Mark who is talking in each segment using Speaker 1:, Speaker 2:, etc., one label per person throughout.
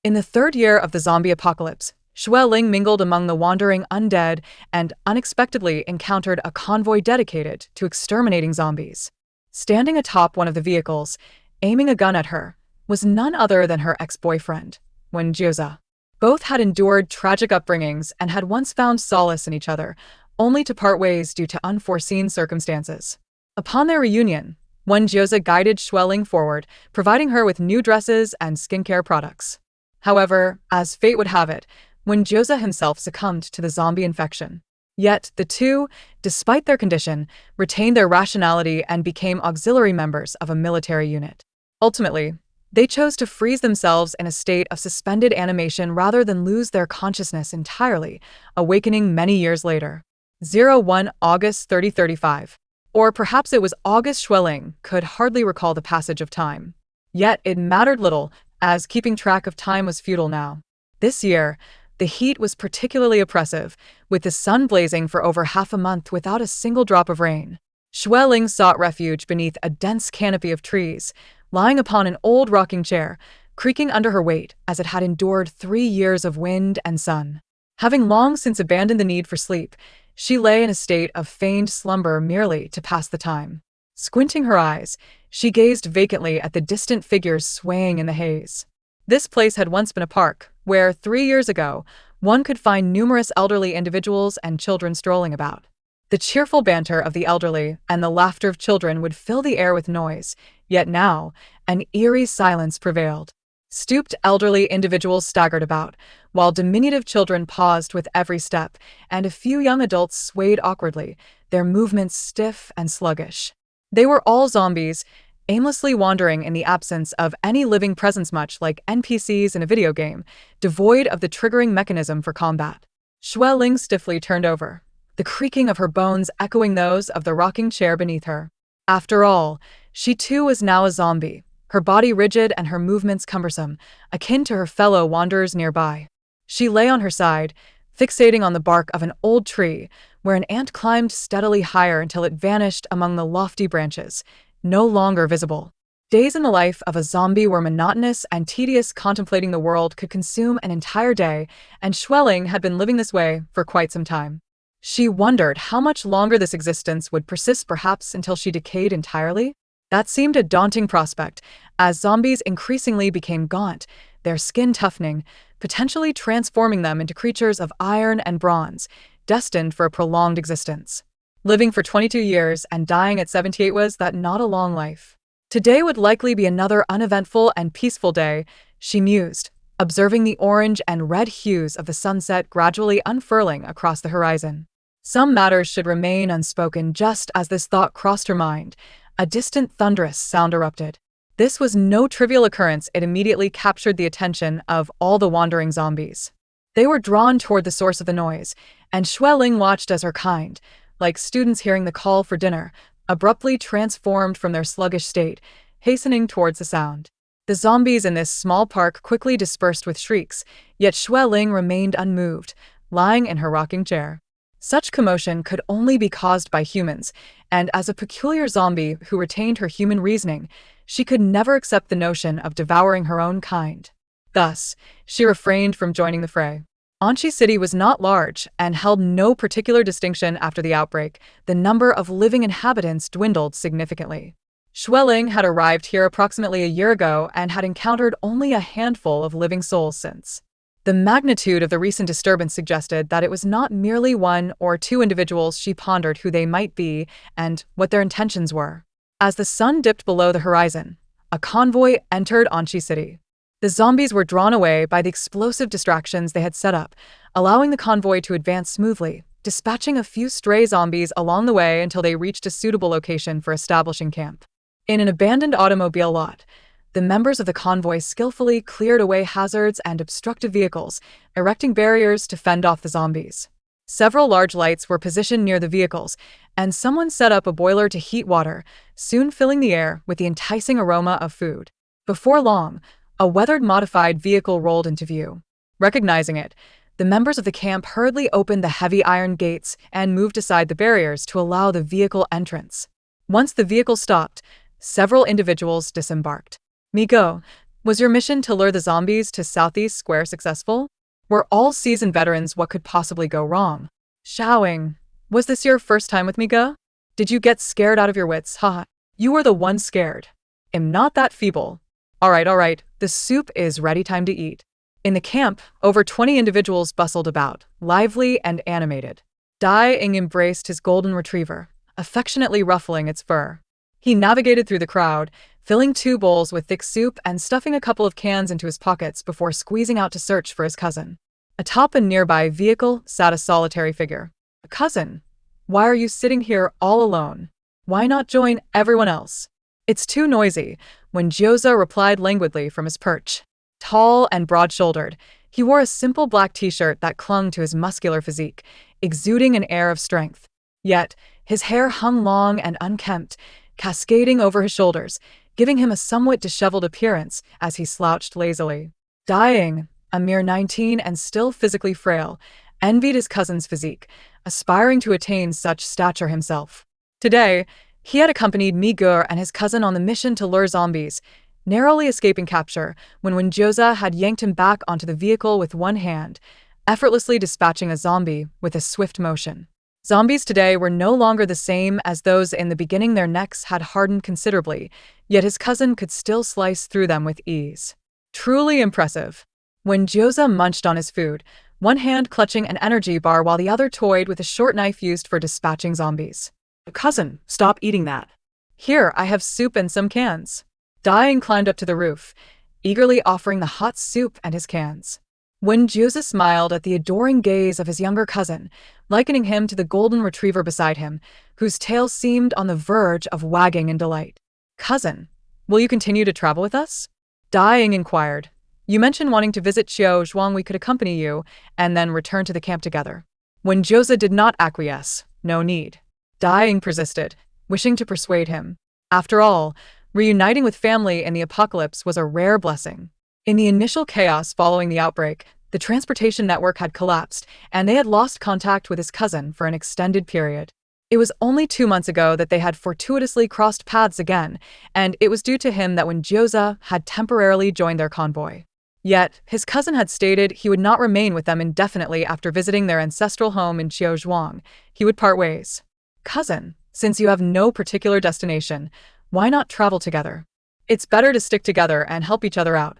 Speaker 1: In the third year of the zombie apocalypse, Xue Ling mingled among the wandering undead and unexpectedly encountered a convoy dedicated to exterminating zombies. Standing atop one of the vehicles, aiming a gun at her, was none other than her ex-boyfriend, Wen Jiuze. Both had endured tragic upbringings and had once found solace in each other, only to part ways due to unforeseen circumstances. Upon their reunion, Wen Jiuze guided Xue Ling forward, providing her with new dresses and skincare products. However, as fate would have it, Wen Jiuze himself succumbed to the zombie infection. Yet the two, despite their condition, retained their rationality and became auxiliary members of a military unit. Ultimately, they chose to freeze themselves in a state of suspended animation rather than lose their consciousness entirely, awakening many years later. 01 August 3035. Or perhaps it was August. Xue Ling could hardly recall the passage of time. Yet it mattered little, as keeping track of time was futile now. This year, the heat was particularly oppressive, with the sun blazing for over half a month without a single drop of rain. Xue Ling sought refuge beneath a dense canopy of trees, lying upon an old rocking chair, creaking under her weight as it had endured 3 years of wind and sun. Having long since abandoned the need for sleep, she lay in a state of feigned slumber merely to pass the time. Squinting her eyes, she gazed vacantly at the distant figures swaying in the haze. This place had once been a park, where 3 years ago, one could find numerous elderly individuals and children strolling about. The cheerful banter of the elderly and the laughter of children would fill the air with noise, yet now, an eerie silence prevailed. Stooped elderly individuals staggered about, while diminutive children paused with every step, and a few young adults swayed awkwardly, their movements stiff and sluggish. They were all zombies, aimlessly wandering in the absence of any living presence, much like NPCs in a video game, devoid of the triggering mechanism for combat. Xue Ling stiffly turned over, the creaking of her bones echoing those of the rocking chair beneath her. After all, she too was now a zombie, her body rigid and her movements cumbersome, akin to her fellow wanderers nearby. She lay on her side, fixating on the bark of an old tree, where an ant climbed steadily higher until it vanished among the lofty branches, no longer visible. Days in the life of a zombie were monotonous and tedious. Contemplating the world could consume an entire day, and Xue Ling had been living this way for quite some time. She wondered how much longer this existence would persist, perhaps until she decayed entirely. That seemed a daunting prospect, as zombies increasingly became gaunt, their skin toughening, potentially transforming them into creatures of iron and bronze, destined for a prolonged existence. Living for 22 years and dying at 78, was that not a long life? Today would likely be another uneventful and peaceful day, she mused, observing the orange and red hues of the sunset gradually unfurling across the horizon. Some matters should remain unspoken. Just as this thought crossed her mind, a distant thunderous sound erupted. This was no trivial occurrence. It immediately captured the attention of all the wandering zombies. They were drawn toward the source of the noise, and Xue Ling watched as her kind, like students hearing the call for dinner, abruptly transformed from their sluggish state, hastening towards the sound. The zombies in this small park quickly dispersed with shrieks, yet Xue Ling remained unmoved, lying in her rocking chair. Such commotion could only be caused by humans, and as a peculiar zombie who retained her human reasoning, she could never accept the notion of devouring her own kind. Thus, she refrained from joining the fray. Anqi City was not large and held no particular distinction after the outbreak. The number of living inhabitants dwindled significantly. Xue Ling had arrived here approximately a year ago and had encountered only a handful of living souls since. The magnitude of the recent disturbance suggested that it was not merely 1 or 2 individuals. She pondered who they might be and what their intentions were. As the sun dipped below the horizon, a convoy entered Anqi City. The zombies were drawn away by the explosive distractions they had set up, allowing the convoy to advance smoothly, dispatching a few stray zombies along the way until they reached a suitable location for establishing camp. In an abandoned automobile lot, the members of the convoy skillfully cleared away hazards and obstructive vehicles, erecting barriers to fend off the zombies. Several large lights were positioned near the vehicles, and someone set up a boiler to heat water, soon filling the air with the enticing aroma of food. Before long, a weathered-modified vehicle rolled into view. Recognizing it, the members of the camp hurriedly opened the heavy iron gates and moved aside the barriers to allow the vehicle entrance. Once the vehicle stopped, several individuals disembarked. "Miko, Was your mission to lure the zombies to Southeast Square successful? We're all seasoned veterans, what could possibly go wrong? Xue Ling, was this your first time with me, Ge? Did you get scared out of your wits, haha? You were the one scared. Am not that feeble. Alright, the soup is ready, time to eat. In the camp, over 20 individuals bustled about, lively and animated. Dai Ying embraced his golden retriever, affectionately ruffling its fur. He navigated through the crowd, filling 2 bowls with thick soup and stuffing a couple of cans into his pockets before squeezing out to search for his cousin. Atop a nearby vehicle sat a solitary figure. Cousin, why are you sitting here all alone? Why not join everyone else? It's too noisy, Wen Jiuze replied languidly from his perch. Tall and broad-shouldered, he wore a simple black t-shirt that clung to his muscular physique, exuding an air of strength. Yet, his hair hung long and unkempt, cascading over his shoulders, giving him a somewhat disheveled appearance as he slouched lazily. Dai Ying, a mere 19 and still physically frail, envied his cousin's physique, aspiring to attain such stature himself. Today, he had accompanied Mi Ge and his cousin on the mission to lure zombies, narrowly escaping capture when Wen Jiuze had yanked him back onto the vehicle with one hand, effortlessly dispatching a zombie with a swift motion. Zombies today were no longer the same as those in the beginning. Their necks had hardened considerably, yet his cousin could still slice through them with ease. Truly impressive. Wen Jiuze munched on his food, one hand clutching an energy bar while the other toyed with a short knife used for dispatching zombies. Cousin, stop eating that. Here, I have soup and some cans. Dai Ying climbed up to the roof, eagerly offering the hot soup and his cans. Wen Jiuze smiled at the adoring gaze of his younger cousin, likening him to the golden retriever beside him, whose tail seemed on the verge of wagging in delight. Cousin, will you continue to travel with us? Dai Ying inquired. You mentioned wanting to visit Zhuang. We could accompany you, and then return to the camp together. Wen Jiuze did not acquiesce. No need. Dai Ying persisted, wishing to persuade him. After all, reuniting with family in the apocalypse was a rare blessing. In the initial chaos following the outbreak, the transportation network had collapsed, and they had lost contact with his cousin for an extended period. It was only 2 months ago that they had fortuitously crossed paths again, and it was due to him that Wen Jiuze had temporarily joined their convoy. Yet, his cousin had stated he would not remain with them indefinitely after visiting their ancestral home in Zhuang. He would part ways. Cousin, since you have no particular destination, why not travel together? It's better to stick together and help each other out.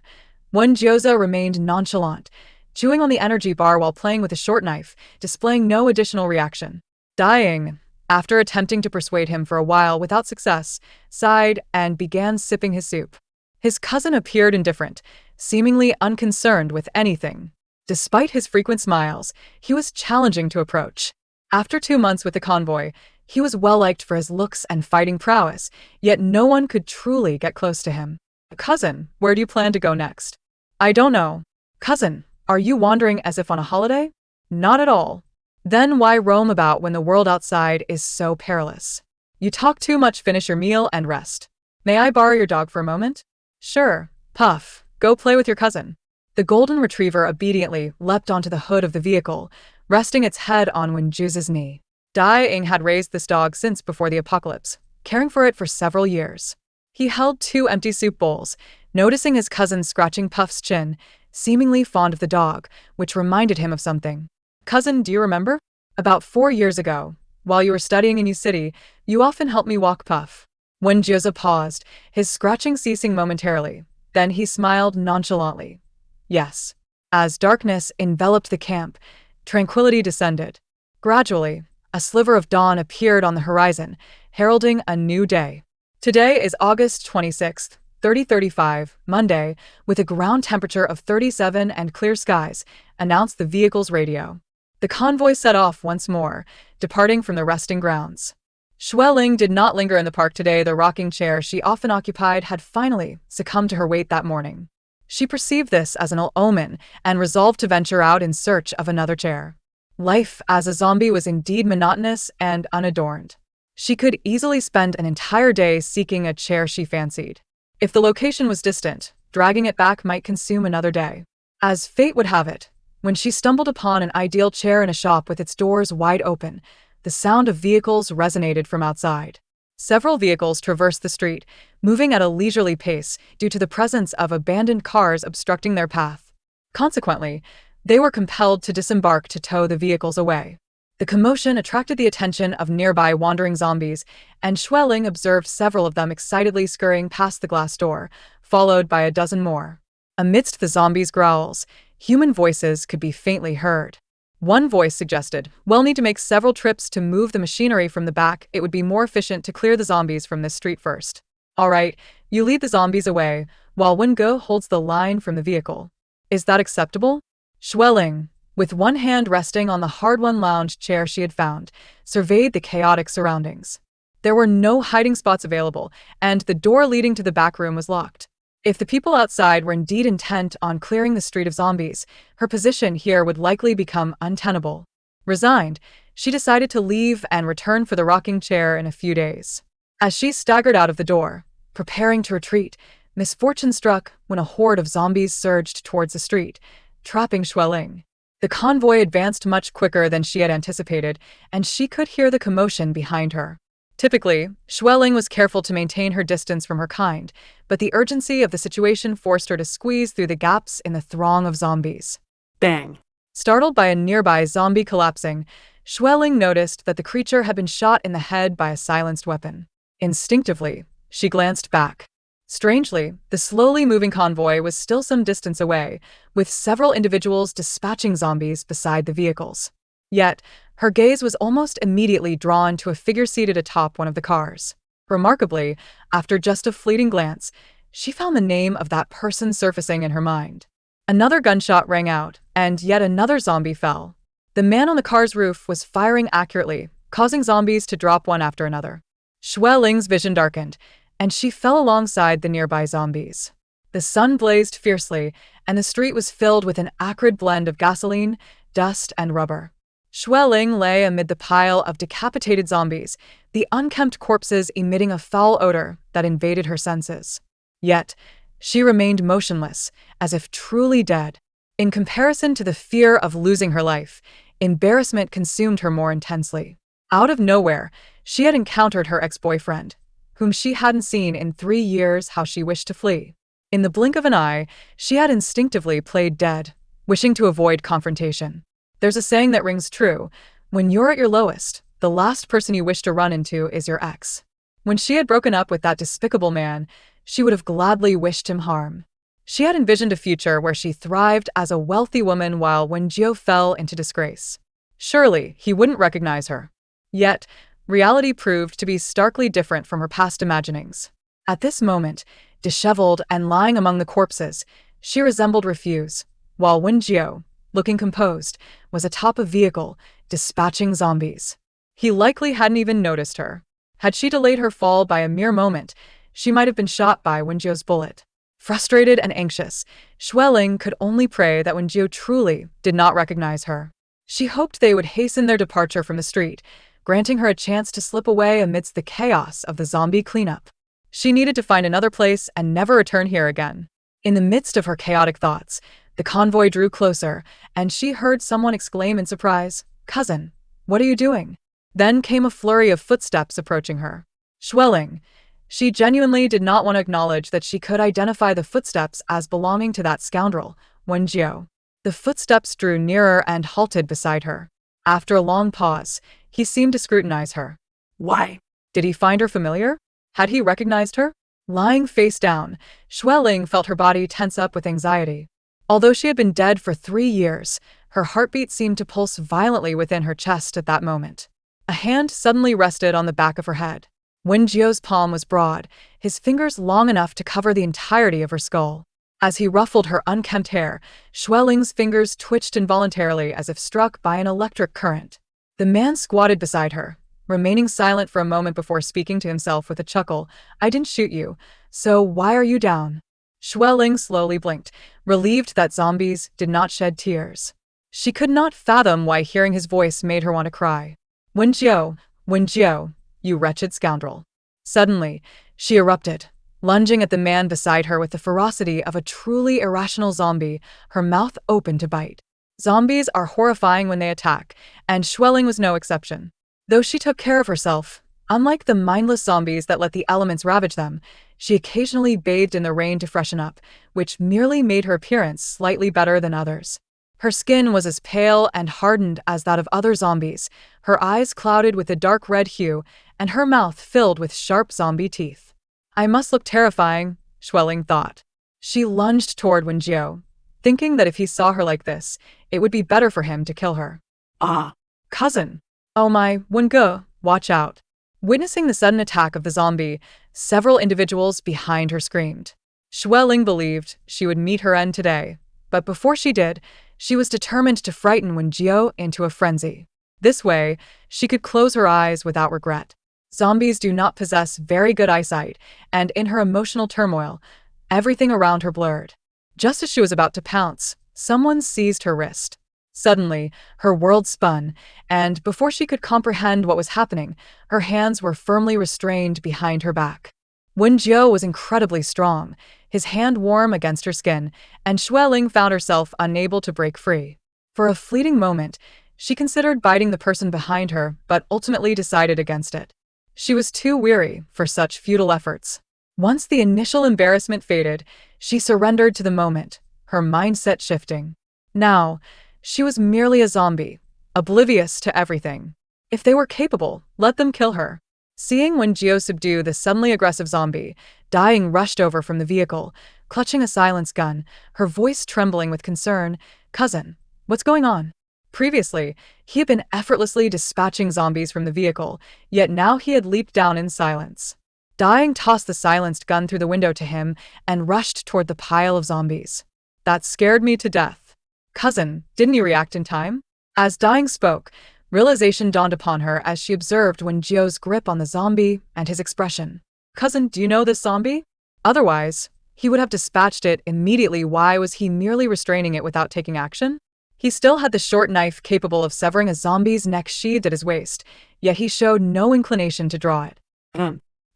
Speaker 1: Wen Jiuze remained nonchalant, chewing on the energy bar while playing with a short knife, displaying no additional reaction. Dai Ying, after attempting to persuade him for a while without success, sighed and began sipping his soup. His cousin appeared indifferent, seemingly unconcerned with anything. Despite his frequent smiles, he was challenging to approach. After 2 months with the convoy, he was well-liked for his looks and fighting prowess, yet no one could truly get close to him. Cousin, where do you plan to go next? I don't know. Cousin, are you wandering as if on a holiday? Not at all. Then why roam about when the world outside is so perilous? You talk too much. Finish your meal and rest. May I borrow your dog for a moment? Sure. Puff, go play with your cousin. The golden retriever obediently leapt onto the hood of the vehicle, resting its head on Wen Jiuze's knee. Dai Ying had raised this dog since before the apocalypse, caring for it for several years. He held 2 empty soup bowls, noticing his cousin scratching Puff's chin, seemingly fond of the dog, which reminded him of something. Cousin, do you remember? About 4 years ago, while you were studying in U City, you often helped me walk Puff. Wen Jiuze paused, his scratching ceasing momentarily. Then he smiled nonchalantly. Yes. As darkness enveloped the camp, tranquility descended. Gradually, a sliver of dawn appeared on the horizon, heralding a new day. Today is August 26th, 3035, Monday, with a ground temperature of 37 and clear skies, announced the vehicle's radio. The convoy set off once more, departing from the resting grounds. Xue Ling did not linger in the park today. The rocking chair she often occupied had finally succumbed to her weight that morning. She perceived this as an ill omen and resolved to venture out in search of another chair. Life as a zombie was indeed monotonous and unadorned. She could easily spend an entire day seeking a chair she fancied. If the location was distant, dragging it back might consume another day. As fate would have it, when she stumbled upon an ideal chair in a shop with its doors wide open, the sound of vehicles resonated from outside. Several vehicles traversed the street, moving at a leisurely pace due to the presence of abandoned cars obstructing their path. Consequently, they were compelled to disembark to tow the vehicles away. The commotion attracted the attention of nearby wandering zombies, and Xue Ling observed several of them excitedly scurrying past the glass door, followed by a dozen more. Amidst the zombies' growls, human voices could be faintly heard. One voice suggested, "We'll need to make several trips to move the machinery from the back. It would be more efficient to clear the zombies from this street first. All right, you lead the zombies away, while Wen Jiuze holds the line from the vehicle. Is that acceptable?" Xue Ling, with one hand resting on the hard-won lounge chair she had found, surveyed the chaotic surroundings. There were no hiding spots available, and the door leading to the back room was locked. If the people outside were indeed intent on clearing the street of zombies, her position here would likely become untenable. Resigned, she decided to leave and return for the rocking chair in a few days. As she staggered out of the door, preparing to retreat, misfortune struck when a horde of zombies surged towards the street, trapping Xue Ling. The convoy advanced much quicker than she had anticipated, and she could hear the commotion behind her. Typically, Xue Ling was careful to maintain her distance from her kind, but the urgency of the situation forced her to squeeze through the gaps in the throng of zombies.
Speaker 2: Bang!
Speaker 1: Startled by a nearby zombie collapsing, Xue Ling noticed that the creature had been shot in the head by a silenced weapon. Instinctively, she glanced back. Strangely, the slowly moving convoy was still some distance away, with several individuals dispatching zombies beside the vehicles. Yet, her gaze was almost immediately drawn to a figure seated atop one of the cars. Remarkably, after just a fleeting glance, she found the name of that person surfacing in her mind. Another gunshot rang out, and yet another zombie fell. The man on the car's roof was firing accurately, causing zombies to drop one after another. Xue Ling's vision darkened, and she fell alongside the nearby zombies. The sun blazed fiercely, and the street was filled with an acrid blend of gasoline, dust, and rubber. Xue Ling lay amid the pile of decapitated zombies, the unkempt corpses emitting a foul odor that invaded her senses. Yet, she remained motionless, as if truly dead. In comparison to the fear of losing her life, embarrassment consumed her more intensely. Out of nowhere, she had encountered her ex-boyfriend, whom she hadn't seen in 3 years. How she wished to flee. In the blink of an eye, she had instinctively played dead, wishing to avoid confrontation. There's a saying that rings true: when you're at your lowest, the last person you wish to run into is your ex. When she had broken up with that despicable man, she would have gladly wished him harm. She had envisioned a future where she thrived as a wealthy woman while Wen Jiuze fell into disgrace. Surely, he wouldn't recognize her. Yet, reality proved to be starkly different from her past imaginings. At this moment, disheveled and lying among the corpses, she resembled Refuse, while Wen Jiuze, looking composed, was atop a vehicle, dispatching zombies. He likely hadn't even noticed her. Had she delayed her fall by a mere moment, she might have been shot by Wen Jiuze's bullet. Frustrated and anxious, Xue Ling could only pray that Wen Jiuze truly did not recognize her. She hoped they would hasten their departure from the street, granting her a chance to slip away amidst the chaos of the zombie cleanup. She needed to find another place and never return here again. In the midst of her chaotic thoughts, the convoy drew closer, and she heard someone exclaim in surprise, "Cousin, what are you doing?" Then came a flurry of footsteps approaching her. Xue Ling. She genuinely did not want to acknowledge that she could identify the footsteps as belonging to that scoundrel, Wen Jiuze. The footsteps drew nearer and halted beside her. After a long pause, he seemed to scrutinize her.
Speaker 2: Why?
Speaker 1: Did he find her familiar? Had he recognized her? Lying face down, Xue Ling felt her body tense up with anxiety. Although she had been dead for 3 years, her heartbeat seemed to pulse violently within her chest at that moment. A hand suddenly rested on the back of her head. Wen Jiuze's palm was broad, his fingers long enough to cover the entirety of her skull. As he ruffled her unkempt hair, Xue Ling's fingers twitched involuntarily as if struck by an electric current. The man squatted beside her, remaining silent for a moment before speaking to himself with a chuckle. "I didn't shoot you, so why are you down?" Xue Ling slowly blinked, relieved that zombies did not shed tears. She could not fathom why hearing his voice made her want to cry. Wen Jiuze, you wretched scoundrel." Suddenly, she erupted, lunging at the man beside her with the ferocity of a truly irrational zombie, her mouth open to bite. Zombies are horrifying when they attack, and Xue Ling was no exception. Though she took care of herself, Unlike the mindless zombies that let the elements ravage them, she occasionally bathed in the rain to freshen up, which merely made her appearance slightly better than others. Her skin was as pale and hardened as that of other zombies, her eyes clouded with a dark red hue, and her mouth filled with sharp zombie teeth. I must look terrifying, Xue Ling thought. She lunged toward Wen Jiuze, thinking that if he saw her like this, it would be better for him to kill her. Ah, cousin. Oh my, Wen Jiuze, watch out. Witnessing the sudden attack of the zombie, several individuals behind her screamed. Xue Ling believed she would meet her end today, but before she did, she was determined to frighten Wen Jiuze into a frenzy. This way, she could close her eyes without regret. Zombies do not possess very good eyesight, and in her emotional turmoil, everything around her blurred. Just as she was about to pounce, someone seized her wrist. Suddenly, her world spun, and before she could comprehend what was happening, her hands were firmly restrained behind her back. Wen Jiuze was incredibly strong, his hand warm against her skin, and Xue Ling found herself unable to break free. For a fleeting moment, she considered biting the person behind her, but ultimately decided against it. She was too weary for such futile efforts. Once the initial embarrassment faded, she surrendered to the moment, her mindset shifting. Now, she was merely a zombie, oblivious to everything. If they were capable, let them kill her. Seeing Wen Jiuze subdue the suddenly aggressive zombie, Dying rushed over from the vehicle, clutching a silenced gun, her voice trembling with concern. "Cousin, what's going on?" Previously, he had been effortlessly dispatching zombies from the vehicle, yet now he had leaped down in silence. Dying tossed the silenced gun through the window to him and rushed toward the pile of zombies. "That scared me to death. Cousin, didn't you react in time?" As Dying spoke, realization dawned upon her as she observed Wen Jiuze's grip on the zombie and his expression. "Cousin, do you know this zombie? Otherwise, he would have dispatched it immediately. Why was he merely restraining it without taking action?" He still had the short knife capable of severing a zombie's neck sheathed at his waist, yet he showed no inclination to draw it.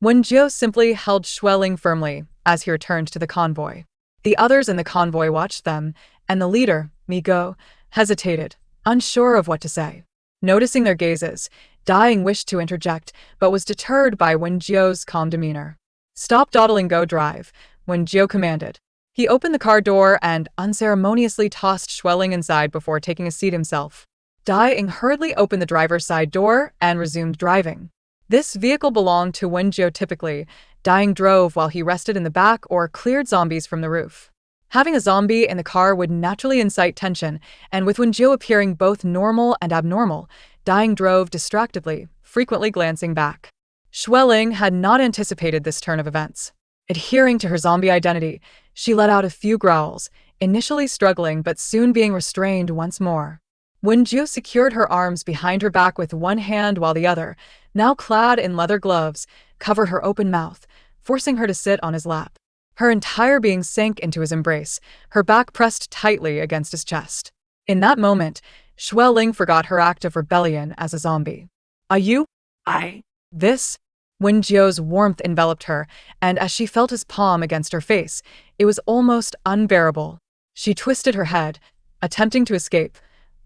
Speaker 1: Wen Jiuze simply held Xue Ling firmly as he returned to the convoy. The others in the convoy watched them, and the leader, Migo, hesitated, unsure of what to say. Noticing their gazes, Dying wished to interject, but was deterred by Wen Jiuze's calm demeanor. "Stop dawdling, go drive," Wen Jiuze commanded. He opened the car door and unceremoniously tossed Xue Ling inside before taking a seat himself. Dying hurriedly opened the driver's side door and resumed driving. This vehicle belonged to Wen Jiuze typically. Dying drove while he rested in the back or cleared zombies from the roof. Having a zombie in the car would naturally incite tension, and with Wen Jiuze appearing both normal and abnormal, Dying drove distractedly, frequently glancing back. Xue Ling had not anticipated this turn of events. Adhering to her zombie identity, she let out a few growls, initially struggling but soon being restrained once more. Wen Jiuze secured her arms behind her back with one hand while the other, now clad in leather gloves, covered her open mouth, forcing her to sit on his lap. Her entire being sank into his embrace, her back pressed tightly against his chest. In that moment, Xue Ling forgot her act of rebellion as a zombie. "Are you?" This? Wen Jiuze's warmth enveloped her, and as she felt his palm against her face, it was almost unbearable. She twisted her head, attempting to escape,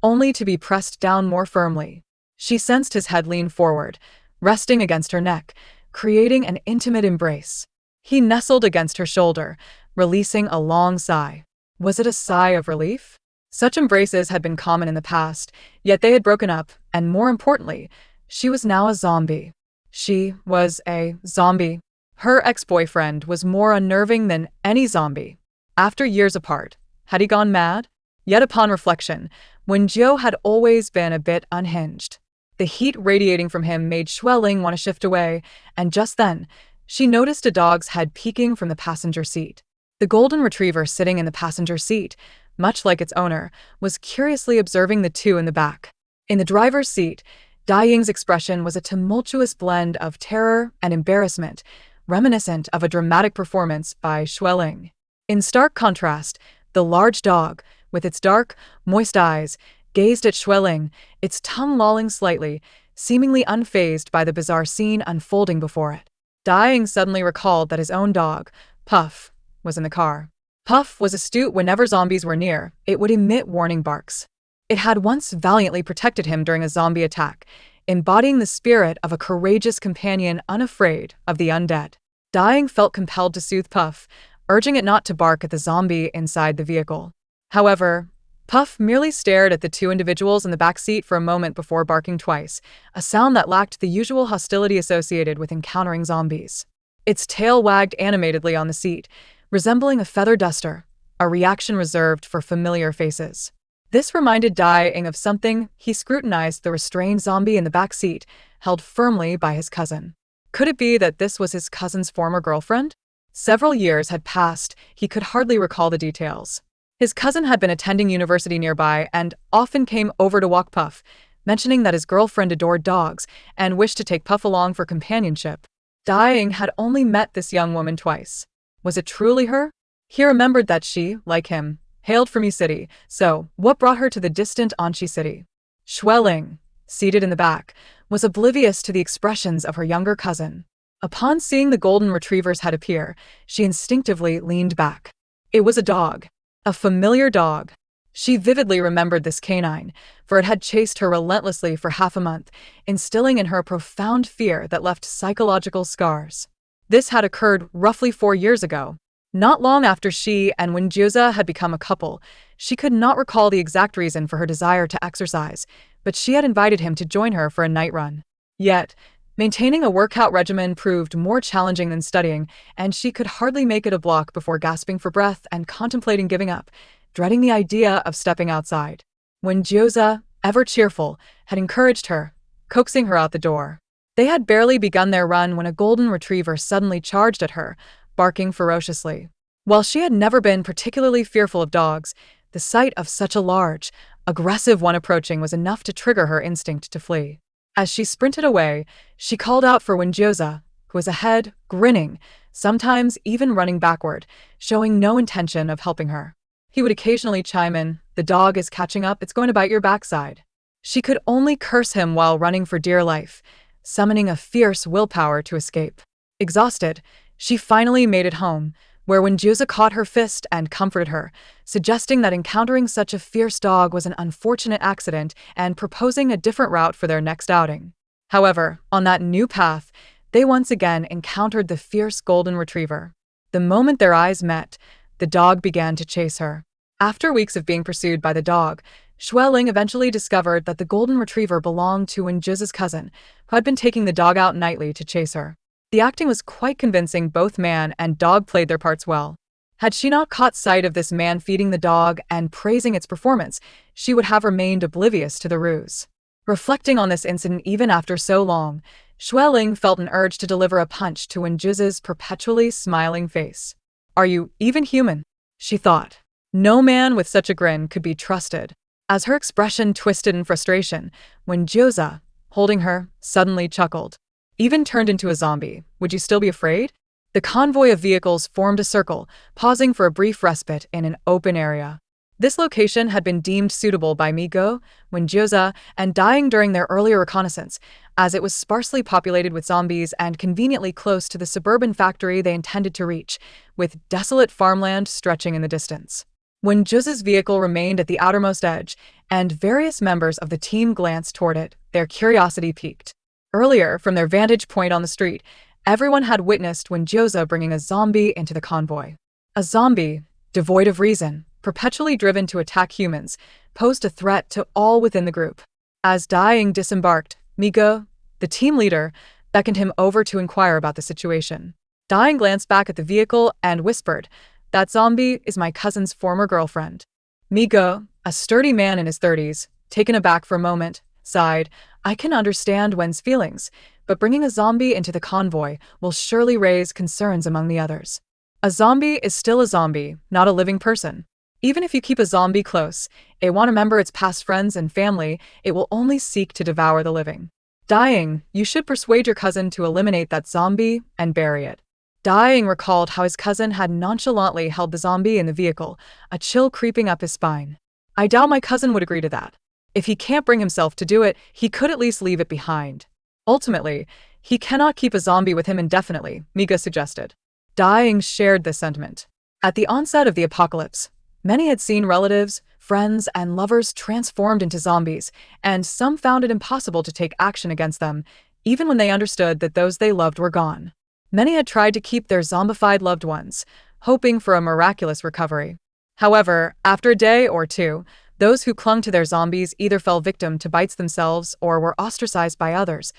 Speaker 1: only to be pressed down more firmly. She sensed his head lean forward, resting against her neck, creating an intimate embrace. He nestled against her shoulder, releasing a long sigh. Was it a sigh of relief? Such embraces had been common in the past, yet they had broken up, and more importantly, she was now a zombie. She was a zombie. Her ex-boyfriend was more unnerving than any zombie. After years apart, had he gone mad? Yet upon reflection, Wen Jiuze had always been a bit unhinged. The heat radiating from him made Xue Ling want to shift away, and just then, she noticed a dog's head peeking from the passenger seat. The golden retriever sitting in the passenger seat, much like its owner, was curiously observing the two in the back. In the driver's seat, Dying's expression was a tumultuous blend of terror and embarrassment, reminiscent of a dramatic performance by Xue Ling. In stark contrast, the large dog, with its dark, moist eyes, gazed at Xue Ling, its tongue lolling slightly, seemingly unfazed by the bizarre scene unfolding before it. Dying suddenly recalled that his own dog, Puff, was in the car. Puff was astute whenever zombies were near. It would emit warning barks. It had once valiantly protected him during a zombie attack, embodying the spirit of a courageous companion unafraid of the undead. Dying felt compelled to soothe Puff, urging it not to bark at the zombie inside the vehicle. However, Puff merely stared at the two individuals in the back seat for a moment before barking twice, a sound that lacked the usual hostility associated with encountering zombies. Its tail wagged animatedly on the seat, resembling a feather duster, a reaction reserved for familiar faces. This reminded Dying of something. He scrutinized the restrained zombie in the back seat, held firmly by his cousin. Could it be that this was his cousin's former girlfriend? Several years had passed, he could hardly recall the details. His cousin had been attending university nearby and often came over to walk Puff, mentioning that his girlfriend adored dogs and wished to take Puff along for companionship. Dying had only met this young woman twice. Was it truly her? He remembered that she, like him, hailed from E-City, so what brought her to the distant Anchi city? Xue Ling, seated in the back, was oblivious to the expressions of her younger cousin. Upon seeing the golden retriever's head appear, she instinctively leaned back. It was a dog. A familiar dog. She vividly remembered this canine, for it had chased her relentlessly for half a month, instilling in her a profound fear that left psychological scars. This had occurred roughly 4 years ago. Not long after she and Wen Jiuze had become a couple. She could not recall the exact reason for her desire to exercise, but she had invited him to join her for a night run. Yet, maintaining a workout regimen proved more challenging than studying, and she could hardly make it a block before gasping for breath and contemplating giving up, dreading the idea of stepping outside. Wen Jiuze, ever cheerful, had encouraged her, coaxing her out the door. They had barely begun their run when a golden retriever suddenly charged at her, barking ferociously. While she had never been particularly fearful of dogs, the sight of such a large, aggressive one approaching was enough to trigger her instinct to flee. As she sprinted away, she called out for Wen Jiuze, who was ahead, grinning, sometimes even running backward, showing no intention of helping her. He would occasionally chime in, "The dog is catching up, it's going to bite your backside." She could only curse him while running for dear life, summoning a fierce willpower to escape. Exhausted, she finally made it home, where Wen Jiuze caught her fist and comforted her, suggesting that encountering such a fierce dog was an unfortunate accident and proposing a different route for their next outing. However, on that new path, they once again encountered the fierce golden retriever. The moment their eyes met, the dog began to chase her. After weeks of being pursued by the dog, Xue Ling eventually discovered that the golden retriever belonged to Wen Jiuze's cousin, who had been taking the dog out nightly to chase her. The acting was quite convincing. Both man and dog played their parts well. Had she not caught sight of this man feeding the dog and praising its performance, she would have remained oblivious to the ruse. Reflecting on this incident even after so long, Xue Ling felt an urge to deliver a punch to Wen Jiuze's perpetually smiling face. "Are you even human?" she thought. No man with such a grin could be trusted. As her expression twisted in frustration, Wen Jiuze, holding her, suddenly chuckled. "Even turned into a zombie, would you still be afraid?" The convoy of vehicles formed a circle, pausing for a brief respite in an open area. This location had been deemed suitable by Migo, Wen Jiuze, and Dying during their earlier reconnaissance, as it was sparsely populated with zombies and conveniently close to the suburban factory they intended to reach, with desolate farmland stretching in the distance. Wen Jiuze's vehicle remained at the outermost edge, and various members of the team glanced toward it, their curiosity piqued. Earlier, from their vantage point on the street, everyone had witnessed Wen Jiuze bringing a zombie into the convoy. A zombie, devoid of reason, perpetually driven to attack humans, posed a threat to all within the group. As Dying disembarked, Migo, the team leader, beckoned him over to inquire about the situation. Dying glanced back at the vehicle and whispered, "That zombie is my cousin's former girlfriend." Migo, a sturdy man in his 30s, taken aback for a moment, sighed, "I can understand Wen's feelings, but bringing a zombie into the convoy will surely raise concerns among the others. A zombie is still a zombie, not a living person. Even if you keep a zombie close, it won't remember its past friends and family, it will only seek to devour the living. Dying, you should persuade your cousin to eliminate that zombie and bury it." Dying recalled how his cousin had nonchalantly held the zombie in the vehicle, a chill creeping up his spine. "I doubt my cousin would agree to that. If he can't bring himself to do it, he could at least leave it behind. Ultimately, he cannot keep a zombie with him indefinitely," Miga suggested. Dying shared this sentiment. At the onset of the apocalypse, Many had seen relatives, friends, and lovers transformed into zombies, and some found it impossible to take action against them, even when they understood that those they loved were gone. Many had tried to keep their zombified loved ones, hoping for a miraculous recovery. However, after a day or two, those who clung to their zombies either fell victim to bites themselves or were ostracized by others,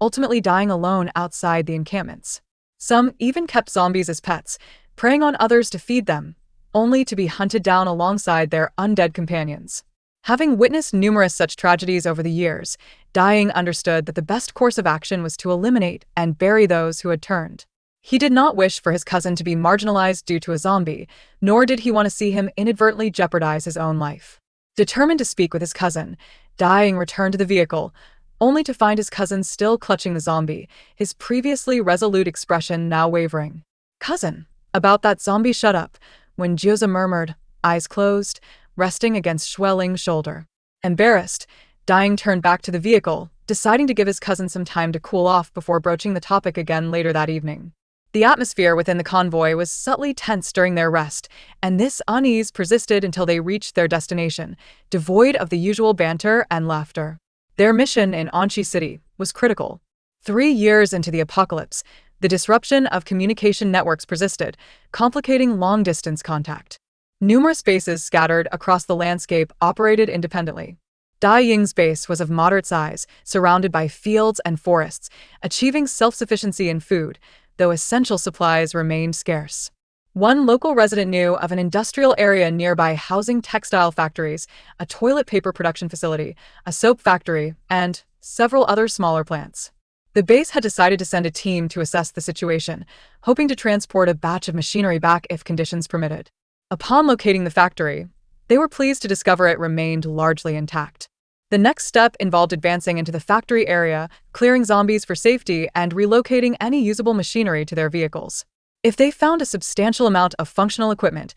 Speaker 1: ultimately dying alone outside the encampments. Some even kept zombies as pets, preying on others to feed them, only to be hunted down alongside their undead companions. Having witnessed numerous such tragedies over the years, Dying understood that the best course of action was to eliminate and bury those who had turned. He did not wish for his cousin to be marginalized due to a zombie, nor did he want to see him inadvertently jeopardize his own life. Determined to speak with his cousin, Dying returned to the vehicle, only to find his cousin still clutching the zombie, his previously resolute expression now wavering. "Cousin, about that zombie, shut up," Wen Jiuze murmured, eyes closed, resting against Xue Ling's shoulder. Embarrassed, Dying turned back to the vehicle, deciding to give his cousin some time to cool off before broaching the topic again later that evening. The atmosphere within the convoy was subtly tense during their rest, and this unease persisted until they reached their destination, devoid of the usual banter and laughter. Their mission in Anxi City was critical. 3 years into the apocalypse, the disruption of communication networks persisted, complicating long-distance contact. Numerous bases scattered across the landscape operated independently. Dai Ying's base was of moderate size, surrounded by fields and forests, achieving self-sufficiency in food, though essential supplies remained scarce. One local resident knew of an industrial area nearby housing textile factories, a toilet paper production facility, a soap factory, and several other smaller plants. The base had decided to send a team to assess the situation, hoping to transport a batch of machinery back if conditions permitted. Upon locating the factory, they were pleased to discover it remained largely intact. The next step involved advancing into the factory area, clearing zombies for safety, and relocating any usable machinery to their vehicles. If they found a substantial amount of functional equipment,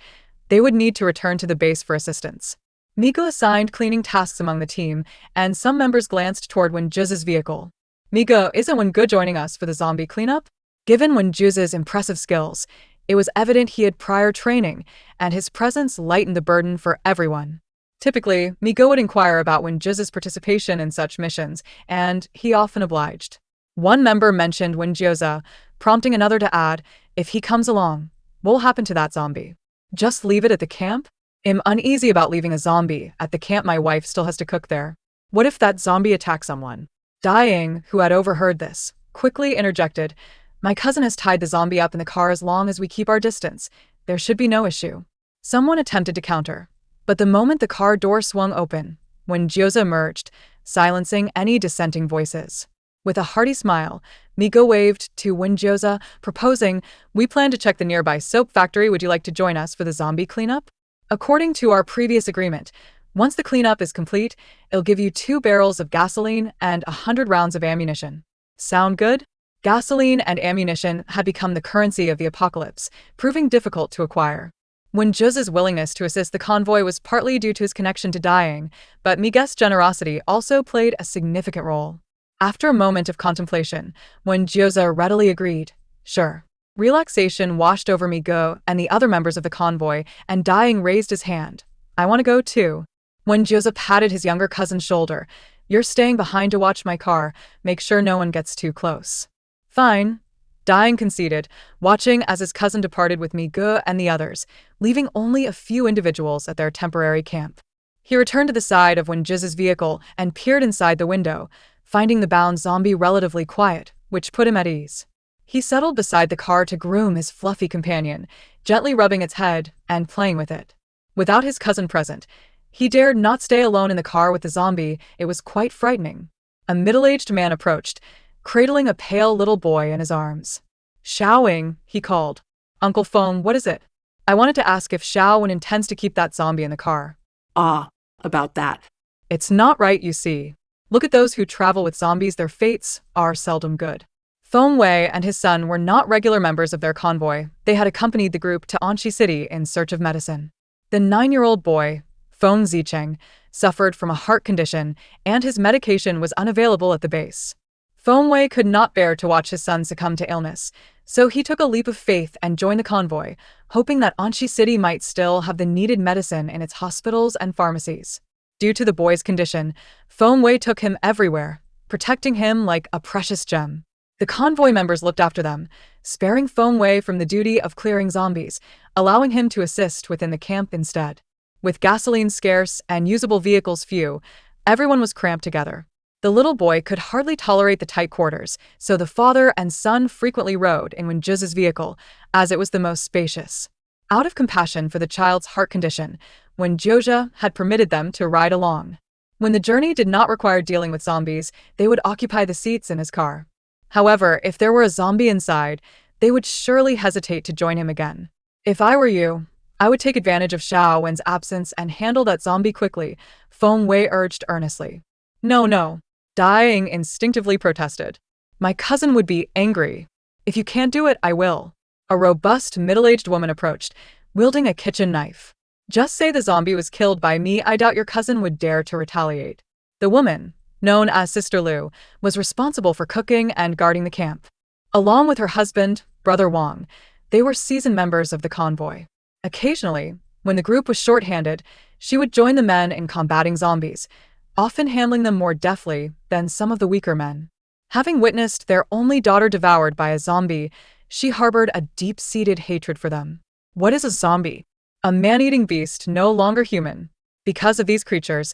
Speaker 1: they would need to return to the base for assistance. Migo assigned cleaning tasks among the team, and some members glanced toward Wen Jiuze's vehicle. "Migo, isn't Wen Ge joining us for the zombie cleanup?" Given Wen Jiuze's impressive skills, it was evident he had prior training, and his presence lightened the burden for everyone. Typically, Migo would inquire about Wen Jiuze's participation in such missions, and he often obliged. One member mentioned Wen Jiuze, prompting another to add, "If he comes along, what'll happen to that zombie? Just leave it at the camp? I'm uneasy about leaving a zombie at the camp. My wife still has to cook there. What if that zombie attacks someone?" Dying, who had overheard this, quickly interjected, "My cousin has tied the zombie up in the car as long as we keep our distance. There should be no issue." Someone attempted to counter, but the moment the car door swung open, Wen Jiuze emerged, silencing any dissenting voices. With a hearty smile, Migo waved to Wen Jiuze, proposing, "We plan to check the nearby soap factory. Would you like to join us for the zombie cleanup? According to our previous agreement, once the cleanup is complete, it'll give you 2 barrels of gasoline and 100 rounds of ammunition. Sound good?" Gasoline and ammunition had become the currency of the apocalypse, proving difficult to acquire. Wen Jiuze's willingness to assist the convoy was partly due to his connection to Dying, but Migo's generosity also played a significant role. After a moment of contemplation, Wen Jiuze readily agreed, "Sure." Relaxation washed over Migo and the other members of the convoy, and Dying raised his hand. "I want to go too." Wen Jiuze patted his younger cousin's shoulder. "You're staying behind to watch my car. Make sure no one gets too close." "Fine," Dying conceded, watching as his cousin departed with Migo and the others, leaving only a few individuals at their temporary camp. He returned to the side of Wen Jiuze's vehicle and peered inside the window, finding the bound zombie relatively quiet, which put him at ease. He settled beside the car to groom his fluffy companion, gently rubbing its head and playing with it. Without his cousin present, he dared not stay alone in the car with the zombie. It was quite frightening. A middle-aged man approached, cradling a pale little boy in his arms. "Xiaoling," he called. "Uncle Feng, what is it?" "I wanted to ask if Xiaowen intends to keep that zombie in the car."
Speaker 2: About that.
Speaker 1: "It's not right, you see. Look at those who travel with zombies. Their fates are seldom good." Feng Wei and his son were not regular members of their convoy. They had accompanied the group to Anxi City in search of medicine. The 9-year-old boy, Feng Zicheng, suffered from a heart condition, and his medication was unavailable at the base. Feng Wei could not bear to watch his son succumb to illness, so he took a leap of faith and joined the convoy, hoping that Anxi City might still have the needed medicine in its hospitals and pharmacies. Due to the boy's condition, Feng Wei took him everywhere, protecting him like a precious gem. The convoy members looked after them, sparing Feng Wei from the duty of clearing zombies, allowing him to assist within the camp instead. With gasoline scarce and usable vehicles few, everyone was cramped together. The little boy could hardly tolerate the tight quarters, so the father and son frequently rode in Wen Jiuze's vehicle, as it was the most spacious. Out of compassion for the child's heart condition, Wen Jiuze had permitted them to ride along. When the journey did not require dealing with zombies, they would occupy the seats in his car. However, if there were a zombie inside, they would surely hesitate to join him again. If I were you, I would take advantage of Xiao Wen's absence and handle that zombie quickly, Feng Wei urged earnestly. No. Dai Ying instinctively protested. My cousin would be angry. If you can't do it, I will. A robust, middle-aged woman approached, wielding a kitchen knife. Just say the zombie was killed by me, I doubt your cousin would dare to retaliate. The woman, known as Sister Lu, was responsible for cooking and guarding the camp. Along with her husband, Brother Wang, they were seasoned members of the convoy. Occasionally, when the group was short-handed, she would join the men in combating zombies, often handling them more deftly than some of the weaker men. Having witnessed their only daughter devoured by a zombie, she harbored a deep-seated hatred for them. What is a zombie? A man-eating beast no longer human. Because of these creatures,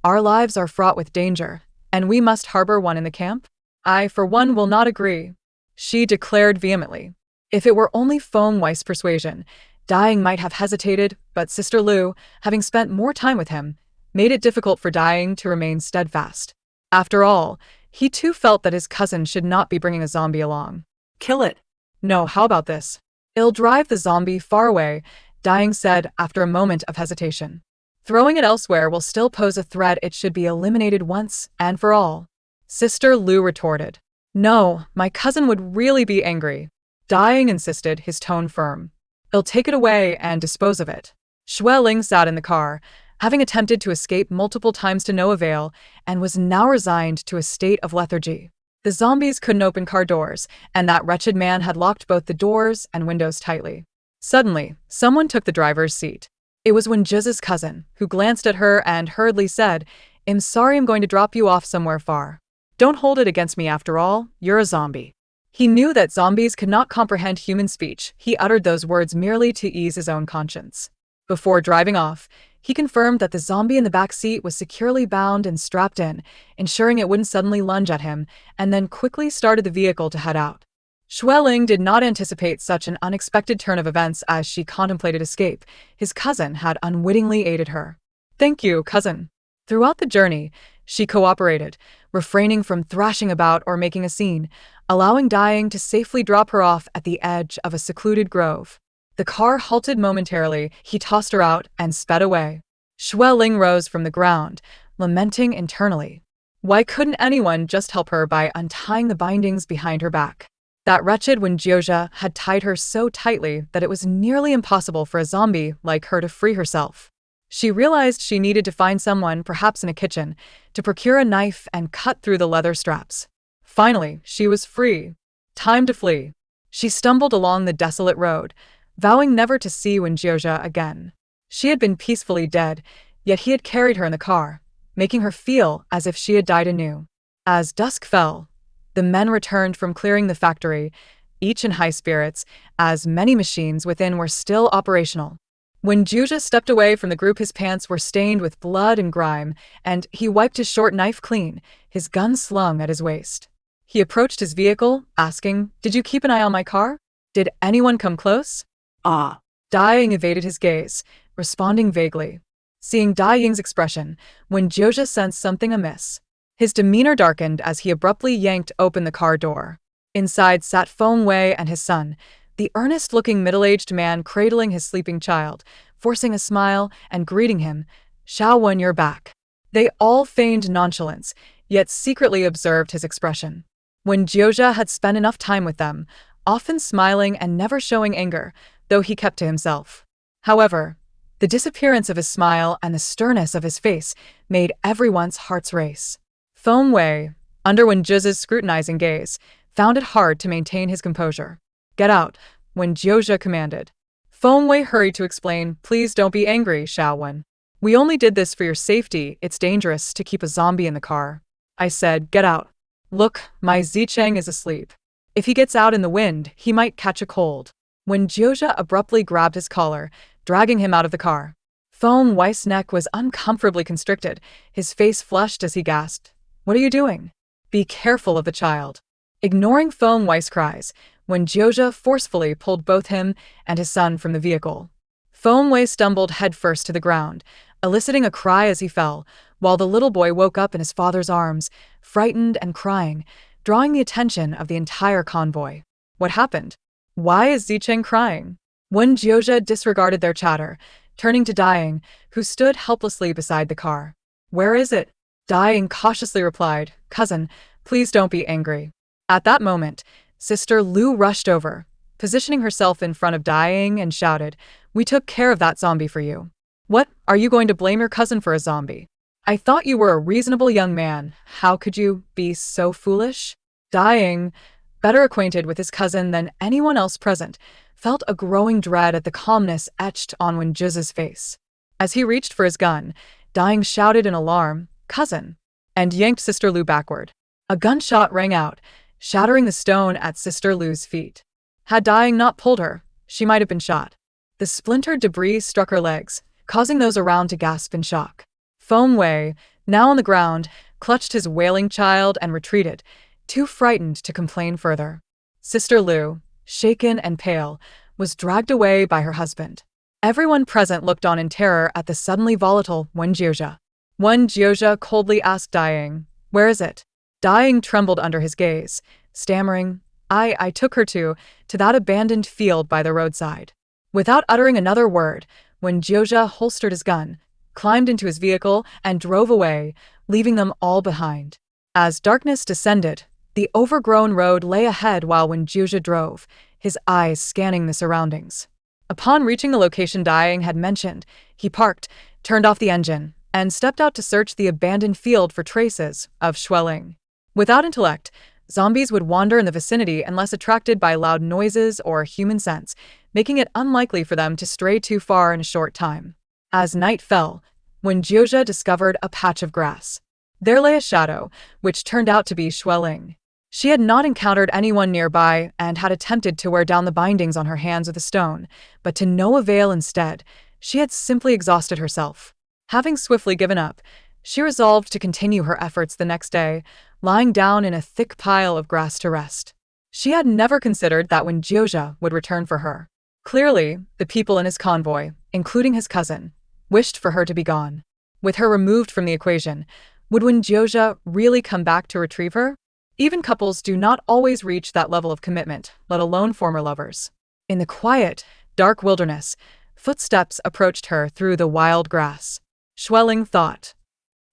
Speaker 1: our lives are fraught with danger, and we must harbor one in the camp? I, for one, will not agree, she declared vehemently. If it were only Feng Wei's persuasion, Dai Ying might have hesitated, but Sister Lu, having spent more time with him, made it difficult for Dai Ying to remain steadfast. After all, he too felt that his cousin should not be bringing a zombie along.
Speaker 2: Kill it.
Speaker 1: No, how about this? It'll drive the zombie far away, Dai Ying said after a moment of hesitation. Throwing it elsewhere will still pose a threat. It should be eliminated once and for all. Sister Lu retorted. No, my cousin would really be angry. Dai Ying insisted, his tone firm. I'll take it away and dispose of it. Xue Ling sat in the car, having attempted to escape multiple times to no avail, and was now resigned to a state of lethargy. The zombies couldn't open car doors, and that wretched man had locked both the doors and windows tightly. Suddenly, someone took the driver's seat. It was Wen Jiuze's cousin, who glanced at her and hurriedly said, I'm sorry, I'm going to drop you off somewhere far. Don't hold it against me after all, you're a zombie. He knew that zombies could not comprehend human speech. He uttered those words merely to ease his own conscience. Before driving off, he confirmed that the zombie in the back seat was securely bound and strapped in, ensuring it wouldn't suddenly lunge at him, and then quickly started the vehicle to head out. Xue Ling did not anticipate such an unexpected turn of events as she contemplated escape. His cousin had unwittingly aided her. Thank you, cousin. Throughout the journey, she cooperated, refraining from thrashing about or making a scene, allowing Dai Ying to safely drop her off at the edge of a secluded grove. The car halted momentarily, he tossed her out and sped away. Xue Ling rose from the ground, lamenting internally. Why couldn't anyone just help her by untying the bindings behind her back? That wretched Wen Jiuze had tied her so tightly that it was nearly impossible for a zombie like her to free herself. She realized she needed to find someone, perhaps in a kitchen, to procure a knife and cut through the leather straps. Finally, she was free. Time to flee. She stumbled along the desolate road, vowing never to see Wen Jiuze again. She had been peacefully dead, yet he had carried her in the car, making her feel as if she had died anew. As dusk fell, the men returned from clearing the factory, each in high spirits, as many machines within were still operational. When Jiuze stepped away from the group, his pants were stained with blood and grime, and he wiped his short knife clean, his gun slung at his waist. He approached his vehicle, asking, Did you keep an eye on my car? Did anyone come close? Dai Ying evaded his gaze, responding vaguely. Seeing Dai Ying's expression, Wen Jiuze sensed something amiss. His demeanor darkened as he abruptly yanked open the car door. Inside sat Feng Wei and his son, the earnest-looking middle-aged man cradling his sleeping child, forcing a smile and greeting him, Xiao Wen, you're back. They all feigned nonchalance, yet secretly observed his expression. Wen Jiuze had spent enough time with them, often smiling and never showing anger, though he kept to himself. However, the disappearance of his smile and the sternness of his face made everyone's hearts race. Feng Wei, under Wen Jiuze's scrutinizing gaze, found it hard to maintain his composure. "Get out," Wen Jiuze commanded. Feng Wei hurried to explain, "Please don't be angry, Xiao Wen. We only did this for your safety. It's dangerous to keep a zombie in the car." I said, "Get out. Look, my Zicheng is asleep. If he gets out in the wind, he might catch a cold." When Jiuze abruptly grabbed his collar, dragging him out of the car. Feng Wei's neck was uncomfortably constricted, his face flushed as he gasped, "What are you doing? Be careful of the child." Ignoring Feng Wei's cries, when Jiuze forcefully pulled both him and his son from the vehicle. Feng Wei stumbled headfirst to the ground, eliciting a cry as he fell, while the little boy woke up in his father's arms, frightened and crying, drawing the attention of the entire convoy. What happened? Why is Zicheng crying? Wen Jiuze disregarded their chatter, turning to Daying, who stood helplessly beside the car. "Where is it?" Daying cautiously replied, "Cousin, please don't be angry." At that moment, Sister Lu rushed over, positioning herself in front of Daying and shouted, "We took care of that zombie for you." "What, are you going to blame your cousin for a zombie? I thought you were a reasonable young man. How could you be so foolish?" Daying, better acquainted with his cousin than anyone else present, felt a growing dread at the calmness etched on Wen Jiuze's face. As he reached for his gun, Daying shouted in alarm, "Cousin!" and yanked Sister Lu backward. A gunshot rang out, shattering the stone at Sister Lu's feet. Had Daying not pulled her, she might have been shot. The splintered debris struck her legs, causing those around to gasp in shock. Feng Wei, now on the ground, clutched his wailing child and retreated, too frightened to complain further. Sister Lu, shaken and pale, was dragged away by her husband. Everyone present looked on in terror at the suddenly volatile Wen Jiuze. Wen Jiuze coldly asked Daying, "Where is it?" Daying trembled under his gaze, stammering, I took her to that abandoned field by the roadside." Without uttering another word, Wen Jiuze holstered his gun, climbed into his vehicle, and drove away, leaving them all behind. As darkness descended, the overgrown road lay ahead while Wen Jiuze drove, his eyes scanning the surroundings. Upon reaching the location Daying had mentioned, he parked, turned off the engine, and stepped out to search the abandoned field for traces of Xue Ling. Without intellect, zombies would wander in the vicinity unless attracted by loud noises or human scents, making it unlikely for them to stray too far in a short time. As night fell, Wen Jiuze discovered a patch of grass. There lay a shadow, which turned out to be Xue Ling. She had not encountered anyone nearby and had attempted to wear down the bindings on her hands with a stone, but to no avail. Instead, she had simply exhausted herself. Having swiftly given up, she resolved to continue her efforts the next day, lying down in a thick pile of grass to rest. She had never considered that Wen Jiuze would return for her. Clearly, the people in his convoy, including his cousin, wished for her to be gone. With her removed from the equation, would Wen Jiuze really come back to retrieve her? Even couples do not always reach that level of commitment, let alone former lovers. In the quiet, dark wilderness, footsteps approached her through the wild grass. Xue Ling thought.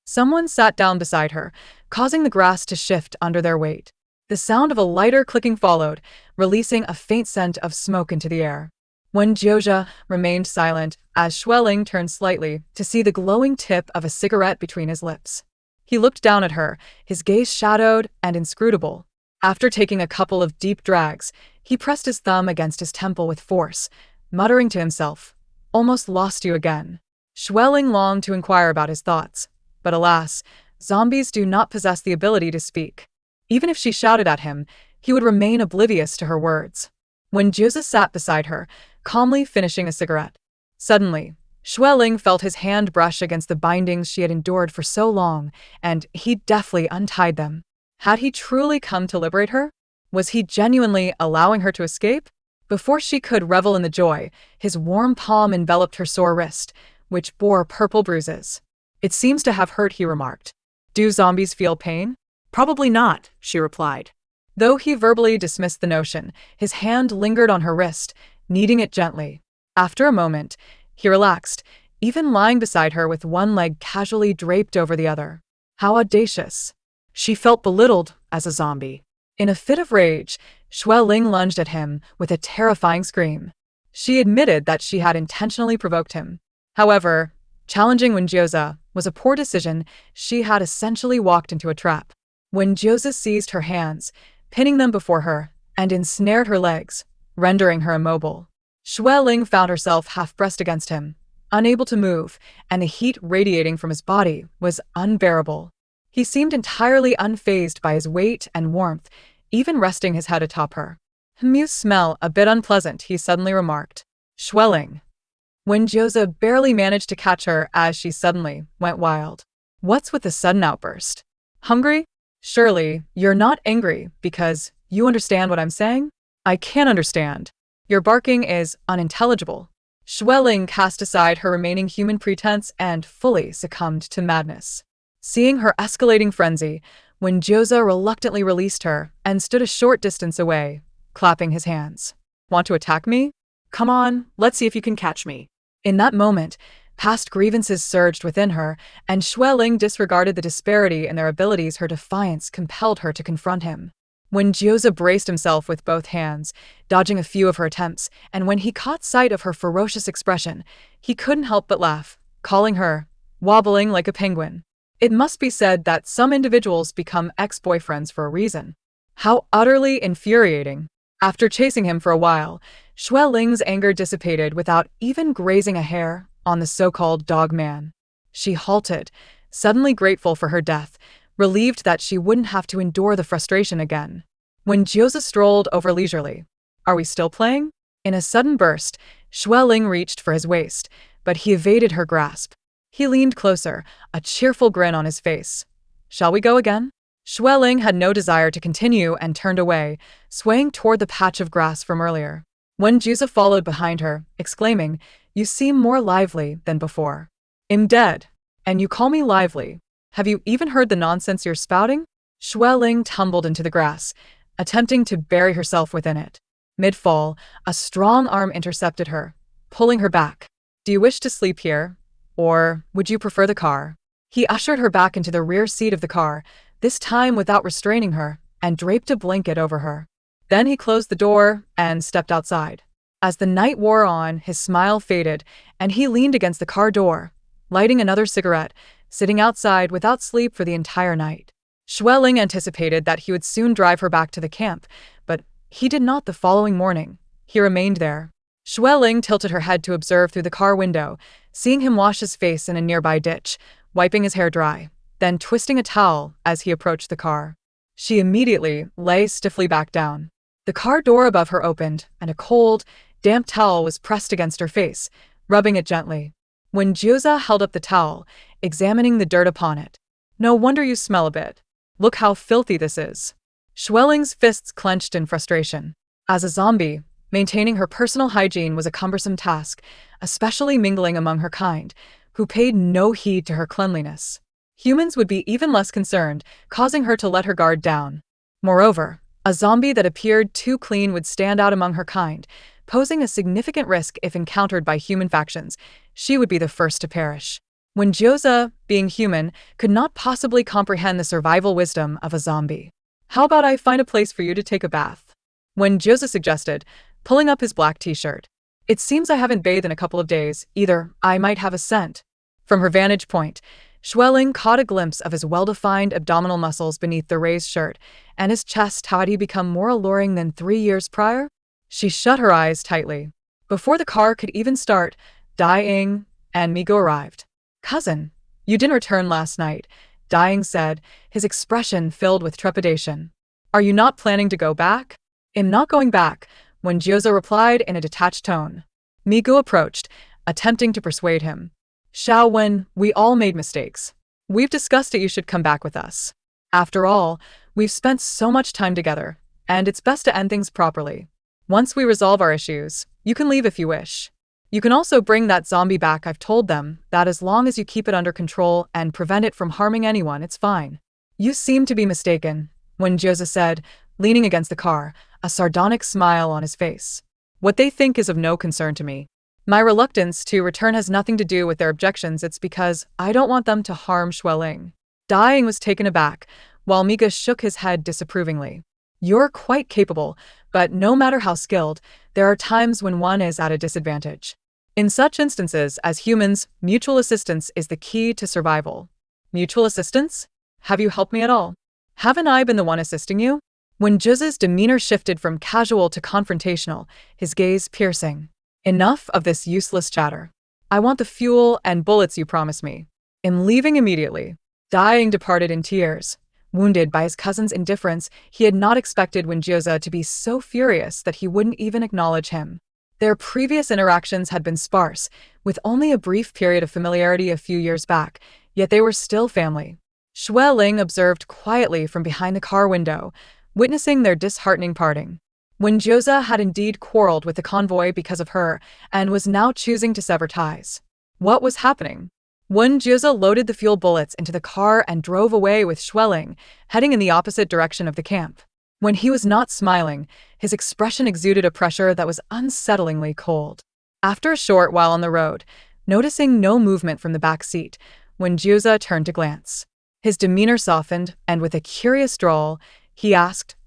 Speaker 1: Someone sat down beside her, causing the grass to shift under their weight. The sound of a lighter clicking followed, releasing a faint scent of smoke into the air. Wen Jiuze remained silent as Xue Ling turned slightly to see the glowing tip of a cigarette between his lips. He looked down at her, his gaze shadowed and inscrutable. After taking a couple of deep drags, he pressed his thumb against his temple with force, muttering to himself, "Almost lost you again." Xue Ling longed to inquire about his thoughts, but alas, zombies do not possess the ability to speak. Even if she shouted at him, he would remain oblivious to her words. Wen Jiuze sat beside her, calmly finishing a cigarette. Suddenly, Xue Ling felt his hand brush against the bindings she had endured for so long, and he deftly untied them. Had he truly come to liberate her? Was he genuinely allowing her to escape? Before she could revel in the joy, his warm palm enveloped her sore wrist, which bore purple bruises. "It seems to have hurt," he remarked. "Do zombies feel pain?"
Speaker 2: "Probably not," she replied.
Speaker 1: Though he verbally dismissed the notion, his hand lingered on her wrist, kneading it gently. After a moment, he relaxed, even lying beside her with one leg casually draped over the other. How audacious. She felt belittled as a zombie. In a fit of rage, Xue Ling lunged at him with a terrifying scream. She admitted that she had intentionally provoked him. However, challenging Wen Jiuze was a poor decision. She had essentially walked into a trap. Wen Jiuze seized her hands, pinning them before her, and ensnared her legs, rendering her immobile. Xue Ling found herself half-pressed against him, unable to move, and the heat radiating from his body was unbearable. He seemed entirely unfazed by his weight and warmth, even resting his head atop her. "You smell a bit unpleasant," he suddenly remarked. "Xue Ling." Wen Jiuze barely managed to catch her as she suddenly went wild. "What's with the sudden outburst? Hungry? Surely you're not angry because you understand what I'm saying?" "I can't understand. Your barking is unintelligible." Xue Ling cast aside her remaining human pretense and fully succumbed to madness. Seeing her escalating frenzy, Wen Jiuze reluctantly released her and stood a short distance away, clapping his hands. "Want to attack me? Come on, let's see if you can catch me." In that moment, past grievances surged within her, and Xue Ling disregarded the disparity in their abilities. Her defiance compelled her to confront him. When Jiuze braced himself with both hands, dodging a few of her attempts, and when he caught sight of her ferocious expression, he couldn't help but laugh, calling her wobbling like a penguin. It must be said that some individuals become ex-boyfriends for a reason. How utterly infuriating. After chasing him for a while, Xue Ling's anger dissipated without even grazing a hair on the so-called dog man. She halted, suddenly grateful for her death, relieved that she wouldn't have to endure the frustration again. When Jiuze strolled over leisurely, "Are we still playing?" In a sudden burst, Xue Ling reached for his waist, but he evaded her grasp. He leaned closer, a cheerful grin on his face. "Shall we go again?" Xue Ling had no desire to continue and turned away, swaying toward the patch of grass from earlier. Wen Jiuze followed behind her, exclaiming, "You seem more lively than before." "I'm dead. And you call me lively? Have you even heard the nonsense you're spouting?" Xue Ling tumbled into the grass, attempting to bury herself within it. Mid-fall, a strong arm intercepted her, pulling her back. "Do you wish to sleep here? Or would you prefer the car?" He ushered her back into the rear seat of the car, this time without restraining her, and draped a blanket over her. Then he closed the door and stepped outside. As the night wore on, his smile faded, and he leaned against the car door, lighting another cigarette, sitting outside without sleep for the entire night. Xue Ling anticipated that he would soon drive her back to the camp, but he did not the following morning. He remained there. Xue Ling tilted her head to observe through the car window, seeing him wash his face in a nearby ditch, wiping his hair dry, then twisting a towel as he approached the car. She immediately lay stiffly back down. The car door above her opened, and a cold, damp towel was pressed against her face, rubbing it gently. When Jiuze held up the towel, examining the dirt upon it. "No wonder you smell a bit. Look how filthy this is." Xue Ling's fists clenched in frustration. As a zombie, maintaining her personal hygiene was a cumbersome task, especially mingling among her kind, who paid no heed to her cleanliness. Humans would be even less concerned, causing her to let her guard down. Moreover, a zombie that appeared too clean would stand out among her kind, posing a significant risk if encountered by human factions. She would be the first to perish. When Jiuze, being human, could not possibly comprehend the survival wisdom of a zombie. "How about I find a place for you to take a bath?" When Jiuze suggested, pulling up his black t-shirt. "It seems I haven't bathed in a couple of days, either. I might have a scent." From her vantage point, Xue Ling caught a glimpse of his well-defined abdominal muscles beneath the raised shirt, and his chest. How had he become more alluring than 3 years prior? She shut her eyes tightly. Before the car could even start, Dai-Ying and Migo arrived. "Cousin, you didn't return last night," Dai-Ying said, his expression filled with trepidation. "Are you not planning to go back?" "I'm not going back," Wen Jiuze replied in a detached tone. Migo approached, attempting to persuade him. "Xiao Wen, we all made mistakes. We've discussed it. You should come back with us. After all, we've spent so much time together, and it's best to end things properly. Once we resolve our issues, you can leave if you wish. You can also bring that zombie back. I've told them that as long as you keep it under control and prevent it from harming anyone, it's fine." "You seem to be mistaken," Wen Jiuze said, leaning against the car, a sardonic smile on his face. "What they think is of no concern to me. My reluctance to return has nothing to do with their objections. It's because I don't want them to harm Xue Ling." Dai-Ying was taken aback, while Miga shook his head disapprovingly. "You're quite capable, but no matter how skilled, there are times when one is at a disadvantage. In such instances as humans, mutual assistance is the key to survival." "Mutual assistance? Have you helped me at all?" Haven't I been the one assisting you? Wen Jiuze's demeanor shifted from casual to confrontational, his gaze piercing. Enough of this useless chatter. I want the fuel and bullets you promised me. I'm leaving immediately. Dying departed in tears. Wounded by his cousin's indifference, he had not expected Wen Jiuze to be so furious that he wouldn't even acknowledge him. Their previous interactions had been sparse, with only a brief period of familiarity a few years back, yet they were still family. Xue Ling observed quietly from behind the car window, witnessing their disheartening parting. Wen Jiuze had indeed quarreled with the convoy because of her, and was now choosing to sever ties. What was happening? Wen Jiuze loaded the fuel bullets into the car and drove away with Xue Ling, heading in the opposite direction of the camp. When he was not smiling, his expression exuded a pressure that was unsettlingly cold. After a short while on the road, noticing no movement from the back seat, Wen Jiuze turned to glance. His demeanor softened, and with a curious drawl, he asked,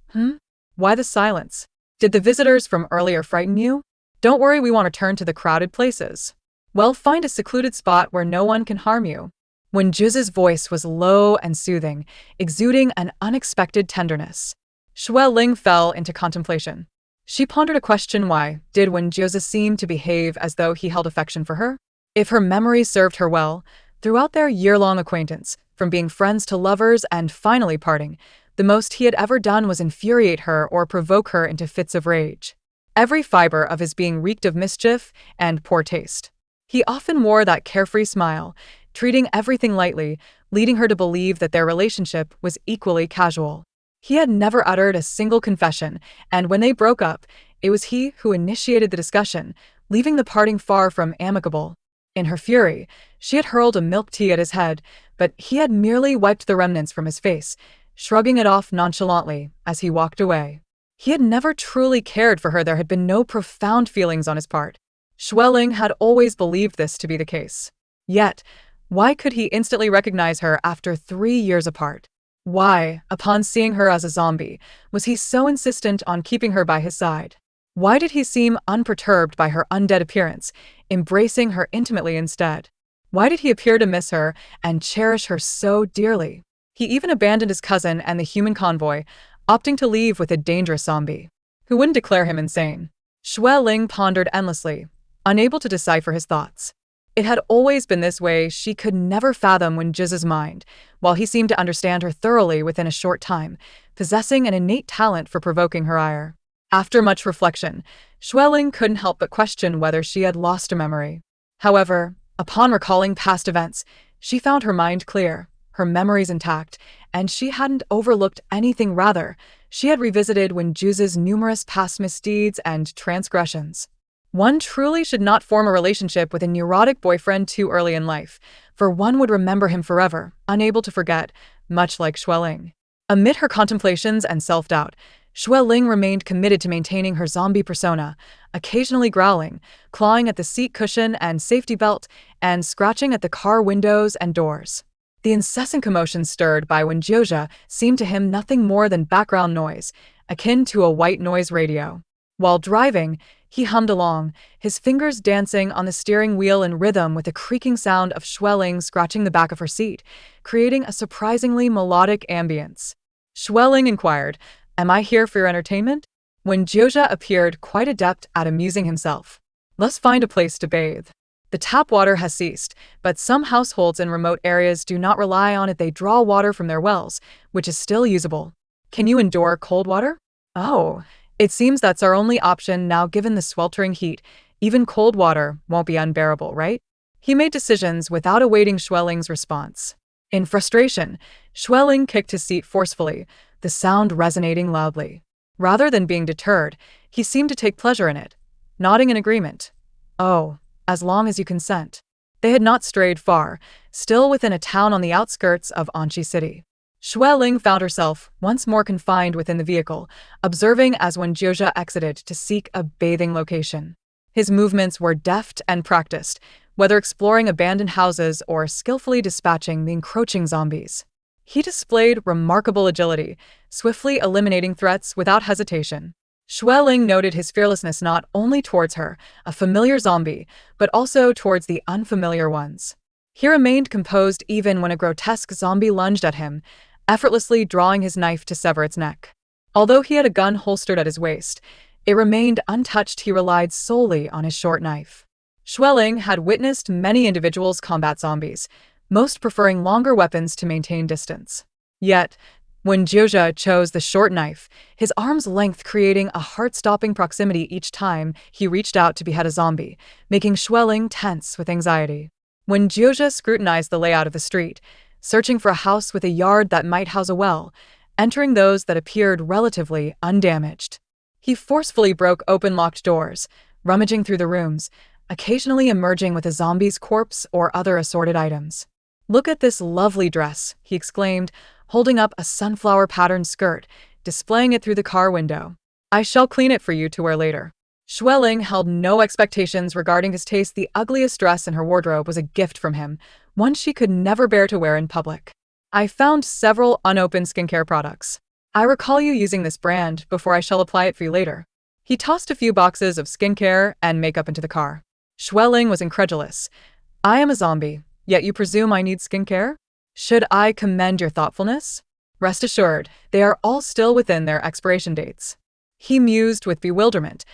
Speaker 1: Why the silence? Did the visitors from earlier frighten you? Don't worry, we won't return to the crowded places. Well, find a secluded spot where no one can harm you. Wen Jiuze's voice was low and soothing, exuding an unexpected tenderness. Xue Ling fell into contemplation. She pondered a question: why did Wen Jiuze seem to behave as though he held affection for her? If her memory served her well, throughout their year-long acquaintance, from being friends to lovers and finally parting, the most he had ever done was infuriate her or provoke her into fits of rage. Every fiber of his being reeked of mischief and poor taste. He often wore that carefree smile, treating everything lightly, leading her to believe that their relationship was equally casual. He had never uttered a single confession, and when they broke up, it was he who initiated the discussion, leaving the parting far from amicable. In her fury, she had hurled a milk tea at his head, but he had merely wiped the remnants from his face, shrugging it off nonchalantly as he walked away. He had never truly cared for her. There had been no profound feelings on his part. Xue Ling had always believed this to be the case. Yet, why could he instantly recognize her after 3 years apart? Why, upon seeing her as a zombie, was he so insistent on keeping her by his side? Why did he seem unperturbed by her undead appearance, embracing her intimately instead? Why did he appear to miss her and cherish her so dearly? He even abandoned his cousin and the human convoy, opting to leave with a dangerous zombie. Who wouldn't declare him insane? Xue Ling pondered endlessly, unable to decipher his thoughts. It had always been this way. She could never fathom Wen Jiuze's mind, while he seemed to understand her thoroughly within a short time, possessing an innate talent for provoking her ire. After much reflection, Xue Ling couldn't help but question whether she had lost a memory. However, upon recalling past events, she found her mind clear, her memories intact, and she hadn't overlooked anything. Rather, she had revisited Wen Jiuze's numerous past misdeeds and transgressions. One truly should not form a relationship with a neurotic boyfriend too early in life, for one would remember him forever, unable to forget, much like Xue Ling. Amid her contemplations and self-doubt, Xue Ling remained committed to maintaining her zombie persona, occasionally growling, clawing at the seat cushion and safety belt, and scratching at the car windows and doors. The incessant commotion stirred by Wen Jiuze seemed to him nothing more than background noise, akin to a white noise radio. While driving, he hummed along, his fingers dancing on the steering wheel in rhythm with the creaking sound of Xue Ling scratching the back of her seat, creating a surprisingly melodic ambience. Xue Ling inquired, "Am I here for your entertainment?" Wen Jiuze appeared quite adept at amusing himself. "Let's find a place to bathe. The tap water has ceased, but some households in remote areas do not rely on it. They draw water from their wells, which is still usable. Can you endure cold water?" "Oh, it seems that's our only option now given the sweltering heat. Even cold water won't be unbearable, right?" He made decisions without awaiting Xue Ling's response. In frustration, Xue Ling kicked his seat forcefully, the sound resonating loudly. Rather than being deterred, he seemed to take pleasure in it, nodding in agreement. "Oh, as long as you consent." They had not strayed far, still within a town on the outskirts of Anqi City. Xue Ling found herself once more confined within the vehicle, observing as Wen Jiuze exited to seek a bathing location. His movements were deft and practiced, whether exploring abandoned houses or skillfully dispatching the encroaching zombies. He displayed remarkable agility, swiftly eliminating threats without hesitation. Xue Ling noted his fearlessness not only towards her, a familiar zombie, but also towards the unfamiliar ones. He remained composed even when a grotesque zombie lunged at him, effortlessly drawing his knife to sever its neck. Although he had a gun holstered at his waist, it remained untouched. He relied solely on his short knife. Xue Ling had witnessed many individuals combat zombies, most preferring longer weapons to maintain distance. Yet, when Jiuze chose the short knife, his arm's length creating a heart-stopping proximity each time he reached out to behead a zombie, making Xue Ling tense with anxiety. When Jiuze scrutinized the layout of the street, searching for a house with a yard that might house a well, entering those that appeared relatively undamaged, he forcefully broke open locked doors, rummaging through the rooms, occasionally emerging with a zombie's corpse or other assorted items. "Look at this lovely dress," he exclaimed, holding up a sunflower-patterned skirt, displaying it through the car window. "I shall clean it for you to wear later." Xue Ling held no expectations regarding his taste. The ugliest dress in her wardrobe was a gift from him, one she could never bear to wear in public. "I found several unopened skincare products. I recall you using this brand before. I shall apply it for you later." He tossed a few boxes of skincare and makeup into the car. Xue Ling was incredulous. "I am a zombie, yet you presume I need skincare? Should I commend your thoughtfulness? Rest assured, they are all still within their expiration dates." He mused with bewilderment.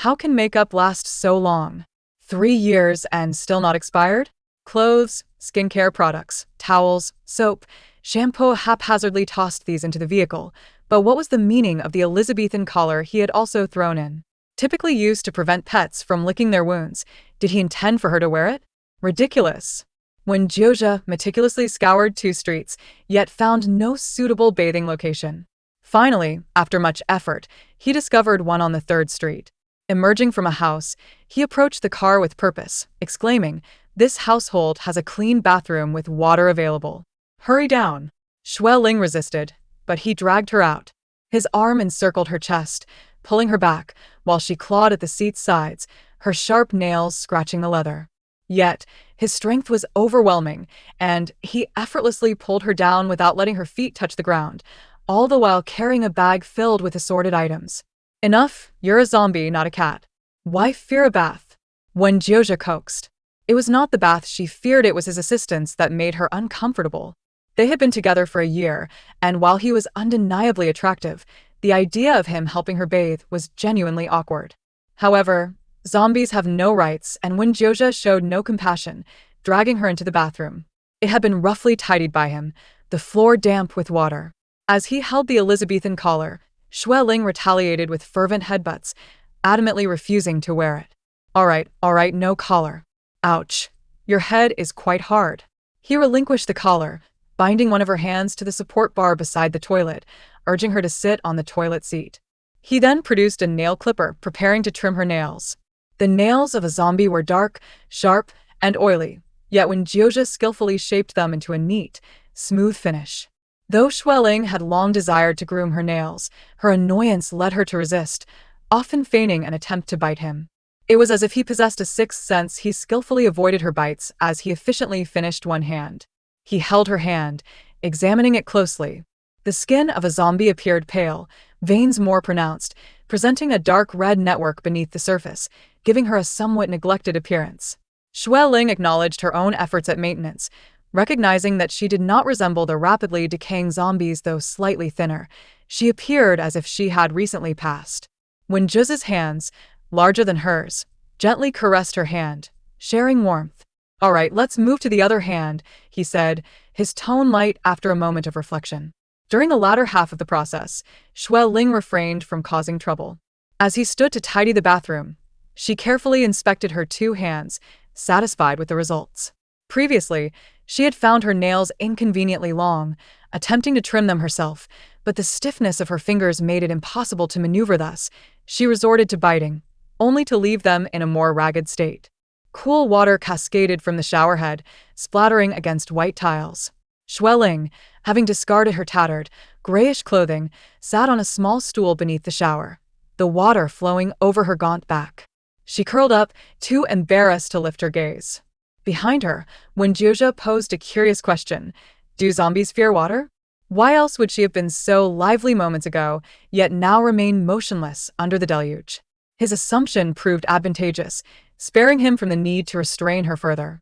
Speaker 1: How can makeup last so long? 3 years and still not expired? Clothes, skincare products, towels, soap, shampoo. Haphazardly tossed these into the vehicle, but what was the meaning of the Elizabethan collar he had also thrown in? Typically used to prevent pets from licking their wounds, did he intend for her to wear it? Ridiculous. When Jiuze meticulously scoured 2 streets, yet found no suitable bathing location. Finally, after much effort, he discovered one on the 3rd street. Emerging from a house, he approached the car with purpose, exclaiming, "This household has a clean bathroom with water available. Hurry down." Xue Ling resisted, but he dragged her out. His arm encircled her chest, pulling her back, while she clawed at the seat's sides, her sharp nails scratching the leather. Yet, his strength was overwhelming, and he effortlessly pulled her down without letting her feet touch the ground, all the while carrying a bag filled with assorted items. "Enough, you're a zombie, not a cat. Why fear a bath?" Wen Jiuze coaxed. It was not the bath she feared, it was his assistance that made her uncomfortable. They had been together for a year, and while he was undeniably attractive, the idea of him helping her bathe was genuinely awkward. However, zombies have no rights, and Wen Jiuze showed no compassion, dragging her into the bathroom. It had been roughly tidied by him, the floor damp with water. As he held the Elizabethan collar, Xue Ling retaliated with fervent headbutts, adamantly refusing to wear it. All right, no collar." "Ouch. Your head is quite hard." He relinquished the collar, binding one of her hands to the support bar beside the toilet, urging her to sit on the toilet seat. He then produced a nail clipper, preparing to trim her nails. The nails of a zombie were dark, sharp, and oily, yet when Jiuze skillfully shaped them into a neat, smooth finish. Though Xue Ling had long desired to groom her nails, her annoyance led her to resist, often feigning an attempt to bite him. It was as if he possessed a sixth sense. He skillfully avoided her bites as he efficiently finished one hand. He held her hand, examining it closely. The skin of a zombie appeared pale, veins more pronounced, presenting a dark red network beneath the surface, giving her a somewhat neglected appearance. Xue Ling acknowledged her own efforts at maintenance, recognizing that she did not resemble the rapidly decaying zombies. Though slightly thinner, she appeared as if she had recently passed. When Jiuze's hands, larger than hers, gently caressed her hand, sharing warmth. "All right, let's move to the other hand," he said, his tone light after a moment of reflection. During the latter half of the process, Xue Ling refrained from causing trouble. As he stood to tidy the bathroom, she carefully inspected her 2 hands, satisfied with the results. Previously, she had found her nails inconveniently long, attempting to trim them herself, but the stiffness of her fingers made it impossible to maneuver. Thus, she resorted to biting, only to leave them in a more ragged state. Cool water cascaded from the showerhead, splattering against white tiles. Xue Ling, having discarded her tattered, grayish clothing, sat on a small stool beneath the shower, the water flowing over her gaunt back. She curled up, too embarrassed to lift her gaze. Behind her, Wen Jiuze posed a curious question. Do zombies fear water? Why else would she have been so lively moments ago, yet now remain motionless under the deluge? His assumption proved advantageous, sparing him from the need to restrain her further.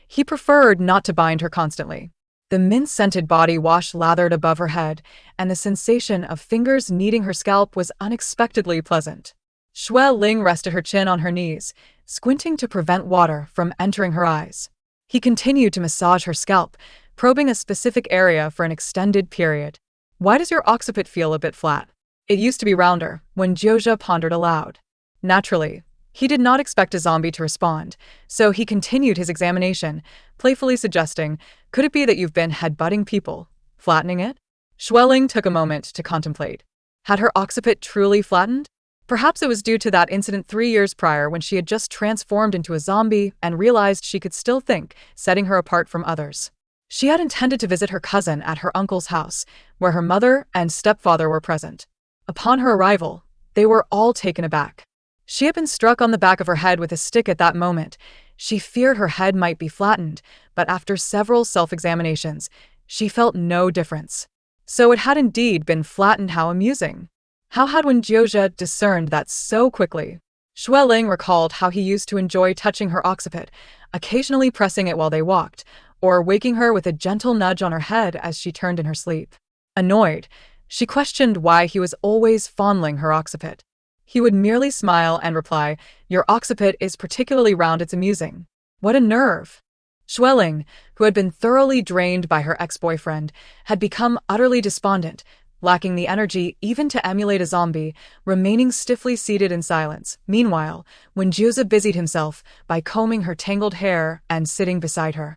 Speaker 1: He preferred not to bind her constantly. The mint-scented body wash lathered above her head, and the sensation of fingers kneading her scalp was unexpectedly pleasant. Xue Ling rested her chin on her knees, squinting to prevent water from entering her eyes. He continued to massage her scalp, probing a specific area for an extended period. "Why does your occiput feel a bit flat? It used to be rounder," Wen Jiuze pondered aloud. Naturally, he did not expect a zombie to respond, so he continued his examination, playfully suggesting, "Could it be that you've been headbutting people, flattening it?" Xue Ling took a moment to contemplate. Had her occiput truly flattened? Perhaps it was due to that incident 3 years prior when she had just transformed into a zombie and realized she could still think, setting her apart from others. She had intended to visit her cousin at her uncle's house, where her mother and stepfather were present. Upon her arrival, they were all taken aback. She had been struck on the back of her head with a stick at that moment. She feared her head might be flattened, but after several self-examinations, she felt no difference. So it had indeed been flattened. How amusing. How had Wen Jiuze discerned that so quickly? Xue Ling recalled how he used to enjoy touching her occiput, occasionally pressing it while they walked, or waking her with a gentle nudge on her head as she turned in her sleep. Annoyed, she questioned why he was always fondling her occiput. He would merely smile and reply, "Your occiput is particularly round, it's amusing." What a nerve! Xue Ling, who had been thoroughly drained by her ex-boyfriend, had become utterly despondent, lacking the energy even to emulate a zombie, remaining stiffly seated in silence. Meanwhile, Wen Jiuze busied himself by combing her tangled hair and sitting beside her.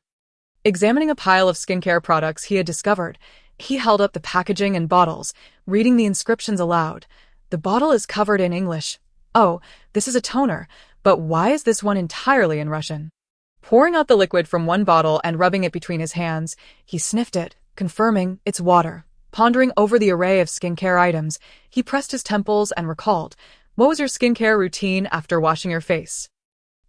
Speaker 1: Examining a pile of skincare products he had discovered, he held up the packaging and bottles, reading the inscriptions aloud. "The bottle is covered in English. Oh, this is a toner, but why is this one entirely in Russian?" Pouring out the liquid from one bottle and rubbing it between his hands, he sniffed it, confirming it's water. Pondering over the array of skincare items, he pressed his temples and recalled, "What was your skincare routine after washing your face?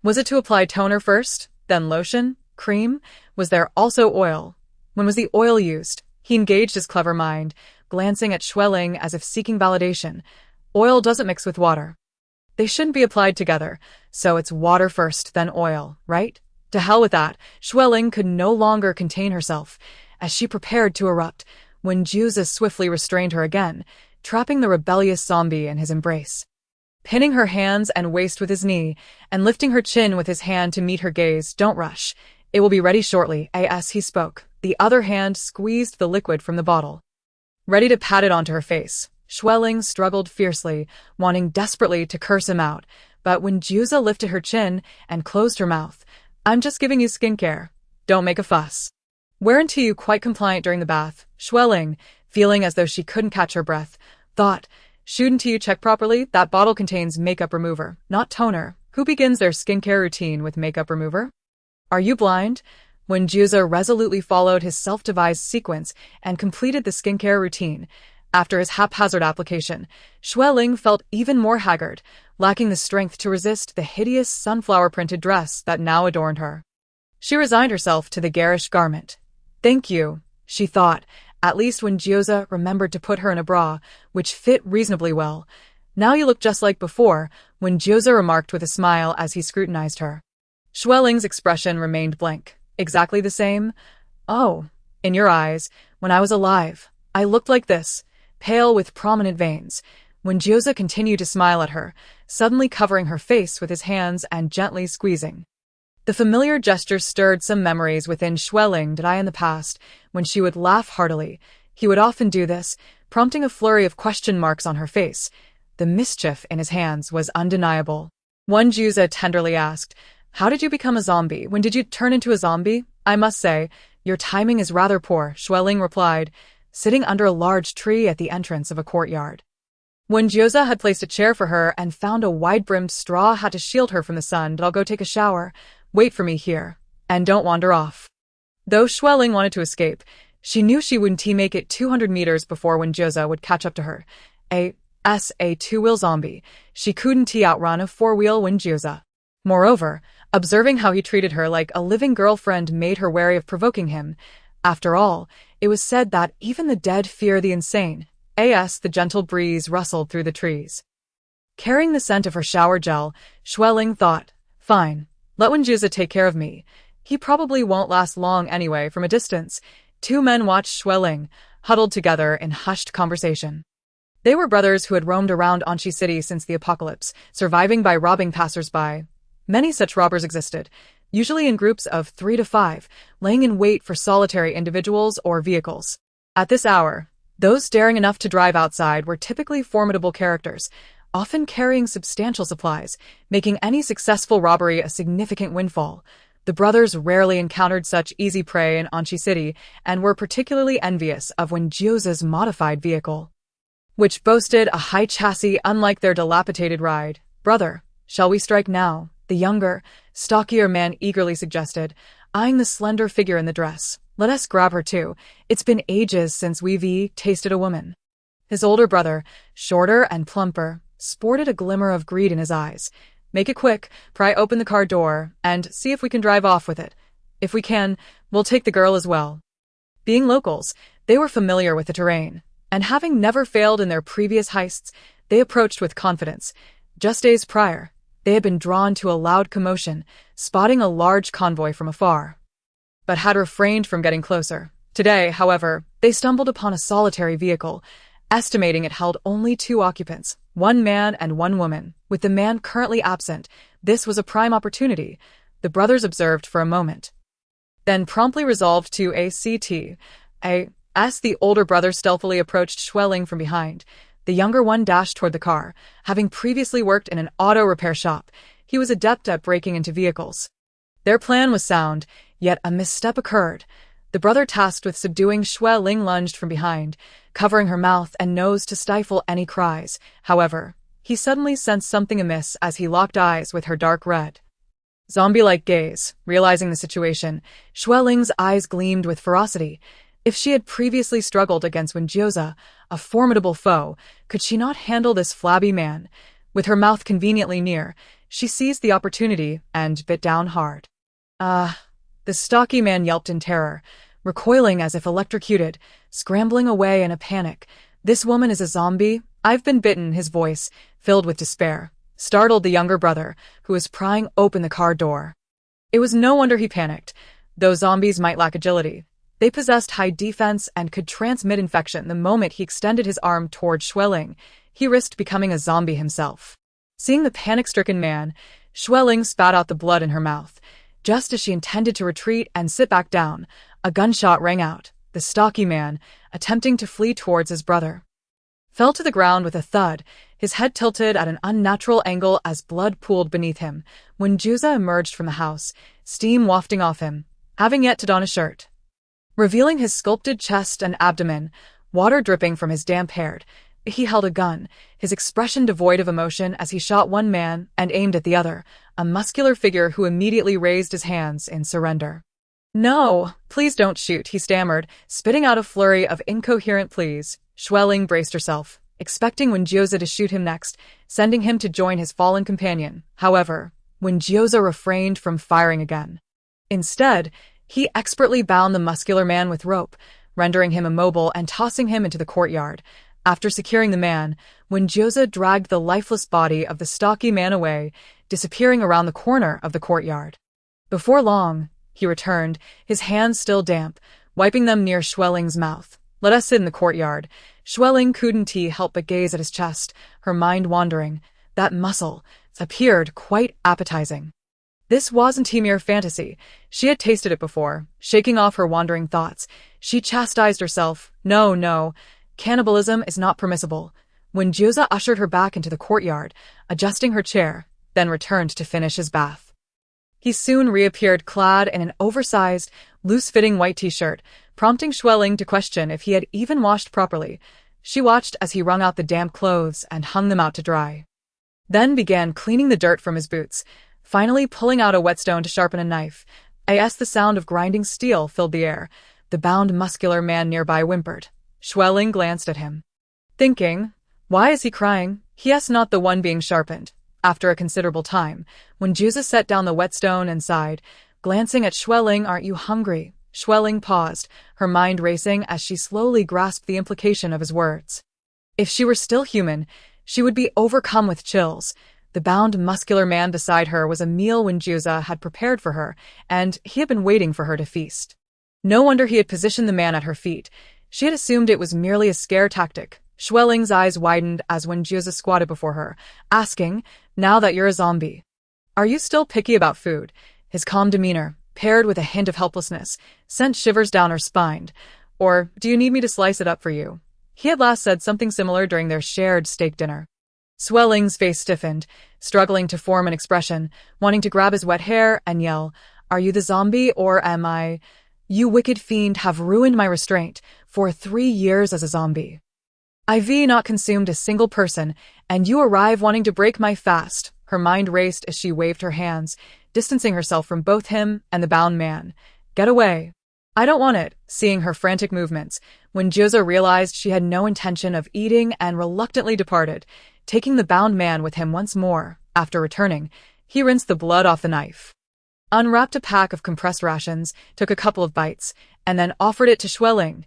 Speaker 1: Was it to apply toner first, then lotion, cream? Was there also oil? When was the oil used?" He engaged his clever mind, glancing at Xue Ling as if seeking validation. "Oil doesn't mix with water. They shouldn't be applied together, so it's water first, then oil, right?" To hell with that, Xue Ling could no longer contain herself. As she prepared to erupt, Wen Jiuze swiftly restrained her again, trapping the rebellious zombie in his embrace. Pinning her hands and waist with his knee, and lifting her chin with his hand to meet her gaze, "Don't rush. It will be ready shortly," as he spoke. The other hand squeezed the liquid from the bottle. Ready to pat it onto her face, Xue Ling struggled fiercely, wanting desperately to curse him out, but Wen Jiuze lifted her chin and closed her mouth. "I'm just giving you skincare. Don't make a fuss." "Weren't you quite compliant during the bath?" Xue Ling, feeling as though she couldn't catch her breath, thought, "Shouldn't you check properly? That bottle contains makeup remover, not toner. Who begins their skincare routine with makeup remover? Are you blind?" Wen Jiuze resolutely followed his self-devised sequence and completed the skincare routine. After his haphazard application, Xue Ling felt even more haggard, lacking the strength to resist the hideous sunflower-printed dress that now adorned her. She resigned herself to the garish garment. "Thank you," she thought. At least Wen Jiuze remembered to put her in a bra, which fit reasonably well. "Now you look just like before," Wen Jiuze remarked with a smile as he scrutinized her. Xue Ling's expression remained blank. "Exactly the same? Oh, in your eyes, when I was alive, I looked like this, pale with prominent veins." Wen Jiuze continued to smile at her, suddenly covering her face with his hands and gently squeezing. The familiar gesture stirred some memories within Xue Ling in the past, when she would laugh heartily. He would often do this, prompting a flurry of question marks on her face. The mischief in his hands was undeniable. Wen Jiuze tenderly asked, "How did you become a zombie? When did you turn into a zombie?" "I must say, your timing is rather poor," Xue Ling replied, sitting under a large tree at the entrance of a courtyard. Wen Jiuze had placed a chair for her and found a wide-brimmed straw hat to shield her from the sun. "I'll go take a shower. Wait for me here, and don't wander off." Though Xue Ling wanted to escape, she knew she wouldn't make it 200 meters before Wen Jiuze would catch up to her. A two-wheel zombie. She couldn't outrun a four-wheel Wen Jiuze. Moreover, observing how he treated her like a living girlfriend made her wary of provoking him. After all, it was said that even the dead fear the insane. The gentle breeze rustled through the trees. Carrying the scent of her shower gel, Xue Ling thought, "Fine, let Wen Jiuze take care of me. He probably won't last long anyway." From a distance, Two men watched Xue Ling, huddled together in hushed conversation. They were brothers who had roamed around Anqi City since the apocalypse, surviving by robbing passers-by. Many such robbers existed, usually in groups of 3 to 5, laying in wait for solitary individuals or vehicles. At this hour, those daring enough to drive outside were typically formidable characters, often carrying substantial supplies, making any successful robbery a significant windfall. The brothers rarely encountered such easy prey in Anqi City and were particularly envious of Wen Jiuze's modified vehicle, which boasted a high chassis unlike their dilapidated ride. "Brother, shall we strike now?" the younger, stockier man eagerly suggested, eyeing the slender figure in the dress. "Let us grab her too. It's been ages since we've tasted a woman." His older brother, shorter and plumper, sported a glimmer of greed in his eyes. "Make it quick, pry open the car door, and see if we can drive off with it. If we can, we'll take the girl as well." Being locals, they were familiar with the terrain, and having never failed in their previous heists, they approached with confidence. Just days prior, they had been drawn to a loud commotion, spotting a large convoy from afar, but had refrained from getting closer. Today, however, they stumbled upon a solitary vehicle, estimating it held only 2 occupants, 1 man and 1 woman. With the man currently absent, this was a prime opportunity, the brothers observed for a moment, then promptly resolved to as the older brother stealthily approached Xue Ling from behind. The younger one dashed toward the car. Having previously worked in an auto repair shop, he was adept at breaking into vehicles. Their plan was sound, yet a misstep occurred. The brother tasked with subduing Xue Ling lunged from behind, covering her mouth and nose to stifle any cries. However, he suddenly sensed something amiss as he locked eyes with her dark red, zombie-like gaze. Realizing the situation, Xue Ling's eyes gleamed with ferocity. If she had previously struggled against Wen Jiuze, a formidable foe, could she not handle this flabby man? With her mouth conveniently near, she seized the opportunity and bit down hard. The stocky man yelped in terror, recoiling as if electrocuted, scrambling away in a panic. "This woman is a zombie? I've been bitten," his voice, filled with despair, startled the younger brother, who was prying open the car door. It was no wonder he panicked. Though zombies might lack agility, they possessed high defense and could transmit infection. The moment he extended his arm toward Xue Ling, he risked becoming a zombie himself. Seeing the panic-stricken man, Xue Ling spat out the blood in her mouth. Just as she intended to retreat and sit back down, a gunshot rang out. The stocky man, attempting to flee towards his brother, fell to the ground with a thud, his head tilted at an unnatural angle as blood pooled beneath him. Wen Jiuze emerged from the house, steam wafting off him, having yet to don a shirt, revealing his sculpted chest and abdomen, water dripping from his damp hair. He held a gun, his expression devoid of emotion as he shot one man and aimed at the other, a muscular figure who immediately raised his hands in surrender. "No, please don't shoot," he stammered, spitting out a flurry of incoherent pleas. Xue Ling braced herself, expecting Wen Jiuze to shoot him next, sending him to join his fallen companion. However, Wen Jiuze refrained from firing again. Instead, he expertly bound the muscular man with rope, rendering him immobile and tossing him into the courtyard. After securing the man, Wen Jiuze dragged the lifeless body of the stocky man away, disappearing around the corner of the courtyard. Before long, he returned, his hands still damp, wiping them near Xue Ling's mouth. "Let us sit in the courtyard." Xue Ling couldn't help but gaze at his chest, her mind wandering. That muscle appeared quite appetizing. This wasn't a mere fantasy. She had tasted it before. Shaking off her wandering thoughts, she chastised herself. No, cannibalism is not permissible. Wen Jiuze ushered her back into the courtyard, adjusting her chair, then returned to finish his bath. He soon reappeared clad in an oversized, loose-fitting white t-shirt, prompting Xue Ling to question if he had even washed properly. She watched as he wrung out the damp clothes and hung them out to dry, then began cleaning the dirt from his boots, finally pulling out a whetstone to sharpen a knife. The sound of grinding steel filled the air. The bound muscular man nearby whimpered. Xue Ling glanced at him, thinking, "Why is he crying? He's not the one being sharpened." After a considerable time, Wen Jiuze set down the whetstone and sighed, glancing at Xue Ling. "Aren't you hungry?" Xue Ling paused, her mind racing as she slowly grasped the implication of his words. If she were still human, she would be overcome with chills. The bound muscular man beside her was a meal Wen Jiuze had prepared for her, and he had been waiting for her to feast. No wonder he had positioned the man at her feet. She had assumed it was merely a scare tactic. Xue Ling's eyes widened as Wen Jiuze squatted before her, asking, "Now that you're a zombie, are you still picky about food?" His calm demeanor, paired with a hint of helplessness, sent shivers down her spine. "Or do you need me to slice it up for you?" He had last said something similar during their shared steak dinner. Xue Ling's face stiffened, struggling to form an expression, wanting to grab his wet hair and yell, "Are you the zombie or am I? You wicked fiend have ruined my restraint for 3 years as a zombie. I've not consumed a single person, and you arrive wanting to break my fast." Her mind raced as she waved her hands, distancing herself from both him and the bound man. "Get away." "I don't want it." Seeing her frantic movements, Wen Jiuze realized she had no intention of eating and reluctantly departed, taking the bound man with him once more. After returning, he rinsed the blood off the knife, unwrapped a pack of compressed rations, took a couple of bites, and then offered it to Xue Ling.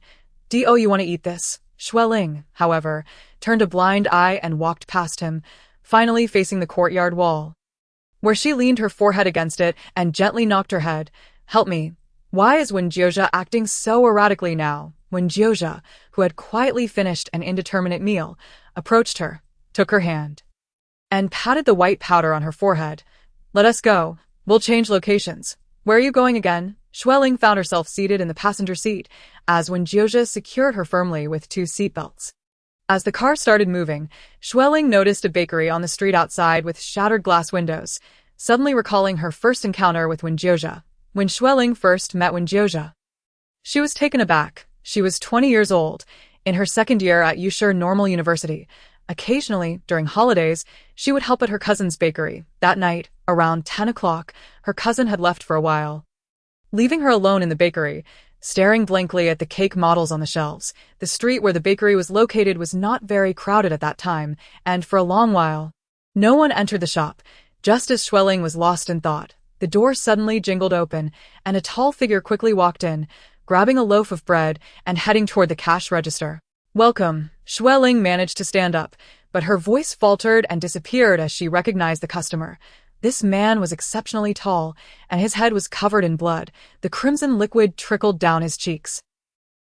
Speaker 1: "Do you want to eat this?" Xue Ling, however, turned a blind eye and walked past him, finally facing the courtyard wall, where she leaned her forehead against it and gently knocked her head. "Help me." Why is Wen Jiuze acting so erratically now? Wen Jiuze, who had quietly finished an indeterminate meal, approached her, took her hand, and patted the white powder on her forehead. "Let us go. We'll change locations." "Where are you going again?" Xue Ling found herself seated in the passenger seat as Wen Jiuze secured her firmly with 2 seatbelts. As the car started moving, Xue Ling noticed a bakery on the street outside with shattered glass windows, suddenly recalling her first encounter with Wen Jiuze. When Xue Ling first met Wen Jiuze, she was taken aback. She was 20 years old, in her second year at Yushu Normal University. Occasionally, during holidays, she would help at her cousin's bakery. That night, around 10 o'clock, her cousin had left for a while, leaving her alone in the bakery, staring blankly at the cake models on the shelves. The street where the bakery was located was not very crowded at that time, and for a long while, no one entered the shop. Just as Xue Ling was lost in thought, the door suddenly jingled open, and a tall figure quickly walked in, grabbing a loaf of bread and heading toward the cash register. "Welcome." Xue Ling managed to stand up, but her voice faltered and disappeared as she recognized the customer. This man was exceptionally tall, and his head was covered in blood. The crimson liquid trickled down his cheeks,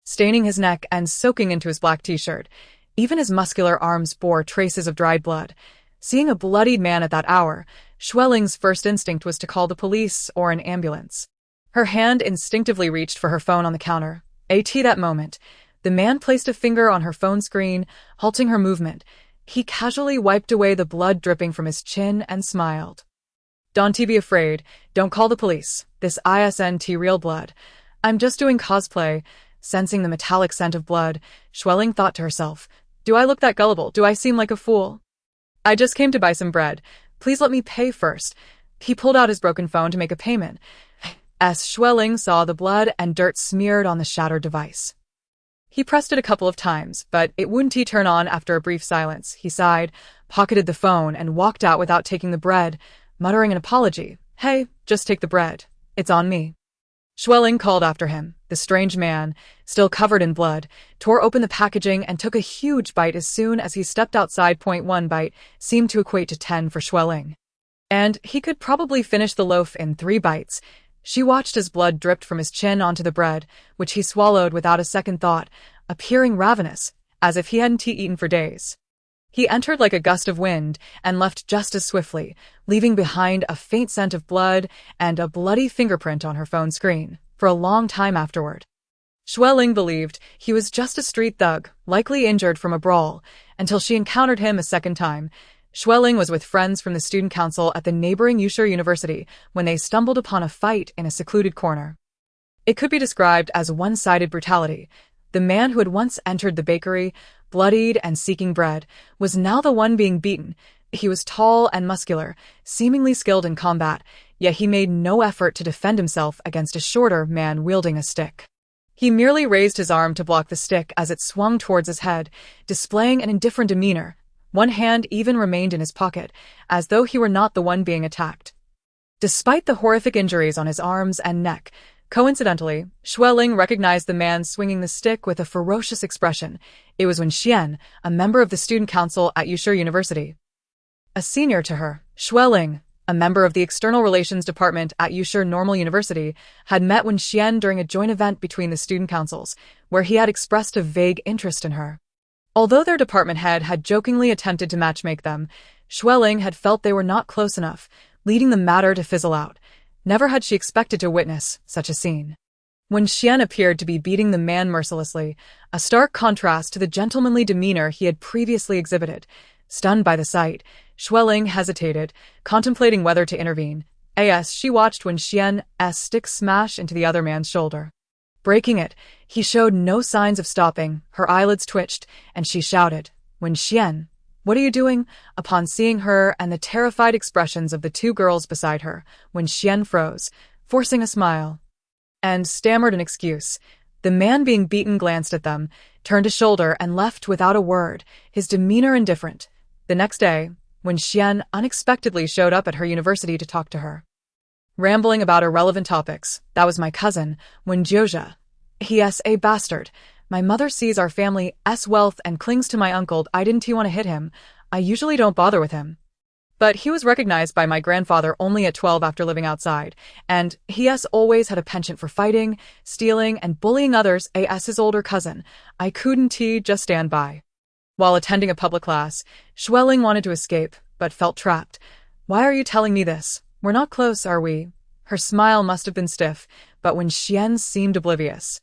Speaker 1: staining his neck and soaking into his black t-shirt. Even his muscular arms bore traces of dried blood. Seeing a bloodied man at that hour, Xue Ling's first instinct was to call the police or an ambulance. Her hand instinctively reached for her phone on the counter. At that moment, the man placed a finger on her phone screen, halting her movement. He casually wiped away the blood dripping from his chin and smiled. "Don't be afraid. Don't call the police. This isn't real blood. I'm just doing cosplay." Sensing the metallic scent of blood, Xue Ling thought to herself, "Do I look that gullible? Do I seem like a fool? I just came to buy some bread. Please let me pay first." He pulled out his broken phone to make a payment, as Xue Ling saw the blood and dirt smeared on the shattered device. He pressed it a couple of times, but it wouldn't turn on. After a brief silence, he sighed, pocketed the phone, and walked out without taking the bread, muttering an apology. "Hey, just take the bread. It's on me." Xue Ling called after him. The strange man, still covered in blood, tore open the packaging and took a huge bite as soon as he stepped outside. 1 bite seemed to equate to 10 for Xue Ling, and he could probably finish the loaf in 3 bites. She watched as blood dripped from his chin onto the bread, which he swallowed without a second thought, appearing ravenous, as if he hadn't eaten for days. He entered like a gust of wind and left just as swiftly, leaving behind a faint scent of blood and a bloody fingerprint on her phone screen. For a long time afterward, Xue Ling believed he was just a street thug, likely injured from a brawl, until she encountered him a second time. Xue Ling was with friends from the student council at the neighboring Yushu University when they stumbled upon a fight in a secluded corner. It could be described as one-sided brutality. The man who had once entered the bakery, bloodied and seeking bread, was now the one being beaten. He was tall and muscular, seemingly skilled in combat, yet he made no effort to defend himself against a shorter man wielding a stick. He merely raised his arm to block the stick as it swung towards his head, displaying an indifferent demeanor. One hand even remained in his pocket, as though he were not the one being attacked. Despite the horrific injuries on his arms and neck, coincidentally, Xue Ling recognized the man swinging the stick with a ferocious expression. It was Wen Jiuze, a member of the student council at Yushu University. A senior to her, Xue Ling, a member of the External Relations Department at Yushe Normal University, had met Wen Xian during a joint event between the student councils, where he had expressed a vague interest in her. Although their department head had jokingly attempted to matchmake them, Xue Ling had felt they were not close enough, leading the matter to fizzle out. Never had she expected to witness such a scene. When Xian appeared to be beating the man mercilessly, a stark contrast to the gentlemanly demeanor he had previously exhibited. Stunned by the sight, Xue Ling hesitated, contemplating whether to intervene. As she watched Wen Xian's stick smash into the other man's shoulder. Breaking it, he showed no signs of stopping. Her eyelids twitched, and she shouted, "Wen Xian, what are you doing?" Upon seeing her and the terrified expressions of the two girls beside her, Wen Xian froze, forcing a smile, and stammered an excuse. The man being beaten glanced at them, turned a shoulder, and left without a word, his demeanor indifferent. The next day, Wen Xian unexpectedly showed up at her university to talk to her. Rambling about irrelevant topics. "That was my cousin, Wen Jiuze. He's a bastard. My mother sees our family's wealth and clings to my uncle. I didn't want to hit him. I usually don't bother with him. But he was recognized by my grandfather only at 12 after living outside, and he's always had a penchant for fighting, stealing, and bullying others. As his older cousin, I couldn't just stand by." While attending a public class, Xue Ling wanted to escape, but felt trapped. "Why are you telling me this? We're not close, are we?" Her smile must have been stiff, but Wen Xian seemed oblivious.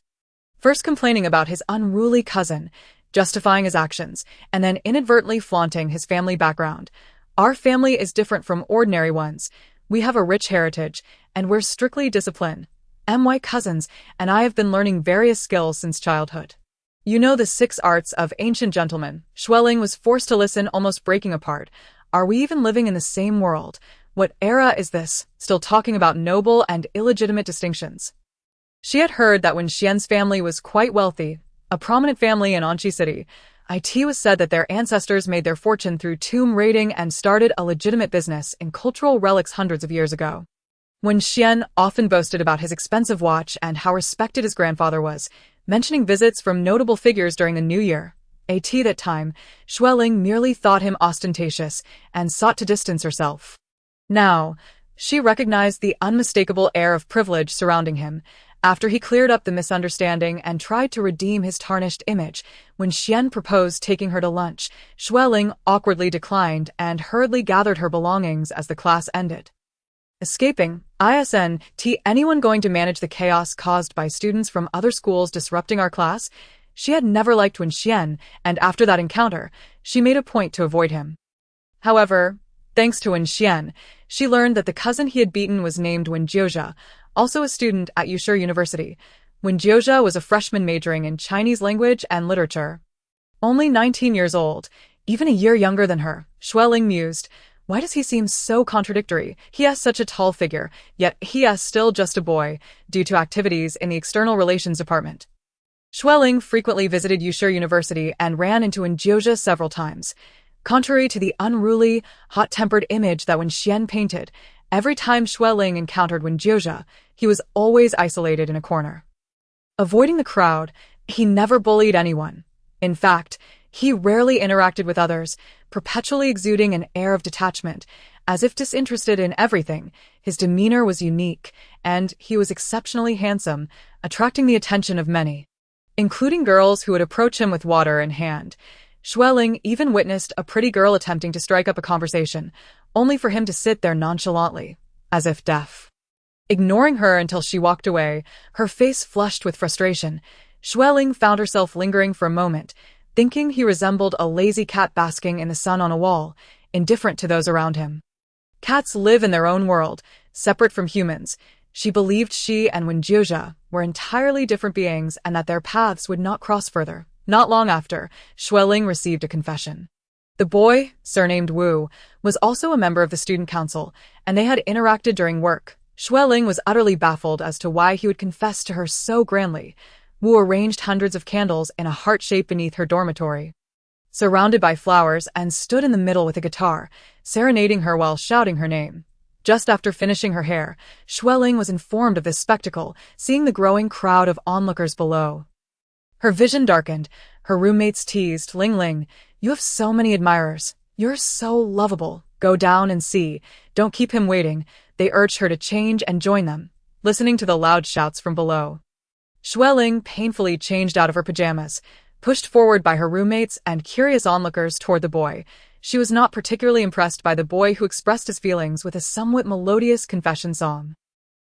Speaker 1: First complaining about his unruly cousin, justifying his actions, and then inadvertently flaunting his family background. "Our family is different from ordinary ones. We have a rich heritage, and we're strictly disciplined. My cousins and I have been learning various skills since childhood. You know the 6 arts of ancient gentlemen." Xue Ling was forced to listen, almost breaking apart. "Are we even living in the same world? What era is this? Still talking about noble and illegitimate distinctions." She had heard that Wen Xian's family was quite wealthy, a prominent family in Anqi City. It was said that their ancestors made their fortune through tomb raiding and started a legitimate business in cultural relics hundreds of years ago. Wen Xian often boasted about his expensive watch and how respected his grandfather was, mentioning visits from notable figures during the new year. At that time, Xue Ling merely thought him ostentatious and sought to distance herself. Now, she recognized the unmistakable air of privilege surrounding him. After he cleared up the misunderstanding and tried to redeem his tarnished image, when Xian proposed taking her to lunch, Xue Ling awkwardly declined and hurriedly gathered her belongings as the class ended. Escaping, anyone going to manage the chaos caused by students from other schools disrupting our class? She had never liked Wen Xian, and after that encounter, she made a point to avoid him. However, thanks to Wen Xian, she learned that the cousin he had beaten was named Wen Jiuze, also a student at Yushe University. Wen Jiuze was a freshman majoring in Chinese language and literature. Only 19 years old, even a year younger than her, Xue Ling mused. Why does he seem so contradictory? He has such a tall figure, yet he is still just a boy, due to activities in the External Relations Department. Xue Ling frequently visited Yushe University and ran into Wen Jiuze several times. Contrary to the unruly, hot-tempered image that Wen Xian painted, every time Xue Ling encountered Wen Jiuze, he was always isolated in a corner. Avoiding the crowd, he never bullied anyone. In fact, he rarely interacted with others, perpetually exuding an air of detachment, as if disinterested in everything. His demeanor was unique, and he was exceptionally handsome, attracting the attention of many, including girls who would approach him with water in hand. Xue Ling even witnessed a pretty girl attempting to strike up a conversation, only for him to sit there nonchalantly, as if deaf. Ignoring her until she walked away, her face flushed with frustration, Xue Ling found herself lingering for a moment, thinking he resembled a lazy cat basking in the sun on a wall, indifferent to those around him. Cats live in their own world, separate from humans. She believed she and Wen Jiuze were entirely different beings and that their paths would not cross further. Not long after, Xue Ling received a confession. The boy, surnamed Wu, was also a member of the student council, and they had interacted during work. Xue Ling was utterly baffled as to why he would confess to her so grandly. Wu arranged hundreds of candles in a heart shape beneath her dormitory, surrounded by flowers, and stood in the middle with a guitar, serenading her while shouting her name. Just after finishing her hair, Xue Ling was informed of this spectacle, seeing the growing crowd of onlookers below. Her vision darkened. Her roommates teased, "Ling Ling, you have so many admirers. You're so lovable." Go down and see. Don't keep him waiting. They urged her to change and join them, listening to the loud shouts from below. Xue Ling painfully changed out of her pajamas, pushed forward by her roommates and curious onlookers toward the boy. She was not particularly impressed by the boy who expressed his feelings with a somewhat melodious confession song.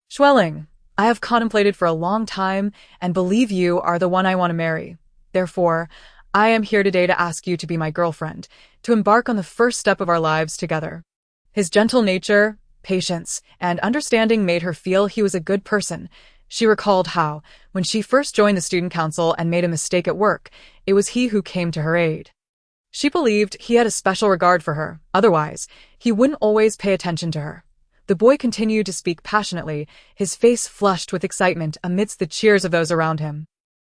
Speaker 1: Xue Ling, I have contemplated for a long time and believe you are the one I want to marry. Therefore, I am here today to ask you to be my girlfriend, to embark on the first step of our lives together. His gentle nature, patience, and understanding made her feel he was a good person. She recalled how, when she first joined the student council and made a mistake at work, it was he who came to her aid. She believed he had a special regard for her, otherwise, he wouldn't always pay attention to her. The boy continued to speak passionately, his face flushed with excitement amidst the cheers of those around him.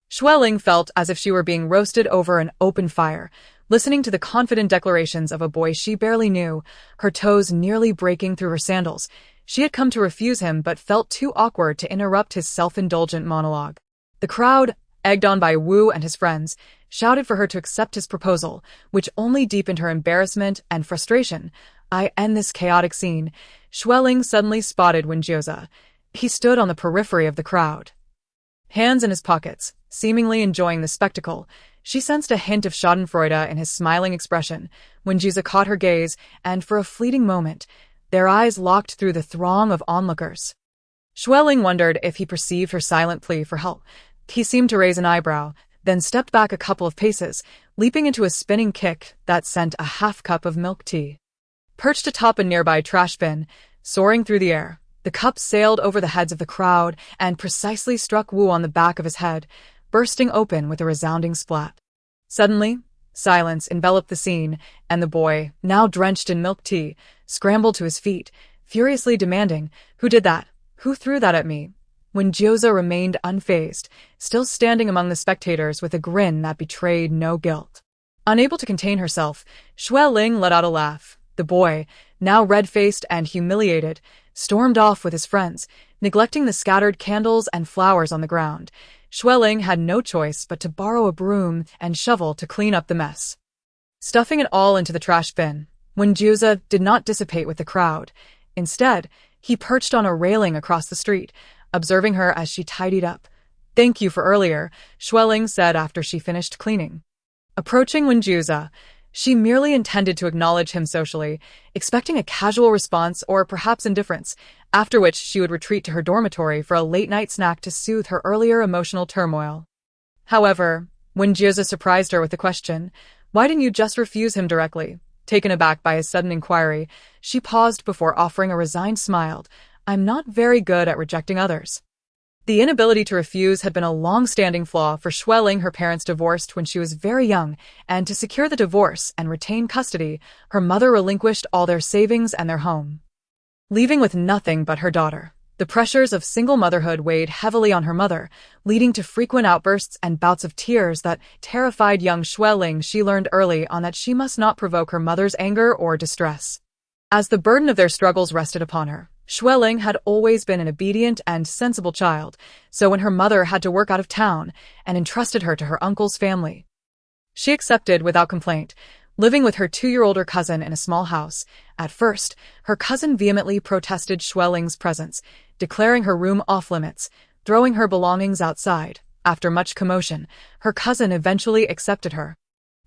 Speaker 1: Xue Ling felt as if she were being roasted over an open fire, listening to the confident declarations of a boy she barely knew, her toes nearly breaking through her sandals. She had come to refuse him but felt too awkward to interrupt his self-indulgent monologue. The crowd, egged on by Wu and his friends, shouted for her to accept his proposal, which only deepened her embarrassment and frustration. I end this chaotic scene. Xue Ling suddenly spotted Wen Jiuze. He stood on the periphery of the crowd, hands in his pockets, seemingly enjoying the spectacle. She sensed a hint of schadenfreude in his smiling expression. Wen Jiuze caught her gaze, and for a fleeting moment, their eyes locked through the throng of onlookers. Xue Ling wondered if he perceived her silent plea for help. He seemed to raise an eyebrow, then stepped back a couple of paces, leaping into a spinning kick that sent a half cup of milk tea. Perched atop a nearby trash bin, soaring through the air, the cup sailed over the heads of the crowd and precisely struck Wu on the back of his head, bursting open with a resounding splat. Suddenly, silence enveloped the scene, and the boy, now drenched in milk tea, scrambled to his feet, furiously demanding, "Who did that? Who threw that at me?" Wen Jiuze remained unfazed, still standing among the spectators with a grin that betrayed no guilt. Unable to contain herself, Xue Ling let out a laugh. The boy, now red-faced and humiliated, stormed off with his friends, neglecting the scattered candles and flowers on the ground. Xue Ling had no choice but to borrow a broom and shovel to clean up the mess. Stuffing it all into the trash bin, Wen Jiuze did not dissipate with the crowd. Instead, he perched on a railing across the street, observing her as she tidied up. "Thank you for earlier," Xue Ling said after she finished cleaning. Approaching Wen Jiuze, she merely intended to acknowledge him socially, expecting a casual response or perhaps indifference, after which she would retreat to her dormitory for a late-night snack to soothe her earlier emotional turmoil. However, Wen Jiuze surprised her with the question, "Why didn't you just refuse him directly?" Taken aback by his sudden inquiry, she paused before offering a resigned smile. "I'm not very good at rejecting others." The inability to refuse had been a long-standing flaw for Xue Ling. Her parents divorced when she was very young, and to secure the divorce and retain custody, her mother relinquished all their savings and their home, leaving with nothing but her daughter. The pressures of single motherhood weighed heavily on her mother, leading to frequent outbursts and bouts of tears that terrified young Xue Ling. She learned early on that she must not provoke her mother's anger or distress, as the burden of their struggles rested upon her. Xue Ling had always been an obedient and sensible child, so when her mother had to work out of town and entrusted her to her uncle's family, she accepted without complaint, living with her 2-year-older cousin in a small house. At first, her cousin vehemently protested Xue Ling's presence, declaring her room off-limits, throwing her belongings outside. After much commotion, her cousin eventually accepted her.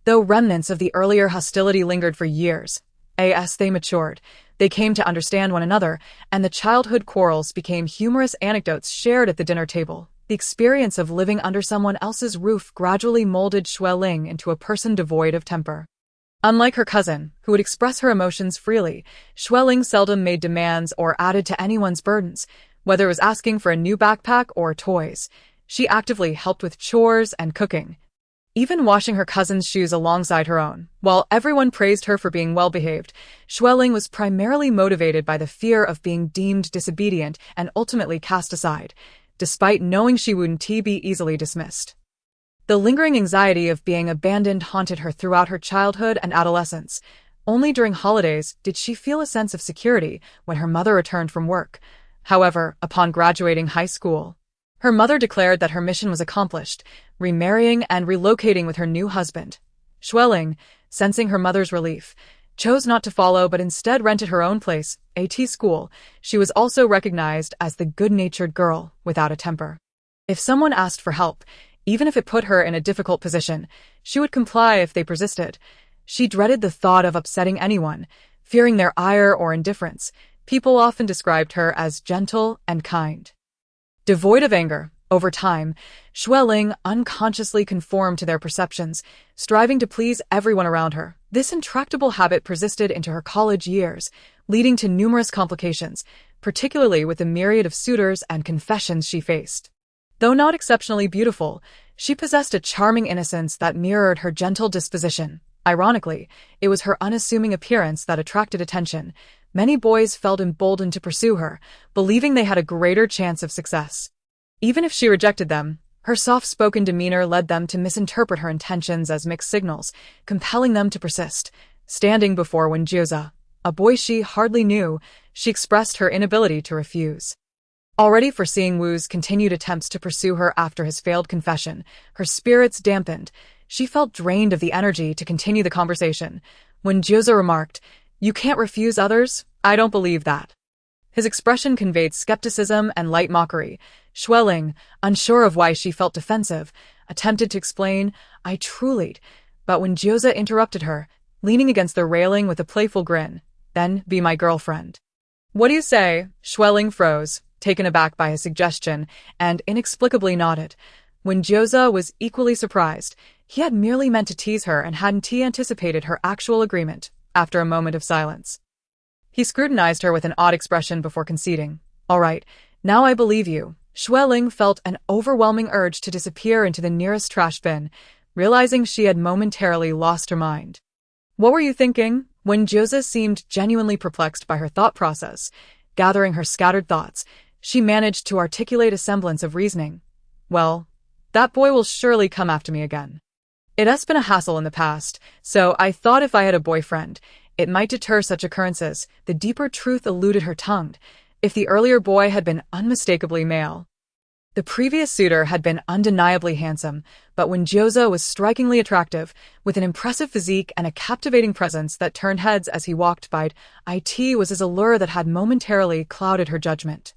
Speaker 1: Though remnants of the earlier hostility lingered for years, as they matured, they came to understand one another, and the childhood quarrels became humorous anecdotes shared at the dinner table. The experience of living under someone else's roof gradually molded Xue Ling into a person devoid of temper. Unlike her cousin, who would express her emotions freely, Xue Ling seldom made demands or added to anyone's burdens, whether it was asking for a new backpack or toys. She actively helped with chores and cooking, even washing her cousin's shoes alongside her own. While everyone praised her for being well-behaved, Xue Ling was primarily motivated by the fear of being deemed disobedient and ultimately cast aside, despite knowing she wouldn't be easily dismissed. The lingering anxiety of being abandoned haunted her throughout her childhood and adolescence. Only during holidays did she feel a sense of security when her mother returned from work. However, upon graduating high school, her mother declared that her mission was accomplished, remarrying and relocating with her new husband. Xue Ling, sensing her mother's relief, chose not to follow but instead rented her own place, AT school. She was also recognized as the good-natured girl without a temper. If someone asked for help, even if it put her in a difficult position, she would comply if they persisted. She dreaded the thought of upsetting anyone, fearing their ire or indifference. People often described her as gentle and kind. Devoid of anger, over time, Xue Ling unconsciously conformed to their perceptions, striving to please everyone around her. This intractable habit persisted into her college years, leading to numerous complications, particularly with the myriad of suitors and confessions she faced. Though not exceptionally beautiful, she possessed a charming innocence that mirrored her gentle disposition. Ironically, it was her unassuming appearance that attracted attention. Many boys felt emboldened to pursue her, believing they had a greater chance of success. Even if she rejected them, her soft-spoken demeanor led them to misinterpret her intentions as mixed signals, compelling them to persist. Standing before Wen Jiuze, a boy she hardly knew, she expressed her inability to refuse. Already foreseeing Wu's continued attempts to pursue her after his failed confession, her spirits dampened. She felt drained of the energy to continue the conversation. When Jiuze remarked, "You can't refuse others? I don't believe that." His expression conveyed skepticism and light mockery. Xue Ling, unsure of why she felt defensive, attempted to explain, "I truly..." But when Jiuze interrupted her, leaning against the railing with a playful grin, "Then be my girlfriend." "What do you say?" Xue Ling froze, taken aback by his suggestion, and inexplicably nodded. When Jiuze was equally surprised, he had merely meant to tease her and hadn't anticipated her actual agreement. After a moment of silence, he scrutinized her with an odd expression before conceding. "All right, now I believe you." Xue Ling felt an overwhelming urge to disappear into the nearest trash bin, realizing she had momentarily lost her mind. "What were you thinking?" When Jiuze seemed genuinely perplexed by her thought process, gathering her scattered thoughts, she managed to articulate a semblance of reasoning. "Well, that boy will surely come after me again. It has been a hassle in the past, so I thought if I had a boyfriend, it might deter such occurrences." The deeper truth eluded her tongue. If the earlier boy had been unmistakably male, the previous suitor had been undeniably handsome, but when Jiuze was strikingly attractive, with an impressive physique and a captivating presence that turned heads as he walked by, it was his allure that had momentarily clouded her judgment,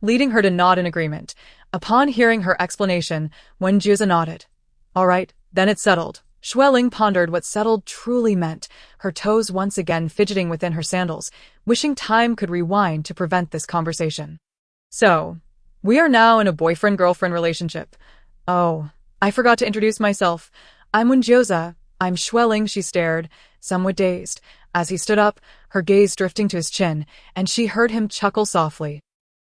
Speaker 1: leading her to nod in agreement. Upon hearing her explanation, Wen Jiuze nodded. "All right, then it's settled." Xue Ling pondered what settled truly meant, her toes once again fidgeting within her sandals, wishing time could rewind to prevent this conversation. "So, we are now in a boyfriend-girlfriend relationship. Oh, I forgot to introduce myself. I'm Wen Jiuze." "I'm Xue Ling," she stared, somewhat dazed, as he stood up, her gaze drifting to his chin, and she heard him chuckle softly.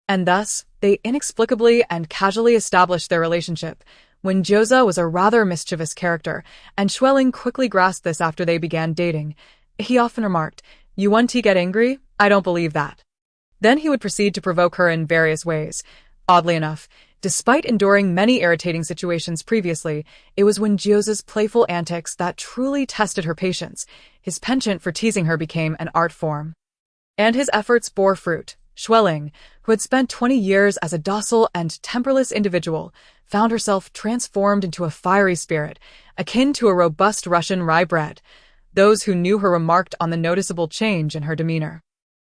Speaker 1: And thus, they inexplicably and casually established their relationship. Wen Jiuze was a rather mischievous character, and Xue Ling quickly grasped this after they began dating. He often remarked, "You want to get angry? I don't believe that." Then he would proceed to provoke her in various ways. Oddly enough, despite enduring many irritating situations previously, it was Wen Jiuze's playful antics that truly tested her patience. His penchant for teasing her became an art form, and his efforts bore fruit. Xue Ling, who had spent 20 years as a docile and temperless individual, found herself transformed into a fiery spirit, akin to a robust Russian rye bread. Those who knew her remarked on the noticeable change in her demeanor.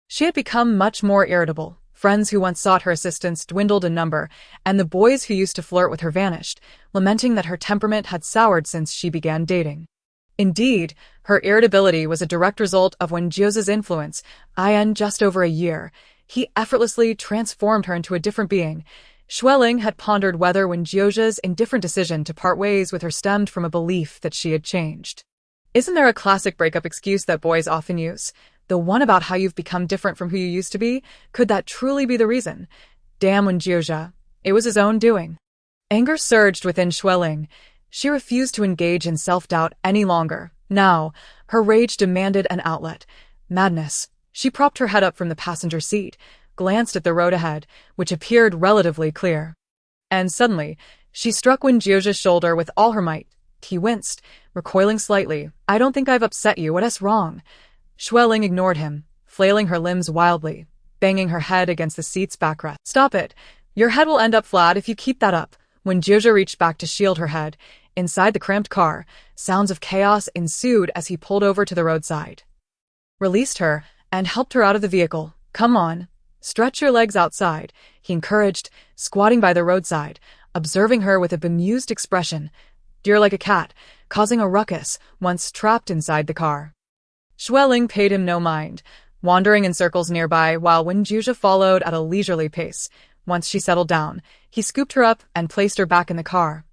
Speaker 1: She had become much more irritable. Friends who once sought her assistance dwindled in number, and the boys who used to flirt with her vanished, lamenting that her temperament had soured since she began dating. Indeed, her irritability was a direct result of Wen Jiuze's influence. In just over a year, he effortlessly transformed her into a different being. Xue Ling had pondered whether Wen Jiuze's indifferent decision to part ways with her stemmed from a belief that she had changed. Isn't there a classic breakup excuse that boys often use? The one about how you've become different from who you used to be? Could that truly be the reason? Damn Wen Jiuze. It was his own doing. Anger surged within Xue Ling. She refused to engage in self-doubt any longer. Now, her rage demanded an outlet. Madness. She propped her head up from the passenger seat, glanced at the road ahead, which appeared relatively clear. And suddenly, she struck Wen Jiuze's shoulder with all her might. He winced, recoiling slightly. "I don't think I've upset you. What's wrong?" Xue Ling ignored him, flailing her limbs wildly, banging her head against the seat's backrest. "Stop it. Your head will end up flat if you keep that up." When Jiuze reached back to shield her head, inside the cramped car, sounds of chaos ensued as he pulled over to the roadside. released her, and helped her out of the vehicle. "Come on, stretch your legs outside," he encouraged, squatting by the roadside, observing her with a bemused expression. "You're like a cat, causing a ruckus once trapped inside the car." Xue Ling paid him no mind, wandering in circles nearby while Wen Jiuze followed at a leisurely pace. Once she settled down, he scooped her up and placed her back in the car.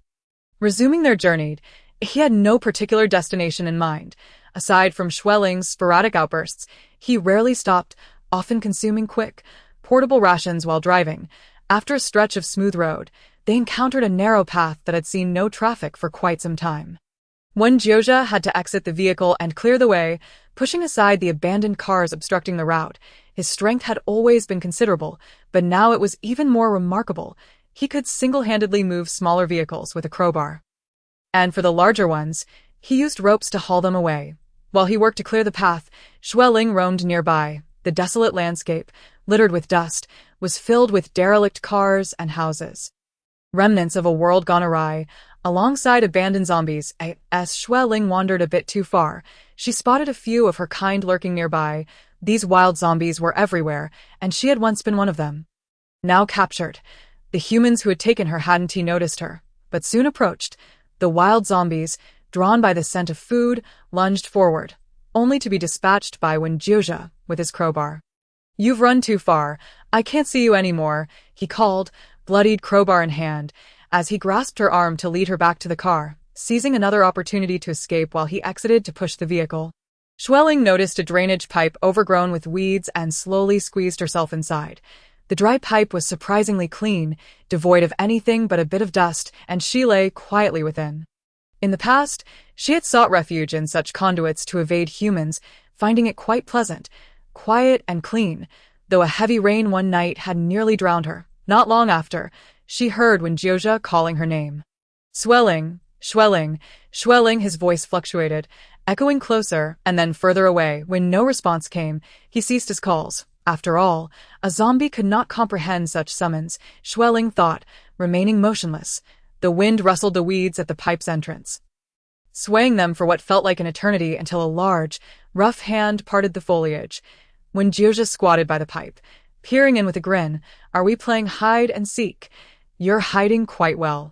Speaker 1: Resuming their journey, he had no particular destination in mind. Aside from Xue Ling's sporadic outbursts, he rarely stopped, often consuming quick, portable rations while driving. After a stretch of smooth road, they encountered a narrow path that had seen no traffic for quite some time. Wen Jiuze had to exit the vehicle and clear the way, pushing aside the abandoned cars obstructing the route. His strength had always been considerable, but now it was even more remarkable. He could single-handedly move smaller vehicles with a crowbar. And for the larger ones, he used ropes to haul them away. While he worked to clear the path, Xue Ling roamed nearby. The desolate landscape, littered with dust, was filled with derelict cars and houses. Remnants of a world gone awry, alongside abandoned zombies. As Xue Ling wandered a bit too far, she spotted a few of her kind lurking nearby. These wild zombies were everywhere, and she had once been one of them. Now captured, the humans who had taken her hadn't noticed her, but soon approached. The wild zombies, drawn by the scent of food, lunged forward, only to be dispatched by Wen Jiuze with his crowbar. "You've run too far. I can't see you anymore," he called, bloodied crowbar in hand, as he grasped her arm to lead her back to the car, seizing another opportunity to escape while he exited to push the vehicle. Xue Ling noticed a drainage pipe overgrown with weeds and slowly squeezed herself inside. The dry pipe was surprisingly clean, devoid of anything but a bit of dust, and she lay quietly within. In the past, she had sought refuge in such conduits to evade humans, finding it quite pleasant, quiet and clean, though a heavy rain one night had nearly drowned her. Not long after, she heard Wen Jiuze calling her name. "Xue Ling, Xue Ling, Xue Ling," his voice fluctuated, echoing closer and then further away. When no response came, he ceased his calls. After all, a zombie could not comprehend such summons, Xue Ling thought, remaining motionless. The wind rustled the weeds at the pipe's entrance, swaying them for what felt like an eternity until a large, rough hand parted the foliage. Wen Jiuze squatted by the pipe, peering in with a grin. "Are we playing hide and seek? You're hiding quite well."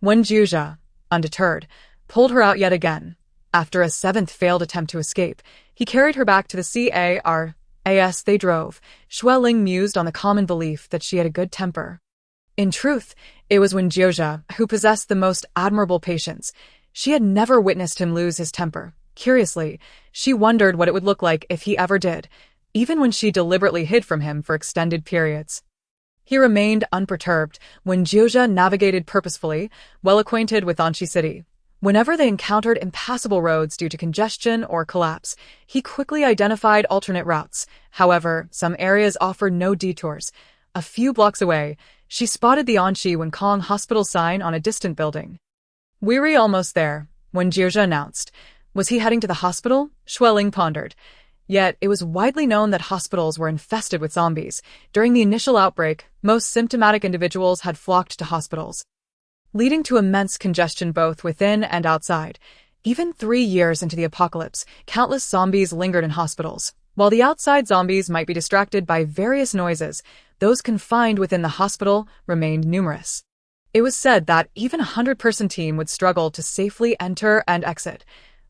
Speaker 1: Wen Jiuze, undeterred, pulled her out yet again. After a seventh failed attempt to escape, he carried her back to the CARAS. They drove. Xue Ling mused on the common belief that she had a good temper. In truth, it was Wen Jiuze who possessed the most admirable patience. She had never witnessed him lose his temper. Curiously, she wondered what it would look like if he ever did, even when she deliberately hid from him for extended periods. He remained unperturbed. Wen Jiuze navigated purposefully, well acquainted with Anxi City. Whenever they encountered impassable roads due to congestion or collapse, he quickly identified alternate routes. However, some areas offered no detours. A few blocks away, she spotted the Anxi Wenkong Hospital sign on a distant building. "We're almost there," Wen Jiuze announced. Was he heading to the hospital? Xue Ling pondered. Yet, it was widely known that hospitals were infested with zombies. During the initial outbreak, most symptomatic individuals had flocked to hospitals, leading to immense congestion both within and outside. Even 3 years into the apocalypse, countless zombies lingered in hospitals. While the outside zombies might be distracted by various noises, those confined within the hospital remained numerous. It was said that even a 100-person team would struggle to safely enter and exit.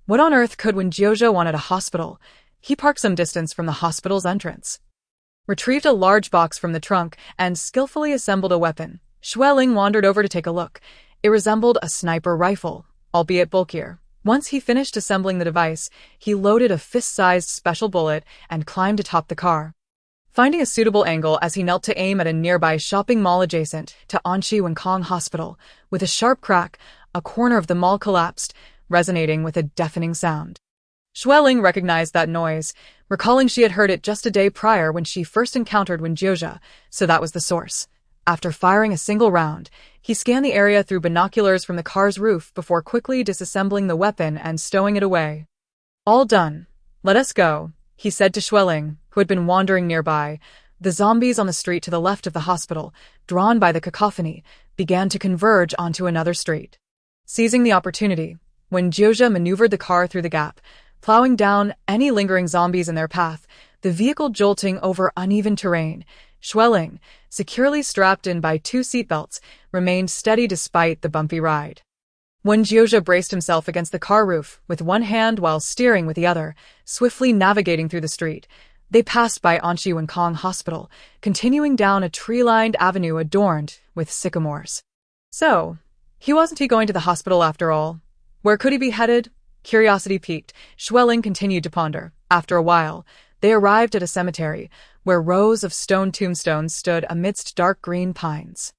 Speaker 1: What on earth could Wen Jiuze want at a hospital? He parked some distance from the hospital's entrance, retrieved a large box from the trunk, and skillfully assembled a weapon. Xue Ling wandered over to take a look. It resembled a sniper rifle, albeit bulkier. Once he finished assembling the device, he loaded a fist-sized special bullet and climbed atop the car, finding a suitable angle as he knelt to aim at a nearby shopping mall adjacent to Anxi Wenkong Hospital. With a sharp crack, a corner of the mall collapsed, resonating with a deafening sound. Xue Ling recognized that noise, recalling she had heard it just a day prior when she first encountered Wen Jiuze, so that was the source. After firing a single round, he scanned the area through binoculars from the car's roof before quickly disassembling the weapon and stowing it away. "All done. Let us go," he said to Xue Ling, who had been wandering nearby. The zombies on the street to the left of the hospital, drawn by the cacophony, began to converge onto another street. Seizing the opportunity, Wen Jiuze maneuvered the car through the gap, plowing down any lingering zombies in their path, the vehicle jolting over uneven terrain. Xue Ling, securely strapped in by 2 seatbelts, remained steady despite the bumpy ride. Wen Jiuze braced himself against the car roof, with one hand while steering with the other, swiftly navigating through the street. They passed by Anshi Hospital, continuing down a tree-lined avenue adorned with sycamores. So, wasn't he going to the hospital after all? Where could he be headed? Curiosity piqued, Xue Ling continued to ponder. After a while, they arrived at a cemetery, where rows of stone tombstones stood amidst dark green pines.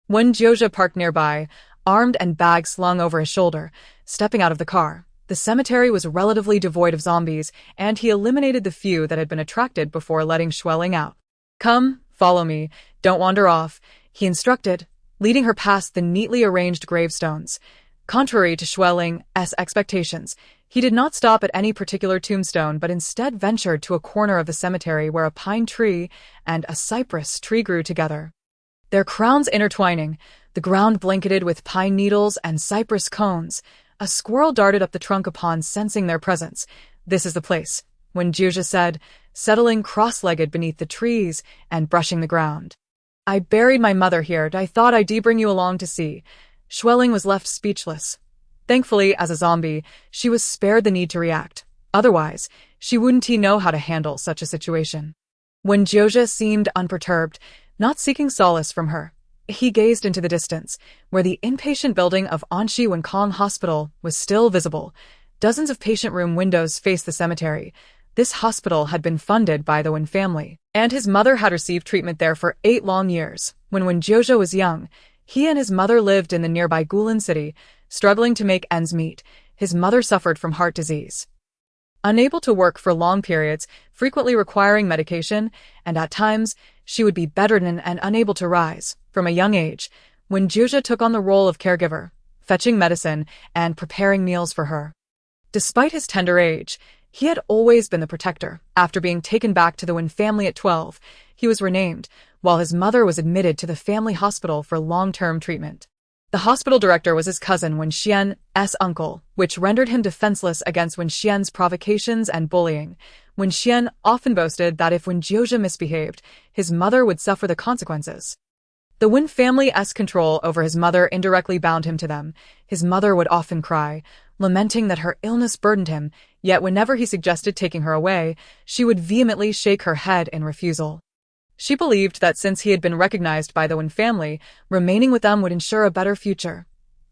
Speaker 1: Wen Jiuze parked nearby, armed and bag slung over his shoulder, stepping out of the car. The cemetery was relatively devoid of zombies, and he eliminated the few that had been attracted before letting Xue Ling out. "Come, follow me, don't wander off," he instructed, leading her past the neatly arranged gravestones. Contrary to Xue Ling's expectations, he did not stop at any particular tombstone but instead ventured to a corner of the cemetery where a pine tree and a cypress tree grew together. Their crowns intertwining, the ground blanketed with pine needles and cypress cones. A squirrel darted up the trunk upon sensing their presence. "This is the place," Wen Jiuze said, settling cross-legged beneath the trees and brushing the ground. "I buried my mother here, and I thought I'd bring you along to see." Xue Ling was left speechless. Thankfully, as a zombie, she was spared the need to react. Otherwise, she wouldn't know how to handle such a situation. Wen Jiuze seemed unperturbed, not seeking solace from her. He gazed into the distance, where the inpatient building of Anshi Hospital was still visible. Dozens of patient room windows faced the cemetery. This hospital had been funded by the Wen family, and his mother had received treatment there for 8 long years. When Wen Jiuze was young, he and his mother lived in the nearby Guilin city, struggling to make ends meet. His mother suffered from heart disease. Unable to work for long periods, frequently requiring medication, and at times, she would be bedridden and unable to rise. From a young age, Wen Jiuze took on the role of caregiver, fetching medicine and preparing meals for her. Despite his tender age, he had always been the protector. After being taken back to the Wen family at 12, he was renamed, while his mother was admitted to the family hospital for long-term treatment. The hospital director was his cousin Wen Xian's uncle, which rendered him defenseless against Wen Xian's provocations and bullying. Wen Xian often boasted that if Wen Jiuze misbehaved, his mother would suffer the consequences. The Wen family's control over his mother indirectly bound him to them. His mother would often cry, lamenting that her illness burdened him, yet whenever he suggested taking her away, she would vehemently shake her head in refusal. She believed that since he had been recognized by the Wen family, remaining with them would ensure a better future.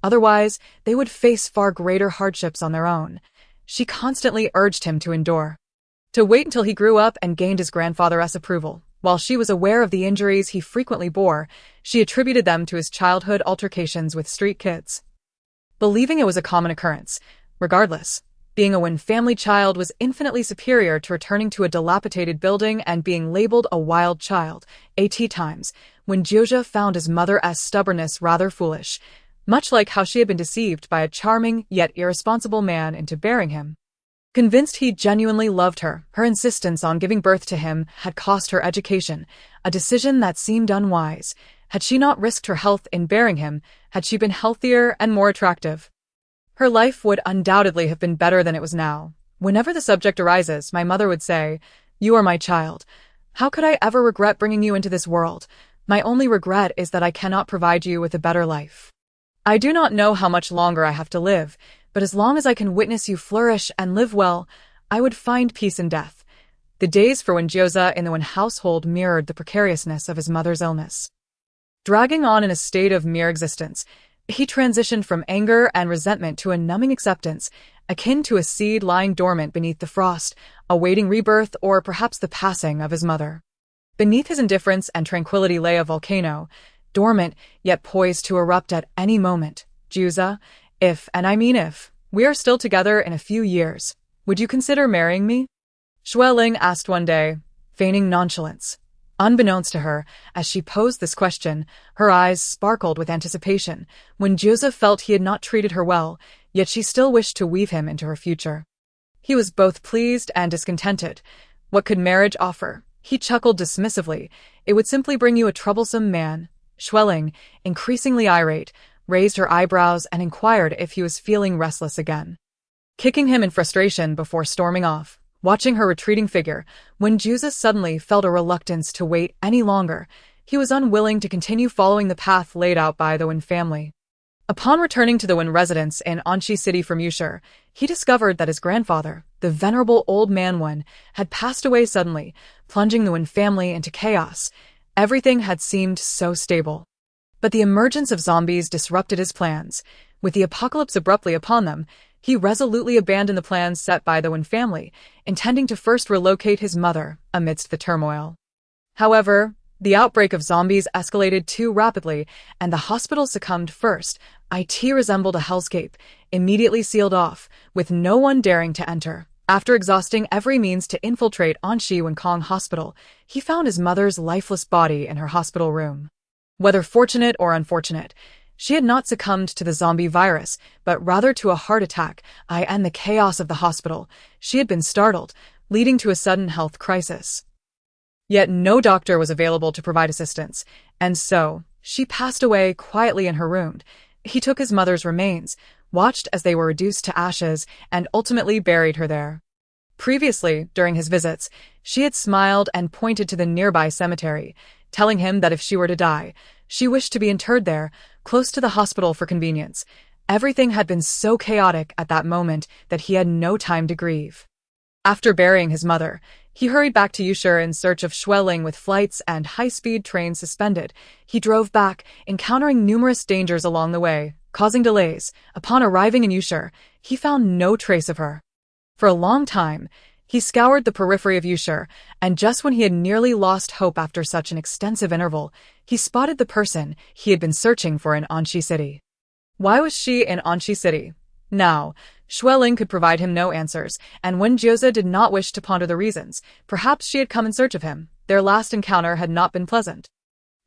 Speaker 1: Otherwise, they would face far greater hardships on their own. She constantly urged him to endure, to wait until he grew up and gained his grandfather's approval. While she was aware of the injuries he frequently bore, she attributed them to his childhood altercations with street kids, believing it was a common occurrence. Regardless, being a Wen family child was infinitely superior to returning to a dilapidated building and being labeled a wild child. At times, Wen Jiuze found his mother's stubbornness rather foolish, much like how she had been deceived by a charming yet irresponsible man into bearing him. Convinced he genuinely loved her, her insistence on giving birth to him had cost her education, a decision that seemed unwise. Had she not risked her health in bearing him, had she been healthier and more attractive, her life would undoubtedly have been better than it was now. Whenever the subject arises, my mother would say, "You are my child. How could I ever regret bringing you into this world? My only regret is that I cannot provide you with a better life. I do not know how much longer I have to live, but as long as I can witness you flourish and live well, I would find peace in death." The days for Wen Jiuze in the Wen household mirrored the precariousness of his mother's illness. Dragging on in a state of mere existence, he transitioned from anger and resentment to a numbing acceptance, akin to a seed lying dormant beneath the frost, awaiting rebirth or perhaps the passing of his mother. Beneath his indifference and tranquility lay a volcano, dormant yet poised to erupt at any moment. "Jiuze, if, and I mean if, we are still together in a few years, would you consider marrying me?" Xue Ling asked one day, feigning nonchalance. Unbeknownst to her, as she posed this question, her eyes sparkled with anticipation. When Jiuze felt he had not treated her well, yet she still wished to weave him into her future. He was both pleased and discontented. What could marriage offer? He chuckled dismissively. It would simply bring you a troublesome man. Xue Ling, increasingly irate, raised her eyebrows and inquired if he was feeling restless again. kicking him in frustration before storming off. Watching her retreating figure, Wen Jiuze suddenly felt a reluctance to wait any longer. He was unwilling to continue following the path laid out by the Wen family. Upon returning to the Wen residence in Anxi City from Yushe, he discovered that his grandfather, the venerable old man Wen, had passed away suddenly, plunging the Wen family into chaos. Everything had seemed so stable. But the emergence of zombies disrupted his plans. With the apocalypse abruptly upon them, he resolutely abandoned the plans set by the Wen family, intending to first relocate his mother amidst the turmoil. However, the outbreak of zombies escalated too rapidly, and the hospital succumbed first. It resembled a hellscape, immediately sealed off, with no one daring to enter. After exhausting every means to infiltrate Anxi Wenkong Hospital, he found his mother's lifeless body in her hospital room. Whether fortunate or unfortunate, she had not succumbed to the zombie virus, but rather to a heart attack. In the chaos of the hospital, she had been startled, leading to a sudden health crisis. Yet no doctor was available to provide assistance, and so she passed away quietly in her room. He took his mother's remains, watched as they were reduced to ashes, and ultimately buried her there. Previously, during his visits, she had smiled and pointed to the nearby cemetery, telling him that if she were to die, she wished to be interred there, close to the hospital for convenience. Everything had been so chaotic at that moment that he had no time to grieve. After burying his mother, he hurried back to Yushe in search of Xue Ling with flights and high-speed trains suspended. He drove back, encountering numerous dangers along the way, causing delays. Upon arriving in Yushe, he found no trace of her. For a long time, he scoured the periphery of Yushe, and just when he had nearly lost hope after such an extensive interval, he spotted the person he had been searching for in Anxi City. Why was she in Anxi City? Now, Xue Ling could provide him no answers, and Wen Jiuze did not wish to ponder the reasons. Perhaps she had come in search of him. Their last encounter had not been pleasant.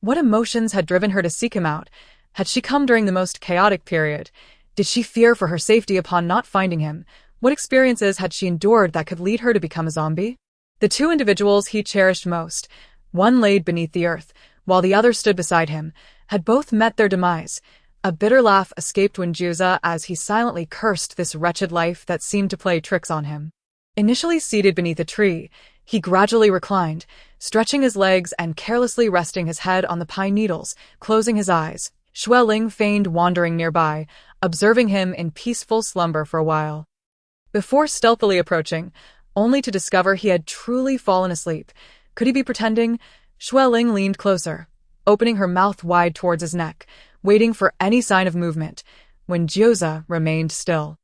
Speaker 1: What emotions had driven her to seek him out? Had she come during the most chaotic period? Did she fear for her safety upon not finding him? What experiences had she endured that could lead her to become a zombie? The two individuals he cherished most, one laid beneath the earth, while the other stood beside him, had both met their demise. A bitter laugh escaped Wen Jiuze as he silently cursed this wretched life that seemed to play tricks on him. Initially seated beneath a tree, he gradually reclined, stretching his legs and carelessly resting his head on the pine needles, closing his eyes. Xue Ling feigned wandering nearby, observing him in peaceful slumber for a while, before stealthily approaching, only to discover he had truly fallen asleep. Could he be pretending? Xue Ling leaned closer, opening her mouth wide towards his neck, waiting for any sign of movement. Wen Jiuze remained still,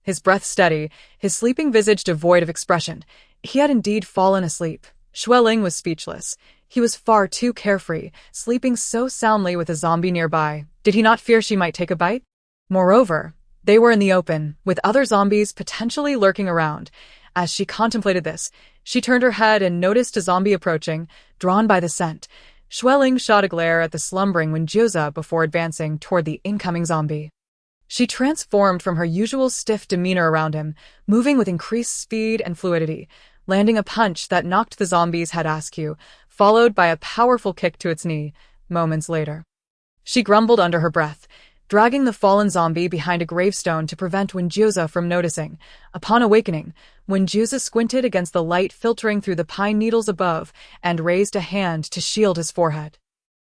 Speaker 1: his breath steady, his sleeping visage devoid of expression. He had indeed fallen asleep. Xue Ling was speechless. He was far too carefree, sleeping so soundly with a zombie nearby. Did he not fear she might take a bite? Moreover, they were in the open, with other zombies potentially lurking around. As she contemplated this, she turned her head and noticed a zombie approaching, drawn by the scent. Xue Ling shot a glare at the slumbering Wen Jiuze before advancing toward the incoming zombie. She transformed from her usual stiff demeanor around him, moving with increased speed and fluidity, landing a punch that knocked the zombie's head askew, followed by a powerful kick to its knee. Moments later, she grumbled under her breath, dragging the fallen zombie behind a gravestone to prevent Wen Jiuze from noticing. Upon awakening, Wen Jiuze squinted against the light filtering through the pine needles above and raised a hand to shield his forehead.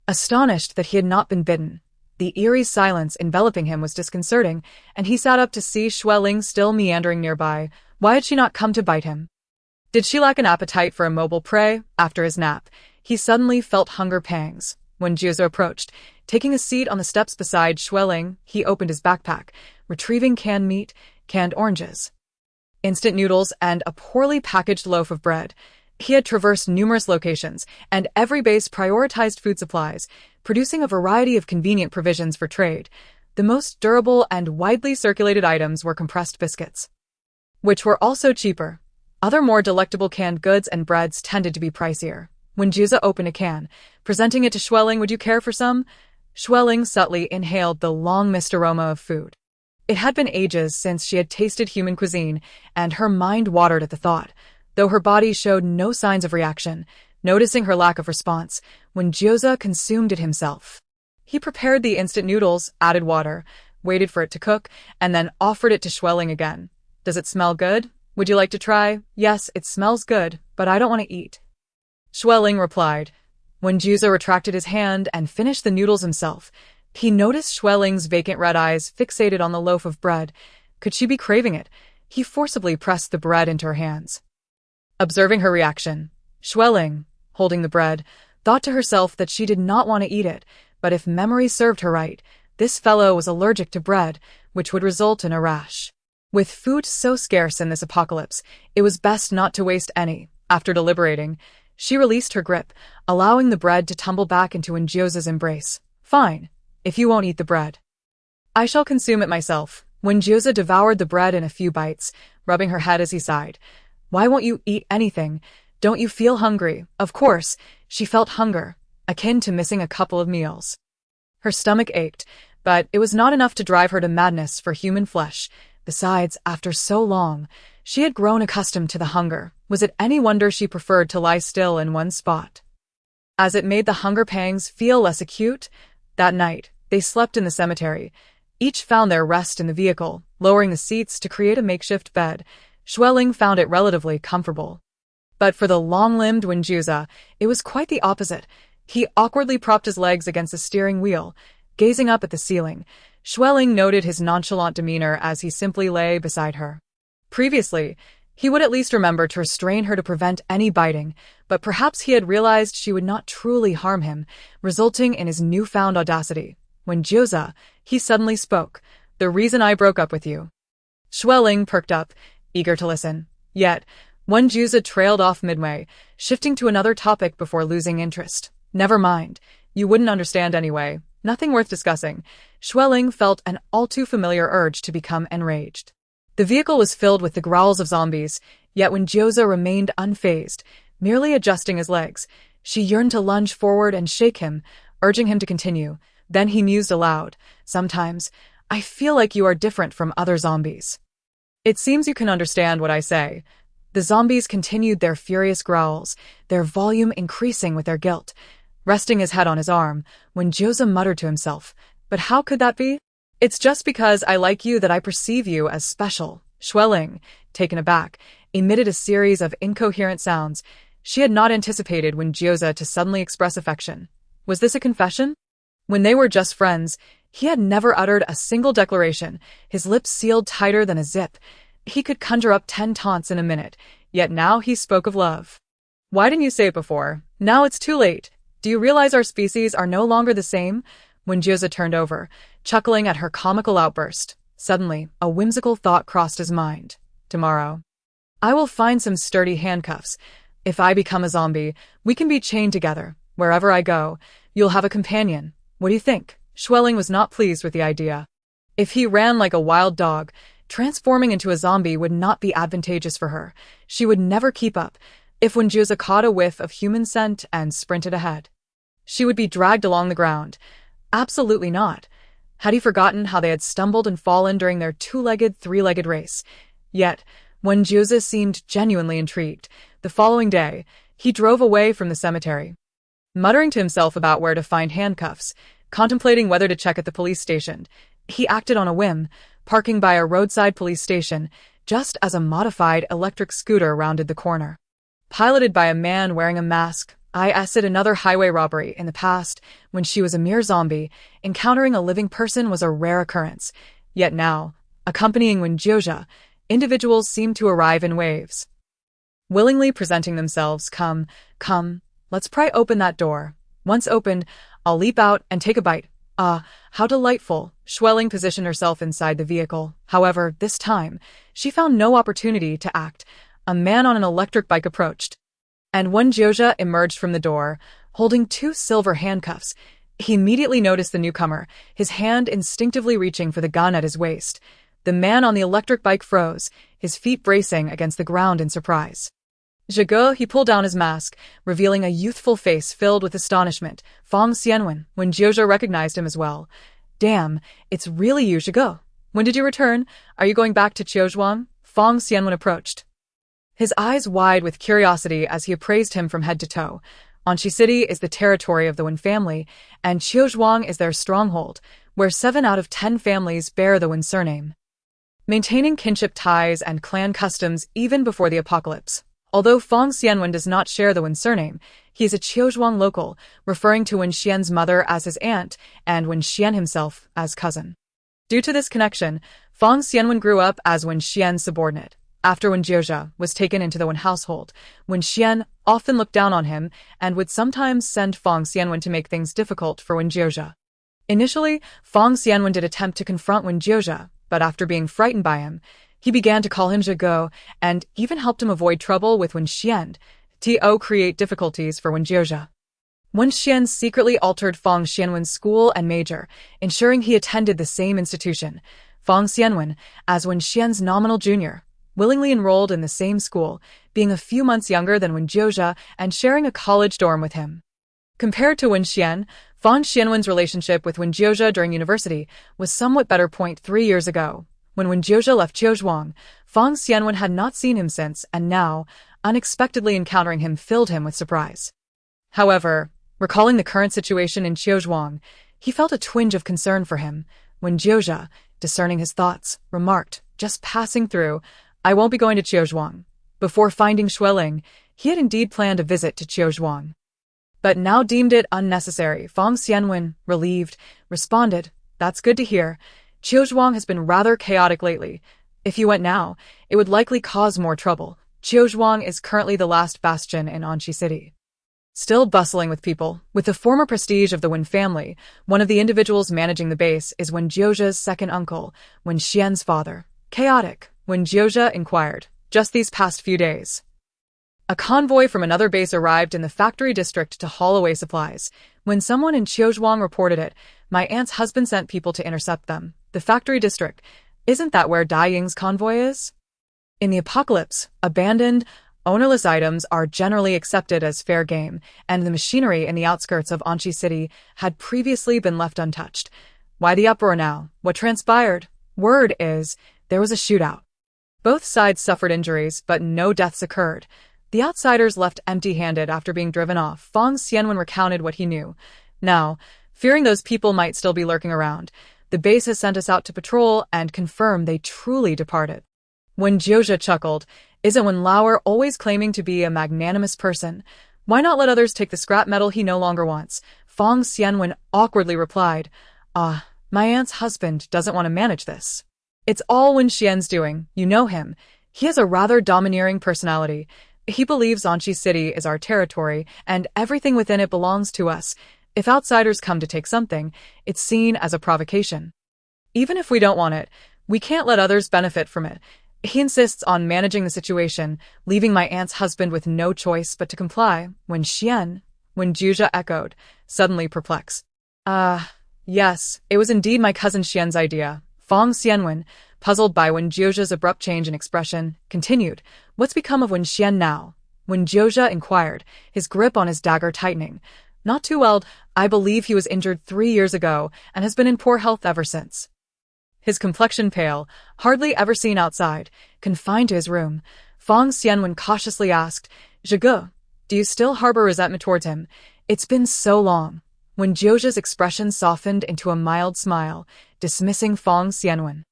Speaker 1: Astonished that he had not been bitten, the eerie silence enveloping him was disconcerting, and he sat up to see Xue Ling still meandering nearby. Why had she not come to bite him? Did she lack an appetite for immobile prey? After his nap, he suddenly felt hunger pangs. When Jiuze approached, taking a seat on the steps beside Xue Ling, he opened his backpack, retrieving canned meat, canned oranges, instant noodles, and a poorly packaged loaf of bread. He had traversed numerous locations, and every base prioritized food supplies, producing a variety of convenient provisions for trade. The most durable and widely circulated items were compressed biscuits, which were also cheaper. Other more delectable canned goods and breads tended to be pricier. When Jiuze opened a can, presenting it to Xue Ling, "Would you care for some?" Xue Ling subtly inhaled the long-missed aroma of food. It had been ages since she had tasted human cuisine, and her mind watered at the thought, though her body showed no signs of reaction. Noticing her lack of response, Wen Jiuze consumed it himself. He prepared the instant noodles, added water, waited for it to cook, and then offered it to Xue Ling again. Does it smell good? Would you like to try? Yes, it smells good, but I don't want to eat. Xue Ling replied. Wen Jiuze retracted his hand and finished the noodles himself. He noticed Xue Ling's vacant red eyes fixated on the loaf of bread. Could she be craving it? He forcibly pressed the bread into her hands. Observing her reaction, Xue Ling, holding the bread, thought to herself that she did not want to eat it, but if memory served her right, this fellow was allergic to bread, which would result in a rash. With food so scarce in this apocalypse, it was best not to waste any. After deliberating, she released her grip, allowing the bread to tumble back into Wen Jiuze's embrace. Fine, if you won't eat the bread. I shall consume it myself. Wen Jiuze devoured the bread in a few bites, rubbing her head as he sighed. Why won't you eat anything? Don't you feel hungry? Of course, she felt hunger, akin to missing a couple of meals. Her stomach ached, but it was not enough to drive her to madness for human flesh. Besides, after so long, she had grown accustomed to the hunger. Was it any wonder she preferred to lie still in one spot? As it made the hunger pangs feel less acute, that night, they slept in the cemetery. Each found their rest in the vehicle, lowering the seats to create a makeshift bed. Xue Ling found it relatively comfortable. But for the long-limbed Wen Jiuze, it was quite the opposite. He awkwardly propped his legs against the steering wheel, gazing up at the ceiling. Xue Ling noted his nonchalant demeanor as he simply lay beside her. Previously, he would at least remember to restrain her to prevent any biting, but perhaps he had realized she would not truly harm him, resulting in his newfound audacity. Wen Jiuze, he suddenly spoke. The reason I broke up with you. Xue Ling perked up, eager to listen. Yet, Wen Jiuze trailed off midway, shifting to another topic before losing interest. Never mind. You wouldn't understand anyway. Nothing worth discussing. Xue Ling felt an all-too-familiar urge to become enraged. The vehicle was filled with the growls of zombies, yet Wen Jiuze remained unfazed, merely adjusting his legs. She yearned to lunge forward and shake him, urging him to continue. Then he mused aloud. Sometimes, I feel like you are different from other zombies. It seems you can understand what I say. The zombies continued their furious growls, their volume increasing with their guilt. Resting his head on his arm, Wen Jiuze muttered to himself, but how could that be? It's just because I like you that I perceive you as special. Xue Ling, taken aback, emitted a series of incoherent sounds. She had not anticipated Wen Jiuze to suddenly express affection. Was this a confession? When they were just friends, he had never uttered a single declaration, his lips sealed tighter than a zip. He could conjure up 10 taunts in a minute, yet now he spoke of love. Why didn't you say it before? Now it's too late. Do you realize our species are no longer the same? Wen Jiuze turned over, chuckling at her comical outburst. Suddenly, a whimsical thought crossed his mind. Tomorrow, I will find some sturdy handcuffs. If I become a zombie, we can be chained together. Wherever I go, you'll have a companion. What do you think? Xue Ling was not pleased with the idea. If he ran like a wild dog, transforming into a zombie would not be advantageous for her. She would never keep up. If Wen Jiuze caught a whiff of human scent and sprinted ahead, she would be dragged along the ground. Absolutely not. Had he forgotten how they had stumbled and fallen during their two-legged, three-legged race? Yet, Wen Jiuze seemed genuinely intrigued. The following day, he drove away from the cemetery, muttering to himself about where to find handcuffs, contemplating whether to check at the police station. He acted on a whim, parking by a roadside police station, just as a modified electric scooter rounded the corner. Piloted by a man wearing a mask, I assisted another highway robbery in the past when she was a mere zombie. Encountering a living person was a rare occurrence. Yet now, accompanying Wen Jiuze, individuals seemed to arrive in waves, willingly presenting themselves. Come, let's pry open that door. Once opened, I'll leap out and take a bite. Ah, how delightful. Xue Ling positioned herself inside the vehicle. However, this time, she found no opportunity to act. A man on an electric bike approached, and Wen Jiuze emerged from the door, holding 2 silver handcuffs. He immediately noticed the newcomer, his hand instinctively reaching for the gun at his waist. The man on the electric bike froze, his feet bracing against the ground in surprise. Zhigo, he pulled down his mask, revealing a youthful face filled with astonishment. Feng Xianwen. Wen Jiuze recognized him as well. Damn, it's really you, Zhigo. When did you return? Are you going back to Qiuzhuang? Feng Xianwen approached, his eyes wide with curiosity as he appraised him from head to toe. Anxi City is the territory of the Wen family, and Qiuzhuang is their stronghold, where 7 out of 10 families bear the Wen surname. maintaining kinship ties and clan customs even before the apocalypse. Although Fong Xianwen does not share the Wen surname, he is a Qiuzhuang local, referring to Wen Xian's mother as his aunt and Wen Xian himself as cousin. Due to this connection, Fong Xianwen grew up as Wen Xian's subordinate. After Wen Jiuze was taken into the Wen household, Wen Xian often looked down on him and would sometimes send Fong Xianwen to make things difficult for Wen Jiuze. Initially, Fong Xianwen did attempt to confront Wen Jiuze, but after being frightened by him, he began to call him Zhigo and even helped him avoid trouble with Wen Xian, to create difficulties for Wen Jiuze. Wen Xian secretly altered Fong Xianwen's school and major, ensuring he attended the same institution. Fong Xianwen, as Wen Xian's nominal junior, willingly enrolled in the same school, being a few months younger than Wen Jiuze and sharing a college dorm with him. Compared to Wen Xian, Fong Xianwen's relationship with Wen Jiuze during university was somewhat better. 3 years ago, when Wen Jiuze left Qiuzhuang, Fong Xianwen had not seen him since, and now, unexpectedly encountering him filled him with surprise. However, recalling the current situation in Qiuzhuang, he felt a twinge of concern for him. Wen Jiuze, discerning his thoughts, remarked, just passing through, I won't be going to Qiuzhuang. Before finding Xue Ling, he had indeed planned a visit to Qiuzhuang, but now deemed it unnecessary. Fong Xianwen, relieved, responded, that's good to hear. Qiuzhuang has been rather chaotic lately. If you went now, it would likely cause more trouble. Qiuzhuang is currently the last bastion in Anqi City, still bustling with people. With the former prestige of the Wen family, one of the individuals managing the base is Wen Jiuze's second uncle, Wen Xian's father. Chaotic, Wen Jiuze inquired. Just these past few days, a convoy from another base arrived in the factory district to haul away supplies. When someone in Qiuzhuang reported it, my aunt's husband sent people to intercept them. The factory district, isn't that where Dai Ying's convoy is? In the apocalypse, abandoned, ownerless items are generally accepted as fair game, and the machinery in the outskirts of Anqi City had previously been left untouched. Why the uproar now? What transpired? Word is, there was a shootout. Both sides suffered injuries, but no deaths occurred. The outsiders left empty-handed after being driven off. Fong Xianwen recounted what he knew. Now, fearing those people might still be lurking around, the base has sent us out to patrol and confirm they truly departed. Wen Jiuze chuckled. Isn't Wen Lauer always claiming to be a magnanimous person? Why not let others take the scrap metal he no longer wants? Fong Xianwen awkwardly replied, my aunt's husband doesn't want to manage this. It's all Wen Xian's doing. You know him. He has a rather domineering personality. He believes Anqi City is our territory, and everything within it belongs to us. If outsiders come to take something, it's seen as a provocation. Even if we don't want it, we can't let others benefit from it. He insists on managing the situation, leaving my aunt's husband with no choice but to comply. Wen Jiuze echoed, suddenly perplexed. Yes, it was indeed my cousin Xian's idea. Fong Xianwen, puzzled by Wen Jiuze's abrupt change in expression, continued, what's become of Wen Xian now? Wen Jiuze inquired, his grip on his dagger tightening. Not too well. I believe he was injured 3 years ago and has been in poor health ever since. His complexion pale, hardly ever seen outside, confined to his room. Fong Xianwen cautiously asked, Zhigo, do you still harbor resentment towards him? It's been so long. Wen Jiuze's expression softened into a mild smile, dismissing Fong Xianwen.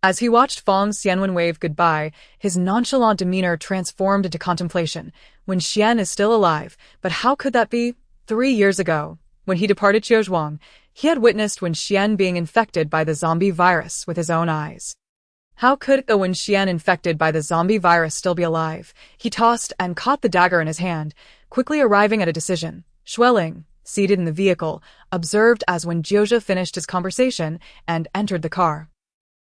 Speaker 1: As he watched Fong Xianwen wave goodbye, his nonchalant demeanor transformed into contemplation. Wen Xian is still alive, but how could that be? 3 years ago, when he departed Qiuzhuang, he had witnessed Wen Xian being infected by the zombie virus with his own eyes. How could the Wen Xian infected by the zombie virus still be alive? He tossed and caught the dagger in his hand, quickly arriving at a decision. Xue Ling, seated in the vehicle, observed as Wen Jiuze finished his conversation and entered the car,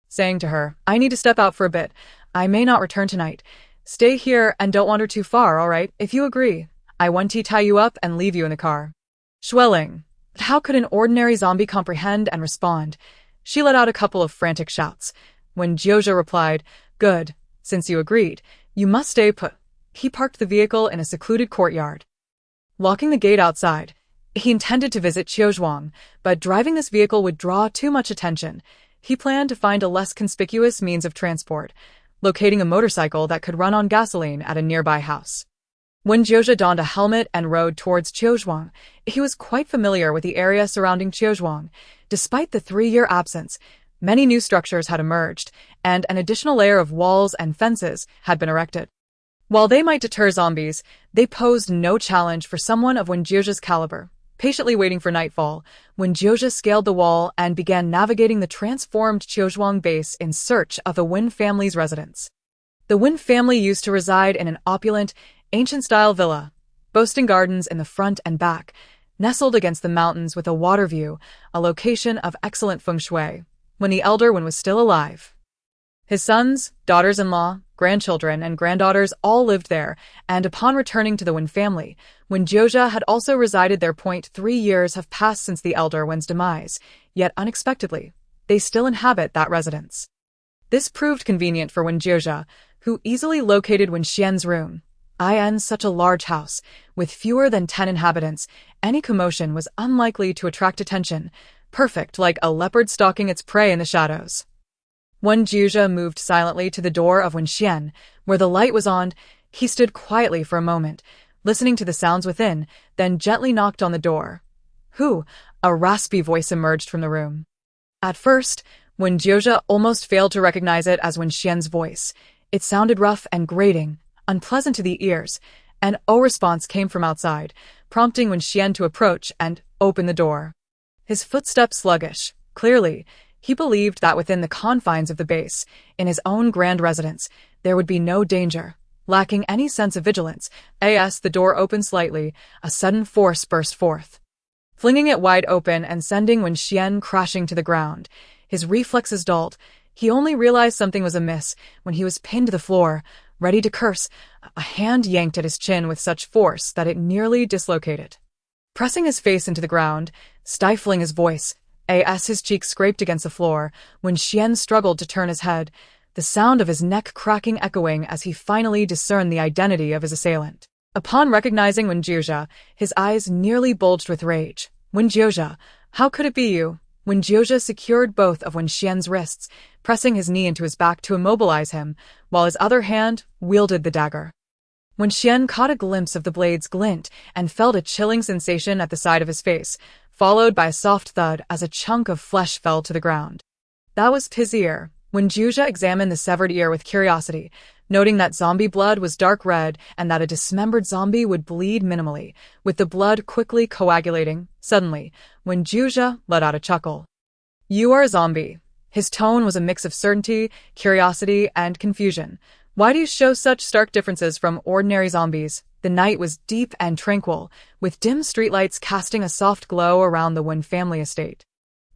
Speaker 1: saying to her, I need to step out for a bit. I may not return tonight. Stay here and don't wander too far, all right? If you agree, I want to tie you up and leave you in the car. Xue Ling. But how could an ordinary zombie comprehend and respond? She let out a couple of frantic shouts. When Jiuze replied, good, since you agreed, you must stay put. He parked the vehicle in a secluded courtyard, locking the gate outside. He intended to visit Qiuzhuang, but driving this vehicle would draw too much attention. He planned to find a less conspicuous means of transport, locating a motorcycle that could run on gasoline at a nearby house. When Jiuze donned a helmet and rode towards Qiuzhuang, he was quite familiar with the area surrounding Qiuzhuang. Despite the 3-year absence, Many new structures had emerged, and an additional layer of walls and fences had been erected. While they might deter zombies, they posed no challenge for someone of Wen Jiuze's caliber. Patiently waiting for nightfall, Wen Jiuze scaled the wall and began navigating the transformed Qiuzhuang base in search of the Wen family's residence. The Wen family used to reside in an opulent, ancient-style villa, boasting gardens in the front and back, nestled against the mountains with a water view, a location of excellent feng shui, when the elder Wen was still alive. His sons, daughters-in-law, grandchildren, and granddaughters all lived there, and upon returning to the Wen family, Wen Jiuze had also resided there. 3 years have passed since the elder Wen's demise, yet unexpectedly, they still inhabit that residence. This proved convenient for Wen Jiuze, who easily located Wen Xian's room. In such a large house, with fewer than 10 inhabitants, any commotion was unlikely to attract attention, perfect like a leopard stalking its prey in the shadows. Wen Jiuze moved silently to the door of Wen Xian, where the light was on. He stood quietly for a moment, listening to the sounds within, then gently knocked on the door. "Who?" A raspy voice emerged from the room. At first, Wen Jiuze almost failed to recognize it as Wen Xian's voice. It sounded rough and grating, unpleasant to the ears. An "oh" response came from outside, prompting Wen Xian to approach and open the door. His footsteps sluggish. Clearly, he believed that within the confines of the base, in his own grand residence, there would be no danger. Lacking any sense of vigilance, the door opened slightly, a sudden force burst forth, flinging it wide open and sending Wen Xian crashing to the ground. His reflexes dulled. He only realized something was amiss when he was pinned to the floor, ready to curse. A hand yanked at his chin with such force that it nearly dislocated. Pressing his face into the ground, stifling his voice, as his cheeks scraped against the floor, Wen Xian struggled to turn his head, the sound of his neck cracking echoing as he finally discerned the identity of his assailant. Upon recognizing Wen Jiuze, his eyes nearly bulged with rage. "Wen Jiuze, how could it be you?" Wen Jiuze secured both of Wen Xian's wrists, pressing his knee into his back to immobilize him, while his other hand wielded the dagger. Wen Xian caught a glimpse of the blade's glint and felt a chilling sensation at the side of his face, followed by a soft thud as a chunk of flesh fell to the ground. That was his ear. Wen Jiuze examined the severed ear with curiosity, noting that zombie blood was dark red and that a dismembered zombie would bleed minimally, with the blood quickly coagulating. Suddenly, Wen Jiuze let out a chuckle. "You are a zombie." His tone was a mix of certainty, curiosity, and confusion. "Why do you show such stark differences from ordinary zombies?" The night was deep and tranquil, with dim streetlights casting a soft glow around the Wen family estate.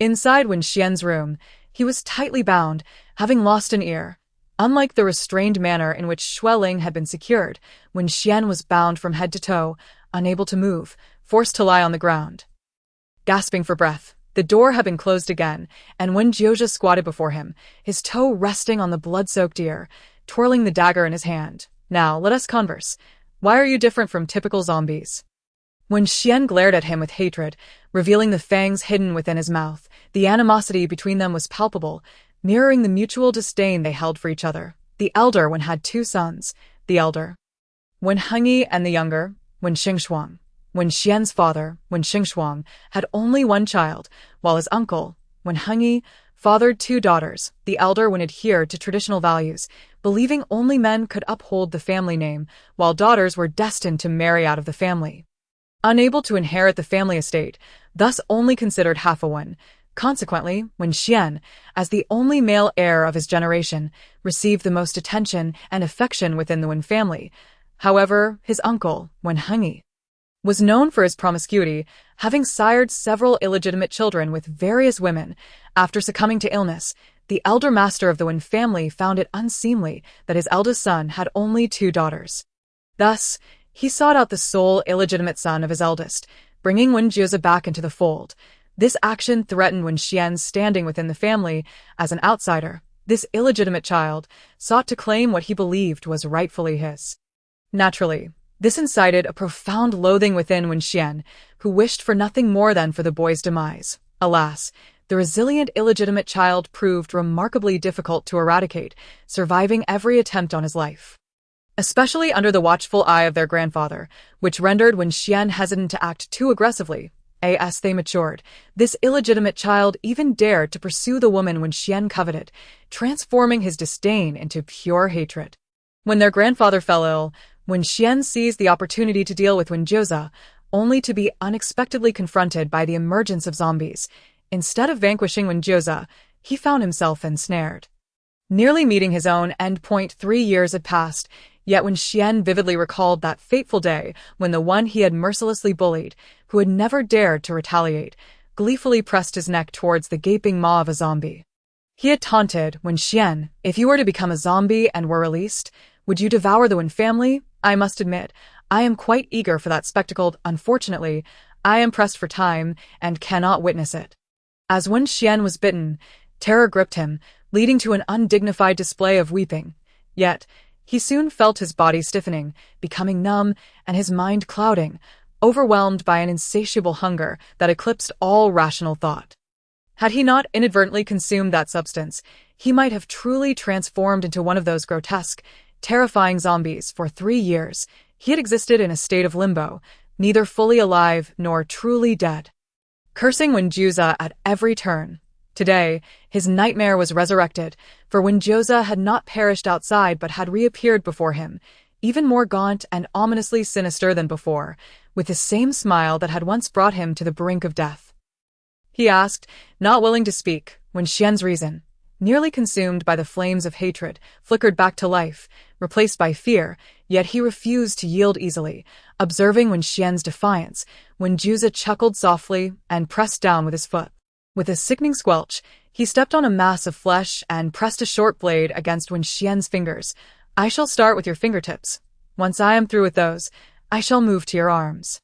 Speaker 1: Inside Wen Xian's room, he was tightly bound, having lost an ear. Unlike the restrained manner in which Xue Ling had been secured, Wen Xian was bound from head to toe, unable to move, forced to lie on the ground. Gasping for breath, the door had been closed again, and Wen Jiuze squatted before him, his toe resting on the blood-soaked ear, twirling the dagger in his hand. "Now, let us converse. Why are you different from typical zombies?" Wen Xian glared at him with hatred, revealing the fangs hidden within his mouth. The animosity between them was palpable, mirroring the mutual disdain they held for each other. The elder Wen had 2 sons, the elder Wen Hengyi and the younger, Wen Xingshuang. Wen Xian's father, Wen Xingshuang, had only 1 child, while his uncle, Wen Hengyi, fathered 2 daughters. The elder Wen adhered to traditional values, believing only men could uphold the family name, while daughters were destined to marry out of the family. Unable to inherit the family estate, thus only considered half a Wen. Consequently, Wen Xian, as the only male heir of his generation, received the most attention and affection within the Wen family. However, his uncle, Wen Hengyi, was known for his promiscuity, having sired several illegitimate children with various women. After succumbing to illness, the elder master of the Wen family found it unseemly that his eldest son had only 2 daughters. Thus, he sought out the sole illegitimate son of his eldest, bringing Wen Jiuze back into the fold. This action threatened Wen Xian's standing within the family as an outsider. This illegitimate child sought to claim what he believed was rightfully his. Naturally, this incited a profound loathing within Wen Xian, who wished for nothing more than for the boy's demise. Alas, the resilient illegitimate child proved remarkably difficult to eradicate, surviving every attempt on his life, especially under the watchful eye of their grandfather, which rendered Wen Xian hesitant to act too aggressively. As they matured, this illegitimate child even dared to pursue the woman Wen Xian coveted, transforming his disdain into pure hatred. When their grandfather fell ill, Wen Xian seized the opportunity to deal with Wen Jiuze, only to be unexpectedly confronted by the emergence of zombies. Instead of vanquishing Wen Jiuze, he found himself ensnared. Nearly meeting his own endpoint, 3 years had passed, yet Wen Xian vividly recalled that fateful day when the one he had mercilessly bullied, who had never dared to retaliate, gleefully pressed his neck towards the gaping maw of a zombie. He had taunted Wen Xian, "If you were to become a zombie and were released, would you devour the Wen family? I must admit, I am quite eager for that spectacle. Unfortunately, I am pressed for time and cannot witness it." As Wen Xian was bitten, terror gripped him, leading to an undignified display of weeping. Yet, he soon felt his body stiffening, becoming numb, and his mind clouding, overwhelmed by an insatiable hunger that eclipsed all rational thought. Had he not inadvertently consumed that substance, he might have truly transformed into one of those grotesque, terrifying zombies. For 3 years, he had existed in a state of limbo, neither fully alive nor truly dead. Cursing Wen Jiuze at every turn. Today, his nightmare was resurrected, for Wen Jiuze had not perished outside but had reappeared before him, even more gaunt and ominously sinister than before, with the same smile that had once brought him to the brink of death. He asked, not willing to speak, Wen Xian's reason, nearly consumed by the flames of hatred, flickered back to life, replaced by fear, yet he refused to yield easily. Observing Wen Xian's defiance, Wen Jiuze chuckled softly and pressed down with his foot. With a sickening squelch, he stepped on a mass of flesh and pressed a short blade against Wen Xian's fingers. "I shall start with your fingertips. Once I am through with those, I shall move to your arms.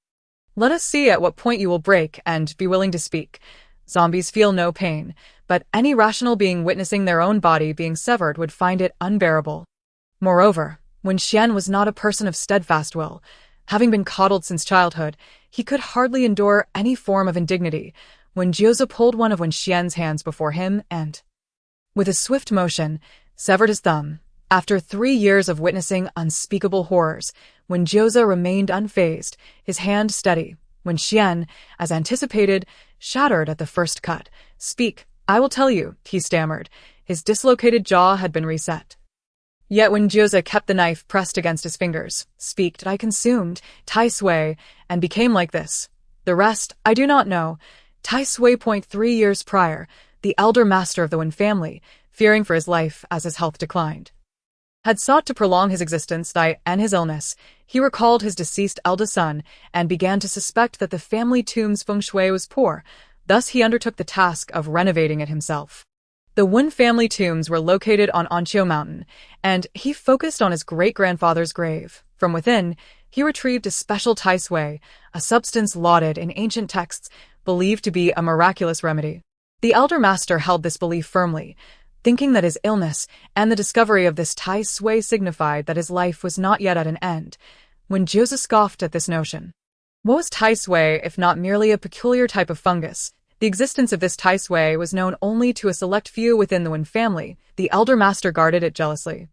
Speaker 1: Let us see at what point you will break and be willing to speak." Zombies feel no pain, but any rational being witnessing their own body being severed would find it unbearable. Moreover, Wen Xian was not a person of steadfast will. Having been coddled since childhood, he could hardly endure any form of indignity. Wen Jiuze pulled one of Wen Xian's hands before him and, with a swift motion, severed his thumb. After 3 years of witnessing unspeakable horrors, Wen Jiuze remained unfazed, his hand steady. Wen Xian, as anticipated, shattered at the first cut. "Speak, I will tell you," he stammered. His dislocated jaw had been reset. Yet Wen Jiuze kept the knife pressed against his fingers. "Speak, I consumed Tai Xue and became like this. The rest, I do not know." Tai Xue, 3 years prior, the elder master of the Wen family, fearing for his life as his health declined, had sought to prolong his existence and his illness. He recalled his deceased eldest son and began to suspect that the family tomb's feng shui was poor. Thus he undertook the task of renovating it himself. The Wen family tombs were located on Anqiu Mountain, and he focused on his great-grandfather's grave. From within, he retrieved a special Tai Xue, a substance lauded in ancient texts, believed to be a miraculous remedy. The elder master held this belief firmly, thinking that his illness and the discovery of this Tai Xue signified that his life was not yet at an end. Wen Jiuze scoffed at this notion. What was Tai Xue if not merely a peculiar type of fungus? The existence of this Tai Xue was known only to a select few within the Wen family. The elder master guarded it jealously,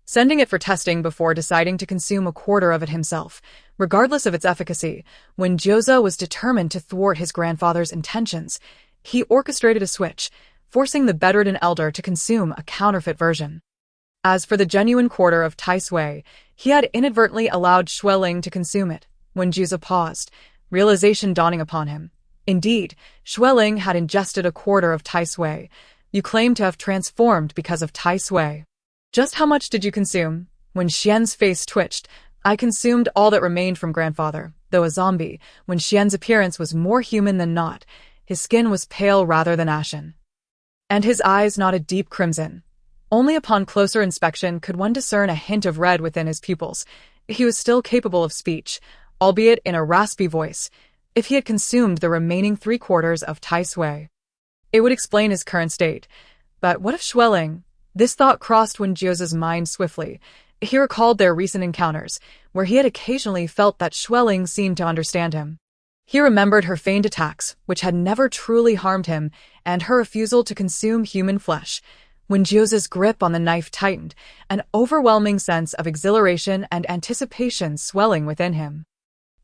Speaker 1: sending it for testing before deciding to consume a quarter of it himself. Regardless of its efficacy, Wen Jiuze was determined to thwart his grandfather's intentions. He orchestrated a switch, forcing the bedridden elder to consume a counterfeit version. As for the genuine quarter of Tai Xue, he had inadvertently allowed Xue Ling to consume it. Wen Jiuze paused, realization dawning upon him. Indeed, Xue Ling had ingested a quarter of Tai Xue. "You claim to have transformed because of Tai Xue. Just how much did you consume?" Wen Xian's face twitched. "I consumed all that remained from grandfather." Though a zombie, Wen Xian's appearance was more human than not. His skin was pale rather than ashen, and his eyes not a deep crimson. Only upon closer inspection could one discern a hint of red within his pupils. He was still capable of speech, albeit in a raspy voice. If he had consumed the remaining 3/4 of Tai Xue, it would explain his current state. But what of Xue Ling? This thought crossed Wen Jiuze's mind swiftly. He recalled their recent encounters, where he had occasionally felt that Xue Ling seemed to understand him. He remembered her feigned attacks, which had never truly harmed him, and her refusal to consume human flesh. Wen Jiuze's grip on the knife tightened, an overwhelming sense of exhilaration and anticipation swelling within him.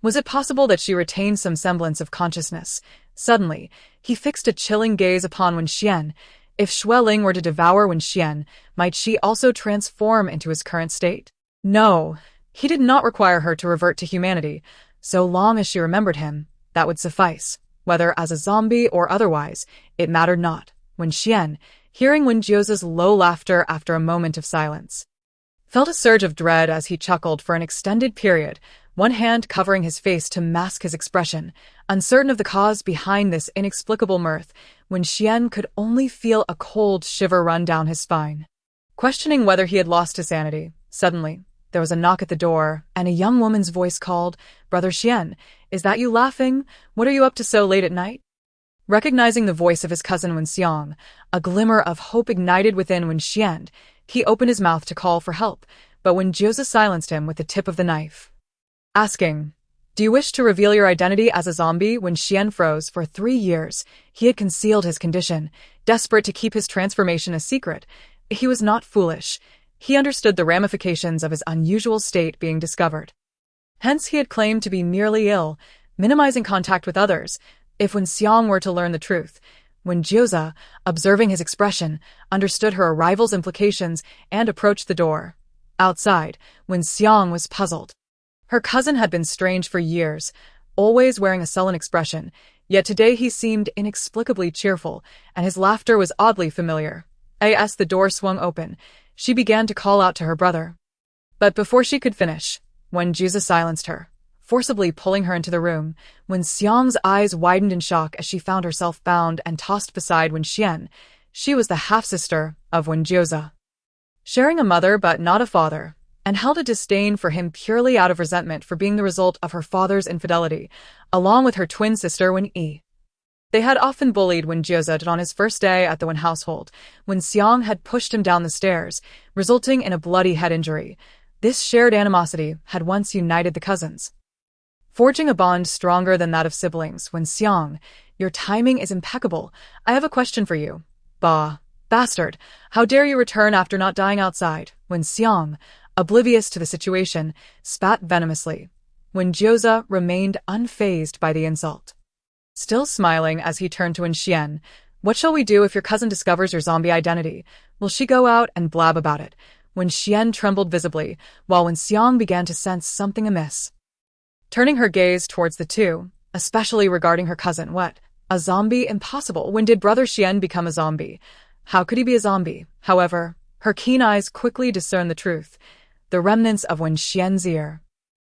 Speaker 1: Was it possible that she retained some semblance of consciousness? Suddenly, he fixed a chilling gaze upon Wen Xian. If Xue Ling were to devour Wen Xian, might she also transform into his current state? No, he did not require her to revert to humanity. So long as she remembered him, that would suffice. Whether as a zombie or otherwise, it mattered not. Wen Xian, hearing Wen Jiuze's low laughter after a moment of silence, felt a surge of dread as he chuckled for an extended period, one hand covering his face to mask his expression. Uncertain of the cause behind this inexplicable mirth, Wen Xian could only feel a cold shiver run down his spine. Questioning whether he had lost his sanity, suddenly, there was a knock at the door, and a young woman's voice called, "Brother Xian, is that you laughing? What are you up to so late at night?" Recognizing the voice of his cousin Wen Xiang, a glimmer of hope ignited within Wen Xian. He opened his mouth to call for help, but Wen Jiuze silenced him with the tip of the knife, asking, "Do you wish to reveal your identity as a zombie?" Wen Xian froze. For 3 years, he had concealed his condition, desperate to keep his transformation a secret. He was not foolish. He understood the ramifications of his unusual state being discovered. Hence he had claimed to be merely ill, minimizing contact with others. If Wen Xiang were to learn the truth, Wen Jiuze, observing his expression, understood her arrival's implications and approached the door. Outside, Wen Xiang was puzzled. Her cousin had been strange for years, always wearing a sullen expression, yet today he seemed inexplicably cheerful, and his laughter was oddly familiar. As the door swung open, she began to call out to her brother. But before she could finish, Wen Jiuze silenced her, forcibly pulling her into the room. Wen Xiang's eyes widened in shock as she found herself bound and tossed beside Wen Xian. She was the half-sister of Wen Jiuze, sharing a mother but not a father, and held a disdain for him purely out of resentment for being the result of her father's infidelity, along with her twin sister Wen Yi. They had often bullied Wen Jiuze on his first day at the Wen household. Wen Xiang had pushed him down the stairs, resulting in a bloody head injury. This shared animosity had once united the cousins, forging a bond stronger than that of siblings. Wen Xiang, your timing is impeccable. I have a question for you. Bah, bastard, how dare you return after not dying outside? Wen Xiang, oblivious to the situation, spat venomously. Wen Jiuze remained unfazed by the insult, still smiling as he turned to Wen Xian. What shall we do if your cousin discovers your zombie identity? Will she go out and blab about it? Wen Xian trembled visibly, while Wen Xiang began to sense something amiss. Turning her gaze towards the two, especially regarding her cousin. What? A zombie? Impossible. When did Brother Xian become a zombie? How could he be a zombie? However, her keen eyes quickly discerned the truth. The remnants of Wen Xian's ear,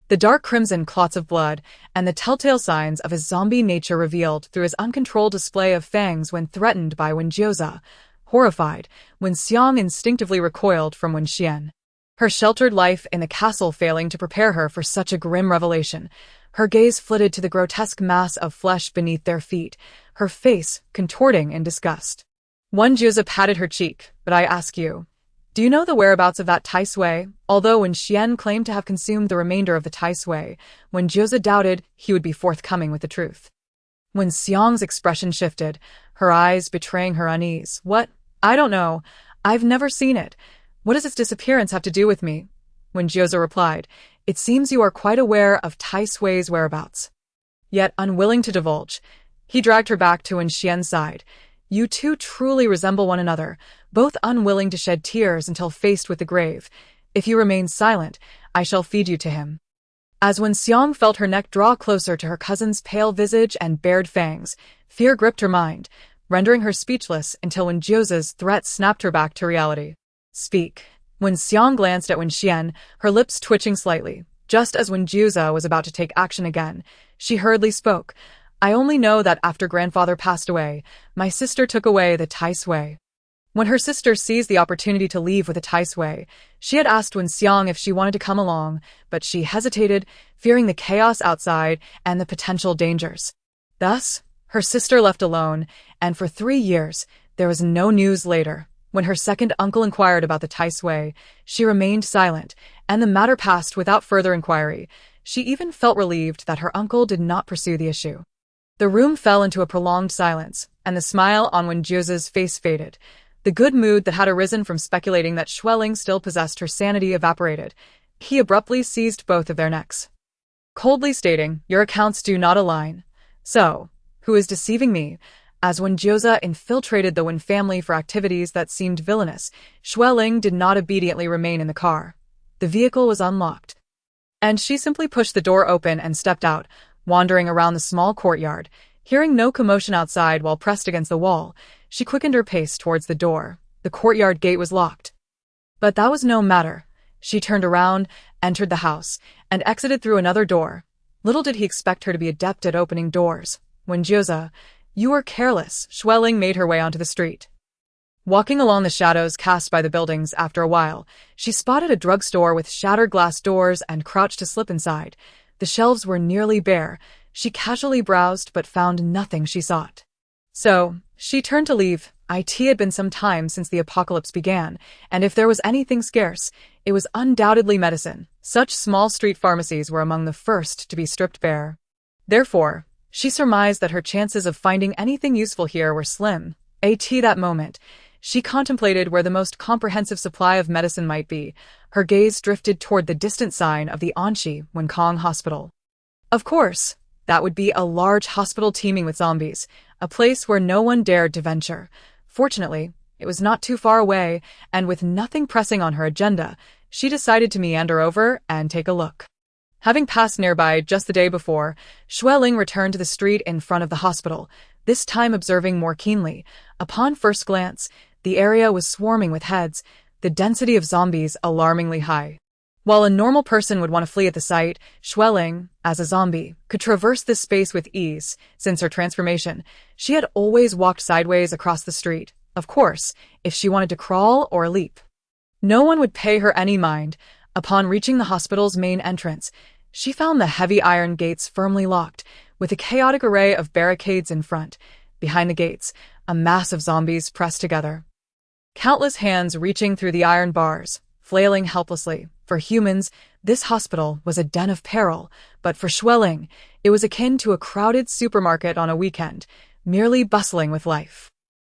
Speaker 1: the dark crimson clots of blood, and the telltale signs of his zombie nature revealed through his uncontrolled display of fangs when threatened by Wen Jiuze. Horrified, Wen Xiang instinctively recoiled from Wen Xian, her sheltered life in the castle failing to prepare her for such a grim revelation. Her gaze flitted to the grotesque mass of flesh beneath their feet, her face contorting in disgust. Wen Jiuze patted her cheek. But I ask you, do you know the whereabouts of that Tai Xue? Although Wen Xian claimed to have consumed the remainder of the Tai Xue, Wen Jiuze doubted he would be forthcoming with the truth. Wen Xiang's expression shifted, her eyes betraying her unease. What? I don't know. I've never seen it. What does its disappearance have to do with me? Wen Jiuze replied, It seems you are quite aware of Tai Xue's whereabouts. Yet unwilling to divulge, he dragged her back to Wen Xian's side. You two truly resemble one another, both unwilling to shed tears until faced with the grave. If you remain silent, I shall feed you to him. As Wen Xiang felt her neck draw closer to her cousin's pale visage and bared fangs, fear gripped her mind, rendering her speechless until Wen Jiuze's threat snapped her back to reality. Speak. Wen Xiang glanced at Wen Xian, her lips twitching slightly. Just as Wen Jiuze was about to take action again, she hurriedly spoke. I only know that after grandfather passed away, my sister took away the Tai Xue. When her sister seized the opportunity to leave with the Tai Xue, she had asked Wen Xiang if she wanted to come along, but she hesitated, fearing the chaos outside and the potential dangers. Thus, her sister left alone, and for 3 years, there was no news later. When her second uncle inquired about the Tai Xue, she remained silent, and the matter passed without further inquiry. She even felt relieved that her uncle did not pursue the issue. The room fell into a prolonged silence, and the smile on Wen Jiuze's face faded. The good mood that had arisen from speculating that Xue Ling still possessed her sanity evaporated. He abruptly seized both of their necks, coldly stating, "Your accounts do not align." So, who is deceiving me? As Wen Jiuze infiltrated the Wen family for activities that seemed villainous, Xue Ling did not obediently remain in the car. The vehicle was unlocked, and she simply pushed the door open and stepped out, wandering around the small courtyard. Hearing no commotion outside while pressed against the wall, she quickened her pace towards the door. The courtyard gate was locked. But that was no matter. She turned around, entered the house, and exited through another door. Little did he expect her to be adept at opening doors. Wen Jiuze, you were careless. Xue Ling made her way onto the street. Walking along the shadows cast by the buildings after a while, she spotted a drugstore with shattered glass doors and crouched to slip inside. The shelves were nearly bare. She casually browsed but found nothing she sought. So, she turned to leave. It had been some time since the apocalypse began, and if there was anything scarce, it was undoubtedly medicine. Such small street pharmacies were among the first to be stripped bare. Therefore, she surmised that her chances of finding anything useful here were slim. At that moment, she contemplated where the most comprehensive supply of medicine might be. Her gaze drifted toward the distant sign of the Anshi Wenkong Hospital. Of course, that would be a large hospital teeming with zombies, a place where no one dared to venture. Fortunately, it was not too far away, and with nothing pressing on her agenda, she decided to meander over and take a look. Having passed nearby just the day before, Xue Ling returned to the street in front of the hospital, this time observing more keenly. Upon first glance, the area was swarming with heads, the density of zombies alarmingly high. While a normal person would want to flee at the sight, Xue Ling, as a zombie, could traverse this space with ease. Since her transformation, she had always walked sideways across the street, of course, if she wanted to crawl or leap. No one would pay her any mind. Upon reaching the hospital's main entrance, she found the heavy iron gates firmly locked, with a chaotic array of barricades in front. Behind the gates, a mass of zombies pressed together. Countless hands reaching through the iron bars, flailing helplessly. For humans, this hospital was a den of peril, but for Xue Ling, it was akin to a crowded supermarket on a weekend, merely bustling with life.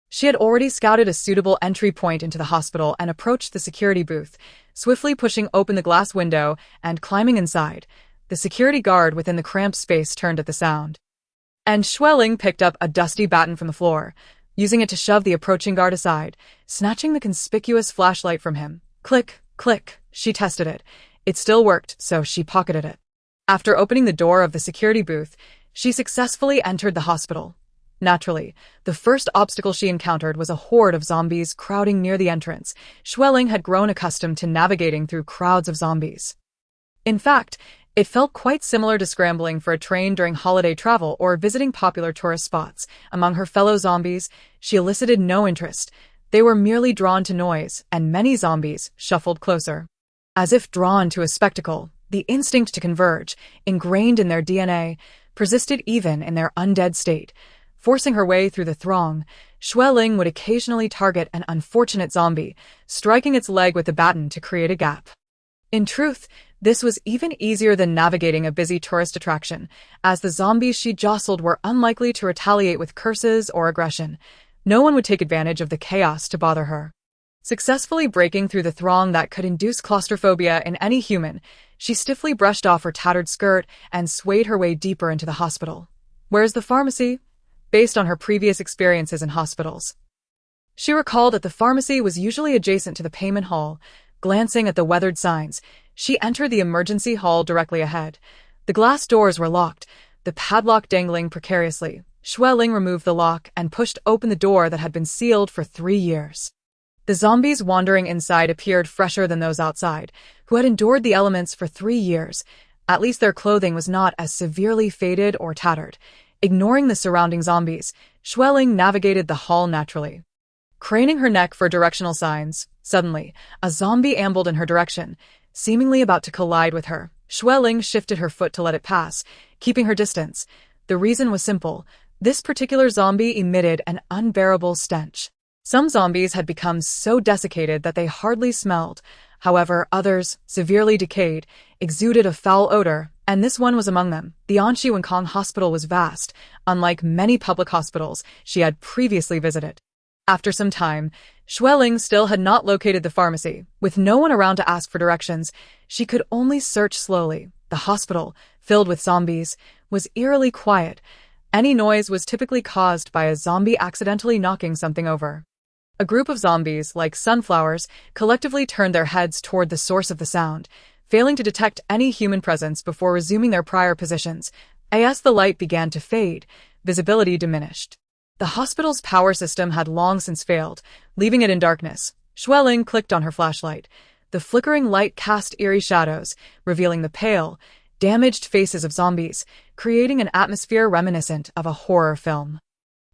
Speaker 1: She had already scouted a suitable entry point into the hospital and approached the security booth, swiftly pushing open the glass window and climbing inside. The security guard within the cramped space turned at the sound. And Xue Ling picked up a dusty baton from the floor, using it to shove the approaching guard aside, snatching the conspicuous flashlight from him. Click, click, she tested it. It still worked, so she pocketed it. After opening the door of the security booth, she successfully entered the hospital. Naturally, the first obstacle she encountered was a horde of zombies crowding near the entrance. Xue Ling had grown accustomed to navigating through crowds of zombies. In fact, it felt quite similar to scrambling for a train during holiday travel or visiting popular tourist spots. Among her fellow zombies, she elicited no interest. They were merely drawn to noise, and many zombies shuffled closer. As if drawn to a spectacle, the instinct to converge, ingrained in their DNA, persisted even in their undead state. Forcing her way through the throng, Xue Ling would occasionally target an unfortunate zombie, striking its leg with the baton to create a gap. In truth, this was even easier than navigating a busy tourist attraction, as the zombies she jostled were unlikely to retaliate with curses or aggression. No one would take advantage of the chaos to bother her. Successfully breaking through the throng that could induce claustrophobia in any human, she stiffly brushed off her tattered skirt and swayed her way deeper into the hospital. Where's the pharmacy? Based on her previous experiences in hospitals, she recalled that the pharmacy was usually adjacent to the payment hall. Glancing at the weathered signs, she entered the emergency hall directly ahead. The glass doors were locked, the padlock dangling precariously. Xue Ling removed the lock and pushed open the door that had been sealed for 3 years. The zombies wandering inside appeared fresher than those outside, who had endured the elements for 3 years. At least their clothing was not as severely faded or tattered. Ignoring the surrounding zombies, Xue Ling navigated the hall naturally. Craning her neck for directional signs, suddenly, a zombie ambled in her direction, seemingly about to collide with her. Xue Ling shifted her foot to let it pass, keeping her distance. The reason was simple. This particular zombie emitted an unbearable stench. Some zombies had become so desiccated that they hardly smelled. However, others, severely decayed, exuded a foul odor, and this one was among them. The Anshi Wenkong Hospital was vast, unlike many public hospitals she had previously visited. After some time, Xue Ling still had not located the pharmacy. With no one around to ask for directions, she could only search slowly. The hospital, filled with zombies, was eerily quiet. Any noise was typically caused by a zombie accidentally knocking something over. A group of zombies, like sunflowers, collectively turned their heads toward the source of the sound, failing to detect any human presence before resuming their prior positions. As the light began to fade, visibility diminished. The hospital's power system had long since failed, leaving it in darkness. Xue Ling clicked on her flashlight. The flickering light cast eerie shadows, revealing the pale, damaged faces of zombies, creating an atmosphere reminiscent of a horror film.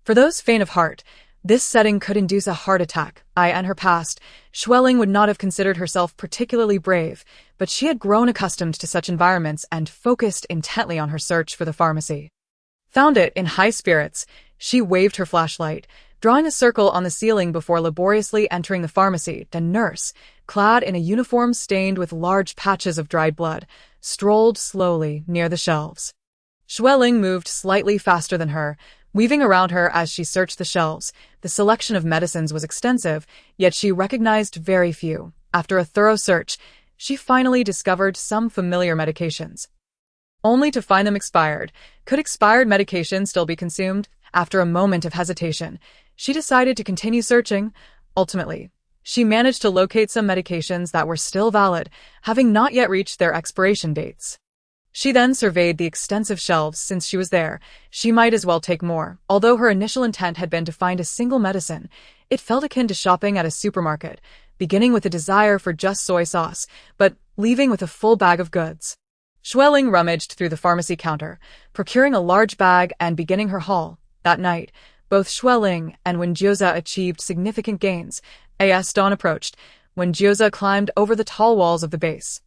Speaker 1: For those faint of heart, this setting could induce a heart attack. In her past, Xue Ling would not have considered herself particularly brave, but she had grown accustomed to such environments and focused intently on her search for the pharmacy. Found it in high spirits, she waved her flashlight, drawing a circle on the ceiling before laboriously entering the pharmacy. The nurse, clad in a uniform stained with large patches of dried blood, strolled slowly near the shelves. Xue Ling moved slightly faster than her, weaving around her as she searched the shelves. The selection of medicines was extensive, yet she recognized very few. After a thorough search, she finally discovered some familiar medications, only to find them expired. Could expired medication still be consumed? After a moment of hesitation, she decided to continue searching. Ultimately, she managed to locate some medications that were still valid, having not yet reached their expiration dates. She then surveyed the extensive shelves. Since she was there, she might as well take more. Although her initial intent had been to find a single medicine, it felt akin to shopping at a supermarket, beginning with a desire for just soy sauce, but leaving with a full bag of goods. Xue Ling rummaged through the pharmacy counter, procuring a large bag and beginning her haul. That night, both Xue Ling and Wen Jiuze achieved significant gains. As dawn approached, Wen Jiuze climbed over the tall walls of the base.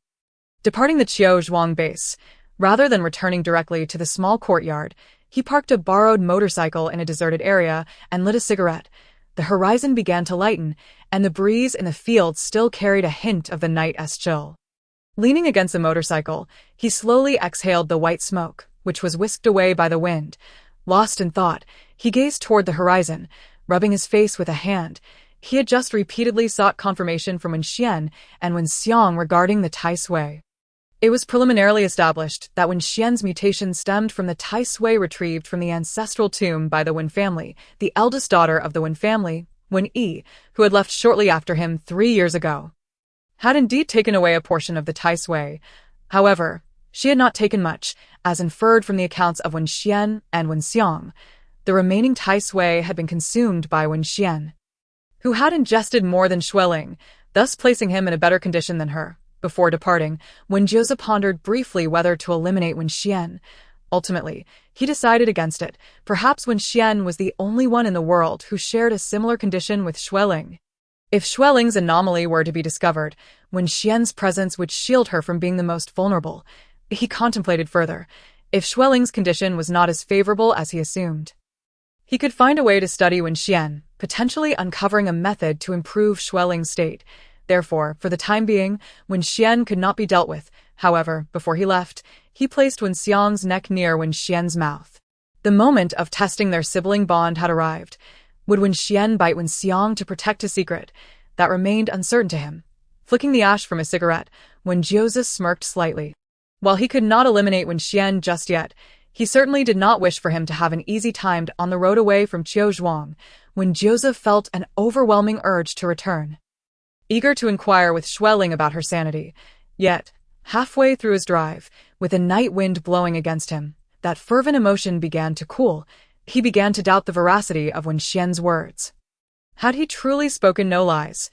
Speaker 1: Departing the Qiuzhuang base, rather than returning directly to the small courtyard, he parked a borrowed motorcycle in a deserted area and lit a cigarette. The horizon began to lighten, and the breeze in the fields still carried a hint of the night's chill. Leaning against the motorcycle, he slowly exhaled the white smoke, which was whisked away by the wind. Lost in thought, he gazed toward the horizon, rubbing his face with a hand. He had just repeatedly sought confirmation from Wen Xian and Wen Xiang regarding the Tai Sui. It was preliminarily established that Wen Xian's mutation stemmed from the Tai Sui retrieved from the ancestral tomb by the Wen family, the eldest daughter of the Wen family, Wen Yi, who had left shortly after him 3 years ago, had indeed taken away a portion of the Tai Sui. However, she had not taken much, as inferred from the accounts of Wen Xian and Wen Xiang. The remaining Tai Sui had been consumed by Wen Xian, who had ingested more than Xue Ling, thus placing him in a better condition than her. Before departing, Wen Jiuze pondered briefly whether to eliminate Wen Xian. Ultimately, he decided against it. Perhaps Wen Xian was the only one in the world who shared a similar condition with Xue Ling. If Xue Ling's anomaly were to be discovered, Wen Xian's presence would shield her from being the most vulnerable. He contemplated further. If Xue Ling's condition was not as favorable as he assumed, he could find a way to study Wen Xian, potentially uncovering a method to improve Xue Ling's state. Therefore, for the time being, Wen Xian could not be dealt with. However, before he left, he placed Wen Xiang's neck near Wen Xian's mouth. The moment of testing their sibling bond had arrived. Would Wen Xian bite Wen Xiang to protect his secret? That remained uncertain to him. Flicking the ash from his cigarette, Wen Jiuze smirked slightly. While he could not eliminate Wen Xian just yet, he certainly did not wish for him to have an easy time on the road away from Qiuzhuang. Wen Jiuze felt an overwhelming urge to return, eager to inquire with Xue Ling about her sanity. Yet, halfway through his drive, with a night wind blowing against him, that fervent emotion began to cool. He began to doubt the veracity of Wen Xian's words. Had he truly spoken no lies?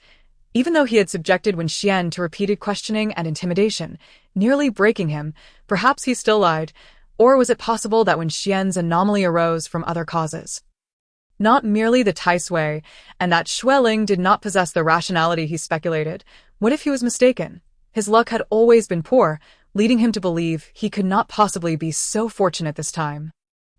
Speaker 1: Even though he had subjected Wen Xian to repeated questioning and intimidation, nearly breaking him, perhaps he still lied. Or was it possible that Wen Xian's anomaly arose from other causes? Not merely the Tai Sui, and that Xue Ling did not possess the rationality he speculated. What if he was mistaken? His luck had always been poor, leading him to believe he could not possibly be so fortunate this time.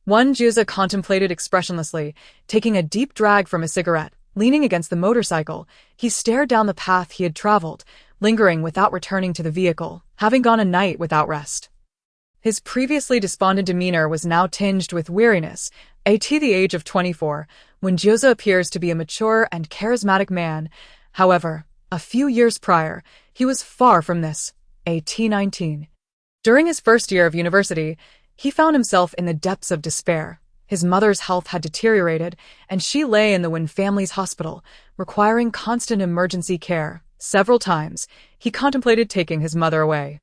Speaker 1: Wen Jiuze contemplated expressionlessly, taking a deep drag from his cigarette. Leaning against the motorcycle, he stared down the path he had traveled, lingering without returning to the vehicle, having gone a night without rest. His previously despondent demeanor was now tinged with weariness. At the age of 24, Wen Jiuze appears to be a mature and charismatic man. However, a few years prior, he was far from this. At 19, During his first year of university, he found himself in the depths of despair. His mother's health had deteriorated, and she lay in the Wen family's hospital, requiring constant emergency care. Several times, he contemplated taking his mother away.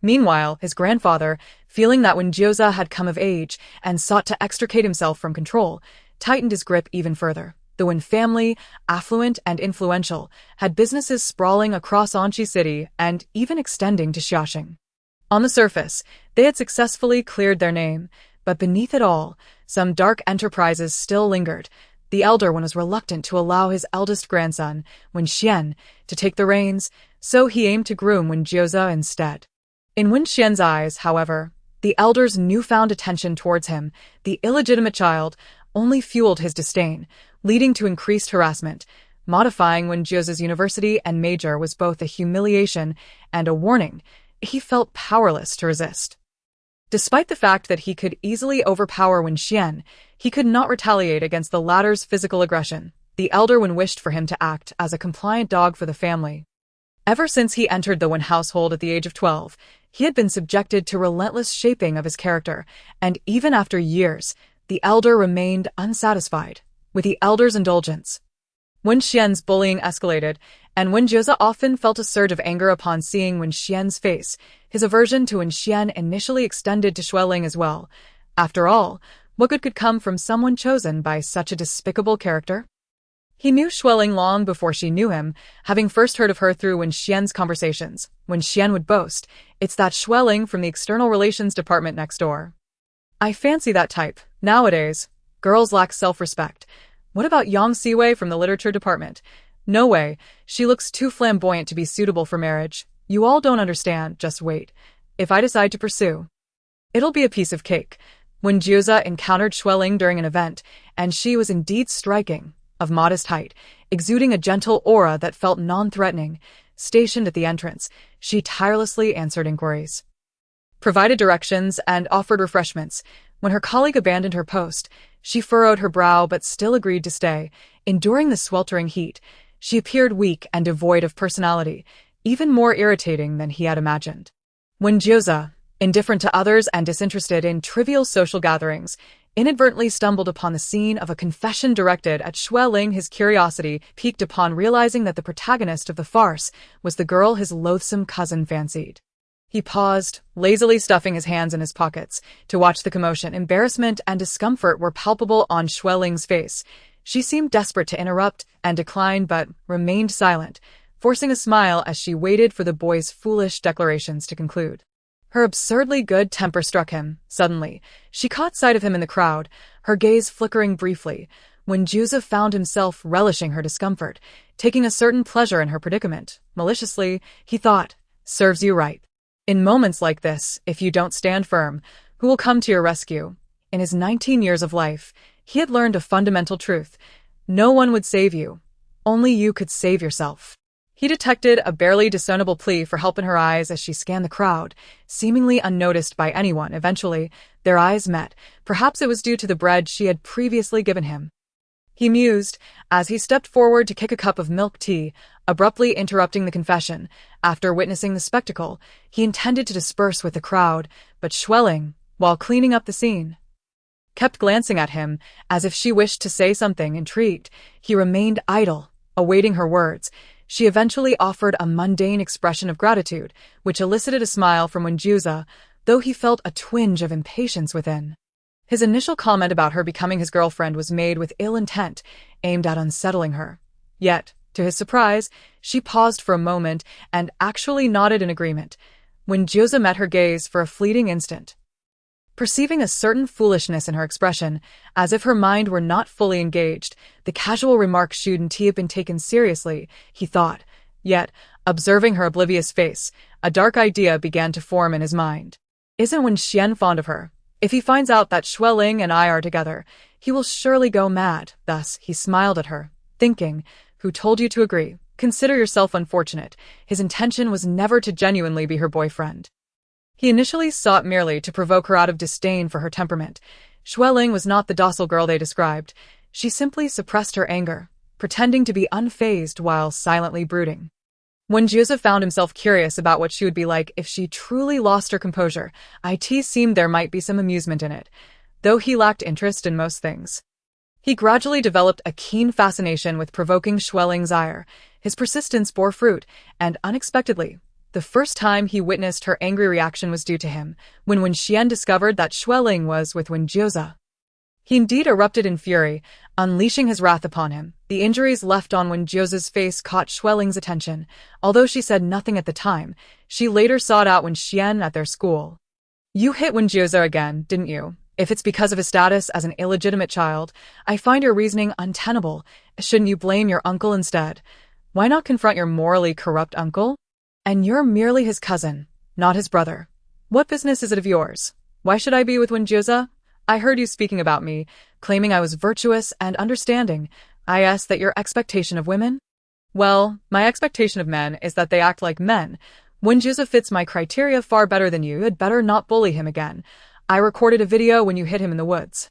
Speaker 1: Meanwhile, his grandfather, feeling that Wen Jiuze had come of age and sought to extricate himself from control, tightened his grip even further. The Wen family, affluent and influential, had businesses sprawling across Anqi City and even extending to Xiaxing. On the surface, they had successfully cleared their name, but beneath it all, some dark enterprises still lingered. The elder one was reluctant to allow his eldest grandson, Wen Xian, to take the reins, so he aimed to groom Wen Jiuze instead. In Wen Xian's eyes, however, the elder's newfound attention towards him, the illegitimate child, only fueled his disdain, leading to increased harassment. Modifying Wen Jiuze's university and major was both a humiliation and a warning. He felt powerless to resist. Despite the fact that he could easily overpower Wen Xian, he could not retaliate against the latter's physical aggression. The elder one wished for him to act as a compliant dog for the family. Ever since he entered the Wen household at the age of 12, he had been subjected to relentless shaping of his character, and even after years, the elder remained unsatisfied with the elder's indulgence. Wen Xian's bullying escalated, and Wen Jiuze often felt a surge of anger upon seeing Wen Xian's face. His aversion to Wen Xian initially extended to Xue Ling as well. After all, what good could come from someone chosen by such a despicable character? He knew Xue Ling long before she knew him, having first heard of her through Wen Xian's conversations. Wen Xian would boast, "It's that Xue Ling from the External Relations Department next door." I fancy that type. Nowadays, girls lack self-respect. What about Yang Siwei from the Literature Department? No way, she looks too flamboyant to be suitable for marriage. You all don't understand, just wait. If I decide to pursue, it'll be a piece of cake. Wen Jiuze encountered Xue Ling during an event, and she was indeed striking, of modest height, exuding a gentle aura that felt non-threatening. Stationed at the entrance, she tirelessly answered inquiries, provided directions, and offered refreshments. When her colleague abandoned her post, she furrowed her brow but still agreed to stay. Enduring the sweltering heat, she appeared weak and devoid of personality, even more irritating than he had imagined. Wen Jiuze, indifferent to others and disinterested in trivial social gatherings, inadvertently stumbled upon the scene of a confession directed at Xue Ling. His curiosity piqued upon realizing that the protagonist of the farce was the girl his loathsome cousin fancied. He paused, lazily stuffing his hands in his pockets, to watch the commotion. Embarrassment and discomfort were palpable on Xue Ling's face. She seemed desperate to interrupt and decline but remained silent, forcing a smile as she waited for the boy's foolish declarations to conclude. Her absurdly good temper struck him. Suddenly, she caught sight of him in the crowd, her gaze flickering briefly. Wen Jiuze found himself relishing her discomfort, taking a certain pleasure in her predicament. Maliciously, he thought, "Serves you right. In moments like this, if you don't stand firm, who will come to your rescue?" In his 19 years of life, he had learned a fundamental truth. No one would save you. Only you could save yourself. He detected a barely discernible plea for help in her eyes as she scanned the crowd, seemingly unnoticed by anyone. Eventually, their eyes met. Perhaps it was due to the bread she had previously given him. He mused as he stepped forward to kick a cup of milk tea, abruptly interrupting the confession. After witnessing the spectacle, he intended to disperse with the crowd, but Xue Ling, while cleaning up the scene, kept glancing at him as if she wished to say something. Intrigued, he remained idle, awaiting her words. She eventually offered a mundane expression of gratitude, which elicited a smile from Wen Jiuze, though he felt a twinge of impatience within. His initial comment about her becoming his girlfriend was made with ill intent, aimed at unsettling her. Yet, to his surprise, she paused for a moment and actually nodded in agreement. Wen Jiuze met her gaze for a fleeting instant, perceiving a certain foolishness in her expression, as if her mind were not fully engaged. The casual remark shouldn't have been taken seriously, he thought. Yet, observing her oblivious face, a dark idea began to form in his mind. Isn't Wen Xian fond of her? If he finds out that Xue Ling and I are together, he will surely go mad. Thus, he smiled at her, thinking, who told you to agree? Consider yourself unfortunate. His intention was never to genuinely be her boyfriend. He initially sought merely to provoke her out of disdain for her temperament. Xue Ling was not the docile girl they described. She simply suppressed her anger, pretending to be unfazed while silently brooding. Wen Jiuze found himself curious about what she would be like if she truly lost her composure. It seemed there might be some amusement in it, though he lacked interest in most things. He gradually developed a keen fascination with provoking Xue Ling's ire. His persistence bore fruit, and unexpectedly, the first time he witnessed her angry reaction was due to him, when Wen Xian discovered that Xue Ling was with Wen Jiuze. He indeed erupted in fury, unleashing his wrath upon him. The injuries left on Wen Jiuze's face caught Xue Ling's attention. Although she said nothing at the time, she later sought out Wen Xian at their school. "You hit Wen Jiuze again, didn't you? If it's because of his status as an illegitimate child, I find your reasoning untenable. Shouldn't you blame your uncle instead? Why not confront your morally corrupt uncle? And you're merely his cousin, not his brother. What business is it of yours? Why should I be with Wen Jiuze? I heard you speaking about me, claiming I was virtuous and understanding. I asked that your expectation of women? Well, my expectation of men is that they act like men. Wen Jiuze fits my criteria far better than you. You'd better not bully him again. I recorded a video when you hit him in the woods.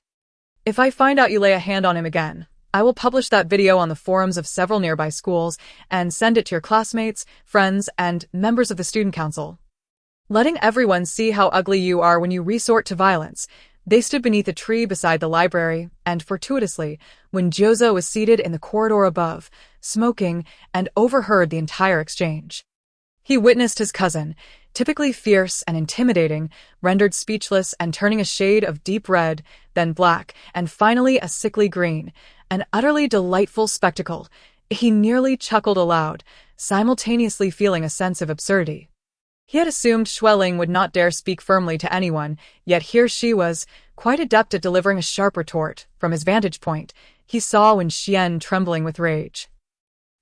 Speaker 1: If I find out you lay a hand on him again, I will publish that video on the forums of several nearby schools and send it to your classmates, friends, and members of the student council, letting everyone see how ugly you are when you resort to violence." They stood beneath a tree beside the library, and fortuitously, Wen Jiuze was seated in the corridor above, smoking, and overheard the entire exchange. He witnessed his cousin, typically fierce and intimidating, rendered speechless and turning a shade of deep red, then black, and finally a sickly green, an utterly delightful spectacle. He nearly chuckled aloud, simultaneously feeling a sense of absurdity. He had assumed Xue Ling would not dare speak firmly to anyone, yet here she was, quite adept at delivering a sharp retort. From his vantage point, he saw Wen Xian trembling with rage,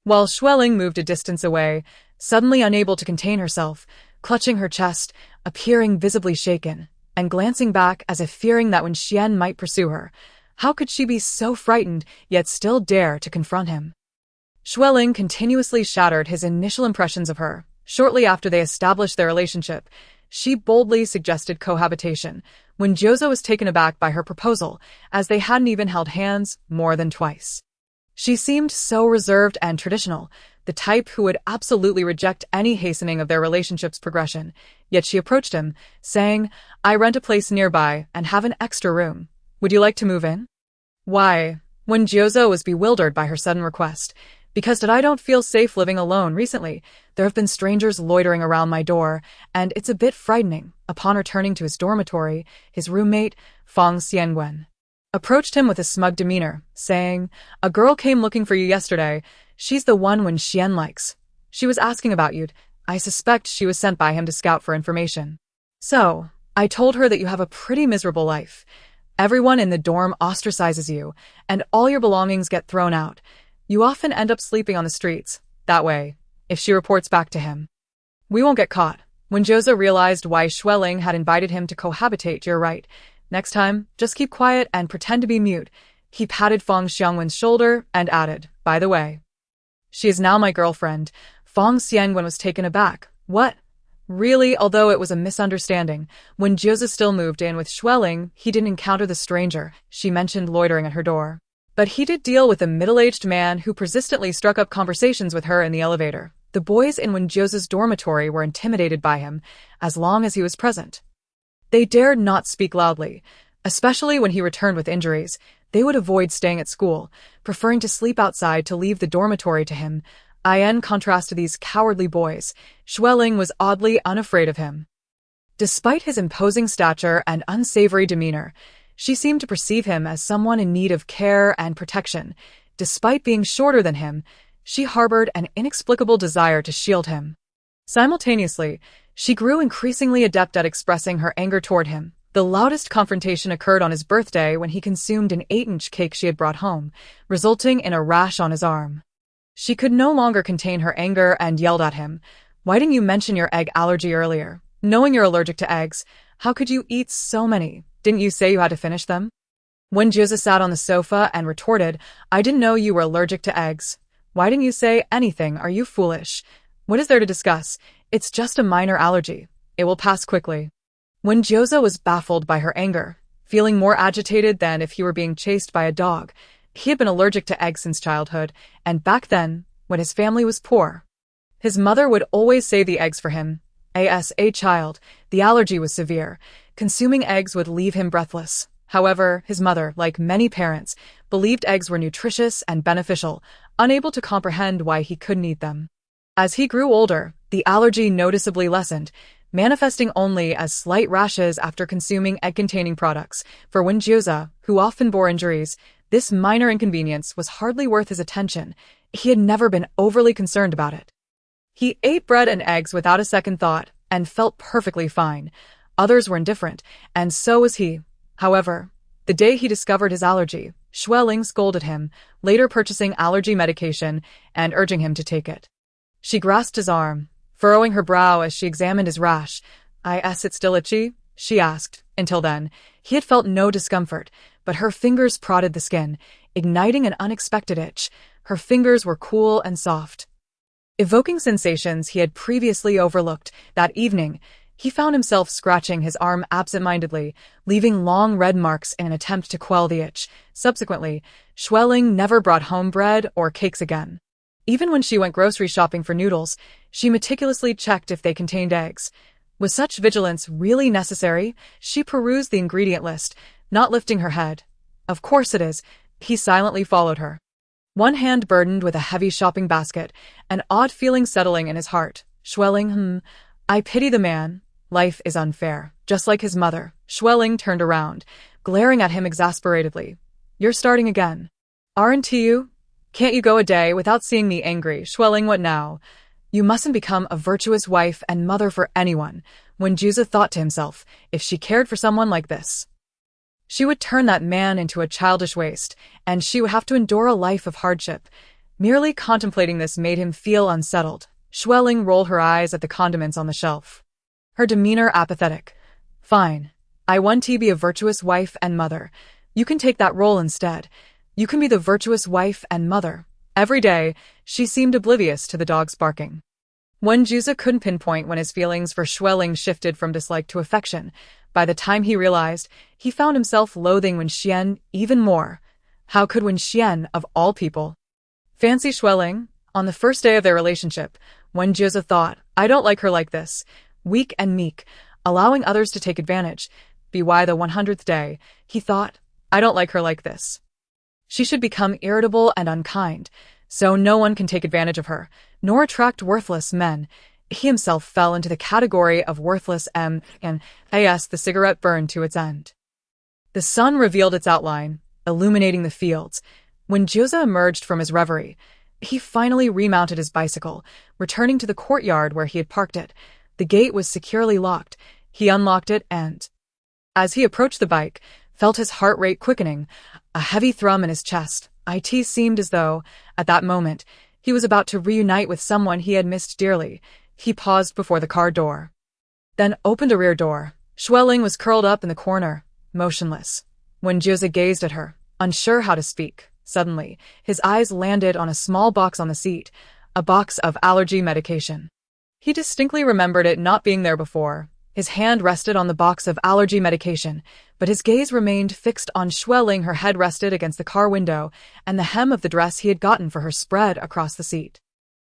Speaker 1: while Xue Ling moved a distance away, suddenly unable to contain herself, clutching her chest, appearing visibly shaken, and glancing back as if fearing that Wen Xian might pursue her. How could she be so frightened, yet still dare to confront him? Xue Ling continuously shattered his initial impressions of her. Shortly after they established their relationship, she boldly suggested cohabitation, when Jiuze was taken aback by her proposal, as they hadn't even held hands more than twice. She seemed so reserved and traditional, the type who would absolutely reject any hastening of their relationship's progression, yet she approached him, saying, "I rent a place nearby and have an extra room. Would you like to move in?" "Why?" Wen Jiuze was bewildered by her sudden request. "Because I don't feel safe living alone recently. There have been strangers loitering around my door, and it's a bit frightening." Upon returning to his dormitory, his roommate, Fang Xiangwen, approached him with a smug demeanor, saying, "A girl came looking for you yesterday. She's the one Wen Xian likes. She was asking about you. I suspect she was sent by him to scout for information. So, I told her that you have a pretty miserable life. Everyone in the dorm ostracizes you, and all your belongings get thrown out. You often end up sleeping on the streets. That way, if she reports back to him, we won't get caught." When Jiuze realized why Xue Ling had invited him to cohabitate, "You're right. Next time, just keep quiet and pretend to be mute." He patted Fang Xiangwen's shoulder and added, "By the way, she is now my girlfriend." Fang Xiangwen was taken aback. "What? Really?" Although it was a misunderstanding, when Jiuze still moved in with Xue Ling, he didn't encounter the stranger she mentioned loitering at her door. But he did deal with a middle-aged man who persistently struck up conversations with her in the elevator. The boys in Wen Jiuze's dormitory were intimidated by him, as long as he was present. They dared not speak loudly, especially when he returned with injuries. They would avoid staying at school, preferring to sleep outside to leave the dormitory to him. In contrast to these cowardly boys, Xue Ling was oddly unafraid of him. Despite his imposing stature and unsavory demeanor, she seemed to perceive him as someone in need of care and protection. Despite being shorter than him, she harbored an inexplicable desire to shield him. Simultaneously, she grew increasingly adept at expressing her anger toward him. The loudest confrontation occurred on his birthday when he consumed an 8-inch cake she had brought home, resulting in a rash on his arm. She could no longer contain her anger and yelled at him, "Why didn't you mention your egg allergy earlier? Knowing you're allergic to eggs, how could you eat so many? Didn't you say you had to finish them?" Wen Jiuze sat on the sofa and retorted, "I didn't know you were allergic to eggs. Why didn't you say anything? Are you foolish? What is there to discuss? It's just a minor allergy. It will pass quickly." Wen Jiuze was baffled by her anger, feeling more agitated than if he were being chased by a dog. He had been allergic to eggs since childhood, and back then, when his family was poor, His mother would always save the eggs for him. As a child, the allergy was severe. Consuming eggs would leave him breathless. However, his mother, like many parents, believed eggs were nutritious and beneficial, unable to comprehend why he couldn't eat them. As he grew older, the allergy noticeably lessened, manifesting only as slight rashes after consuming egg-containing products. For Wen Jiuze, who often bore injuries, this minor inconvenience was hardly worth his attention. He had never been overly concerned about it. He ate bread and eggs without a second thought and felt perfectly fine. Others were indifferent, and so was he. However, the day he discovered his allergy, Xue Ling scolded him, later purchasing allergy medication and urging him to take it. She grasped his arm, furrowing her brow as she examined his rash. "Is it still itchy?" she asked. Until then, he had felt no discomfort, but her fingers prodded the skin, igniting an unexpected itch. Her fingers were cool and soft, evoking sensations he had previously overlooked. That evening, he found himself scratching his arm absent-mindedly, leaving long red marks in an attempt to quell the itch. Subsequently, Xue Ling never brought home bread or cakes again. Even when she went grocery shopping for noodles, she meticulously checked if they contained eggs. Was such vigilance really necessary? She perused the ingredient list, not lifting her head. "Of course it is." He silently followed her, one hand burdened with a heavy shopping basket, an odd feeling settling in his heart. "Xue Ling, I pity the man. Life is unfair." Just like his mother, Xue Ling turned around, glaring at him exasperatedly. "You're starting again, aren't you? Can't you go a day without seeing me angry?" "Xue Ling, what now? You mustn't become a virtuous wife and mother for anyone." Wen Jiuze thought to himself, if she cared for someone like this, she would turn that man into a childish waste, and she would have to endure a life of hardship. Merely contemplating this made him feel unsettled. Xue Ling rolled her eyes at the condiments on the shelf, her demeanor apathetic. "Fine. I want to be a virtuous wife and mother. You can take that role instead. You can be the virtuous wife and mother." Every day, she seemed oblivious to the dog's barking. Wen Jiuze couldn't pinpoint when his feelings for Xue Ling shifted from dislike to affection. By the time he realized, he found himself loathing Wen Xian even more. How could Wen Xian, of all people, fancy Xue Ling? On the first day of their relationship, Wen Jiuze thought, "I don't like her like this. Weak and meek, allowing others to take advantage." By the 100th day, he thought, "I don't like her like this. She should become irritable and unkind, so no one can take advantage of her, nor attract worthless men." He himself fell into the category of worthless and as the cigarette burned to its end. The sun revealed its outline, illuminating the fields. When Jiuze emerged from his reverie, he finally remounted his bicycle, returning to the courtyard where he had parked it. The gate was securely locked. He unlocked it and, as he approached the bike, felt his heart rate quickening, a heavy thrum in his chest. It seemed as though, at that moment, he was about to reunite with someone he had missed dearly. He paused before the car door, then opened a rear door. Xue Ling was curled up in the corner, motionless. When Jiuze gazed at her, unsure how to speak, suddenly, his eyes landed on a small box on the seat, a box of allergy medication. He distinctly remembered it not being there before. His hand rested on the box of allergy medication, but his gaze remained fixed on Xue Ling. Her head rested against the car window, and the hem of the dress he had gotten for her spread across the seat.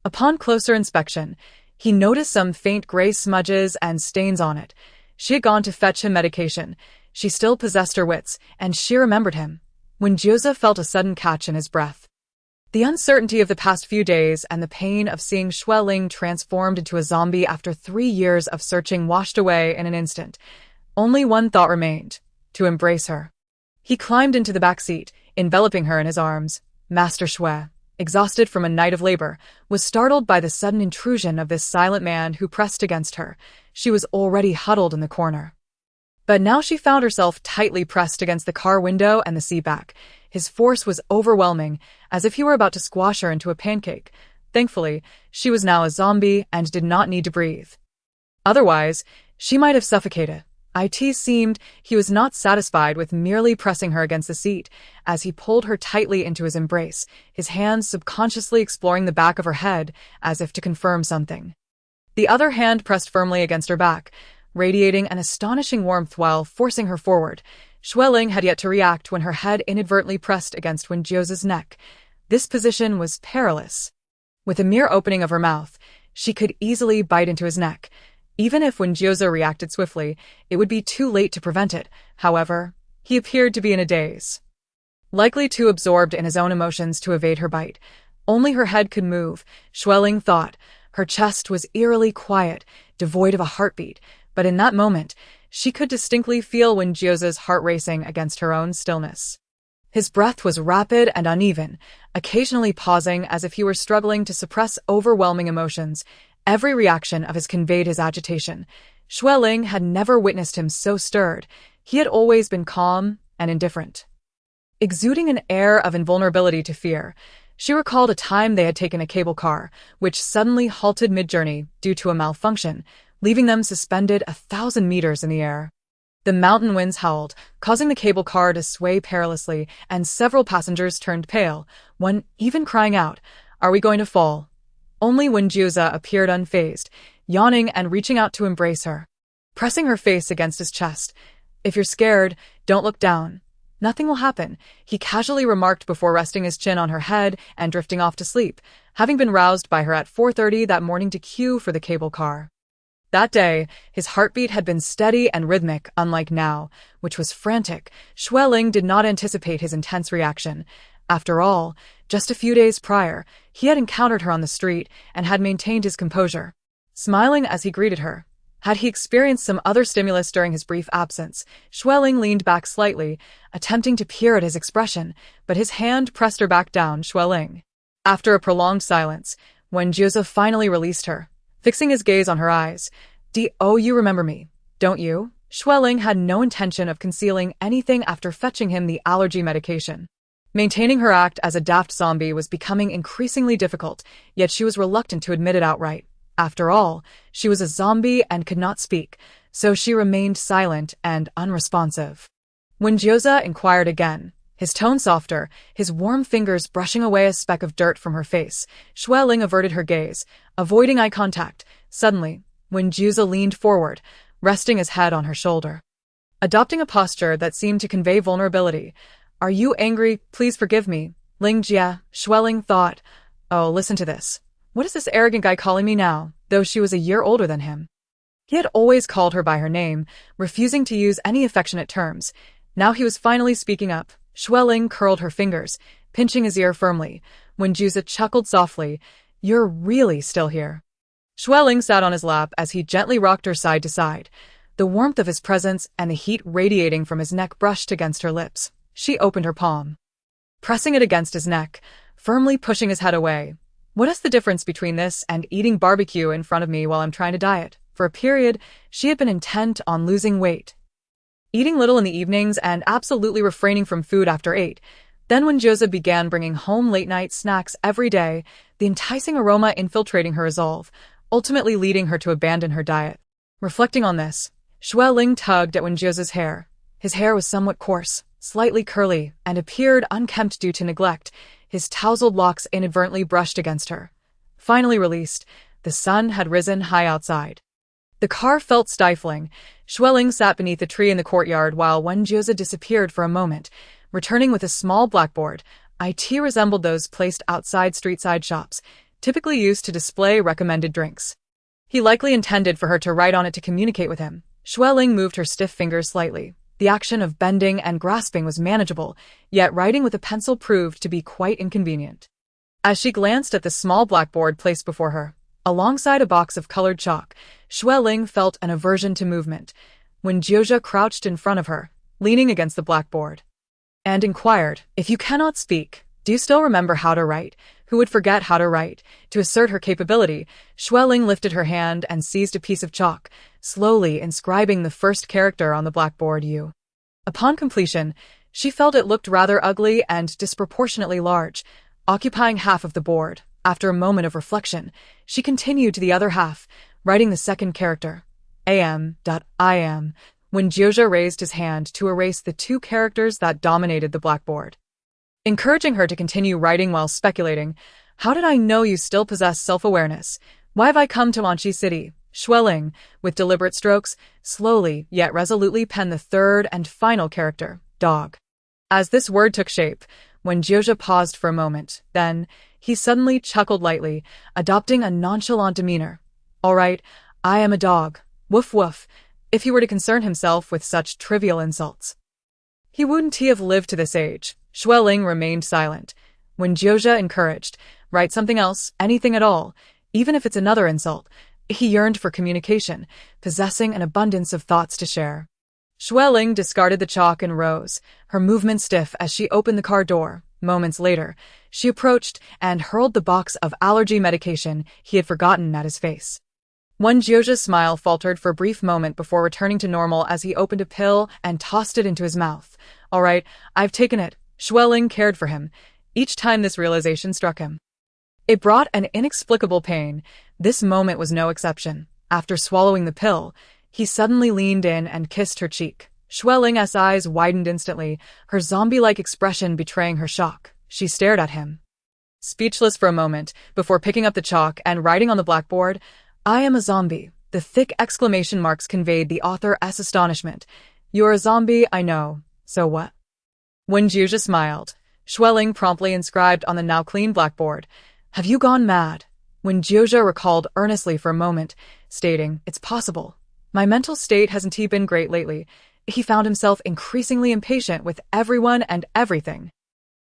Speaker 1: Upon closer inspection, he noticed some faint gray smudges and stains on it. She had gone to fetch him medication. She still possessed her wits, and she remembered him. When Jiuze felt a sudden catch in his breath, the uncertainty of the past few days and the pain of seeing Xue Ling transformed into a zombie after 3 years of searching washed away in an instant. Only one thought remained: to embrace her. He climbed into the back seat, enveloping her in his arms. Master Xue, exhausted from a night of labor, was startled by the sudden intrusion of this silent man who pressed against her. She was already huddled in the corner, but now she found herself tightly pressed against the car window and the seat back. His force was overwhelming, as if he were about to squash her into a pancake. Thankfully, she was now a zombie and did not need to breathe. Otherwise, she might have suffocated. It seemed he was not satisfied with merely pressing her against the seat. As he pulled her tightly into his embrace, his hands subconsciously exploring the back of her head, as if to confirm something. The other hand pressed firmly against her back, radiating an astonishing warmth while forcing her forward. Xue Ling had yet to react when her head inadvertently pressed against Wen Jiuze's neck. This position was perilous. With a mere opening of her mouth, She could easily bite into his neck. Even if Wen Jiuze reacted swiftly, it would be too late to prevent it. However, he appeared to be in a daze, likely too absorbed in his own emotions to evade her bite. Only her head could move, Xue Ling thought. Her chest was eerily quiet, devoid of a heartbeat, but in that moment, she could distinctly feel Wen Jiuze's heart racing against her own stillness. His breath was rapid and uneven, occasionally pausing as if he were struggling to suppress overwhelming emotions. Every reaction of his conveyed his agitation. Xue Ling had never witnessed him so stirred. He had always been calm and indifferent, exuding an air of invulnerability to fear. She recalled a time they had taken a cable car, which suddenly halted mid-journey due to a malfunction, leaving them suspended 1,000 meters in the air. The mountain winds howled, causing the cable car to sway perilously, and several passengers turned pale, one even crying out, "Are we going to fall?" Only Wen Jiuze appeared unfazed, yawning and reaching out to embrace her, pressing her face against his chest. "If you're scared, don't look down. Nothing will happen," he casually remarked before resting his chin on her head and drifting off to sleep, having been roused by her at 4:30 that morning to queue for the cable car. That day, his heartbeat had been steady and rhythmic, unlike now, which was frantic. Xue Ling did not anticipate his intense reaction. After all, just a few days prior, he had encountered her on the street and had maintained his composure, smiling as he greeted her. Had he experienced some other stimulus during his brief absence? Xue Ling leaned back slightly, attempting to peer at his expression, but his hand pressed her back down. "Xue Ling." After a prolonged silence, Wen Jiuze finally released her, fixing his gaze on her eyes. "You remember me, don't you?" Xue Ling had no intention of concealing anything after fetching him the allergy medication. Maintaining her act as a daft zombie was becoming increasingly difficult, yet she was reluctant to admit it outright. After all, she was a zombie and could not speak, so she remained silent and unresponsive. Wen Jiuze inquired again, his tone softer, his warm fingers brushing away a speck of dirt from her face. Xue Ling averted her gaze, avoiding eye contact. Suddenly, Wen Jiuze leaned forward, resting his head on her shoulder, adopting a posture that seemed to convey vulnerability. "Are you angry? Please forgive me, Ling Jie," Xue Ling thought. "Oh, listen to this. What is this arrogant guy calling me now?" Though she was a year older than him, he had always called her by her name, refusing to use any affectionate terms. Now he was finally speaking up. Xue Ling curled her fingers, pinching his ear firmly. Wen Jiuze chuckled softly. "You're really still here." Xue Ling sat on his lap as he gently rocked her side to side. The warmth of his presence and the heat radiating from his neck brushed against her lips. She opened her palm, pressing it against his neck, firmly pushing his head away. "What is the difference between this and eating barbecue in front of me while I'm trying to diet?" For a period, she had been intent on losing weight, eating little in the evenings and absolutely refraining from food after 8. Then when Jiuze began bringing home late-night snacks every day, the enticing aroma infiltrating her resolve, ultimately leading her to abandon her diet. Reflecting on this, Xue Ling tugged at Wen Jiuze's hair. His hair was somewhat coarse, slightly curly, and appeared unkempt due to neglect. His tousled locks inadvertently brushed against her. Finally released, the sun had risen high outside. The car felt stifling. Xue Ling sat beneath a tree in the courtyard while Wen Jiuze disappeared for a moment, returning with a small blackboard. It resembled those placed outside street-side shops, typically used to display recommended drinks. He likely intended for her to write on it to communicate with him. Xue Ling moved her stiff fingers slightly. The action of bending and grasping was manageable, yet writing with a pencil proved to be quite inconvenient. As she glanced at the small blackboard placed before her, alongside a box of colored chalk, Xue Ling felt an aversion to movement. Wen Jiuze crouched in front of her, leaning against the blackboard, and inquired, "If you cannot speak, do you still remember how to write?" Who would forget how to write? To assert her capability, Xue Ling lifted her hand and seized a piece of chalk, slowly inscribing the first character on the blackboard, U. Upon completion, she felt it looked rather ugly and disproportionately large, occupying half of the board. After a moment of reflection, she continued to the other half, writing the second character, am.im, when Jiuze raised his hand to erase the 2 characters that dominated the blackboard, encouraging her to continue writing while speculating. "How did I know you still possess self-awareness? Why have I come to Wanqi City?" Xue Ling, with deliberate strokes, slowly yet resolutely penned the third and final character, dog. As this word took shape, Wen Jiuze paused for a moment, then, he suddenly chuckled lightly, adopting a nonchalant demeanor. "All right, I am a dog. Woof woof," if he were to concern himself with such trivial insults. He wouldn't he have lived to this age? Xue Ling remained silent. Wen Jiuze encouraged, "Write something else, anything at all, even if it's another insult." He yearned for communication, possessing an abundance of thoughts to share. Xue Ling discarded the chalk and rose, her movement stiff as she opened the car door. Moments later, she approached and hurled the box of allergy medication he had forgotten at his face. Wen Jiuze's smile faltered for a brief moment before returning to normal as he opened a pill and tossed it into his mouth. "All right, I've taken it." Xue Ling cared for him, each time this realization struck him. It brought an inexplicable pain. This moment was no exception. After swallowing the pill, he suddenly leaned in and kissed her cheek. Xue Ling's eyes widened instantly, her zombie-like expression betraying her shock. She stared at him, speechless for a moment, before picking up the chalk and writing on the blackboard, "I am a zombie." The thick exclamation marks conveyed the author's astonishment. "You're a zombie, I know. So what?" Wen Jiuze smiled. Xue Ling promptly inscribed on the now clean blackboard, "Have you gone mad?" Wen Jiuze recalled earnestly for a moment, stating, "It's possible. My mental state hasn't been great lately." He found himself increasingly impatient with everyone and everything.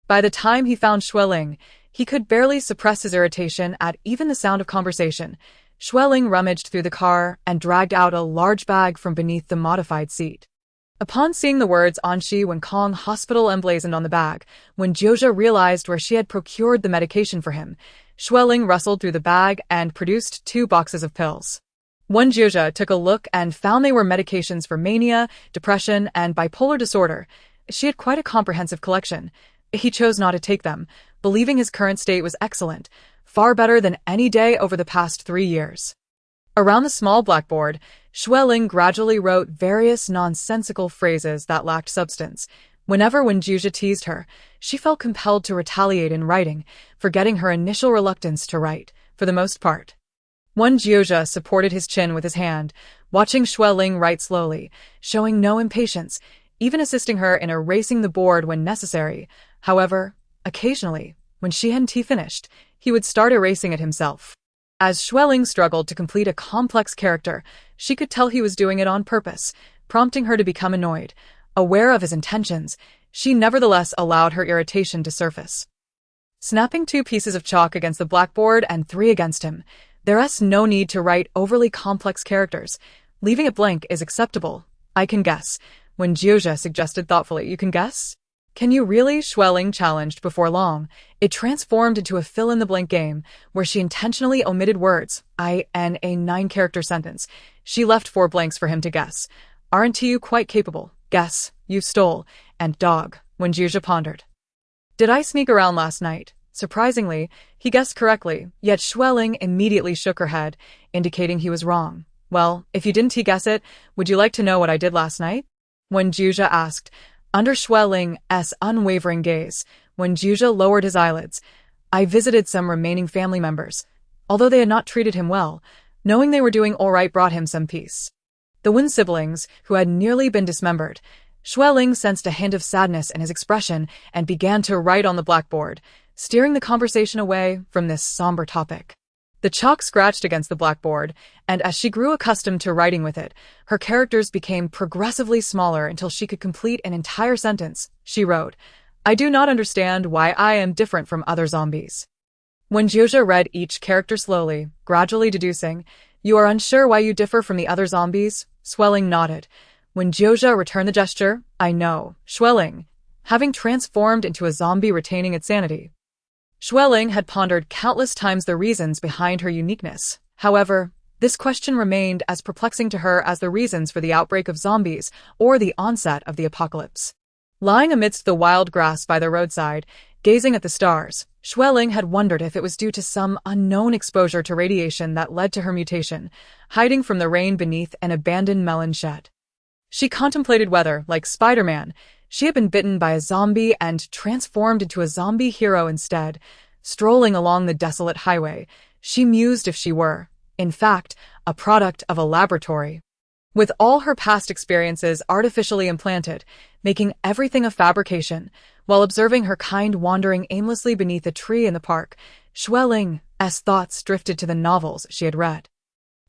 Speaker 1: By the time he found Xue Ling, he could barely suppress his irritation at even the sound of conversation. Xue Ling rummaged through the car and dragged out a large bag from beneath the modified seat. Upon seeing the words Anxi Wen Kong Hospital emblazoned on the bag, when Jiuze realized where she had procured the medication for him, Xue Ling rustled through the bag and produced 2 boxes of pills. Wen Jiuze took a look and found they were medications for mania, depression, and bipolar disorder. She had quite a comprehensive collection. He chose not to take them, believing his current state was excellent, far better than any day over the past 3 years. Around the small blackboard, Xue Ling gradually wrote various nonsensical phrases that lacked substance. Whenever Wen Jiuze teased her, she felt compelled to retaliate in writing, forgetting her initial reluctance to write, for the most part. Wen Jiuze supported his chin with his hand, watching Xue Ling write slowly, showing no impatience, even assisting her in erasing the board when necessary. However, occasionally, when she hadn't finished, he would start erasing it himself. As Xue Ling struggled to complete a complex character, she could tell he was doing it on purpose, prompting her to become annoyed. Aware of his intentions, she nevertheless allowed her irritation to surface. Snapping 2 pieces of chalk against the blackboard and 3 against him, there's no need to write overly complex characters. Leaving it blank is acceptable. "I can guess," Wen Jiuze suggested thoughtfully. "You can guess?" "Can you really?" Xue Ling challenged. Before long, it transformed into a fill-in-the-blank game, where she intentionally omitted words, in a 9-character sentence. She left 4 blanks for him to guess. "Aren't you quite capable?" "Guess, you stole," and "dog," Wen Jiuze pondered. "Did I sneak around last night?" Surprisingly, he guessed correctly, yet Xue Ling immediately shook her head, indicating he was wrong. "Well, if you didn't guess it, would you like to know what I did last night?" Wen Jiuze asked. Under Xue Ling's unwavering gaze, Wen Jiuze lowered his eyelids. "I visited some remaining family members. Although they had not treated him well, knowing they were doing all right brought him some peace." The Wen siblings, who had nearly been dismembered. Xue Ling sensed a hint of sadness in his expression and began to write on the blackboard, steering the conversation away from this somber topic. The chalk scratched against the blackboard, and as she grew accustomed to writing with it, her characters became progressively smaller until she could complete an entire sentence. She wrote, "I do not understand why I am different from other zombies." When Jiuze read each character slowly, gradually deducing, "You are unsure why you differ from the other zombies?" Xue Ling nodded. When Jiuze returned the gesture, "I know." Xue Ling, having transformed into a zombie retaining its sanity. Xue Ling had pondered countless times the reasons behind her uniqueness. However, this question remained as perplexing to her as the reasons for the outbreak of zombies or the onset of the apocalypse. Lying amidst the wild grass by the roadside, gazing at the stars, Xue Ling had wondered if it was due to some unknown exposure to radiation that led to her mutation, hiding from the rain beneath an abandoned melon shed. She contemplated whether, like Spider-Man, she had been bitten by a zombie and transformed into a zombie hero instead. Strolling along the desolate highway, she mused if she were, in fact, a product of a laboratory. With all her past experiences artificially implanted, making everything a fabrication, while observing her kind wandering aimlessly beneath a tree in the park, Xue Ling's thoughts drifted to the novels she had read.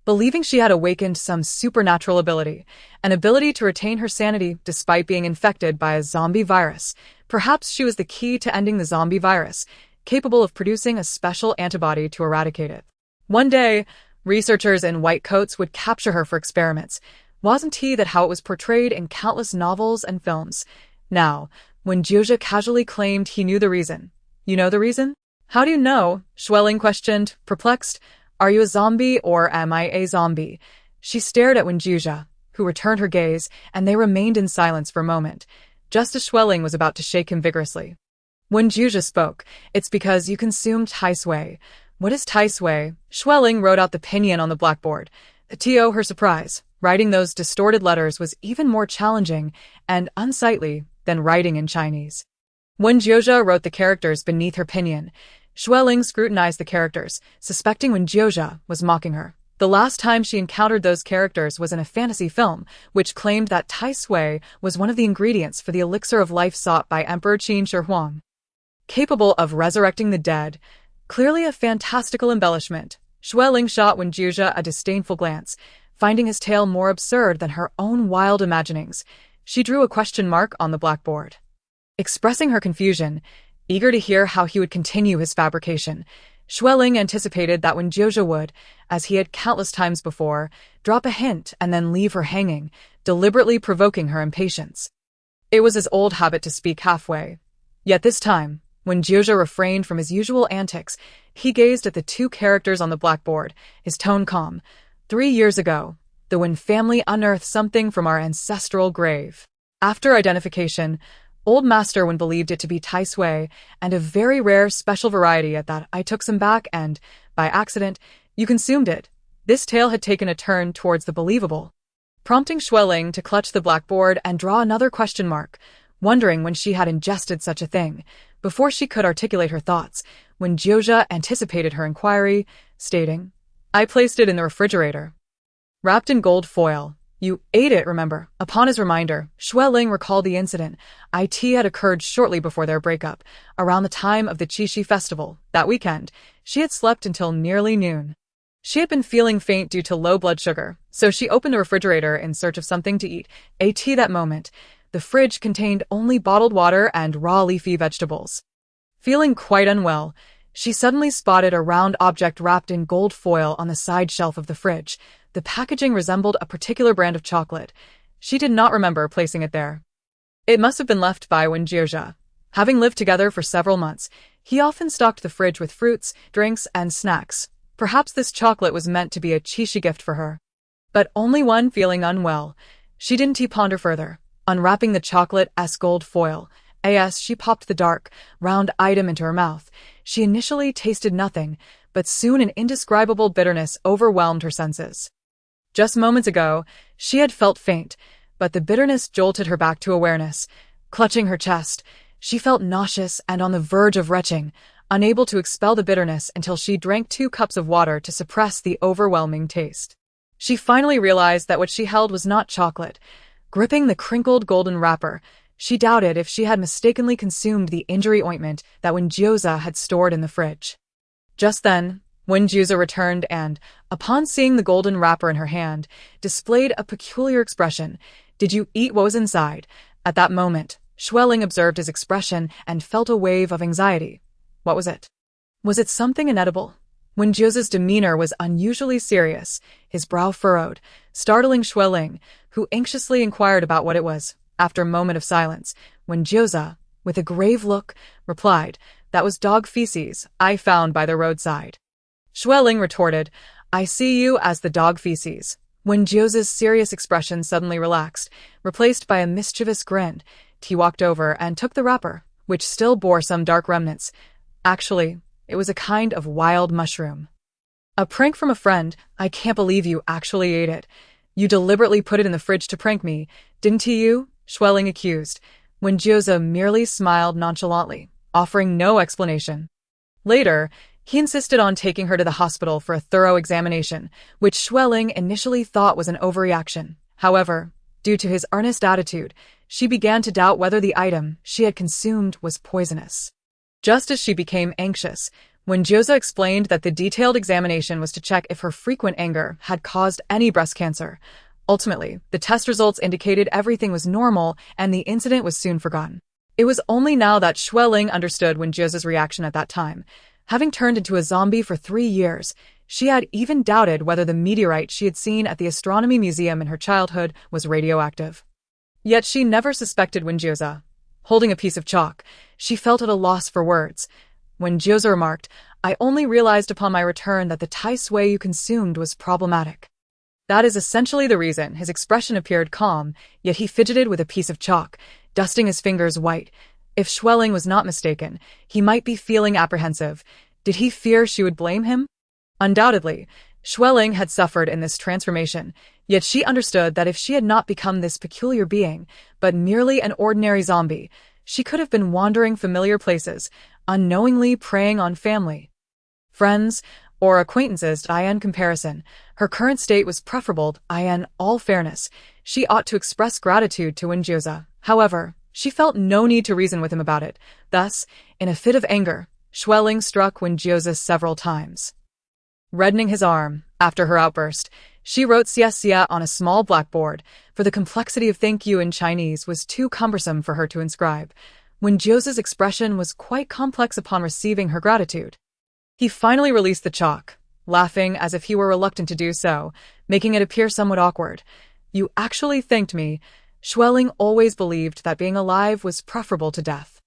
Speaker 1: Believing she had awakened some supernatural ability, an ability to retain her sanity despite being infected by a zombie virus, perhaps she was the key to ending the zombie virus, capable of producing a special antibody to eradicate it. One day, researchers in white coats would capture her for experiments. Wasn't that how it was portrayed in countless novels and films? Now, Wen Jiuze casually claimed he knew the reason. You know the reason? How do you know? Xue Ling questioned, perplexed. Are you a zombie or am I a zombie? She stared at Wen Jiuze, who returned her gaze, and they remained in silence for a moment, just as Xue Ling was about to shake him vigorously. Wen Jiuze spoke. It's because you consumed Tai Sui. What is Tai Sui? Xue Ling wrote out the pinyin on the blackboard. To her surprise, writing those distorted letters was even more challenging and unsightly than writing in Chinese. Wen Jiuze wrote the characters beneath her pinyin. Xue Ling scrutinized the characters, suspecting Wen Jiuze was mocking her. The last time she encountered those characters was in a fantasy film, which claimed that Tai Sui was one of the ingredients for the elixir of life sought by Emperor Qin Shi Huang. Capable of resurrecting the dead, clearly a fantastical embellishment. Xue Ling shot Wen Jiuze a disdainful glance, finding his tale more absurd than her own wild imaginings. She drew a question mark on the blackboard. Expressing her confusion, eager to hear how he would continue his fabrication, Xue Ling anticipated that Wen Jiuze would, as he had countless times before, drop a hint and then leave her hanging, deliberately provoking her impatience. It was his old habit to speak halfway. Yet this time, when Jiuze refrained from his usual antics, he gazed at the two characters on the blackboard, his tone calm. 3 years ago, the Wen family unearthed something from our ancestral grave. After identification, Old Master Wen believed it to be Tai Sui, and a very rare special variety at that. I took some back and, by accident, you consumed it. This tale had taken a turn towards the believable, prompting Xue Ling to clutch the blackboard and draw another question mark, wondering when she had ingested such a thing. Before she could articulate her thoughts, Wen Jiuze anticipated her inquiry, stating, I placed it in the refrigerator. Wrapped in gold foil. You ate it, remember? Upon his reminder, Xue Ling recalled the incident. It had occurred shortly before their breakup, around the time of the Qixi festival. That weekend, she had slept until nearly noon. She had been feeling faint due to low blood sugar, so she opened the refrigerator in search of something to eat. That moment, the fridge contained only bottled water and raw leafy vegetables. Feeling quite unwell, she suddenly spotted a round object wrapped in gold foil on the side shelf of the fridge. The packaging resembled a particular brand of chocolate. She did not remember placing it there. It must have been left by Wen Jiuze. Having lived together for several months, he often stocked the fridge with fruits, drinks, and snacks. Perhaps this chocolate was meant to be a Qixi gift for her. But only one feeling unwell. She didn't ponder further. Unwrapping the chocolate-esque gold foil, she popped the dark, round item into her mouth. She initially tasted nothing, but soon an indescribable bitterness overwhelmed her senses. Just moments ago, she had felt faint, but the bitterness jolted her back to awareness. Clutching her chest, she felt nauseous and on the verge of retching, unable to expel the bitterness until she drank 2 cups of water to suppress the overwhelming taste. She finally realized that what she held was not chocolate. Gripping the crinkled golden wrapper, she doubted if she had mistakenly consumed the injury ointment that Wen Jiuze had stored in the fridge. Just then, Wen Jiuze returned and, upon seeing the golden wrapper in her hand, displayed a peculiar expression. Did you eat what was inside? At that moment, Xue Ling observed his expression and felt a wave of anxiety. What was it? Was it something inedible? Wen Jiuze's demeanor was unusually serious, his brow furrowed, startling Xue Ling, who anxiously inquired about what it was. After a moment of silence, Wen Jiuze, with a grave look, replied, That was dog feces I found by the roadside. Xue Ling retorted, I see you as the dog feces. Wen Jiuze's serious expression suddenly relaxed, replaced by a mischievous grin. He walked over and took the wrapper, which still bore some dark remnants. Actually, it was a kind of wild mushroom. A prank from a friend. I can't believe you actually ate it. You deliberately put it in the fridge to prank me, didn't you? Xue Ling accused. Wen Jiuze merely smiled nonchalantly, offering no explanation. Later, he insisted on taking her to the hospital for a thorough examination, which Xue Ling initially thought was an overreaction. However, due to his earnest attitude, she began to doubt whether the item she had consumed was poisonous. Just as she became anxious, Wen Jiuze explained that the detailed examination was to check if her frequent anger had caused any breast cancer. Ultimately, the test results indicated everything was normal and the incident was soon forgotten. It was only now that Xue Ling understood Wen Jiuze's reaction at that time. Having turned into a zombie for 3 years, she had even doubted whether the meteorite she had seen at the astronomy museum in her childhood was radioactive. Yet she never suspected Wen Jiuze. Holding a piece of chalk, she felt at a loss for words. Wen Jiuze remarked, "I only realized upon my return that the Tai Sui you consumed was problematic." That is essentially the reason his expression appeared calm, yet he fidgeted with a piece of chalk, dusting his fingers white. If Xue Ling was not mistaken, he might be feeling apprehensive. Did he fear she would blame him? Undoubtedly, Xue Ling had suffered in this transformation, yet she understood that if she had not become this peculiar being, but merely an ordinary zombie, she could have been wandering familiar places, unknowingly preying on family, friends, or acquaintances. In comparison, her current state was preferable. In all fairness, she ought to express gratitude to Wen Jiuze. However, she felt no need to reason with him about it. Thus, in a fit of anger, Xue Ling struck Wen Jiuze several times. Reddening his arm, after her outburst, she wrote "xie" on a small blackboard, for the complexity of "thank you" in Chinese was too cumbersome for her to inscribe. Wen Jiuze's expression was quite complex upon receiving her gratitude. He finally released the chalk, laughing as if he were reluctant to do so, making it appear somewhat awkward. "You actually thanked me." Xue Ling always believed that being alive was preferable to death.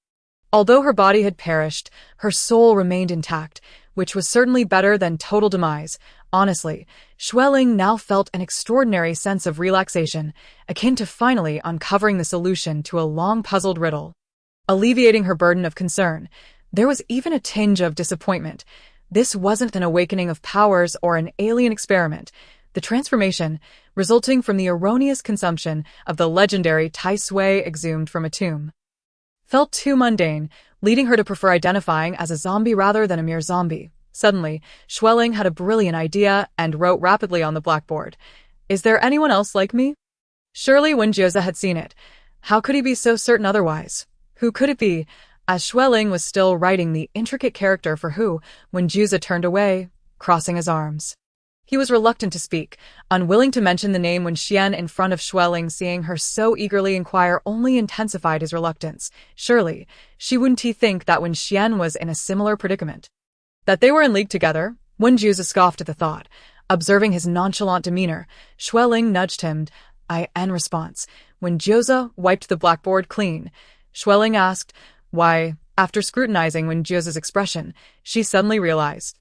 Speaker 1: Although her body had perished, her soul remained intact, which was certainly better than total demise. Honestly, Xue Ling now felt an extraordinary sense of relaxation, akin to finally uncovering the solution to a long-puzzled riddle. Alleviating her burden of concern, there was even a tinge of disappointment. This wasn't an awakening of powers or an alien experiment. The transformation, resulting from the erroneous consumption of the legendary Tai Sui exhumed from a tomb, felt too mundane, leading her to prefer identifying as a zombie rather than a mere zombie. Suddenly, Xue Ling had a brilliant idea and wrote rapidly on the blackboard, "Is there anyone else like me?" Surely Wen Jiuze had seen it. How could he be so certain otherwise? Who could it be? As Xue Ling was still writing the intricate character for who, Wen Jiuze turned away, crossing his arms. He was reluctant to speak, unwilling to mention the name Wen Xian in front of Xue Ling. Seeing her so eagerly inquire only intensified his reluctance. Surely, she wouldn't he think that Wen Xian was in a similar predicament? That they were in league together? Wen Jiuze scoffed at the thought. Observing his nonchalant demeanor, Xue Ling nudged him. In response, Wen Jiuze wiped the blackboard clean. Xue Ling asked, "Why?" After scrutinizing Wen Jiuze's expression, she suddenly realized.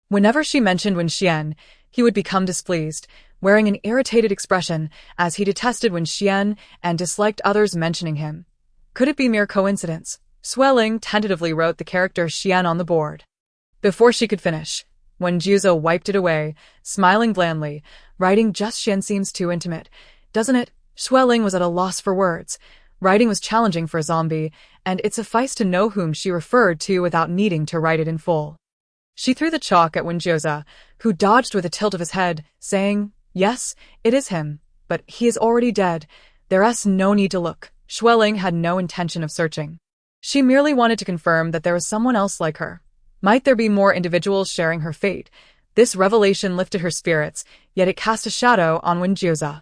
Speaker 1: Whenever she mentioned Wen Xian, he would become displeased, wearing an irritated expression, as he detested Wen Xian and disliked others mentioning him. Could it be mere coincidence? Xue Ling tentatively wrote the character Xian on the board. Before she could finish, Wen Jiuze wiped it away, smiling blandly. Writing just Xian seems too intimate, doesn't it? Xue Ling was at a loss for words. Writing was challenging for a zombie, and it sufficed to know whom she referred to without needing to write it in full. She threw the chalk at Wen Jiuze, who dodged with a tilt of his head, saying, "Yes, it is him, but he is already dead. There's no need to look." Xue Ling had no intention of searching. She merely wanted to confirm that there was someone else like her. Might there be more individuals sharing her fate? This revelation lifted her spirits, yet it cast a shadow on Wen Jiuze.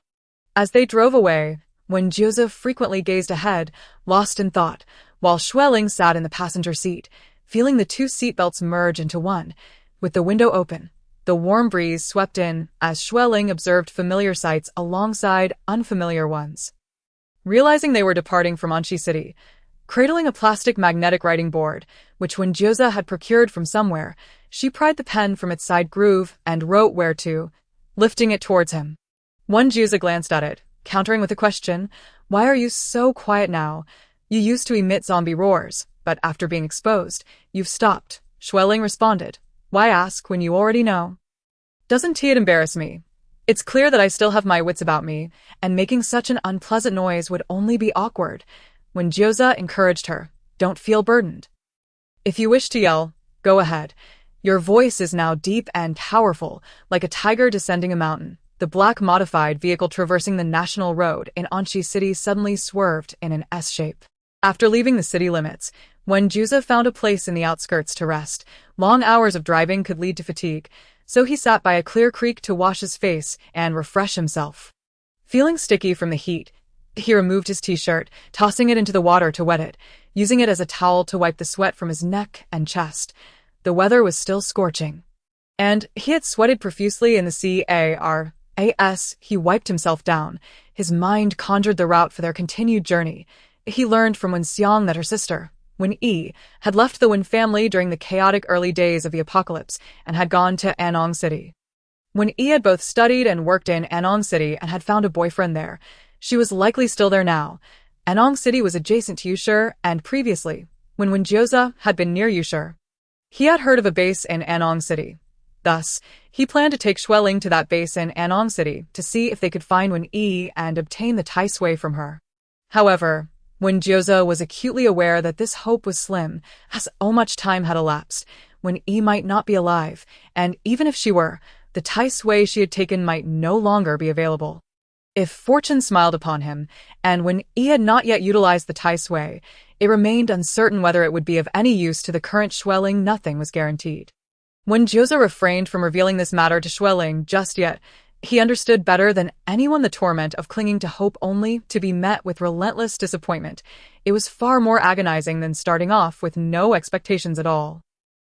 Speaker 1: As they drove away, Wen Jiuze frequently gazed ahead, lost in thought, while Xue Ling sat in the passenger seat, feeling the two seatbelts merge into one. With the window open, the warm breeze swept in as Xue Ling observed familiar sights alongside unfamiliar ones. Realizing they were departing from Anxi City, cradling a plastic magnetic writing board, which Wen Jiuze had procured from somewhere, she pried the pen from its side groove and wrote where to, lifting it towards him. Wen Jiuze glanced at it, countering with a question, "Why are you so quiet now? You used to emit zombie roars, but after being exposed, you've stopped." Xue Ling responded, "Why ask when you already know? Doesn't it embarrass me? It's clear that I still have my wits about me, and making such an unpleasant noise would only be awkward." Wen Jiuze encouraged her, "Don't feel burdened. If you wish to yell, go ahead. Your voice is now deep and powerful, like a tiger descending a mountain." The black modified vehicle traversing the national road in Anxi City suddenly swerved in an S shape. After leaving the city limits, Wen Jiuze found a place in the outskirts to rest. Long hours of driving could lead to fatigue, so he sat by a clear creek to wash his face and refresh himself. Feeling sticky from the heat, he removed his t-shirt, tossing it into the water to wet it, using it as a towel to wipe the sweat from his neck and chest. The weather was still scorching, and he had sweated profusely in the CARAS. He wiped himself down. His mind conjured the route for their continued journey. He learned from Wen Xiang that her sister, Wen Yi, had left the Wen family during the chaotic early days of the apocalypse and had gone to Anong City. Wen Yi had both studied and worked in Anong City and had found a boyfriend there. She was likely still there now. Anong City was adjacent to Yushe, and previously, when Wen Jiuze had been near Yushe, he had heard of a base in Anong City. Thus, he planned to take Xue Ling to that base in Anong City to see if they could find Wen Yi and obtain the Tai Sui from her. However, Wen Jiuze was acutely aware that this hope was slim, as so much time had elapsed. Wen Yi might not be alive, and even if she were, the Tai Sui she had taken might no longer be available. If fortune smiled upon him, and when Yi had not yet utilized the Tai Sui, it remained uncertain whether it would be of any use to the current Xue Ling. Nothing was guaranteed. Wen Jiuze refrained from revealing this matter to Xue Ling just yet. He understood better than anyone the torment of clinging to hope only to be met with relentless disappointment. It was far more agonizing than starting off with no expectations at all.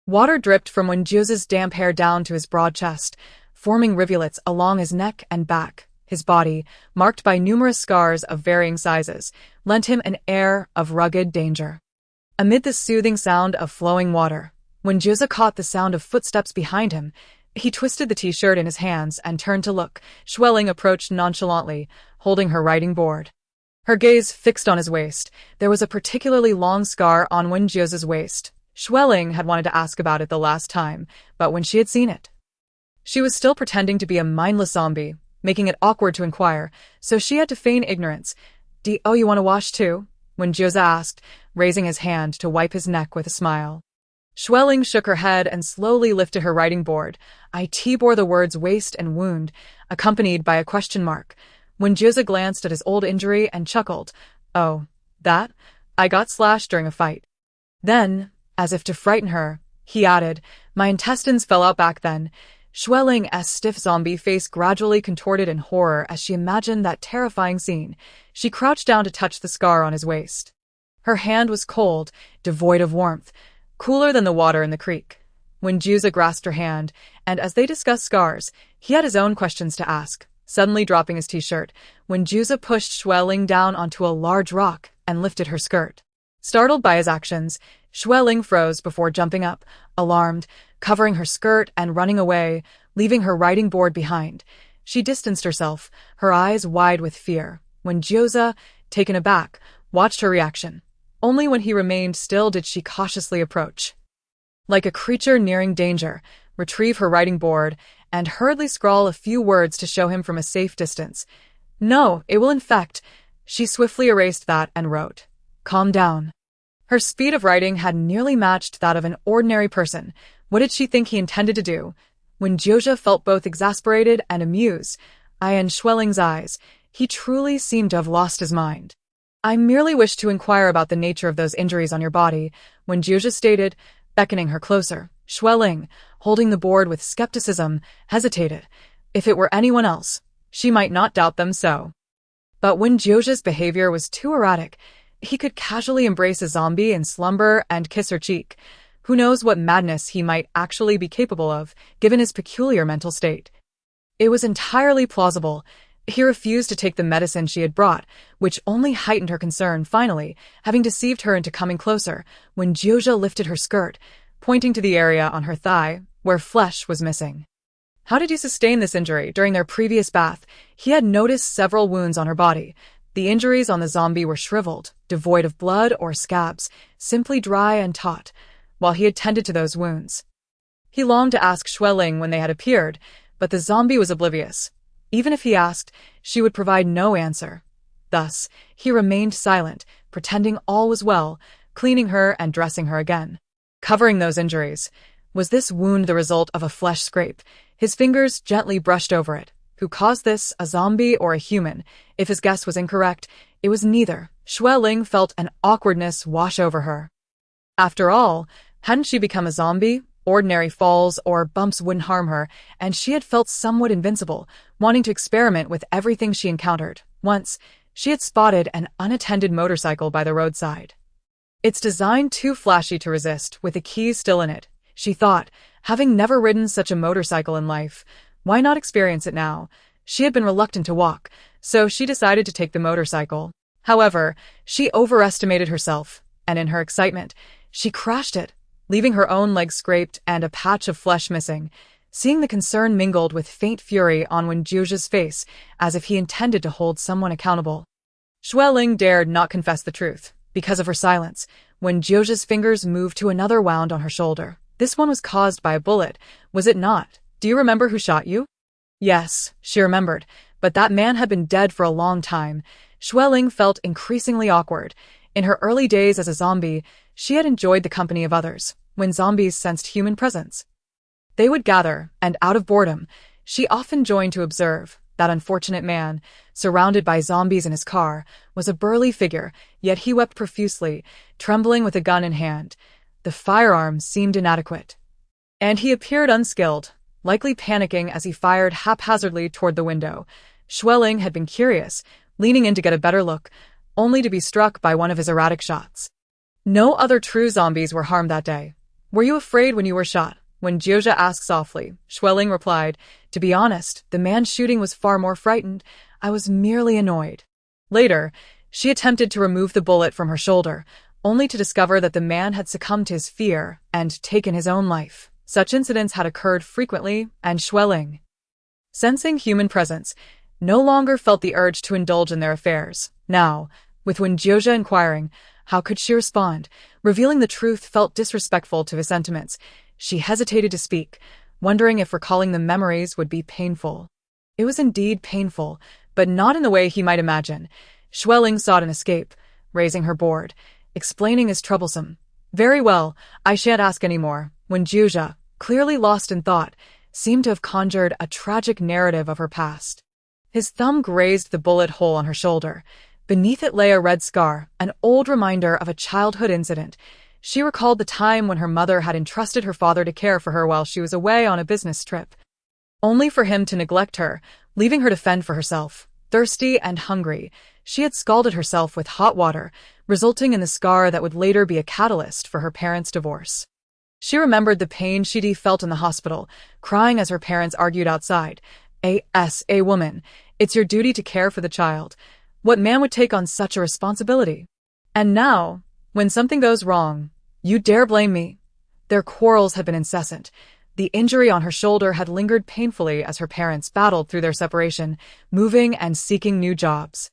Speaker 1: Water dripped from Wen Jiuze's damp hair down to his broad chest, forming rivulets along his neck and back. His body, marked by numerous scars of varying sizes, lent him an air of rugged danger. Amid the soothing sound of flowing water, Wen Jiuze caught the sound of footsteps behind him. He twisted the t-shirt in his hands and turned to look. Xue Ling approached nonchalantly, holding her writing board. Her gaze fixed on his waist. There was a particularly long scar on Wen Jiuze's waist. Xue Ling had wanted to ask about it the last time, but when she had seen it, she was still pretending to be a mindless zombie, making it awkward to inquire, so she had to feign ignorance. "Oh, you want to wash too?" Wen Jiuze asked, raising his hand to wipe his neck with a smile. Xue Ling shook her head and slowly lifted her writing board. It bore the words waist and wound, accompanied by a question mark. Wen Jiuze glanced at his old injury and chuckled. "Oh, that? I got slashed during a fight." Then, as if to frighten her, he added, "My intestines fell out back then." Xue Ling's stiff zombie face gradually contorted in horror as she imagined that terrifying scene. She crouched down to touch the scar on his waist. Her hand was cold, devoid of warmth, cooler than the water in the creek. Wen Jiuze grasped her hand, and as they discussed scars, he had his own questions to ask. Suddenly dropping his t-shirt, Wen Jiuze pushed Xue Ling down onto a large rock and lifted her skirt. Startled by his actions, Xue Ling froze before jumping up, alarmed, covering her skirt and running away, leaving her writing board behind. She distanced herself, her eyes wide with fear. Wen Jiuze, taken aback, watched her reaction. Only when he remained still did she cautiously approach. Like a creature nearing danger, retrieve her writing board and hurriedly scrawl a few words to show him from a safe distance. "No, it will infect." She swiftly erased that and wrote, "Calm down." Her speed of writing had nearly matched that of an ordinary person. What did she think he intended to do? Wen Jiuze felt both exasperated and amused. In Xue Ling's eyes, he truly seemed to have lost his mind. "I merely wish to inquire about the nature of those injuries on your body," Wen Jiuze stated, beckoning her closer. Xue Ling, holding the board with skepticism, hesitated. If it were anyone else, she might not doubt them so. But Wen Jiuze's behavior was too erratic. He could casually embrace a zombie in slumber and kiss her cheek. Who knows what madness he might actually be capable of, given his peculiar mental state. It was entirely plausible. He refused to take the medicine she had brought, which only heightened her concern. Finally, having deceived her into coming closer, Wen Jiuze lifted her skirt, pointing to the area on her thigh, where flesh was missing. "How did you sustain this injury during their previous bath?" He had noticed several wounds on her body. The injuries on the zombie were shriveled, devoid of blood or scabs, simply dry and taut, while he had tended to those wounds. He longed to ask Xue Ling when they had appeared, but the zombie was oblivious. Even if he asked, she would provide no answer. Thus, he remained silent, pretending all was well, cleaning her and dressing her again. Covering those injuries. Was this wound the result of a flesh scrape? His fingers gently brushed over it. Who caused this, a zombie or a human? If his guess was incorrect, it was neither. Xue Ling felt an awkwardness wash over her. After all, hadn't she become a zombie? Ordinary falls or bumps wouldn't harm her, and she had felt somewhat invincible, wanting to experiment with everything she encountered. Once, she had spotted an unattended motorcycle by the roadside. Its design too flashy to resist, with the keys still in it. She thought, having never ridden such a motorcycle in life, why not experience it now? She had been reluctant to walk, so she decided to take the motorcycle. However, she overestimated herself, and in her excitement, she crashed it, leaving her own leg scraped and a patch of flesh missing. Seeing the concern mingled with faint fury on Wen Jiuze's face, as if he intended to hold someone accountable. Xue Ling dared not confess the truth. Because of her silence, Wen Jiuze's fingers moved to another wound on her shoulder. This one was caused by a bullet, was it not? Do you remember who shot you? Yes, she remembered, but that man had been dead for a long time. Xue Ling felt increasingly awkward. In her early days as a zombie, she had enjoyed the company of others. When zombies sensed human presence, they would gather, and out of boredom, she often joined to observe. That unfortunate man, surrounded by zombies in his car, was a burly figure, yet he wept profusely, trembling with a gun in hand. The firearm seemed inadequate, and he appeared unskilled, likely panicking as he fired haphazardly toward the window. Xue Ling had been curious, leaning in to get a better look, only to be struck by one of his erratic shots. No other true zombies were harmed that day. Were you afraid when you were shot? Wen Jiuze asked softly. Xue Ling replied, to be honest, the man shooting was far more frightened. I was merely annoyed. Later, she attempted to remove the bullet from her shoulder, only to discover that the man had succumbed to his fear and taken his own life. Such incidents had occurred frequently, and Xue Ling, sensing human presence, no longer felt the urge to indulge in their affairs. Now, with Wen Jiuze inquiring, how could she respond? Revealing the truth felt disrespectful to his sentiments. She hesitated to speak, wondering if recalling the memories would be painful. It was indeed painful, but not in the way he might imagine. Xue Ling sought an escape, raising her board, explaining as troublesome. Very well, I shan't ask any more. Wen Jiuze, clearly lost in thought, seemed to have conjured a tragic narrative of her past. His thumb grazed the bullet hole on her shoulder. Beneath it lay a red scar, an old reminder of a childhood incident. She recalled the time when her mother had entrusted her father to care for her while she was away on a business trip, only for him to neglect her, leaving her to fend for herself. Thirsty and hungry, she had scalded herself with hot water, resulting in the scar that would later be a catalyst for her parents' divorce. She remembered the pain she'd felt in the hospital, crying as her parents argued outside. A woman, it's your duty to care for the child. What man would take on such a responsibility? And now, when something goes wrong, you dare blame me? Their quarrels had been incessant. The injury on her shoulder had lingered painfully as her parents battled through their separation, moving and seeking new jobs.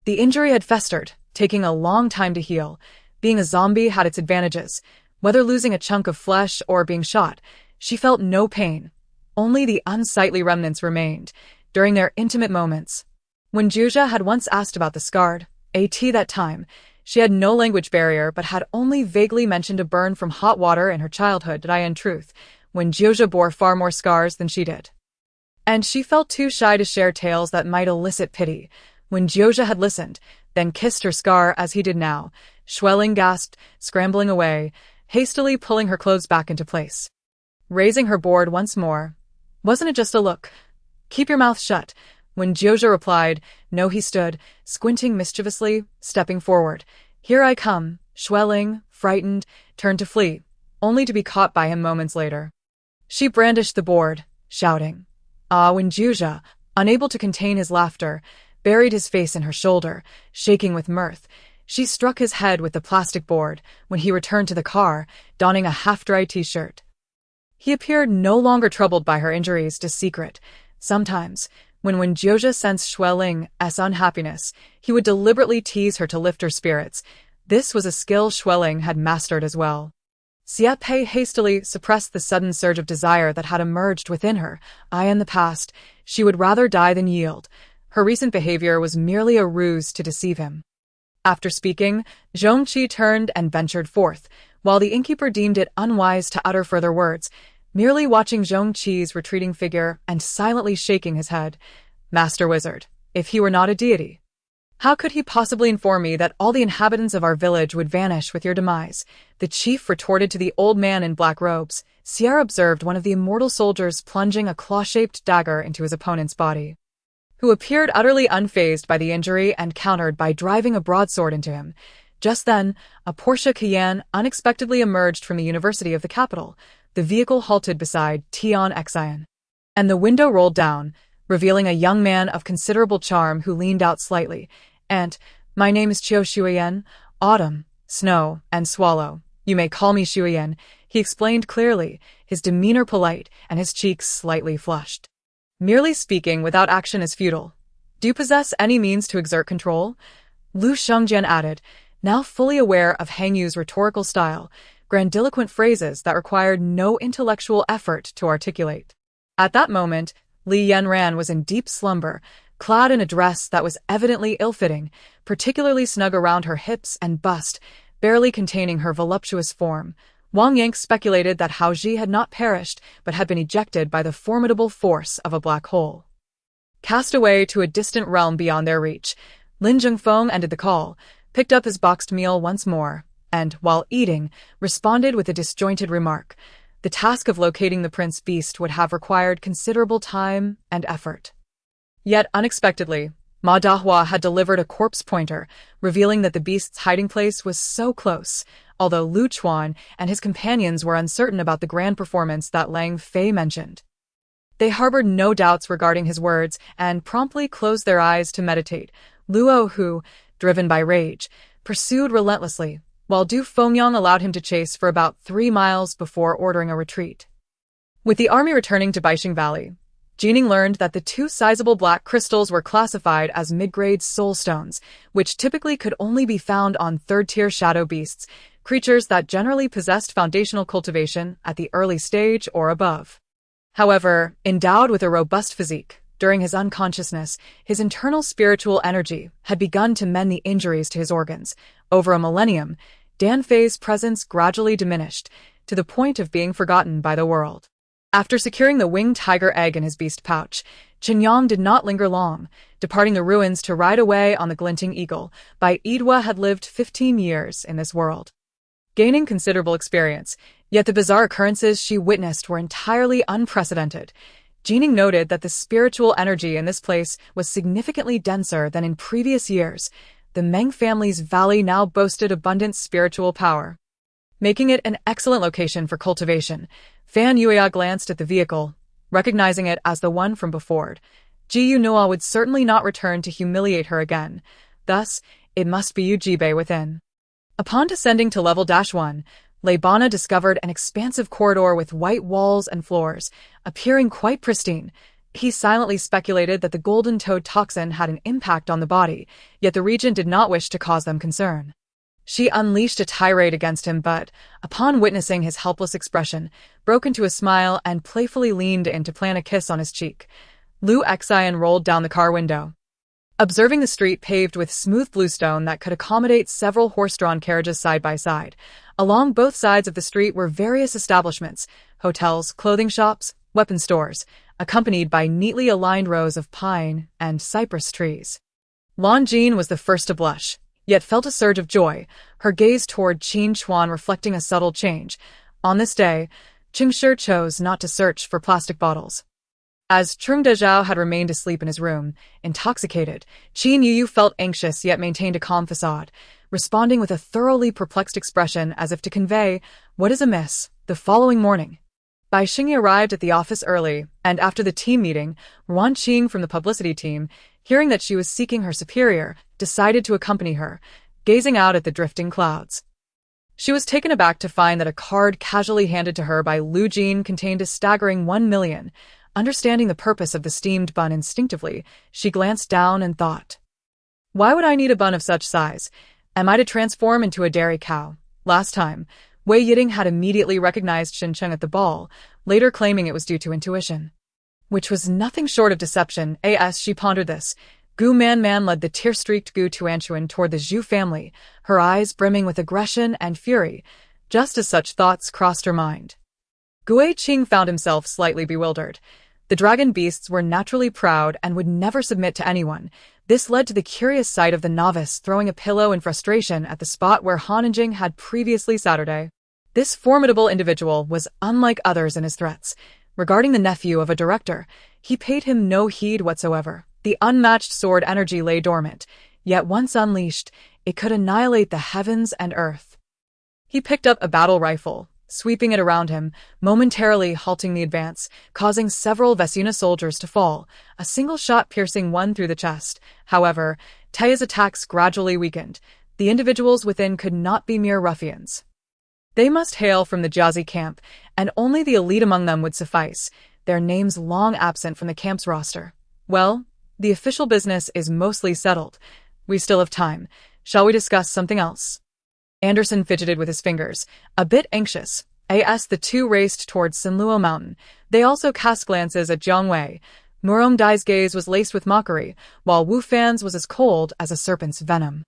Speaker 1: The injury had festered, taking a long time to heal. Being a zombie had its advantages. Whether losing a chunk of flesh or being shot, she felt no pain. Only the unsightly remnants remained, during their intimate moments. When Jiuze had once asked about the scarred, that time, she had no language barrier but had only vaguely mentioned a burn from hot water in her childhood. In truth, when Jiuze bore far more scars than she did, and she felt too shy to share tales that might elicit pity. When Jiuze had listened, then kissed her scar as he did now, Xue Ling gasped, scrambling away, hastily pulling her clothes back into place. Raising her board once more. Wasn't it just a look? Keep your mouth shut. When Jiuze replied, no, he stood, squinting mischievously, stepping forward. Here I come. Xue Ling, frightened, turned to flee, only to be caught by him moments later. She brandished the board, shouting. When Jiuze, unable to contain his laughter, buried his face in her shoulder, shaking with mirth, she struck his head with the plastic board when he returned to the car, donning a half-dry t-shirt. He appeared no longer troubled by her injuries to secret. Sometimes, when Jiuze sensed Xue Ling's unhappiness, he would deliberately tease her to lift her spirits. This was a skill Xue Ling had mastered as well. Xie Pei hastily suppressed the sudden surge of desire that had emerged within her. In the past, she would rather die than yield. Her recent behavior was merely a ruse to deceive him. After speaking, Zhongqi turned and ventured forth, while the innkeeper deemed it unwise to utter further words, merely watching Zhongqi's retreating figure and silently shaking his head. Master Wizard, if he were not a deity, How could he possibly inform me that all the inhabitants of our village would vanish with your demise? The chief retorted to the old man in black robes. Sierra observed one of the immortal soldiers plunging a claw-shaped dagger into his opponent's body, who appeared utterly unfazed by the injury and countered by driving a broadsword into him. Just then, a Porsche Cayenne unexpectedly emerged from the University of the capital. The vehicle halted beside Tion Xian, and the window rolled down, revealing a young man of considerable charm who leaned out slightly. "And my name is Xue Autumn, Snow, and Swallow. You may call me Xue," he explained clearly, his demeanor polite and his cheeks slightly flushed. "Merely speaking without action is futile. Do you possess any means to exert control?" Lu Shengjian added, now fully aware of Hang Yu's rhetorical style, grandiloquent phrases that required no intellectual effort to articulate. At that moment, Li Yanran was in deep slumber, clad in a dress that was evidently ill-fitting, particularly snug around her hips and bust, barely containing her voluptuous form. Wang Yank speculated that Hao Ji had not perished, but had been ejected by the formidable force of a black hole, cast away to a distant realm beyond their reach. Lin Zhengfeng ended the call, picked up his boxed meal once more, and, while eating, responded with a disjointed remark. The task of locating the prince beast would have required considerable time and effort. Yet, unexpectedly, Ma Dahua had delivered a corpse pointer, revealing that the beast's hiding place was so close, although Lu Chuan and his companions were uncertain about the grand performance that Lang Fei mentioned. They harbored no doubts regarding his words and promptly closed their eyes to meditate. Luo, who, driven by rage, pursued relentlessly, while Du Fengyang allowed him to chase for about 3 miles before ordering a retreat. With the army returning to Baixing Valley, Jining learned that the 2 sizable black crystals were classified as mid-grade soul stones, which typically could only be found on third-tier shadow beasts, creatures that generally possessed foundational cultivation at the early stage or above. However, endowed with a robust physique, during his unconsciousness, his internal spiritual energy had begun to mend the injuries to his organs. Over a millennium, Dan Fei's presence gradually diminished, to the point of being forgotten by the world. After securing the winged tiger egg in his beast pouch, Qinyang did not linger long, departing the ruins to ride away on the glinting eagle. Bai Yidhua had lived 15 years in this world, gaining considerable experience, yet the bizarre occurrences she witnessed were entirely unprecedented. Jining noted that the spiritual energy in this place was significantly denser than in previous years. The Meng family's valley now boasted abundant spiritual power, making it an excellent location for cultivation. Fan Yuya glanced at the vehicle, recognizing it as the one from before. Ji Yunua would certainly not return to humiliate her again. Thus, it must be Yu Jibei within. Upon descending to level -1, Leibana discovered an expansive corridor with white walls and floors, appearing quite pristine. He silently speculated that the golden toad toxin had an impact on the body, yet the regent did not wish to cause them concern. She unleashed a tirade against him but, upon witnessing his helpless expression, broke into a smile and playfully leaned in to plant a kiss on his cheek. Lu Xian rolled down the car window, observing the street paved with smooth bluestone that could accommodate several horse-drawn carriages side by side. Along both sides of the street were various establishments, hotels, clothing shops, weapon stores, accompanied by neatly aligned rows of pine and cypress trees. Lan Jin was the first to blush, yet felt a surge of joy, her gaze toward Qin Chuan reflecting a subtle change. On this day, Qingshi chose not to search for plastic bottles. As Trung Dezhao had remained asleep in his room, intoxicated, Qin Yuyu felt anxious yet maintained a calm facade, responding with a thoroughly perplexed expression as if to convey, "What is amiss?" The following morning, Bai Xingyi arrived at the office early, and after the team meeting, Wan Qing from the publicity team, hearing that she was seeking her superior, decided to accompany her, gazing out at the drifting clouds. She was taken aback to find that a card casually handed to her by Lu Jin contained a staggering 1 million. Understanding the purpose of the steamed bun instinctively, she glanced down and thought, "Why would I need a bun of such size? Am I to transform into a dairy cow?" Last time, Wei Yiding had immediately recognized Shin Cheng at the ball, later claiming it was due to intuition, which was nothing short of deception. As she pondered this, Gu Man led the tear-streaked Gu Tuanchuan toward the Zhu family, her eyes brimming with aggression and fury, just as such thoughts crossed her mind. Gue Qing found himself slightly bewildered. The dragon beasts were naturally proud and would never submit to anyone, This led to the curious sight of the novice throwing a pillow in frustration at the spot where Han and Jing had previously Saturday. This formidable individual was unlike others in his threats. Regarding the nephew of a director, he paid him no heed whatsoever. The unmatched sword energy lay dormant, yet once unleashed, it could annihilate the heavens and earth. He picked up a battle rifle, sweeping it around him, momentarily halting the advance, causing several Vesuna soldiers to fall, a single shot piercing one through the chest. However, Taiya's attacks gradually weakened. The individuals within could not be mere ruffians. They must hail from the Jiuze camp, and only the elite among them would suffice, their names long absent from the camp's roster. Well, the official business is mostly settled. We still have time. Shall we discuss something else? Anderson fidgeted with his fingers, a bit anxious. As the two raced towards Sinluo Mountain, they also cast glances at Jiang Wei. Murom Dai's gaze was laced with mockery, while Wu Fan's was as cold as a serpent's venom.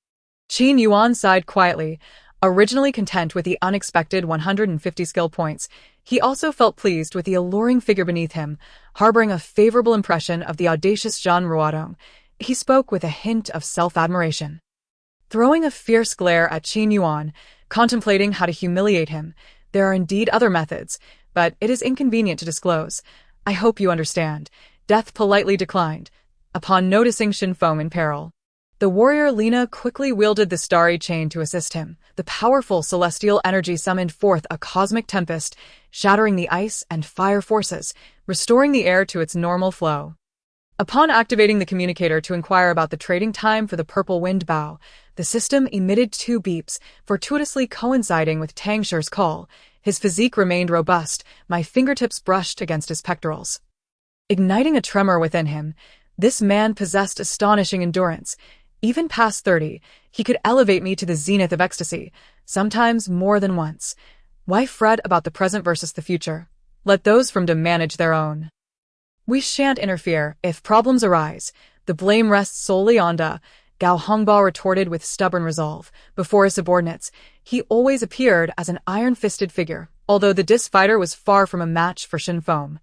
Speaker 1: Qin Yuan sighed quietly. Originally content with the unexpected 150 skill points, he also felt pleased with the alluring figure beneath him, harboring a favorable impression of the audacious Zhan Ruodong. He spoke with a hint of self-admiration. Throwing a fierce glare at Qin Yuan, contemplating how to humiliate him, there are indeed other methods, but it is inconvenient to disclose. I hope you understand. Death politely declined, upon noticing Shinfeng in peril. The warrior Lina quickly wielded the starry chain to assist him. The powerful celestial energy summoned forth a cosmic tempest, shattering the ice and fire forces, restoring the air to its normal flow. Upon activating the communicator to inquire about the trading time for the purple wind bow, the system emitted 2 beeps, fortuitously coinciding with Tang Shi's call. His physique remained robust, my fingertips brushed against his pectorals. Igniting a tremor within him, this man possessed astonishing endurance. Even past 30, he could elevate me to the zenith of ecstasy, sometimes more than once. Why fret about the present versus the future? Let those from them manage their own. We shan't interfere. If problems arise, the blame rests solely on Da, Gao Hongbo retorted with stubborn resolve. Before his subordinates, he always appeared as an iron-fisted figure, although the disc fighter was far from a match for Shinfeng.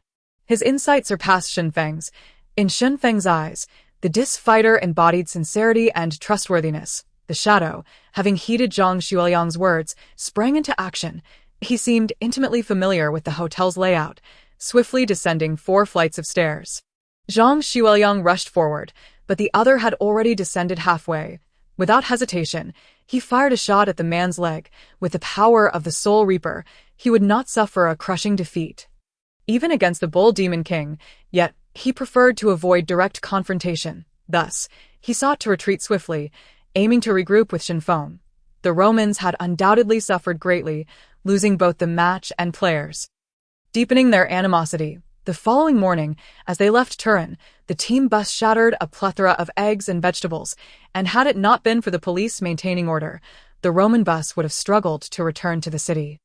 Speaker 1: His insight surpassed Shinfeng's. In Shinfeng's eyes, the disc fighter embodied sincerity and trustworthiness. The shadow, having heeded Zhang Xueliang's words, sprang into action. He seemed intimately familiar with the hotel's layout, swiftly descending 4 flights of stairs. Zhang Xueliang rushed forward, but the other had already descended halfway. Without hesitation, he fired a shot at the man's leg. With the power of the Soul Reaper, he would not suffer a crushing defeat, even against the Bull Demon King, yet he preferred to avoid direct confrontation. Thus, he sought to retreat swiftly, aiming to regroup with Shinfeng. The Romans had undoubtedly suffered greatly, losing both the match and players, deepening their animosity. The following morning, as they left Turin, the team bus shattered a plethora of eggs and vegetables, and had it not been for the police maintaining order, the Roman bus would have struggled to return to the city.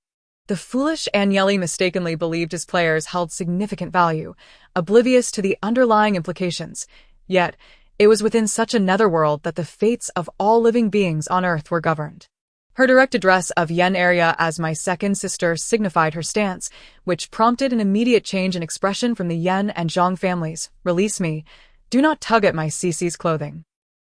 Speaker 1: The foolish Agnelli mistakenly believed his players held significant value, oblivious to the underlying implications. Yet, it was within such a netherworld that the fates of all living beings on Earth were governed. Her direct address of Yen area as my second sister signified her stance, which prompted an immediate change in expression from the Yen and Zhang families. Release me. Do not tug at my Cece's clothing.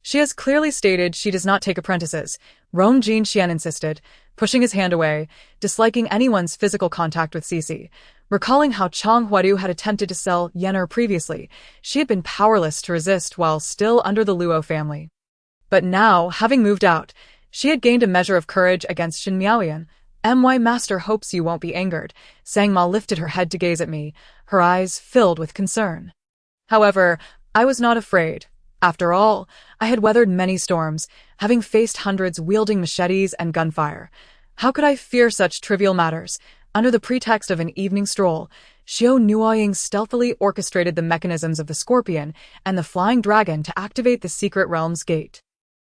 Speaker 1: She has clearly stated she does not take apprentices, Rong Jinxian insisted, pushing his hand away, disliking anyone's physical contact with Cece. Recalling how Chang Huadu had attempted to sell Yenner previously, she had been powerless to resist while still under the Luo family. But now, having moved out, she had gained a measure of courage against Shin Miaoyan. My master hopes you won't be angered. Sang Ma lifted her head to gaze at me, her eyes filled with concern. However, I was not afraid. After all, I had weathered many storms, having faced hundreds wielding machetes and gunfire. How could I fear such trivial matters? Under the pretext of an evening stroll, Xiao Nuoying stealthily orchestrated the mechanisms of the Scorpion and the Flying Dragon to activate the Secret Realm's gate,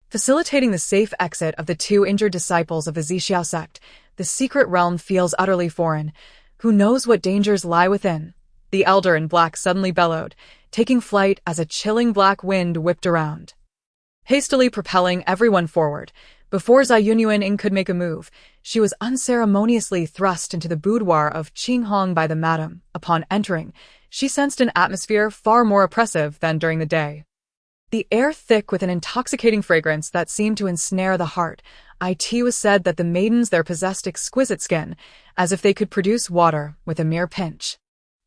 Speaker 1: facilitating the safe exit of the 2 injured disciples of the Zixiao sect. The Secret Realm feels utterly foreign. Who knows what dangers lie within? The elder in black suddenly bellowed, taking flight as a chilling black wind whipped around, hastily propelling everyone forward. Before Zai Yunyuan could make a move, she was unceremoniously thrust into the boudoir of Qing Hong by the madam. Upon entering, she sensed an atmosphere far more oppressive than during the day. the air thick with an intoxicating fragrance that seemed to ensnare the heart. It was said that the maidens there possessed exquisite skin, as if they could produce water with a mere pinch.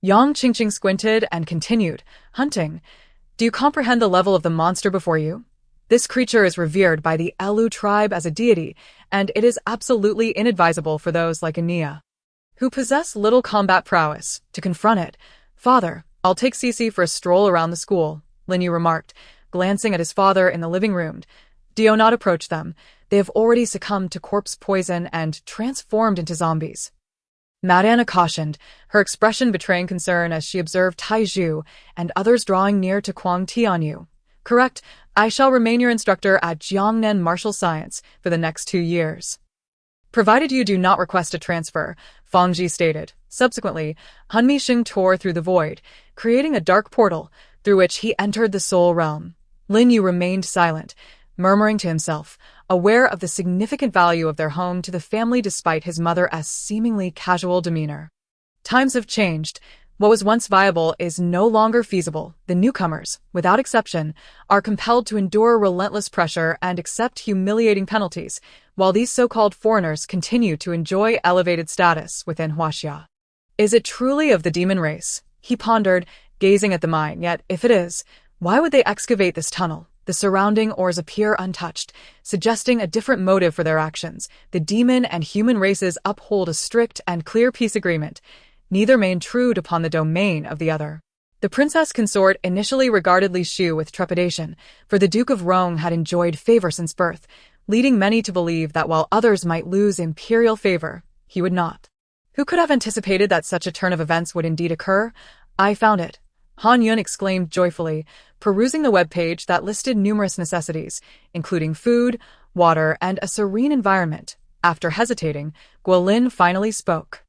Speaker 1: Yang Qingqing squinted and continued, hunting. Do you comprehend the level of the monster before you? This creature is revered by the Elu tribe as a deity, and it is absolutely inadvisable for those like Ania, who possess little combat prowess, to confront it. Father, I'll take Cece for a stroll around the school, Lin Yu remarked, glancing at his father in the living room. Do not approach them. They have already succumbed to corpse poison and transformed into zombies. Madame cautioned, her expression betraying concern as she observed Tai Zhu and others drawing near to Kuang Tianyu. Correct, I shall remain your instructor at Jiangnan Martial Science for the next 2 years. Provided you do not request a transfer, Fang Ji stated. Subsequently, Han Misheng tore through the void, creating a dark portal through which he entered the soul realm. Lin Yu remained silent, murmuring to himself, aware of the significant value of their home to the family despite his mother's seemingly casual demeanor. Times have changed. What was once viable is no longer feasible. The newcomers, without exception, are compelled to endure relentless pressure and accept humiliating penalties, while these so-called foreigners continue to enjoy elevated status within Huaxia. Is it truly of the demon race? He pondered, gazing at the mine. Yet, if it is, why would they excavate this tunnel? The surrounding ores appear untouched, suggesting a different motive for their actions. The demon and human races uphold a strict and clear peace agreement. Neither may intrude upon the domain of the other. The princess consort initially regarded Li Shu with trepidation, for the Duke of Rong had enjoyed favor since birth, leading many to believe that while others might lose imperial favor, he would not. Who could have anticipated that such a turn of events would indeed occur? I found it, Han Yun exclaimed joyfully, perusing the webpage that listed numerous necessities, including food, water, and a serene environment. After hesitating, Guolin finally spoke.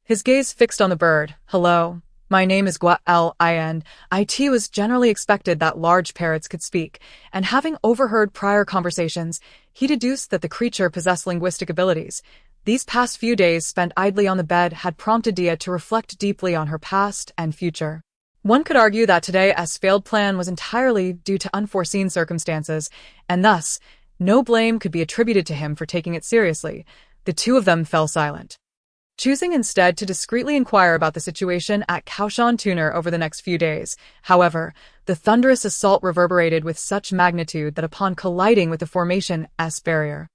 Speaker 1: His gaze fixed on the bird. Hello, my name is Guolin. It was generally expected that large parrots could speak, and having overheard prior conversations, he deduced that the creature possessed linguistic abilities. These past few days spent idly on the bed had prompted Dia to reflect deeply on her past and future. One could argue that today's failed plan was entirely due to unforeseen circumstances, and thus, no blame could be attributed to him for taking it seriously. The two of them fell silent, choosing instead to discreetly inquire about the situation at Kaoshan Tuner over the next few days. However, the thunderous assault reverberated with such magnitude that upon colliding with the formation's barrier,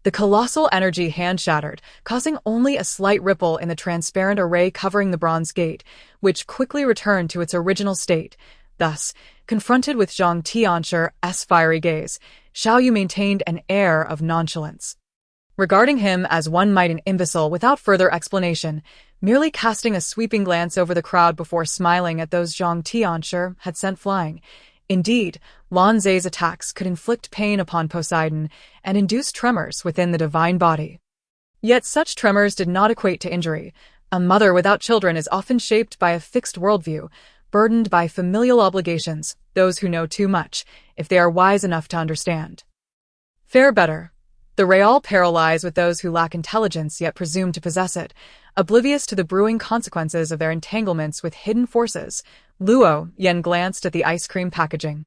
Speaker 1: the colossal energy hand shattered, causing only a slight ripple in the transparent array covering the bronze gate, which quickly returned to its original state. Thus, confronted with Zhang Tianshur's fiery gaze, Xiaoyu maintained an air of nonchalance, regarding him as one might an imbecile without further explanation, merely casting a sweeping glance over the crowd before smiling at those Zhang Tianshur had sent flying. Indeed, Lan Zhe's attacks could inflict pain upon Poseidon and induce tremors within the divine body. Yet such tremors did not equate to injury. A mother without children is often shaped by a fixed worldview, burdened by familial obligations, those who know too much, if they are wise enough to understand. Fare better. The real peril lies with those who lack intelligence yet presume to possess it, oblivious to the brewing consequences of their entanglements with hidden forces. Luo Yen glanced at the ice cream packaging,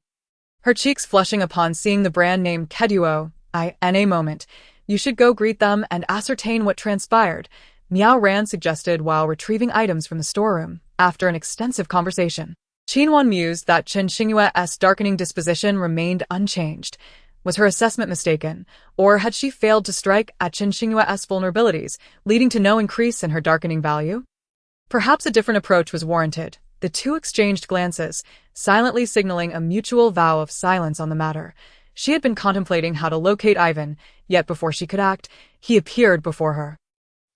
Speaker 1: her cheeks flushing upon seeing the brand name Keduo. In a moment, you should go greet them and ascertain what transpired, Miao Ran suggested while retrieving items from the storeroom. After an extensive conversation, Qinwan mused that Chen Xingyue's darkening disposition remained unchanged. Was her assessment mistaken, or had she failed to strike at Chen Xingyue's vulnerabilities, leading to no increase in her darkening value? Perhaps a different approach was warranted. The two exchanged glances, silently signaling a mutual vow of silence on the matter. She had been contemplating how to locate Ivan, yet before she could act, he appeared before her.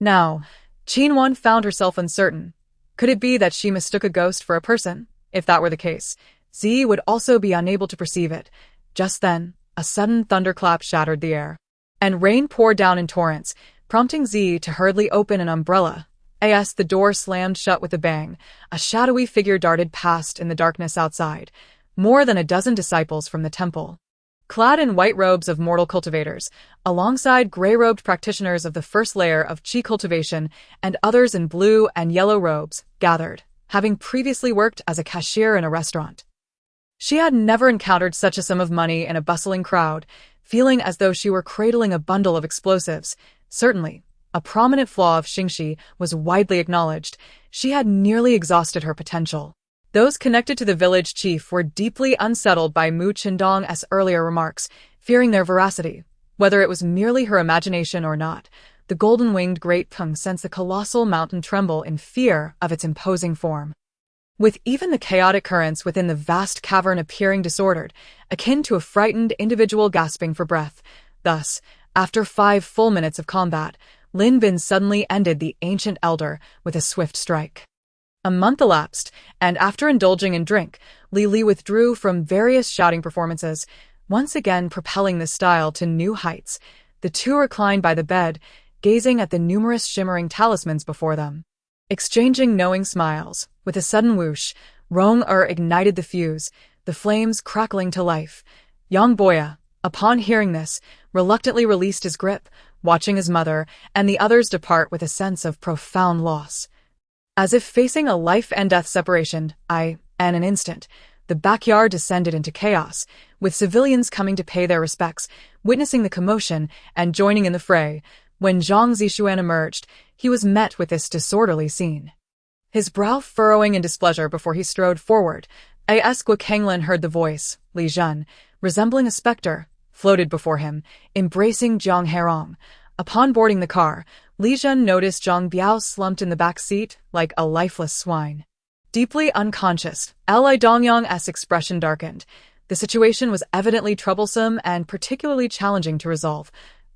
Speaker 1: Now, Qinwan found herself uncertain. Could it be that she mistook a ghost for a person? If that were the case, Zi would also be unable to perceive it. Just then, a sudden thunderclap shattered the air, and rain poured down in torrents, prompting Zi to hurriedly open an umbrella. As the door slammed shut with a bang, a shadowy figure darted past in the darkness outside, more than a dozen disciples from the temple, clad in white robes of mortal cultivators, alongside gray-robed practitioners of the first layer of qi cultivation and others in blue and yellow robes, gathered, having previously worked as a cashier in a restaurant. She had never encountered such a sum of money in a bustling crowd, feeling as though she were cradling a bundle of explosives. Certainly, a prominent flaw of Xingxi was widely acknowledged. She had nearly exhausted her potential. Those connected to the village chief were deeply unsettled by Mu Qindong's earlier remarks, fearing their veracity. Whether it was merely her imagination or not, the golden-winged Great Peng sensed the colossal mountain tremble in fear of its imposing form. With even the chaotic currents within the vast cavern appearing disordered, akin to a frightened individual gasping for breath. Thus, after 5 full minutes of combat, Lin Bin suddenly ended the ancient elder with a swift strike. A month elapsed, and after indulging in drink, Li Li withdrew from various shouting performances, once again propelling the style to new heights. The two reclined by the bed, gazing at the numerous shimmering talismans before them. Exchanging knowing smiles, with a sudden whoosh, Rong ignited the fuse, the flames crackling to life. Yang Boya, upon hearing this, reluctantly released his grip, watching his mother and the others depart with a sense of profound loss. As if facing a life-and-death separation, in an instant, the backyard descended into chaos, with civilians coming to pay their respects, witnessing the commotion and joining in the fray. When Zhang Zixuan emerged, he was met with this disorderly scene. His brow furrowing in displeasure before he strode forward. Guo Kenglin heard the voice, Li Zhen, resembling a spectre, floated before him, embracing Zhang Herong. Upon boarding the car, Li Zhen noticed Zhang Biao slumped in the back seat like a lifeless swine. Deeply unconscious, Li Dongyang's expression darkened. The situation was evidently troublesome and particularly challenging to resolve.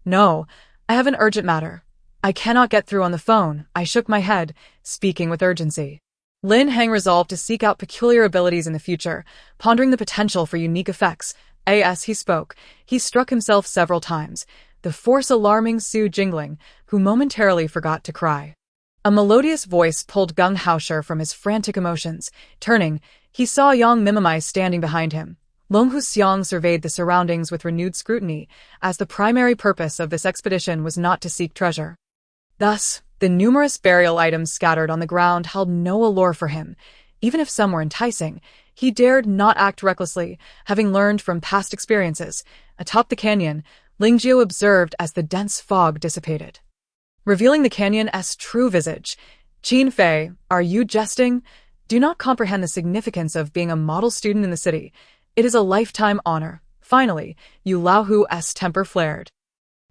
Speaker 1: "No, I have an urgent matter. I cannot get through on the phone," I shook my head, speaking with urgency. Lin Heng resolved to seek out peculiar abilities in the future, pondering the potential for unique effects. As he spoke, he struck himself several times, the force alarming Su Jingling, who momentarily forgot to cry. A melodious voice pulled Gung Haosher from his frantic emotions. Turning, he saw Yang Mimimai standing behind him. Long Huxiang surveyed the surroundings with renewed scrutiny, as the primary purpose of this expedition was not to seek treasure. Thus, the numerous burial items scattered on the ground held no allure for him. Even if some were enticing, he dared not act recklessly, having learned from past experiences. Atop the canyon, Lingjiu observed as the dense fog dissipated, revealing the canyon's true visage. "Qin Fei, are you jesting? Do not comprehend the significance of being a model student in the city. It is a lifetime honor." Finally, Yu Laohu's temper flared.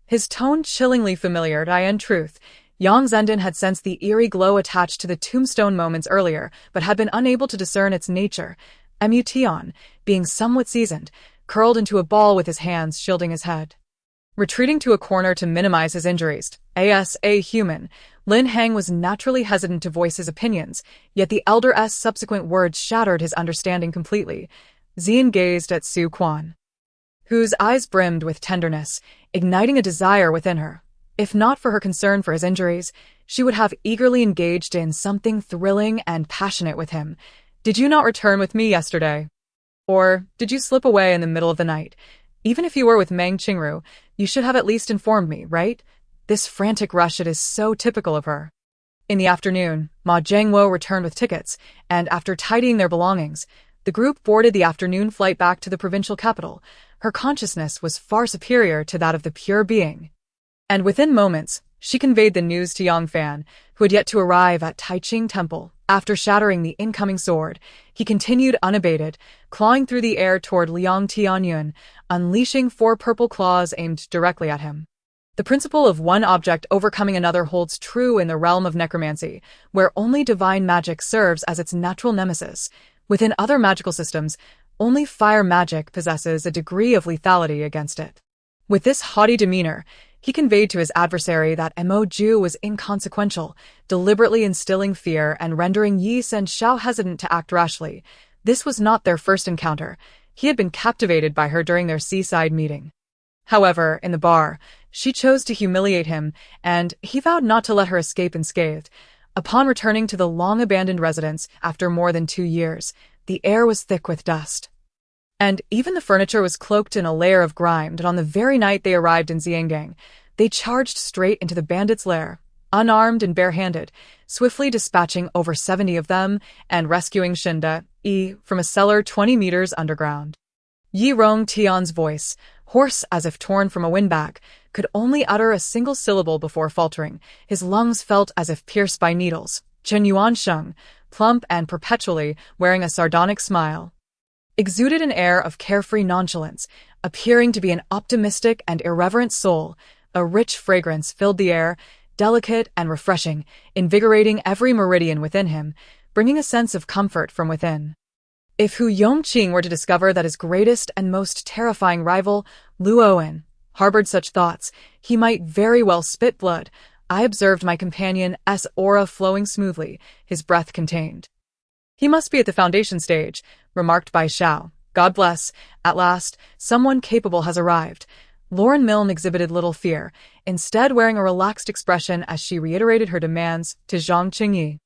Speaker 1: His tone chillingly familiar. In truth, Yang Zenden had sensed the eerie glow attached to the tombstone moments earlier, but had been unable to discern its nature. Tian, being somewhat seasoned, curled into a ball with his hands shielding his head. Retreating to a corner to minimize his injuries, as a human, Lin Heng was naturally hesitant to voice his opinions, yet the elder's subsequent words shattered his understanding completely. Xian gazed at Su Quan, whose eyes brimmed with tenderness, igniting a desire within her. If not for her concern for his injuries, she would have eagerly engaged in something thrilling and passionate with him. "Did you not return with me yesterday? Or did you slip away in the middle of the night? Even if you were with Meng Qingru, you should have at least informed me, right?" This frantic rush, it is so typical of her. In the afternoon, Ma Zhengwo returned with tickets, and after tidying their belongings, the group boarded the afternoon flight back to the provincial capital. Her consciousness was far superior to that of the pure being. And within moments, she conveyed the news to Yang Fan, who had yet to arrive at Taiqing Temple. After shattering the incoming sword, he continued unabated, clawing through the air toward Liang Tianyun, unleashing 4 purple claws aimed directly at him. The principle of one object overcoming another holds true in the realm of necromancy, where only divine magic serves as its natural nemesis. Within other magical systems, only fire magic possesses a degree of lethality against it. With this haughty demeanor, he conveyed to his adversary that Mo Ju was inconsequential, deliberately instilling fear and rendering Yi and Xiao hesitant to act rashly. This was not their first encounter. He had been captivated by her during their seaside meeting. However, in the bar, she chose to humiliate him, and he vowed not to let her escape unscathed. Upon returning to the long-abandoned residence after more than 2 years, the air was thick with dust, and even the furniture was cloaked in a layer of grime. And on the very night they arrived in Xiangang, they charged straight into the bandits' lair, unarmed and barehanded, swiftly dispatching over 70 of them and rescuing Shinda. from a cellar 20 meters underground. Yi Rong Tian's voice, hoarse as if torn from a windbag, could only utter a single syllable before faltering. His lungs felt as if pierced by needles. Chen Yuansheng, plump and perpetually wearing a sardonic smile, exuded an air of carefree nonchalance, appearing to be an optimistic and irreverent soul. A rich fragrance filled the air, delicate and refreshing, invigorating every meridian within him, bringing a sense of comfort from within. If Hu Yongqing were to discover that his greatest and most terrifying rival, Lu Owen, harbored such thoughts, he might very well spit blood. I observed my companion's aura flowing smoothly, his breath contained. He must be at the foundation stage, remarked Bai Xiao. God bless, at last, someone capable has arrived. Lauren Milne exhibited little fear, instead wearing a relaxed expression as she reiterated her demands to Zhang Qingyi.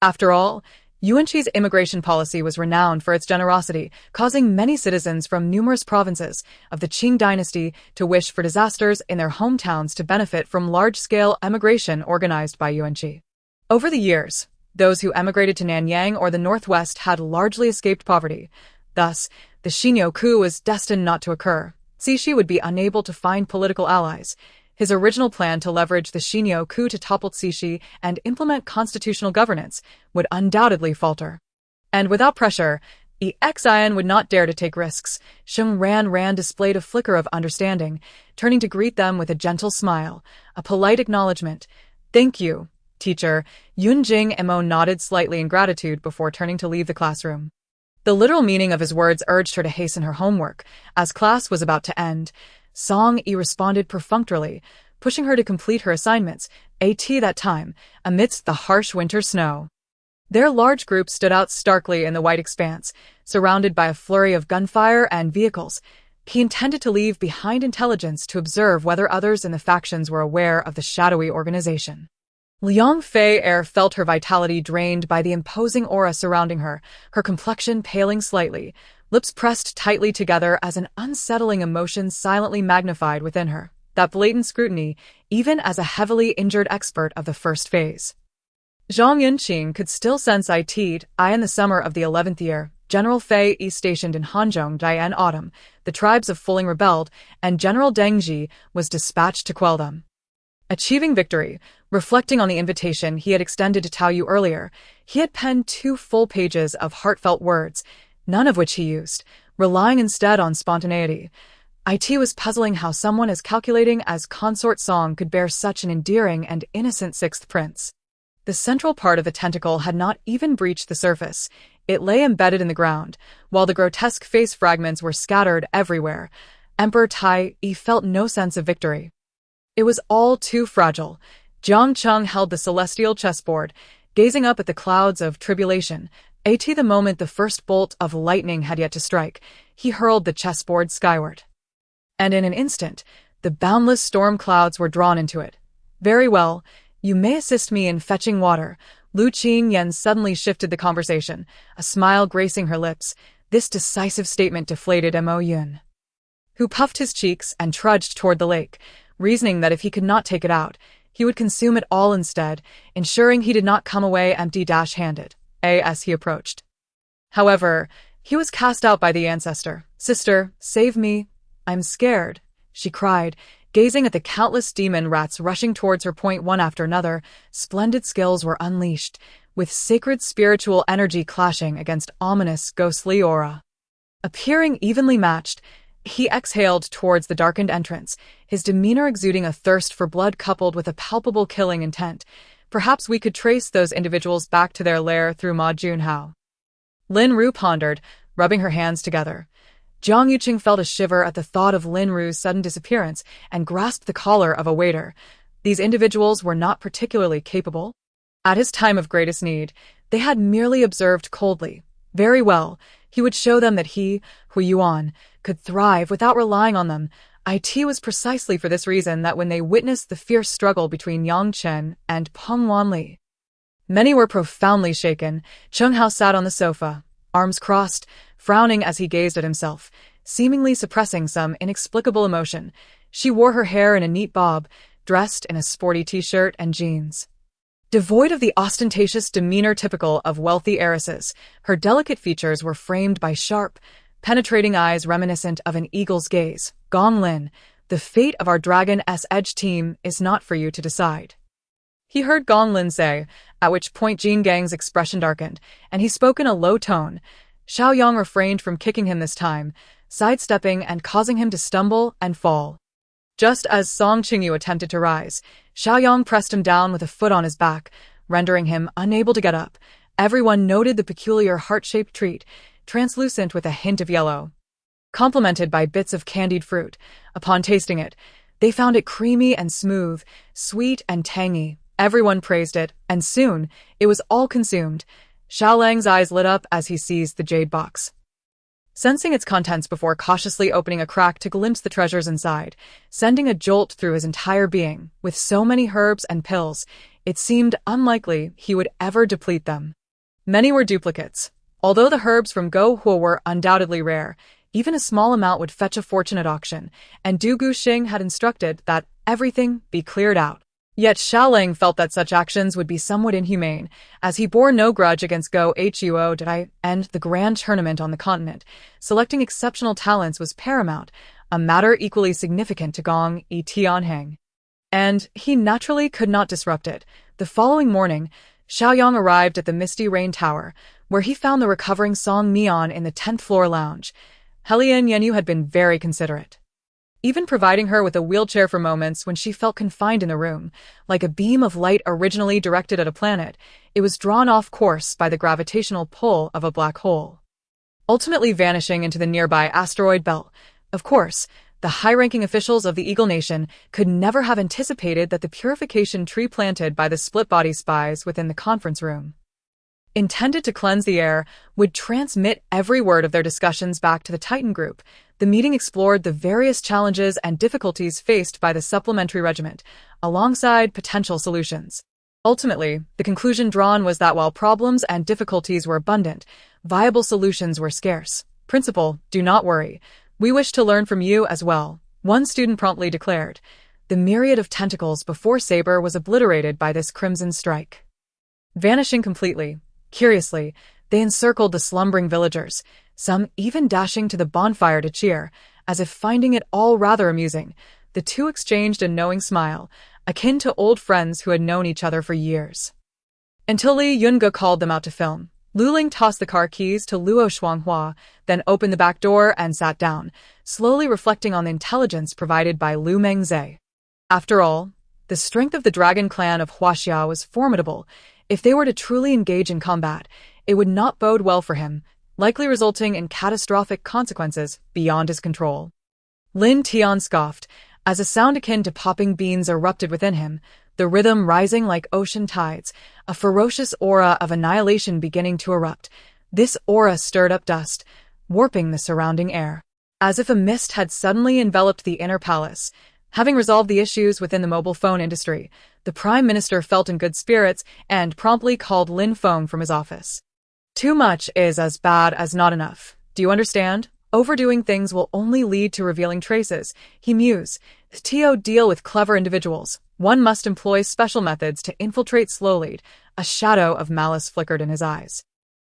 Speaker 1: After all, Yuanqi's immigration policy was renowned for its generosity, causing many citizens from numerous provinces of the Qing dynasty to wish for disasters in their hometowns to benefit from large-scale emigration organized by Yuanqi. Over the years, those who emigrated to Nanyang or the northwest had largely escaped poverty. Thus, the Xinyo coup was destined not to occur. Cixi would be unable to find political allies. His original plan to leverage the Xinyo coup to topple Cixi and implement constitutional governance would undoubtedly falter. And without pressure, Xian would not dare to take risks. Sheng Ran displayed a flicker of understanding, turning to greet them with a gentle smile, a polite acknowledgement. Thank you, teacher. Yunjing Mo nodded slightly in gratitude before turning to leave the classroom. The literal meaning of his words urged her to hasten her homework. As class was about to end, Song Yi responded perfunctorily, pushing her to complete her assignments, that time, amidst the harsh winter snow. Their large group stood out starkly in the white expanse, surrounded by a flurry of gunfire and vehicles. He intended to leave behind intelligence to observe whether others in the factions were aware of the shadowy organization. Liang Fei felt her vitality drained by the imposing aura surrounding her, her complexion paling slightly, lips pressed tightly together as an unsettling emotion silently magnified within her, that blatant scrutiny, even as a heavily injured expert of the first phase. Zhang Yunqing could still sense in the summer of the 11th year, General Fei Yi stationed in Hanzhong Dian autumn, the tribes of Fuling rebelled, and General Deng Ji was dispatched to quell them. Achieving victory, reflecting on the invitation he had extended to Tao Yu earlier, he had penned 2 full pages of heartfelt words, none of which he used, relying instead on spontaneity. It was puzzling how someone as calculating as Consort Song could bear such an endearing and innocent 6th prince. The central part of the tentacle had not even breached the surface. It lay embedded in the ground, while the grotesque face fragments were scattered everywhere. Emperor Tai Yi felt no sense of victory. It was all too fragile. Jiang Cheng held the celestial chessboard, gazing up at the clouds of tribulation. The moment the first bolt of lightning had yet to strike, he hurled the chessboard skyward. And in an instant, the boundless storm clouds were drawn into it. Very well, you may assist me in fetching water. Lu Qingyan suddenly shifted the conversation, a smile gracing her lips. This decisive statement deflated Mo Yun, who puffed his cheeks and trudged toward the lake, reasoning that if he could not take it out, he would consume it all instead, ensuring he did not come away empty-handed, as he approached. However, he was cast out by the ancestor. Sister, save me. I'm scared, she cried, gazing at the countless demon rats rushing towards her. One after another, splendid skills were unleashed, with sacred spiritual energy clashing against ominous, ghostly aura. Appearing evenly matched, he exhaled towards the darkened entrance, his demeanor exuding a thirst for blood coupled with a palpable killing intent. Perhaps we could trace those individuals back to their lair through Ma Junhao. Lin Ru pondered, rubbing her hands together. Jiang Yuqing felt a shiver at the thought of Lin Ru's sudden disappearance and grasped the collar of a waiter. These individuals were not particularly capable. At his time of greatest need, they had merely observed coldly. Very well, he would show them that he, Hu Yuan, could thrive without relying on them. It was precisely for this reason that when they witnessed the fierce struggle between Yang Chen and Peng Wanli, many were profoundly shaken. Cheng Hao sat on the sofa, arms crossed, frowning as he gazed at himself, seemingly suppressing some inexplicable emotion. She wore her hair in a neat bob, dressed in a sporty t-shirt and jeans. Devoid of the ostentatious demeanor typical of wealthy heiresses, her delicate features were framed by sharp, penetrating eyes reminiscent of an eagle's gaze. Gong Lin, the fate of our Dragon-S Edge team is not for you to decide. He heard Gong Lin say, at which point Jin Gang's expression darkened, and he spoke in a low tone. Xiaoyang refrained from kicking him this time, sidestepping and causing him to stumble and fall. Just as Song Qingyu attempted to rise, Xiaoyang pressed him down with a foot on his back, rendering him unable to get up. Everyone noted the peculiar heart-shaped treat, translucent with a hint of yellow, complemented by bits of candied fruit. Upon tasting it, they found it creamy and smooth, sweet and tangy. Everyone praised it, and soon it was all consumed. Xiao Lang's eyes lit up as he seized the jade box, sensing its contents before cautiously opening a crack to glimpse the treasures inside, sending a jolt through his entire being. With so many herbs and pills, it seemed unlikely he would ever deplete them. Many were duplicates. Although the herbs from Go Huo were undoubtedly rare, even a small amount would fetch a fortune at auction, and Du Guxing had instructed that everything be cleared out. Yet Xiao Ling felt that such actions would be somewhat inhumane, as he bore no grudge against Go Huo Dai and the grand tournament on the continent. Selecting exceptional talents was paramount, a matter equally significant to Gong E Tianheng. And he naturally could not disrupt it. The following morning, Xiaoyang arrived at the Misty Rain Tower, where he found the recovering Song Mian in the 10th floor lounge. Helian Yenyu had been very considerate, even providing her with a wheelchair for moments when she felt confined in the room. Like a beam of light originally directed at a planet, it was drawn off course by the gravitational pull of a black hole, ultimately vanishing into the nearby asteroid belt. Of course, the high-ranking officials of the Eagle Nation could never have anticipated that the purification tree planted by the split-body spies within the conference room, intended to cleanse the air, would transmit every word of their discussions back to the Titan group. The meeting explored the various challenges and difficulties faced by the supplementary regiment, alongside potential solutions. Ultimately, the conclusion drawn was that while problems and difficulties were abundant, viable solutions were scarce. Principal, do not worry. We wish to learn from you as well, one student promptly declared. The myriad of tentacles before Saber was obliterated by this crimson strike, vanishing completely. Curiously, they encircled the slumbering villagers, some even dashing to the bonfire to cheer, as if finding it all rather amusing. The two exchanged a knowing smile, akin to old friends who had known each other for years, until Li Yunge called them out to film. Lu Ling tossed the car keys to Luo Shuanghua, then opened the back door and sat down, slowly reflecting on the intelligence provided by Lu Mengze. After all, the strength of the dragon clan of Huaxia was formidable. If they were to truly engage in combat, it would not bode well for him, likely resulting in catastrophic consequences beyond his control. Lin Tian scoffed, as a sound akin to popping beans erupted within him, the rhythm rising like ocean tides, a ferocious aura of annihilation beginning to erupt. This aura stirred up dust, warping the surrounding air, as if a mist had suddenly enveloped the inner palace. Having resolved the issues within the mobile phone industry, the Prime Minister felt in good spirits and promptly called Lin Feng from his office. Too much is as bad as not enough. Do you understand? Overdoing things will only lead to revealing traces, he mused. To deal with clever individuals, one must employ special methods to infiltrate slowly. A shadow of malice flickered in his eyes.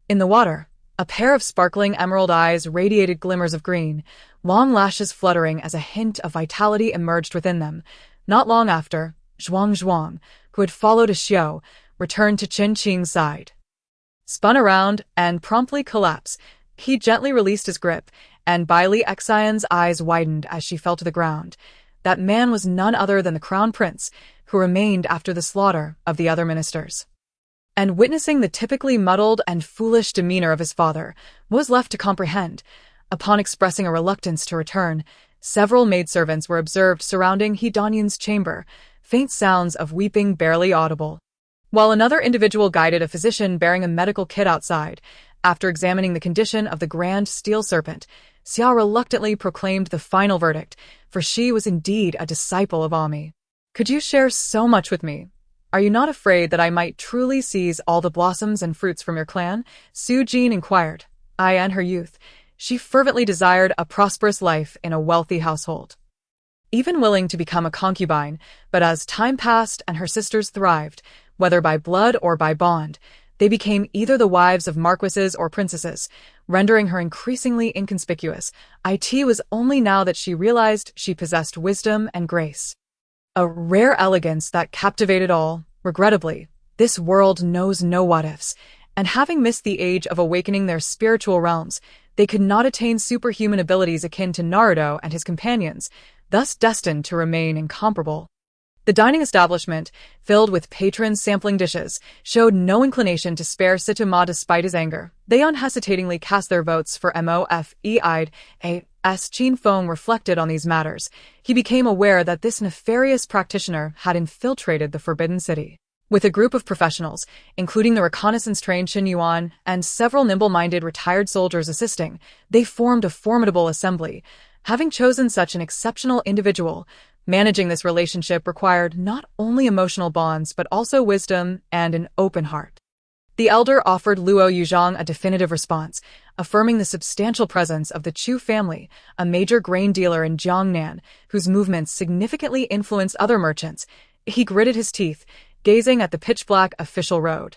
Speaker 1: In the water, a pair of sparkling emerald eyes radiated glimmers of green, long lashes fluttering as a hint of vitality emerged within them. Not long after, Zhuang, who had followed a Xiao, returned to Qin Qing's side, spun around and promptly collapsed. He gently released his grip, and Bai Li Xian's eyes widened as she fell to the ground. That man was none other than the crown prince, who remained after the slaughter of the other ministers. And witnessing the typically muddled and foolish demeanor of his father, was left to comprehend. Upon expressing a reluctance to return, several maidservants were observed surrounding He Danyan's chamber, faint sounds of weeping barely audible, while another individual guided a physician bearing a medical kit outside. After examining the condition of the grand steel serpent, Xiao reluctantly proclaimed the final verdict, for she was indeed a disciple of Ami. Could you share so much with me? Are you not afraid that I might truly seize all the blossoms and fruits from your clan? Su Jin inquired. I and her youth. She fervently desired a prosperous life in a wealthy household, even willing to become a concubine, but as time passed and her sisters thrived, whether by blood or by bond. They became either the wives of marquises or princesses, rendering her increasingly inconspicuous. It was only now that she realized she possessed wisdom and grace, a rare elegance that captivated all. Regrettably, this world knows no what-ifs, and having missed the age of awakening their spiritual realms, they could not attain superhuman abilities akin to Naruto and his companions, thus destined to remain incomparable. The dining establishment, filled with patrons sampling dishes, showed no inclination to spare Saitama despite his anger. They unhesitatingly cast their votes for Mofeid. As Qin Feng reflected on these matters, he became aware that this nefarious practitioner had infiltrated the Forbidden City. With a group of professionals, including the reconnaissance-trained Qin Yuan and several nimble-minded retired soldiers assisting, they formed a formidable assembly. Having chosen such an exceptional individual, managing this relationship required not only emotional bonds but also wisdom and an open heart. The elder offered Luo Yuzhang a definitive response, affirming the substantial presence of the Chu family, a major grain dealer in Jiangnan, whose movements significantly influenced other merchants. He gritted his teeth, gazing at the pitch-black official road.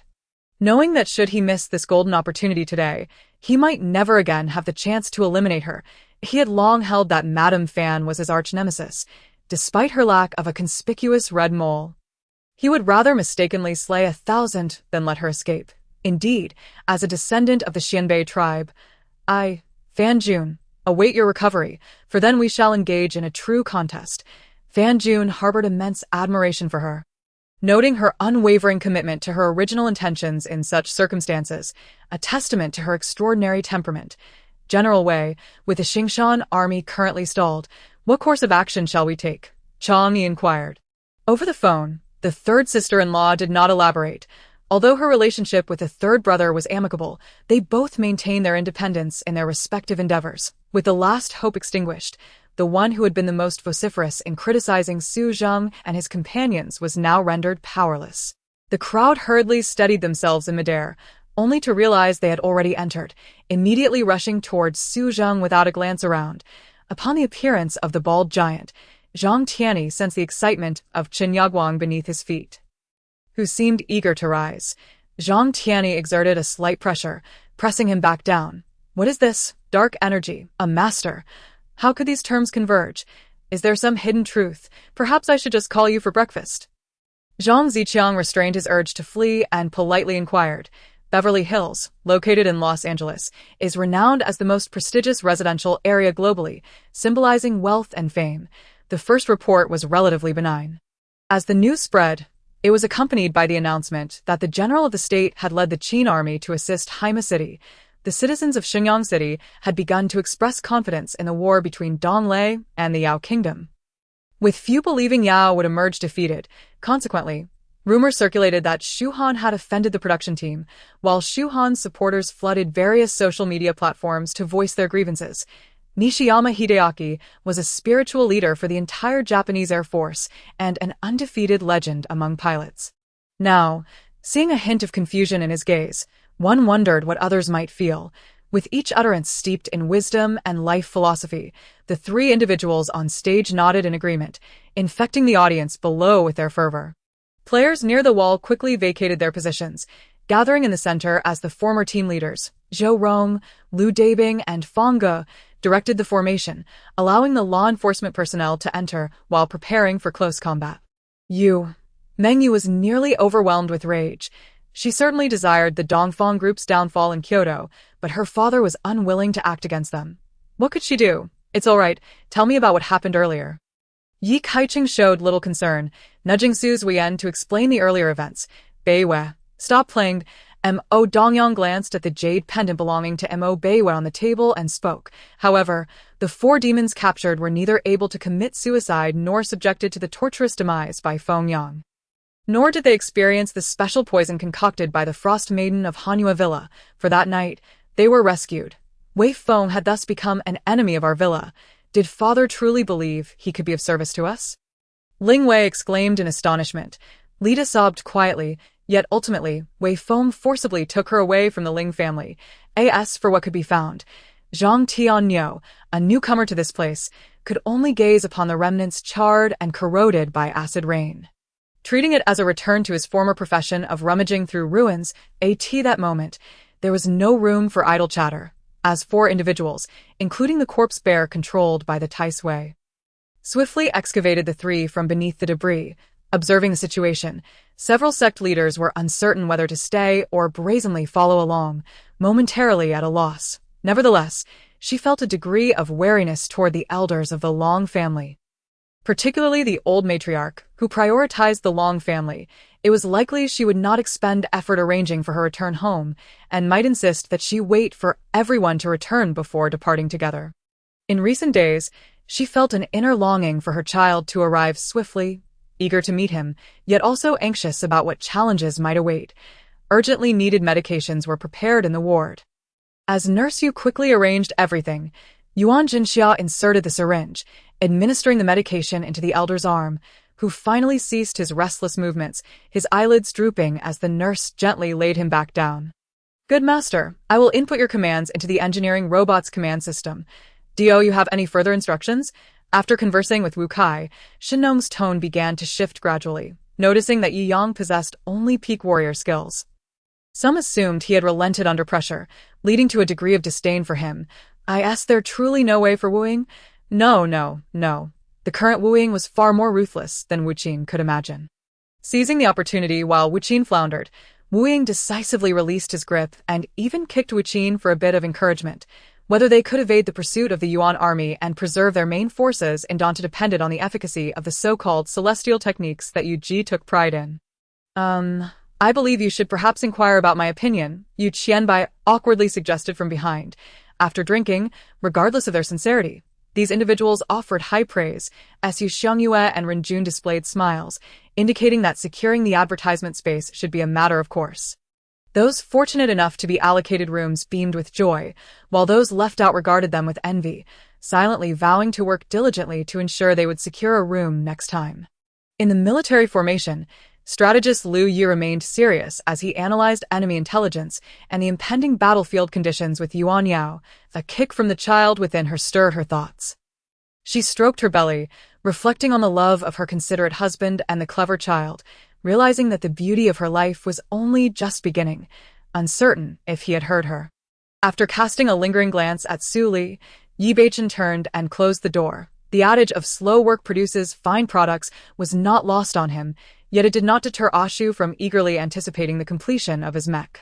Speaker 1: Knowing that should he miss this golden opportunity today, he might never again have the chance to eliminate her. He had long held that Madame Fan was his arch-nemesis, despite her lack of a conspicuous red mole. He would rather mistakenly slay 1,000 than let her escape. Indeed, as a descendant of the Xianbei tribe, I, Fan Jun, await your recovery, for then we shall engage in a true contest. Fan Jun harbored immense admiration for her, noting her unwavering commitment to her original intentions in such circumstances, a testament to her extraordinary temperament. General Wei, with the Xingshan army currently stalled, what course of action shall we take? Chang Yi inquired. Over the phone, the third sister-in-law did not elaborate. Although her relationship with the third brother was amicable, they both maintained their independence in their respective endeavors. With the last hope extinguished, the one who had been the most vociferous in criticizing Su Zheng and his companions was now rendered powerless. The crowd hurriedly steadied themselves in midair, only to realize they had already entered, immediately rushing towards Su Zheng without a glance around. Upon the appearance of the bald giant, Zhang Tianyi sensed the excitement of Qin Yaguang beneath his feet, who seemed eager to rise. Zhang Tianyi exerted a slight pressure, pressing him back down. What is this? Dark energy, a master. How could these terms converge? Is there some hidden truth? Perhaps I should just call you for breakfast. Zhang Ziqiang restrained his urge to flee and politely inquired. Beverly Hills, located in Los Angeles, is renowned as the most prestigious residential area globally, symbolizing wealth and fame. The first report was relatively benign. As the news spread, it was accompanied by the announcement that the general of the state had led the Qin army to assist Haima City. The citizens of Shenyang City had begun to express confidence in the war between Donglei and the Yao Kingdom, with few believing Yao would emerge defeated. Consequently, rumors circulated that Xu Han had offended the production team, while Xu Han's supporters flooded various social media platforms to voice their grievances. Nishiyama Hideaki was a spiritual leader for the entire Japanese Air Force and an undefeated legend among pilots. Now, seeing a hint of confusion in his gaze, one wondered what others might feel. With each utterance steeped in wisdom and life philosophy, the three individuals on stage nodded in agreement, infecting the audience below with their fervor. Players near the wall quickly vacated their positions, gathering in the center as the former team leaders, Zhou Rong, Liu Dabing, and Fang Ge, directed the formation, allowing the law enforcement personnel to enter while preparing for close combat. Meng Yu was nearly overwhelmed with rage. She certainly desired the Dongfang group's downfall in Kyoto, but her father was unwilling to act against them. What could she do? It's all right, tell me about what happened earlier. Yi Kaiqing showed little concern, nudging Su Zuiyan to explain the earlier events. Beiwei, stop playing. Mo Dongyang glanced at the jade pendant belonging to Mo Beiwei on the table and spoke. However, the four demons captured were neither able to commit suicide nor subjected to the torturous demise by Feng Yang. Nor did they experience the special poison concocted by the Frost Maiden of Hanyu Villa. For that night, they were rescued. Wei Feng had thus become an enemy of our villa. Did father truly believe he could be of service to us? Ling Wei exclaimed in astonishment. Lita sobbed quietly, yet ultimately, Wei Feng forcibly took her away from the Ling family. As for what could be found, Zhang Tianyo, a newcomer to this place, could only gaze upon the remnants charred and corroded by acid rain. treating it as a return to his former profession of rummaging through ruins. That moment, there was no room for idle chatter, as 4 individuals, including the corpse bear controlled by the Xue, swiftly excavated the 3 from beneath the debris. Observing the situation, several sect leaders were uncertain whether to stay or brazenly follow along, momentarily at a loss. Nevertheless, she felt a degree of wariness toward the elders of the Long family, particularly the old matriarch, who prioritized the Long family. It was likely she would not expend effort arranging for her return home, and might insist that she wait for everyone to return before departing together. In recent days, she felt an inner longing for her child to arrive swiftly, eager to meet him, yet also anxious about what challenges might await. Urgently needed medications were prepared in the ward. As Nurse Yu quickly arranged everything, Yuan Jinxia inserted the syringe, administering the medication into the elder's arm, who finally ceased his restless movements, his eyelids drooping as the nurse gently laid him back down. Good master, I will input your commands into the engineering robot's command system. Do you have any further instructions? After conversing with Wu Kai, Shinong's tone began to shift gradually, noticing that Yi Yang possessed only peak warrior skills. Some assumed he had relented under pressure, leading to a degree of disdain for him. I asked, there truly no way for wooing? No. The current wooing was far more ruthless than Wu Qin could imagine. Seizing the opportunity while Wu Qin floundered, Wu Ying decisively released his grip and even kicked Wu Qin for a bit of encouragement. Whether they could evade the pursuit of the Yuan army and preserve their main forces in Danta depended on the efficacy of the so-called celestial techniques that Yu Ji took pride in. I believe you should perhaps inquire about my opinion, Yu Qianbai awkwardly suggested from behind. After drinking, regardless of their sincerity, these individuals offered high praise, as Yu Xiangyue and Renjun displayed smiles, indicating that securing the advertisement space should be a matter of course. Those fortunate enough to be allocated rooms beamed with joy, while those left out regarded them with envy, silently vowing to work diligently to ensure they would secure a room next time. In the military formation, strategist Liu Yi remained serious as he analyzed enemy intelligence and the impending battlefield conditions with Yuan Yao. A kick from the child within her stirred her thoughts. She stroked her belly, reflecting on the love of her considerate husband and the clever child, realizing that the beauty of her life was only just beginning, uncertain if he had heard her. After casting a lingering glance at Su Li, Yi Beichen turned and closed the door. The adage of slow work produces fine products was not lost on him, yet it did not deter Ashu from eagerly anticipating the completion of his mech.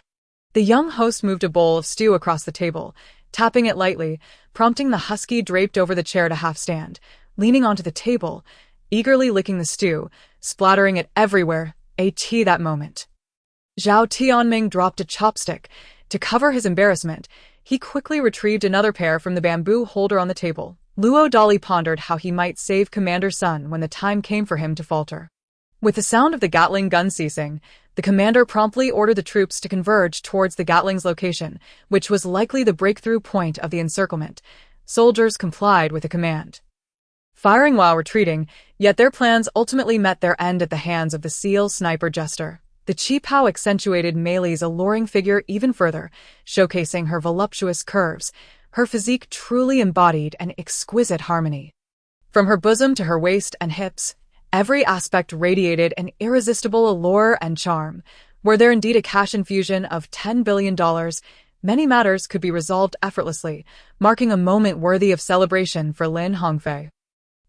Speaker 1: The young host moved a bowl of stew across the table, tapping it lightly, prompting the husky draped over the chair to half stand, leaning onto the table, eagerly licking the stew, splattering it everywhere. That moment, Zhao Tianming dropped a chopstick. To cover his embarrassment, he quickly retrieved another pair from the bamboo holder on the table. Luo Dali pondered how he might save Commander Sun when the time came for him to falter. With the sound of the Gatling gun ceasing, the commander promptly ordered the troops to converge towards the Gatling's location, which was likely the breakthrough point of the encirclement. Soldiers complied with the command, firing while retreating, yet their plans ultimately met their end at the hands of the SEAL sniper jester. The Qipao accentuated Mei's alluring figure even further, showcasing her voluptuous curves. Her physique truly embodied an exquisite harmony. From her bosom to her waist and hips, every aspect radiated an irresistible allure and charm. Were there indeed a cash infusion of $10 billion, many matters could be resolved effortlessly, marking a moment worthy of celebration for Lin Hongfei.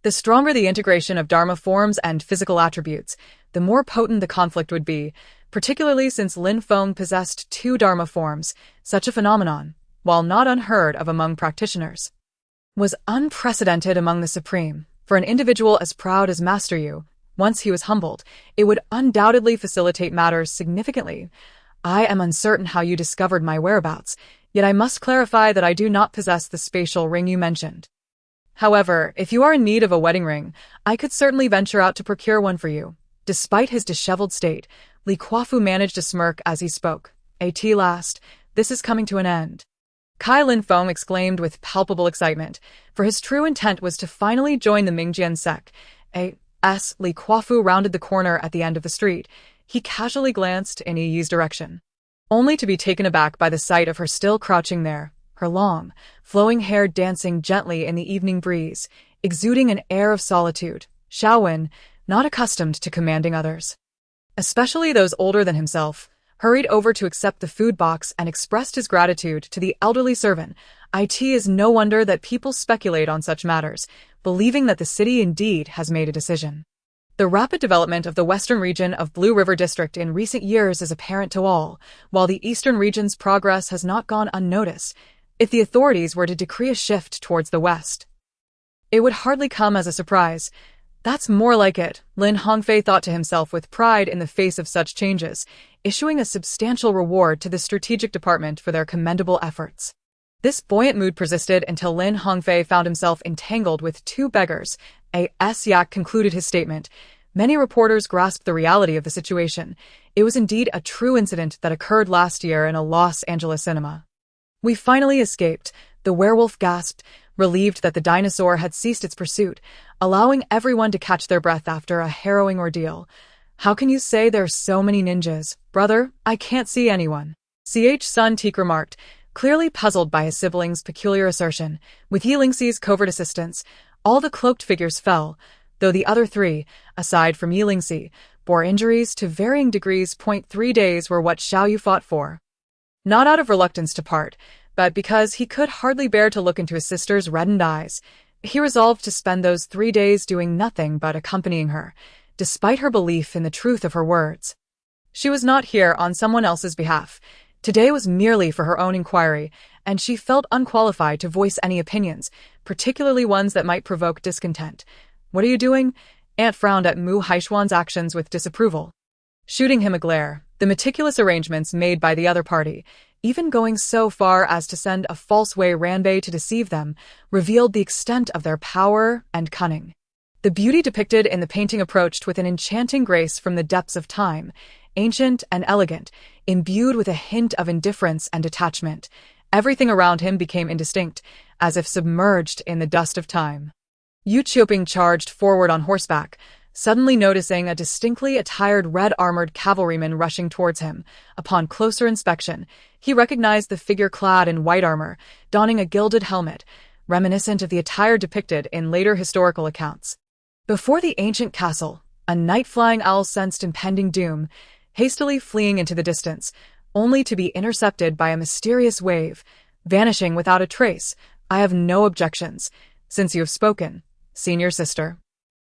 Speaker 1: The stronger the integration of Dharma forms and physical attributes, the more potent the conflict would be, particularly since Lin Feng possessed 2 Dharma forms. Such a phenomenon, while not unheard of among practitioners, was unprecedented among the Supreme. For an individual as proud as Master Yu, once he was humbled, it would undoubtedly facilitate matters significantly. I am uncertain how you discovered my whereabouts, yet I must clarify that I do not possess the spatial ring you mentioned. However, if you are in need of a wedding ring, I could certainly venture out to procure one for you. Despite his disheveled state, Li Kuafu managed a smirk as he spoke. At last, this is coming to an end. Kai Lin Feng exclaimed with palpable excitement, for his true intent was to finally join the Mingjian sect. As Li Kuafu rounded the corner at the end of the street, he casually glanced in Yi's direction, only to be taken aback by the sight of her still crouching there, her long, flowing hair dancing gently in the evening breeze, exuding an air of solitude. Xiaowen, not accustomed to commanding others, especially those older than himself, hurried over to accept the food box and expressed his gratitude to the elderly servant. It is no wonder that people speculate on such matters, believing that the city indeed has made a decision. The rapid development of the western region of Blue River District in recent years is apparent to all, while the eastern region's progress has not gone unnoticed. If the authorities were to decree a shift towards the west, it would hardly come as a surprise. That's more like it, Lin Hongfei thought to himself with pride in the face of such changes, issuing a substantial reward to the strategic department for their commendable efforts. This buoyant mood persisted until Lin Hongfei found himself entangled with two beggars. Yak concluded his statement. Many reporters grasped the reality of the situation. It was indeed a true incident that occurred last year in a Los Angeles cinema. We finally escaped, the werewolf gasped, relieved that the dinosaur had ceased its pursuit, allowing everyone to catch their breath after a harrowing ordeal. How can you say there are so many ninjas? Brother, I can't see anyone. Sun Teak remarked, clearly puzzled by his sibling's peculiar assertion. With Yilingxi's covert assistance, all the cloaked figures fell, though the other three, aside from Yilingxi, bore injuries to varying degrees. 3 days were what Xiaoyu fought for. Not out of reluctance to part, but because he could hardly bear to look into his sister's reddened eyes, he resolved to spend those 3 days doing nothing but accompanying her, despite her belief in the truth of her words. She was not here on someone else's behalf. Today was merely for her own inquiry, and she felt unqualified to voice any opinions, particularly ones that might provoke discontent. What are you doing? Aunt frowned at Mu Haishuan's actions with disapproval, shooting him a glare. The meticulous arrangements made by the other party, even going so far as to send a false Wei Ranbei to deceive them, revealed the extent of their power and cunning. The beauty depicted in the painting approached with an enchanting grace from the depths of time, ancient and elegant, imbued with a hint of indifference and detachment. Everything around him became indistinct, as if submerged in the dust of time. Yu Qiuping charged forward on horseback, suddenly noticing a distinctly attired red-armored cavalryman rushing towards him. Upon closer inspection, he recognized the figure clad in white armor, donning a gilded helmet, reminiscent of the attire depicted in later historical accounts. Before the ancient castle, a night-flying owl sensed impending doom, hastily fleeing into the distance, only to be intercepted by a mysterious wave, vanishing without a trace. I have no objections, since you have spoken, senior sister.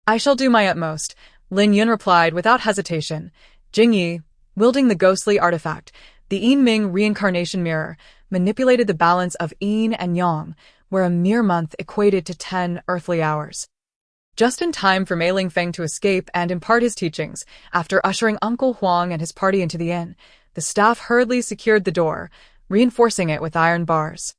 Speaker 1: I shall do my utmost, Lin Yun replied without hesitation. Jingyi, wielding the ghostly artifact, the Yin Ming reincarnation mirror, manipulated the balance of yin and yang, where a mere month equated to 10 earthly hours. Just in time for Mei Lingfeng to escape and impart his teachings, after ushering Uncle Huang and his party into the inn, the staff hurriedly secured the door, reinforcing it with iron bars.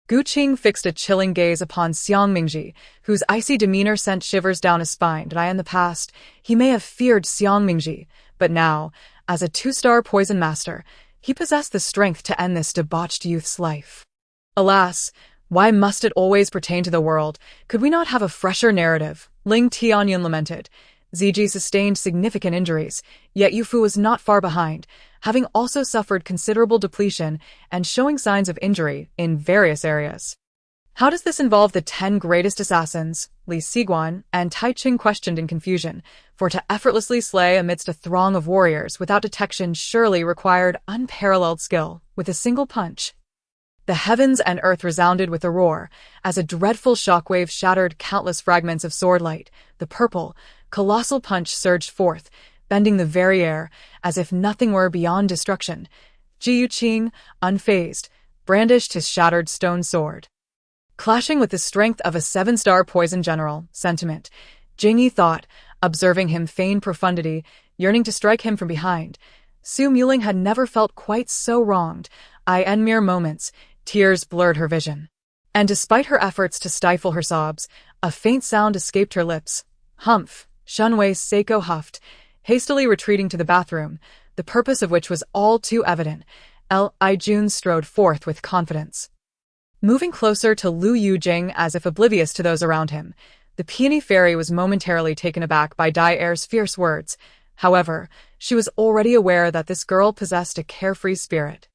Speaker 1: Gu Qing fixed a chilling gaze upon Xiang Mingji, whose icy demeanor sent shivers down his spine. In the past, he may have feared Xiang Mingji, but now, as a 2-star poison master, he possessed the strength to end this debauched youth's life. Alas, why must it always pertain to the world? Could we not have a fresher narrative? Ling Tianyun lamented. Ziji sustained significant injuries, yet Yufu was not far behind, having also suffered considerable depletion and showing signs of injury in various areas. How does this involve the 10 greatest assassins? Li Siguan and Tai Ching questioned in confusion, for to effortlessly slay amidst a throng of warriors without detection surely required unparalleled skill. With a single punch, the heavens and earth resounded with a roar, as a dreadful shockwave shattered countless fragments of swordlight. The purple, colossal punch surged forth, bending the very air, as if nothing were beyond destruction. Ji Yuqing, unfazed, brandished his shattered stone sword, clashing with the strength of a 7-star poison general. Sentiment, Jingyi thought, observing him feign profundity, yearning to strike him from behind. Su Muling had never felt quite so wronged. In mere moments, tears blurred her vision. And despite her efforts to stifle her sobs, a faint sound escaped her lips. Humph, Shunwei Seiko huffed, hastily retreating to the bathroom, the purpose of which was all too evident. Li Jun strode forth with confidence, moving closer to Lu Yujing as if oblivious to those around him. The peony fairy was momentarily taken aback by Dai Er's fierce words. However, she was already aware that this girl possessed a carefree spirit,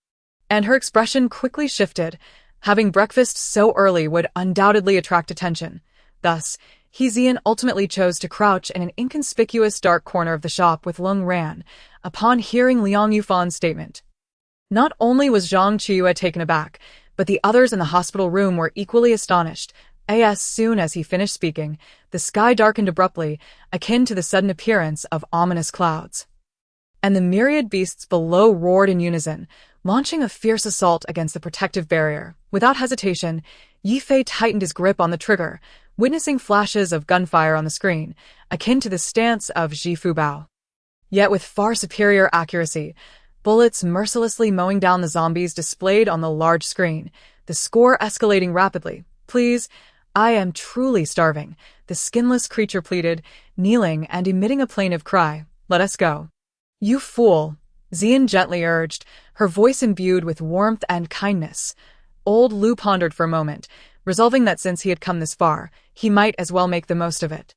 Speaker 1: and her expression quickly shifted. Having breakfast so early would undoubtedly attract attention. Thus, Zian ultimately chose to crouch in an inconspicuous dark corner of the shop with Lung Ran, upon hearing Liang Yufan's statement. Not only was Zhang Qiuyue taken aback, but the others in the hospital room were equally astonished. As soon as he finished speaking, the sky darkened abruptly, akin to the sudden appearance of ominous clouds. And the myriad beasts below roared in unison, launching a fierce assault against the protective barrier. Without hesitation, Yi Fei tightened his grip on the trigger, witnessing flashes of gunfire on the screen, akin to the stance of Zhi Fubao. Yet with far superior accuracy, bullets mercilessly mowing down the zombies displayed on the large screen, the score escalating rapidly. "Please, I am truly starving," the skinless creature pleaded, kneeling and emitting a plaintive cry. "Let us go." "You fool," Xian gently urged, her voice imbued with warmth and kindness. Old Lu pondered for a moment, resolving that since he had come this far, he might as well make the most of it.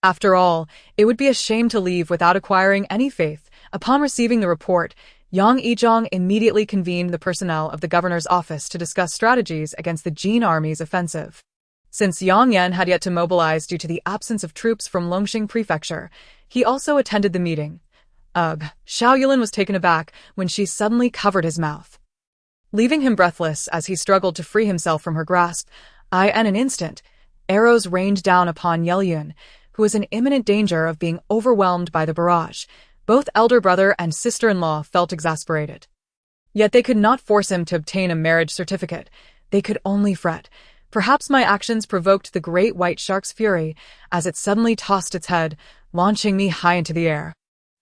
Speaker 1: After all, it would be a shame to leave without acquiring any faith. Upon receiving the report, Yang Yizhong immediately convened the personnel of the governor's office to discuss strategies against the Jin army's offensive. Since Yang Yan had yet to mobilize due to the absence of troops from Longxing Prefecture, he also attended the meeting. Xiao Yulin was taken aback when she suddenly covered his mouth, leaving him breathless as he struggled to free himself from her grasp. In an instant, arrows rained down upon Yelyun, who was in imminent danger of being overwhelmed by the barrage. Both elder brother and sister-in-law felt exasperated. Yet they could not force him to obtain a marriage certificate. They could only fret. Perhaps my actions provoked the great white shark's fury, as it suddenly tossed its head, launching me high into the air.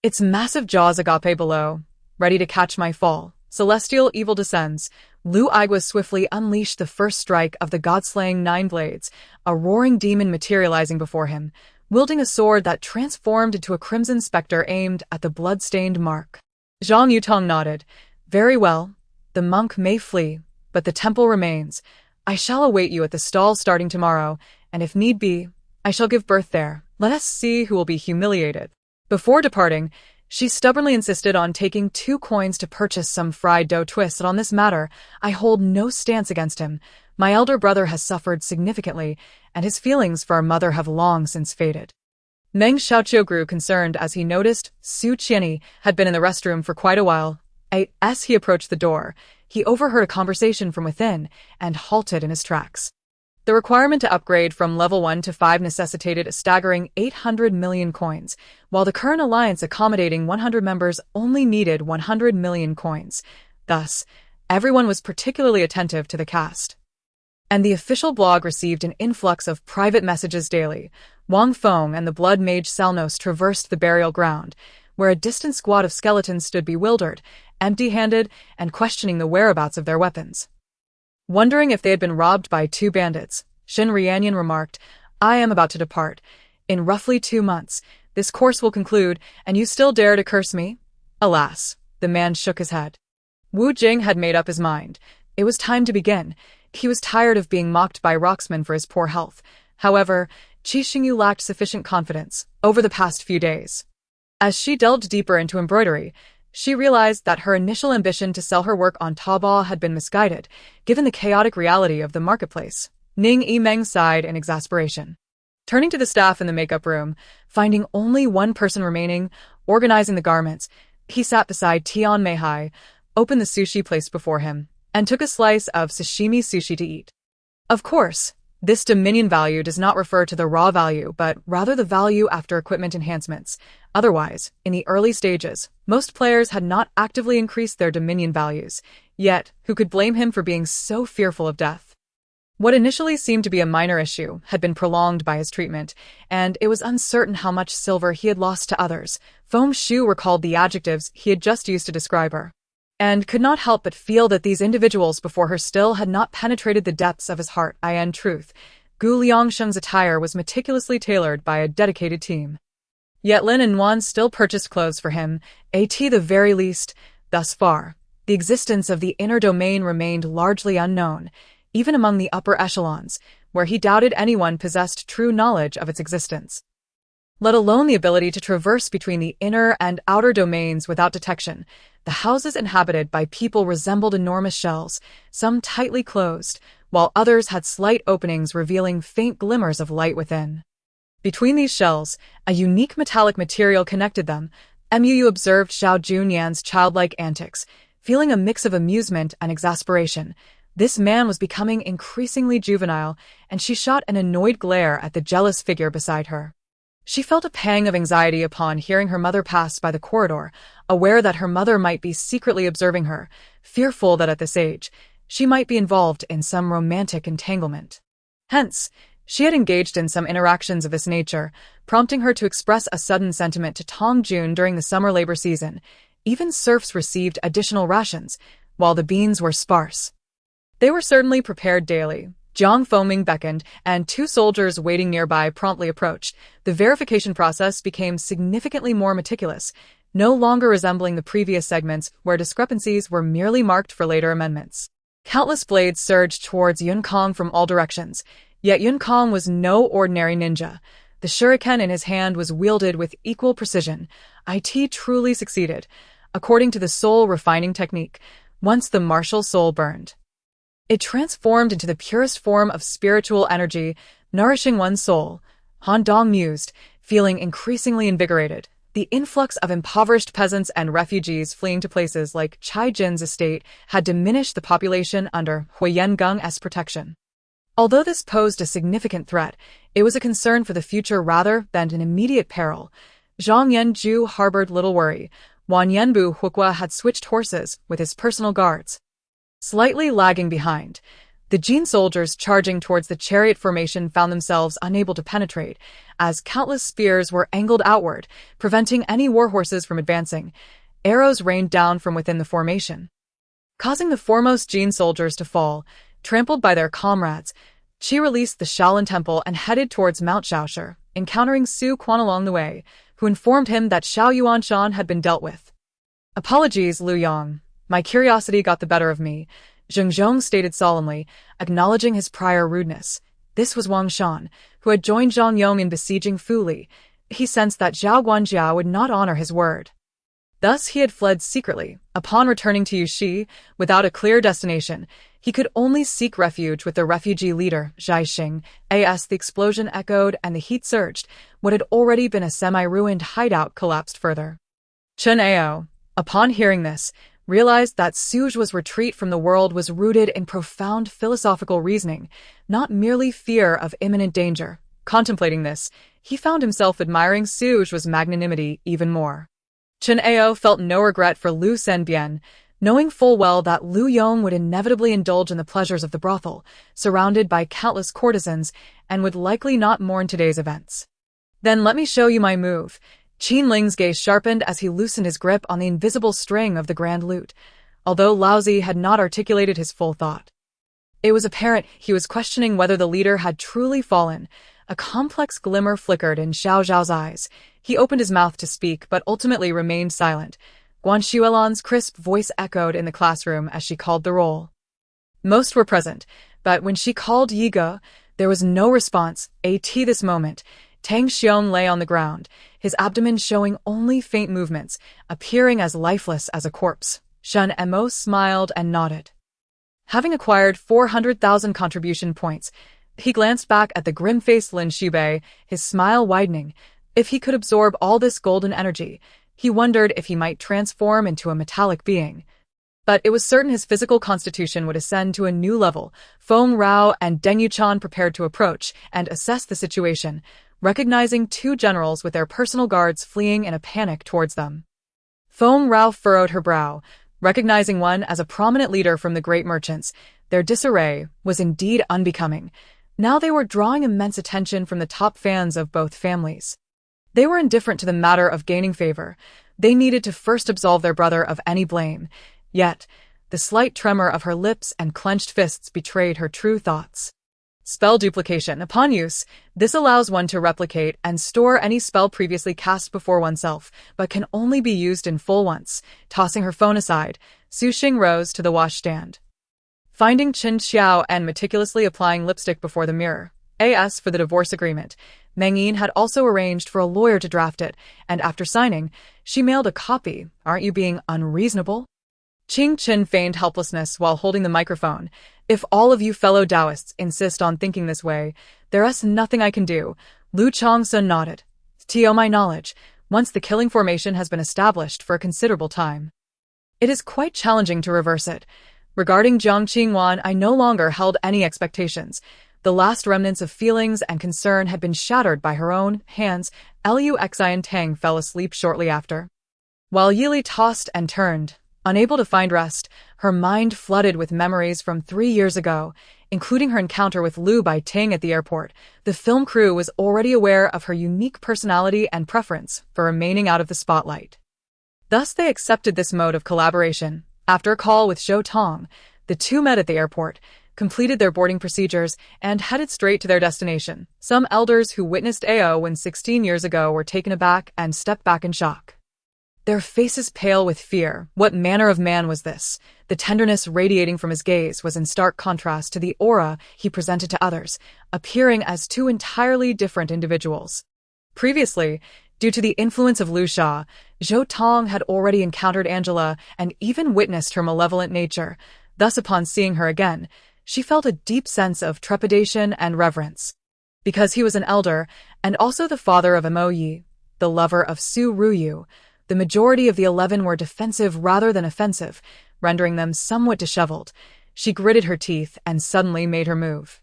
Speaker 1: Its massive jaws agape below, ready to catch my fall. Celestial evil descends. Lu Igua swiftly unleashed the first strike of the god-slaying 9 blades, a roaring demon materializing before him, wielding a sword that transformed into a crimson specter aimed at the blood-stained mark. Zhang Yutong nodded. "Very well. The monk may flee, but the temple remains. I shall await you at the stall starting tomorrow, and if need be, I shall give birth there. Let us see who will be humiliated." Before departing, she stubbornly insisted on taking 2 coins to purchase some fried dough twists. On this matter, I hold no stance against him. My elder brother has suffered significantly, and his feelings for our mother have long since faded. Meng Xiaoqiu grew concerned as he noticed Su Qianyi had been in the restroom for quite a while. As he approached the door, he overheard a conversation from within and halted in his tracks. The requirement to upgrade from level 1 to 5 necessitated a staggering 800 million coins, while the current alliance accommodating 100 members only needed 100 million coins. Thus, everyone was particularly attentive to the cast. And the official blog received an influx of private messages daily. Wang Feng and the blood mage Salnos traversed the burial ground, where a distant squad of skeletons stood bewildered, empty-handed, and questioning the whereabouts of their weapons. Wondering if they had been robbed by 2 bandits, Shin Rianyan remarked, "I am about to depart. In roughly 2 months, this course will conclude, and you still dare to curse me?" Alas, the man shook his head. Wu Jing had made up his mind. It was time to begin. He was tired of being mocked by Roxman for his poor health. However, Qi Xingyu lacked sufficient confidence over the past few days. As she delved deeper into embroidery, she realized that her initial ambition to sell her work on Taobao had been misguided, given the chaotic reality of the marketplace. Ning Yimeng sighed in exasperation. Turning to the staff in the makeup room, finding only one person remaining, organizing the garments, he sat beside Tian Meihai, opened the sushi placed before him, and took a slice of sashimi sushi to eat. Of course, this dominion value does not refer to the raw value, but rather the value after equipment enhancements. Otherwise, in the early stages, most players had not actively increased their dominion values. Yet, who could blame him for being so fearful of death? What initially seemed to be a minor issue had been prolonged by his treatment, and it was uncertain how much silver he had lost to others. Feng Shu recalled the adjectives he had just used to describe her, and could not help but feel that these individuals before her still had not penetrated the depths of his heart. In truth, Gu Liangsheng's attire was meticulously tailored by a dedicated team. Yet Lin and Wan still purchased clothes for him, at the very least. Thus far, the existence of the inner domain remained largely unknown, even among the upper echelons, where he doubted anyone possessed true knowledge of its existence, let alone the ability to traverse between the inner and outer domains without detection. The houses inhabited by people resembled enormous shells, some tightly closed, while others had slight openings revealing faint glimmers of light within. Between these shells, a unique metallic material connected them. Mu observed Xiao Junyan's childlike antics, feeling a mix of amusement and exasperation. This man was becoming increasingly juvenile, and she shot an annoyed glare at the jealous figure beside her. She felt a pang of anxiety upon hearing her mother pass by the corridor, aware that her mother might be secretly observing her, fearful that at this age, she might be involved in some romantic entanglement. Hence, she had engaged in some interactions of this nature, prompting her to express a sudden sentiment to Tong Jun during the summer labor season. Even serfs received additional rations, while the beans were sparse. They were certainly prepared daily. Jiang Foming beckoned, and two soldiers waiting nearby promptly approached. The verification process became significantly more meticulous, no longer resembling the previous segments where discrepancies were merely marked for later amendments. Countless blades surged towards Yun Kong from all directions, yet Yun Kong was no ordinary ninja. The shuriken in his hand was wielded with equal precision. It truly succeeded, according to the soul refining technique, once the martial soul burned. It transformed into the purest form of spiritual energy, nourishing one's soul. Han Dong mused, feeling increasingly invigorated. The influx of impoverished peasants and refugees fleeing to places like Chai Jin's estate had diminished the population under Huiyan Geng's protection. Although this posed a significant threat, it was a concern for the future rather than an immediate peril. Zhang Yanzhu harbored little worry. Wan Yanbu Huqua had switched horses with his personal guards. Slightly lagging behind, the Jin soldiers charging towards the chariot formation found themselves unable to penetrate, as countless spears were angled outward, preventing any warhorses from advancing. Arrows rained down from within the formation, causing the foremost Jin soldiers to fall. Trampled by their comrades, Qi released the Shaolin Temple and headed towards Mount Shaoshi, encountering Su Quan along the way, who informed him that Xiao Yuanshan had been dealt with. "Apologies, Liu Yang. My curiosity got the better of me," Zheng Zhong stated solemnly, acknowledging his prior rudeness. This was Wang Shan, who had joined Zhang Yong in besieging Fuli. He sensed that Zhao Guanjia would not honor his word. Thus he had fled secretly. Upon returning to Yuxi, without a clear destination, he could only seek refuge with the refugee leader, Zhai Xing. As the explosion echoed and the heat surged, what had already been a semi-ruined hideout collapsed further. Chen Ao, upon hearing this, realized that Suju's retreat from the world was rooted in profound philosophical reasoning, not merely fear of imminent danger. Contemplating this, he found himself admiring Suju's magnanimity even more. Chen Ao felt no regret for Liu Senbian, knowing full well that Liu Yong would inevitably indulge in the pleasures of the brothel, surrounded by countless courtesans, and would likely not mourn today's events. "Then let me show you my move." Qin Ling's gaze sharpened as he loosened his grip on the invisible string of the grand lute, although Laozi had not articulated his full thought. It was apparent he was questioning whether the leader had truly fallen. A complex glimmer flickered in Xiao Zhao's eyes. He opened his mouth to speak, but ultimately remained silent. Guan Xuelan's crisp voice echoed in the classroom as she called the roll. Most were present, but when she called Yi Ge, there was no response. At this moment, Tang Xiong lay on the ground, his abdomen showing only faint movements, appearing as lifeless as a corpse. Shen Mo smiled and nodded. Having acquired 400,000 contribution points, he glanced back at the grim-faced Lin Shubei, his smile widening. If he could absorb all this golden energy, he wondered if he might transform into a metallic being. But it was certain his physical constitution would ascend to a new level. Feng Rao and Deng Yuchan prepared to approach and assess the situation, recognizing two generals with their personal guards fleeing in a panic towards them. Feng Rao furrowed her brow, recognizing one as a prominent leader from the great merchants. Their disarray was indeed unbecoming. Now they were drawing immense attention from the top fans of both families. They were indifferent to the matter of gaining favor. They needed to first absolve their brother of any blame. Yet, the slight tremor of her lips and clenched fists betrayed her true thoughts. Spell duplication. Upon use, this allows one to replicate and store any spell previously cast before oneself, but can only be used in full once. Tossing her phone aside, Su Xing rose to the washstand. Finding Qin Xiao and meticulously applying lipstick before the mirror. As for the divorce agreement, Meng Yin had also arranged for a lawyer to draft it, and after signing, she mailed a copy. "Aren't you being unreasonable?" Qing Qin feigned helplessness while holding the microphone. "If all of you fellow Taoists insist on thinking this way, there's nothing I can do. Lu Changsun nodded. To my knowledge, once the killing formation has been established for a considerable time, it is quite challenging to reverse it. Regarding Jiang Qingwan, I no longer held any expectations. The last remnants of feelings and concern had been shattered by her own hands. Liu Xian Tang fell asleep shortly after. While Yili tossed and turned, unable to find rest, her mind flooded with memories from 3 years ago, including her encounter with Liu Baiting at the airport. The film crew was already aware of her unique personality and preference for remaining out of the spotlight. Thus they accepted this mode of collaboration. After a call with Zhou Tong, the two met at the airport, completed their boarding procedures, and headed straight to their destination. Some elders who witnessed AO when 16 years ago were taken aback and stepped back in shock. Their faces pale with fear. What manner of man was this? The tenderness radiating from his gaze was in stark contrast to the aura he presented to others, appearing as two entirely different individuals. Previously, due to the influence of Lu Sha, Zhou Tong had already encountered Angela and even witnessed her malevolent nature. Thus, upon seeing her again, she felt a deep sense of trepidation and reverence. Because he was an elder, and also the father of Mo Yi, the lover of Su Ruyu, the majority of the 11 were defensive rather than offensive, rendering them somewhat disheveled. She gritted her teeth and suddenly made her move.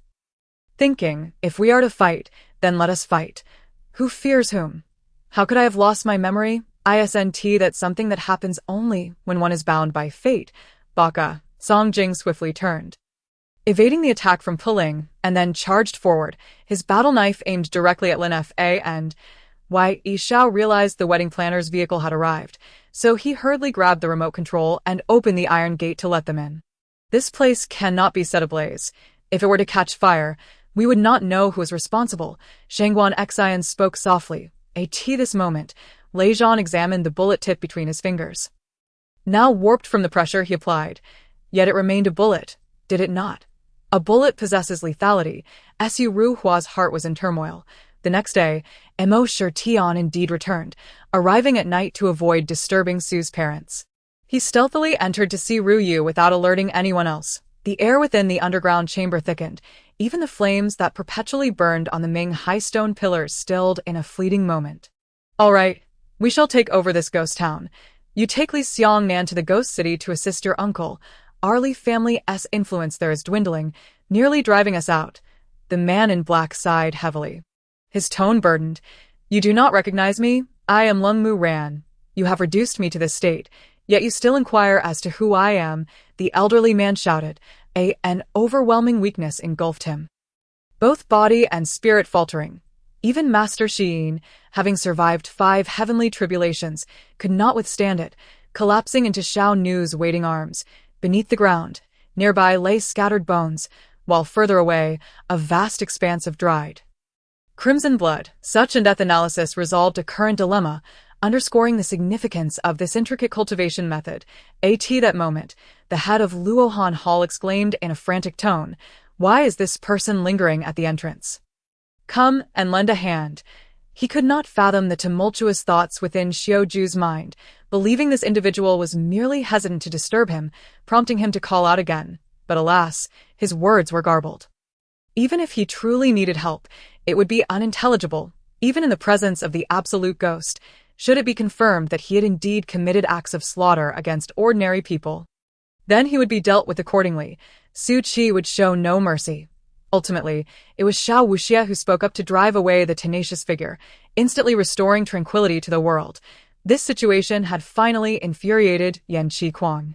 Speaker 1: Thinking, if we are to fight, then let us fight. Who fears whom? How could I have lost my memory? Isn't that something that happens only when one is bound by fate? Baka. Song Jing swiftly turned, evading the attack from Puling, and then charged forward, his battle knife aimed directly at Lin Fa and Yi Xiao realized the wedding planner's vehicle had arrived, so he hurriedly grabbed the remote control and opened the iron gate to let them in. This place cannot be set ablaze. If it were to catch fire, we would not know who was responsible. Shangguan Xian spoke softly. At this moment, Lei Zhan examined the bullet tip between his fingers. Now warped from the pressure he applied, yet it remained a bullet, did it not? A bullet possesses lethality. Su Ruhua's heart was in turmoil. The next day, Mo Shirtian indeed returned, arriving at night to avoid disturbing Su's parents. He stealthily entered to see Ruyu without alerting anyone else. The air within the underground chamber thickened. Even the flames that perpetually burned on the Ming high stone pillars stilled in a fleeting moment. All right, we shall take over this ghost town. You take Li Xiangnan to the ghost city to assist your uncle. Our Li family's influence there is dwindling, nearly driving us out. The man in black sighed heavily. His tone burdened. You do not recognize me? I am Lung Mu Ran. You have reduced me to this state, yet you still inquire as to who I am, the elderly man shouted. An overwhelming weakness engulfed him, both body and spirit faltering. Even Master Xiyin, having survived 5 heavenly tribulations, could not withstand it, collapsing into Xiao Nu's waiting arms. Beneath the ground, nearby lay scattered bones, while further away, a vast expanse of dried crimson blood. Such in-depth analysis resolved a current dilemma, underscoring the significance of this intricate cultivation method. At that moment, the head of Luohan Hall exclaimed in a frantic tone, "Why is this person lingering at the entrance? Come and lend a hand." He could not fathom the tumultuous thoughts within Xiaoju's mind, believing this individual was merely hesitant to disturb him, prompting him to call out again. But alas, his words were garbled. Even if he truly needed help, it would be unintelligible, even in the presence of the absolute ghost, should it be confirmed that he had indeed committed acts of slaughter against ordinary people. Then he would be dealt with accordingly. Su Qi would show no mercy. Ultimately, it was Xiao Wuxia who spoke up to drive away the tenacious figure, instantly restoring tranquility to the world. This situation had finally infuriated Yan Qi-Kuang,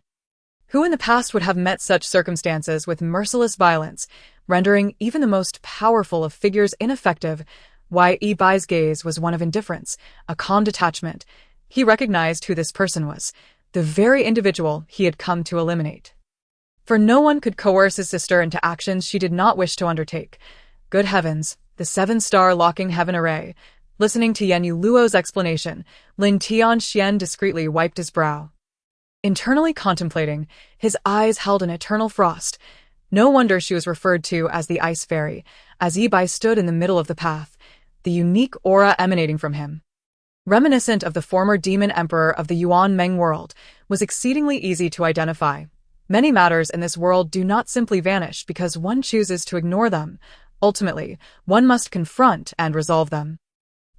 Speaker 1: who in the past would have met such circumstances with merciless violence, rendering even the most powerful of figures ineffective. Yi Bai's gaze was one of indifference, a calm detachment. He recognized who this person was, the very individual he had come to eliminate. For no one could coerce his sister into actions she did not wish to undertake. Good heavens, the 7-star locking heaven array. Listening to Yan Luo's explanation, Lin Tianxian discreetly wiped his brow. Internally contemplating, his eyes held an eternal frost. No wonder she was referred to as the Ice Fairy, as Yi Bai stood in the middle of the path, the unique aura emanating from him, reminiscent of the former demon emperor of the Yuan Meng world, was exceedingly easy to identify. Many matters in this world do not simply vanish because one chooses to ignore them. Ultimately, one must confront and resolve them.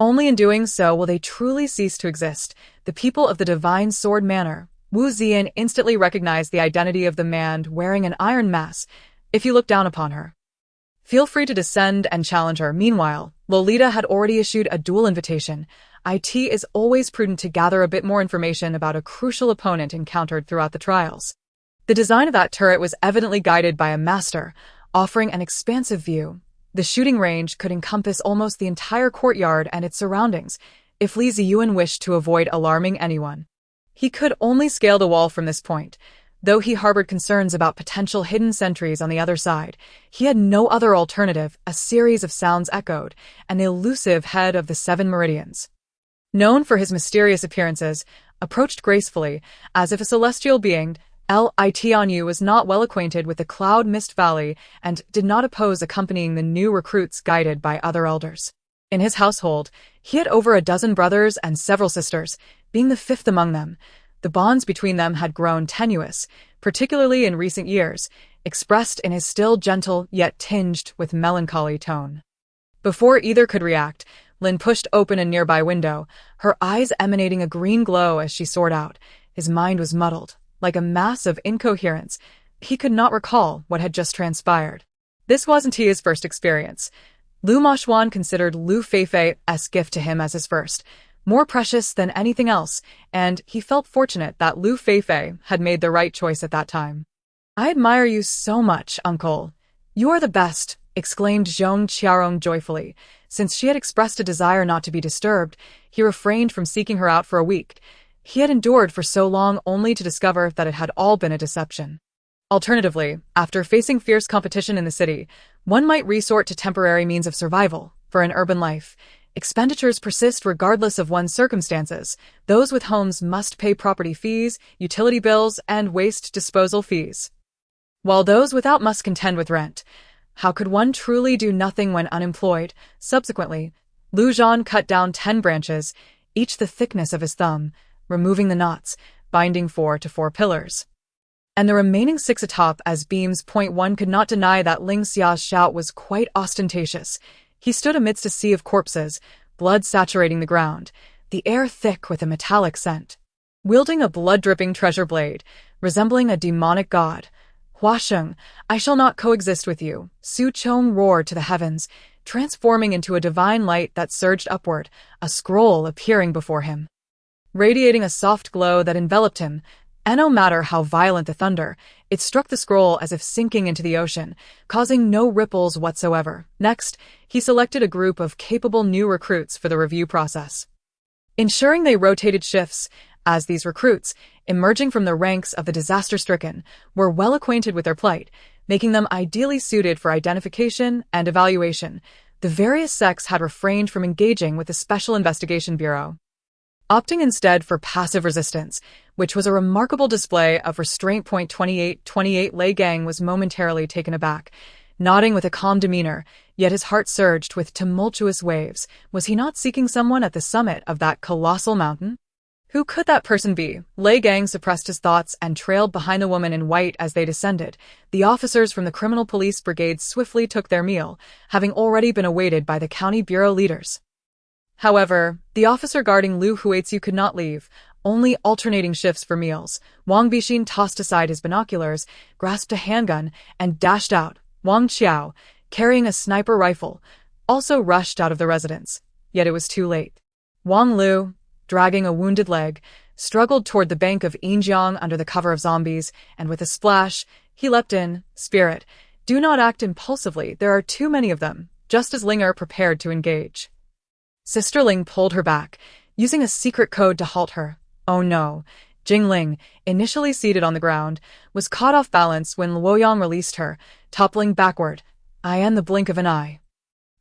Speaker 1: Only in doing so will they truly cease to exist. The people of the Divine Sword Manor. Wu Ziyan instantly recognized the identity of the man wearing an iron mask. If you look down upon her, feel free to descend and challenge her. Meanwhile, Lolita had already issued a duel invitation. It is always prudent to gather a bit more information about a crucial opponent encountered throughout the trials. The design of that turret was evidently guided by a master, offering an expansive view. The shooting range could encompass almost the entire courtyard and its surroundings, if Li Ziyuan wished to avoid alarming anyone. He could only scale the wall from this point. Though he harbored concerns about potential hidden sentries on the other side, he had no other alternative. A series of sounds echoed, and the elusive head of the Seven Meridians, known for his mysterious appearances, approached gracefully, as if a celestial being. Litanyu was not well acquainted with the Cloud Mist Valley and did not oppose accompanying the new recruits guided by other elders. In his household, he had over a dozen brothers and several sisters, being the fifth among them. The bonds between them had grown tenuous, particularly in recent years, expressed in his still gentle yet tinged with melancholy tone. Before either could react, Lin pushed open a nearby window, her eyes emanating a green glow as she soared out. His mind was muddled, like a mass of incoherence. He could not recall what had just transpired. This wasn't his first experience. Lu Mashuan considered Lu Feifei's gift to him as his first, more precious than anything else, and he felt fortunate that Lu Feifei had made the right choice at that time. "I admire you so much, uncle. You are the best," exclaimed Zhong Qiarong joyfully. Since she had expressed a desire not to be disturbed, he refrained from seeking her out for a week. He had endured for so long only to discover that it had all been a deception. Alternatively, after facing fierce competition in the city, one might resort to temporary means of survival. For an urban life, expenditures persist regardless of one's circumstances. Those with homes must pay property fees, utility bills, and waste disposal fees, while those without must contend with rent. How could one truly do nothing when unemployed? Subsequently, Lu Zhan cut down 10 branches, each the thickness of his thumb, removing the knots, binding 4 to 4 pillars, and the remaining 6 atop as beams. One could not deny that Ling Xia's shout was quite ostentatious. He stood amidst a sea of corpses, blood saturating the ground, the air thick with a metallic scent. Wielding a blood-dripping treasure blade, resembling a demonic god, "Huasheng, I shall not coexist with you," Su Chong roared to the heavens, transforming into a divine light that surged upward, a scroll appearing before him, radiating a soft glow that enveloped him. And no matter how violent the thunder, it struck the scroll as if sinking into the ocean, causing no ripples whatsoever. Next, he selected a group of capable new recruits for the review process, ensuring they rotated shifts, as these recruits, emerging from the ranks of the disaster-stricken, were well acquainted with their plight, making them ideally suited for identification and evaluation. The various sects had refrained from engaging with the Special Investigation Bureau, opting instead for passive resistance, which was a remarkable display of restraint. 28 Lei Gang was momentarily taken aback, nodding with a calm demeanor, yet his heart surged with tumultuous waves. Was he not seeking someone at the summit of that colossal mountain? Who could that person be? Lei Gang suppressed his thoughts and trailed behind the woman in white as they descended. The officers from the criminal police brigade swiftly took their meal, having already been awaited by the county bureau leaders. However, the officer guarding Lu Huizu could not leave, only alternating shifts for meals. Wang Bixin tossed aside his binoculars, grasped a handgun, and dashed out. Wang Qiao, carrying a sniper rifle, also rushed out of the residence. Yet it was too late. Wang Lu, dragging a wounded leg, struggled toward the bank of Yinjiang under the cover of zombies, and with a splash, he leapt in. "Spirit, do not act impulsively, there are too many of them," just as Linger prepared to engage. Sister Ling pulled her back, using a secret code to halt her. Oh no. Jing Ling, initially seated on the ground, was caught off balance when Luoyang released her, toppling backward, in the blink of an eye.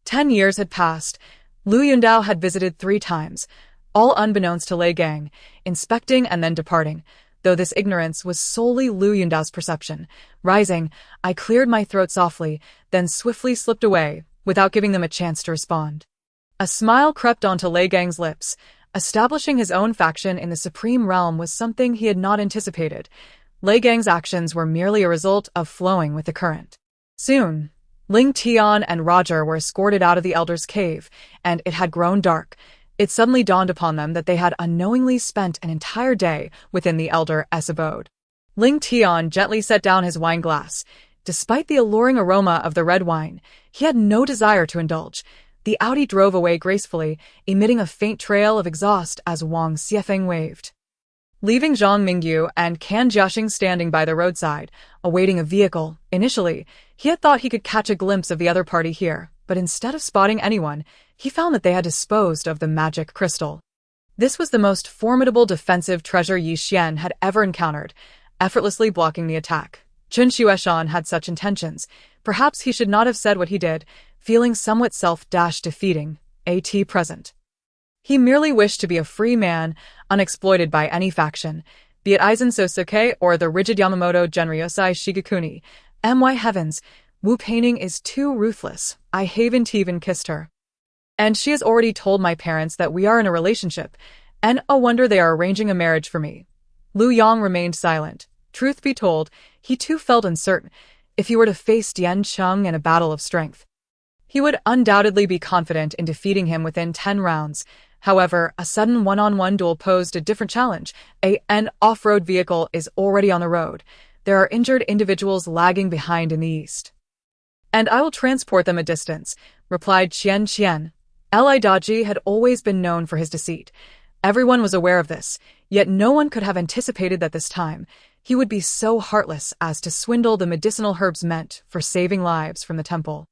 Speaker 1: 10 years had passed. Lu Yundao had visited 3 times, all unbeknownst to Lei Gang, inspecting and then departing, though this ignorance was solely Lu Yundao's perception. Rising, I cleared my throat softly, then swiftly slipped away, without giving them a chance to respond. A smile crept onto Lei Gang's lips. Establishing his own faction in the Supreme Realm was something he had not anticipated. Lei Gang's actions were merely a result of flowing with the current. Soon, Ling Tian and Roger were escorted out of the Elder's cave, and it had grown dark. It suddenly dawned upon them that they had unknowingly spent an entire day within the Elder's abode. Ling Tian gently set down his wine glass. Despite the alluring aroma of the red wine, he had no desire to indulge. The Audi drove away gracefully, emitting a faint trail of exhaust as Wang Xiefeng waved. Leaving Zhang Mingyu and Can Jiaxing standing by the roadside, awaiting a vehicle, initially, he had thought he could catch a glimpse of the other party here, but instead of spotting anyone, he found that they had disposed of the magic crystal. This was the most formidable defensive treasure Yi Xian had ever encountered, effortlessly blocking the attack. Chen Xueshan had such intentions. Perhaps he should not have said what he did, feeling somewhat self-defeating, present. He merely wished to be a free man, unexploited by any faction, be it Aizen Sosuke or the rigid Yamamoto Genryosai Shigekuni. My heavens, Wu Peining is too ruthless. I haven't even kissed her. And she has already told my parents that we are in a relationship, and a wonder they are arranging a marriage for me. Lu Yang remained silent. Truth be told, he too felt uncertain. If he were to face Dian Cheng in a battle of strength, he would undoubtedly be confident in defeating him within 10 rounds. However, a sudden one-on-one duel posed a different challenge. An off-road vehicle is already on the road. There are injured individuals lagging behind in the east. And I will transport them a distance, replied Qian Qian. Li Daji had always been known for his deceit. Everyone was aware of this, yet no one could have anticipated that this time he would be so heartless as to swindle the medicinal herbs meant for saving lives from the temple.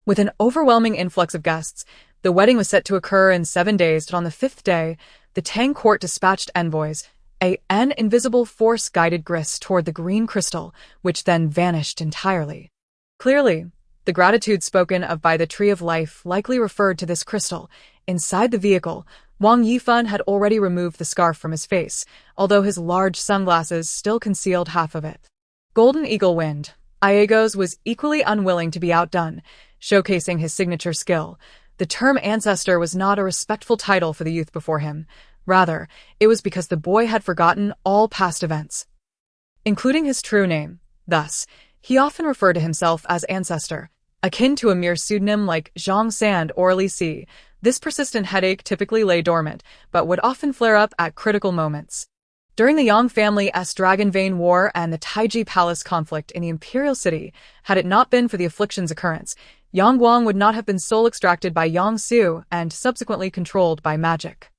Speaker 1: With an overwhelming influx of guests, the wedding was set to occur in 7 days, but on the 5th day, the Tang court dispatched envoys. An invisible force guided Gris toward the green crystal, which then vanished entirely. Clearly, the gratitude spoken of by the Tree of Life likely referred to this crystal. Inside the vehicle, Wang Yifan had already removed the scarf from his face, although his large sunglasses still concealed half of it. Golden Eagle Wind. Iagos was equally unwilling to be outdone, showcasing his signature skill. The term ancestor was not a respectful title for the youth before him. Rather, it was because the boy had forgotten all past events, including his true name. Thus, he often referred to himself as ancestor, akin to a mere pseudonym like Zhang Sand or Li Si. This persistent headache typically lay dormant, but would often flare up at critical moments. During the Yang family's Dragon Vein War and the Taiji Palace conflict in the Imperial City, had it not been for the affliction's occurrence, Yang Guang would not have been soul extracted by Yang Su and subsequently controlled by magic,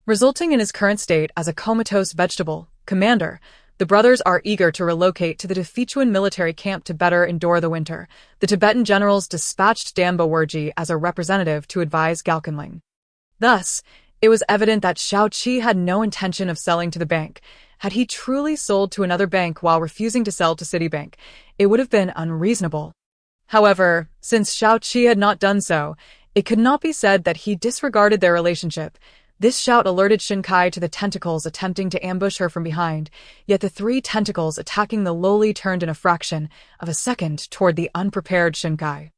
Speaker 1: resulting in his current state as a comatose vegetable. Commander, the brothers are eager to relocate to the Defichuan military camp to better endure the winter. The Tibetan generals dispatched Dambo Werji as a representative to advise Galkinling. Thus, it was evident that Xiao Qi had no intention of selling to the bank. Had he truly sold to another bank while refusing to sell to Citibank, it would have been unreasonable. However, since Xiao Qi had not done so, it could not be said that he disregarded their relationship. This shout alerted Shinkai to the tentacles attempting to ambush her from behind, yet the 3 tentacles attacking the lowly turned in a fraction of a second toward the unprepared Shinkai.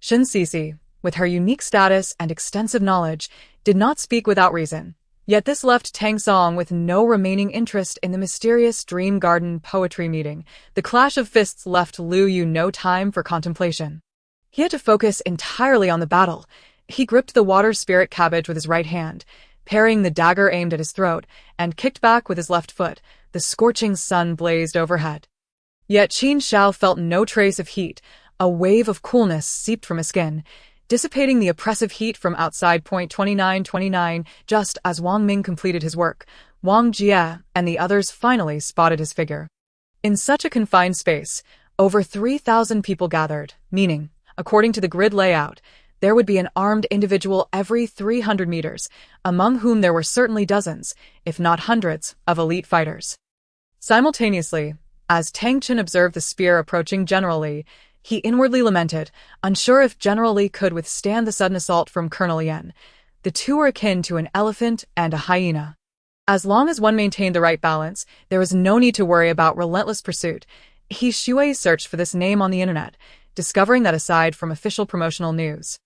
Speaker 1: Shin Sisi, with her unique status and extensive knowledge, did not speak without reason. Yet this left Tang Song with no remaining interest in the mysterious Dream Garden poetry meeting. The clash of fists left Liu Yu no time for contemplation. He had to focus entirely on the battle. He gripped the water spirit cabbage with his right hand, parrying the dagger aimed at his throat, and kicked back with his left foot. The scorching sun blazed overhead. Yet Qin Shao felt no trace of heat. A wave of coolness seeped from his skin, dissipating the oppressive heat from outside. 2929. Just as Wang Ming completed his work, Wang Jie and the others finally spotted his figure. In such a confined space, over 3,000 people gathered, meaning, according to the grid layout, there would be an armed individual every 300 meters, among whom there were certainly dozens, if not hundreds, of elite fighters. Simultaneously, as Tang Chen observed the spear approaching General Li, he inwardly lamented, unsure if General Li could withstand the sudden assault from Colonel Yan. The two were akin to an elephant and a hyena. As long as one maintained the right balance, there was no need to worry about relentless pursuit. He Xue searched for this name on the internet, discovering that aside from official promotional news,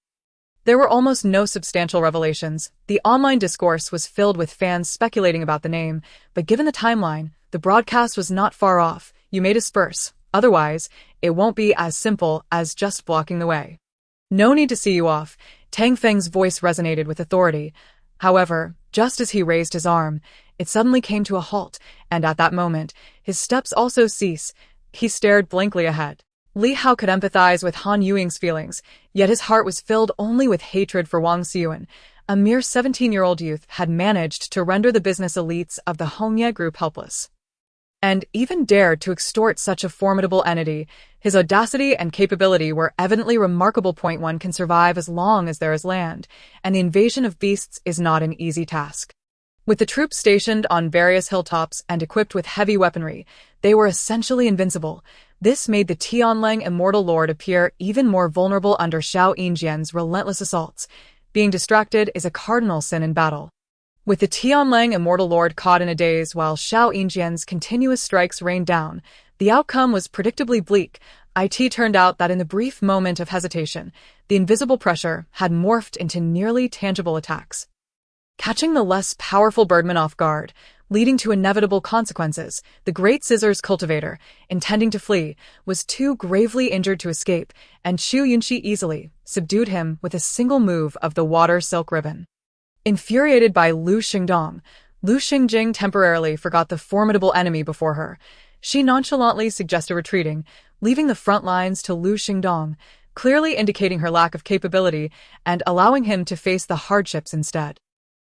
Speaker 1: there were almost no substantial revelations. The online discourse was filled with fans speculating about the name, but given the timeline, the broadcast was not far off. You may disperse, Otherwise, it won't be as simple as just blocking the way. No need to see you off. Tang Feng's voice resonated with authority. However, just as he raised his arm, it suddenly came to a halt, and at that moment, his steps also ceased. He stared blankly ahead. Li Hao could empathize with Han Yuing's feelings, yet his heart was filled only with hatred for Wang Xiuan. A mere 17-year-old youth had managed to render the business elites of the Hongye group helpless, and even dared to extort such a formidable entity. His audacity and capability were evidently remarkable. One can survive as long as there is land, and the invasion of beasts is not an easy task. With the troops stationed on various hilltops and equipped with heavy weaponry, they were essentially invincible. This made the Tianlang Immortal Lord appear even more vulnerable under Xiao Yingjian's relentless assaults. Being distracted is a cardinal sin in battle. With the Tianlang Immortal Lord caught in a daze while Xiao Yingjian's continuous strikes rained down, the outcome was predictably bleak. It turned out that in the brief moment of hesitation, the invisible pressure had morphed into nearly tangible attacks, catching the less powerful birdman off guard, leading to inevitable consequences. The Great Scissors cultivator, intending to flee, was too gravely injured to escape, and Xu Yunxi easily subdued him with a single move of the water silk ribbon. Infuriated by Lu Xingdong, Lu Xingjing temporarily forgot the formidable enemy before her. She nonchalantly suggested retreating, leaving the front lines to Lu Xingdong, clearly indicating her lack of capability and allowing him to face the hardships instead.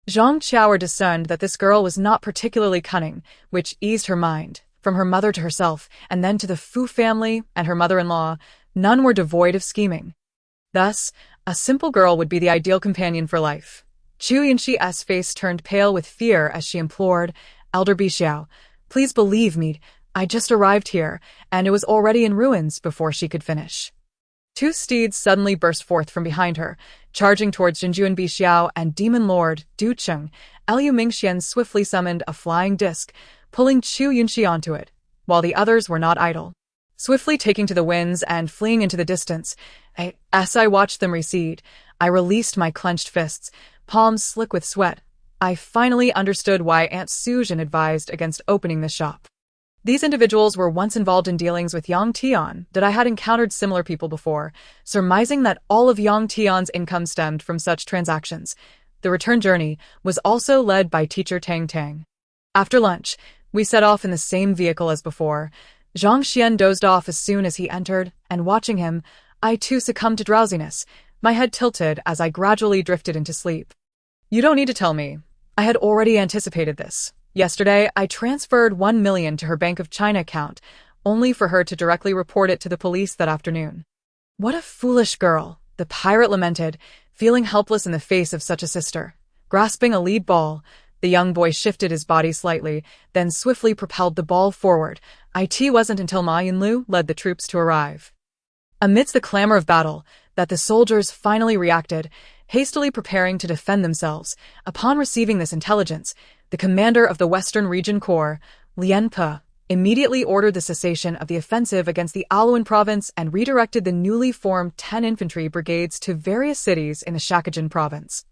Speaker 1: Zhang Qiao discerned that this girl was not particularly cunning, which eased her mind. From her mother to herself, and then to the Fu family and her mother-in-law, none were devoid of scheming. Thus, a simple girl would be the ideal companion for life. Xu Yunxi's face turned pale with fear as she implored, "Elder Bixiao, please believe me, I just arrived here, and it was already in ruins before she could finish." Two steeds suddenly burst forth from behind her, charging towards Jinjuan Bixiao and Demon Lord Du Cheng. Liu Mingxian swiftly summoned a flying disc, pulling Xu Yunxi onto it, while the others were not idle, swiftly taking to the winds and fleeing into the distance. As I watched them recede, I released my clenched fists, palms slick with sweat. I finally understood why Aunt Suzhan advised against opening the shop. These individuals were once involved in dealings with Yang Tian, that I had encountered similar people before, surmising that all of Yang Tian's income stemmed from such transactions. The return journey was also led by teacher Tang Tang. After lunch, we set off in the same vehicle as before. Zhang Xian dozed off as soon as he entered, and watching him, I too succumbed to drowsiness. My head tilted as I gradually drifted into sleep. You don't need to tell me. I had already anticipated this. Yesterday, I transferred 1 million to her Bank of China account, only for her to directly report it to the police that afternoon. What a foolish girl, the pirate lamented, feeling helpless in the face of such a sister. Grasping a lead ball, the young boy shifted his body slightly, then swiftly propelled the ball forward. It wasn't until Ma Yinlu led the troops to arrive, amidst the clamor of battle, that the soldiers finally reacted, hastily preparing to defend themselves. Upon receiving this intelligence, the commander of the Western Region Corps, Lian Pe, immediately ordered the cessation of the offensive against the Aluan province and redirected the newly formed 10 infantry brigades to various cities in the Shakajin province,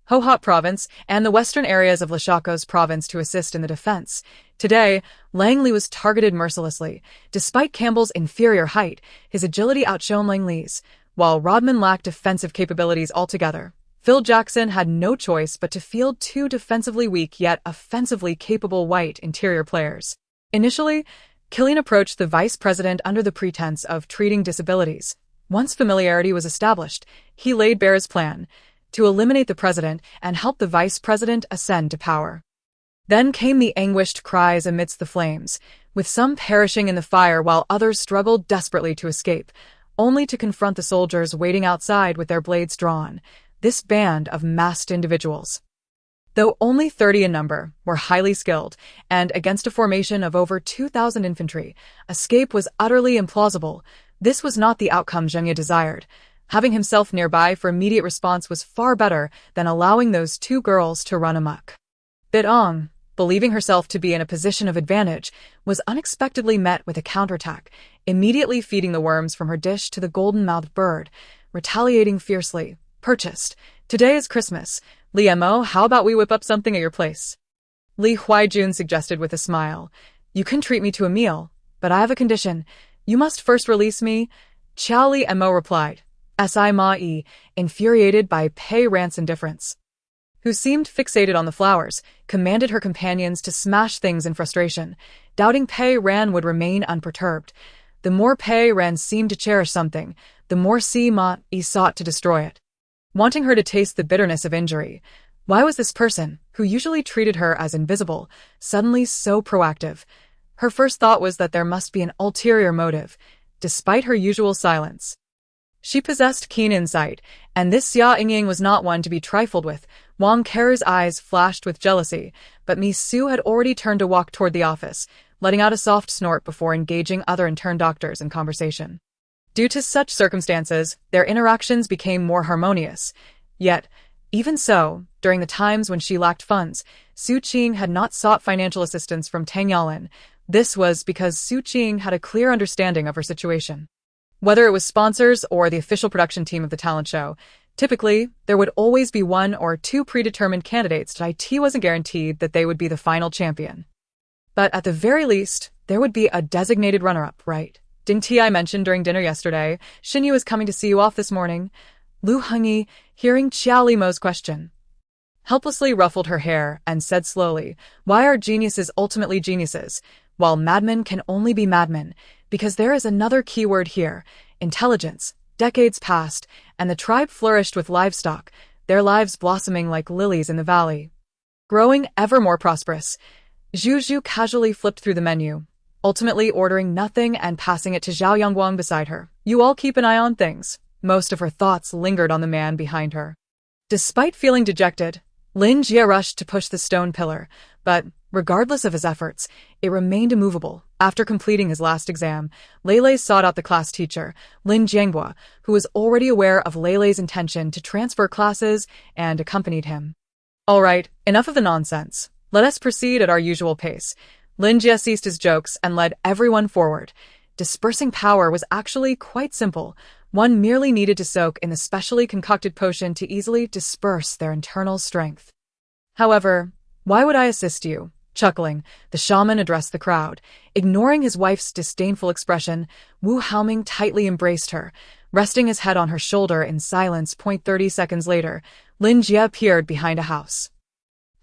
Speaker 1: Hohhot province, and the western areas of Lashakos province to assist in the defense. Today, Langley was targeted mercilessly. Despite Campbell's inferior height, his agility outshone Langley's. While Rodman lacked defensive capabilities altogether, Phil Jackson had no choice but to field two defensively weak yet offensively capable white interior players. Initially, Killian approached the vice president under the pretense of treating disabilities. Once familiarity was established, he laid bare his plan to eliminate the president and help the vice president ascend to power. Then came the anguished cries amidst the flames, with some perishing in the fire while others struggled desperately to escape, only to confront the soldiers waiting outside with their blades drawn. This band of masked individuals, though only 30 in number, were highly skilled, and against a formation of over 2,000 infantry, escape was utterly implausible. This was not the outcome Zheng Ye desired. Having himself nearby for immediate response was far better than allowing those two girls to run amok. Bitong, believing herself to be in a position of advantage, was unexpectedly met with a counterattack, immediately feeding the worms from her dish to the golden-mouthed bird, retaliating fiercely. Purchased. Today is Christmas. Li Mo, how about we whip up something at your place? Li Huaijun suggested with a smile. You can treat me to a meal, but I have a condition. You must first release me, Qiao Li and Mo replied. Si Ma Yi, infuriated by Pei Ran's indifference, who seemed fixated on the flowers, commanded her companions to smash things in frustration, doubting Pei Ran would remain unperturbed. The more Pei Ran seemed to cherish something, the more Si Ma Yi sought to destroy it, wanting her to taste the bitterness of injury. Why was this person, who usually treated her as invisible, suddenly so proactive? Her first thought was that there must be an ulterior motive, despite her usual silence. She possessed keen insight, and this Xia Yingying was not one to be trifled with. Wang Keru's eyes flashed with jealousy, but Mi Su had already turned to walk toward the office, letting out a soft snort before engaging other intern doctors in conversation. Due to such circumstances, their interactions became more harmonious. Yet, even so, during the times when she lacked funds, Su Qing had not sought financial assistance from Tang Yalin. This was because Su Qing had a clear understanding of her situation. Whether it was sponsors or the official production team of the talent show, typically, there would always be one or two predetermined candidates, but IT wasn't guaranteed that they would be the final champion. But at the very least, there would be a designated runner-up, right? Didn't I mention during dinner yesterday, Xinyu is coming to see you off this morning? Lu Hengyi, hearing Qiao Li Mo's question, helplessly ruffled her hair and said slowly, why are geniuses ultimately geniuses, while madmen can only be madmen? Because there is another keyword here, intelligence. Decades passed, and the tribe flourished with livestock, their lives blossoming like lilies in the valley, growing ever more prosperous. Zhu casually flipped through the menu, ultimately ordering nothing and passing it to Zhao Yongguang beside her. You all keep an eye on things. Most of her thoughts lingered on the man behind her. Despite feeling dejected, Lin Jie rushed to push the stone pillar, but, regardless of his efforts, it remained immovable. After completing his last exam, Lei sought out the class teacher, Lin Jianghua, who was already aware of Lei's intention to transfer classes and accompanied him. All right, enough of the nonsense. Let us proceed at our usual pace. Lin Jie ceased his jokes and led everyone forward. Dispersing power was actually quite simple. One merely needed to soak in the specially concocted potion to easily disperse their internal strength. However, why would I assist you? Chuckling, the shaman addressed the crowd. Ignoring his wife's disdainful expression, Wu Haoming tightly embraced her, resting his head on her shoulder in silence. 30 seconds later, Lin Jie appeared behind a house.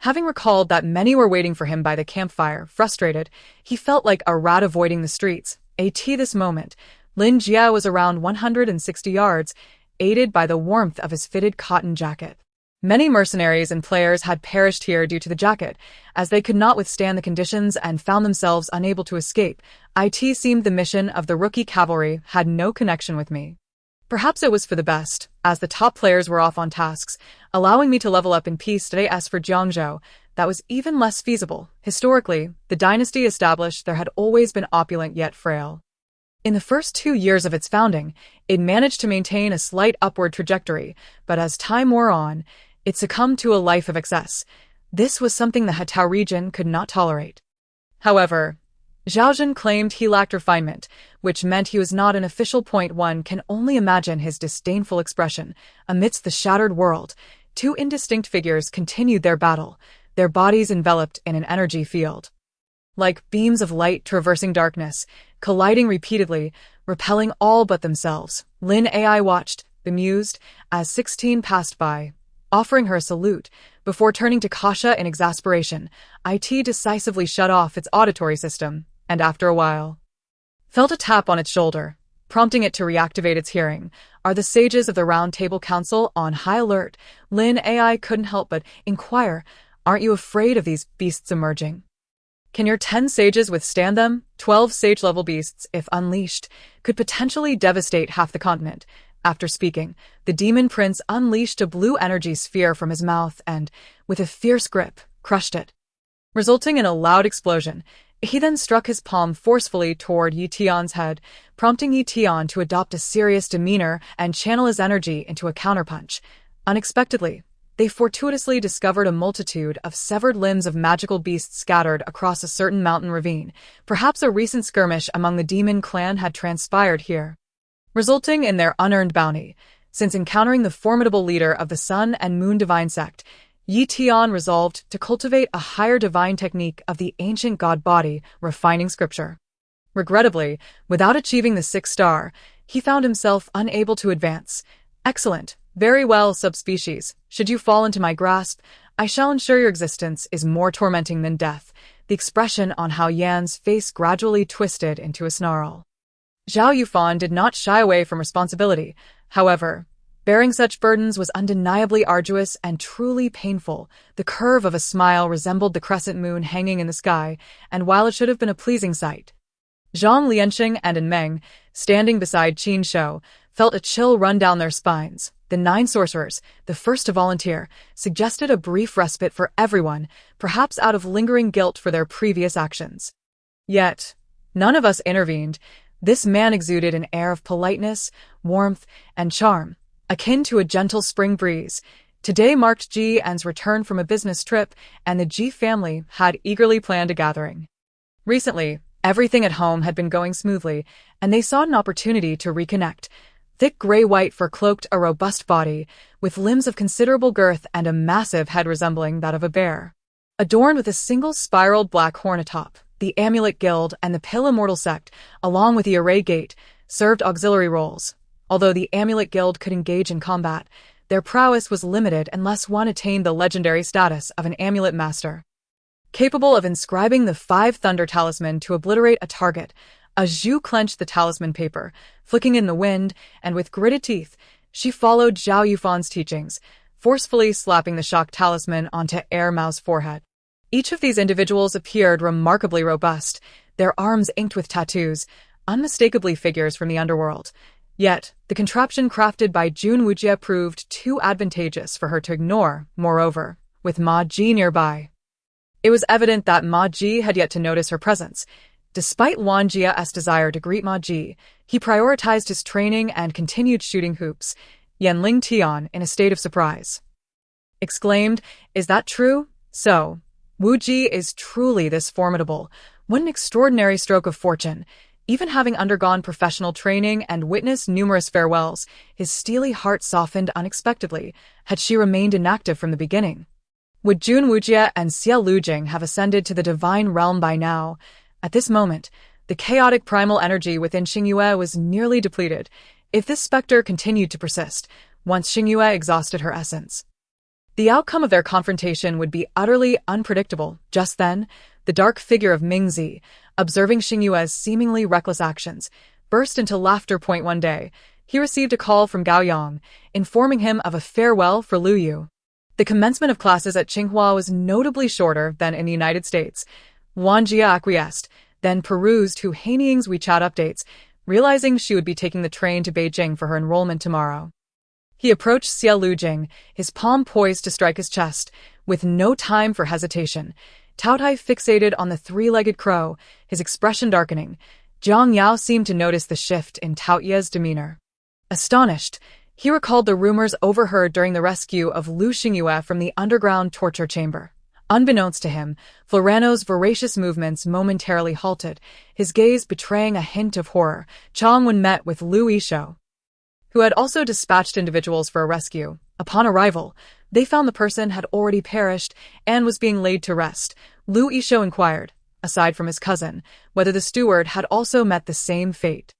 Speaker 1: Having recalled that many were waiting for him by the campfire, frustrated, he felt like a rat avoiding the streets. At this moment, Lin Jie was around 160 yards, aided by the warmth of his fitted cotton jacket. Many mercenaries and players had perished here due to the jacket, as they could not withstand the conditions and found themselves unable to escape. It seemed the mission of the rookie cavalry had no connection with me. Perhaps it was for the best, as the top players were off on tasks, allowing me to level up in peace today. As for Jiangzhou, that was even less feasible. Historically, the dynasty established there had always been opulent yet frail. In the first 2 years of its founding, it managed to maintain a slight upward trajectory, but as time wore on, it succumbed to a life of excess. This was something the Hatao region could not tolerate. However, Zhaozhen claimed he lacked refinement, which meant he was not an official. One can only imagine his disdainful expression. Amidst the shattered world, two indistinct figures continued their battle, their bodies enveloped in an energy field. Like beams of light traversing darkness, colliding repeatedly, repelling all but themselves. Lin Ai watched, bemused, as 16 passed by, offering her a salute, before turning to Kasha in exasperation. It decisively shut off its auditory system, and after a while, felt a tap on its shoulder, prompting it to reactivate its hearing. Are the sages of the Round Table Council on high alert? Lin Ai couldn't help but inquire, aren't you afraid of these beasts emerging? Can your 10 sages withstand them? 12 sage-level beasts, if unleashed, could potentially devastate half the continent. After speaking, the demon prince unleashed a blue energy sphere from his mouth and, with a fierce grip, crushed it, resulting in a loud explosion. He then struck his palm forcefully toward Yi Tian's head, prompting Yi Tian to adopt a serious demeanor and channel his energy into a counterpunch. Unexpectedly, they fortuitously discovered a multitude of severed limbs of magical beasts scattered across a certain mountain ravine. Perhaps a recent skirmish among the demon clan had transpired here, resulting in their unearned bounty. Since encountering the formidable leader of the Sun and Moon Divine Sect, Yi Tian resolved to cultivate a higher divine technique of the ancient god body, refining scripture. Regrettably, without achieving the 6th star, he found himself unable to advance. Excellent. Very well, subspecies. Should you fall into my grasp, I shall ensure your existence is more tormenting than death. The expression on Hao Yan's face gradually twisted into a snarl. Zhao Yufan did not shy away from responsibility. However, bearing such burdens was undeniably arduous and truly painful. The curve of a smile resembled the crescent moon hanging in the sky, and while it should have been a pleasing sight, Zhang Lianxing and An Meng, standing beside Qin Shou, felt a chill run down their spines. The 9 sorcerers, the first to volunteer, suggested a brief respite for everyone, perhaps out of lingering guilt for their previous actions. Yet, none of us intervened. This man exuded an air of politeness, warmth, and charm, akin to a gentle spring breeze. Today marked Ji An's return from a business trip, and the Ji family had eagerly planned a gathering. Recently, everything at home had been going smoothly, and they saw an opportunity to reconnect. Thick gray-white fur cloaked a robust body, with limbs of considerable girth and a massive head resembling that of a bear. Adorned with a single spiraled black horn atop, the Amulet Guild and the Pill Immortal Sect, along with the Array Gate, served auxiliary roles. Although the Amulet Guild could engage in combat, their prowess was limited unless one attained the legendary status of an Amulet Master. Capable of inscribing the 5 Thunder Talisman to obliterate a target, a Zhu clenched the talisman paper, flicking in the wind, and with gritted teeth, she followed Zhao Yufan's teachings, forcefully slapping the shock talisman onto Air Mao's forehead. Each of these individuals appeared remarkably robust, their arms inked with tattoos, unmistakably figures from the underworld. Yet, the contraption crafted by Jun Wujie proved too advantageous for her to ignore. Moreover, with Ma Ji nearby, it was evident that Ma Ji had yet to notice her presence. Despite Wan Jia's desire to greet Ma Ji, he prioritized his training and continued shooting hoops. Yanling Tian, in a state of surprise, exclaimed, "Is that true? So, Wu Ji is truly this formidable. What an extraordinary stroke of fortune." Even having undergone professional training and witnessed numerous farewells, his steely heart softened unexpectedly. Had she remained inactive from the beginning? Would Jun Wujie and Xie Lujing have ascended to the divine realm by now? At this moment, the chaotic primal energy within Xingyue was nearly depleted. If this specter continued to persist, once Xingyue exhausted her essence, the outcome of their confrontation would be utterly unpredictable. Just then, the dark figure of Mingzi, observing Xingyue's seemingly reckless actions, burst into laughter. One day, he received a call from Gao Yang, informing him of a farewell for Lu Yu. The commencement of classes at Tsinghua was notably shorter than in the United States. Wan Jia acquiesced, then perused Hu Heining's WeChat updates, realizing she would be taking the train to Beijing for her enrollment tomorrow. He approached Xie Lujing, his palm poised to strike his chest, with no time for hesitation. Tao Tai fixated on the 3-legged crow, his expression darkening. Jiang Yao seemed to notice the shift in Tao Ye's demeanor. Astonished, he recalled the rumors overheard during the rescue of Lu Xingyue from the underground torture chamber. Unbeknownst to him, Florano's voracious movements momentarily halted, his gaze betraying a hint of horror. Chang Wen met with Lu Yishou, who had also dispatched individuals for a rescue. Upon arrival, they found the person had already perished and was being laid to rest. Lu Yishou inquired, aside from his cousin, whether the steward had also met the same fate.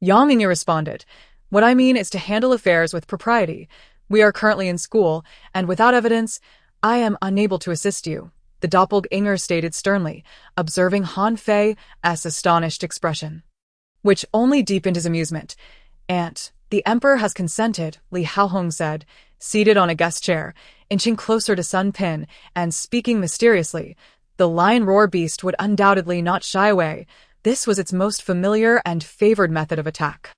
Speaker 1: Yang Yingyi responded, "What I mean is to handle affairs with propriety. We are currently in school, and without evidence, I am unable to assist you," the doppelganger stated sternly, observing Han Fei's astonished expression, which only deepened his amusement. "Aunt, the Emperor has consented," Li Haohong said, seated on a guest chair, inching closer to Sun Pin and speaking mysteriously. The lion roar beast would undoubtedly not shy away. This was its most familiar and favored method of attack.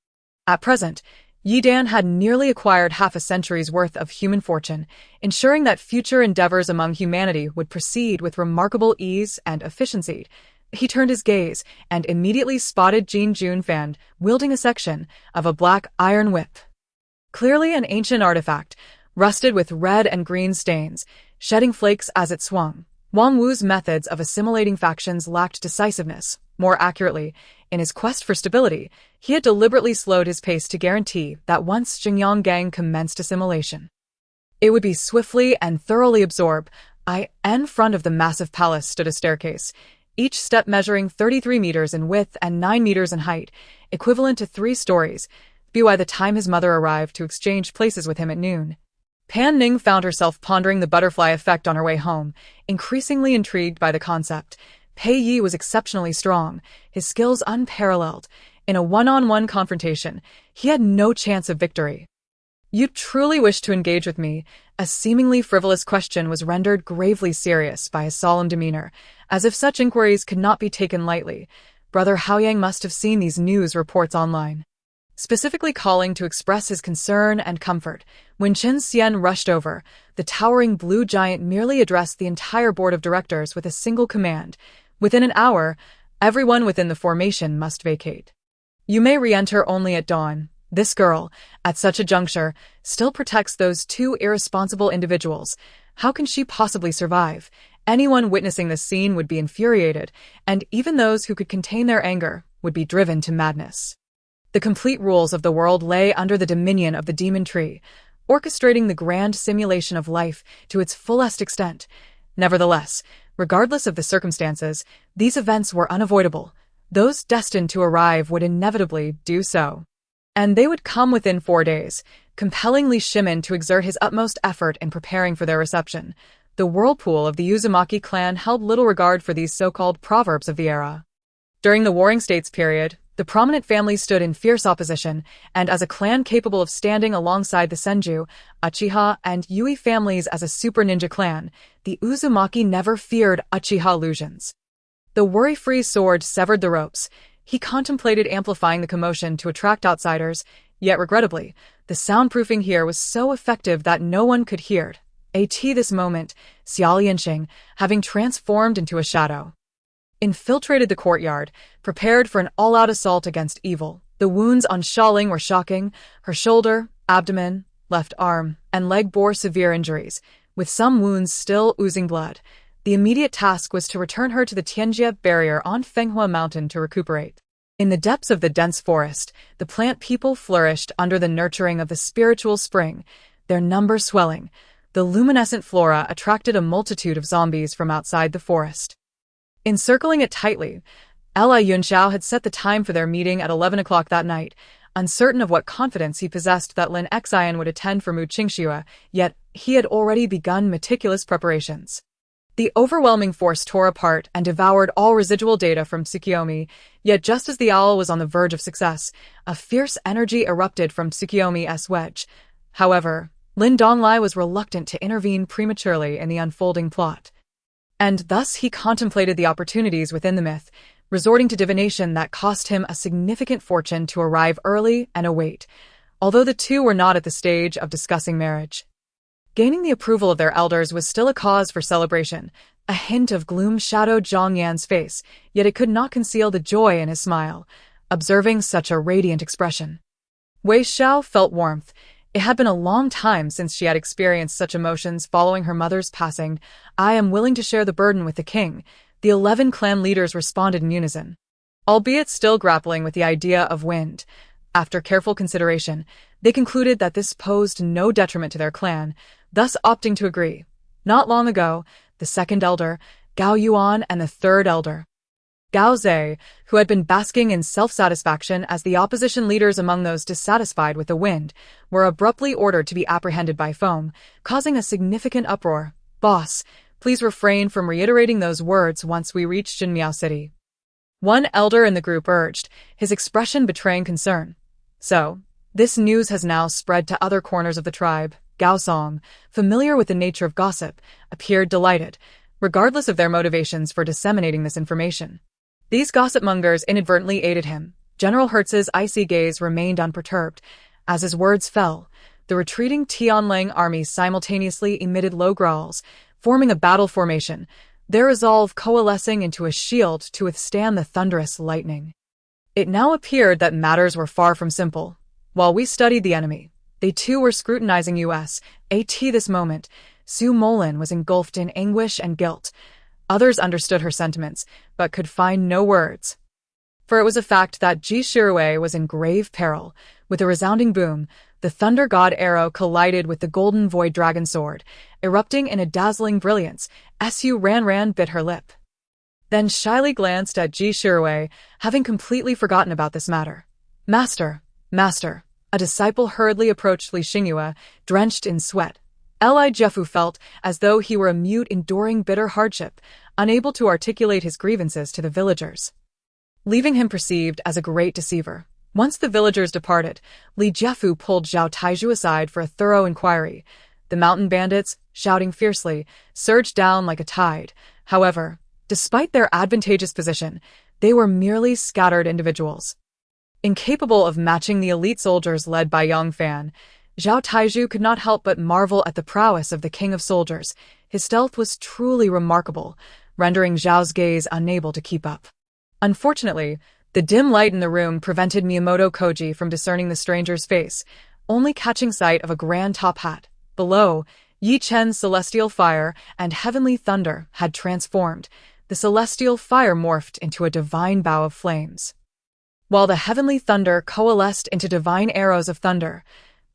Speaker 1: At present, Yidan had nearly acquired half a century's worth of human fortune, ensuring that future endeavors among humanity would proceed with remarkable ease and efficiency. He turned his gaze and immediately spotted Jin Junfan wielding a section of a black iron whip. Clearly an ancient artifact, rusted with red and green stains, shedding flakes as it swung. Wang Wu's methods of assimilating factions lacked decisiveness. More accurately, in his quest for stability, he had deliberately slowed his pace to guarantee that once Xingyang Gang commenced assimilation, it would be swiftly and thoroughly absorbed. In front of the massive palace stood a staircase. each step measuring 33 meters in width and 9 meters in height, equivalent to 3 stories, by the time his mother arrived to exchange places with him at noon. Pan Ning found herself pondering the butterfly effect on her way home, increasingly intrigued by the concept. Pei Yi was exceptionally strong, his skills unparalleled. In a one-on-one confrontation, he had no chance of victory. "You truly wish to engage with me?" A seemingly frivolous question was rendered gravely serious by his solemn demeanor, as if such inquiries could not be taken lightly. Brother Haoyang must have seen these news reports online. Specifically calling to express his concern and comfort, when Chen Xian rushed over, the towering blue giant merely addressed the entire board of directors with a single command. Within an hour, everyone within the formation must vacate. You may re-enter only at dawn. This girl, at such a juncture, still protects those 2 irresponsible individuals. How can she possibly survive? Anyone witnessing this scene would be infuriated, and even those who could contain their anger would be driven to madness. The complete rules of the world lay under the dominion of the demon tree, orchestrating the grand simulation of life to its fullest extent. Nevertheless, regardless of the circumstances, these events were unavoidable. Those destined to arrive would inevitably do so. And they would come within 4 days, compelling Li Shimin to exert his utmost effort in preparing for their reception. The whirlpool of the Uzumaki clan held little regard for these so-called proverbs of the era. During the Warring States period, the prominent families stood in fierce opposition, and as a clan capable of standing alongside the Senju, Uchiha, and Yui families as a super ninja clan, the Uzumaki never feared Uchiha illusions. The worry-free sword severed the ropes. He contemplated amplifying the commotion to attract outsiders, yet regrettably, the soundproofing here was so effective that no one could hear it. At this moment, Xia Lianxing, having transformed into a shadow, infiltrated the courtyard, prepared for an all-out assault against evil. The wounds on Xia Ling were shocking. Her shoulder, abdomen, left arm, and leg bore severe injuries, with some wounds still oozing blood. The immediate task was to return her to the Tianjie barrier on Fenghua Mountain to recuperate. In the depths of the dense forest, the plant people flourished under the nurturing of the spiritual spring, their number swelling. The luminescent flora attracted a multitude of zombies from outside the forest. Encircling it tightly, Ella Yunxiao had set the time for their meeting at 11 o'clock that night, uncertain of what confidence he possessed that Lin Xian would attend for Mu Qingxue, yet he had already begun meticulous preparations. The overwhelming force tore apart and devoured all residual data from Tsukiyomi, yet just as the owl was on the verge of success, a fierce energy erupted from Tsukiyomi's wedge. However, Lin Donglai was reluctant to intervene prematurely in the unfolding plot. And thus he contemplated the opportunities within the myth, resorting to divination that cost him a significant fortune to arrive early and await, although the two were not at the stage of discussing marriage. Gaining the approval of their elders was still a cause for celebration. A hint of gloom shadowed Zhang Yan's face, yet it could not conceal the joy in his smile, observing such a radiant expression. Wei Xiao felt warmth. It had been a long time since she had experienced such emotions following her mother's passing. "I am willing to share the burden with the king," the 11 clan leaders responded in unison. Albeit still grappling with the idea of wind, after careful consideration, they concluded that this posed no detriment to their clan, thus opting to agree. Not long ago, the second elder, Gao Yuan, and the third elder, Gao Ze, who had been basking in self-satisfaction as the opposition leaders among those dissatisfied with the wind, were abruptly ordered to be apprehended by foam, causing a significant uproar. "Boss, please refrain from reiterating those words once we reach Jinmiao City," one elder in the group urged, his expression betraying concern. "So, this news has now spread to other corners of the tribe." Gao Song, familiar with the nature of gossip, appeared delighted, regardless of their motivations for disseminating this information. These gossip-mongers inadvertently aided him. General Hertz's icy gaze remained unperturbed. As his words fell, the retreating Tianlang army simultaneously emitted low growls, forming a battle formation, their resolve coalescing into a shield to withstand the thunderous lightning. It now appeared that matters were far from simple. While we studied the enemy, they too were scrutinizing us. At this moment, Su Molin was engulfed in anguish and guilt. Others understood her sentiments, but could find no words. For it was a fact that Ji Shirue was in grave peril. With a resounding boom, the Thunder God arrow collided with the golden void dragon sword, erupting in a dazzling brilliance. Su Ran bit her lip. then shyly glanced at Ji Shirui, having completely forgotten about this matter. Master, master, a disciple hurriedly approached Li Xingyue, drenched in sweat. Li Jiefu felt as though he were a mute enduring bitter hardship, unable to articulate his grievances to the villagers, leaving him perceived as a great deceiver. Once the villagers departed, Li Jiefu pulled Zhao Taizhu aside for a thorough inquiry. The mountain bandits, shouting fiercely, surged down like a tide. However, despite their advantageous position, they were merely scattered individuals. Incapable of matching the elite soldiers led by Yang Fan, Zhao Taizhu could not help but marvel at the prowess of the king of soldiers. His stealth was truly remarkable, rendering Zhao's gaze unable to keep up. Unfortunately, the dim light in the room prevented Miyamoto Koji from discerning the stranger's face, only catching sight of a grand top hat. Below, Yi Chen's celestial fire and heavenly thunder had transformed. The celestial fire morphed into a divine bow of flames, while the heavenly thunder coalesced into divine arrows of thunder.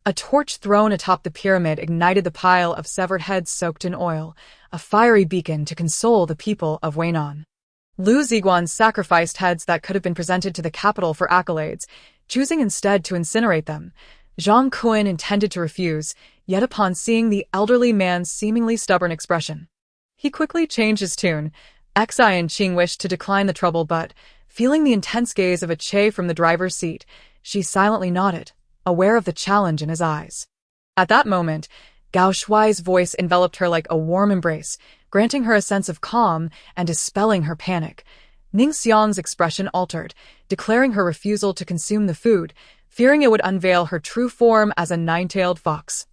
Speaker 1: A torch thrown atop the pyramid ignited the pile of severed heads soaked in oil, a fiery beacon to console the people of Weinan. Lu Ziguan sacrificed heads that could have been presented to the capital for accolades, choosing instead to incinerate them. Zhang Kun intended to refuse, yet upon seeing the elderly man's seemingly stubborn expression, he quickly changed his tune. Xi and Qing wished to decline the trouble, but, feeling the intense gaze of a Che from the driver's seat, she silently nodded, aware of the challenge in his eyes. At that moment, Gao Shuai's voice enveloped her like a warm embrace, granting her a sense of calm and dispelling her panic. Ning Xiang's expression altered, declaring her refusal to consume the food, fearing it would unveil her true form as a nine-tailed fox,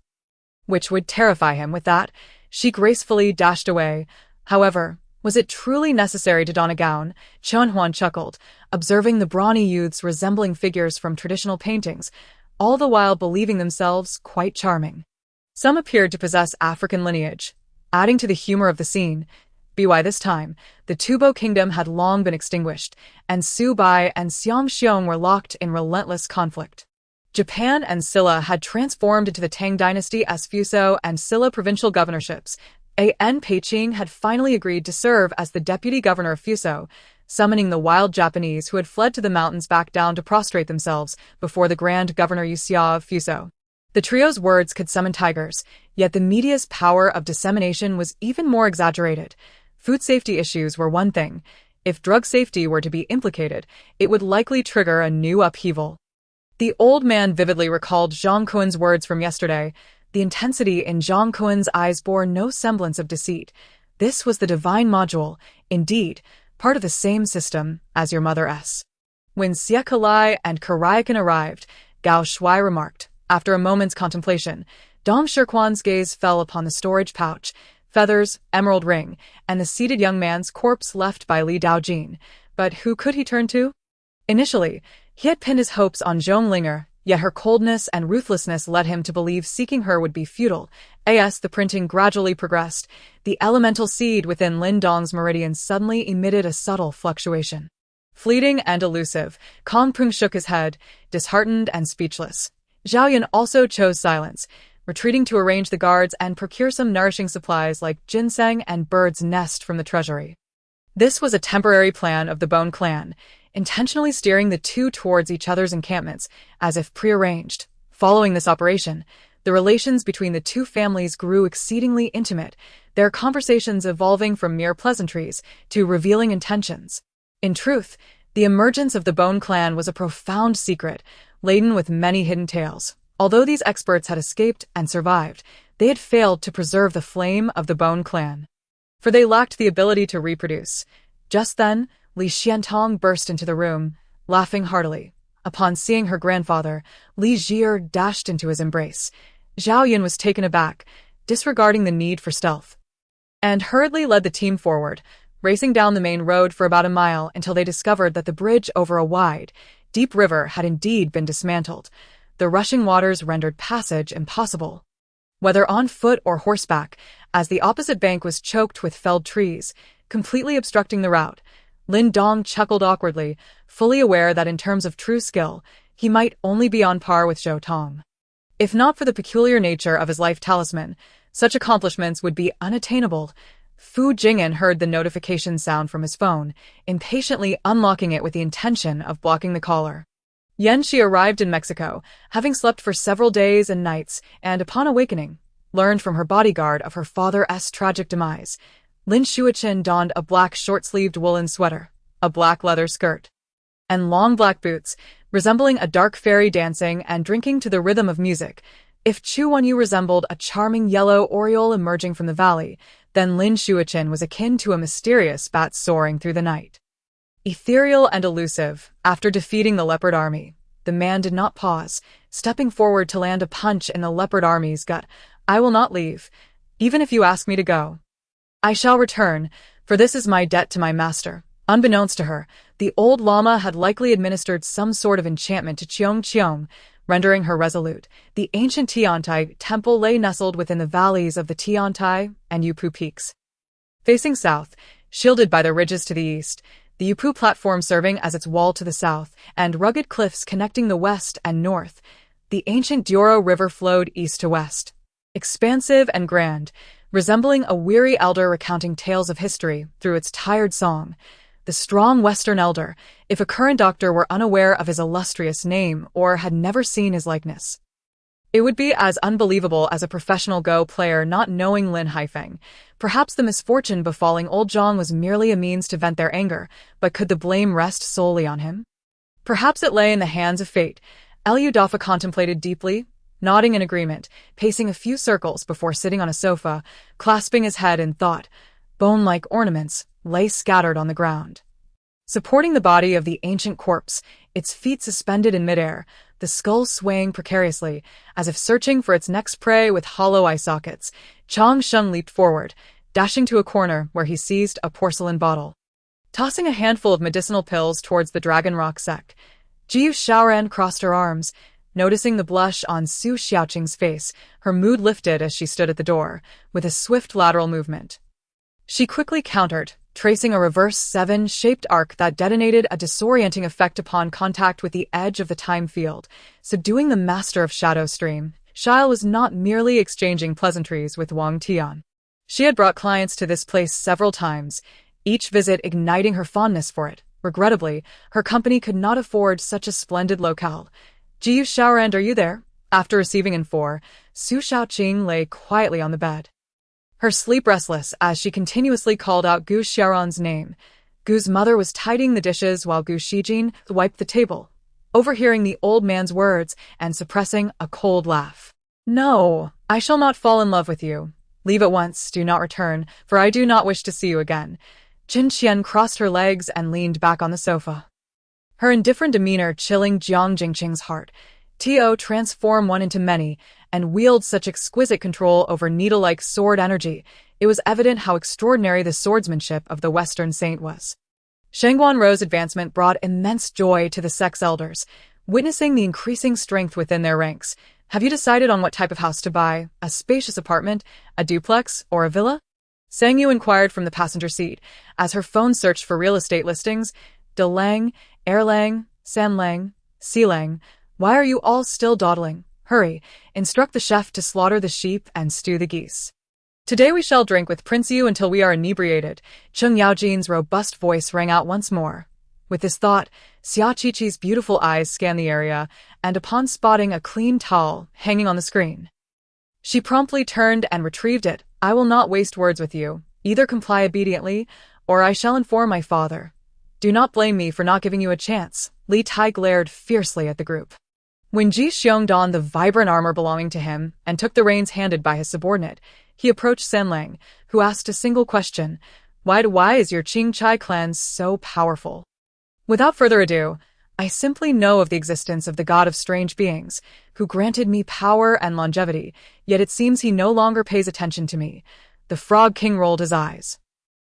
Speaker 1: which would terrify him. With that, she gracefully dashed away. However, was it truly necessary to don a gown? Chuanhuan chuckled, observing the brawny youths resembling figures from traditional paintings, all the while believing themselves quite charming. Some appeared to possess African lineage, adding to the humor of the scene. By this time, the Tubo kingdom had long been extinguished, and Su Bai and Xiam Xiong were locked in relentless conflict. Japan and Silla had transformed into the Tang dynasty as Fuso and Silla provincial governorships. An Peiqing had finally agreed to serve as the deputy governor of Fuso, summoning the wild Japanese who had fled to the mountains back down to prostrate themselves before the grand governor Yuxia of Fuso. The trio's words could summon tigers, yet the media's power of dissemination was even more exaggerated. Food safety issues were one thing. If drug safety were to be implicated, it would likely trigger a new upheaval. The old man vividly recalled Zhang Kuen's words from yesterday. The intensity in Zhang Kuen's eyes bore no semblance of deceit. This was the divine module, indeed, part of the same system as your mother's. When Xie Kalai and Karayakan arrived, Gao Shuai remarked, after a moment's contemplation, Dong Shirquan's gaze fell upon the storage pouch, feathers, emerald ring, and the seated young man's corpse left by Li Daojin. But who could he turn to? Initially, he had pinned his hopes on Zhong Linger, yet her coldness and ruthlessness led him to believe seeking her would be futile. As the printing gradually progressed, the elemental seed within Lin Dong's meridian suddenly emitted a subtle fluctuation. Fleeting and elusive, Kong Pung shook his head, disheartened and speechless. Zhao Yun also chose silence, retreating to arrange the guards and procure some nourishing supplies like ginseng and bird's nest from the treasury. This was a temporary plan of the Bone Clan, intentionally steering the two towards each other's encampments, as if prearranged. Following this operation, the relations between the two families grew exceedingly intimate, their conversations evolving from mere pleasantries to revealing intentions. In truth, the emergence of the Bone Clan was a profound secret, laden with many hidden tales. Although these experts had escaped and survived, they had failed to preserve the flame of the Bone Clan, for they lacked the ability to reproduce. Just then, Li Xiantong burst into the room, laughing heartily. Upon seeing her grandfather, Li Jie dashed into his embrace. Zhao Yun was taken aback, disregarding the need for stealth, and hurriedly led the team forward, racing down the main road for about a mile until they discovered that the bridge over a wide, deep river had indeed been dismantled. The rushing waters rendered passage impossible, whether on foot or horseback, as the opposite bank was choked with felled trees, completely obstructing the route. Lin Dong chuckled awkwardly, fully aware that in terms of true skill, he might only be on par with Zhou Tong. If not for the peculiar nature of his life talisman, such accomplishments would be unattainable. Fu Jing'an heard the notification sound from his phone, impatiently unlocking it with the intention of blocking the caller. Yan Shi arrived in Mexico, having slept for several days and nights, and upon awakening, learned from her bodyguard of her father's tragic demise. Lin Shuichen donned a black short-sleeved woolen sweater, a black leather skirt, and long black boots, resembling a dark fairy dancing and drinking to the rhythm of music. If Chu Wenyu resembled a charming yellow oriole emerging from the valley, then Lin Shuichen was akin to a mysterious bat soaring through the night. Ethereal and elusive, after defeating the leopard army, the man did not pause, stepping forward to land a punch in the leopard army's gut. "I will not leave, even if you ask me to go. I shall return, for this is my debt to my master." Unbeknownst to her, the old lama had likely administered some sort of enchantment to Cheong, rendering her resolute. The ancient Tiantai temple lay nestled within the valleys of the Tiantai and Yupu peaks. Facing south, shielded by the ridges to the east, the Yupu platform serving as its wall to the south, and rugged cliffs connecting the west and north, the ancient Dioro River flowed east to west. Expansive and grand, resembling a weary elder recounting tales of history through its tired song, the strong Western elder, if a current doctor were unaware of his illustrious name or had never seen his likeness. It would be as unbelievable as a professional Go player not knowing Lin Haifeng. Perhaps the misfortune befalling old Zhang was merely a means to vent their anger, but could the blame rest solely on him? Perhaps it lay in the hands of fate. Liu Dafa contemplated deeply, nodding in agreement, pacing a few circles before sitting on a sofa, clasping his head in thought. Bone-like ornaments lay scattered on the ground. Supporting the body of the ancient corpse, its feet suspended in midair, the skull swaying precariously, as if searching for its next prey with hollow eye sockets, Chang Sheng leaped forward, dashing to a corner where he seized a porcelain bottle. Tossing a handful of medicinal pills towards the Dragon Rock sect, Jiu Shaoran crossed her arms. Noticing the blush on Su Xiaoqing's face, her mood lifted as she stood at the door, with a swift lateral movement. She quickly countered, tracing a reverse 7-shaped arc that detonated a disorienting effect upon contact with the edge of the time field, subduing the master of Shadow Stream. Shile was not merely exchanging pleasantries with Wang Tian. She had brought clients to this place several times, each visit igniting her fondness for it. Regrettably, her company could not afford such a splendid locale. "Jiu Shaorand, are you there?" After receiving in 4, Su Xiaoqing lay quietly on the bed, her sleep restless as she continuously called out Gu Xiaoran's name. Gu's mother was tidying the dishes while Gu Shijin wiped the table, overhearing the old man's words and suppressing a cold laugh. "No, I shall not fall in love with you. Leave at once, do not return, for I do not wish to see you again." Jin Qian crossed her legs and leaned back on the sofa, her indifferent demeanor chilling Jiang Jingqing's heart. To transform one into many, and wield such exquisite control over needle-like sword energy, it was evident how extraordinary the swordsmanship of the Western saint was. Shangguan Ro's advancement brought immense joy to the sect's elders, witnessing the increasing strength within their ranks. "Have you decided on what type of house to buy? A spacious apartment, a duplex, or a villa?" Sang Yu inquired from the passenger seat, as her phone searched for real estate listings. "De Lang, Erlang, Sanlang, Sealang, why are you all still dawdling? Hurry, instruct the chef to slaughter the sheep and stew the geese. Today we shall drink with Prince Yu until we are inebriated." Cheng Yaojin's robust voice rang out once more. With this thought, Xia Qiqi's beautiful eyes scanned the area, and upon spotting a clean towel hanging on the screen, she promptly turned and retrieved it. "I will not waste words with you. Either comply obediently, or I shall inform my father. Do not blame me for not giving you a chance." Li Tai glared fiercely at the group. When Ji Xiong donned the vibrant armor belonging to him and took the reins handed by his subordinate, he approached Sanlang, who asked a single question: Why is your Qing Chai clan so powerful?" "Without further ado, I simply know of the existence of the god of strange beings, who granted me power and longevity, yet it seems he no longer pays attention to me." The Frog King rolled his eyes.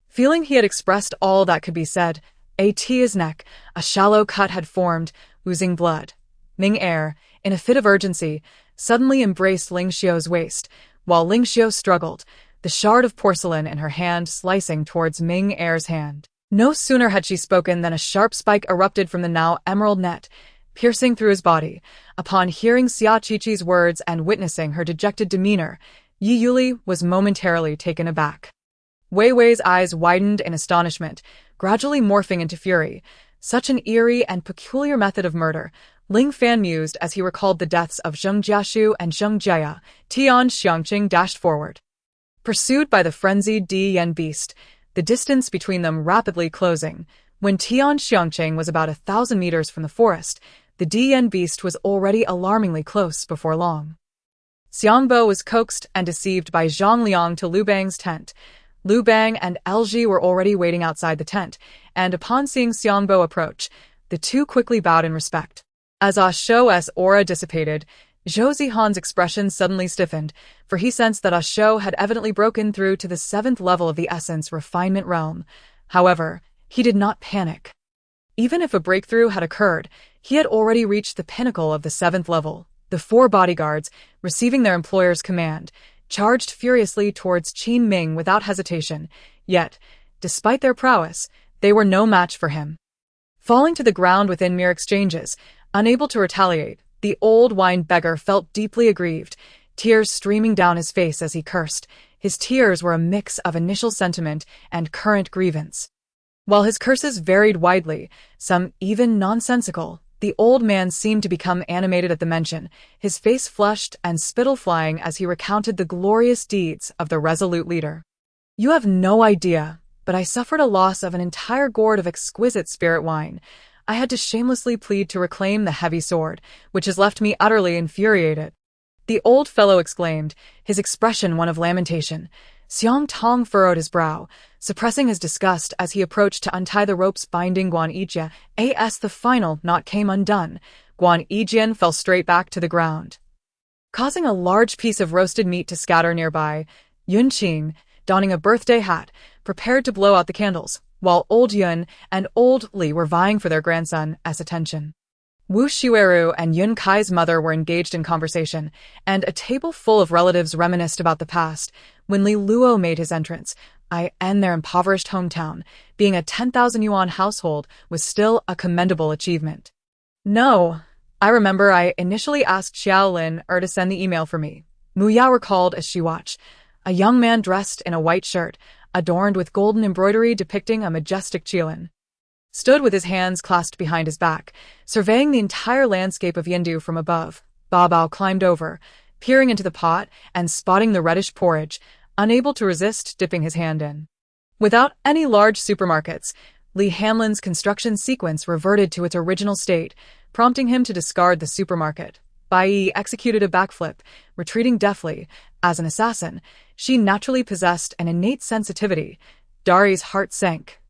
Speaker 1: Feeling he had expressed all that could be said, at his neck, a shallow cut had formed, oozing blood. Ming Er, in a fit of urgency, suddenly embraced Ling Xiu's waist, while Ling Xiu struggled, the shard of porcelain in her hand slicing towards Ming Er's hand. No sooner had she spoken than a sharp spike erupted from the now emerald net, piercing through his body. Upon hearing Xia Qiqi's words and witnessing her dejected demeanor, Yi Yuli was momentarily taken aback. Wei Wei's eyes widened in astonishment, gradually morphing into fury. Such an eerie and peculiar method of murder, Ling Fan mused as he recalled the deaths of Zheng Jiashu and Zheng Jia. Tian Xiangqing dashed forward. Pursued by the frenzied Di Yen beast, the distance between them rapidly closing. When Tian Xiangqing was about 1,000 meters from the forest, the Di Yen beast was already alarmingly close before long. Xiangbo was coaxed and deceived by Zhang Liang to Liu Bang's tent. Liu Bang and Elji were already waiting outside the tent, and upon seeing Xiangbo approach, the two quickly bowed in respect. As Shou's aura dissipated, Zhou Zihan's expression suddenly stiffened, for he sensed that Shou had evidently broken through to the 7th level of the essence refinement realm. However, he did not panic. Even if a breakthrough had occurred, he had already reached the pinnacle of the 7th level. The 4 bodyguards, receiving their employer's command, charged furiously towards Qin Ming without hesitation, yet, despite their prowess, they were no match for him. Falling to the ground within mere exchanges, unable to retaliate, the old wine beggar felt deeply aggrieved, tears streaming down his face as he cursed. His tears were a mix of initial sentiment and current grievance. While his curses varied widely, some even nonsensical, the old man seemed to become animated at the mention, his face flushed and spittle flying as he recounted the glorious deeds of the resolute leader. "You have no idea, but I suffered a loss of an entire gourd of exquisite spirit wine. I had to shamelessly plead to reclaim the heavy sword, which has left me utterly infuriated." The old fellow exclaimed, his expression one of lamentation. Xiang Tong furrowed his brow, suppressing his disgust as he approached to untie the ropes binding Guan Yijian. As the final knot came undone, Guan Yijian fell straight back to the ground, causing a large piece of roasted meat to scatter nearby. Yun Qing, donning a birthday hat, prepared to blow out the candles, while old Yun and old Li were vying for their grandson's attention. Wu Xueru and Yun Kai's mother were engaged in conversation, and a table full of relatives reminisced about the past. When Li Luo made his entrance, their impoverished hometown, being a 10,000 yuan household, was still a commendable achievement. "No, I remember I initially asked Xiao Lin to send the email for me," Mu Yao recalled as she watched. A young man dressed in a white shirt, adorned with golden embroidery depicting a majestic qilin, stood with his hands clasped behind his back, surveying the entire landscape of Yindu from above. Ba Bao climbed over, peering into the pot and spotting the reddish porridge, unable to resist dipping his hand in. Without any large supermarkets, Li Hamlin's construction sequence reverted to its original state, prompting him to discard the supermarket. Bai executed a backflip, retreating deftly. As an assassin, she naturally possessed an innate sensitivity. Dari's heart sank,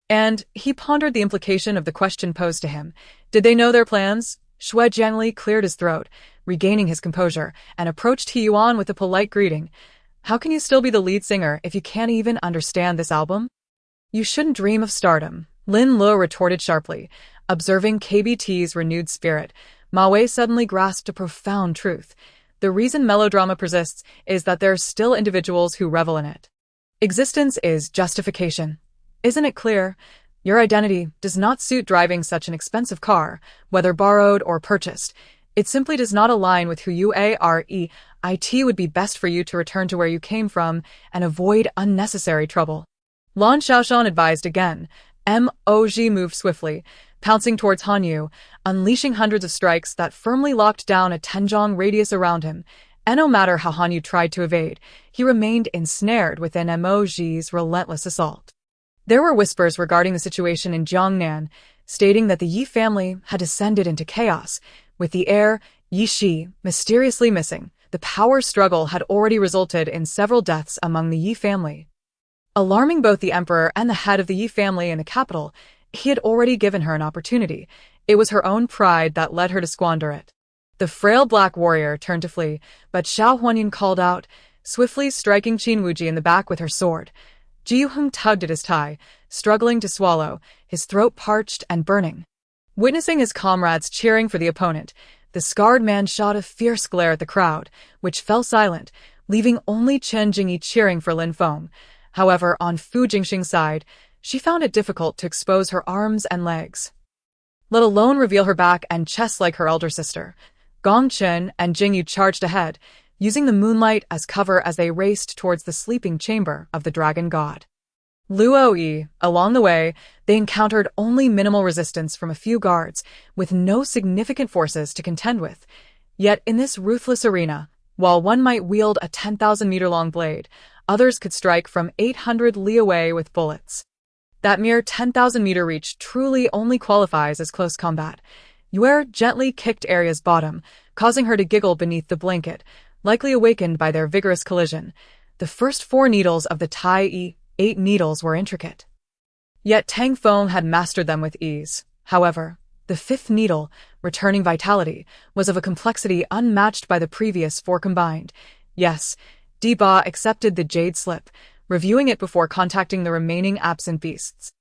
Speaker 1: and he pondered the implication of the question posed to him. Did they know their plans? Xue Jiangli cleared his throat, regaining his composure, and approached He Yuan with a polite greeting. "How can you still be the lead singer if you can't even understand this album?" "You shouldn't dream of stardom," Lin Luo retorted sharply. Observing KBT's renewed spirit, Ma Wei suddenly grasped a profound truth. The reason melodrama persists is that there are still individuals who revel in it. Existence is justification. Isn't it clear? Your identity does not suit driving such an expensive car, whether borrowed or purchased. It simply does not align with who you are. It would be best for you to return to where you came from and avoid unnecessary trouble. Lan Xiaoshan advised again. Moj moved swiftly, pouncing towards Han Yu, unleashing hundreds of strikes that firmly locked down a 10-zhong radius around him. And no matter how Han Yu tried to evade, he remained ensnared within Moj's relentless assault. There were whispers regarding the situation in Jiangnan, stating that the Yi family had descended into chaos, with the heir, Yi Shi, mysteriously missing. The power struggle had already resulted in several deaths among the Yi family. Alarming both the emperor and the head of the Yi family in the capital, he had already given her an opportunity. It was her own pride that led her to squander it. The frail black warrior turned to flee, but Xiao Huanyin called out, swiftly striking Qin Wuji in the back with her sword. Ji Yuheng tugged at his tie, struggling to swallow, his throat parched and burning. Witnessing his comrades cheering for the opponent, the scarred man shot a fierce glare at the crowd, which fell silent, leaving only Chen Jingyi cheering for Lin Feng. However, on Fu Jingxing's side, she found it difficult to expose her arms and legs, let alone reveal her back and chest like her elder sister. Gong Chen and Jingyu charged ahead, using the moonlight as cover as they raced towards the sleeping chamber of the dragon god. Luo-yi, along the way, they encountered only minimal resistance from a few guards, with no significant forces to contend with. Yet in this ruthless arena, while one might wield a 10,000-meter-long blade, others could strike from 800 li away with bullets. That mere 10,000-meter reach truly only qualifies as close combat. Yue gently kicked Arya's bottom, causing her to giggle beneath the blanket, likely awakened by their vigorous collision. The first 4 needles of the Tai 8 needles were intricate. Yet Tang Feng had mastered them with ease. However, the 5th needle, returning vitality, was of a complexity unmatched by the previous 4 combined. Yes, Di Ba accepted the jade slip, reviewing it before contacting the remaining absent beasts.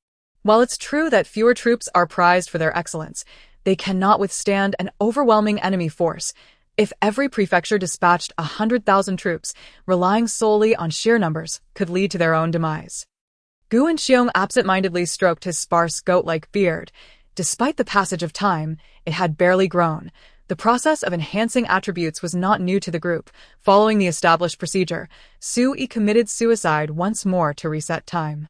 Speaker 1: While it's true that fewer troops are prized for their excellence, they cannot withstand an overwhelming enemy force. If every prefecture dispatched 100,000 troops, relying solely on sheer numbers, could lead to their own demise. Gu Enxiong absent-mindedly stroked his sparse goat-like beard. Despite the passage of time, it had barely grown. The process of enhancing attributes was not new to the group. Following the established procedure, Xue committed suicide once more to reset time.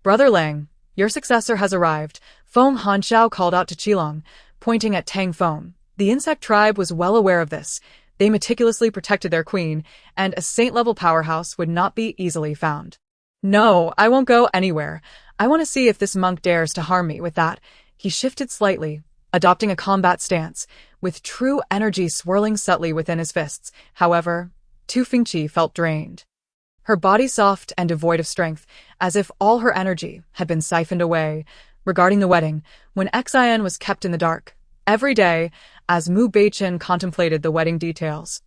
Speaker 1: "Brother Lang, your successor has arrived," Feng Hanxiao called out to Qilong, pointing at Tang Feng. The insect tribe was well aware of this. They meticulously protected their queen, and a saint-level powerhouse would not be easily found. "No, I won't go anywhere. I want to see if this monk dares to harm me." With that, he shifted slightly, adopting a combat stance, with true energy swirling subtly within his fists. However, Tu Fengqi felt drained. Her body soft and devoid of strength, as if all her energy had been siphoned away. Regarding the wedding, when Xian was kept in the dark, every day, as Mu Beichen contemplated the wedding details,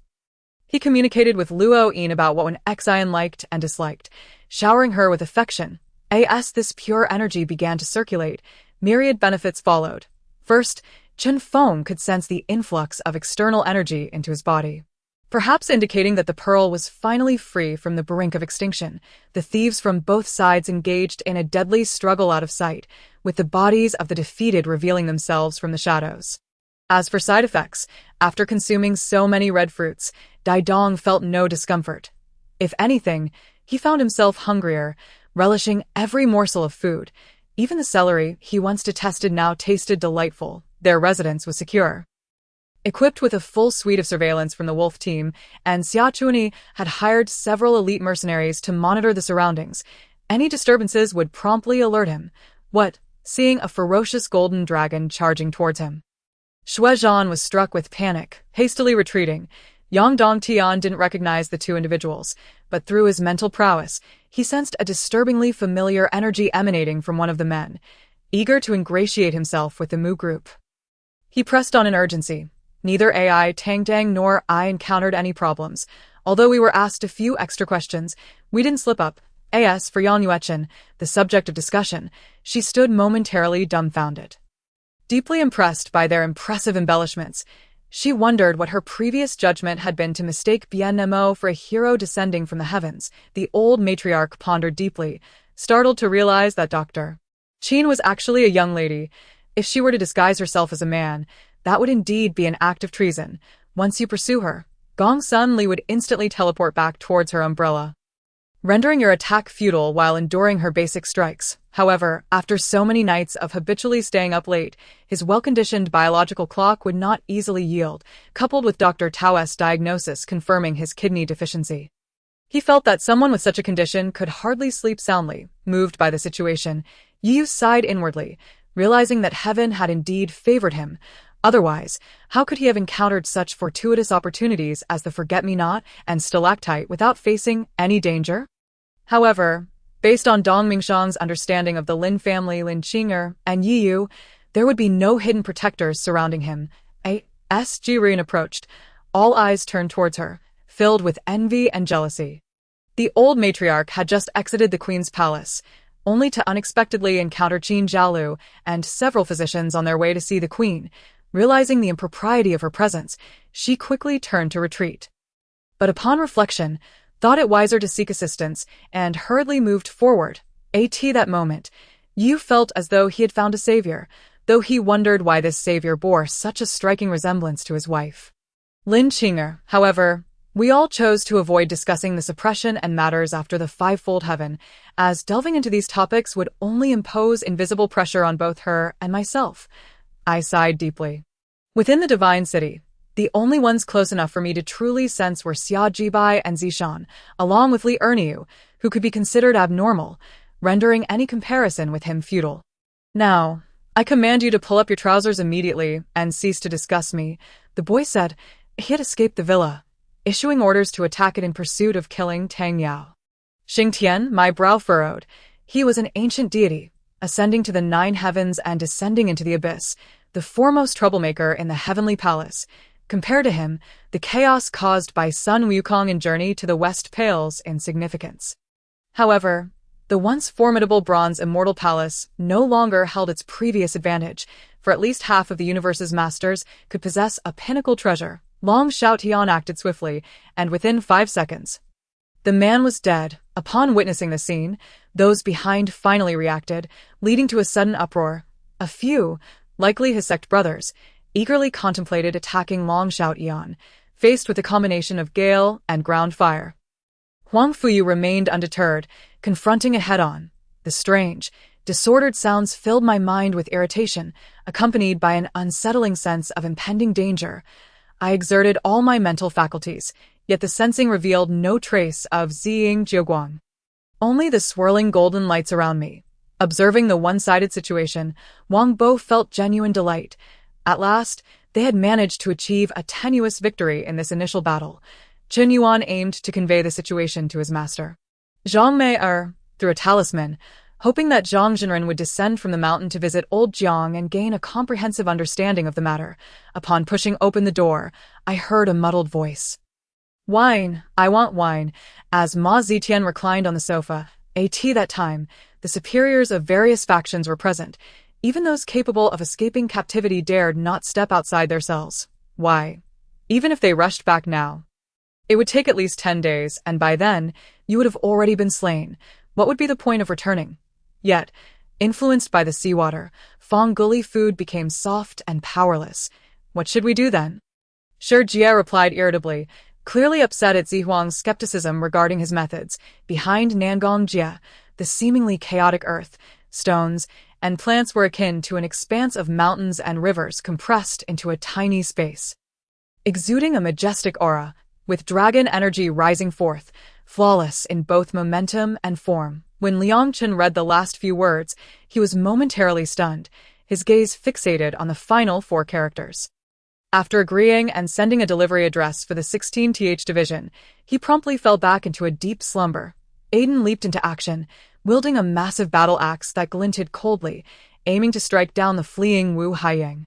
Speaker 1: he communicated with Luo Yin about what Xian liked and disliked, showering her with affection. As this pure energy began to circulate, myriad benefits followed. First, Chen Feng could sense the influx of external energy into his body, perhaps indicating that the pearl was finally free from the brink of extinction. The thieves from both sides engaged in a deadly struggle out of sight, with the bodies of the defeated revealing themselves from the shadows. As for side effects, after consuming so many red fruits, Dai Dong felt no discomfort. If anything, he found himself hungrier, relishing every morsel of food. Even the celery he once detested now tasted delightful. Their residence was secure. Equipped with a full suite of surveillance from the wolf team, and Xia Chuani had hired several elite mercenaries to monitor the surroundings. Any disturbances would promptly alert him. Seeing a ferocious golden dragon charging towards him. Xue Zhan was struck with panic, hastily retreating. Yang Dongtian didn't recognize the 2 individuals, but through his mental prowess, he sensed a disturbingly familiar energy emanating from one of the men, eager to ingratiate himself with the Mu group. He pressed on in urgency. Neither AI, Tang Dang nor I encountered any problems. Although we were asked a few extra questions, we didn't slip up. As for Yang Yuechen, the subject of discussion, she stood momentarily dumbfounded. Deeply impressed by their impressive embellishments, she wondered what her previous judgment had been to mistake Bien Nemo for a hero descending from the heavens. The old matriarch pondered deeply, startled to realize that Dr. Qin was actually a young lady. If she were to disguise herself as a man, that would indeed be an act of treason. Once you pursue her, Gong Sun Li would instantly teleport back towards her umbrella, rendering your attack futile while enduring her basic strikes. However, after so many nights of habitually staying up late, his well-conditioned biological clock would not easily yield, coupled with Dr. Tao's diagnosis confirming his kidney deficiency. He felt that someone with such a condition could hardly sleep soundly. Moved by the situation, Yu sighed inwardly, realizing that heaven had indeed favored him. Otherwise, how could he have encountered such fortuitous opportunities as the forget-me-not and stalactite without facing any danger? However, based on Dong Mingxiang's understanding of the Lin family, Lin Qinger, and Yi Yu, there would be no hidden protectors surrounding him. As Jiren approached, all eyes turned towards her, filled with envy and jealousy. The old matriarch had just exited the queen's palace, only to unexpectedly encounter Qin Jialu and several physicians on their way to see the queen. Realizing the impropriety of her presence, she quickly turned to retreat. But upon reflection, thought it wiser to seek assistance, and hurriedly moved forward. That moment, Yu felt as though he had found a savior, though he wondered why this savior bore such a striking resemblance to his wife. Lin Qinger, however, We all chose to avoid discussing the suppression and matters after the fivefold heaven, as delving into these topics would only impose invisible pressure on both her and myself. I sighed deeply. Within the divine city, the only ones close enough for me to truly sense were Xia Jibai and Zishan, along with Li Erniu, who could be considered abnormal, rendering any comparison with him futile. Now, I command you to pull up your trousers immediately and cease to discuss me, the boy said. He had escaped the villa, issuing orders to attack it in pursuit of killing Tang Yao. Xing Tian, my brow furrowed. He was an ancient deity, ascending to the 9 heavens and descending into the abyss, the foremost troublemaker in the heavenly palace. Compared to him, the chaos caused by Sun Wukong and Journey to the West pales in significance. However, the once formidable bronze immortal palace no longer held its previous advantage, for at least half of the universe's masters could possess a pinnacle treasure. Long Shao Tian acted swiftly, and within 5 seconds, the man was dead. Upon witnessing the scene, those behind finally reacted, leading to a sudden uproar. A few, likely his sect brothers, eagerly contemplated attacking Long Shao Tian, faced with a combination of gale and ground fire. Huang Fuyu remained undeterred, confronting it head-on. The strange, disordered sounds filled my mind with irritation, accompanied by an unsettling sense of impending danger. I exerted all my mental faculties, yet the sensing revealed no trace of Ziying Jiuguang. Only the swirling golden lights around me. Observing the one-sided situation, Wang Bo felt genuine delight. At last, they had managed to achieve a tenuous victory in this initial battle. Chen Yuan aimed to convey the situation to his master, Zhang Mei through a talisman, hoping that Zhang Zhenren would descend from the mountain to visit Old Jiang and gain a comprehensive understanding of the matter. Upon pushing open the door, I heard a muddled voice. Wine, I want wine, as Ma Zetian reclined on the sofa. At that time, the superiors of various factions were present. Even those capable of escaping captivity dared not step outside their cells. Why? Even if they rushed back now, it would take at least 10 days, and by then, you would have already been slain. What would be the point of returning? Yet, influenced by the seawater, Fong Gully food became soft and powerless. What should we do then? Shi Jie replied irritably, clearly upset at Zihuang's skepticism regarding his methods. Behind Nangong Jie, the seemingly chaotic earth, stones, and plants were akin to an expanse of mountains and rivers compressed into a tiny space. Exuding a majestic aura, with dragon energy rising forth, flawless in both momentum and form. When Liang Chen read the last few words, he was momentarily stunned, his gaze fixated on the final 4 characters. After agreeing and sending a delivery address for the 16th Division, he promptly fell back into a deep slumber. Aiden leaped into action, wielding a massive battle axe that glinted coldly, aiming to strike down the fleeing Wu Haiying.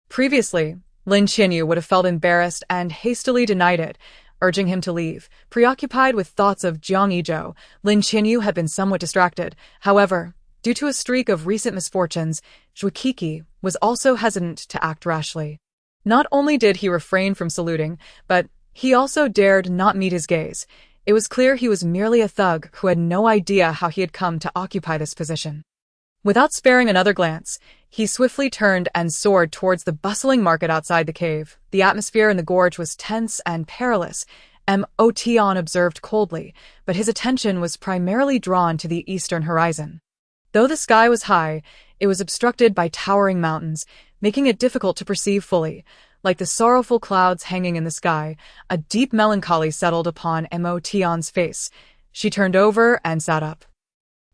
Speaker 1: Previously, Lin Qianyu would have felt embarrassed and hastily denied it, urging him to leave. Preoccupied with thoughts of Jiang Yizhou, Lin Qianyu had been somewhat distracted. However, due to a streak of recent misfortunes, Zhu Kiki was also hesitant to act rashly. Not only did he refrain from saluting, but he also dared not meet his gaze. It was clear he was merely a thug who had no idea how he had come to occupy this position. Without sparing another glance, he swiftly turned and soared towards the bustling market outside the cave. The atmosphere in the gorge was tense and perilous. Mo Tian observed coldly, but his attention was primarily drawn to the eastern horizon. Though the sky was high, it was obstructed by towering mountains, making it difficult to perceive fully. Like the sorrowful clouds hanging in the sky, a deep melancholy settled upon Mo Tian's face. She turned over and sat up,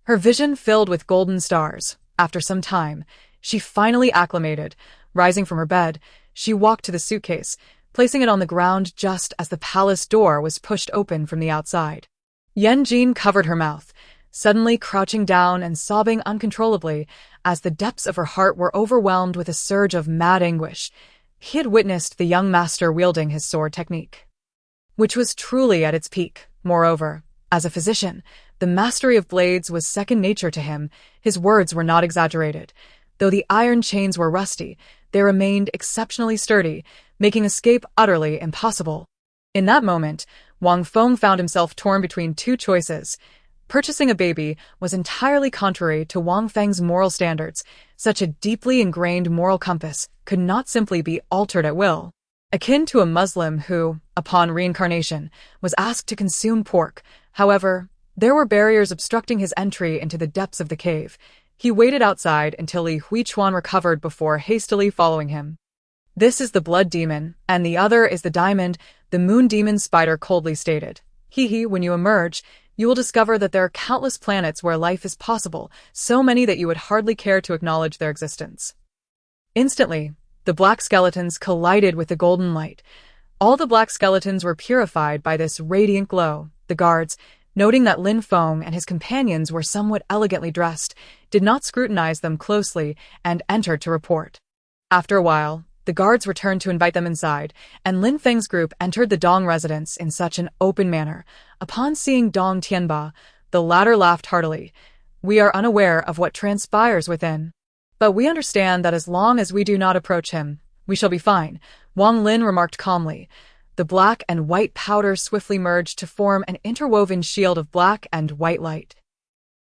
Speaker 1: her vision filled with golden stars. After some time, she finally acclimated. Rising from her bed, she walked to the suitcase, placing it on the ground just as the palace door was pushed open from the outside. Yan Jin covered her mouth, suddenly crouching down and sobbing uncontrollably as the depths of her heart were overwhelmed with a surge of mad anguish. He had witnessed the young master wielding his sword technique, which was truly at its peak. Moreover, as a physician, the mastery of blades was second nature to him. His words were not exaggerated. Though the iron chains were rusty, they remained exceptionally sturdy, making escape utterly impossible. In that moment, Wang Feng found himself torn between 2 choices. Purchasing a baby was entirely contrary to Wang Feng's moral standards. Such a deeply ingrained moral compass could not simply be altered at will. akin to a Muslim who, upon reincarnation, was asked to consume pork. However, there were barriers obstructing his entry into the depths of the cave. He waited outside until Li Huichuan recovered before hastily following him. "This is the blood demon, and the other is the diamond," the moon demon spider coldly stated. When you emerge, you will discover that there are countless planets where life is possible, so many that you would hardly care to acknowledge their existence. Instantly, the black skeletons collided with the golden light. All the black skeletons were purified by this radiant glow. The guards, noting that Lin Feng and his companions were somewhat elegantly dressed, did not scrutinize them closely and entered to report. After a while, the guards returned to invite them inside, and Lin Feng's group entered the Dong residence in such an open manner. Upon seeing Dong Tianba, the latter laughed heartily. "We are unaware of what transpires within, but we understand that as long as we do not approach him, we shall be fine," Wang Lin remarked calmly. The black and white powder swiftly merged to form an interwoven shield of black and white light,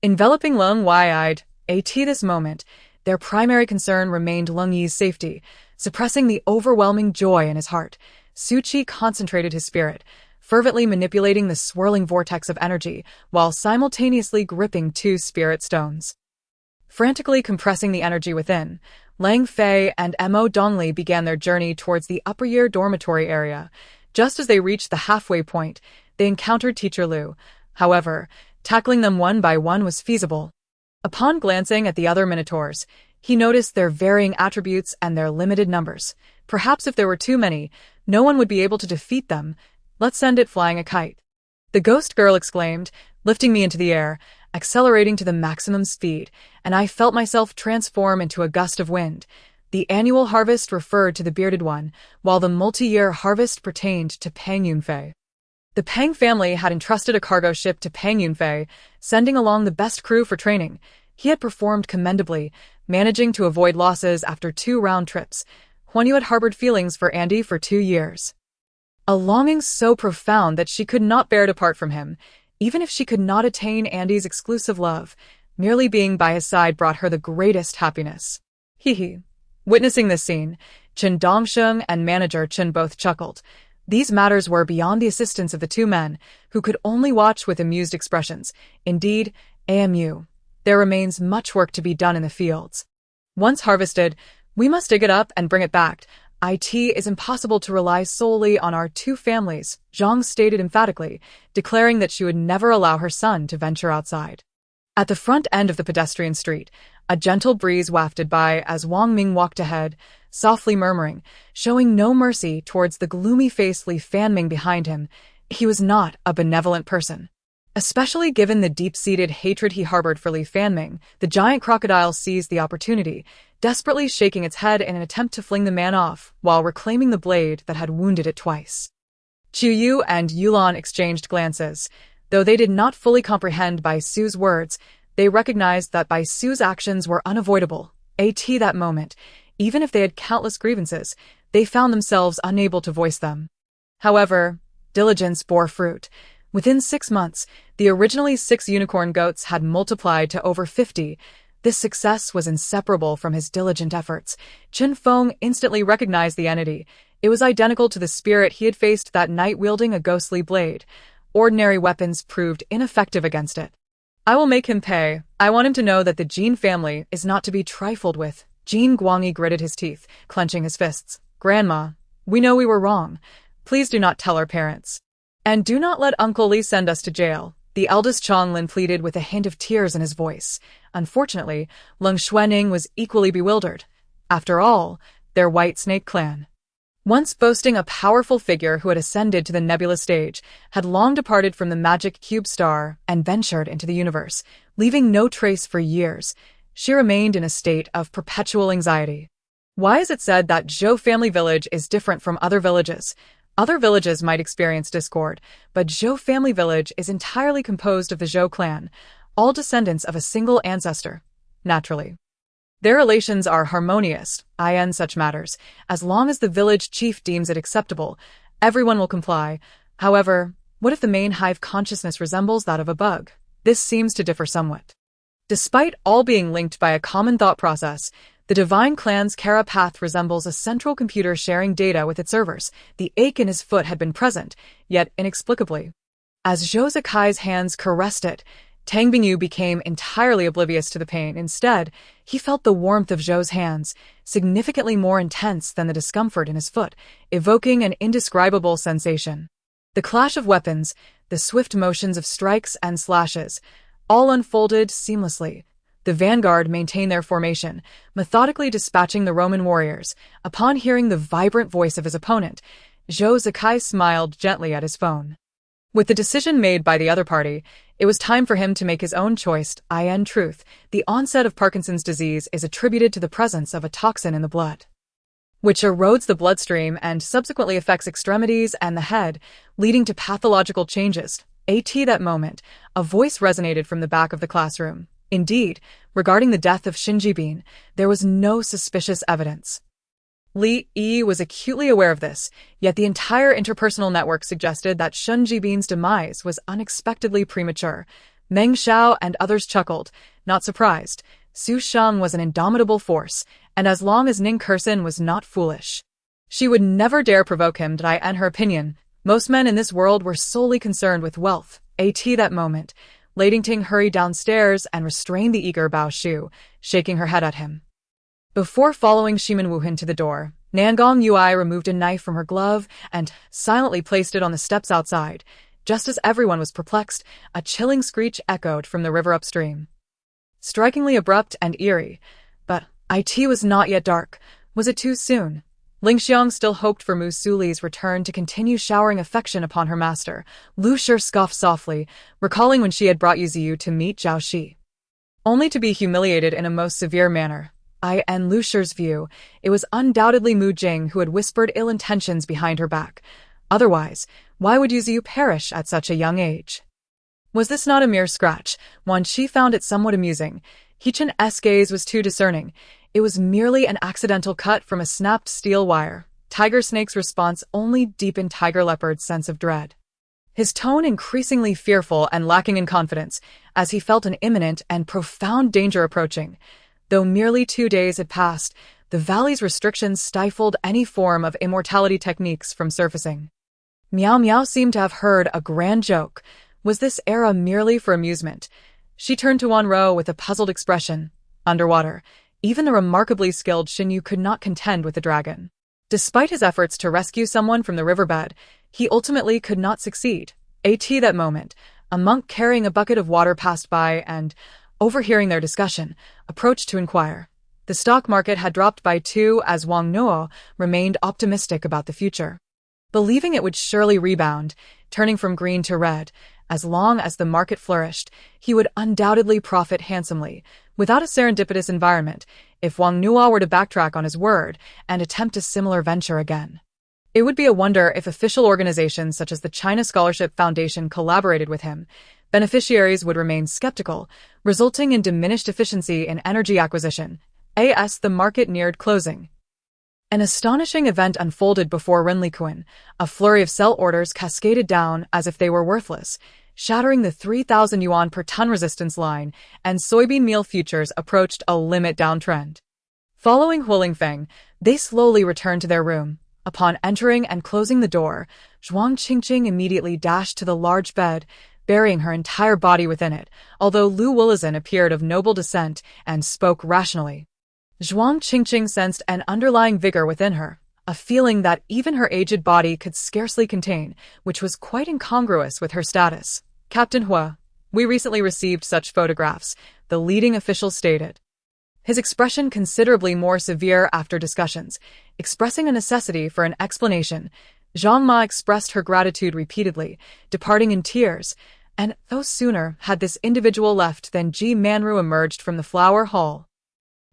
Speaker 1: enveloping Leng wide-eyed. At this moment, their primary concern remained Leng Yi's safety. Suppressing the overwhelming joy in his heart, Su Qi concentrated his spirit, fervently manipulating the swirling vortex of energy while simultaneously gripping two spirit stones. Frantically compressing the energy within, Lang Fei and Mo Dongli began their journey towards the upper year dormitory area. Just as they reached the halfway point, they encountered Teacher Liu. However, tackling them one by one was feasible. Upon glancing at the other minotaurs, he noticed their varying attributes and their limited numbers. Perhaps if there were too many, no one would be able to defeat them. "Let's send it flying a kite," the ghost girl exclaimed, lifting me into the air, accelerating to the maximum speed, and I felt myself transform into a gust of wind. The annual harvest referred to the bearded one, while the multi-year harvest pertained to Pang Yunfei. The Pang family had entrusted a cargo ship to Pang Yunfei, sending along the best crew for training. He had performed commendably, managing to avoid losses after 2 round trips. Huanyu had harbored feelings for Andy for 2 years. A longing so profound that she could not bear to part from him. Even if she could not attain Andy's exclusive love, merely being by his side brought her the greatest happiness. Witnessing this scene, Chen Dongsheng and manager Chen both chuckled. These matters were beyond the assistance of the 2 men, who could only watch with amused expressions. Indeed, AMU. There remains much work to be done in the fields. Once harvested, we must dig it up and bring it back. It is impossible to rely solely on our 2 families, Zhang stated emphatically, declaring that she would never allow her son to venture outside. At the front end of the pedestrian street, a gentle breeze wafted by as Wang Ming walked ahead, softly murmuring, showing no mercy towards the gloomy-faced Li Fanming behind him. He was not a benevolent person. Especially given the deep-seated hatred he harbored for Li Fanming, the giant crocodile seized the opportunity, desperately shaking its head in an attempt to fling the man off, while reclaiming the blade that had wounded it twice. Qiu Yu and Yulan exchanged glances. Though they did not fully comprehend Bai Su's words, they recognized that Bai Su's actions were unavoidable. At that moment, even if they had countless grievances, they found themselves unable to voice them. However, diligence bore fruit. Within 6 months, the originally 6 unicorn goats had multiplied to over 50. This success was inseparable from his diligent efforts. Chen Feng instantly recognized the entity. It was identical to the spirit he had faced that night wielding a ghostly blade. Ordinary weapons proved ineffective against it. "I will make him pay. I want him to know that the Jin family is not to be trifled with." Jin Guangyi gritted his teeth, clenching his fists. "Grandma, we know we were wrong. Please do not tell our parents. And do not let Uncle Li send us to jail." The eldest Changlin pleaded with a hint of tears in his voice. Unfortunately, Leng Xuening was equally bewildered. After all, their White Snake clan, once boasting a powerful figure who had ascended to the nebula stage, had long departed from the magic cube star and ventured into the universe, leaving no trace for years. She remained in a state of perpetual anxiety. Why is it said that Zhou family village is different from other villages? Other villages might experience discord, but Zhou family village is entirely composed of the Zhou clan, all descendants of a single ancestor. Naturally, their relations are harmonious. In such matters, as long as the village chief deems it acceptable, everyone will comply. However, what if the main hive consciousness resembles that of a bug? This seems to differ somewhat. Despite all being linked by a common thought process, The Divine Clan's Kara path resembles a central computer sharing data with its servers. The ache in his foot had been present, yet inexplicably. As Zhou Zekai's hands caressed it, Tang Bingyu became entirely oblivious to the pain. Instead, he felt the warmth of Zhou's hands, significantly more intense than the discomfort in his foot, evoking an indescribable sensation. The clash of weapons, the swift motions of strikes and slashes, all unfolded seamlessly. The vanguard maintained their formation, methodically dispatching the Roman warriors. Upon hearing the vibrant voice of his opponent, Zhou Zekai smiled gently at his phone. With the decision made by the other party, it was time for him to make his own choice. In truth, the onset of Parkinson's disease is attributed to the presence of a toxin in the blood, which erodes the bloodstream and subsequently affects extremities and the head, leading to pathological changes. At that moment, a voice resonated from the back of the classroom. Indeed, regarding the death of Xin Jibin, there was no suspicious evidence. Li Yi was acutely aware of this, yet the entire interpersonal network suggested that Xin Jibin's demise was unexpectedly premature. Meng Xiao and others chuckled, not surprised. Su Shang was an indomitable force, and as long as Ning Kersen was not foolish, she would never dare provoke him. In her opinion, most men in this world were solely concerned with wealth. At that moment, Lady Ting hurried downstairs and restrained the eager Bao Shu, shaking her head at him. Before following Shiman Wuhan to the door, Nangong Yui removed a knife from her glove and silently placed it on the steps outside. Just as everyone was perplexed, a chilling screech echoed from the river upstream. Strikingly abrupt and eerie, but it was not yet dark. Was it too soon? Ling Xiang still hoped for Mu Suli's return to continue showering affection upon her master. Lu Shi scoffed softly, recalling when she had brought Yuziyu to meet Zhao Shi, only to be humiliated in a most severe manner. In Lu Shi's view, it was undoubtedly Mu Jing who had whispered ill intentions behind her back. Otherwise, why would Yuziyu perish at such a young age? Was this not a mere scratch? Wan Qi found it somewhat amusing. He Chen's gaze was too discerning. It was merely an accidental cut from a snapped steel wire. Tiger Snake's response only deepened Tiger Leopard's sense of dread, his tone increasingly fearful and lacking in confidence, as he felt an imminent and profound danger approaching. Though merely 2 days had passed, the valley's restrictions stifled any form of immortality techniques from surfacing. Miao Miao seemed to have heard a grand joke. Was this era merely for amusement? She turned to Wan Ro with a puzzled expression. Underwater, even the remarkably skilled Xinyu could not contend with the dragon. Despite his efforts to rescue someone from the riverbed, he ultimately could not succeed. At that moment, a monk carrying a bucket of water passed by and, overhearing their discussion, approached to inquire. The stock market had dropped by 2 as Wang Nuo remained optimistic about the future, believing it would surely rebound, turning from green to red. As long as the market flourished, he would undoubtedly profit handsomely. Without a serendipitous environment, if Wang Nuo were to backtrack on his word and attempt a similar venture again, it would be a wonder if official organizations such as the China Scholarship Foundation collaborated with him. Beneficiaries would remain skeptical, resulting in diminished efficiency in energy acquisition. As the market neared closing, an astonishing event unfolded before Renlikuan. A flurry of sell orders cascaded down as if they were worthless, shattering the 3,000 yuan per ton resistance line, and soybean meal futures approached a limit downtrend. Following Huling Feng, they slowly returned to their room. Upon entering and closing the door, Zhuang Qingqing immediately dashed to the large bed, burying her entire body within it, although Lu Wulizhen appeared of noble descent and spoke rationally. Zhuang Qingqing sensed an underlying vigor within her, a feeling that even her aged body could scarcely contain, which was quite incongruous with her status. Captain Hua, we recently received such photographs, the leading official stated, his expression considerably more severe after discussions, expressing a necessity for an explanation. Zhang Ma expressed her gratitude repeatedly, departing in tears, and no sooner had this individual left than Ji Manru emerged from the flower hall,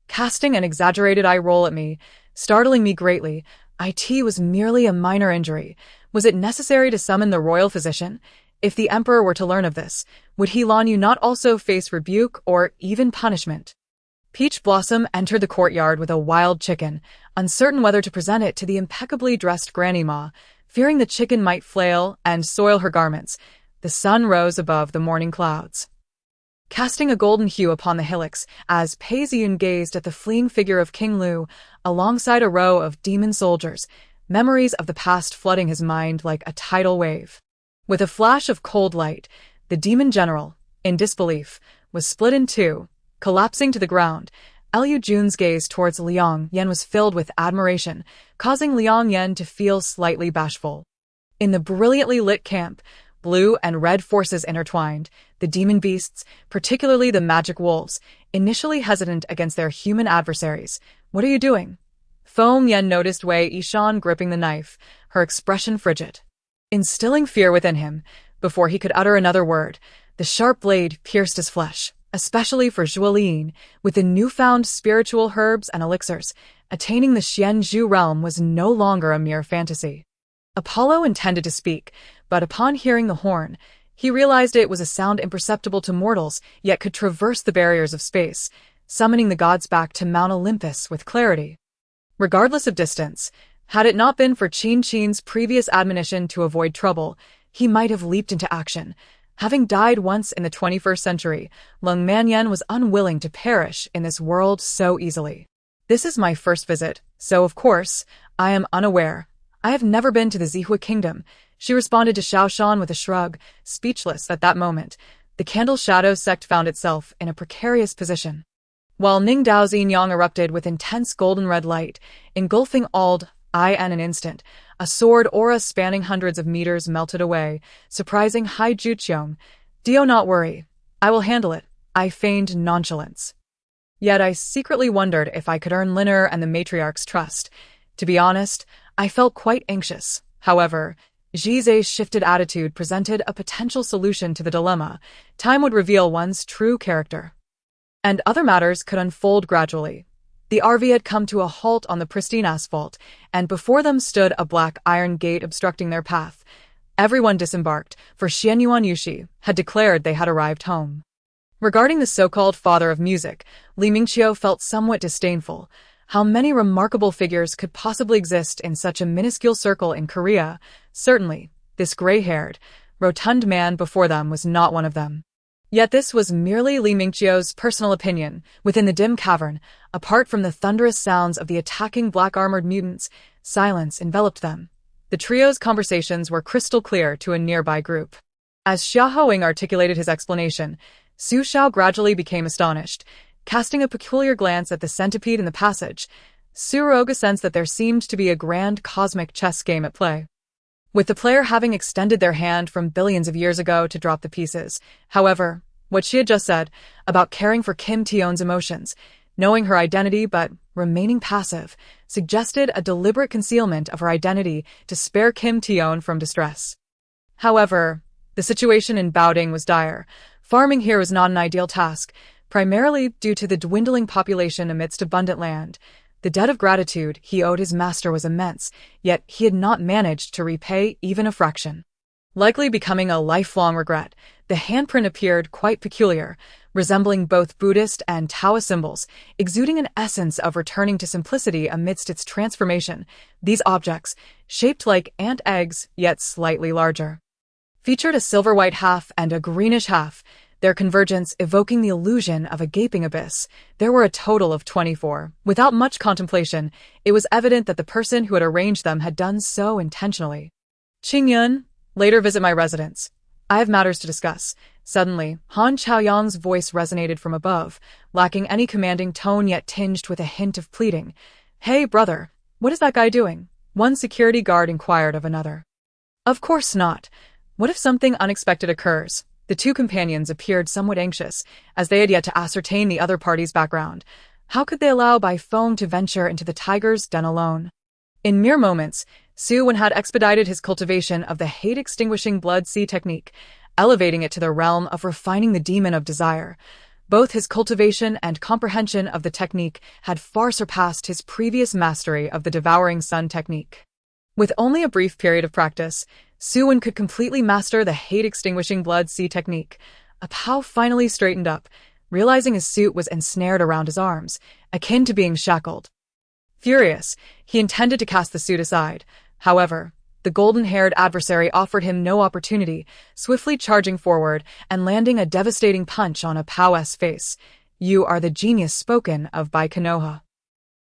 Speaker 1: casting an exaggerated eye roll at me, startling me greatly. It was merely a minor injury. Was it necessary to summon the royal physician? If the emperor were to learn of this, would he Lan Yu not also face rebuke or even punishment? Peach Blossom entered the courtyard with a wild chicken, uncertain whether to present it to the impeccably dressed Granny Ma, fearing the chicken might flail and soil her garments. The sun rose above the morning clouds. casting a golden hue upon the hillocks as Pei Ziyun gazed at the fleeing figure of King Lu alongside a row of demon soldiers, memories of the past flooding his mind like a tidal wave. With a flash of cold light, the demon general, in disbelief, was split in two, collapsing to the ground. Liu Jun's gaze towards Liang Yan was filled with admiration, causing Liang Yan to feel slightly bashful. In the brilliantly lit camp, blue and red forces intertwined, the demon beasts, particularly the magic wolves, initially hesitant against their human adversaries. "What are you doing?" Feng Yan noticed Wei Yishan gripping the knife, her expression frigid. Instilling fear within him, before he could utter another word, the sharp blade pierced his flesh, especially for Xue Ling. With the newfound spiritual herbs and elixirs, attaining the Xianzhu realm was no longer a mere fantasy. Apollo intended to speak, but upon hearing the horn, he realized it was a sound imperceptible to mortals, yet could traverse the barriers of space, summoning the gods back to Mount Olympus with clarity. Regardless of distance, had it not been for Qin Qin's previous admonition to avoid trouble, he might have leaped into action. Having died once in the 21st century, Lung Manyan was unwilling to perish in this world so easily. "This is my first visit, so of course, I am unaware. I have never been to the Zihua kingdom," she responded to Xiao Shan with a shrug, speechless at that moment. The Candle Shadow sect found itself in a precarious position. While Ning Dao's Yin-Yang erupted with intense golden-red light, engulfing all in an instant, a sword aura spanning hundreds of meters melted away, surprising Hai Juqiong. "Do not worry. I will handle it," I feigned nonchalance. Yet I secretly wondered if I could earn Linner and the matriarch's trust. To be honest, I felt quite anxious. However, Jiuze's shifted attitude presented a potential solution to the dilemma. Time would reveal one's true character. And other matters could unfold gradually. The RV had come to a halt on the pristine asphalt, and before them stood a black iron gate obstructing their path. Everyone disembarked, for Xianyuan Yushi had declared they had arrived home. Regarding the so-called father of music, Li Mingqiu felt somewhat disdainful. How many remarkable figures could possibly exist in such a minuscule circle in Korea? Certainly, this gray-haired, rotund man before them was not one of them. Yet this was merely Li Mingqiu's personal opinion. Within the dim cavern, apart from the thunderous sounds of the attacking black-armored mutants, silence enveloped them. The trio's conversations were crystal clear to a nearby group. As Xia Hoing articulated his explanation, Su Xiao gradually became astonished. Casting a peculiar glance at the centipede in the passage, Su Roga sensed that there seemed to be a grand cosmic chess game at play, with the player having extended their hand from billions of years ago to drop the pieces. However, what she had just said about caring for Kim Tion's emotions, knowing her identity but remaining passive, suggested a deliberate concealment of her identity to spare Kim Tion from distress. However, the situation in Baoding was dire. Farming here was not an ideal task, primarily due to the dwindling population amidst abundant land. The debt of gratitude he owed his master was immense, yet he had not managed to repay even a fraction. Likely becoming a lifelong regret, the handprint appeared quite peculiar, resembling both Buddhist and Taoist symbols, exuding an essence of returning to simplicity amidst its transformation. These objects, shaped like ant eggs, yet slightly larger, featured a silver-white half and a greenish half, their convergence evoking the illusion of a gaping abyss. There were a total of 24. Without much contemplation, it was evident that the person who had arranged them had done so intentionally. "Qingyun, later visit my residence. I have matters to discuss." Suddenly, Han Chaoyang's voice resonated from above, lacking any commanding tone yet tinged with a hint of pleading. "Hey, brother, what is that guy doing?" one security guard inquired of another. "Of course not. What if something unexpected occurs?" The two companions appeared somewhat anxious, as they had yet to ascertain the other party's background. How could they allow Bai Feng to venture into the tiger's den alone? In mere moments, Su Wen had expedited his cultivation of the hate-extinguishing blood sea technique, elevating it to the realm of refining the demon of desire. Both his cultivation and comprehension of the technique had far surpassed his previous mastery of the devouring sun technique. With only a brief period of practice, Su Wen could completely master the hate-extinguishing blood sea technique. Apao finally straightened up, realizing his suit was ensnared around his arms, akin to being shackled. Furious, he intended to cast the suit aside. However, The golden-haired adversary offered him no opportunity, swiftly charging forward and landing a devastating punch on Apao's face. "You are the genius spoken of by Konoha.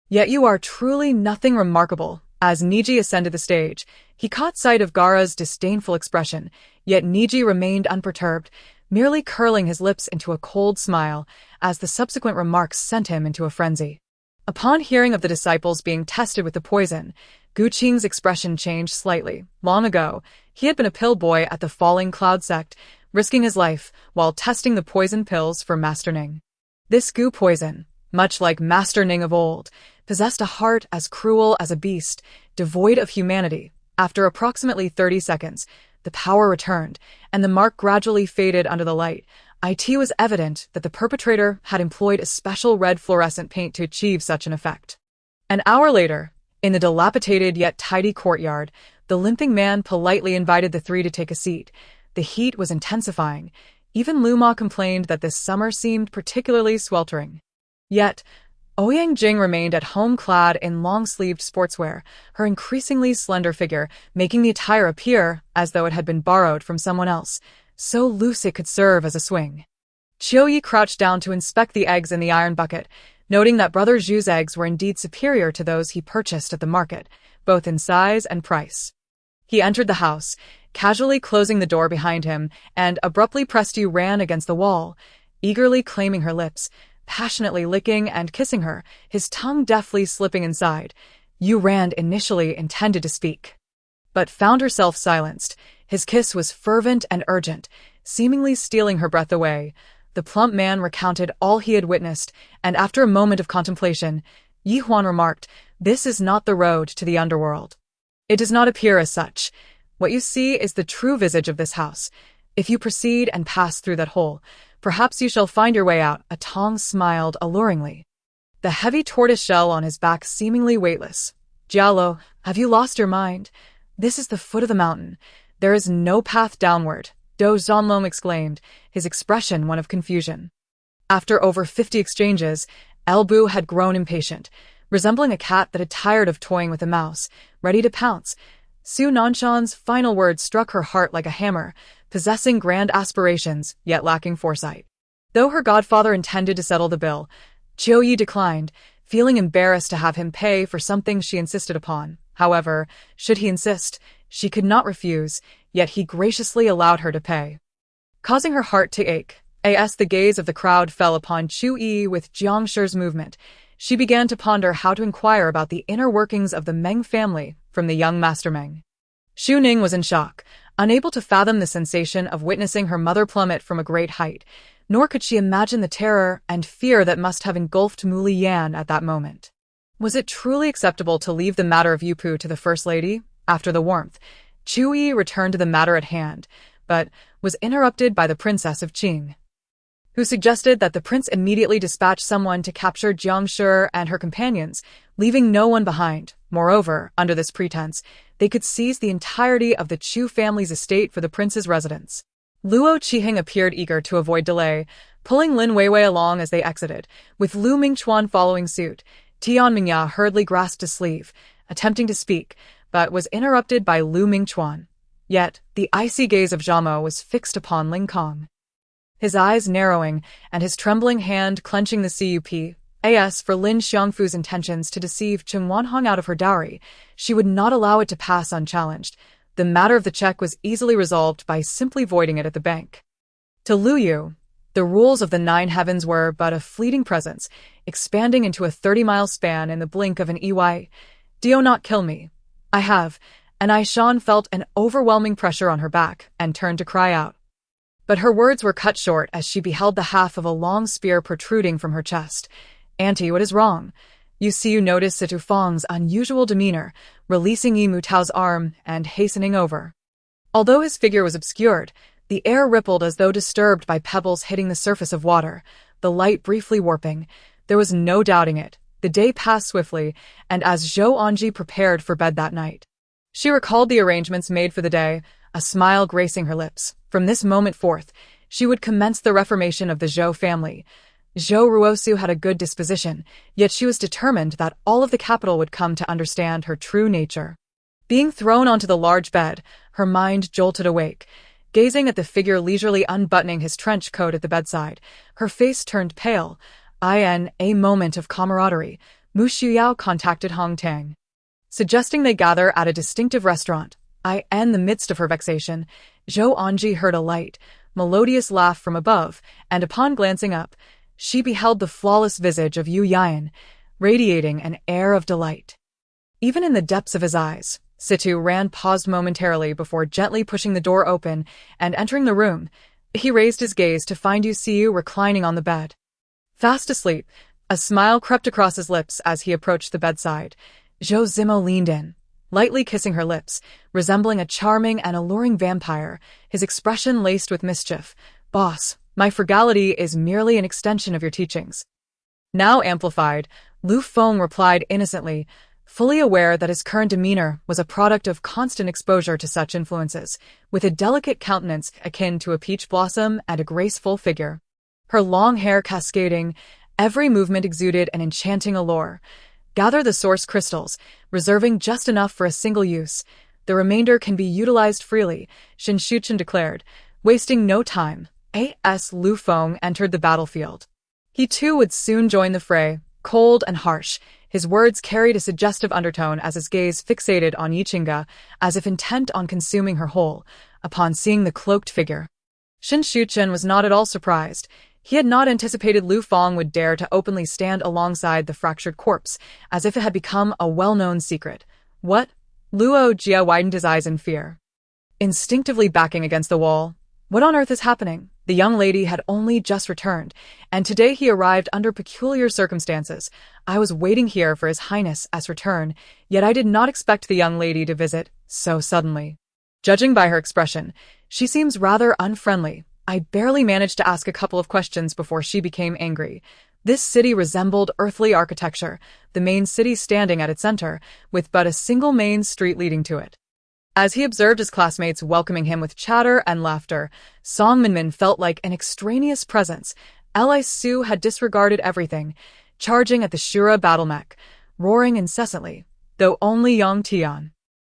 Speaker 1: Yet you are truly nothing remarkable." As Niji ascended the stage, he caught sight of Gaara's disdainful expression, yet Niji remained unperturbed, merely curling his lips into a cold smile, as the subsequent remarks sent him into a frenzy. Upon hearing of the disciples being tested with the poison, Gu Qing's expression changed slightly. Long ago, he had been a pill boy at the Falling Cloud sect, risking his life while testing the poison pills for Master Ning. This Gu poison, much like Master Ning of old, possessed a heart as cruel as a beast, devoid of humanity. After approximately 30 seconds, the power returned, and the mark gradually faded under the light. It was evident that the perpetrator had employed a special red fluorescent paint to achieve such an effect. An hour later, in the dilapidated yet tidy courtyard, the limping man politely invited the three to take a seat. The heat was intensifying. Even Luma complained that this summer seemed particularly sweltering. Yet, Ouyang Jing remained at home clad in long-sleeved sportswear, her increasingly slender figure making the attire appear as though it had been borrowed from someone else, so loose it could serve as a swing. Qiuyi crouched down to inspect the eggs in the iron bucket, noting that Brother Zhu's eggs were indeed superior to those he purchased at the market, both in size and price. He entered the house, casually closing the door behind him, and abruptly Prestu ran against the wall, eagerly claiming her lips, passionately licking and kissing her, his tongue deftly slipping inside. Yu Rand initially intended to speak, but found herself silenced. His kiss was fervent and urgent, seemingly stealing her breath away. The plump man recounted all he had witnessed, and after a moment of contemplation, Yi Huan remarked, "This is not the road to the underworld. It does not appear as such. What you see is the true visage of this house. If you proceed and pass through that hole, perhaps you shall find your way out." A Tong smiled alluringly, the heavy tortoise shell on his back seemingly weightless. "Jialo, have you lost your mind? This is the foot of the mountain. There is no path downward," Do Zhanlong exclaimed, his expression one of confusion. After over 50 exchanges, El Bu had grown impatient, resembling a cat that had tired of toying with a mouse, ready to pounce. Su Nanshan's final words struck her heart like a hammer, possessing grand aspirations, yet lacking foresight. Though her godfather intended to settle the bill, Qiuyi declined, feeling embarrassed to have him pay for something she insisted upon. However, should he insist, she could not refuse, yet he graciously allowed her to pay. Causing her heart to ache, as the gaze of the crowd fell upon Qiuyi with Jiangshi's movement, she began to ponder how to inquire about the inner workings of the Meng family from the young Master Meng. Xu Ning was in shock, unable to fathom the sensation of witnessing her mother plummet from a great height, nor could she imagine the terror and fear that must have engulfed Mu Liyan at that moment. Was it truly acceptable to leave the matter of Yupu to the First Lady? After the warmth, Qiuyi returned to the matter at hand, but was interrupted by the Princess of Qing, who suggested that the prince immediately dispatch someone to capture Jiangshi and her companions, leaving no one behind. Moreover, under this pretense, they could seize the entirety of the Chu family's estate for the prince's residence. Luo Qiheng appeared eager to avoid delay, pulling Lin Weiwei along as they exited, with Lu Mingchuan following suit. Tian Mingya hurriedly grasped his sleeve, attempting to speak, but was interrupted by Lu Mingchuan. Yet, the icy gaze of Zhamo was fixed upon Ling Kong, his eyes narrowing and his trembling hand clenching the CUP. As for Lin Xiangfu's intentions to deceive Chen Wanhong out of her dowry, she would not allow it to pass unchallenged. The matter of the check was easily resolved by simply voiding it at the bank. To Lu Yu, the rules of the Nine Heavens were but a fleeting presence, expanding into a 30-mile span in the blink of an ey. "Do not kill me. I have," and Aishan felt an overwhelming pressure on her back and turned to cry out. But her words were cut short as she beheld the half of a long spear protruding from her chest. "Auntie, what is wrong?" Yu noticed Situ Fang's unusual demeanor, releasing Yi Mutao's arm and hastening over. Although his figure was obscured, the air rippled as though disturbed by pebbles hitting the surface of water, the light briefly warping. There was no doubting it. The day passed swiftly, and as Zhou Anji prepared for bed that night, she recalled the arrangements made for the day, a smile gracing her lips. From this moment forth, she would commence the reformation of the Zhou family. Zhou Ruosu had a good disposition, yet she was determined that all of the capital would come to understand her true nature. Being thrown onto the large bed, her mind jolted awake. Gazing at the figure leisurely unbuttoning his trench coat at the bedside, her face turned pale. In a moment of camaraderie, Mu Shuyao contacted Hong Tang, suggesting they gather at a distinctive restaurant. In the midst of her vexation, Zhou Anji heard a light, melodious laugh from above, and upon glancing up, she beheld the flawless visage of Yu Yan, radiating an air of delight. Even in the depths of his eyes, Situ Ran paused momentarily before gently pushing the door open and entering the room. He raised his gaze to find Yu Siu reclining on the bed, fast asleep. A smile crept across his lips as he approached the bedside. Zhou Zimo leaned in, lightly kissing her lips, resembling a charming and alluring vampire, his expression laced with mischief. "Boss, my frugality is merely an extension of your teachings." Now amplified, Lu Feng replied innocently, fully aware that his current demeanor was a product of constant exposure to such influences, with a delicate countenance akin to a peach blossom and a graceful figure. Her long hair cascading, every movement exuded an enchanting allure. "Gather the source crystals, reserving just enough for a single use. The remainder can be utilized freely," Shin Shuchen declared. Wasting no time, A.S. Lu Feng entered the battlefield. He too would soon join the fray, cold and harsh. His words carried a suggestive undertone as his gaze fixated on Yichinga, as if intent on consuming her whole. Upon seeing the cloaked figure, Shin Shuchen was not at all surprised. He had not anticipated Lu Feng would dare to openly stand alongside the fractured corpse, as if it had become a well-known secret. "What?" Luo Jia widened his eyes in fear, instinctively backing against the wall. What on earth is happening? The young lady had only just returned, and today he arrived under peculiar circumstances. "I was waiting here for His Highness's return, yet I did not expect the young lady to visit so suddenly. Judging by her expression, she seems rather unfriendly. I barely managed to ask a couple of questions before she became angry." This city resembled earthly architecture, the main city standing at its center, with but a single main street leading to it. As he observed his classmates welcoming him with chatter and laughter, Song Minmin felt like an extraneous presence. Li Su had disregarded everything, charging at the Shura battle mech, roaring incessantly, though only Yang Tian,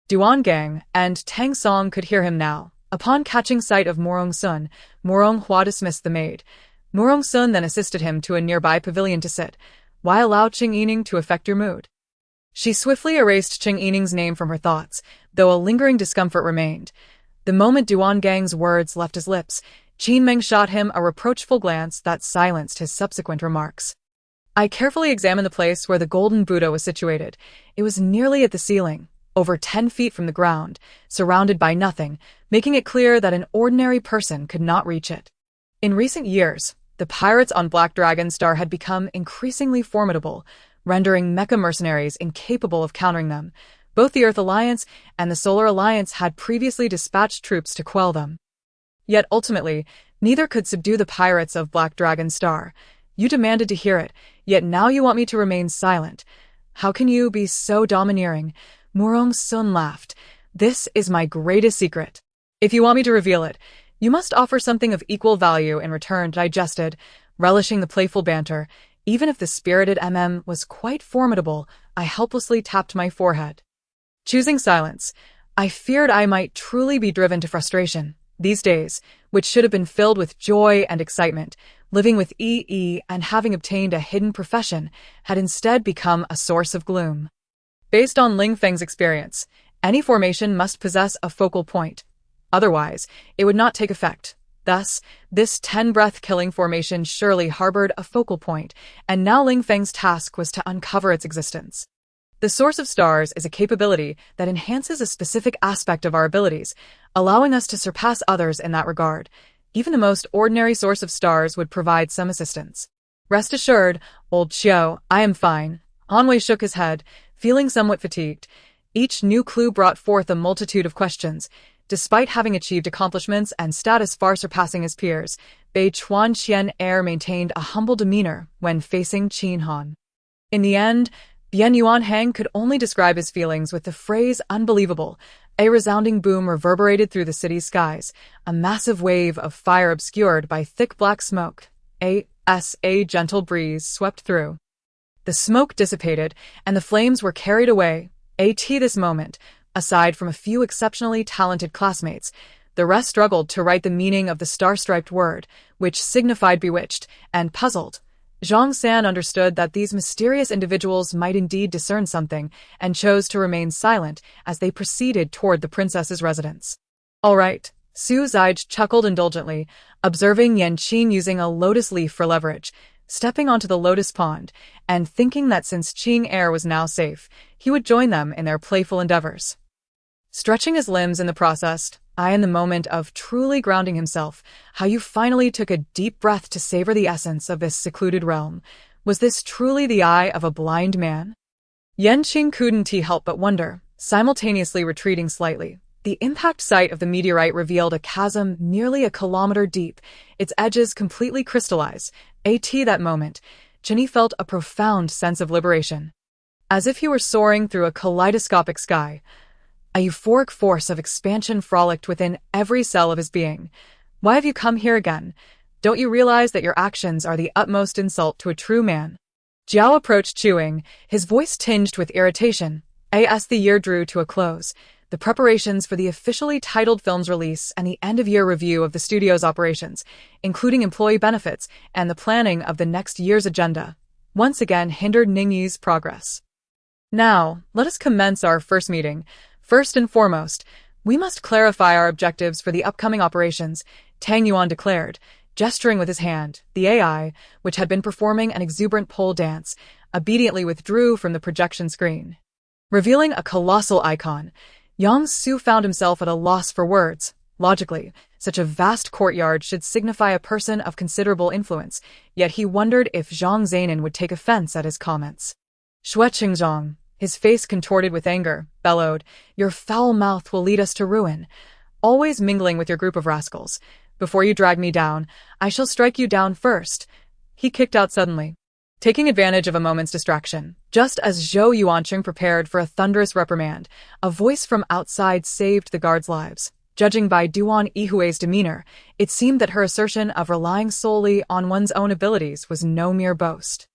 Speaker 1: Duan Gang, and Tang Song could hear him now. Upon catching sight of Morong Sun, Morong Hua dismissed the maid. Morong Sun then assisted him to a nearby pavilion to sit. "Why allow Qing Yining to affect your mood?" She swiftly erased Qing Yining's name from her thoughts, though a lingering discomfort remained. The moment Duan Gang's words left his lips, Qin Meng shot him a reproachful glance that silenced his subsequent remarks. I carefully examined the place where the golden Buddha was situated. It was nearly at the ceiling, over 10 feet from the ground, surrounded by nothing, making it clear that an ordinary person could not reach it. In recent years, the pirates on Black Dragon Star had become increasingly formidable, rendering mecha mercenaries incapable of countering them. Both the Earth Alliance and the Solar Alliance had previously dispatched troops to quell them. Yet ultimately, neither could subdue the pirates of Black Dragon Star. "You demanded to hear it, yet now you want me to remain silent. How can you be so domineering?" Morong Sun laughed. "This is my greatest secret. If you want me to reveal it, you must offer something of equal value in return." Digested, relishing the playful banter. Even if the spirited was quite formidable, I helplessly tapped my forehead, choosing silence. I feared I might truly be driven to frustration. These days, which should have been filled with joy and excitement, living with EE and having obtained a hidden profession, had instead become a source of gloom. Based on Ling Feng's experience, any formation must possess a focal point. Otherwise, it would not take effect. Thus, this 10-breath-killing formation surely harbored a focal point, and now Ling Feng's task was to uncover its existence. The Source of Stars is a capability that enhances a specific aspect of our abilities, allowing us to surpass others in that regard. Even the most ordinary Source of Stars would provide some assistance. "Rest assured, old Xiao, I am fine." Hanwei shook his head, feeling somewhat fatigued. Each new clue brought forth a multitude of questions. Despite having achieved accomplishments and status far surpassing his peers, Bei Chuan Qian Air maintained a humble demeanor when facing Qin Han. In the end, Bian Yuan Hang could only describe his feelings with the phrase "unbelievable." A resounding boom reverberated through the city's skies, a massive wave of fire obscured by thick black smoke. A gentle breeze swept through. The smoke dissipated, and the flames were carried away. This moment, Aside from a few exceptionally talented classmates, the rest struggled to write the meaning of the star-striped word, which signified bewitched, and puzzled. Zhang San understood that these mysterious individuals might indeed discern something, and chose to remain silent as they proceeded toward the princess's residence. "All right," Su Zij chuckled indulgently, observing Yanqing using a lotus leaf for leverage, stepping onto the lotus pond, and thinking that since Qing Air was now safe, he would join them in their playful endeavors. Stretching his limbs in the process, in the moment of truly grounding himself, how you finally took a deep breath to savor the essence of this secluded realm. Was this truly the eye of a blind man? Yanqing couldn't help but wonder, simultaneously retreating slightly. The impact site of the meteorite revealed a chasm nearly a kilometer deep, its edges completely crystallized. At that moment, Chenny felt a profound sense of liberation. As if he were soaring through a kaleidoscopic sky, a euphoric force of expansion frolicked within every cell of his being. "Why have you come here again? Don't you realize that your actions are the utmost insult to a true man?" Jiao approached chewing, his voice tinged with irritation. As the year drew to a close, the preparations for the officially titled film's release and the end-of-year review of the studio's operations, including employee benefits and the planning of the next year's agenda, once again hindered Ningyi's progress. "Now, let us commence our first meeting. First and foremost, we must clarify our objectives for the upcoming operations," Tang Yuan declared, gesturing with his hand. The AI, which had been performing an exuberant pole dance, obediently withdrew from the projection screen. Revealing a colossal icon, Yang Su found himself at a loss for words. Logically, such a vast courtyard should signify a person of considerable influence, yet he wondered if Zhang Zainin would take offense at his comments. Xue Qingzhang, his face contorted with anger, bellowed, "Your foul mouth will lead us to ruin. Always mingling with your group of rascals. Before you drag me down, I shall strike you down first." He kicked out suddenly, taking advantage of a moment's distraction. Just as Zhou Yuanqing prepared for a thunderous reprimand, a voice from outside saved the guards' lives. Judging by Duan Yihui's demeanor, it seemed that her assertion of relying solely on one's own abilities was no mere boast.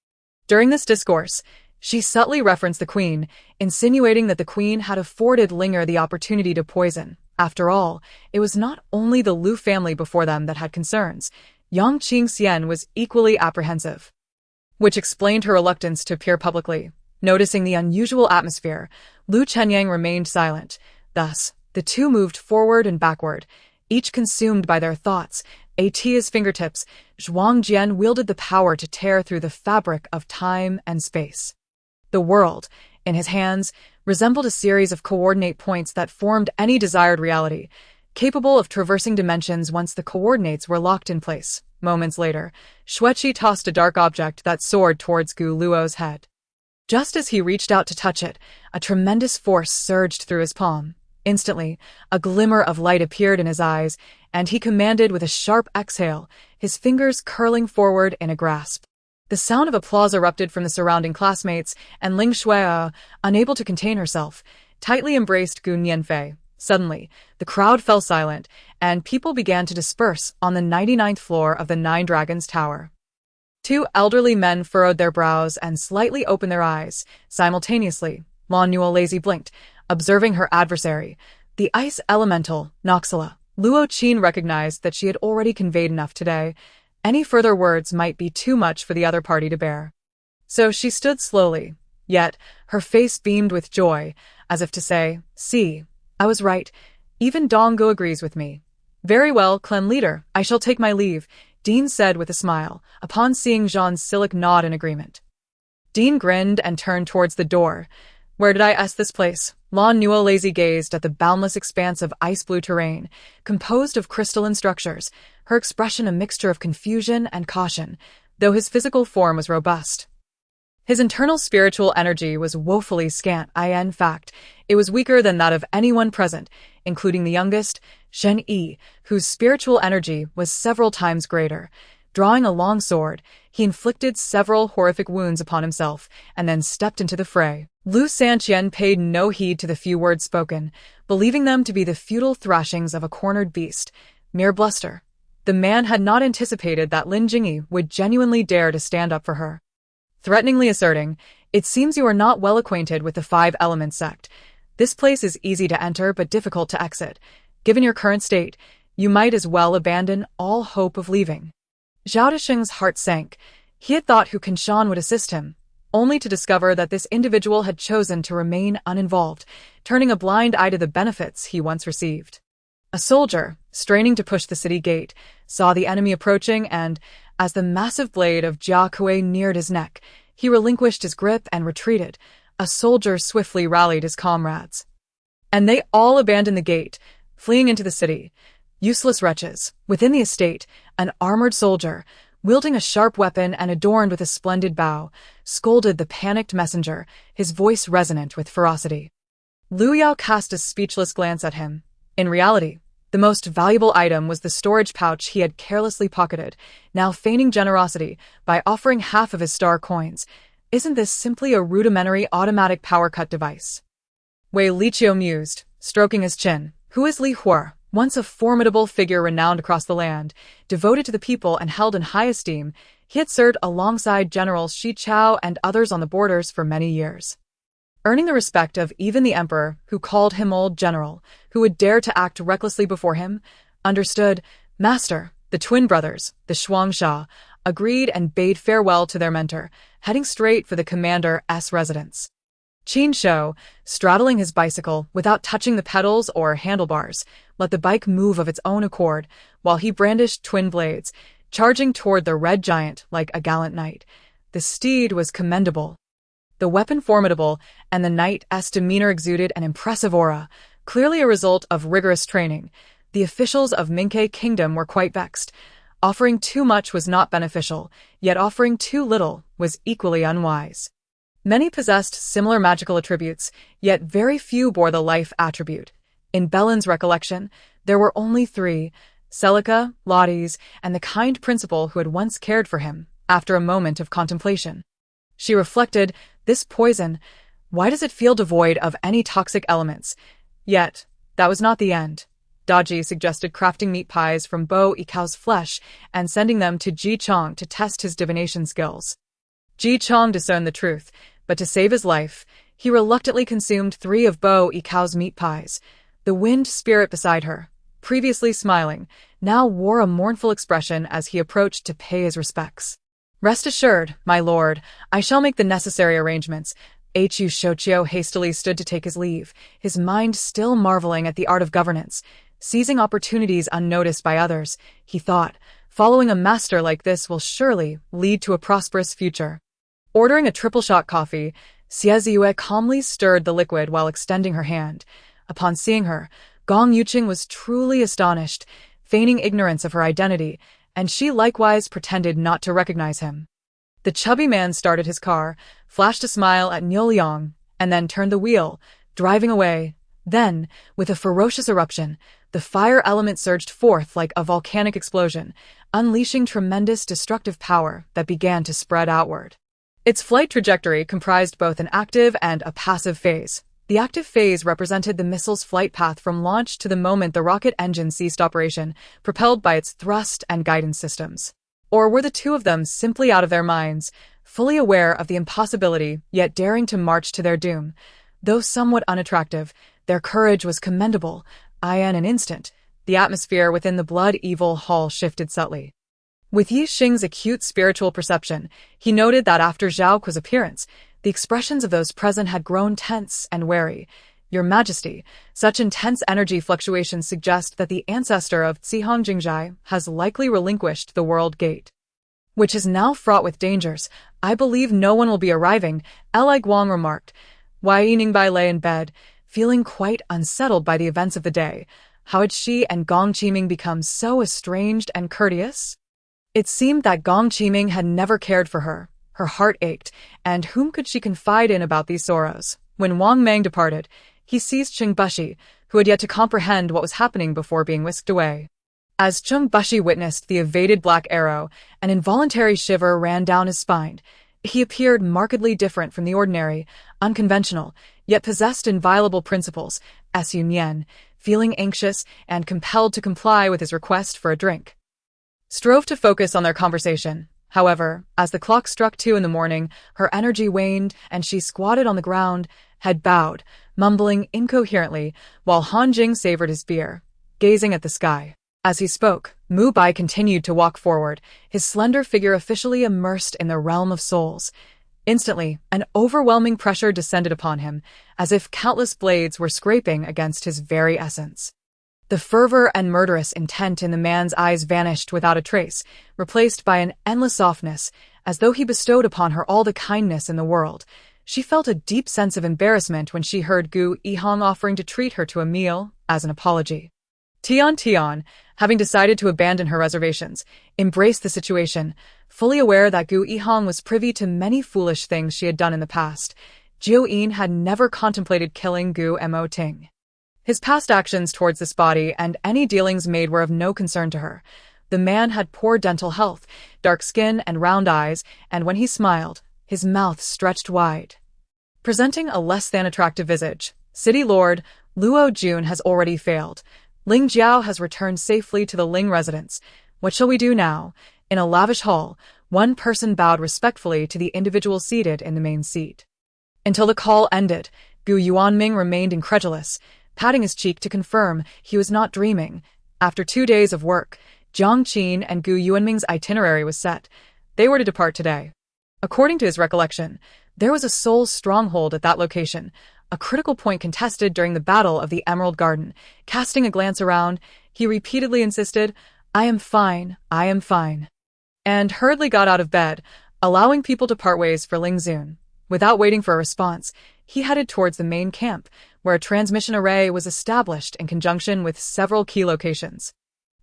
Speaker 1: During this discourse, she subtly referenced the queen, insinuating that the queen had afforded Linger the opportunity to poison. After all, it was not only the Lu family before them that had concerns. Yang Qingxian was equally apprehensive, which explained her reluctance to appear publicly. Noticing the unusual atmosphere, Lu Chenyang remained silent. Thus, the two moved forward and backward, each consumed by their thoughts. At his fingertips, Zhuang Jian wielded the power to tear through the fabric of time and space. The world, in his hands, resembled a series of coordinate points that formed any desired reality, capable of traversing dimensions once the coordinates were locked in place. Moments later, Xueqi tossed a dark object that soared towards Gu Luo's head. Just as he reached out to touch it, a tremendous force surged through his palm. Instantly, a glimmer of light appeared in his eyes, and he commanded with a sharp exhale, his fingers curling forward in a grasp. The sound of applause erupted from the surrounding classmates, and Ling Xue, unable to contain herself, tightly embraced Gu Nianfei. Suddenly, the crowd fell silent, and people began to disperse on the 99th floor of the Nine Dragons Tower. Two elderly men furrowed their brows and slightly opened their eyes. Simultaneously, Lan Yuo lazy blinked, observing her adversary, the ice elemental, Noxala. Luo Qin recognized that she had already conveyed enough today. Any further words might be too much for the other party to bear. So she stood slowly, yet her face beamed with joy, as if to say, "See, I was right. Even Donggo agrees with me." "Very well, clan leader, I shall take my leave," Dean said with a smile, upon seeing Zhan's Silic nod in agreement. Dean grinned and turned towards the door. "Where did I ask this place?" Lan Nuo lazy gazed at the boundless expanse of ice-blue terrain, composed of crystalline structures, her expression a mixture of confusion and caution, though his physical form was robust. His internal spiritual energy was woefully scant. In fact, it was weaker than that of anyone present, including the youngest, Shen Yi, whose spiritual energy was several times greater. Drawing a long sword, he inflicted several horrific wounds upon himself, and then stepped into the fray. Lu Sanqian paid no heed to the few words spoken, believing them to be the futile thrashings of a cornered beast. Mere bluster. The man had not anticipated that Lin Jingyi would genuinely dare to stand up for her. Threateningly asserting, "It seems you are not well acquainted with the Five Elements sect. This place is easy to enter but difficult to exit. Given your current state, you might as well abandon all hope of leaving. Zhao Desheng's heart sank. He had thought Hu Qinshan would assist him, only to discover that this individual had chosen to remain uninvolved, turning a blind eye to the benefits he once received. A soldier, straining to push the city gate, saw the enemy approaching and, as the massive blade of Jia Kuei neared his neck, he relinquished his grip and retreated. A soldier swiftly rallied his comrades. And they all abandoned the gate, fleeing into the city. Useless wretches. Within the estate, an armored soldier, wielding a sharp weapon and adorned with a splendid bow, scolded the panicked messenger, his voice resonant with ferocity. Lu Yao cast a speechless glance at him. In reality, the most valuable item was the storage pouch he had carelessly pocketed, now feigning generosity by offering half of his star coins. Isn't this simply a rudimentary automatic power cut device? Wei Liqiu mused, stroking his chin. Who is Li Huo? Once a formidable figure renowned across the land, devoted to the people and held in high esteem, he had served alongside Generals Shi Chao and others on the borders for many years. Earning the respect of even the emperor, who called him old general, who would dare to act recklessly before him, understood, master, the twin brothers, the Shuangsha, agreed and bade farewell to their mentor, heading straight for the commander's residence. Qin Shou, straddling his bicycle without touching the pedals or handlebars, let the bike move of its own accord, while he brandished twin blades, charging toward the red giant like a gallant knight. The steed was commendable, the weapon formidable, and the knight's demeanor exuded an impressive aura, clearly a result of rigorous training. The officials of Minke Kingdom were quite vexed. Offering too much was not beneficial, yet offering too little was equally unwise. Many possessed similar magical attributes, yet very few bore the life attribute. In Belin's recollection, there were only 3, Celica, Lotties, and the kind principal who had once cared for him, after a moment of contemplation. She reflected, this poison, why does it feel devoid of any toxic elements? Yet, that was not the end. Daji suggested crafting meat pies from Bo Ikao's flesh and sending them to Ji Chong to test his divination skills. Ji Chong discerned the truth, but to save his life, he reluctantly consumed 3 of Bo Ikao's meat pies. The wind spirit beside her, previously smiling, now wore a mournful expression as he approached to pay his respects. Rest assured, my lord, I shall make the necessary arrangements. Hu Shouqiu hastily stood to take his leave, his mind still marveling at the art of governance. Seizing opportunities unnoticed by others, he thought, following a master like this will surely lead to a prosperous future. Ordering a triple-shot coffee, Xie Ziyue calmly stirred the liquid while extending her hand. Upon seeing her, Gong Yuqing was truly astonished, feigning ignorance of her identity, and she likewise pretended not to recognize him. The chubby man started his car, flashed a smile at Niu Liang, and then turned the wheel, driving away. Then, with a ferocious eruption, the fire element surged forth like a volcanic explosion, unleashing tremendous destructive power that began to spread outward. Its flight trajectory comprised both an active and a passive phase. The active phase represented the missile's flight path from launch to the moment the rocket engine ceased operation, propelled by its thrust and guidance systems. Or were the two of them simply out of their minds, fully aware of the impossibility, yet daring to march to their doom? Though somewhat unattractive, their courage was commendable. In an instant, the atmosphere within the blood-evil hall shifted subtly. With Yi Xing's acute spiritual perception, he noted that after Zhao Ku's appearance, the expressions of those present had grown tense and wary. Your Majesty, such intense energy fluctuations suggest that the ancestor of Cihong Jingzhai has likely relinquished the World Gate, which is now fraught with dangers. I believe no one will be arriving, Li Guang remarked. Wei Yiningbai lay in bed, feeling quite unsettled by the events of the day. How had she and Gong Qiming become so estranged and courteous? It seemed that Gong Qiming had never cared for her. Her heart ached, and whom could she confide in about these sorrows? When Wang Mang departed, he seized Cheng Bushi, who had yet to comprehend what was happening before being whisked away. As Cheng Bushi witnessed the evaded black arrow, an involuntary shiver ran down his spine. He appeared markedly different from the ordinary, unconventional, yet possessed inviolable principles, as Yun Yan, feeling anxious and compelled to comply with his request for a drink, strove to focus on their conversation. However, as the clock struck 2 in the morning, her energy waned and she squatted on the ground, head bowed, mumbling incoherently, while Han Jing savored his beer, gazing at the sky. As he spoke, Mu Bai continued to walk forward, his slender figure officially immersed in the realm of souls. Instantly, an overwhelming pressure descended upon him, as if countless blades were scraping against his very essence. The fervor and murderous intent in the man's eyes vanished without a trace, replaced by an endless softness, as though he bestowed upon her all the kindness in the world. She felt a deep sense of embarrassment when she heard Gu Yihong offering to treat her to a meal as an apology. Tian, having decided to abandon her reservations, embraced the situation, fully aware that Gu Yihong was privy to many foolish things she had done in the past. Jiu Yin had never contemplated killing Gu Mo Ting. His past actions towards this body and any dealings made were of no concern to her. The man had poor dental health, dark skin and round eyes, and when he smiled, his mouth stretched wide, presenting a less than attractive visage. City Lord Luo Jun has already failed. Ling Jiao has returned safely to the Ling residence. What shall we do now? In a lavish hall, one person bowed respectfully to the individual seated in the main seat. Until the call ended, Gu Yuanming remained incredulous, patting his cheek to confirm he was not dreaming. After 2 days of work, Jiang Qin and Gu Yuanming's itinerary was set. They were to depart today. According to his recollection, there was a soul stronghold at that location, a critical point contested during the Battle of the Emerald Garden. Casting a glance around, he repeatedly insisted, I am fine, and hurriedly got out of bed, allowing people to part ways for Ling Zun. Without waiting for a response, he headed towards the main camp, where a transmission array was established in conjunction with several key locations,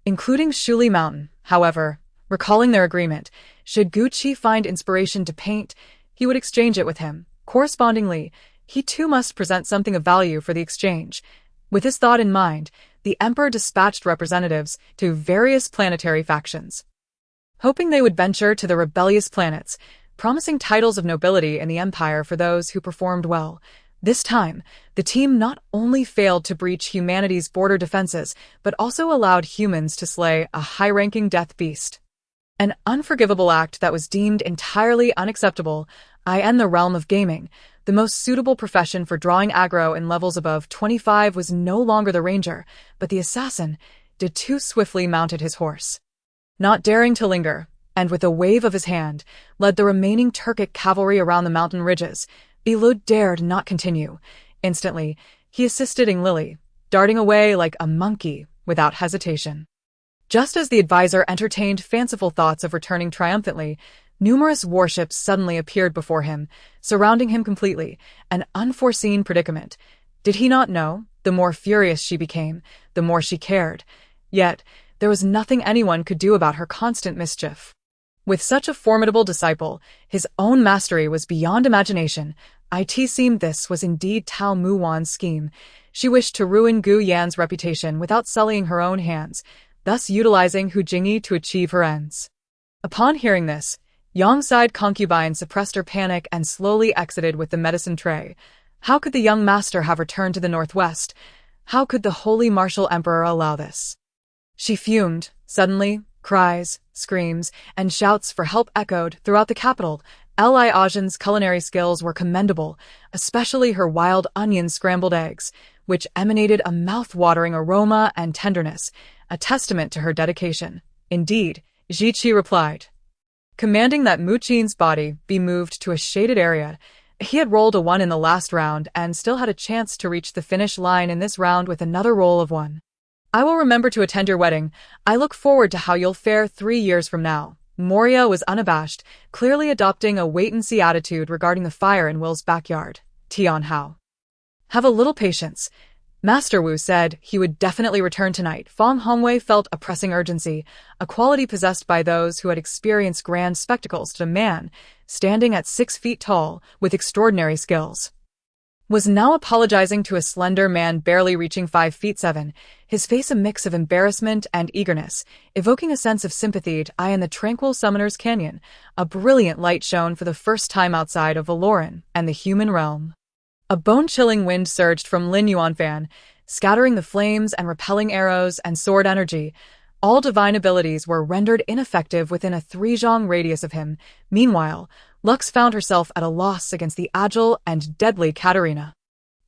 Speaker 1: including Shuli Mountain. However, recalling their agreement, should Gu Qi find inspiration to paint, he would exchange it with him. Correspondingly, he too must present something of value for the exchange. With this thought in mind, the Emperor dispatched representatives to various planetary factions, hoping they would venture to the rebellious planets, promising titles of nobility in the Empire for those who performed well. This time, the team not only failed to breach humanity's border defenses, but also allowed humans to slay a high-ranking death beast. An unforgivable act that was deemed entirely unacceptable. In the realm of gaming, the most suitable profession for drawing aggro in levels above 25 was no longer the ranger, but the assassin did too swiftly mounted his horse. Not daring to linger, and with a wave of his hand, led the remaining Turkic cavalry around the mountain ridges. Belud dared not continue. Instantly, he assisted in Lily, darting away like a monkey without hesitation. Just as the advisor entertained fanciful thoughts of returning triumphantly, numerous warships suddenly appeared before him, surrounding him completely, an unforeseen predicament. Did he not know? The more furious she became, the more she cared. Yet, there was nothing anyone could do about her constant mischief. With such a formidable disciple, his own mastery was beyond imagination. It seemed this was indeed Tao Muwan's scheme. She wished to ruin Gu Yan's reputation without sullying her own hands, thus utilizing Hu Jingyi to achieve her ends. Upon hearing this, Yang-side concubine suppressed her panic and slowly exited with the medicine tray. How could the young master have returned to the northwest? How could the holy martial emperor allow this? She fumed. Suddenly, cries, screams, and shouts for help echoed throughout the capital. Li Ajin's culinary skills were commendable, especially her wild onion scrambled eggs, which emanated a mouth-watering aroma and tenderness, a testament to her dedication. Indeed, Ji replied, commanding that Mu Qin's body be moved to a shaded area. He had rolled a 1 in the last round and still had a chance to reach the finish line in this round with another roll of 1. I will remember to attend your wedding. I look forward to how you'll fare 3 years from now. Moria was unabashed, clearly adopting a wait-and-see attitude regarding the fire in Will's backyard. Tian Hao. Have a little patience. Master Wu said he would definitely return tonight. Fong Hongwei felt a pressing urgency, a quality possessed by those who had experienced grand spectacles. To a man, standing at 6 feet tall, with extraordinary skills, was now apologizing to a slender man barely reaching 5 feet 7, his face a mix of embarrassment and eagerness, evoking a sense of sympathy. In the tranquil Summoner's Canyon, a brilliant light shone for the first time outside of Valoran and the human realm. A bone-chilling wind surged from Lin Yuanfan, scattering the flames and repelling arrows and sword energy. All divine abilities were rendered ineffective within a 3-zhong radius of him. Meanwhile, Lux found herself at a loss against the agile and deadly Katarina.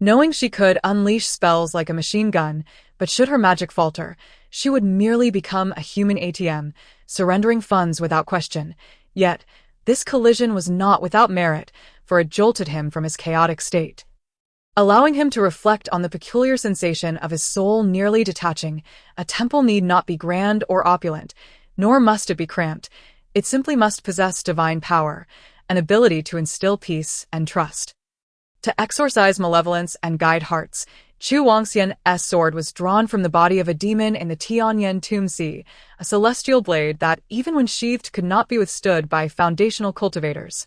Speaker 1: knowing she could unleash spells like a machine gun, but should her magic falter, she would merely become a human ATM, surrendering funds without question. Yet, this collision was not without merit, for it jolted him from his chaotic state, allowing him to reflect on the peculiar sensation of his soul nearly detaching. A temple need not be grand or opulent, nor must it be cramped. It simply must possess divine power, an ability to instill peace and trust, to exorcise malevolence and guide hearts. Chu Wangxian's sword was drawn from the body of a demon in the Tianyan Tomb Sea, a celestial blade that, even when sheathed, could not be withstood by foundational cultivators.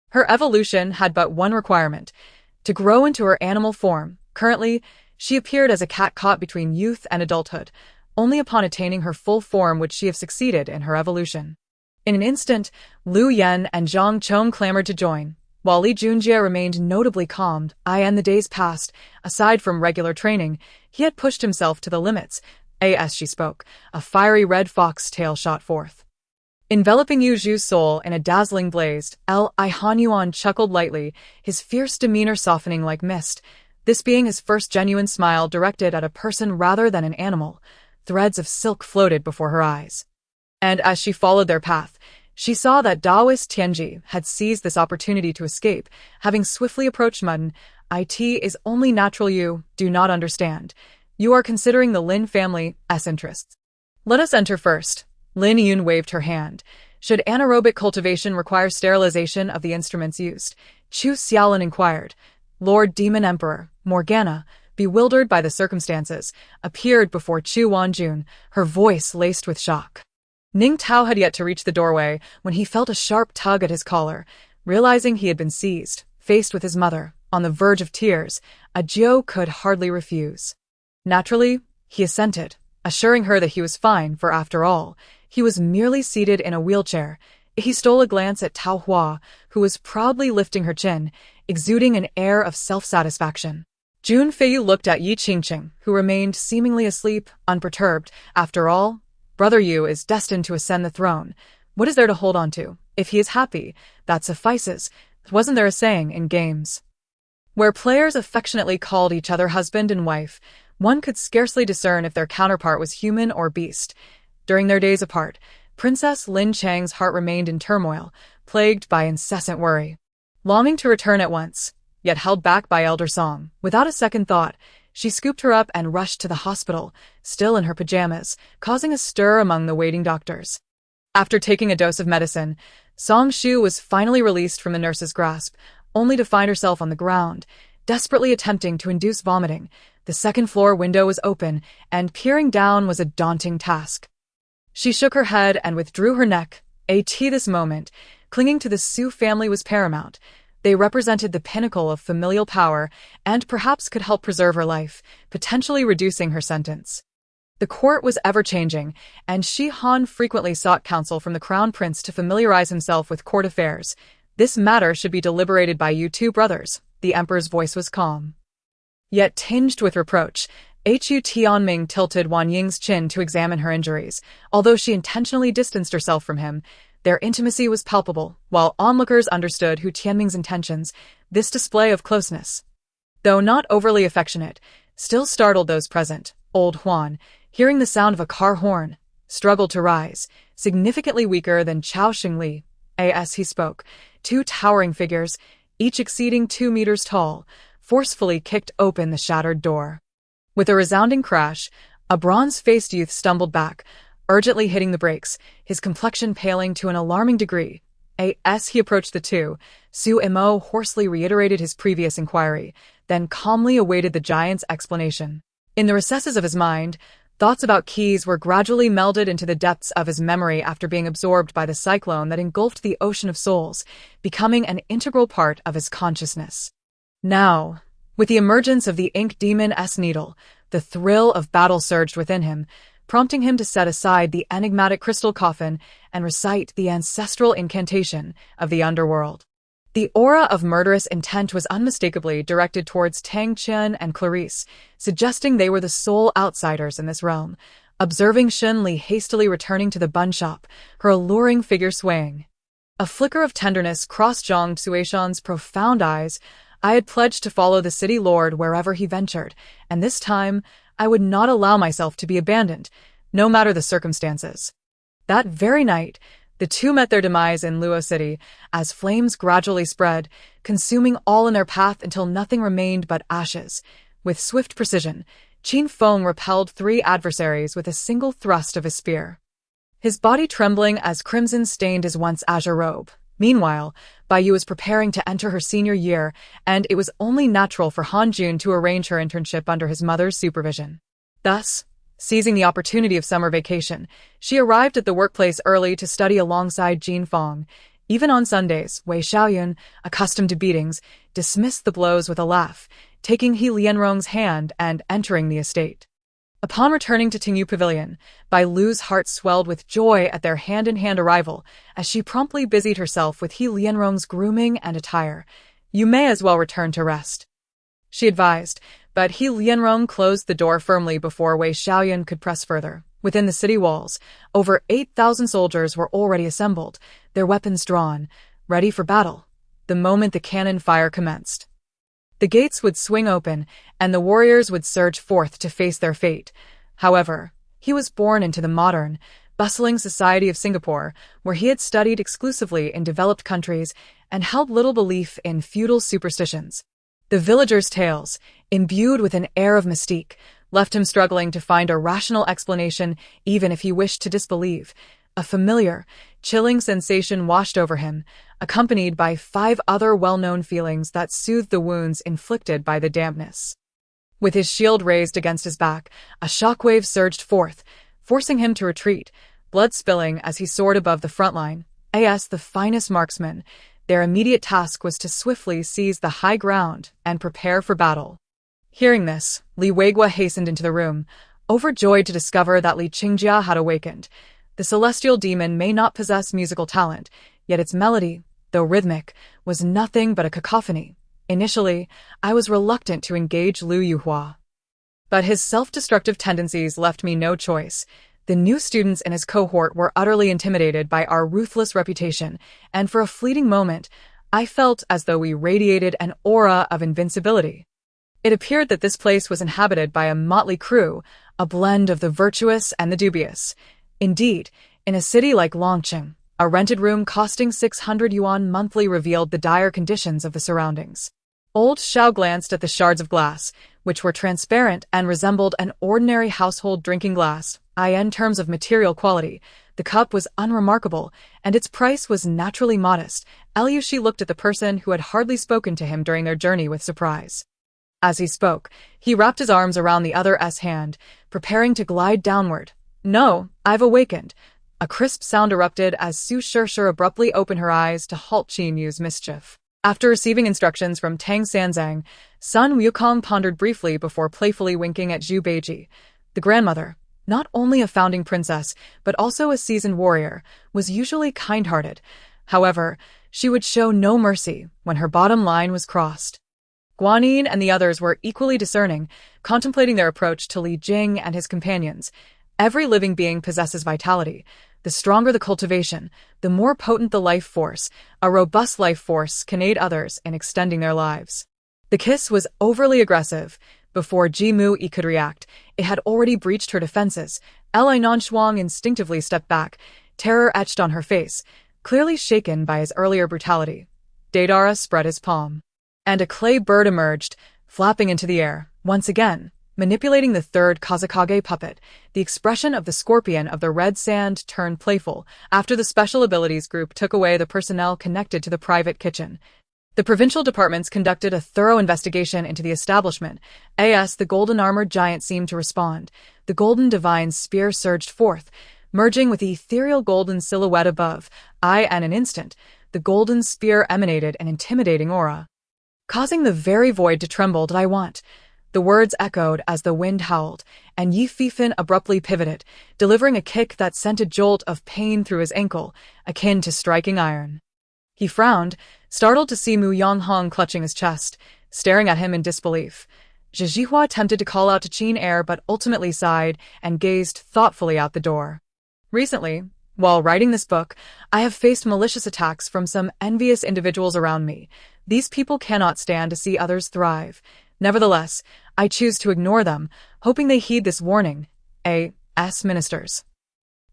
Speaker 1: Her evolution had but one requirement: to grow into her animal form. Currently, she appeared as a cat caught between youth and adulthood. Only upon attaining her full form would she have succeeded in her evolution. In an instant, Lu Yan and Zhang Chong clamored to join, while Li Junjie remained notably calmed. In the days past, aside from regular training, he had pushed himself to the limits. As she spoke, a fiery red fox tail shot forth, enveloping Yu Zhu's soul in a dazzling blaze. Han Yuan chuckled lightly, his fierce demeanor softening like mist, this being his first genuine smile directed at a person rather than an animal. Threads of silk floated before her eyes, and as she followed their path, she saw that Taoist Tianji had seized this opportunity to escape, having swiftly approached Mutton. It is only natural you do not understand. You are considering the Lin family's interests. Let us enter first. Lin Yun waved her hand. Should anaerobic cultivation require sterilization of the instruments used? Chu Xiaolin inquired. Lord Demon Emperor, Morgana, bewildered by the circumstances, appeared before Chu Wanjun, her voice laced with shock. Ning Tao had yet to reach the doorway when he felt a sharp tug at his collar. Realizing he had been seized, faced with his mother, on the verge of tears, a Jiu could hardly refuse. Naturally, he assented, assuring her that he was fine, for after all, he was merely seated in a wheelchair. He stole a glance at Tao Hua, who was proudly lifting her chin, exuding an air of self-satisfaction. Jun Feiyu looked at Yi Qingqing, who remained seemingly asleep, unperturbed. After all, Brother Yu is destined to ascend the throne. What is there to hold on to? If he is happy, that suffices. Wasn't there a saying in games where players affectionately called each other husband and wife? One could scarcely discern if their counterpart was human or beast. During their days apart, Princess Lin Chang's heart remained in turmoil, plagued by incessant worry. Longing to return at once, yet held back by Elder Song, without a second thought, she scooped her up and rushed to the hospital, still in her pajamas, causing a stir among the waiting doctors. After taking a dose of medicine, Song Shu was finally released from the nurse's grasp, only to find herself on the ground, desperately attempting to induce vomiting. The second-floor window was open, and peering down was a daunting task. She shook her head and withdrew her neck. This moment, clinging to the Su family was paramount. They represented the pinnacle of familial power and perhaps could help preserve her life, potentially reducing her sentence. The court was ever-changing, and Shi Han frequently sought counsel from the crown prince to familiarize himself with court affairs. This matter should be deliberated by you two brothers. The emperor's voice was calm, yet tinged with reproach. Hu Tianming tilted Wan Ying's chin to examine her injuries. Although she intentionally distanced herself from him, their intimacy was palpable. While onlookers understood Hu Tianming's intentions, this display of closeness, though not overly affectionate, still startled those present. Old Huan, hearing the sound of a car horn, struggled to rise, significantly weaker than Chao Xingli. As he spoke, two towering figures, each exceeding 2 meters tall, forcefully kicked open the shattered door. With a resounding crash, a bronze-faced youth stumbled back, urgently hitting the brakes, his complexion paling to an alarming degree. As he approached the two, Su Mo hoarsely reiterated his previous inquiry, then calmly awaited the giant's explanation. In the recesses of his mind, thoughts about keys were gradually melded into the depths of his memory after being absorbed by the cyclone that engulfed the ocean of souls, becoming an integral part of his consciousness. Now, with the emergence of the ink demon's needle, the thrill of battle surged within him, prompting him to set aside the enigmatic crystal coffin and recite the ancestral incantation of the underworld. The aura of murderous intent was unmistakably directed towards Tang Chen and Clarice, suggesting they were the sole outsiders in this realm. Observing Shen Li hastily returning to the bun shop, her alluring figure swaying, a flicker of tenderness crossed Zhang Xueshan's profound eyes. I had pledged to follow the city lord wherever he ventured, and this time I would not allow myself to be abandoned, no matter the circumstances. That very night, the two met their demise in Luo City as flames gradually spread, consuming all in their path until nothing remained but ashes. With swift precision, Qin Feng repelled 3 adversaries with a single thrust of his spear, his body trembling as crimson stained his once azure robe. Meanwhile, Bai Yu was preparing to enter her senior year, and it was only natural for Han Jun to arrange her internship under his mother's supervision. Thus, seizing the opportunity of summer vacation, she arrived at the workplace early to study alongside Jin Feng. Even on Sundays, Wei Xiaoyun, accustomed to beatings, dismissed the blows with a laugh, taking He Lianrong's hand and entering the estate. Upon returning to Tingyu Pavilion, Bai Lu's heart swelled with joy at their hand-in-hand arrival, as she promptly busied herself with He Lianrong's grooming and attire. "You may as well return to rest," she advised, but He Lianrong closed the door firmly before Wei Xiaoyun could press further. Within the city walls, over 8,000 soldiers were already assembled, their weapons drawn, ready for battle, the moment the cannon fire commenced. The gates would swing open, and the warriors would surge forth to face their fate. However, he was born into the modern, bustling society of Singapore, where he had studied exclusively in developed countries and held little belief in feudal superstitions. The villagers' tales, imbued with an air of mystique, left him struggling to find a rational explanation even if he wished to disbelieve. A familiar, chilling sensation washed over him, accompanied by 5 other well-known feelings that soothed the wounds inflicted by the dampness. With his shield raised against his back, a shockwave surged forth, forcing him to retreat, blood spilling as he soared above the front line. As the finest marksmen, their immediate task was to swiftly seize the high ground and prepare for battle. Hearing this, Li Weigua hastened into the room, overjoyed to discover that Li Qingjia had awakened. The celestial demon may not possess musical talent, yet its melody, though rhythmic, was nothing but a cacophony. Initially, I was reluctant to engage Lu Yuhua, but his self-destructive tendencies left me no choice. The new students in his cohort were utterly intimidated by our ruthless reputation, and for a fleeting moment, I felt as though we radiated an aura of invincibility. It appeared that this place was inhabited by a motley crew, a blend of the virtuous and the dubious. Indeed, in a city like Longqing, a rented room costing 600 yuan monthly revealed the dire conditions of the surroundings. Old Xiao glanced at the shards of glass, which were transparent and resembled an ordinary household drinking glass. In terms of material quality, the cup was unremarkable, and its price was naturally modest. Liushi looked at the person who had hardly spoken to him during their journey with surprise. As he spoke, he wrapped his arms around the other's hand, preparing to glide downward. "No, I've awakened." A crisp sound erupted as Su Shishir abruptly opened her eyes to halt Qin Yu's mischief. After receiving instructions from Tang Sanzang, Sun Wukong pondered briefly before playfully winking at Zhu Beiji. The grandmother, not only a founding princess, but also a seasoned warrior, was usually kind-hearted. However, she would show no mercy when her bottom line was crossed. Guanyin and the others were equally discerning, contemplating their approach to Li Jing and his companions. Every living being possesses vitality. The stronger the cultivation, the more potent the life force. A robust life force can aid others in extending their lives. The kiss was overly aggressive. Before Ji Mu-yi could react, it had already breached her defenses. Li Nanshuang instinctively stepped back, terror etched on her face, clearly shaken by his earlier brutality. Deidara spread his palm, and a clay bird emerged, flapping into the air. Once again, manipulating the third Kazakage puppet, the expression of the scorpion of the red sand turned playful after the special abilities group took away the personnel connected to the private kitchen. The provincial departments conducted a thorough investigation into the establishment. The golden-armored giant seemed to respond. The golden divine's spear surged forth, merging with the ethereal golden silhouette above. In an instant, the golden spear emanated an intimidating aura, causing the very void to tremble. "Did I want?" The words echoed as the wind howled, and Yi Fifan abruptly pivoted, delivering a kick that sent a jolt of pain through his ankle, akin to striking iron. He frowned, startled to see Mu Yonghong clutching his chest, staring at him in disbelief. Zhe Zhihua attempted to call out to Qin Air but ultimately sighed and gazed thoughtfully out the door. Recently, while writing this book, I have faced malicious attacks from some envious individuals around me. These people cannot stand to see others thrive. Nevertheless, I choose to ignore them, hoping they heed this warning. A.S. Ministers.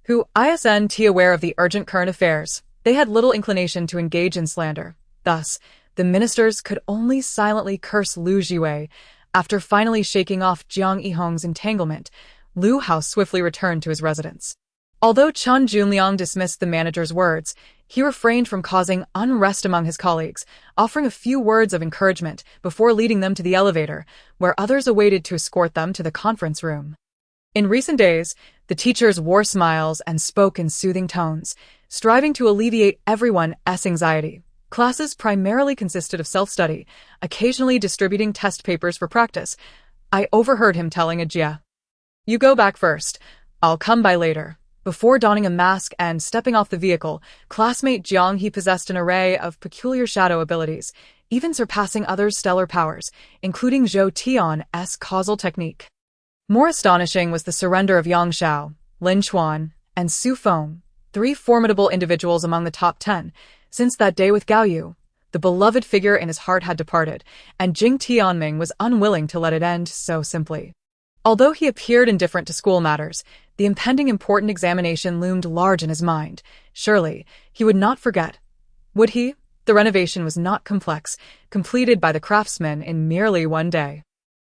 Speaker 1: Who isn't aware of the urgent current affairs, they had little inclination to engage in slander. Thus, the ministers could only silently curse Lu Jiuwei. After finally shaking off Jiang Yihong's entanglement, Lu Hao swiftly returned to his residence. Although Chen Junliang dismissed the manager's words, he refrained from causing unrest among his colleagues, offering a few words of encouragement before leading them to the elevator, where others awaited to escort them to the conference room. In recent days, the teachers wore smiles and spoke in soothing tones, striving to alleviate everyone's anxiety. Classes primarily consisted of self-study, occasionally distributing test papers for practice. I overheard him telling Jia, "You go back first. I'll come by later." Before donning a mask and stepping off the vehicle, classmate Jiang He possessed an array of peculiar shadow abilities, even surpassing others' stellar powers, including Zhou Tian's causal technique. More astonishing was the surrender of Yang Xiao, Lin Chuan, and Su Feng, three formidable individuals among the top 10. Since that day with Gao Yu, the beloved figure in his heart had departed, and Jing Tianming was unwilling to let it end so simply. Although he appeared indifferent to school matters, the impending important examination loomed large in his mind. Surely, he would not forget. Would he? The renovation was not complex, completed by the craftsmen in merely one day.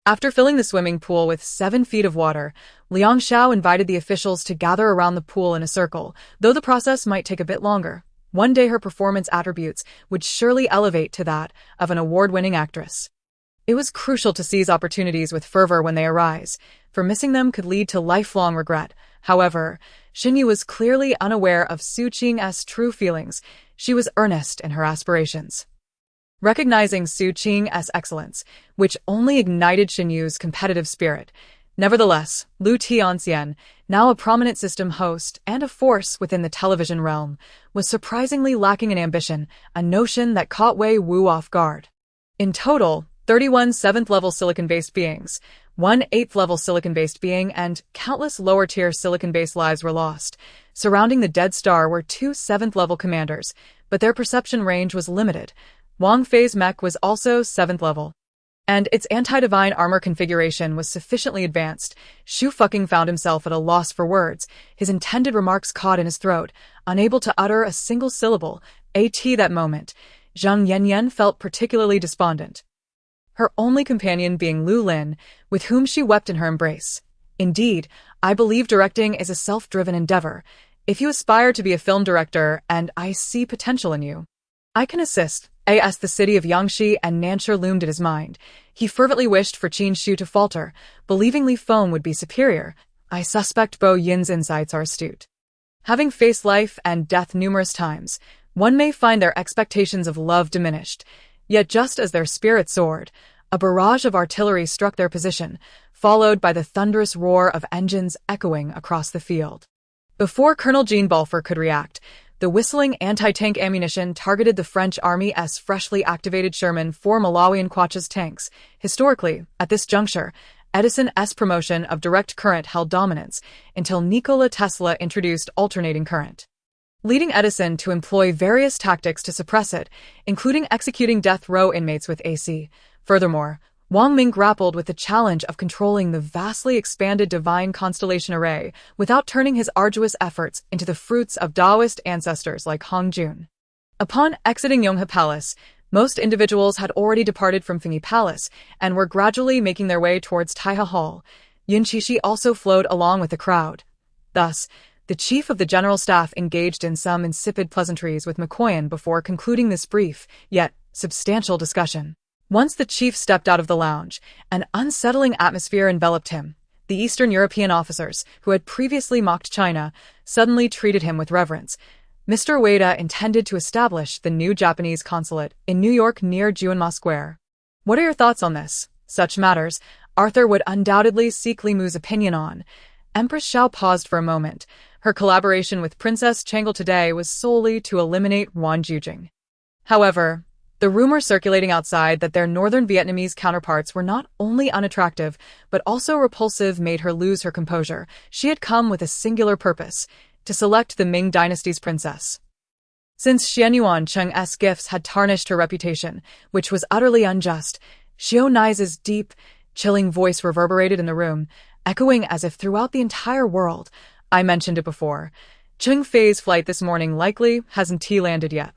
Speaker 1: After filling the swimming pool with 7 feet of water, Liang Xiao invited the officials to gather around the pool in a circle, though the process might take a bit longer. One day her performance attributes would surely elevate to that of an award-winning actress. It was crucial to seize opportunities with fervor when they arise, for missing them could lead to lifelong regret. However, Xinyu was clearly unaware of Su Qing's true feelings. She was earnest in her aspirations. Recognizing Su Qing's excellence, which only ignited Xinyu's competitive spirit. Nevertheless, Lu Tianxian, now a prominent system host and a force within the television realm, was surprisingly lacking in ambition, a notion that caught Wei Wu off guard. In total, 31 7th-level silicon-based beings, 1 8th-level silicon-based being, and countless lower-tier silicon-based lives were lost. Surrounding the dead star were 2 7th-level commanders, but their perception range was limited. Wang Fei's mech was also 7th level, and its anti-divine armor configuration was sufficiently advanced. Xu fucking found himself at a loss for words, his intended remarks caught in his throat, unable to utter a single syllable. That moment, Zhang Yanyan felt particularly despondent. Her only companion being Lu Lin, with whom she wept in her embrace. Indeed, I believe directing is a self-driven endeavor. If you aspire to be a film director, and I see potential in you, I can assist. As the city of Yangshi and Nanshi loomed at his mind, he fervently wished for Qin Shu to falter, believing Li Feng would be superior. I suspect Bo Yin's insights are astute. Having faced life and death numerous times, one may find their expectations of love diminished. Yet just as their spirit soared, a barrage of artillery struck their position, followed by the thunderous roar of engines echoing across the field. Before Colonel Jean Balfour could react, the whistling anti-tank ammunition targeted the French Army's freshly activated Sherman 4 Malawian Quachas tanks. Historically, at this juncture, Edison's promotion of direct current held dominance until Nikola Tesla introduced alternating current, leading Edison to employ various tactics to suppress it, including executing death row inmates with AC. Furthermore, Wang Ming grappled with the challenge of controlling the vastly expanded divine constellation array without turning his arduous efforts into the fruits of Taoist ancestors like Hong Jun. Upon exiting Yonghe Palace, most individuals had already departed from Fingyi Palace and were gradually making their way towards Taiha Hall. Yun Qishi also flowed along with the crowd. Thus, the chief of the general staff engaged in some insipid pleasantries with McCoyan before concluding this brief, yet substantial discussion. Once the chief stepped out of the lounge, an unsettling atmosphere enveloped him. The Eastern European officers, who had previously mocked China, suddenly treated him with reverence. Mr. Ueda intended to establish the new Japanese consulate in New York near Juanma Square. What are your thoughts on this? Such matters, Arthur would undoubtedly seek Li Mu's opinion on. Empress Xiao paused for a moment. Her collaboration with Princess Chang'e today was solely to eliminate Wen Jiuze. However, the rumor circulating outside that their northern Vietnamese counterparts were not only unattractive, but also repulsive made her lose her composure. She had come with a singular purpose, to select the Ming dynasty's princess. Since Xianyuan Cheng's gifts had tarnished her reputation, which was utterly unjust, Xiao Nai's deep, chilling voice reverberated in the room, echoing as if throughout the entire world. I mentioned it before. Cheng Fei's flight this morning likely hasn't landed yet.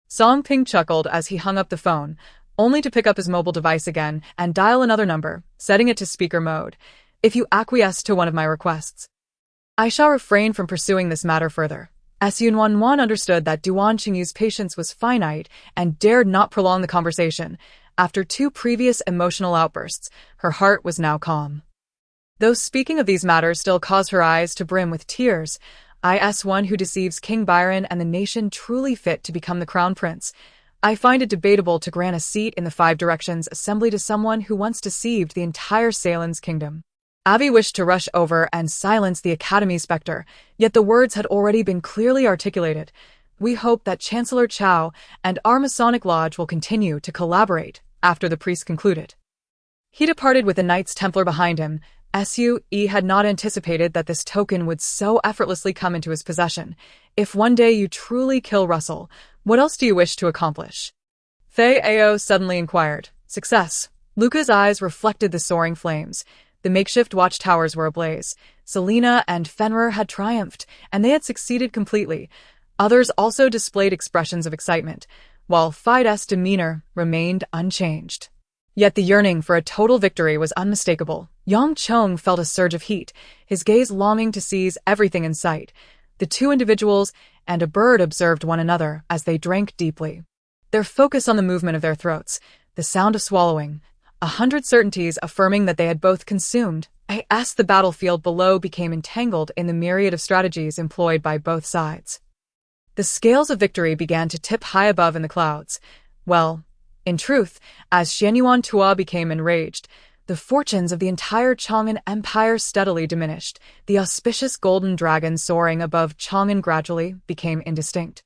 Speaker 1: Song Ping chuckled as he hung up the phone, only to pick up his mobile device again and dial another number, setting it to speaker mode. If you acquiesce to one of my requests, I shall refrain from pursuing this matter further. As Yunwanwan understood that Duan Qingyu's patience was finite and dared not prolong the conversation, after 2 previous emotional outbursts, her heart was now calm. Though speaking of these matters still caused her eyes to brim with tears, is one who deceives King Byron and the nation truly fit to become the crown prince. I find it debatable to grant a seat in the 5 Directions Assembly to someone who once deceived the entire Salen's kingdom. Avi wished to rush over and silence the Academy spectre, yet the words had already been clearly articulated. We hope that Chancellor Chao and our Masonic Lodge will continue to collaborate, after the priest concluded. He departed with the Knights Templar behind him. Sue had not anticipated that this token would so effortlessly come into his possession. If one day you truly kill Russell, what else do you wish to accomplish? Fei Ao suddenly inquired. Success. Luca's eyes reflected the soaring flames. The makeshift watchtowers were ablaze. Selena and Fenrir had triumphed, and they had succeeded completely. Others also displayed expressions of excitement, while Fide's demeanor remained unchanged. Yet the yearning for a total victory was unmistakable. Yang Chong felt a surge of heat, his gaze longing to seize everything in sight. The 2 individuals and a bird observed one another as they drank deeply. Their focus on the movement of their throats, the sound of swallowing, 100 certainties affirming that they had both consumed. As the battlefield below became entangled in the myriad of strategies employed by both sides. The scales of victory began to tip high above in the clouds. Well, in truth, as Xianyuan Tua became enraged, the fortunes of the entire Chang'an Empire steadily diminished. The auspicious golden dragon soaring above Chang'an gradually became indistinct.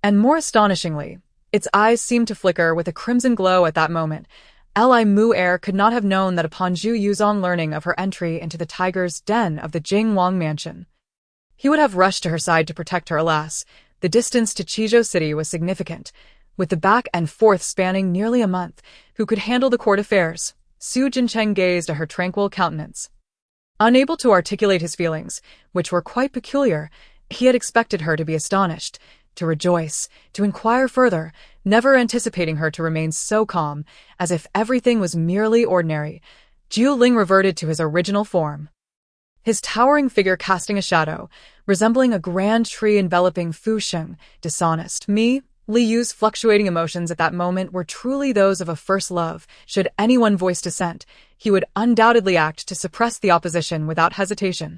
Speaker 1: And more astonishingly, its eyes seemed to flicker with a crimson glow at that moment. Li Mu'er could not have known that upon Zhu Yuzong learning of her entry into the tiger's den of the Jingwang mansion, he would have rushed to her side to protect her. Alas, the distance to Qizhou City was significant. With the back and forth spanning nearly a month, who could handle the court affairs? Su Jincheng gazed at her tranquil countenance. Unable to articulate his feelings, which were quite peculiar, he had expected her to be astonished, to rejoice, to inquire further, never anticipating her to remain so calm, as if everything was merely ordinary. Xue Ling reverted to his original form, his towering figure casting a shadow, resembling a grand tree enveloping Fu Sheng. Dishonest. Li Yu's fluctuating emotions at that moment were truly those of a first love. Should anyone voice dissent, he would undoubtedly act to suppress the opposition without hesitation.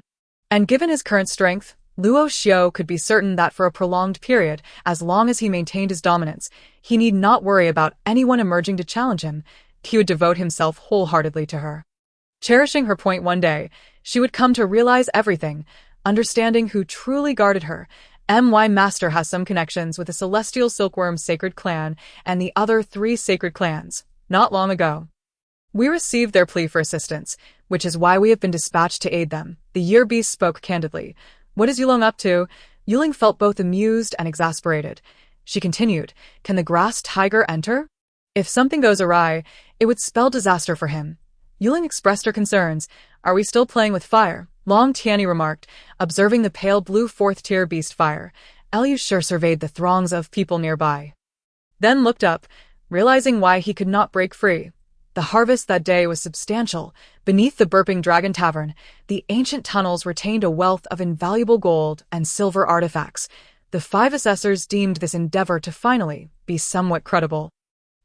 Speaker 1: And given his current strength, Luo Xiao could be certain that for a prolonged period, as long as he maintained his dominance, he need not worry about anyone emerging to challenge him. He would devote himself wholeheartedly to her. Cherishing her point one day, she would come to realize everything, understanding who truly guarded her. My master has some connections with the Celestial Silkworm Sacred Clan and the other 3 sacred clans. Not long ago, we received their plea for assistance, which is why we have been dispatched to aid them. The Year Beast spoke candidly. What is Yulong up to? Yuling felt both amused and exasperated. She continued, can the grass tiger enter? If something goes awry, it would spell disaster for him. Yuling expressed her concerns. Are we still playing with fire? Long Tianyi remarked, observing the pale blue 4th-tier beast fire. Liu sure surveyed the throngs of people nearby, then looked up, realizing why he could not break free. The harvest that day was substantial. Beneath the burping dragon tavern, the ancient tunnels retained a wealth of invaluable gold and silver artifacts. The 5 assessors deemed this endeavor to finally be somewhat credible.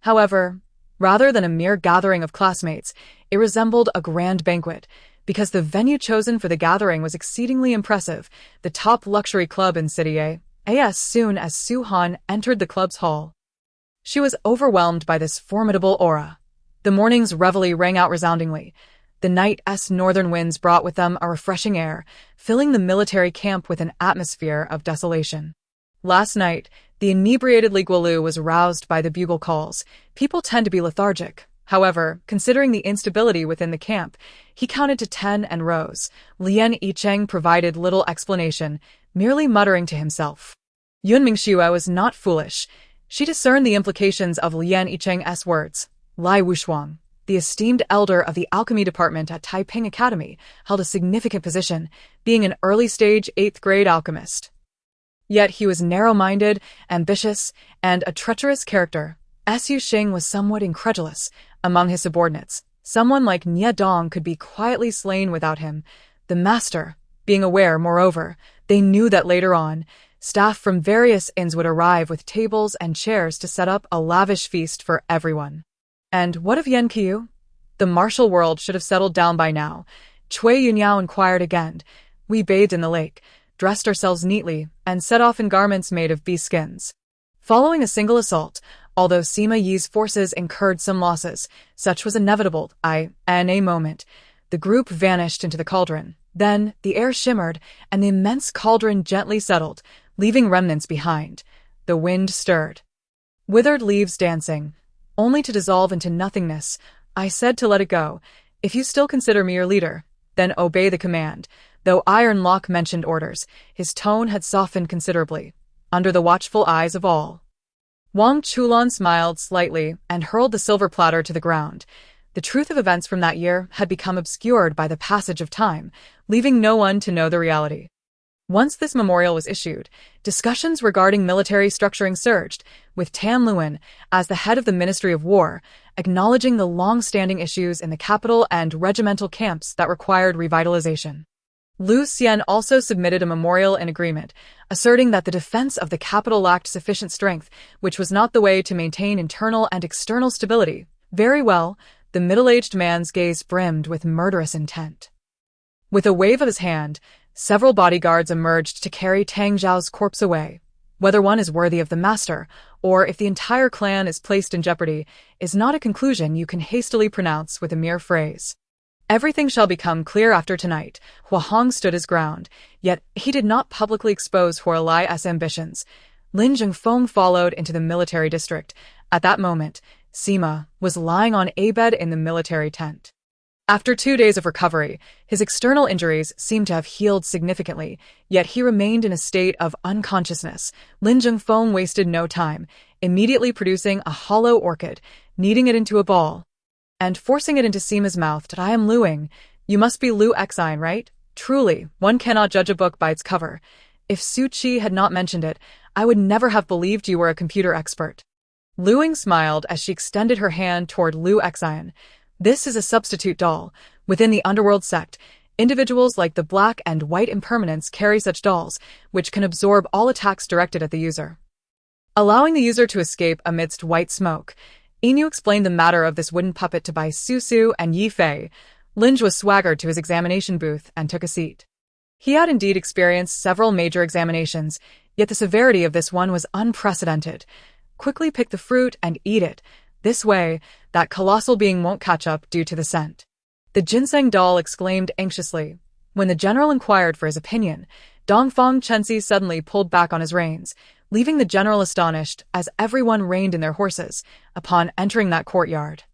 Speaker 1: However, rather than a mere gathering of classmates, it resembled a grand banquet. Because the venue chosen for the gathering was exceedingly impressive, the top luxury club in City A. As soon as Su Han entered the club's hall, she was overwhelmed by this formidable aura. The morning's reveille rang out resoundingly. The night's northern winds brought with them a refreshing air, filling the military camp with an atmosphere of desolation. Last night, the inebriated Li Guolu was roused by the bugle calls. People tend to be lethargic. However, considering the instability within the camp, he counted to 10 and rose. Lian Yicheng provided little explanation, merely muttering to himself. Yun Mingxue was not foolish. She discerned the implications of Lian Yicheng's words. Lai Wushuang, the esteemed elder of the alchemy department at Taiping Academy, held a significant position, being an early-stage 8th-grade alchemist. Yet he was narrow-minded, ambitious, and a treacherous character. Su Xing was somewhat incredulous. Among his subordinates, someone like Nie Dong could be quietly slain without him. The master, being aware, moreover, they knew that later on, staff from various inns would arrive with tables and chairs to set up a lavish feast for everyone. And what of Yan Qiu? The martial world should have settled down by now. Cui Yunyao inquired again. We bathed in the lake, dressed ourselves neatly, and set off in garments made of bee skins. Following a single assault, although Sima Yi's forces incurred some losses, such was inevitable. In a moment, the group vanished into the cauldron. Then the air shimmered, and the immense cauldron gently settled, leaving remnants behind. The wind stirred. Withered leaves dancing, only to dissolve into nothingness. I said to let it go. If you still consider me your leader, then obey the command. Though Iron Lock mentioned orders, his tone had softened considerably, under the watchful eyes of all. Wang Chulan smiled slightly and hurled the silver platter to the ground. The truth of events from that year had become obscured by the passage of time, leaving no one to know the reality. Once this memorial was issued, discussions regarding military structuring surged, with Tan Luan, as the head of the Ministry of War, acknowledging the long-standing issues in the capital and regimental camps that required revitalization. Lu Xian also submitted a memorial in agreement, asserting that the defense of the capital lacked sufficient strength, which was not the way to maintain internal and external stability. Very well, the middle-aged man's gaze brimmed with murderous intent. With a wave of his hand, several bodyguards emerged to carry Tang Zhao's corpse away. Whether one is worthy of the master, or if the entire clan is placed in jeopardy, is not a conclusion you can hastily pronounce with a mere phrase. Everything shall become clear after tonight. Hua Hong stood his ground, yet he did not publicly expose Hua Lai's ambitions. Lin Zhengfeng followed into the military district. At that moment, Sima was lying on a bed in the military tent. After 2 days of recovery, his external injuries seemed to have healed significantly, yet he remained in a state of unconsciousness. Lin Zhengfeng wasted no time, immediately producing a hollow orchid, kneading it into a ball, and forcing it into Sima's mouth. I am Luing. You must be Lu Xine, right? Truly, one cannot judge a book by its cover. If Su Qi had not mentioned it, I would never have believed you were a computer expert. Luing smiled as she extended her hand toward Lu Xine. This is a substitute doll. Within the underworld sect, individuals like the Black and White Impermanents carry such dolls, which can absorb all attacks directed at the user, allowing the user to escape amidst white smoke. Inu explained the matter of this wooden puppet to Bai Susu and Yi Fei. Lin Jiuze swaggered to his examination booth and took a seat. He had indeed experienced several major examinations, yet the severity of this one was unprecedented. Quickly pick the fruit and eat it. This way, that colossal being won't catch up due to the scent. The ginseng doll exclaimed anxiously. When the general inquired for his opinion, Dongfang Chenxi suddenly pulled back on his reins, leaving the general astonished as everyone reined in their horses upon entering that courtyard.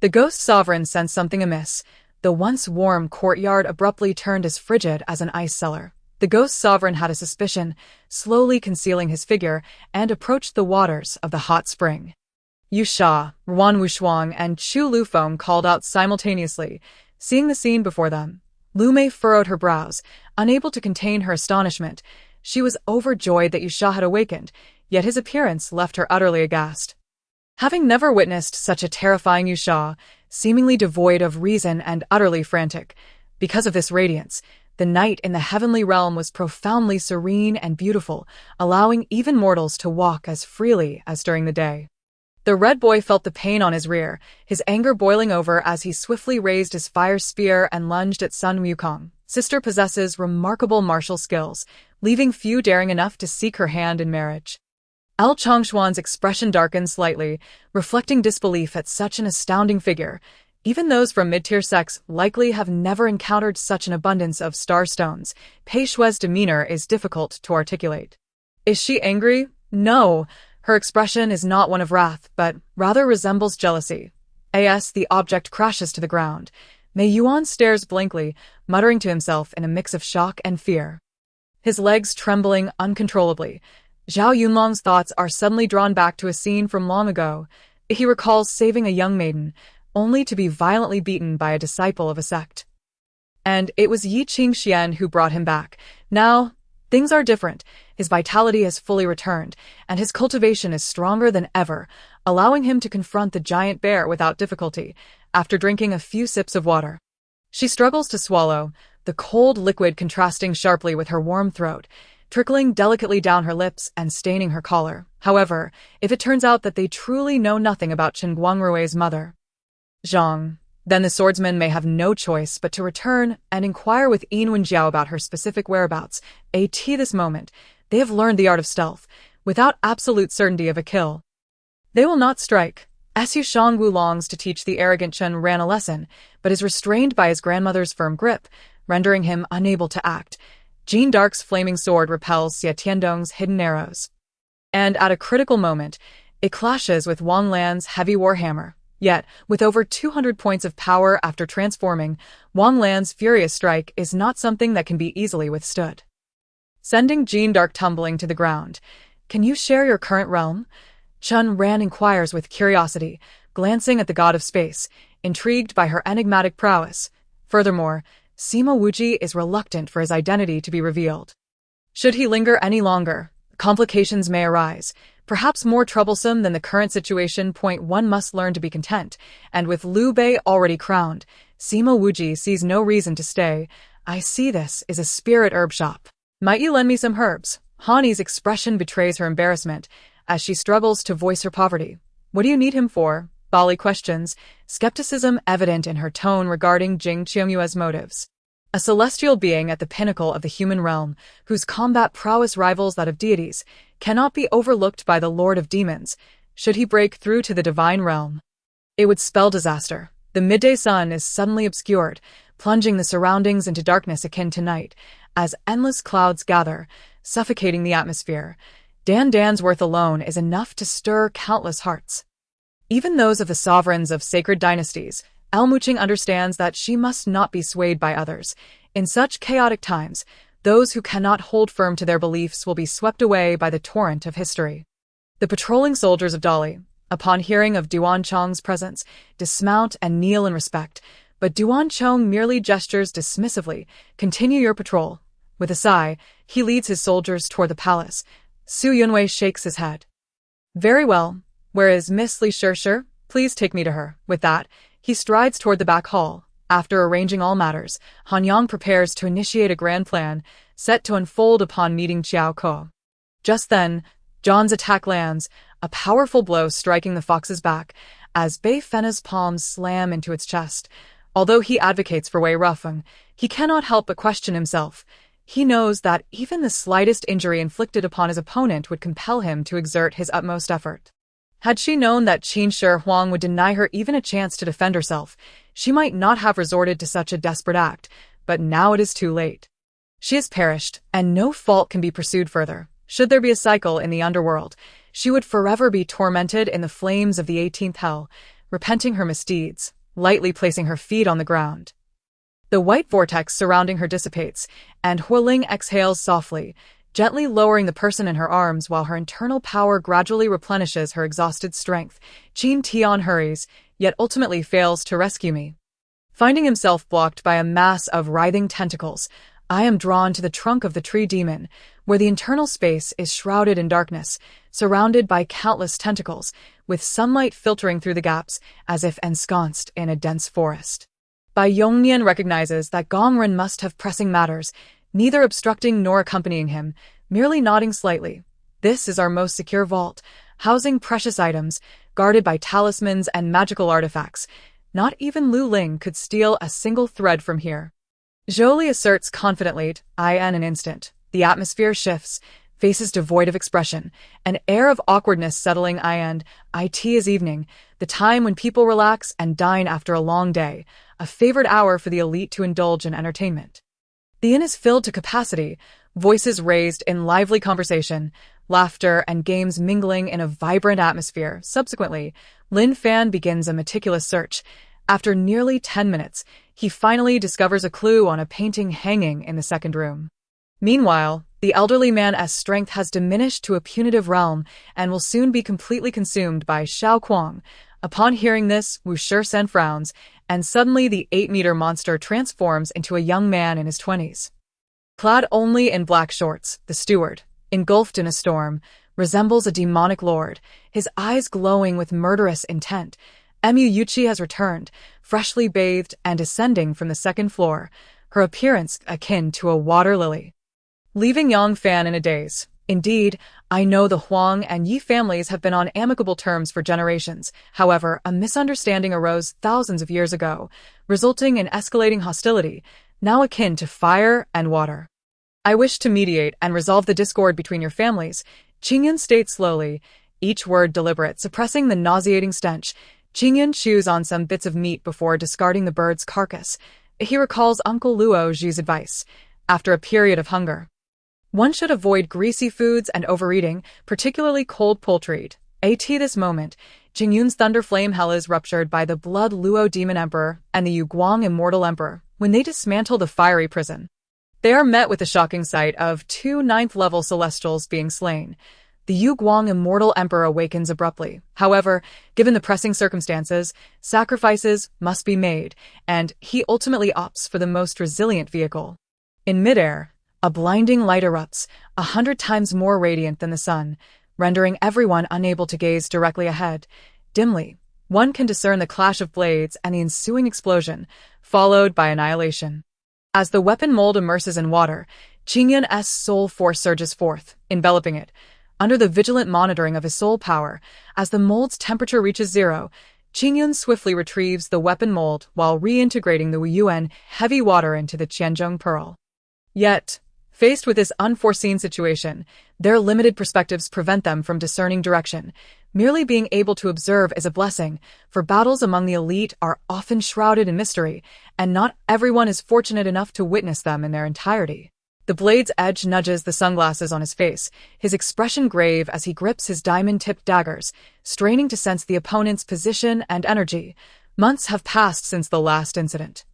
Speaker 1: The ghost sovereign sensed something amiss. The once warm courtyard abruptly turned as frigid as an ice cellar. The ghost sovereign had a suspicion, slowly concealing his figure, and approached the waters of the hot spring. Yu Sha, Wan Wushuang, and Chu Lufeng called out simultaneously, seeing the scene before them. Lu Mei furrowed her brows, unable to contain her astonishment. She was overjoyed that Yu Sha had awakened, yet his appearance left her utterly aghast. Having never witnessed such a terrifying Yu Sha, seemingly devoid of reason and utterly frantic, because of this radiance, the night in the heavenly realm was profoundly serene and beautiful, allowing even mortals to walk as freely as during the day. The red boy felt the pain on his rear, his anger boiling over as he swiftly raised his fire spear and lunged at Sun Wukong. Sister possesses remarkable martial skills, leaving few daring enough to seek her hand in marriage. El Changshuan's expression darkened slightly, reflecting disbelief at such an astounding figure. Even those from mid-tier sects likely have never encountered such an abundance of star stones. Pei Shue's demeanor is difficult to articulate. Is she angry? No. Her expression is not one of wrath, but rather resembles jealousy. The object crashes to the ground. Mei Yuan stares blankly, muttering to himself in a mix of shock and fear. His legs trembling uncontrollably. Zhao Yunlong's thoughts are suddenly drawn back to a scene from long ago. He recalls saving a young maiden, only to be violently beaten by a disciple of a sect. And it was Yi Qingxian who brought him back. Now, things are different. His vitality has fully returned, and his cultivation is stronger than ever, allowing him to confront the giant bear without difficulty, after drinking a few sips of water. She struggles to swallow, the cold liquid contrasting sharply with her warm throat, trickling delicately down her lips and staining her collar. However, if it turns out that they truly know nothing about Chen Guangrue's mother, Zhang, then the swordsman may have no choice but to return and inquire with Yin Wenjiao about her specific whereabouts. At this moment, they have learned the art of stealth, without absolute certainty of a kill. They will not strike. Su Shangwu longs to teach the arrogant Chen Ran a lesson, but is restrained by his grandmother's firm grip, rendering him unable to act. Jean Dark's flaming sword repels Xie Tiandong's hidden arrows. And at a critical moment, it clashes with Wang Lan's heavy warhammer. Yet, with over 200 points of power after transforming, Wang Lan's furious strike is not something that can be easily withstood. Sending Jean Dark tumbling to the ground. Can you share your current realm? Chen Ran inquires with curiosity, glancing at the god of space, intrigued by her enigmatic prowess. Furthermore, Sima Wuji is reluctant for his identity to be revealed. Should he linger any longer, complications may arise, perhaps more troublesome than the current situation. One must learn to be content, and with Liu Bei already crowned, Sima Wuji sees no reason to stay. I see this is a spirit herb shop. Might you lend me some herbs? Hani's expression betrays her embarrassment, as she struggles to voice her poverty. What do you need him for? Bali questions, skepticism evident in her tone regarding Jing Qiangyue's motives. A celestial being at the pinnacle of the human realm, whose combat prowess rivals that of deities, cannot be overlooked by the Lord of Demons. Should he break through to the divine realm, it would spell disaster. The midday sun is suddenly obscured, plunging the surroundings into darkness akin to night, as endless clouds gather, suffocating the atmosphere. Dan Dansworth alone is enough to stir countless hearts. Even those of the sovereigns of sacred dynasties. Muqing understands that she must not be swayed by others. In such chaotic times, those who cannot hold firm to their beliefs will be swept away by the torrent of history. The patrolling soldiers of Dali, upon hearing of Duan Chong's presence, dismount and kneel in respect, but Duan Chong merely gestures dismissively. Continue your patrol. With a sigh, he leads his soldiers toward the palace. Su Yunwei shakes his head. Very well. Where is Miss Li Shishir? Please take me to her. With that, he strides toward the back hall. After arranging all matters, Han Yang prepares to initiate a grand plan, set to unfold upon meeting Qiao Ko. Just then, John's attack lands, a powerful blow striking the fox's back, as Bei Fenna's palms slam into its chest. Although he advocates for Wei Rufeng, he cannot help but question himself. He knows that even the slightest injury inflicted upon his opponent would compel him to exert his utmost effort. Had she known that Qin Shi Huang would deny her even a chance to defend herself, she might not have resorted to such a desperate act, but now it is too late. She has perished, and no fault can be pursued further. Should there be a cycle in the underworld, she would forever be tormented in the flames of the 18th hell, repenting her misdeeds, lightly placing her feet on the ground. The white vortex surrounding her dissipates, and Xue Ling exhales softly, gently lowering the person in her arms while her internal power gradually replenishes her exhausted strength. Qin Tian hurries, yet ultimately fails to rescue me. Finding himself blocked by a mass of writhing tentacles, I am drawn to the trunk of the tree demon, where the internal space is shrouded in darkness, surrounded by countless tentacles, with sunlight filtering through the gaps, as if ensconced in a dense forest. Bai Yongnian recognizes that Gongren must have pressing matters, neither obstructing nor accompanying him, merely nodding slightly. This is our most secure vault, housing precious items, guarded by talismans and magical artifacts. Not even Liu Ling could steal a single thread from here. Zhou asserts confidently. In an instant, the atmosphere shifts, faces devoid of expression, an air of awkwardness settling it is evening, the time when people relax and dine after a long day, a favored hour for the elite to indulge in entertainment. The inn is filled to capacity, voices raised in lively conversation, laughter and games mingling in a vibrant atmosphere. Subsequently, Lin Fan begins a meticulous search. After nearly 10 minutes, he finally discovers a clue on a painting hanging in the second room. Meanwhile, the elderly man's strength has diminished to a punitive realm and will soon be completely consumed by Xiao Kuang. Upon hearing this, Wu Shisen frowns, and suddenly the 8-meter monster transforms into a young man in his 20s. Clad only in black shorts, the steward, engulfed in a storm, resembles a demonic lord, his eyes glowing with murderous intent. Emu Yuchi has returned, freshly bathed and descending from the second floor, her appearance akin to a water lily. Leaving Yang Fan in a daze. Indeed, I know the Huang and Yi families have been on amicable terms for generations. However, a misunderstanding arose thousands of years ago, resulting in escalating hostility, now akin to fire and water. I wish to mediate and resolve the discord between your families, Qingyun states slowly, each word deliberate, suppressing the nauseating stench. Qingyun chews on some bits of meat before discarding the bird's carcass. He recalls Uncle Luo Zhi's advice. After a period of hunger, one should avoid greasy foods and overeating, particularly cold poultry. At this moment, Qingyun's thunder flame hell is ruptured by the blood Luo Demon Emperor and the Yuguang Immortal Emperor when they dismantle the fiery prison. They are met with the shocking sight of 2 9th-level celestials being slain. The Yuguang Immortal Emperor awakens abruptly. However, given the pressing circumstances, sacrifices must be made, and he ultimately opts for the most resilient vehicle. In midair, a blinding light erupts, 100 times more radiant than the sun, rendering everyone unable to gaze directly ahead. Dimly, one can discern the clash of blades and the ensuing explosion, followed by annihilation. As the weapon mold immerses in water, Qingyun's soul force surges forth, enveloping it. Under the vigilant monitoring of his soul power, as the mold's temperature reaches 0, Qingyun swiftly retrieves the weapon mold while reintegrating the Wuyuan heavy water into the Qianzhong pearl. Yet, faced with this unforeseen situation, their limited perspectives prevent them from discerning direction. Merely being able to observe is a blessing, for battles among the elite are often shrouded in mystery, and not everyone is fortunate enough to witness them in their entirety. The blade's edge nudges the sunglasses on his face, his expression grave as he grips his diamond-tipped daggers, straining to sense the opponent's position and energy. Months have passed since the last incident.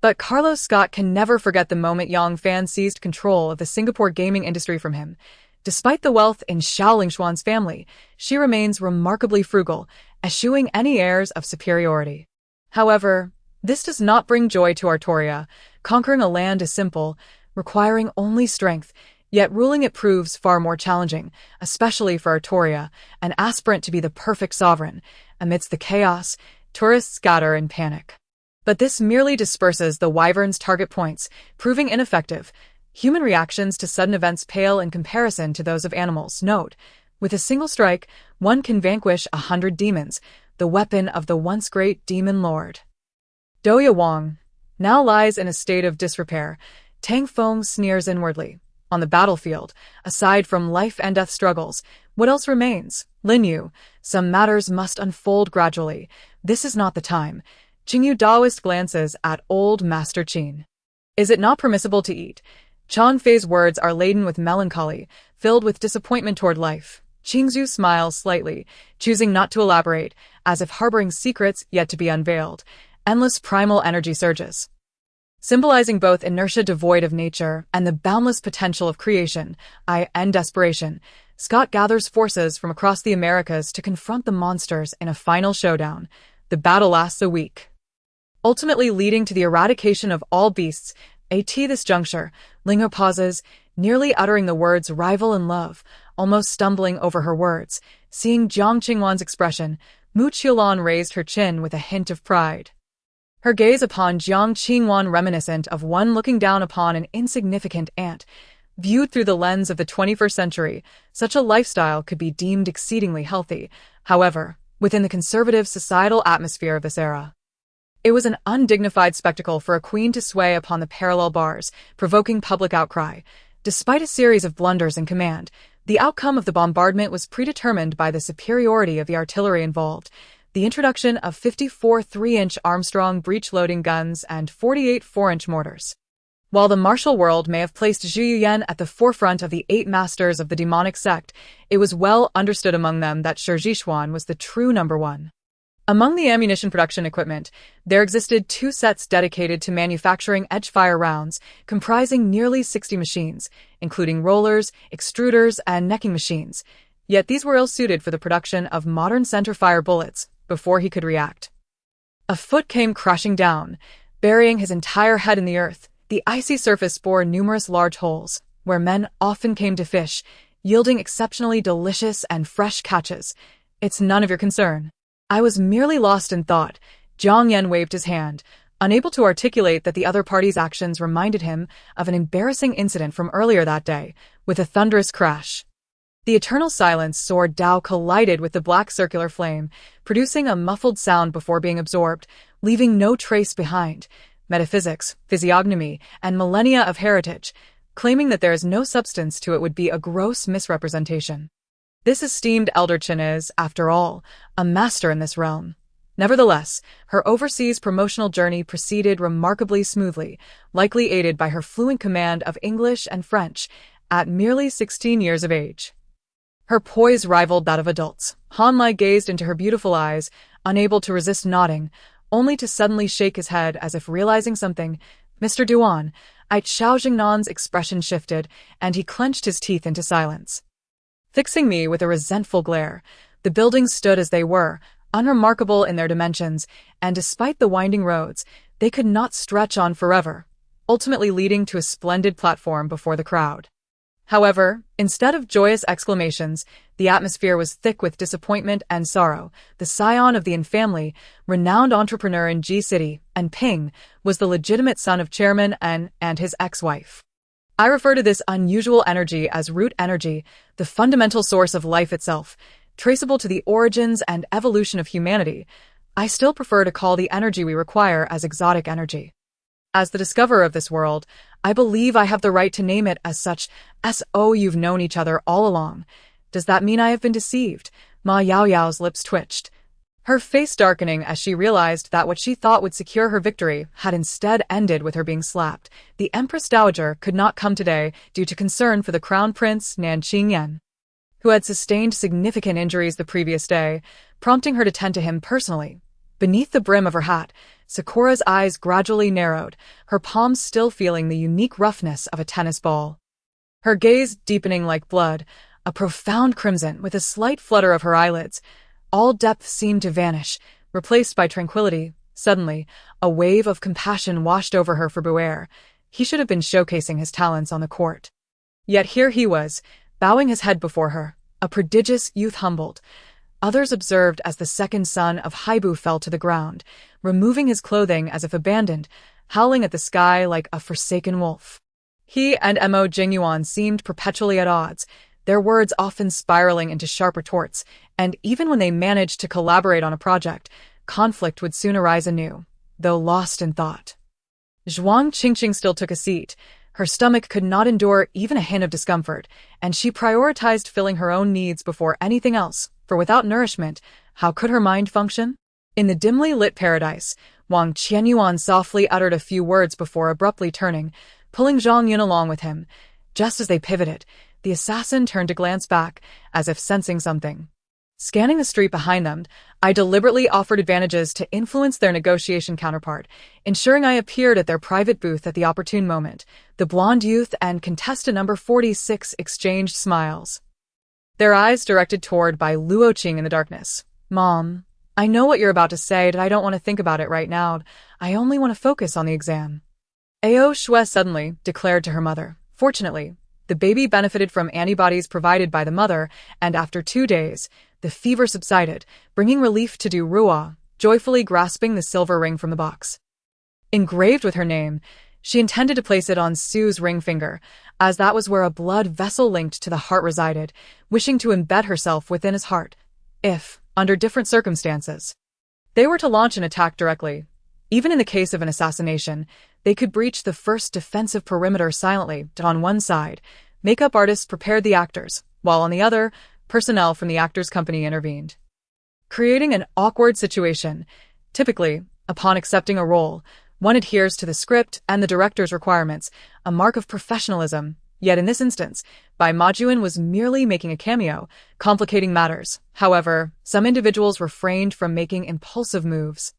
Speaker 1: But Carlos Scott can never forget the moment Yang Fan seized control of the Singapore gaming industry from him. Despite the wealth in Xiao Lingshuan's family, she remains remarkably frugal, eschewing any airs of superiority. However, this does not bring joy to Artoria. Conquering a land is simple, requiring only strength, yet ruling it proves far more challenging, especially for Artoria, an aspirant to be the perfect sovereign. Amidst the chaos, tourists scatter in panic. But this merely disperses the wyvern's target points, proving ineffective. Human reactions to sudden events pale in comparison to those of animals. Note, with a single strike, one can vanquish 100 demons, the weapon of the once great demon lord. Douya Wang now lies in a state of disrepair. Tang Feng sneers inwardly. On the battlefield, aside from life and death struggles, what else remains? Lin Yu, some matters must unfold gradually. This is not the time. Qingyu Daoist glances at old Master Qin. Is it not permissible to eat? Chan Fei's words are laden with melancholy, filled with disappointment toward life. Qingzhu smiles slightly, choosing not to elaborate, as if harboring secrets yet to be unveiled. Endless primal energy surges, symbolizing both inertia devoid of nature and the boundless potential of creation, and desperation. Scott gathers forces from across the Americas to confront the monsters in a final showdown. The battle lasts a week, ultimately leading to the eradication of all beasts. At this juncture, Lingo pauses, nearly uttering the words rival and love, almost stumbling over her words. Seeing Jiang Qingwan's expression, Mu Qiulan raised her chin with a hint of pride. Her gaze upon Jiang Qingwan reminiscent of one looking down upon an insignificant ant. Viewed through the lens of the 21st century, such a lifestyle could be deemed exceedingly healthy. However, within the conservative societal atmosphere of this era, it was an undignified spectacle for a queen to sway upon the parallel bars, provoking public outcry. Despite a series of blunders in command, the outcome of the bombardment was predetermined by the superiority of the artillery involved. The introduction of 54 3-inch Armstrong breech-loading guns and 48 4-inch mortars. While the martial world may have placed Zhu Yuyan at the forefront of the 8 masters of the demonic sect, it was well understood among them that Shi Zhishuan was the true number one. Among the ammunition production equipment, there existed 2 sets dedicated to manufacturing edge-fire rounds, comprising nearly 60 machines, including rollers, extruders, and necking machines. Yet these were ill-suited for the production of modern center-fire bullets before he could react. A foot came crashing down, burying his entire head in the earth. The icy surface bore numerous large holes, where men often came to fish, yielding exceptionally delicious and fresh catches. It's none of your concern. I was merely lost in thought. Jiang Yan waved his hand, unable to articulate that the other party's actions reminded him of an embarrassing incident from earlier that day, with a thunderous crash. The eternal silence sword Dao collided with the black circular flame, producing a muffled sound before being absorbed, leaving no trace behind. Metaphysics, physiognomy, and millennia of heritage, claiming that there is no substance to it would be a gross misrepresentation. This esteemed elder Qin is, after all, a master in this realm. Nevertheless, her overseas promotional journey proceeded remarkably smoothly, likely aided by her fluent command of English and French, at merely 16 years of age. Her poise rivaled that of adults. Han Lai gazed into her beautiful eyes, unable to resist nodding, only to suddenly shake his head as if realizing something. Mr. Duan, Xiao Jingnan's expression shifted, and he clenched his teeth into silence. Fixing me with a resentful glare, the buildings stood as they were, unremarkable in their dimensions, and despite the winding roads, they could not stretch on forever, ultimately leading to a splendid platform before the crowd. However, instead of joyous exclamations, the atmosphere was thick with disappointment and sorrow. The scion of the Yin family, renowned entrepreneur in Ji City, and Ping, was the legitimate son of Chairman N and his ex-wife. I refer to this unusual energy as root energy, the fundamental source of life itself, traceable to the origins and evolution of humanity. I still prefer to call the energy we require as exotic energy. As the discoverer of this world, I believe I have the right to name it as such. You've known each other all along. Does that mean I have been deceived? Ma Yaoyao's lips twitched, her face darkening as she realized that what she thought would secure her victory had instead ended with her being slapped. The Empress Dowager could not come today due to concern for the Crown Prince Nan Qingyan, who had sustained significant injuries the previous day, prompting her to tend to him personally. Beneath the brim of her hat, Sakura's eyes gradually narrowed, her palms still feeling the unique roughness of a tennis ball. Her gaze deepening like blood, a profound crimson with a slight flutter of her eyelids. All depth seemed to vanish, replaced by tranquility. Suddenly, a wave of compassion washed over her for Buer. He should have been showcasing his talents on the court. Yet here he was, bowing his head before her, a prodigious youth humbled. Others observed as the second son of Haibu fell to the ground, removing his clothing as if abandoned, howling at the sky like a forsaken wolf. He and Mo Jingyuan seemed perpetually at odds, their words often spiraling into sharp retorts, and even when they managed to collaborate on a project, conflict would soon arise anew, though lost in thought. Zhuang Qingqing still took a seat. Her stomach could not endure even a hint of discomfort, and she prioritized filling her own needs before anything else, for without nourishment, how could her mind function? In the dimly lit paradise, Wang Qianyuan softly uttered a few words before abruptly turning, pulling Zhang Yun along with him. Just as they pivoted, the assassin turned to glance back, as if sensing something. Scanning the street behind them, I deliberately offered advantages to influence their negotiation counterpart, ensuring I appeared at their private booth at the opportune moment. The blonde youth and contestant number 46 exchanged smiles, their eyes directed toward by Luo Qing in the darkness. Mom, I know what you're about to say, and I don't want to think about it right now. I only want to focus on the exam. Ao Xue suddenly declared to her mother. Fortunately, the baby benefited from antibodies provided by the mother, and after 2 days, the fever subsided, bringing relief to Du Rua, joyfully grasping the silver ring from the box. Engraved with her name, she intended to place it on Sue's ring finger, as that was where a blood vessel linked to the heart resided, wishing to embed herself within his heart, if, under different circumstances, they were to launch an attack directly. Even in the case of an assassination, they could breach the first defensive perimeter silently. On one side, makeup artists prepared the actors, while on the other, personnel from the actors' company intervened, creating an awkward situation. Typically, upon accepting a role, one adheres to the script and the director's requirements, a mark of professionalism. Yet in this instance, Bai Majuan was merely making a cameo, complicating matters. However, some individuals refrained from making impulsive moves,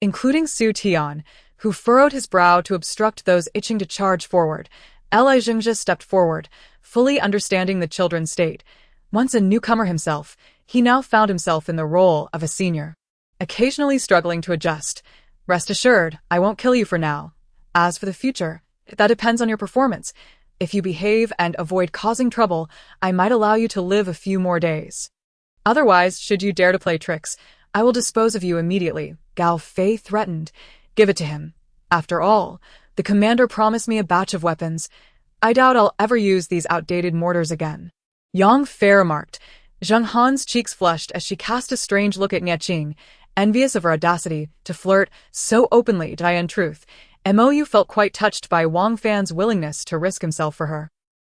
Speaker 1: including Su Tian, who furrowed his brow to obstruct those itching to charge forward. Li Jingzhe stepped forward, fully understanding the children's state. Once a newcomer himself, he now found himself in the role of a senior, occasionally struggling to adjust. Rest assured, I won't kill you for now. As for the future, that depends on your performance. If you behave and avoid causing trouble, I might allow you to live a few more days. Otherwise, should you dare to play tricks, I will dispose of you immediately. Gao Fei threatened. Give it to him. After all, the commander promised me a batch of weapons. I doubt I'll ever use these outdated mortars again. Yang Fei remarked. Zheng Han's cheeks flushed as she cast a strange look at Niaqing, envious of her audacity to flirt so openly. In truth, Mou felt quite touched by Wang Fan's willingness to risk himself for her.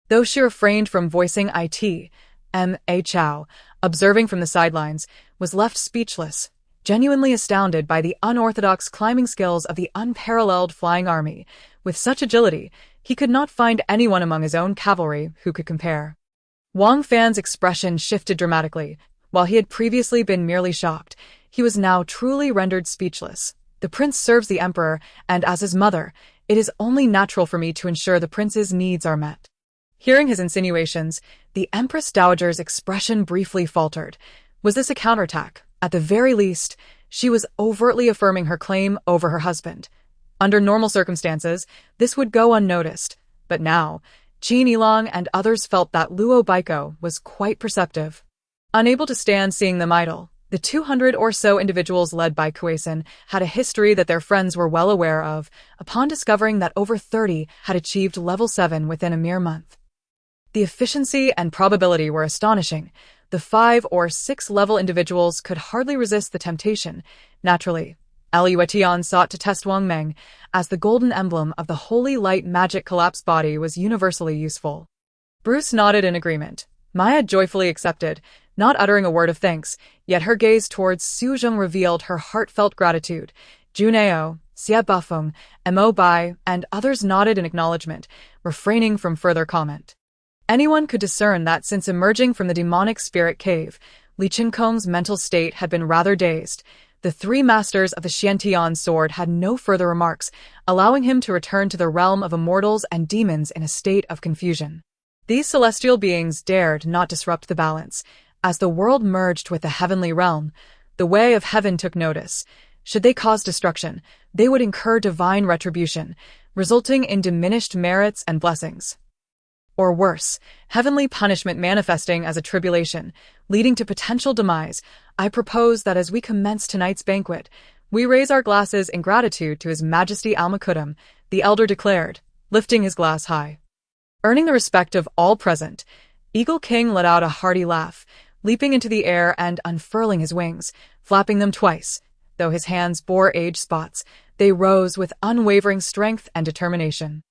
Speaker 1: Though she refrained from voicing it, M.A. Chao, observing from the sidelines, was left speechless, genuinely astounded by the unorthodox climbing skills of the unparalleled flying army. With such agility, he could not find anyone among his own cavalry who could compare. Wang Fan's expression shifted dramatically. While he had previously been merely shocked, he was now truly rendered speechless. The prince serves the emperor, and as his mother, it is only natural for me to ensure the prince's needs are met. Hearing his insinuations, the Empress Dowager's expression briefly faltered. Was this a counterattack? At the very least, she was overtly affirming her claim over her husband. Under normal circumstances, this would go unnoticed. But now, Qin Yilong and others felt that Luo Baiko was quite perceptive. Unable to stand seeing them idle, the 200 or so individuals led by Kueisen had a history that their friends were well aware of, upon discovering that over 30 had achieved level 7 within a mere month. The efficiency and probability were astonishing. The 5 or 6 level individuals could hardly resist the temptation. Naturally, Liu Tian sought to test Wang Meng, as the golden emblem of the holy light magic collapse body was universally useful. Bruce nodded in agreement. Maya joyfully accepted, not uttering a word of thanks, yet her gaze towards Su Zheng revealed her heartfelt gratitude. Juneo, Xie Bafeng, Mo Bai, and others nodded in acknowledgement, refraining from further comment. Anyone could discern that since emerging from the demonic spirit cave, Li Qinkong's mental state had been rather dazed. The 3 masters of the Xiantian sword had no further remarks, allowing him to return to the realm of immortals and demons in a state of confusion. These celestial beings dared not disrupt the balance. As the world merged with the heavenly realm, the way of heaven took notice. Should they cause destruction, they would incur divine retribution, resulting in diminished merits and blessings. Or worse, heavenly punishment manifesting as a tribulation, leading to potential demise. I propose that as we commence tonight's banquet, we raise our glasses in gratitude to His Majesty Al-Makudum, the elder declared, lifting his glass high. Earning the respect of all present, Eagle King let out a hearty laugh, leaping into the air and unfurling his wings, flapping them twice. Though his hands bore age spots, they rose with unwavering strength and determination.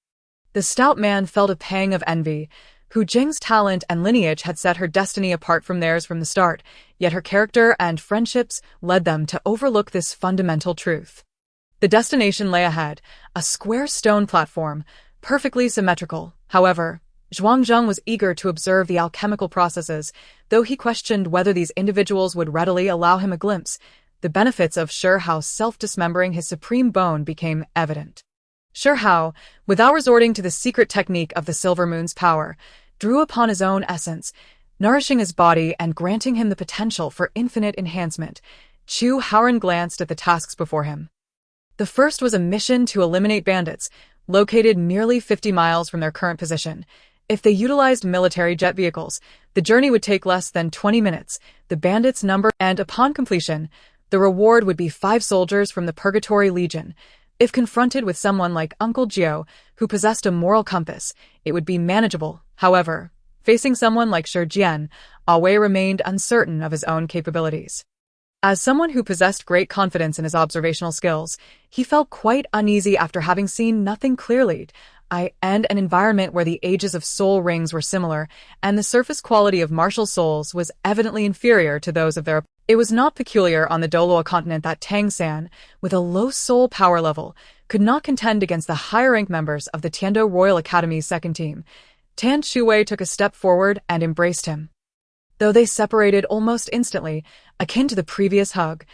Speaker 1: The stout man felt a pang of envy. Hu Jing's talent and lineage had set her destiny apart from theirs from the start, yet her character and friendships led them to overlook this fundamental truth. The destination lay ahead, a square stone platform, perfectly symmetrical. However, Zhuangzheng was eager to observe the alchemical processes, though he questioned whether these individuals would readily allow him a glimpse. The benefits of Shi Hao's self-dismembering his supreme bone became evident. Shi Hao, without resorting to the secret technique of the Silver Moon's power, drew upon his own essence, nourishing his body and granting him the potential for infinite enhancement. Chu Haoran glanced at the tasks before him. The first was a mission to eliminate bandits, located merely 50 miles from their current position. If they utilized military jet vehicles, the journey would take less than 20 minutes, the bandits' number, and upon completion, the reward would be 5 soldiers from the Purgatory Legion. If confronted with someone like Uncle Jiao, who possessed a moral compass, it would be manageable. However, facing someone like Shi Jian, Wei remained uncertain of his own capabilities. As someone who possessed great confidence in his observational skills, he felt quite uneasy after having seen nothing clearly, and an environment where the ages of soul rings were similar, and the surface quality of martial souls was evidently inferior to those of their. It was not peculiar on the Doloa continent that Tang San, with a low soul power level, could not contend against the higher-ranked members of the Tiando Royal Academy's second team. Tan Shuwei took a step forward and embraced him. Though they separated almost instantly, akin to the previous hug,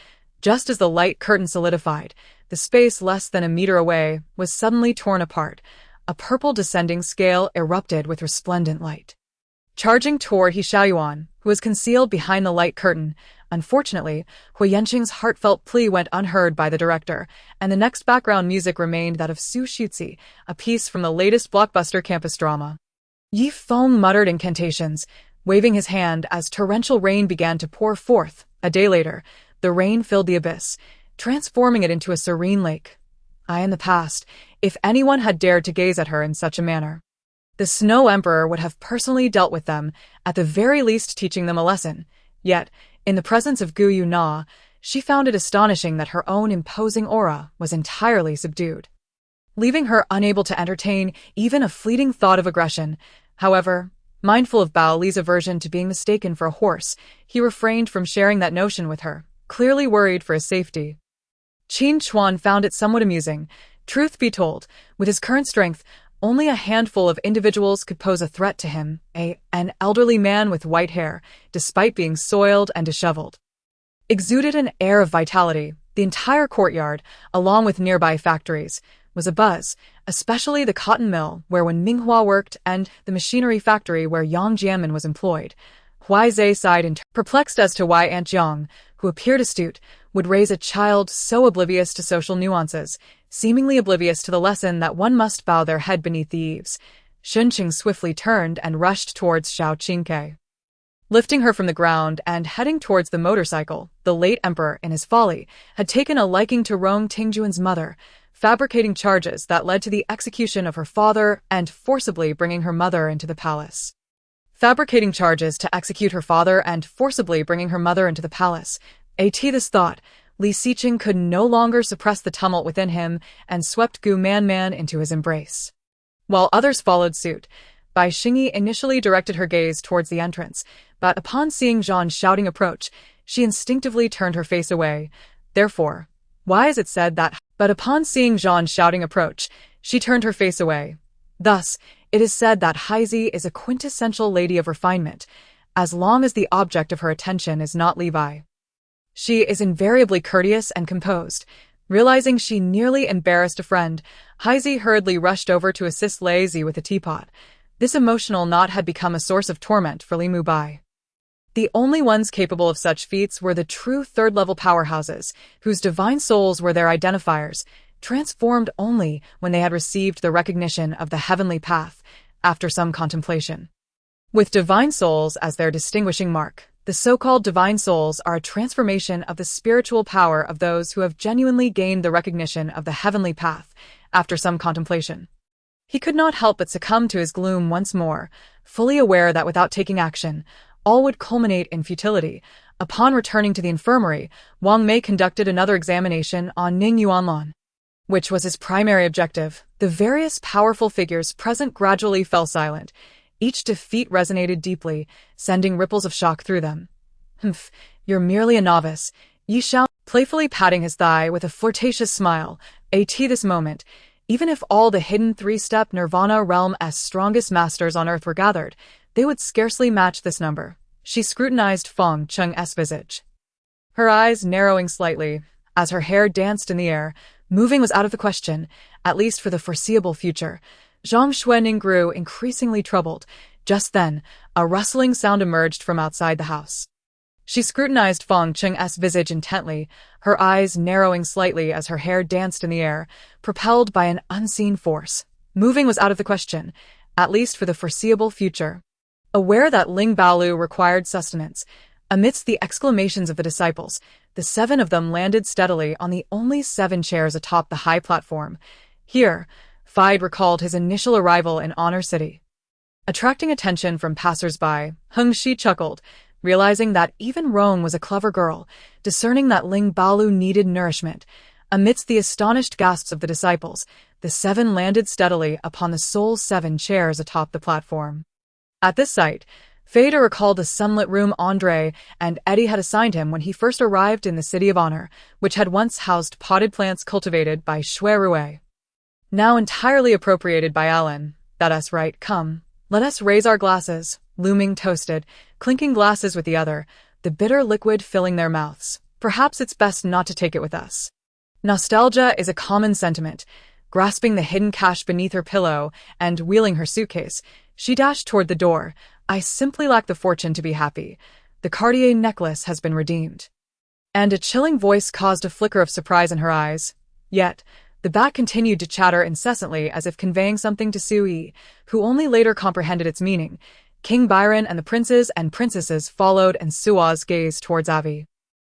Speaker 1: just as the light curtain solidified, the space less than a meter away was suddenly torn apart. A purple descending scale erupted with resplendent light. Charging toward He Xiaoyuan, who was concealed behind the light curtain, unfortunately, Hui Yanqing's heartfelt plea went unheard by the director, and the next background music remained that of Su Shutzi, a piece from the latest blockbuster campus drama. Yi Feng muttered incantations, waving his hand as torrential rain began to pour forth. A day later, the rain filled the abyss, transforming it into a serene lake. In the past, if anyone had dared to gaze at her in such a manner, the Snow Emperor would have personally dealt with them, at the very least teaching them a lesson. Yet, in the presence of Gu Yuna, she found it astonishing that her own imposing aura was entirely subdued, leaving her unable to entertain even a fleeting thought of aggression. However, mindful of Bao Li's aversion to being mistaken for a horse, he refrained from sharing that notion with her, clearly worried for his safety. Qin Chuan found it somewhat amusing. Truth be told, with his current strength, only a handful of individuals could pose a threat to him, an elderly man with white hair, despite being soiled and disheveled, exuded an air of vitality. The entire courtyard, along with nearby factories, was abuzz, especially the cotton mill where Wen Minghua worked and the machinery factory where Yang Jianmin was employed. Huizhe sighed perplexed as to why Aunt Jiang, who appeared astute, would raise a child so oblivious to social nuances, seemingly oblivious to the lesson that one must bow their head beneath the eaves. Shunqing swiftly turned and rushed towards Xiao Qingke. Lifting her from the ground and heading towards the motorcycle, the late emperor, in his folly, had taken a liking to Rong Tingjuan's mother, fabricating charges that led to the execution of her father and forcibly bringing her mother into the palace. Fabricating charges to execute her father and forcibly bringing her mother into the palace. This thought, Li Xiqing could no longer suppress the tumult within him and swept Gu Manman into his embrace. While others followed suit, Bai Xingyi initially directed her gaze towards the entrance, but upon seeing Zhang shouting approach, she instinctively turned her face away. Therefore, why is it said that? But upon seeing Zhang shouting approach, she turned her face away. Thus, it is said that Haizi is a quintessential lady of refinement, as long as the object of her attention is not Levi. She is invariably courteous and composed. Realizing she nearly embarrassed a friend, Haizi hurriedly rushed over to assist Lazy with a teapot. This emotional knot had become a source of torment for Li Mubai. The only ones capable of such feats were the true third-level powerhouses, whose divine souls were their identifiers, transformed only when they had received the recognition of the heavenly path, after some contemplation. With divine souls as their distinguishing mark, the so-called divine souls are a transformation of the spiritual power of those who have genuinely gained the recognition of the heavenly path, after some contemplation. He could not help but succumb to his gloom once more, fully aware that without taking action, all would culminate in futility. Upon returning to the infirmary, Wang Mei conducted another examination on Ning Yuanlan, which was his primary objective. The various powerful figures present gradually fell silent. Each defeat resonated deeply, sending ripples of shock through them. "Humph, you're merely a novice," Yi Xiao, playfully patting his thigh with a flirtatious smile. At this moment, even if all the hidden three-step Nirvana realm-'s strongest masters on Earth were gathered, they would scarcely match this number. She scrutinized Feng Cheng's visage, her eyes narrowing slightly. As her hair danced in the air, moving was out of the question, at least for the foreseeable future. Zhang Xuening grew increasingly troubled. Just then, a rustling sound emerged from outside the house. She scrutinized Feng Cheng's visage intently, her eyes narrowing slightly as her hair danced in the air, propelled by an unseen force. Moving was out of the question, at least for the foreseeable future. Aware that Ling Baolu required sustenance, amidst the exclamations of the disciples, the 7 of them landed steadily on the only 7 chairs atop the high platform. Here, Fide recalled his initial arrival in Honor City. Attracting attention from passers-by, Heng Shi chuckled, realizing that even Rong was a clever girl, discerning that Ling Baolu needed nourishment. Amidst the astonished gasps of the disciples, the 7 landed steadily upon the sole 7 chairs atop the platform. At this sight, Fader recalled the sunlit room André and Eddie had assigned him when he first arrived in the City of Honor, which had once housed potted plants cultivated by Xue Ling, now entirely appropriated by Alan. That's right, come, Let us raise our glasses, Lu Ming toasted, clinking glasses with the other, the bitter liquid filling their mouths. Perhaps it's best not to take it with us. Nostalgia is a common sentiment. Grasping the hidden cash beneath her pillow and wheeling her suitcase, she dashed toward the door. I simply lack the fortune to be happy. The Cartier necklace has been redeemed. And a chilling voice caused a flicker of surprise in her eyes. Yet, the bat continued to chatter incessantly as if conveying something to Sui, who only later comprehended its meaning. King Byron and the princes and princesses followed, and Sua's gaze towards Avi.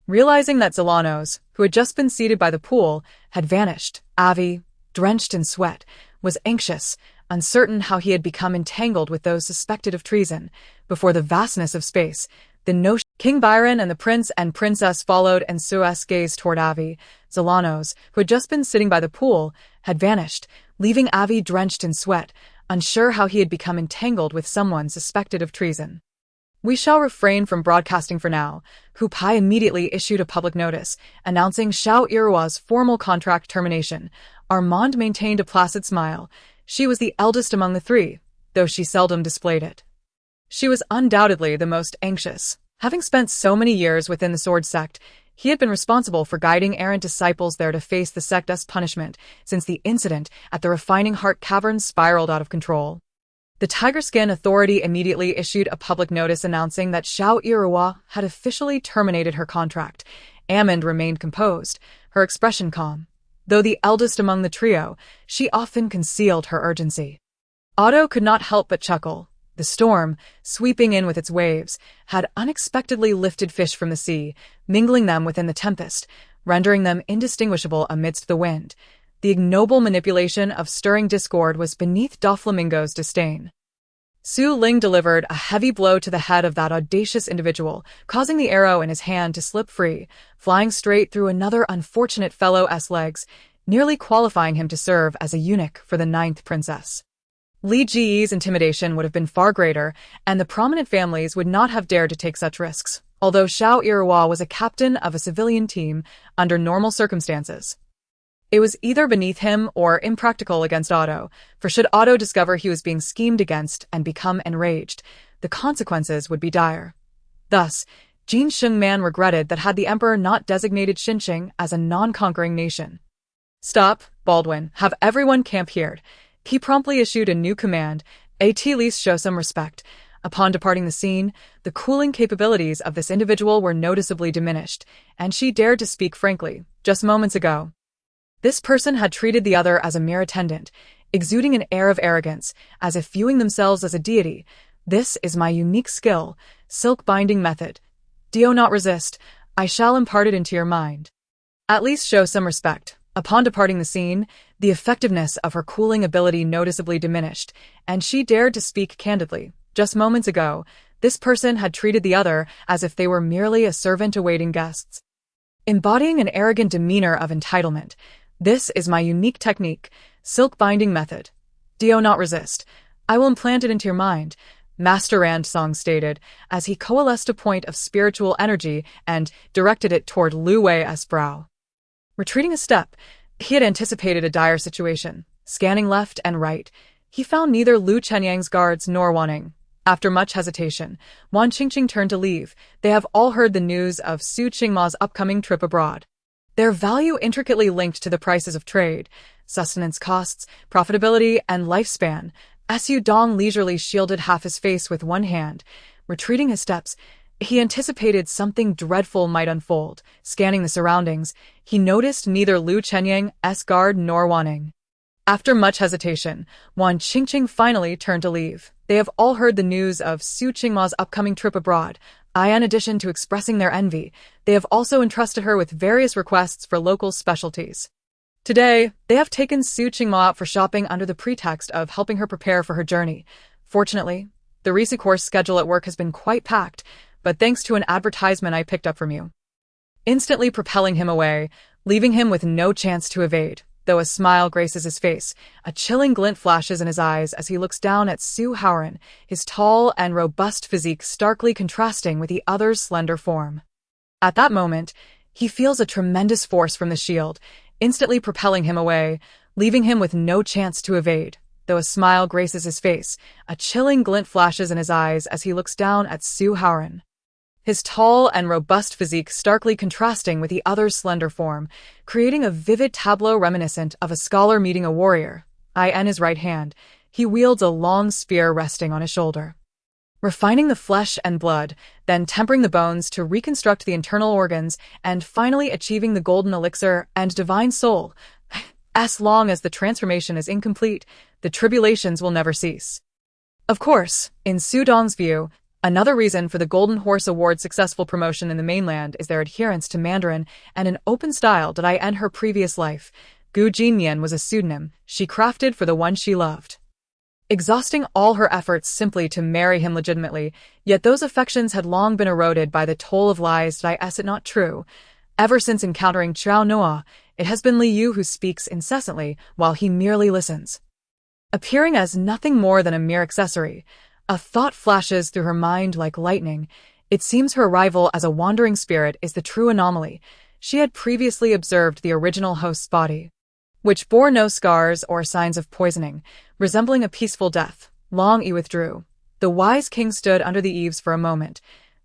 Speaker 1: Realizing that Zolanos, who had just been seated by the pool, had vanished, Avi, drenched in sweat, was anxious, uncertain how he had become entangled with those suspected of treason. Before the vastness of space, the notion King Byron and the prince and princess followed, and Sua's gaze toward Avi. Zolanos, who had just been sitting by the pool, had vanished, leaving Avi drenched in sweat, unsure how he had become entangled with someone suspected of treason. We shall refrain from broadcasting for now. Hu Pai immediately issued a public notice, announcing Xiao Irua's formal contract termination. Armand maintained a placid smile. She was the eldest among the three, though she seldom displayed it. She was undoubtedly the most anxious. Having spent so many years within the sword sect, he had been responsible for guiding errant disciples there to face the sect's punishment since the incident at the Refining Heart Cavern spiraled out of control. The Tiger Skin Authority immediately issued a public notice announcing that Xiao Irua had officially terminated her contract. Amand remained composed, her expression calm. Though the eldest among the trio, she often concealed her urgency. Otto could not help but chuckle. The storm, sweeping in with its waves, had unexpectedly lifted fish from the sea, mingling them within the tempest, rendering them indistinguishable amidst the wind. The ignoble manipulation of stirring discord was beneath Doflamingo's disdain. Xue Ling delivered a heavy blow to the head of that audacious individual, causing the arrow in his hand to slip free, flying straight through another unfortunate fellow's legs, nearly qualifying him to serve as a eunuch for the 9th princess. Li Ji's intimidation would have been far greater, and the prominent families would not have dared to take such risks, although Xiao Irua was a captain of a civilian team under normal circumstances. It was either beneath him or impractical against Otto, for should Otto discover he was being schemed against and become enraged, the consequences would be dire. Thus, Jin Shengman regretted that had the emperor not designated Xinqing as a non-conquering nation. Stop, Baldwin, have everyone camp here. He promptly issued a new command, at least show some respect. Upon departing the scene, the cooling capabilities of this individual were noticeably diminished, and she dared to speak frankly, just moments ago. This person had treated the other as a mere attendant, exuding an air of arrogance, as if viewing themselves as a deity. This is my unique skill, silk binding method. Do not resist, I shall impart it into your mind. At least show some respect. Upon departing the scene, the effectiveness of her cooling ability noticeably diminished, and she dared to speak candidly. Just moments ago, this person had treated the other as if they were merely a servant awaiting guests. Embodying an arrogant demeanor of entitlement, this is my unique technique, silk binding method. Do not resist. I will implant it into your mind, Master Randsong stated, as he coalesced a point of spiritual energy and directed it toward Lu Wei's brow. Retreating a step, he had anticipated a dire situation. Scanning left and right, he found neither Lu Chenyang's guards nor Wanning. After much hesitation, Wan Qingqing turned to leave. They have all heard the news of Su Qingma's upcoming trip abroad. Their value intricately linked to the prices of trade, sustenance costs, profitability, and lifespan. Su Dong leisurely shielded half his face with one hand. Retreating his steps, he anticipated something dreadful might unfold. Scanning the surroundings, he noticed neither Lu Chenyang's guard nor Wanning. After much hesitation, Wan Qingqing finally turned to leave. They have all heard the news of Su Qingma's upcoming trip abroad. In addition to expressing their envy, they have also entrusted her with various requests for local specialties. Today, they have taken Su Qingma out for shopping under the pretext of helping her prepare for her journey. Fortunately, the recent course schedule at work has been quite packed, but thanks to an advertisement I picked up from you. Instantly propelling him away, leaving him with no chance to evade. Though a smile graces his face, a chilling glint flashes in his eyes as he looks down at Su Haoran, his tall and robust physique starkly contrasting with the other's slender form. At that moment, he feels a tremendous force from the shield, instantly propelling him away, leaving him with no chance to evade. though a smile graces his face. A chilling glint flashes in his eyes as he looks down at Su Haoren. His tall and robust physique starkly contrasting with the other's slender form, creating a vivid tableau reminiscent of a scholar meeting a warrior. In his right hand, he wields a long spear resting on his shoulder. Refining the flesh and blood, then tempering the bones to reconstruct the internal organs, and finally achieving the golden elixir and divine soul. As long as the transformation is incomplete, the tribulations will never cease. Of course, in Su Dong's view, another reason for the Golden Horse Award's successful promotion in the mainland is their adherence to Mandarin and an open style that in her previous life. Gu Jinmian was a pseudonym she crafted for the one she loved. Exhausting all her efforts simply to marry him legitimately, yet those affections had long been eroded by the toll of lies that is it not true. Ever since encountering Chao Noa, it has been Li Yu who speaks incessantly while he merely listens. Appearing as nothing more than a mere accessory, a thought flashes through her mind like lightning. It seems her arrival as a wandering spirit is the true anomaly. She had previously observed the original host's body, which bore no scars or signs of poisoning, resembling a peaceful death. Long he withdrew. The wise king stood under the eaves for a moment.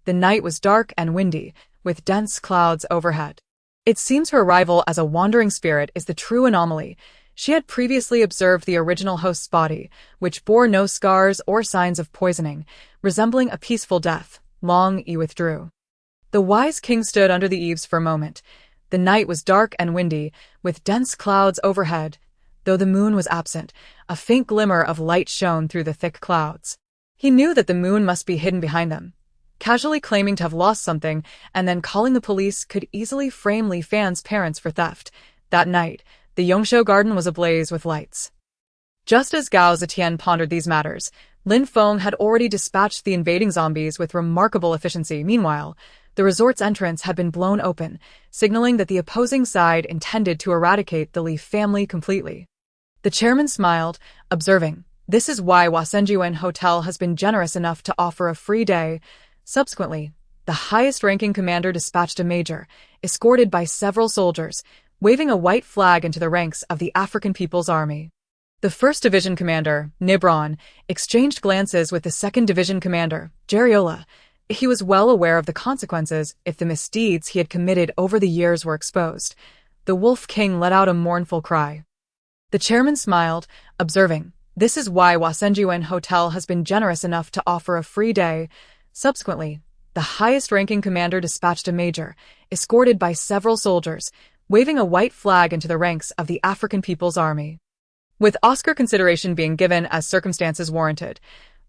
Speaker 1: The night was dark and windy, with dense clouds overhead. It seems her arrival as a wandering spirit is the true anomaly. She had previously observed the original host's body, which bore no scars or signs of poisoning, resembling a peaceful death. Long he withdrew. The wise king stood under the eaves for a moment. The night was dark and windy, with dense clouds overhead. Though the moon was absent, a faint glimmer of light shone through the thick clouds. He knew that the moon must be hidden behind them. Casually claiming to have lost something and then calling the police could easily frame Li Fan's parents for theft. That night, the Yongshou garden was ablaze with lights. Just as Gao Zetian pondered these matters, Lin Feng had already dispatched the invading zombies with remarkable efficiency. Meanwhile, the resort's entrance had been blown open, signaling that the opposing side intended to eradicate the Li family completely. The chairman smiled, observing, "This is why Wasenjiwen Hotel has been generous enough to offer a free day." Subsequently, the highest-ranking commander dispatched a major, escorted by several soldiers, waving a white flag into the ranks of the African People's Army. The 1st Division commander, Nibron, exchanged glances with the 2nd Division commander, Jariola. He was well aware of the consequences if the misdeeds he had committed over the years were exposed. The Wolf King let out a mournful cry. The chairman smiled, observing, "This is why Wasenjiwen Hotel has been generous enough to offer a free day." Subsequently, the highest-ranking commander dispatched a major, escorted by several soldiers, waving a white flag into the ranks of the African People's Army. With Oscar consideration being given as circumstances warranted,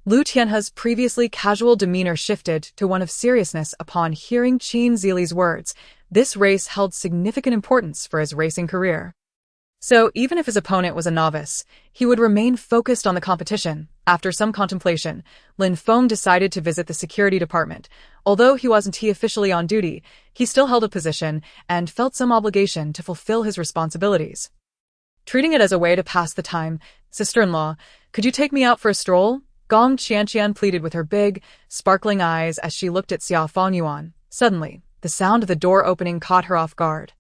Speaker 1: Liu Tianhe's previously casual demeanor shifted to one of seriousness upon hearing Qin Zili's words. This race held significant importance for his racing career. So even if his opponent was a novice, he would remain focused on the competition. After some contemplation, Lin Feng decided to visit the security department. Although he wasn't officially on duty, he still held a position and felt some obligation to fulfill his responsibilities. Treating it as a way to pass the time, "Sister-in-law, could you take me out for a stroll?" Gong Qianqian pleaded with her big, sparkling eyes as she looked at Xia Fengyuan. Suddenly, the sound of the door opening caught her off guard.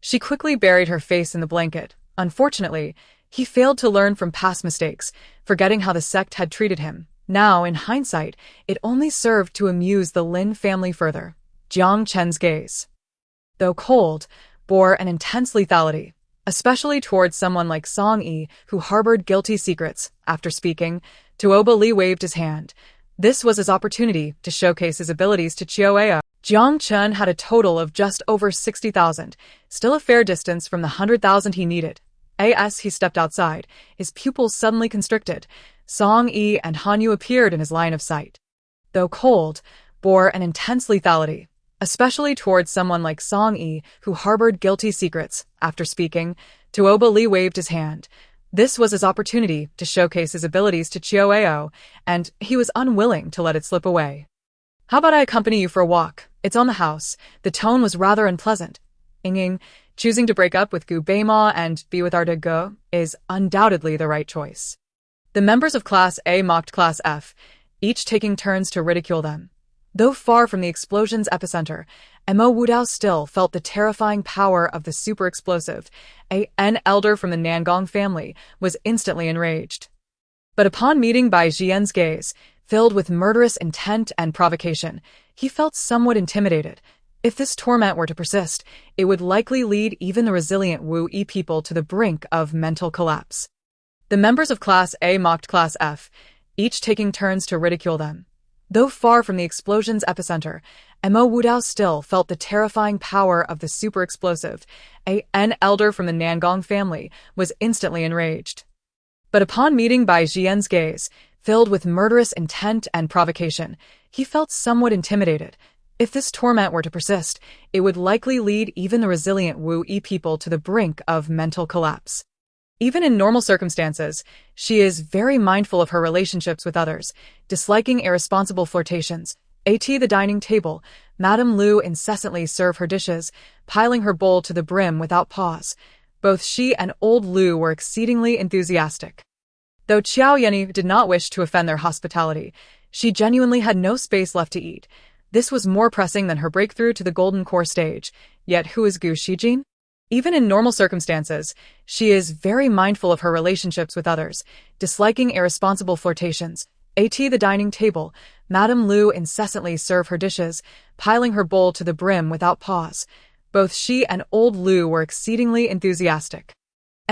Speaker 1: She quickly buried her face in the blanket. Unfortunately, he failed to learn from past mistakes, forgetting how the sect had treated him. Now, in hindsight, it only served to amuse the Lin family further. Jiang Chen's gaze, though cold, bore an intense lethality, especially towards someone like Song Yi, who harbored guilty secrets. After speaking, Tuoba Li waved his hand. This was his opportunity to showcase his abilities to Chioao. Jiang Chen had a total of just over 60,000, still a fair distance from the 100,000 he needed. As he stepped outside, his pupils suddenly constricted. Song Yi and Han Yu appeared in his line of sight. Though cold, bore an intense lethality, especially towards someone like Song Yi, who harbored guilty secrets. After speaking, Tuoba Li waved his hand. This was his opportunity to showcase his abilities to Chioao, and he was unwilling to let it slip away. "How about I accompany you for a walk? It's on the house." The tone was rather unpleasant. Ying, choosing to break up with Gu Beima and be with Arda Ge is undoubtedly the right choice. The members of Class A mocked Class F, each taking turns to ridicule them. Though far from the explosion's epicenter, Mo Wudao still felt the terrifying power of the super explosive. An elder from the Nangong family was instantly enraged. But upon meeting Bai Jian's gaze, filled with murderous intent and provocation, he felt somewhat intimidated. If this torment were to persist, it would likely lead even the resilient Wu Yi people to the brink of mental collapse. The members of Class A mocked Class F, each taking turns to ridicule them. Though far from the explosion's epicenter, Mo Wudao still felt the terrifying power of the super explosive. An elder from the Nangong family was instantly enraged. But upon meeting Bai Jian's gaze, filled with murderous intent and provocation, he felt somewhat intimidated. If this torment were to persist, it would likely lead even the resilient Wu Yi people to the brink of mental collapse. Even in normal circumstances, she is very mindful of her relationships with others, disliking irresponsible flirtations. At the dining table, Madame Lu incessantly served her dishes, piling her bowl to the brim without pause. Both she and old Lu were exceedingly enthusiastic. Though Qiao Yeni did not wish to offend their hospitality, she genuinely had no space left to eat. This was more pressing than her breakthrough to the golden core stage. Yet who is Gu Shijin? Even in normal circumstances, she is very mindful of her relationships with others, disliking irresponsible flirtations. At the dining table, Madame Lu incessantly served her dishes, piling her bowl to the brim without pause. Both she and old Lu were exceedingly enthusiastic.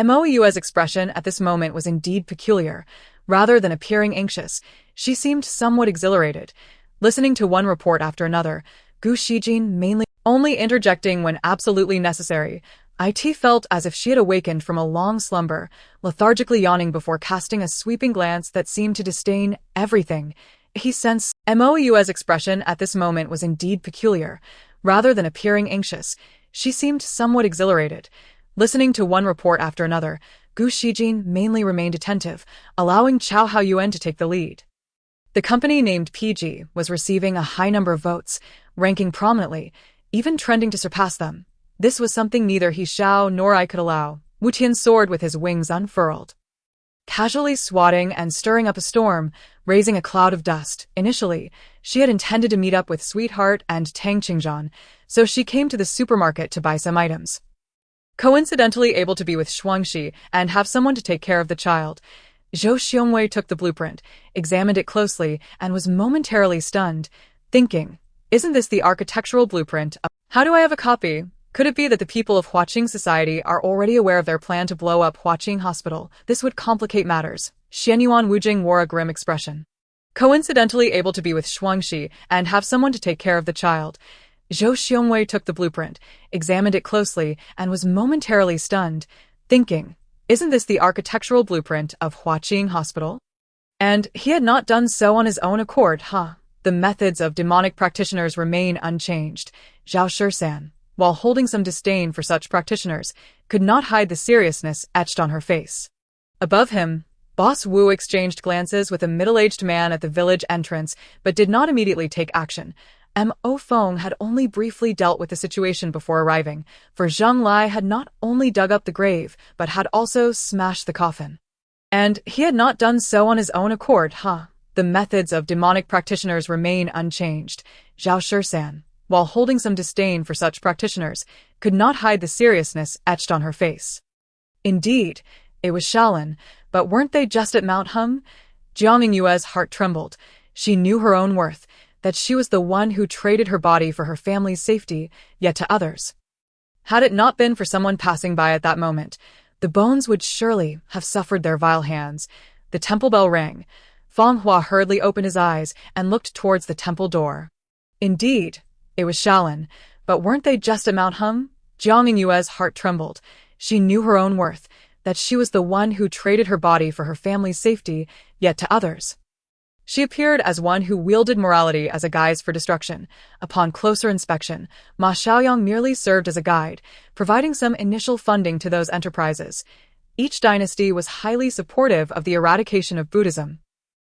Speaker 1: Mo Yue's expression at this moment was indeed peculiar. Rather than appearing anxious, she seemed somewhat exhilarated. Listening to one report after another, Gu Shijin mainly only interjecting when absolutely necessary. It felt as if she had awakened from a long slumber, lethargically yawning before casting a sweeping glance that seemed to disdain everything. He sensed Mo Yue's expression at this moment was indeed peculiar. Rather than appearing anxious, she seemed somewhat exhilarated. Listening to one report after another, Gu Shijin mainly remained attentive, allowing Chao Haoyuan to take the lead. The company named PG was receiving a high number of votes, ranking prominently, even trending to surpass them. This was something neither he Xiao nor I could allow. Wu Tian soared with his wings unfurled, casually swatting and stirring up a storm, raising a cloud of dust. Initially, she had intended to meet up with Sweetheart and Tang Qingzhan, so she came to the supermarket to buy some items. Coincidentally able to be with Shuangxi and have someone to take care of the child, Zhou Xiongwei took the blueprint, examined it closely, and was momentarily stunned, thinking, isn't this the architectural blueprint? How do I have a copy? Could it be that the people of Huaqing society are already aware of their plan to blow up Huaqing Hospital? This would complicate matters. Xianyuan Wujing wore a grim expression. Coincidentally able to be with Shuangxi and have someone to take care of the child, Zhou Xiongwei took the blueprint, examined it closely, and was momentarily stunned, thinking, isn't this the architectural blueprint of Huaqing Hospital? And he had not done so on his own accord, huh? The methods of demonic practitioners remain unchanged. Zhao Shisan, while holding some disdain for such practitioners, could not hide the seriousness etched on her face. Above him, Boss Wu exchanged glances with a middle-aged man at the village entrance, but did not immediately take action. Mo Feng had only briefly dealt with the situation before arriving, for Zhang Lai had not only dug up the grave, but had also smashed the coffin. And he had not done so on his own accord, huh? The methods of demonic practitioners remain unchanged. Zhao Shisan, while holding some disdain for such practitioners, could not hide the seriousness etched on her face. Indeed, it was Shaolin, but weren't they just at Mount Hum? Jiang Yue's heart trembled. She knew her own worth, that she was the one who traded her body for her family's safety, yet to others. Had it not been for someone passing by at that moment, the bones would surely have suffered their vile hands. The temple bell rang. Feng Hua hurriedly opened his eyes and looked towards the temple door. Indeed, it was Shaolin, but weren't they just at Mount Hum? Jiang Yue's heart trembled. She knew her own worth, that she was the one who traded her body for her family's safety, yet to others. She appeared as one who wielded morality as a guise for destruction. Upon closer inspection, Ma Xiaoyang merely served as a guide, providing some initial funding to those enterprises. Each dynasty was highly supportive of the eradication of Buddhism.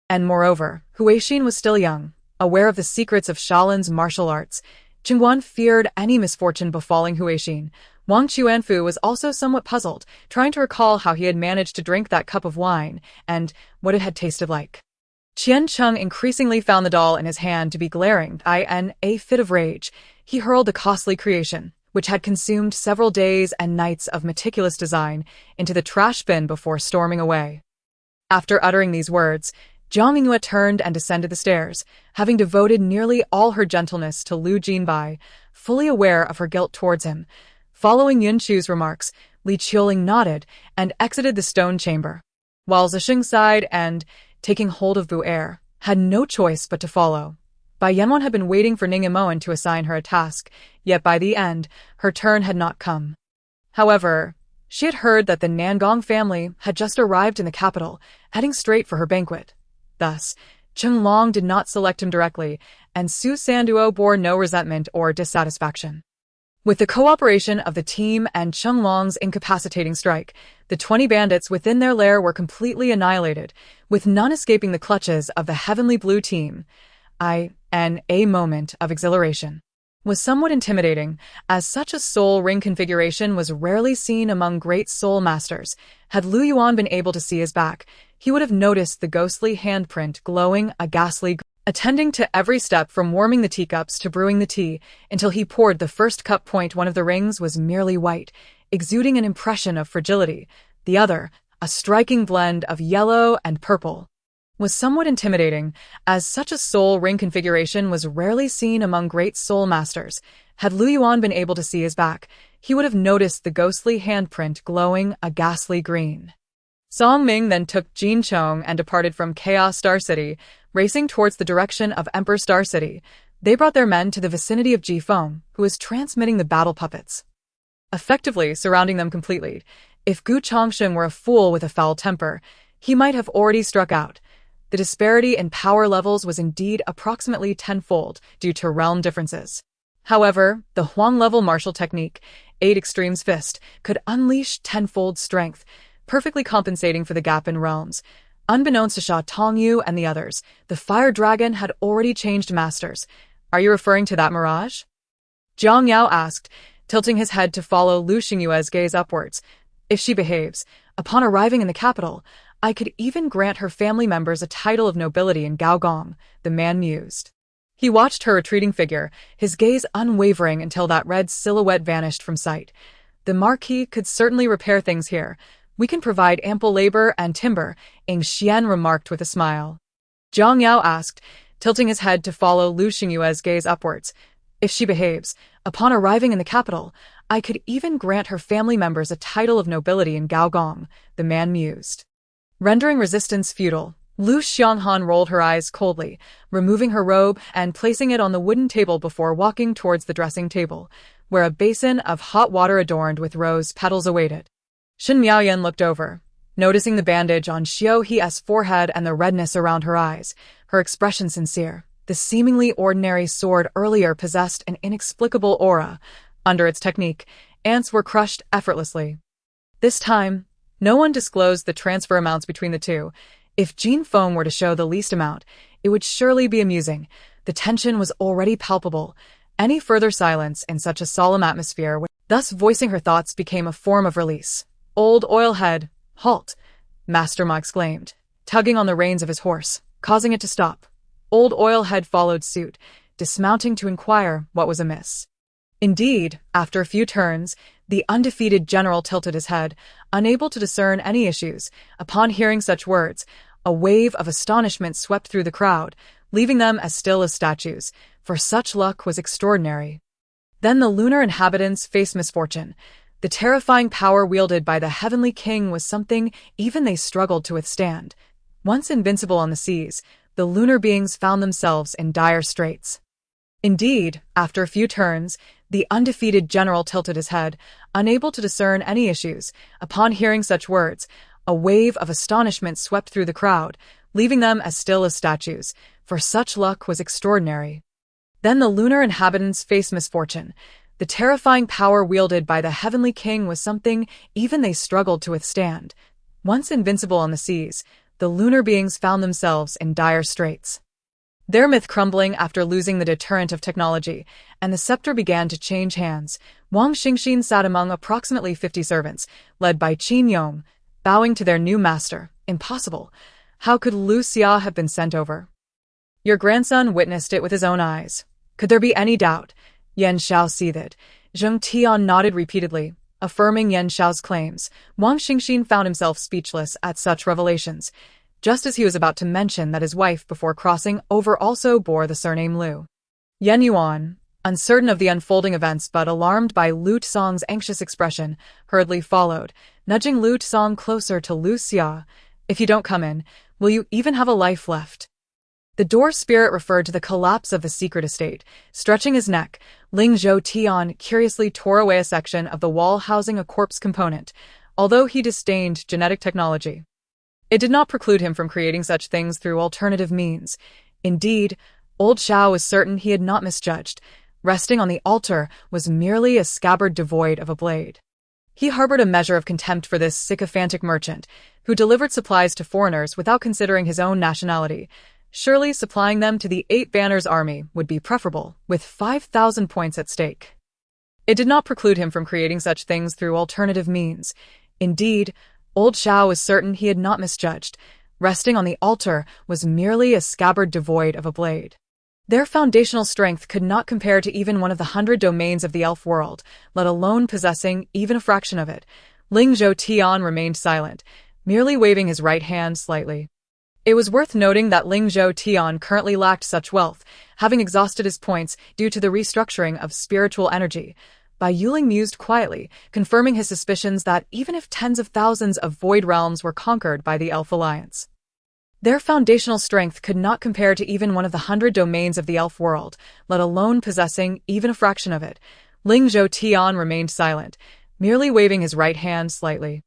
Speaker 1: And moreover, Huixin was still young, aware of the secrets of Shaolin's martial arts. Qingguan feared any misfortune befalling Huixin. Wang Chuanfu was also somewhat puzzled, trying to recall how he had managed to drink that cup of wine, and what it had tasted like. Qian Cheng increasingly found the doll in his hand to be glaring. In a fit of rage, he hurled the costly creation, which had consumed several days and nights of meticulous design, into the trash bin before storming away. After uttering these words, Jiang Yue turned and descended the stairs, having devoted nearly all her gentleness to Lu Jinbai, fully aware of her guilt towards him. Following Yun Chu's remarks, Li Qiuling nodded and exited the stone chamber, while Zixing sighed and, taking hold of Bu Er, had no choice but to follow. Bai Yanwan had been waiting for Ning Yimoen to assign her a task, yet by the end, her turn had not come. However, she had heard that the Nangong family had just arrived in the capital, heading straight for her banquet. Thus, Cheng Long did not select him directly, and Su Sanduo bore no resentment or dissatisfaction. With the cooperation of the team and Cheng Long's incapacitating strike, the 20 bandits within their lair were completely annihilated, with none escaping the clutches of the heavenly blue team. A moment of exhilaration was somewhat intimidating, as such a soul ring configuration was rarely seen among great soul masters. Had Lu Yuan been able to see his back, he would have noticed the ghostly handprint glowing a ghastly green, attending to every step from warming the teacups to brewing the tea, until he poured the first cup. One of the rings was merely white, exuding an impression of fragility. The other, a striking blend of yellow and purple, was somewhat intimidating, as such a soul ring configuration was rarely seen among great soul masters. Had Lu Yuan been able to see his back, he would have noticed the ghostly handprint glowing a ghastly green. Song Ming then took Jin Chong and departed from Chaos Star City, racing towards the direction of Emperor Star City. They brought their men to the vicinity of Ji Feng, who was transmitting the battle puppets, effectively surrounding them completely. If Gu Chongsheng were a fool with a foul temper, he might have already struck out. The disparity in power levels was indeed approximately tenfold due to realm differences. However, the Huang-level martial technique, 8 Extremes Fist, could unleash tenfold strength, perfectly compensating for the gap in realms. Unbeknownst to Sha Tongyu and the others, the Fire Dragon had already changed masters. Are you referring to that mirage? Jiang Yao asked, tilting his head to follow Lu Xingyue's gaze upwards. If she behaves, upon arriving in the capital, I could even grant her family members a title of nobility in Gaogong, the man mused. He watched her retreating figure, his gaze unwavering until that red silhouette vanished from sight. The Marquis could certainly repair things here. We can provide ample labor and timber, Ing Xian remarked with a smile. Jiang Yao asked, tilting his head to follow Lu Xingyue's gaze upwards. If she behaves, upon arriving in the capital, I could even grant her family members a title of nobility in Gaogong, the man mused. Rendering resistance futile, Lu Xianghan rolled her eyes coldly, removing her robe and placing it on the wooden table before walking towards the dressing table, where a basin of hot water adorned with rose petals awaited. Shen Miaoyan looked over, noticing the bandage on Xiao He's forehead and the redness around her eyes, her expression sincere. The seemingly ordinary sword earlier possessed an inexplicable aura. Under its technique, ants were crushed effortlessly. This time, no one disclosed the transfer amounts between the two. If Jin Feng were to show the least amount, it would surely be amusing. The tension was already palpable. Any further silence in such a solemn atmosphere, thus voicing her thoughts, became a form of release. Old Oilhead, halt! Master Ma exclaimed, tugging on the reins of his horse, causing it to stop. Old Oilhead followed suit, dismounting to inquire what was amiss. Indeed, after a few turns, the undefeated general tilted his head, unable to discern any issues. Upon hearing such words, a wave of astonishment swept through the crowd, leaving them as still as statues, for such luck was extraordinary. Then the lunar inhabitants faced misfortune. The terrifying power wielded by the heavenly king was something even they struggled to withstand. Once invincible on the seas, the lunar beings found themselves in dire straits. Indeed, after a few turns, the undefeated general tilted his head, unable to discern any issues. Upon hearing such words, a wave of astonishment swept through the crowd, leaving them as still as statues, for such luck was extraordinary. Then the lunar inhabitants faced misfortune. The terrifying power wielded by the heavenly king was something even they struggled to withstand. Once invincible on the seas, the lunar beings found themselves in dire straits. Their myth crumbling after losing the deterrent of technology, and the scepter began to change hands. Wang Xingxin sat among approximately 50 servants, led by Qin Yong, bowing to their new master. Impossible. How could Lu Xia have been sent over? Your grandson witnessed it with his own eyes. Could there be any doubt? Yan Xiao seethed. Zheng Tian nodded repeatedly, affirming Yan Xiao's claims. Wang Xingxin found himself speechless at such revelations. just as he was about to mention that his wife before crossing over also bore the surname Liu. Yen Yuan, uncertain of the unfolding events but alarmed by Liu Tsong's anxious expression, hurriedly followed, nudging Liu Tsong closer to Liu Xia. "If you don't come in, will you even have a life left?" The door spirit referred to the collapse of the secret estate. Stretching his neck, Ling Zhou Tian curiously tore away a section of the wall housing a corpse component, although he disdained genetic technology. It did not preclude him from creating such things through alternative means. Indeed, old Xiao was certain he had not misjudged. Resting on the altar was merely a scabbard devoid of a blade. He harbored a measure of contempt for this sycophantic merchant, who delivered supplies to foreigners without considering his own nationality. Surely supplying them to the 8 Banners army would be preferable, with 5,000 points at stake. It did not preclude him from creating such things through alternative means. Indeed, old Xiao was certain he had not misjudged. Resting on the altar was merely a scabbard devoid of a blade. Their foundational strength could not compare to even one of the 100 domains of the elf world, let alone possessing even a fraction of it. Ling Zhou Tian remained silent, merely waving his right hand slightly. It was worth noting that Ling Zhou Tian currently lacked such wealth, having exhausted his points due to the restructuring of spiritual energy. Bai Yuling mused quietly, confirming his suspicions that even if tens of thousands of void realms were conquered by the Elf Alliance, their foundational strength could not compare to even one of the 100 domains of the elf world, let alone possessing even a fraction of it. Ling Zhou Tian remained silent, merely waving his right hand slightly.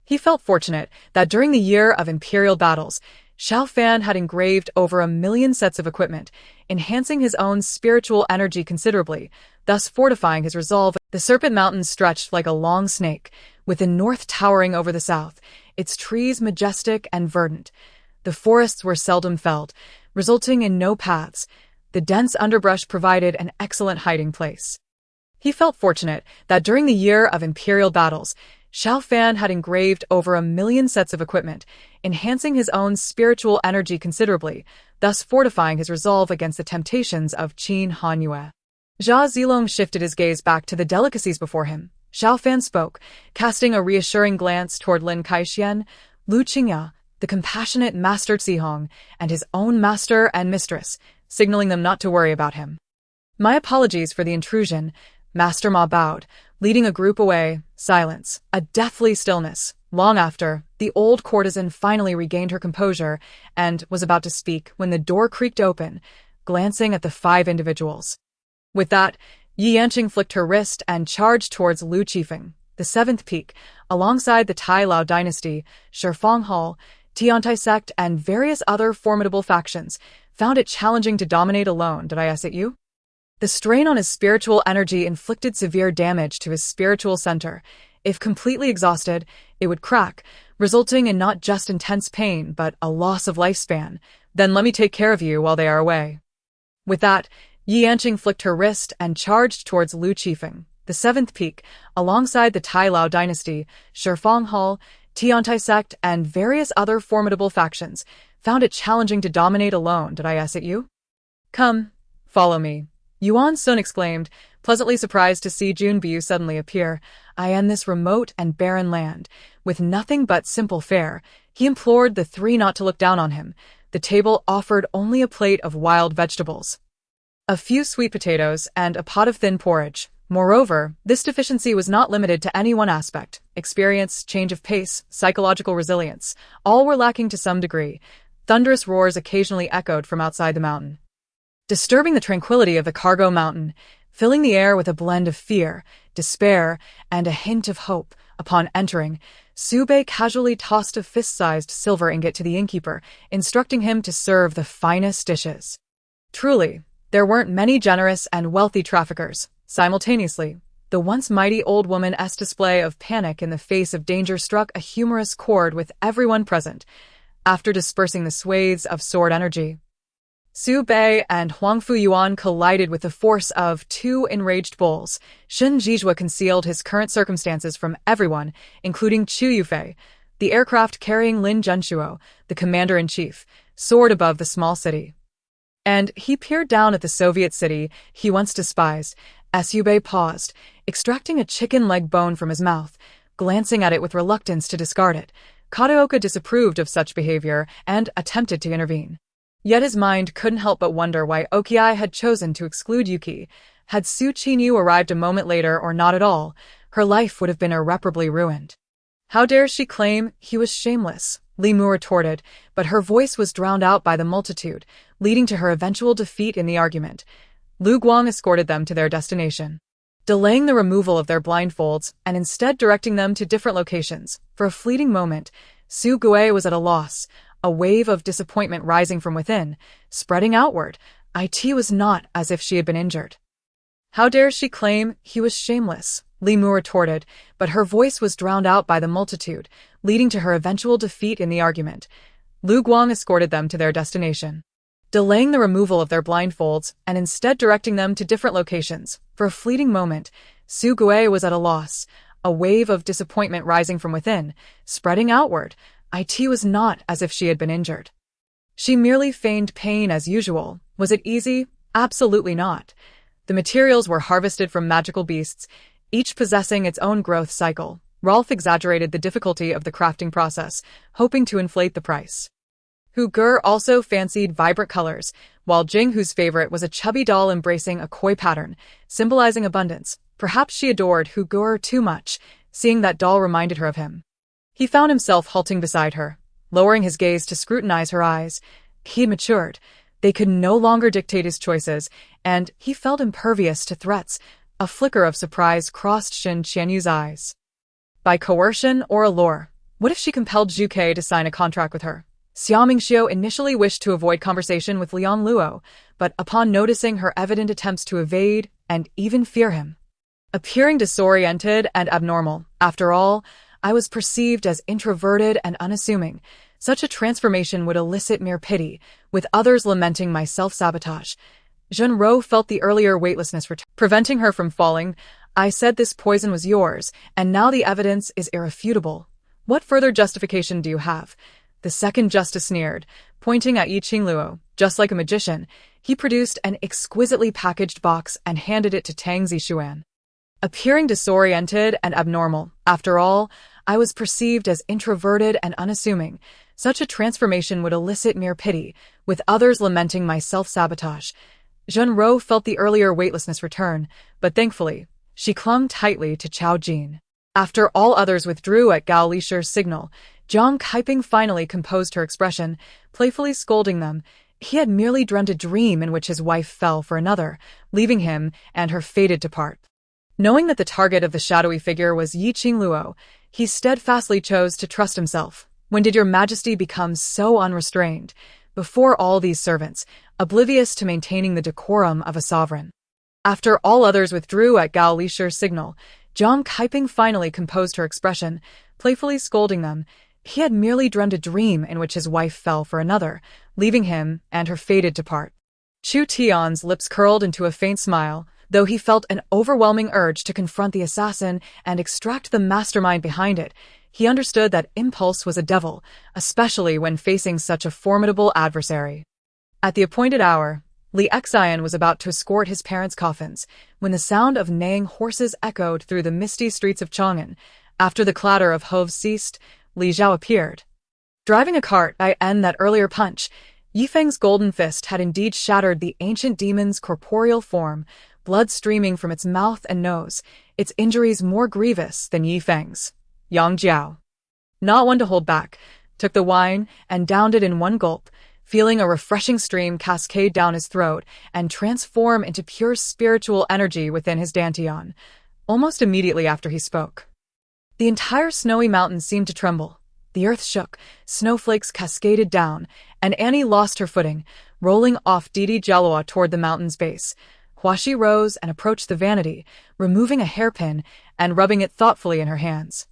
Speaker 1: He felt fortunate that during the year of imperial battles, Xiao Fan had engraved over 1 million sets of equipment, enhancing his own spiritual energy considerably, thus fortifying his resolve. The Serpent Mountains stretched like a long snake, with the north towering over the south, its trees majestic and verdant. The forests were seldom felled, resulting in no paths. The dense underbrush provided an excellent hiding place. He felt fortunate that during the year of imperial battles, Xiao Fan had engraved over 1 million sets of equipment, enhancing his own spiritual energy considerably, thus fortifying his resolve against the temptations of Qin Hanyue. Jia Zilong shifted his gaze back to the delicacies before him. Xiao Fan spoke, casting a reassuring glance toward Lin Kaixuan, Lu Qingya, the compassionate Master Zihong, and his own master and mistress, signaling them not to worry about him. "My apologies for the intrusion," Master Ma bowed, leading a group away. Silence, a deathly stillness. Long after, the old courtesan finally regained her composure and was about to speak when the door creaked open, glancing at the 5 individuals. With that, Yi Yanqing flicked her wrist and charged towards Lu Qifeng, the 7th peak, alongside the Tai Lao dynasty, Shifang Hall, Tiantai sect, and various other formidable factions, found it challenging to dominate alone. "Did I ask it you?" The strain on his spiritual energy inflicted severe damage to his spiritual center. If completely exhausted, it would crack, resulting in not just intense pain but a loss of lifespan. "Then let me take care of you while they are away." With that, Yi Yanqing flicked her wrist and charged towards Lu Qifeng, the 7th peak, alongside the Tai Lao dynasty, Shifang Hall, Tiantai sect, and various other formidable factions, found it challenging to dominate alone. "Did I ask it you?" "Come, follow me," Yuan Sun exclaimed, pleasantly surprised to see Jun Bu suddenly appear. "I am this remote and barren land, with nothing but simple fare." He implored the 3 not to look down on him. The table offered only a plate of wild vegetables, a few sweet potatoes, and a pot of thin porridge. Moreover, this deficiency was not limited to any one aspect. Experience, change of pace, psychological resilience, all were lacking to some degree. Thunderous roars occasionally echoed from outside the mountain, disturbing the tranquility of the cargo mountain, filling the air with a blend of fear, despair, and a hint of hope. Upon entering, Sube casually tossed a fist-sized silver ingot to the innkeeper, instructing him to serve the finest dishes. Truly, there weren't many generous and wealthy traffickers. Simultaneously, the once mighty old woman's display of panic in the face of danger struck a humorous chord with everyone present. After dispersing the swathes of sword energy, Su Bei and Huangfu Yuan collided with the force of 2 enraged bulls. Shen Jizhua concealed his current circumstances from everyone, including Chu Yufei. The aircraft carrying Lin Zhenshuo, the commander-in-chief, soared above the small city. And he peered down at the Soviet city he once despised. Yubei paused, extracting a chicken leg bone from his mouth, glancing at it with reluctance to discard it. Kataoka disapproved of such behavior and attempted to intervene. Yet his mind couldn't help but wonder why Okiai had chosen to exclude Yuki. Had Su Qinyu arrived a moment later or not at all, her life would have been irreparably ruined. How dare she claim he was shameless? Li Mu retorted, but her voice was drowned out by the multitude, leading to her eventual defeat in the argument. Lu Guang escorted them to their destination, delaying the removal of their blindfolds and instead directing them to different locations. For a fleeting moment, Su Gui was at a loss, a wave of disappointment rising from within, spreading outward. It was not as if she had been injured. How dare she claim he was shameless? Li Mu retorted, but her voice was drowned out by the multitude, leading to her eventual defeat in the argument. Lu Guang escorted them to their destination, delaying the removal of their blindfolds and instead directing them to different locations. For a fleeting moment, Su Gui was at a loss, a wave of disappointment rising from within, spreading outward. It was not as if she had been injured. She merely feigned pain as usual. Was it easy? Absolutely not. The materials were harvested from magical beasts, each possessing its own growth cycle. Rolf exaggerated the difficulty of the crafting process, hoping to inflate the price. Hu Ger also fancied vibrant colors, while Jing Hu's favorite was a chubby doll embracing a koi pattern, symbolizing abundance. Perhaps she adored Hu Ger too much, seeing that doll reminded her of him. He found himself halting beside her, lowering his gaze to scrutinize her eyes. He had matured. They could no longer dictate his choices, and he felt impervious to threats. A flicker of surprise crossed Shin Qianyu's eyes. By coercion or allure? What if she compelled Zhu Ke to sign a contract with her? Xia Mingxiu initially wished to avoid conversation with Liang Luo, but upon noticing her evident attempts to evade and even fear him, appearing disoriented and abnormal. After all, I was perceived as introverted and unassuming. Such a transformation would elicit mere pity, with others lamenting my self-sabotage. Zhenro felt the earlier weightlessness preventing her from falling. I said this poison was yours, and now the evidence is irrefutable. What further justification do you have? The second justice sneered, pointing at Yi Qingluo. Just like a magician, he produced an exquisitely packaged box and handed it to Tang Zishuan. Appearing disoriented and abnormal. After all, I was perceived as introverted and unassuming. Such a transformation would elicit mere pity, with others lamenting my self-sabotage. Zhenro felt the earlier weightlessness return, but thankfully, she clung tightly to Chao Jin. After all others withdrew at Gao Lishi's signal, Zhang Kaiping finally composed her expression, playfully scolding them. He had merely dreamt a dream in which his wife fell for another, leaving him and her fated to part. Knowing that the target of the shadowy figure was Yi Qingluo, he steadfastly chose to trust himself. When did your majesty become so unrestrained? Before all these servants, oblivious to maintaining the decorum of a sovereign. After all others withdrew at Gao Lishi's signal, Zhang Kaiping finally composed her expression, playfully scolding them. He had merely dreamt a dream in which his wife fell for another, leaving him and her fated to part. Chu Tian's lips curled into a faint smile, though he felt an overwhelming urge to confront the assassin and extract the mastermind behind it. He understood that impulse was a devil, especially when facing such a formidable adversary. At the appointed hour, Li Xian was about to escort his parents' coffins, when the sound of neighing horses echoed through the misty streets of Chang'an. After the clatter of hooves ceased, Li Zhao appeared, driving a cart. By that earlier punch, Yifeng's golden fist had indeed shattered the ancient demon's corporeal form, blood streaming from its mouth and nose, its injuries more grievous than Yifeng's. Yang Jiao, not one to hold back, took the wine and downed it in one gulp, feeling a refreshing stream cascade down his throat and transform into pure spiritual energy within his dantian. Almost immediately after he spoke, the entire snowy mountain seemed to tremble. The earth shook, snowflakes cascaded down, and Annie lost her footing, rolling off Didi Jalua toward the mountain's base. Huaxi rose and approached the vanity, removing a hairpin and rubbing it thoughtfully in her hands.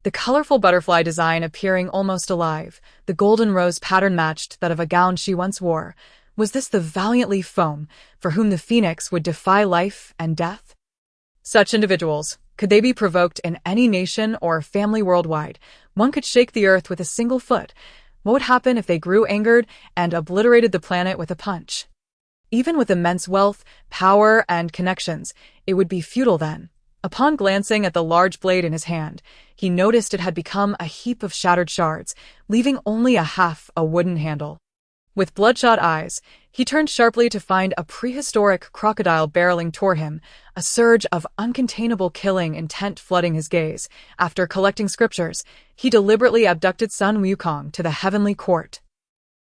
Speaker 1: The colorful butterfly design appearing almost alive, the golden rose pattern matched that of a gown she once wore. Was this the valiant leaf foam, for whom the phoenix would defy life and death? Such individuals, could they be provoked in any nation or family worldwide? One could shake the earth with a single foot. What would happen if they grew angered and obliterated the planet with a punch? Even with immense wealth, power, and connections, it would be futile then. Upon glancing at the large blade in his hand, he noticed it had become a heap of shattered shards, leaving only a wooden handle. With bloodshot eyes, he turned sharply to find a prehistoric crocodile barreling toward him, a surge of uncontainable killing intent flooding his gaze. After collecting scriptures, he deliberately abducted Sun Wukong to the heavenly court.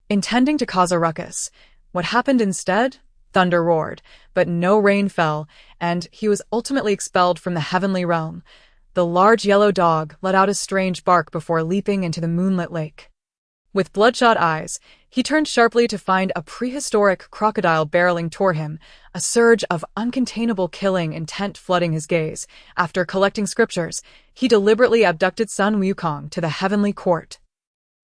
Speaker 1: Intending to cause a ruckus, what happened instead? Thunder roared, but no rain fell, and he was ultimately expelled from the heavenly realm. The large yellow dog let out a strange bark before leaping into the moonlit lake. With bloodshot eyes, he turned sharply to find a prehistoric crocodile barreling toward him, a surge of uncontainable killing intent flooding his gaze. After collecting scriptures, he deliberately abducted Sun Wukong to the heavenly court.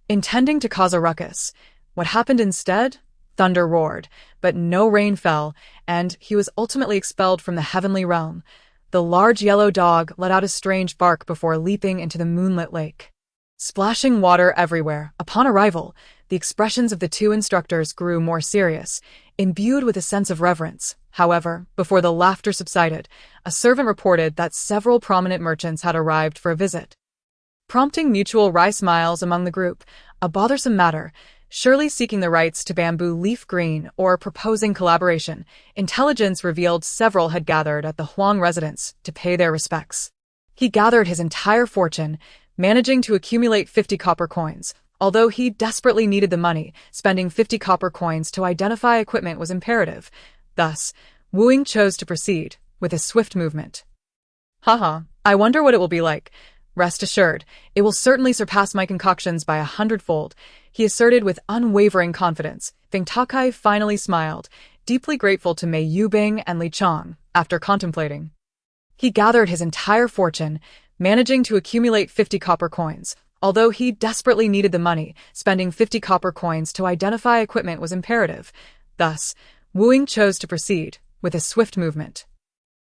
Speaker 1: Intending to cause a ruckus, what happened instead? Thunder roared, but no rain fell, and he was ultimately expelled from the heavenly realm. The large yellow dog let out a strange bark before leaping into the moonlit lake. Splashing water everywhere. Upon arrival, the expressions of the two instructors grew more serious, imbued with a sense of reverence. However, before the laughter subsided, a servant reported that several prominent merchants had arrived for a visit. Prompting mutual wry smiles among the group, a bothersome matter, surely seeking the rights to bamboo leaf green or proposing collaboration, intelligence revealed several had gathered at the Huang residence to pay their respects. He gathered his entire fortune, managing to accumulate 50 copper coins. Although he desperately needed the money, spending 50 copper coins to identify equipment was imperative. Thus, Wu Ying chose to proceed with a swift movement. Haha, I wonder what it will be like. Rest assured, it will certainly surpass my concoctions by 100-fold, he asserted with unwavering confidence. Feng Takai finally smiled, deeply grateful to Mei Yubing and Li Chong, after contemplating. He gathered his entire fortune, managing to accumulate 50 copper coins. Although he desperately needed the money, spending 50 copper coins to identify equipment was imperative. Thus, Wu Ying chose to proceed with a swift movement.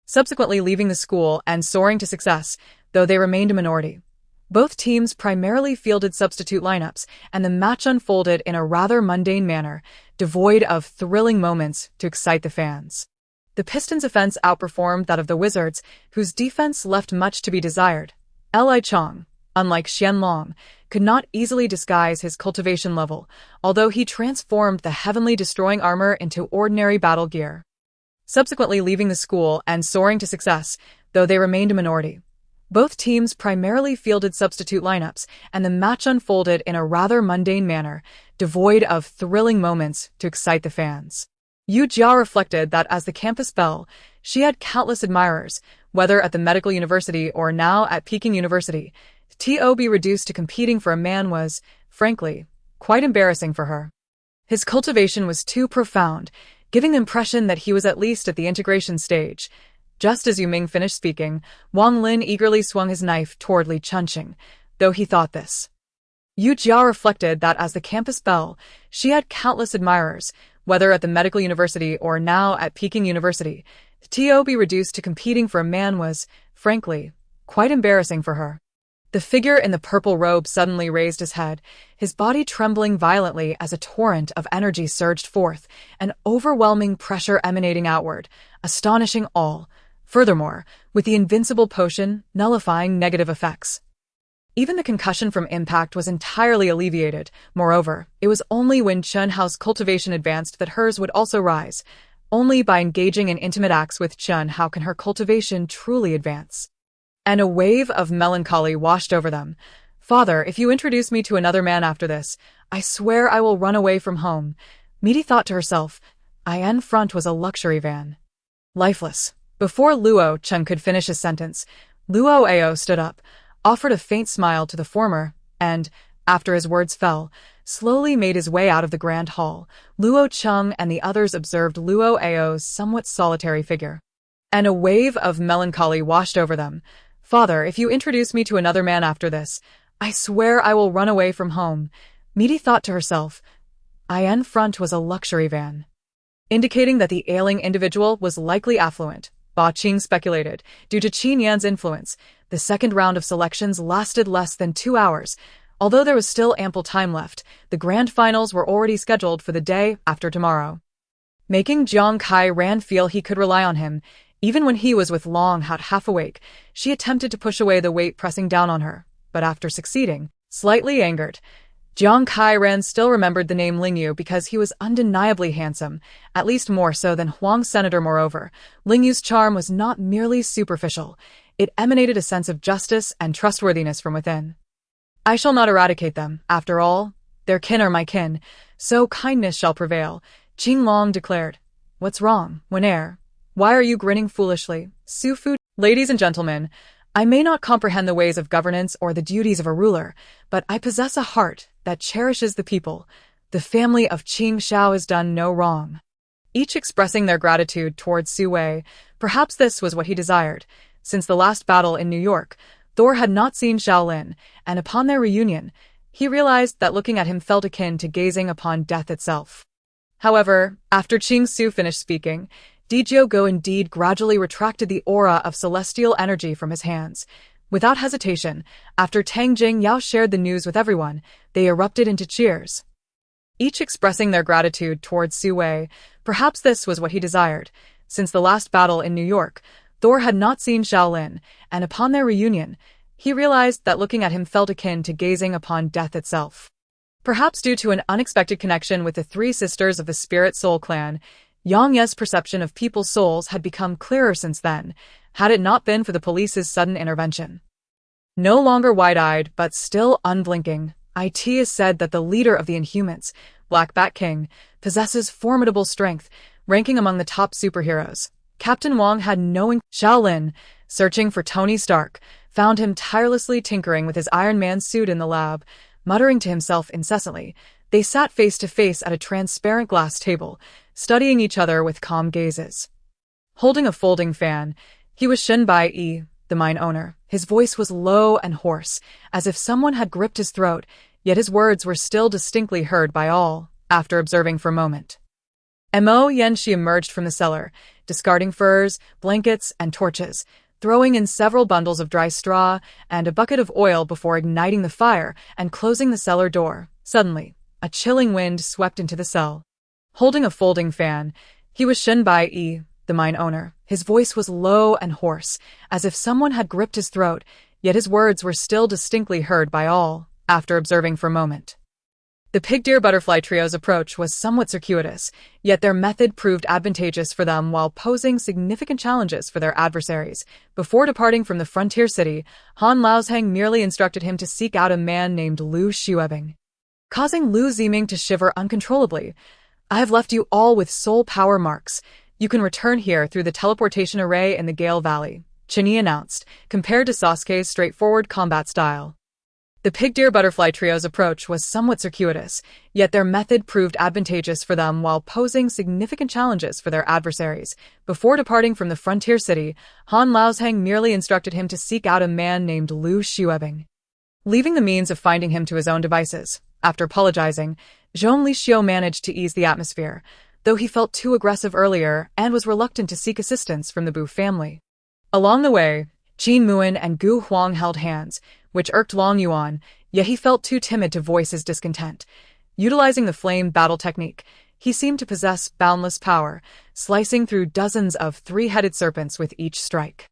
Speaker 1: Subsequently leaving the school and soaring to success, though they remained a minority. Both teams primarily fielded substitute lineups, and the match unfolded in a rather mundane manner, devoid of thrilling moments to excite the fans. The Pistons' offense outperformed that of the Wizards, whose defense left much to be desired. Li Chong, unlike Xianlong, could not easily disguise his cultivation level, although he transformed the heavenly destroying armor into ordinary battle gear. Subsequently leaving the school and soaring to success, though they remained a minority. Both teams primarily fielded substitute lineups, and the match unfolded in a rather mundane manner, devoid of thrilling moments to excite the fans. Yu Jia reflected that as the campus belle, she had countless admirers, whether at the medical university or now at Peking University. To be reduced to competing for a man was, frankly, quite embarrassing for her. His cultivation was too profound, giving the impression that he was at least at the integration stage. Just as Yu Ming finished speaking, Wang Lin eagerly swung his knife toward Li Chunqing, though he thought this. Yu Jia reflected that as the campus belle, she had countless admirers, whether at the medical university or now at Peking University. To be reduced to competing for a man was, frankly, quite embarrassing for her. The figure in the purple robe suddenly raised his head, his body trembling violently as a torrent of energy surged forth, an overwhelming pressure emanating outward, astonishing all. Furthermore, with the invincible potion nullifying negative effects. Even the concussion from impact was entirely alleviated. Moreover, it was only when Chen Hao's cultivation advanced that hers would also rise. Only by engaging in intimate acts with Chen Hao can her cultivation truly advance. And a wave of melancholy washed over them. Father, if you introduce me to another man after this, I swear I will run away from home. Midi thought to herself. In front was a luxury van. Lifeless. Before Luo Chen could finish his sentence, Luo Ao stood up, offered a faint smile to the former, and, after his words fell, slowly made his way out of the grand hall. Luo Cheng and the others observed Luo Ao's somewhat solitary figure. And a wave of melancholy washed over them. Father, if you introduce me to another man after this, I swear I will run away from home. Midi thought to herself. In front was a luxury van. Indicating that the ailing individual was likely affluent. Ba Qing speculated. Due to Qin Yan's influence, the second round of selections lasted less than 2 hours. Although there was still ample time left, the grand finals were already scheduled for the day after tomorrow. Making Jiang Kai Ran feel he could rely on him, Even when he was with Long Hao half awake, she attempted to push away the weight pressing down on her, but after succeeding, slightly angered, Jiang Kairan still remembered the name Lingyu because he was undeniably handsome, at least more so than Huang's senator. Moreover, Lingyu's charm was not merely superficial, it emanated a sense of justice and trustworthiness from within. I shall not eradicate them, after all. Their kin are my kin, so kindness shall prevail, Qing Long declared. What's wrong, Wen? Why are you grinning foolishly? Su Fu. Ladies and gentlemen, I may not comprehend the ways of governance or the duties of a ruler, but I possess a heart that cherishes the people. The family of Qing Shao has done no wrong. Each expressing their gratitude towards Su Wei. Perhaps this was what he desired. Since the last battle in New York, Thor had not seen Shaolin, and upon their reunion, he realized that looking at him felt akin to gazing upon death itself. However, after Qing Su finished speaking, Dijio Go indeed gradually retracted the aura of celestial energy from his hands. Without hesitation, after Tang Jingyao shared the news with everyone, they erupted into cheers. Each expressing their gratitude towards Su Wei. Perhaps this was what he desired. Since the last battle in New York, Thor had not seen Shaolin, and upon their reunion, he realized that looking at him felt akin to gazing upon death itself. Perhaps due to an unexpected connection with the three sisters of the Spirit Soul clan, Yang Ye's perception of people's souls had become clearer since then, had it not been for the police's sudden intervention. No longer wide-eyed, but still unblinking, it is said that the leader of the Inhumans, Black Bat King, possesses formidable strength, ranking among the top superheroes. Captain Wang had knowing Shaolin, searching for Tony Stark, found him tirelessly tinkering with his Iron Man suit in the lab, muttering to himself incessantly. They sat face to face at a transparent glass table, studying each other with calm gazes. Holding a folding fan, he was Shen Bai, the mine owner. His voice was low and hoarse, as if someone had gripped his throat, yet his words were still distinctly heard by all. After observing for a moment, Mo Yenshi emerged from the cellar, discarding furs, blankets, and torches, throwing in several bundles of dry straw and a bucket of oil before igniting the fire and closing the cellar door. Suddenly, a chilling wind swept into the cell. Holding a folding fan, he was Shen Bai, the mine owner. His voice was low and hoarse, as if someone had gripped his throat, yet his words were still distinctly heard by all. After observing for a moment, the pig-deer butterfly trio's approach was somewhat circuitous, yet their method proved advantageous for them while posing significant challenges for their adversaries. Before departing from the frontier city, Han Laosheng merely instructed him to seek out a man named Lu Xuebing, causing Lu Ziming to shiver uncontrollably. I have left you all with soul power marks. You can return here through the teleportation array in the Gale Valley, Chen Yi announced, compared to Sasuke's straightforward combat style. The pig-deer butterfly trio's approach was somewhat circuitous, yet their method proved advantageous for them while posing significant challenges for their adversaries. Before departing from the frontier city, Han Laosheng merely instructed him to seek out a man named Lu Xuebing, leaving the means of finding him to his own devices. After apologizing, Zhong Lixiu managed to ease the atmosphere, though he felt too aggressive earlier and was reluctant to seek assistance from the Bu family. Along the way, Qin Muan and Gu Huang held hands, which irked Long Yuan, yet he felt too timid to voice his discontent. Utilizing the flame battle technique, he seemed to possess boundless power, slicing through dozens of three-headed serpents with each strike.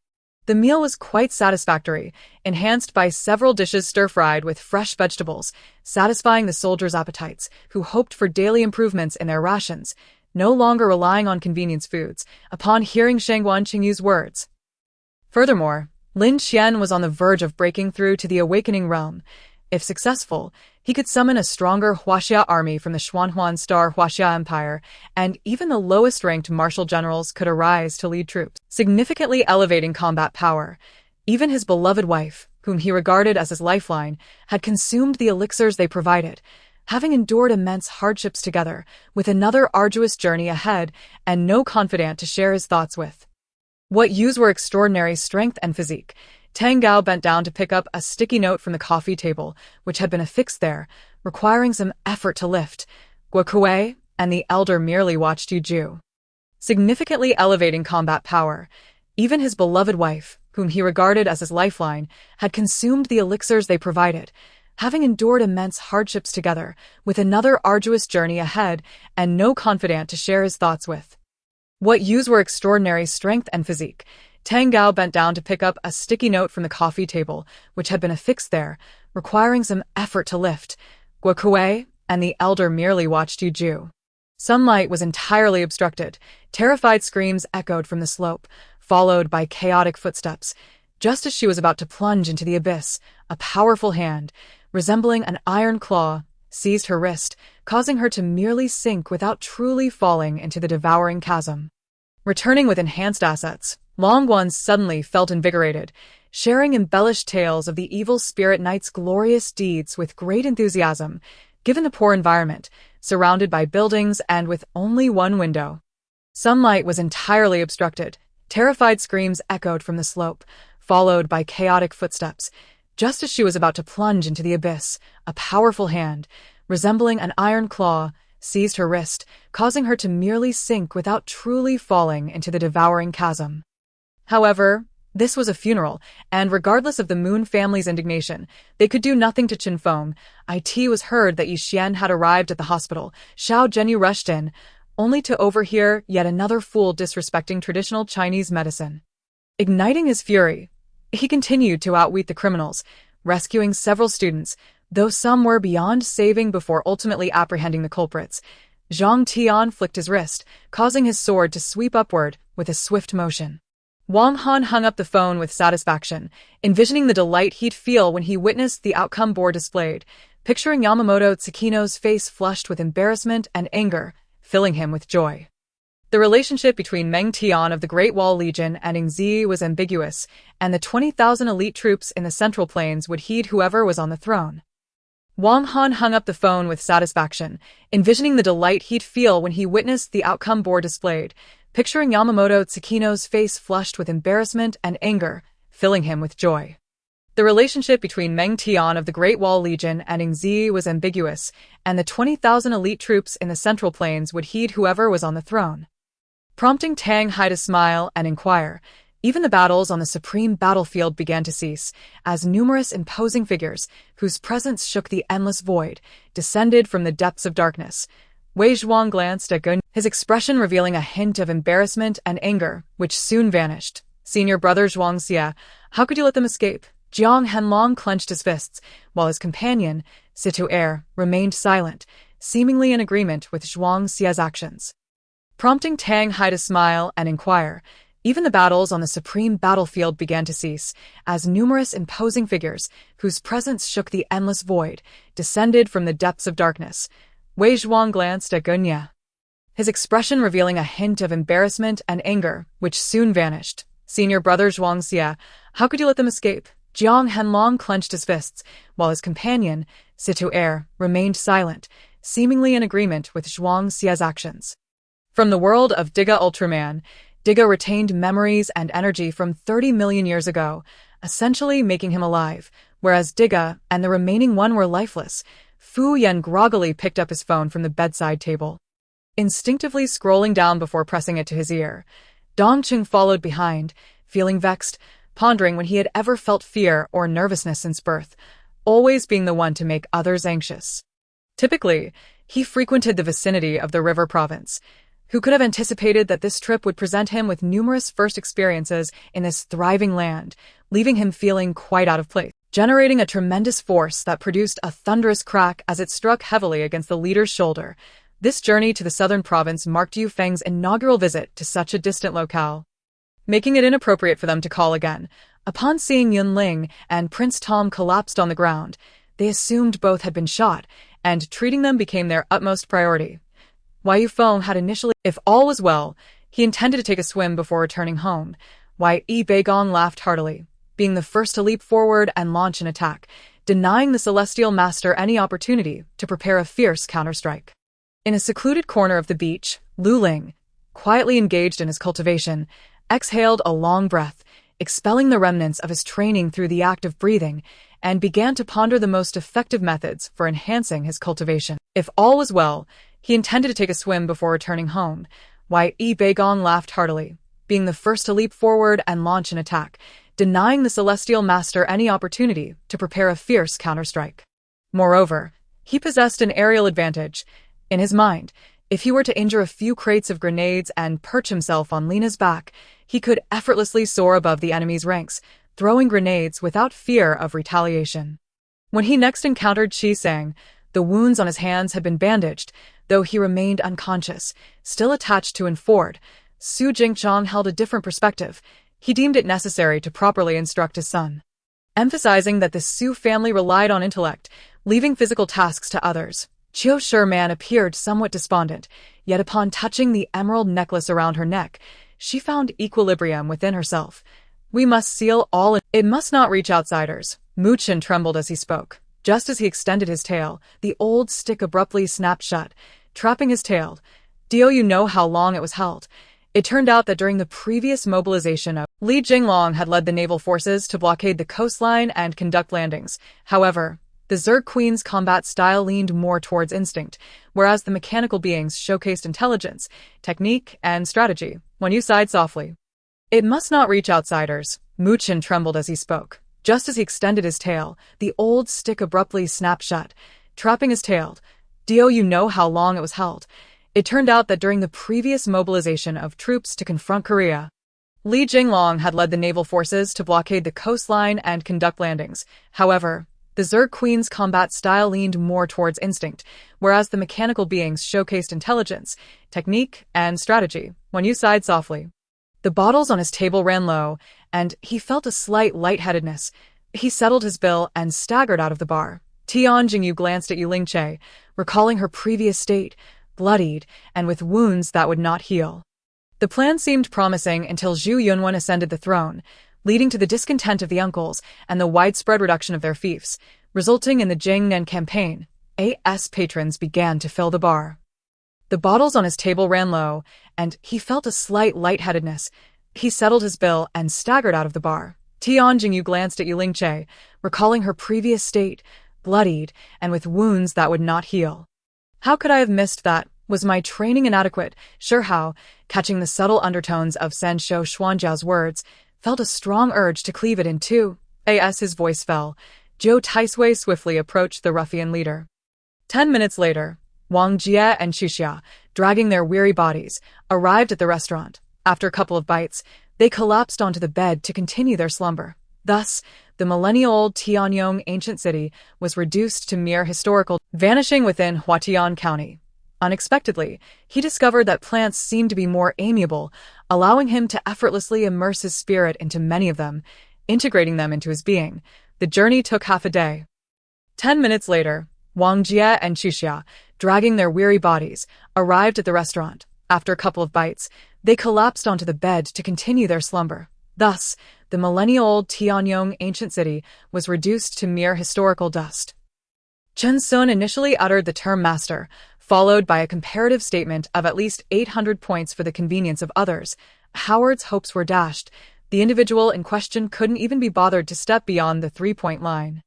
Speaker 1: The meal was quite satisfactory, enhanced by several dishes stir-fried with fresh vegetables, satisfying the soldiers' appetites, who hoped for daily improvements in their rations, no longer relying on convenience foods, upon hearing Shangguan Qingyu's words. Furthermore, Lin Qian was on the verge of breaking through to the Awakening Realm. If successful, he could summon a stronger Huaxia army from the Xuanhuan Star Huaxia Empire, and even the lowest-ranked martial generals could arise to lead troops, significantly elevating combat power. Even his beloved wife, whom he regarded as his lifeline, had consumed the elixirs they provided, having endured immense hardships together, with another arduous journey ahead and no confidant to share his thoughts with. What used were extraordinary strength and physique. Tang Gao bent down to pick up a sticky note from the coffee table, which had been affixed there, requiring some effort to lift. Guokui and the elder merely watched Yu Ju, significantly elevating combat power. Even his beloved wife, whom he regarded as his lifeline, had consumed the elixirs they provided, having endured immense hardships together, with another arduous journey ahead and no confidant to share his thoughts with. What Yu's were extraordinary strength and physique. Tang Gao bent down to pick up a sticky note from the coffee table, which had been affixed there, requiring some effort to lift. Guo Kuei and the elder merely watched Yu Ju. Sunlight was entirely obstructed. Terrified screams echoed from the slope, followed by chaotic footsteps. Just as she was about to plunge into the abyss, a powerful hand, resembling an iron claw, seized her wrist, causing her to merely sink without truly falling into the devouring chasm. Returning with enhanced assets, Longguan suddenly felt invigorated, sharing embellished tales of the evil spirit knight's glorious deeds with great enthusiasm, given the poor environment, surrounded by buildings and with only one window. Sunlight was entirely obstructed. Terrified screams echoed from the slope, followed by chaotic footsteps. Just as she was about to plunge into the abyss, a powerful hand, resembling an iron claw, seized her wrist, causing her to merely sink without truly falling into the devouring chasm. However, this was a funeral, and regardless of the Moon family's indignation, they could do nothing to Qinfeng. It was heard that Yi Xian had arrived at the hospital. Xiao Zhenyu rushed in, only to overhear yet another fool disrespecting traditional Chinese medicine. Igniting his fury, he continued to outwit the criminals, rescuing several students, though some were beyond saving before ultimately apprehending the culprits. Zhang Tian flicked his wrist, causing his sword to sweep upward with a swift motion. Wang Han hung up the phone with satisfaction, envisioning the delight he'd feel when he witnessed the outcome board displayed, picturing Yamamoto Tsukino's face flushed with embarrassment and anger, filling him with joy. The relationship between Meng Tian of the Great Wall Legion and Ing Zi was ambiguous, and the 20,000 elite troops in the Central Plains would heed whoever was on the throne. Wang Han hung up the phone with satisfaction, envisioning the delight he'd feel when he witnessed the outcome board displayed, picturing Yamamoto Tsukino's face flushed with embarrassment and anger, filling him with joy. The relationship between Meng Tian of the Great Wall Legion and Ing Zi was ambiguous, and the 20,000 elite troops in the Central Plains would heed whoever was on the throne. Prompting Tang Hai to smile and inquire, even the battles on the supreme battlefield began to cease, as numerous imposing figures, whose presence shook the endless void, descended from the depths of darkness. Wei Zhuang glanced at Gun, his expression revealing a hint of embarrassment and anger, which soon vanished. Senior brother Zhuang Xie, how could you let them escape? Jiang Henlong clenched his fists, while his companion, Situ Er, remained silent, seemingly in agreement with Zhuang Xie's actions. Prompting Tang Hai to smile and inquire, even the battles on the supreme battlefield began to cease, as numerous imposing figures, whose presence shook the endless void, descended from the depths of darkness. Wei Zhuang glanced at Gunya, his expression revealing a hint of embarrassment and anger, which soon vanished. Senior brother Zhuang Xie, how could you let them escape? Jiang Henlong clenched his fists, while his companion, Situ Er, remained silent, seemingly in agreement with Zhuang Xie's actions. From the world of Diga Ultraman, Diga retained memories and energy from 30 million years ago, essentially making him alive, whereas Diga and the remaining one were lifeless. Fu Yan groggily picked up his phone from the bedside table, instinctively scrolling down before pressing it to his ear. Dongqing followed behind, feeling vexed, pondering when he had ever felt fear or nervousness since birth, always being the one to make others anxious. Typically, he frequented the vicinity of the river province. Who could have anticipated that this trip would present him with numerous first experiences in this thriving land, leaving him feeling quite out of place, generating a tremendous force that produced a thunderous crack as it struck heavily against the leader's shoulder. This journey to the southern province marked Yu Feng's inaugural visit to such a distant locale, making it inappropriate for them to call again. Upon seeing Yun Ling and Prince Tom collapsed on the ground, they assumed both had been shot, and treating them became their utmost priority. Wei Yufeng had initially, if all was well, he intended to take a swim before returning home. Wei Beigong laughed heartily, being the first to leap forward and launch an attack, denying the Celestial Master any opportunity to prepare a fierce counterstrike. In a secluded corner of the beach, Lu Ling, quietly engaged in his cultivation, exhaled a long breath, expelling the remnants of his training through the act of breathing, and began to ponder the most effective methods for enhancing his cultivation. If all was well, he intended to take a swim before returning home. Wei Beigong laughed heartily, being the first to leap forward and launch an attack, denying the Celestial Master any opportunity to prepare a fierce counterstrike. Moreover, he possessed an aerial advantage. In his mind, If he were to injure a few crates of grenades and perch himself on Lena's back, he could effortlessly soar above the enemy's ranks, throwing grenades without fear of retaliation. When he next encountered Qi Sang, the wounds on his hands had been bandaged, though he remained unconscious, still attached to an ford. Su Jingchong held a different perspective. He deemed it necessary to properly instruct his son, emphasizing that the Su family relied on intellect, leaving physical tasks to others. Qiu Sherman appeared somewhat despondent, yet upon touching the emerald necklace around her neck, she found equilibrium within herself. We must seal all. It must not reach outsiders. Mu Chen trembled as he spoke. Just as he extended his tail, the old stick abruptly snapped shut, trapping his tail. Do you know how long it was held? It turned out that during the previous mobilization of Li Jinglong had led the naval forces to blockade the coastline and conduct landings. However, the Zerg Queen's combat style leaned more towards instinct, whereas the mechanical beings showcased intelligence, technique, and strategy. When you sighed softly, it must not reach outsiders. Mu Chen trembled as he spoke. Just as he extended his tail, the old stick abruptly snapped shut, trapping his tail. Do you know how long it was held? It turned out that during the previous mobilization of troops to confront Korea, Li Jinglong had led the naval forces to blockade the coastline and conduct landings. However, the Zerg Queen's combat style leaned more towards instinct, whereas the mechanical beings showcased intelligence, technique, and strategy. When you sighed softly, the bottles on his table ran low, and he felt a slight lightheadedness. He settled his bill and staggered out of the bar. Tian Jingyu glanced at Yuling Che, recalling her previous state, bloodied and with wounds that would not heal. The plan seemed promising until Zhu Yunwen ascended the throne, leading to the discontent of the uncles and the widespread reduction of their fiefs, resulting in the Jingnan campaign. AS patrons began to fill the bar. The bottles on his table ran low, and he felt a slight lightheadedness. He settled his bill and staggered out of the bar. Tian Jingyu glanced at Yuling Che, recalling her previous state, bloodied and with wounds that would not heal. How could I have missed that? Was my training inadequate? Sure Hao, catching the subtle undertones of San Shou Xuanjiao's words, felt a strong urge to cleave it in two. As his voice fell, Zhou Taisui swiftly approached the ruffian leader. 10 minutes later, Wang Jie and Xixia, dragging their weary bodies, arrived at the restaurant. After a couple of bites, they collapsed onto the bed to continue their slumber. Thus, the millennial-old Tianyong ancient city was reduced to mere historical, vanishing within Huatian County. Unexpectedly, he discovered that plants seemed to be more amiable, allowing him to effortlessly immerse his spirit into many of them, integrating them into his being. The journey took half a day. 10 minutes later, Wang Jie and Xixia, dragging their weary bodies, arrived at the restaurant. After a couple of bites, they collapsed onto the bed to continue their slumber. Thus, the millennial-old Tianyong ancient city was reduced to mere historical dust. Chen Sun initially uttered the term master, followed by a comparative statement of at least 800 points for the convenience of others. Howard's hopes were dashed. The individual in question couldn't even be bothered to step beyond the 3-point line.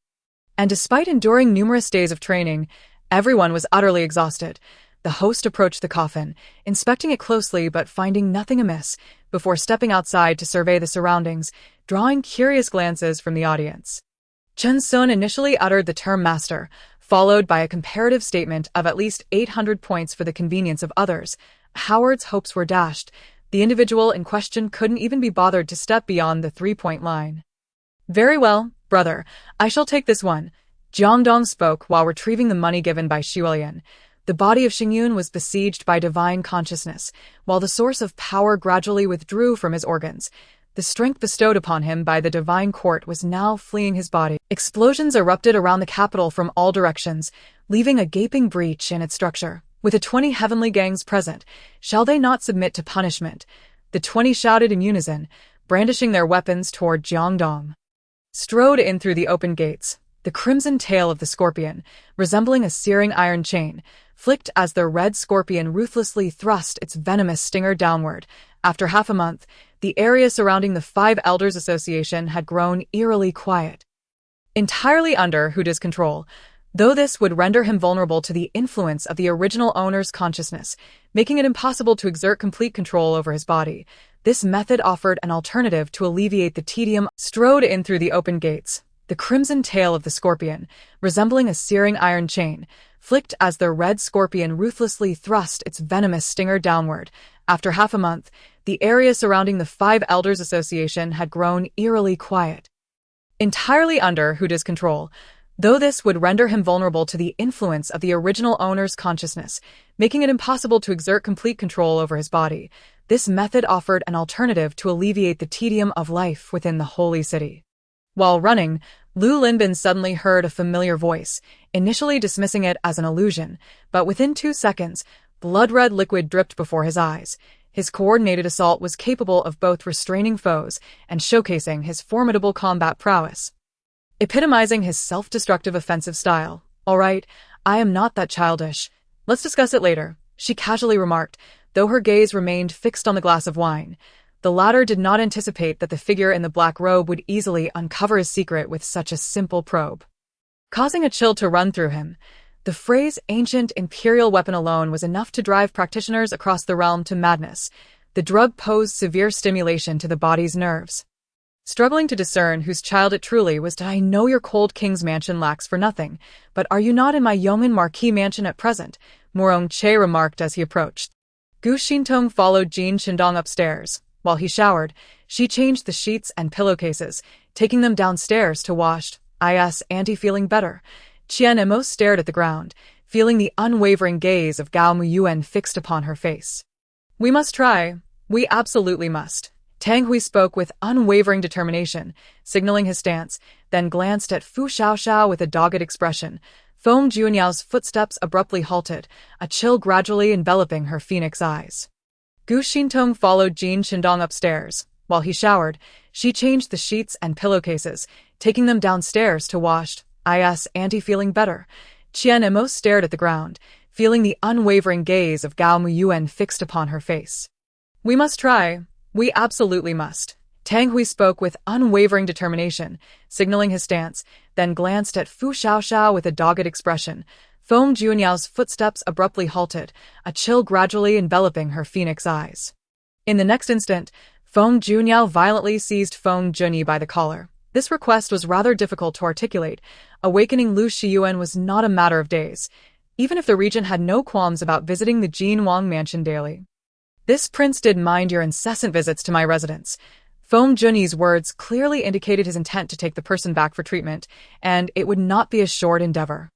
Speaker 1: And despite enduring numerous days of training, everyone was utterly exhausted. The host approached the coffin, inspecting it closely but finding nothing amiss, before stepping outside to survey the surroundings, drawing curious glances from the audience. Chen Sun initially uttered the term master, followed by a comparative statement of at least 800 points for the convenience of others. Howard's hopes were dashed. The individual in question couldn't even be bothered to step beyond the 3-point line. Very well, brother, I shall take this one. Jiangdong spoke while retrieving the money given by Xuelian. The body of Xingyun was besieged by divine consciousness, while the source of power gradually withdrew from his organs. The strength bestowed upon him by the divine court was now fleeing his body. Explosions erupted around the capital from all directions, leaving a gaping breach in its structure. With the 20 heavenly gangs present, shall they not submit to punishment? The 20 shouted in unison, brandishing their weapons toward Jiangdong. Strode in through the open gates, the crimson tail of the scorpion, resembling a searing iron chain, flicked as the red scorpion ruthlessly thrust its venomous stinger downward. After half a month, the area surrounding the Five Elders Association had grown eerily quiet. Entirely under Huda's control, though this would render him vulnerable to the influence of the original owner's consciousness, making it impossible to exert complete control over his body. This method offered an alternative to alleviate the tedium. Strode in through the open gates, the crimson tail of the scorpion, resembling a searing iron chain, flicked as the red scorpion ruthlessly thrust its venomous stinger downward. After half a month, the area surrounding the Five Elders Association had grown eerily quiet. Entirely under Huda's control, though this would render him vulnerable to the influence of the original owner's consciousness, making it impossible to exert complete control over his body. This method offered an alternative to alleviate the tedium of life within the holy city. While running, Lu Linbin suddenly heard a familiar voice, initially dismissing it as an illusion, but within 2 seconds, blood-red liquid dripped before his eyes. His coordinated assault was capable of both restraining foes and showcasing his formidable combat prowess, epitomizing his self-destructive offensive style. "All right, I am not that childish. Let's discuss it later," she casually remarked, though her gaze remained fixed on the glass of wine. The latter did not anticipate that the figure in the black robe would easily uncover his secret with such a simple probe. Causing a chill to run through him, the phrase ancient imperial weapon alone was enough to drive practitioners across the realm to madness. The drug posed severe stimulation to the body's nerves. Struggling to discern whose child it truly was, "I know your cold king's mansion lacks for nothing, but are you not in my Yongin Marquis mansion at present?" Morong Che remarked as he approached. Gu Xintong followed Jin Shindong upstairs. While he showered, she changed the sheets and pillowcases, taking them downstairs to wash. "Is Auntie feeling better?" Qian Emo stared at the ground, feeling the unwavering gaze of Gao Muyuan fixed upon her face. "We must try. We absolutely must." Tang Hui spoke with unwavering determination, signaling his stance, then glanced at Fu Xiaoxiao with a dogged expression. Feng Junyao footsteps abruptly halted, a chill gradually enveloping her phoenix eyes. Gu Xintong followed Jin Shindong upstairs. While he showered, she changed the sheets and pillowcases, taking them downstairs to wash. "Is Auntie feeling better?" Qian Emo stared at the ground, feeling the unwavering gaze of Gao Muyuan fixed upon her face. "We must try. We absolutely must." Tang Hui spoke with unwavering determination, signaling his stance, then glanced at Fu Xiaoxiao with a dogged expression. Feng Junyao footsteps abruptly halted, a chill gradually enveloping her phoenix eyes. In the next instant, Feng Junyao violently seized Feng Junyi by the collar. This request was rather difficult to articulate. Awakening Lu Shiyuan was not a matter of days, even if the regent had no qualms about visiting the Jin Wang mansion daily. "This prince did mind your incessant visits to my residence." Feng Junyi's words clearly indicated his intent to take the person back for treatment, and it would not be a short endeavor.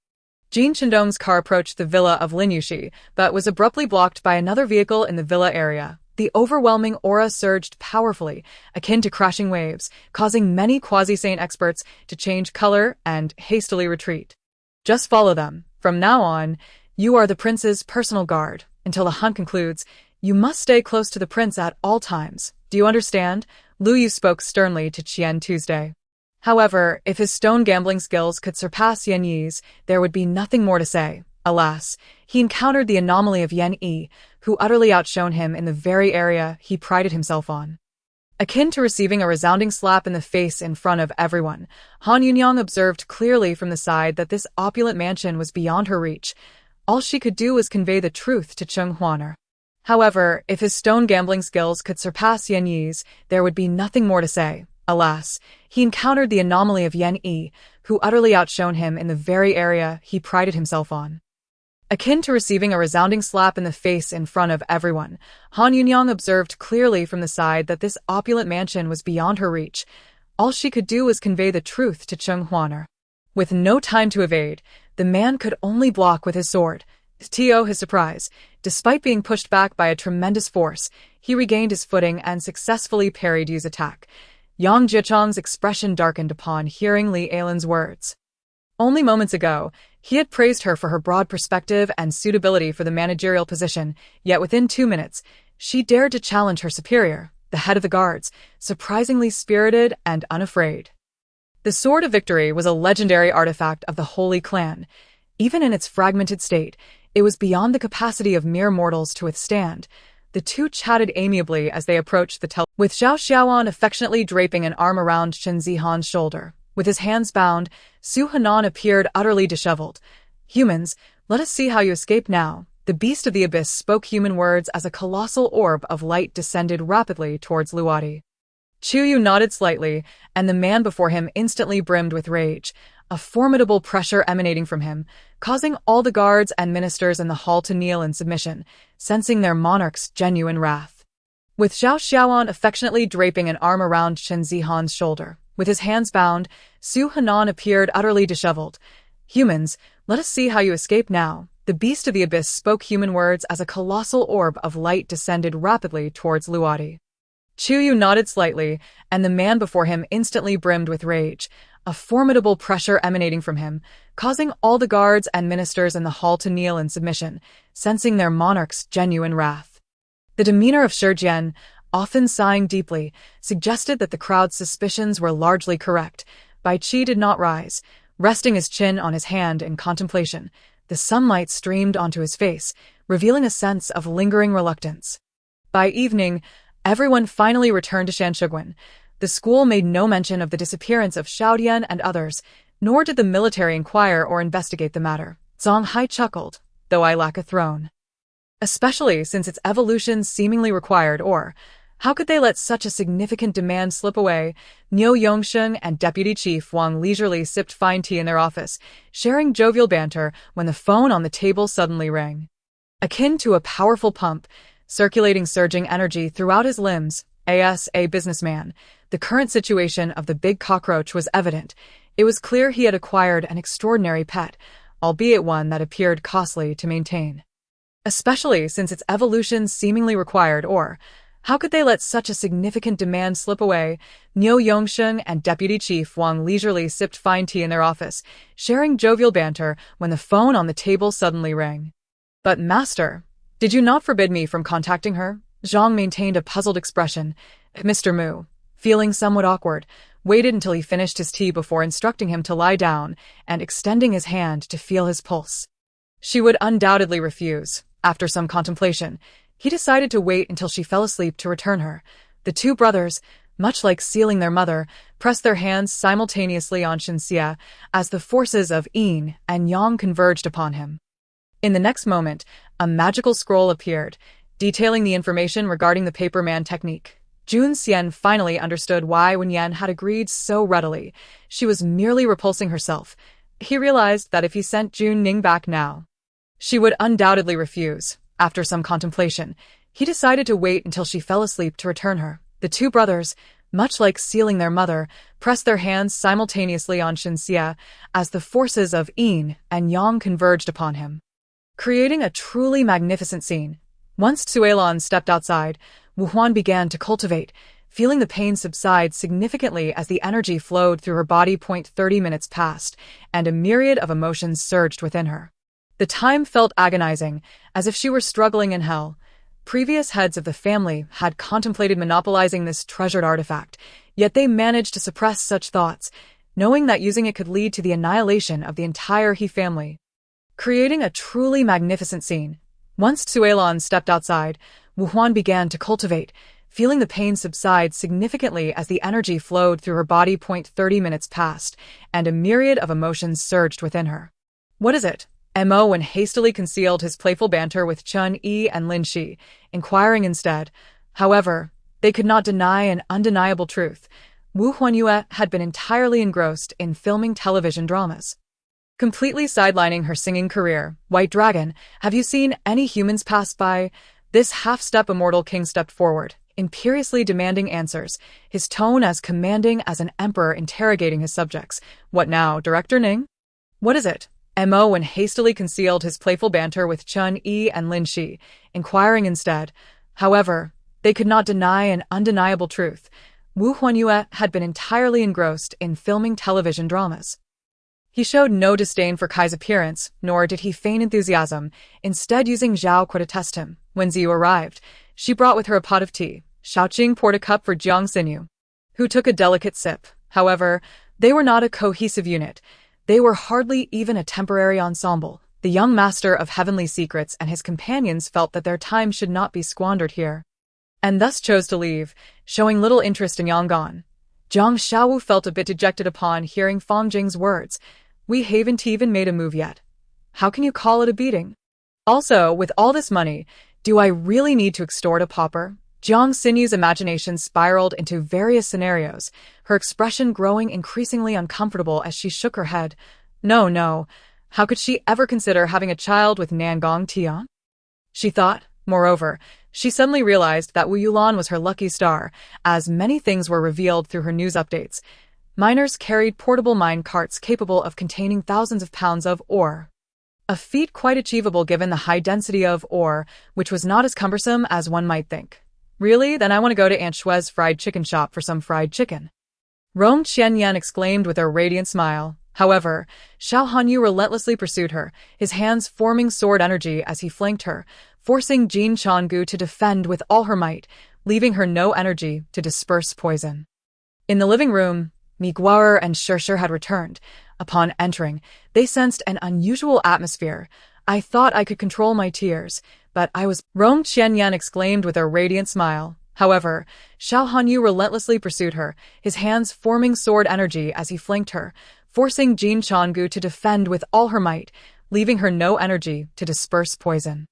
Speaker 1: Jin Shindong's car approached the villa of Lin Yuxi, but was abruptly blocked by another vehicle in the villa area. The overwhelming aura surged powerfully, akin to crashing waves, causing many quasi-sane experts to change color and hastily retreat. "Just follow them. From now on, you are the prince's personal guard. Until the hunt concludes, you must stay close to the prince at all times. Do you understand?" Lu Yu spoke sternly to Qian Tuesday. However, if his stone gambling skills could surpass Yan Yi's, there would be nothing more to say. Alas, he encountered the anomaly of Yan Yi, who utterly outshone him in the very area he prided himself on. Akin to receiving a resounding slap in the face in front of everyone, Han Yunyang observed clearly from the side that this opulent mansion was beyond her reach. All she could do was convey the truth to Cheng Huaner. However, if his stone gambling skills could surpass Yan Yi's, there would be nothing more to say. Alas, he encountered the anomaly of Yan Yi, who utterly outshone him in the very area he prided himself on. Akin to receiving a resounding slap in the face in front of everyone, Han Yunyang observed clearly from the side that this opulent mansion was beyond her reach. All she could do was convey the truth to Cheng Huaner. With no time to evade, the man could only block with his sword. To his surprise, despite being pushed back by a tremendous force, he regained his footing and successfully parried Yu's attack. Yang Jichong's expression darkened upon hearing Li Ailan's words. Only moments ago, he had praised her for her broad perspective and suitability for the managerial position, yet within 2 minutes, she dared to challenge her superior, the head of the guards, surprisingly spirited and unafraid. The Sword of Victory was a legendary artifact of the Holy Clan. Even in its fragmented state, it was beyond the capacity of mere mortals to withstand. The two chatted amiably as they approached the with Zhao Xiaoan affectionately draping an arm around Chen Zihan's shoulder. With his hands bound, Su Hanan appeared utterly disheveled. "Humans, let us see how you escape now." The beast of the abyss spoke human words as a colossal orb of light descended rapidly towards Luadi. Chu Yu nodded slightly, and the man before him instantly brimmed with rage. a formidable pressure emanating from him, causing all the guards and ministers in the hall to kneel in submission, sensing their monarch's genuine wrath. With Zhao Xiaoan affectionately draping an arm around Chen Zihan's shoulder, with his hands bound, Su Hanan appeared utterly disheveled. "Humans, let us see how you escape now." The beast of the abyss spoke human words as a colossal orb of light descended rapidly towards Luadi. Chu Yu nodded slightly, and the man before him instantly brimmed with rage, a formidable pressure emanating from him, causing all the guards and ministers in the hall to kneel in submission, sensing their monarch's genuine wrath. The demeanor of Shijian, often sighing deeply, suggested that the crowd's suspicions were largely correct. Bai Qi did not rise, resting his chin on his hand in contemplation. The sunlight streamed onto his face, revealing a sense of lingering reluctance. By evening, everyone finally returned to Shanshiguan. The school made no mention of the disappearance of Xiaodian and others, nor did the military inquire or investigate the matter. Zhang Hai chuckled, "Though I lack a throne. Especially since its evolution seemingly required, or how could they let such a significant demand slip away?" Niu Yongsheng and Deputy Chief Wang leisurely sipped fine tea in their office, sharing jovial banter when the phone on the table suddenly rang. Akin to a powerful pump, circulating surging energy throughout his limbs, as a businessman, the current situation of the big cockroach was evident. It was clear he had acquired an extraordinary pet, albeit one that appeared costly to maintain. Especially since its evolution seemingly required, or how could they let such a significant demand slip away? Niu Yongsheng and Deputy Chief Wang leisurely sipped fine tea in their office, sharing jovial banter when the phone on the table suddenly rang. "But master, did you not forbid me from contacting her?" Zhang maintained a puzzled expression. Mr. Mu, feeling somewhat awkward, waited until he finished his tea before instructing him to lie down and extending his hand to feel his pulse. She would undoubtedly refuse. After some contemplation, he decided to wait until she fell asleep to return her. The two brothers, much like sealing their mother, pressed their hands simultaneously on Shenxia as the forces of yin and yang converged upon him. In the next moment, a magical scroll appeared, detailing the information regarding the paperman technique. Jun Xian finally understood why Wen Yan had agreed so readily. She was merely repulsing herself. He realized that if he sent Jun Ning back now, she would undoubtedly refuse. After some contemplation, he decided to wait until she fell asleep to return her. The two brothers, much like sealing their mother, pressed their hands simultaneously on Shenxia as the forces of yin and yang converged upon him, creating a truly magnificent scene. Once Xue Ling stepped outside, Wu Huan began to cultivate, feeling the pain subside significantly as the energy flowed through her body. 30 minutes passed, and a myriad of emotions surged within her. The time felt agonizing, as if she were struggling in hell. Previous heads of the family had contemplated monopolizing this treasured artifact, yet they managed to suppress such thoughts, knowing that using it could lead to the annihilation of the entire He family, creating a truly magnificent scene. Once Xue Ling stepped outside, Wu Huan began to cultivate, feeling the pain subside significantly as the energy flowed through her body. 30 minutes passed, and a myriad of emotions surged within her. "What is it?" Mo Wen hastily concealed his playful banter with Chun Yi and Lin Shi, inquiring instead. However, they could not deny an undeniable truth. Wu Huanyue had been entirely engrossed in filming television dramas, completely sidelining her singing career. "White Dragon, have you seen any humans pass by?" This half-step immortal king stepped forward, imperiously demanding answers, his tone as commanding as an emperor interrogating his subjects. "What now, Director Ning? What is it?" Mo Wen hastily concealed his playful banter with Chun Yi and Lin Shi, inquiring instead. However, they could not deny an undeniable truth. Wu Huanyue had been entirely engrossed in filming television dramas. He showed no disdain for Kai's appearance, nor did he feign enthusiasm, instead using Zhao Kuo to test him. When Ziyu arrived, she brought with her a pot of tea. Shaoqing poured a cup for Jiang Xinyu, who took a delicate sip. However, they were not a cohesive unit. They were hardly even a temporary ensemble. The young master of heavenly secrets and his companions felt that their time should not be squandered here, and thus chose to leave, showing little interest in Yanggan. Zhang Xiaowu felt a bit dejected upon hearing Fang Jing's words. "We haven't even made a move yet. How can you call it a beating? Also, with all this money, do I really need to extort a pauper?" Jiang Xinyu's imagination spiraled into various scenarios, her expression growing increasingly uncomfortable as she shook her head. No, no. How could she ever consider having a child with Nangong Tian? She thought. Moreover, she suddenly realized that Wu Yulan was her lucky star, as many things were revealed through her news updates. Miners carried portable mine carts capable of containing thousands of pounds of ore. A feat quite achievable given the high density of ore, which was not as cumbersome as one might think. Really? Then I want to go to Aunt Xue's fried chicken shop for some fried chicken. Rong Qianyan exclaimed with a radiant smile. However, Xiao Hanyu relentlessly pursued her, his hands forming sword energy as he flanked her, forcing Jin Changgu to defend with all her might, leaving her no energy to disperse poison. In the living room, Mi Guo'er and Shishir had returned. Upon entering, they sensed an unusual atmosphere. I thought I could control my tears, but I was... Rong Qianyan exclaimed with a radiant smile. However, Xiao Hanyu relentlessly pursued her, his hands forming sword energy as he flanked her, forcing Jin Changgu to defend with all her might, leaving her no energy to disperse poison.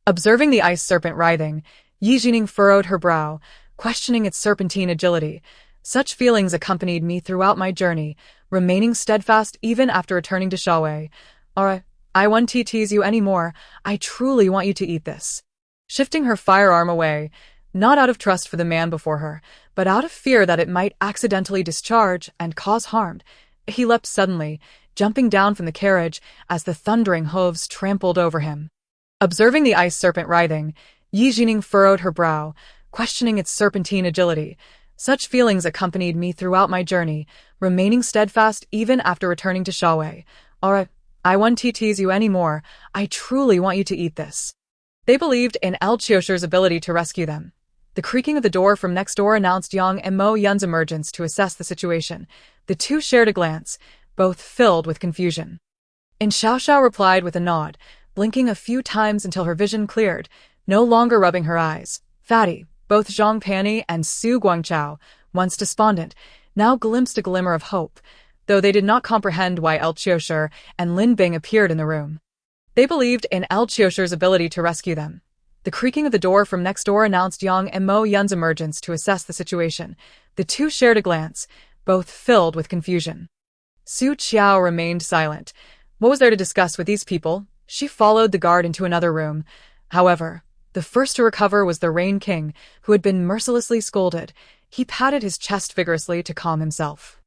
Speaker 1: Observing the ice serpent writhing, Yi Jining furrowed her brow, questioning its serpentine agility. Such feelings accompanied me throughout my journey, remaining steadfast even after returning to Shaowei. Alright, I won't tease you anymore. I truly want you to eat this. Shifting her firearm away, not out of trust for the man before her, but out of fear that it might accidentally discharge and cause harm, he leapt suddenly, jumping down from the carriage as the thundering hooves trampled over him. Observing the ice serpent writhing, Yi Jining furrowed her brow, questioning its serpentine agility. Such feelings accompanied me throughout my journey, remaining steadfast even after returning to Shaowei. Alright, I won't tease you anymore. I truly want you to eat this. They believed in El Qiushir's ability to rescue them. The creaking of the door from next door announced Yang and Mo Yun's emergence to assess the situation. The two shared a glance, both filled with confusion. And Xiao replied with a nod, blinking a few times until her vision cleared, no longer rubbing her eyes. Fatty, both Zhang Panyi and Su Guangchao, once despondent, now glimpsed a glimmer of hope, though they did not comprehend why El Qiushir and Lin Bing appeared in the room. They believed in El Qiushir's ability to rescue them. The creaking of the door from next door announced Yang and Mo Yun's emergence to assess the situation. The two shared a glance, both filled with confusion. Su Qiao remained silent. What was there to discuss with these people? She followed the guard into another room. However, the first to recover was the Rain King, who had been mercilessly scolded. He patted his chest vigorously to calm himself.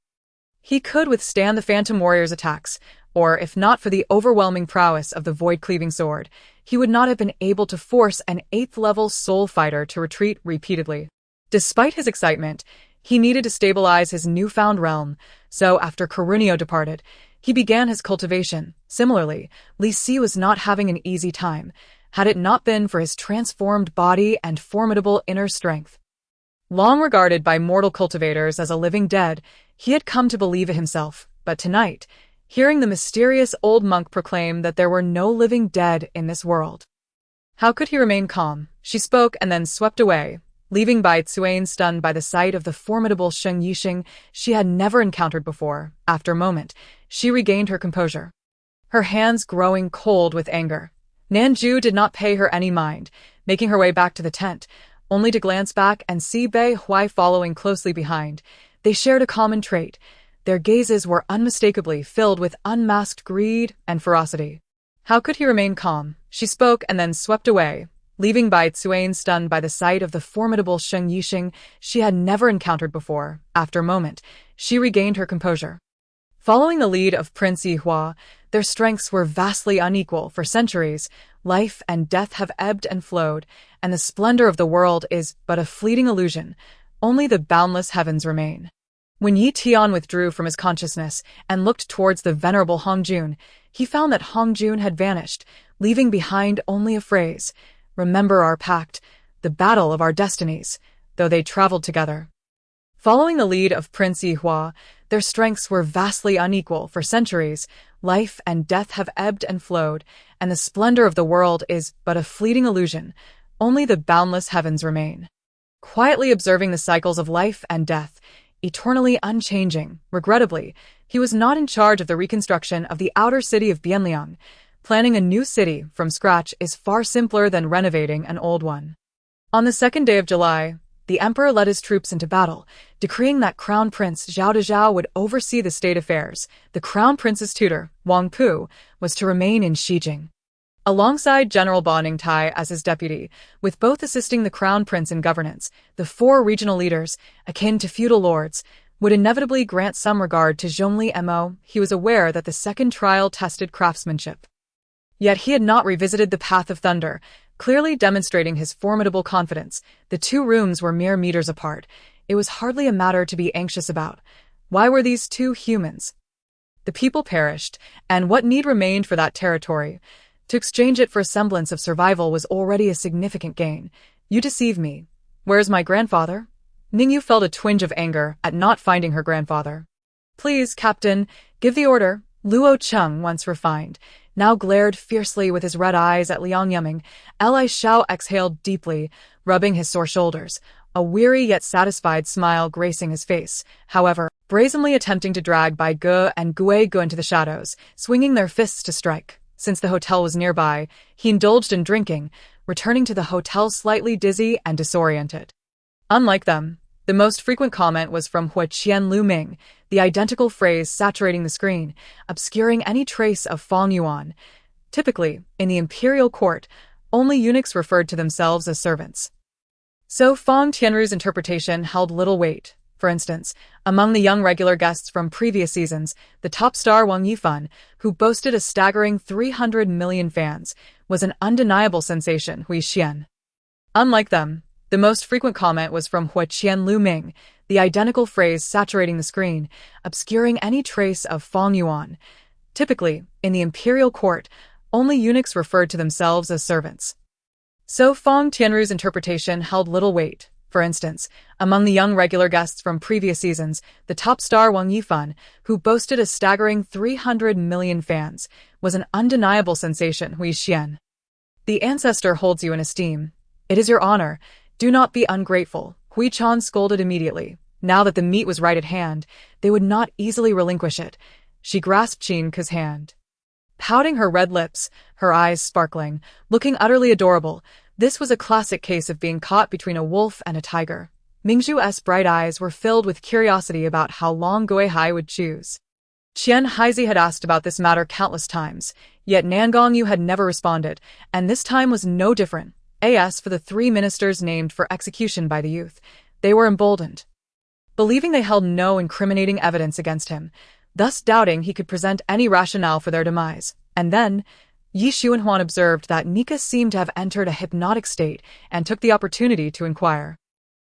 Speaker 1: He could withstand the Phantom Warrior's attacks, or if not for the overwhelming prowess of the void-cleaving sword, he would not have been able to force an 8th-level soul fighter to retreat repeatedly. Despite his excitement, he needed to stabilize his newfound realm, so after Corunio departed, he began his cultivation. Similarly, Li Si was not having an easy time, had it not been for his transformed body and formidable inner strength. Long regarded by mortal cultivators as a living dead, he had come to believe it himself, but tonight, hearing the mysterious old monk proclaim that there were no living dead in this world. How could he remain calm? She spoke and then swept away, leaving Bai Tsuane stunned by the sight of the formidable Sheng Yixing she had never encountered before. After a moment, she regained her composure, her hands growing cold with anger. Nanju did not pay her any mind, making her way back to the tent, only to glance back and see Bei Hui following closely behind. They shared a common trait. Their gazes were unmistakably filled with unmasked greed and ferocity. How could he remain calm? She spoke and then swept away, leaving Bai Tsuane stunned by the sight of the formidable Sheng Yixing she had never encountered before. After a moment, she regained her composure. Following the lead of Prince Yihua, their strengths were vastly unequal. For centuries, life and death have ebbed and flowed, and the splendor of the world is but a fleeting illusion. Only the boundless heavens remain. When Yi Tian withdrew from his consciousness and looked towards the venerable Hong Jun, he found that Hong Jun had vanished, leaving behind only a phrase, "Remember our pact, the battle of our destinies," though they traveled together. Following the lead of Prince Yihua, their strengths were vastly unequal. For centuries, life and death have ebbed and flowed, and the splendor of the world is but a fleeting illusion. Only the boundless heavens remain. Quietly observing the cycles of life and death, eternally unchanging, regrettably, he was not in charge of the reconstruction of the outer city of Bianliang. Planning a new city from scratch is far simpler than renovating an old one. On the second day of July, the emperor led his troops into battle, decreeing that Crown Prince Zhao Dezhao would oversee the state affairs. The Crown Prince's tutor, Wang Pu, was to remain in Xijing, alongside General Ba Ningtai as his deputy, with both assisting the Crown Prince in governance. The four regional leaders, akin to feudal lords, would inevitably grant some regard to Zhongli Mo. He was aware that the second trial tested craftsmanship. Yet he had not revisited the Path of Thunder, clearly demonstrating his formidable confidence. The two rooms were mere meters apart. It was hardly a matter to be anxious about. Why were these two humans? The people perished, and what need remained for that territory? To exchange it for a semblance of survival was already a significant gain. You deceive me. Where's my grandfather? Ningyu felt a twinge of anger at not finding her grandfather. Please, Captain, give the order. Luo Cheng, once refined, now glared fiercely with his red eyes at Liang Yiming. Li Xiao exhaled deeply, rubbing his sore shoulders, a weary yet satisfied smile gracing his face. However, brazenly attempting to drag Bai Ge and Gue Gu into the shadows, swinging their fists to strike. Since the hotel was nearby, he indulged in drinking, returning to the hotel slightly dizzy and disoriented. Unlike them, the most frequent comment was from Huaqian Lu Ming, the identical phrase saturating the screen, obscuring any trace of Fang Yuan. Typically, in the imperial court, only eunuchs referred to themselves as servants. So Fang Tianru's interpretation held little weight. For instance, among the young regular guests from previous seasons, the top star Wang Yifan, who boasted a staggering 300 million fans, was an undeniable sensation. Hui Xian. Unlike them, the most frequent comment was from Huaqian Lu Ming, the identical phrase saturating the screen, obscuring any trace of Fang Yuan. Typically, in the imperial court, only eunuchs referred to themselves as servants. So Fang Tianru's interpretation held little weight. For instance, among the young regular guests from previous seasons, the top star Wang Yifan, who boasted a staggering 300 million fans, was an undeniable sensation. Hui Xian. The ancestor holds you in esteem. It is your honor. Do not be ungrateful. Hui Chan scolded immediately. Now that the meat was right at hand, they would not easily relinquish it. She grasped Qin Ke's hand, pouting her red lips, her eyes sparkling, looking utterly adorable. This was a classic case of being caught between a wolf and a tiger. Mingzhu's bright eyes were filled with curiosity about how long Guihai would choose. Qian Haizi had asked about this matter countless times, yet Nangongyu had never responded, and this time was no different. As for the three ministers named for execution by the youth, they were emboldened, believing they held no incriminating evidence against him, thus doubting he could present any rationale for their demise. And then, Yi Xuanhuan observed that Nika seemed to have entered a hypnotic state and took the opportunity to inquire.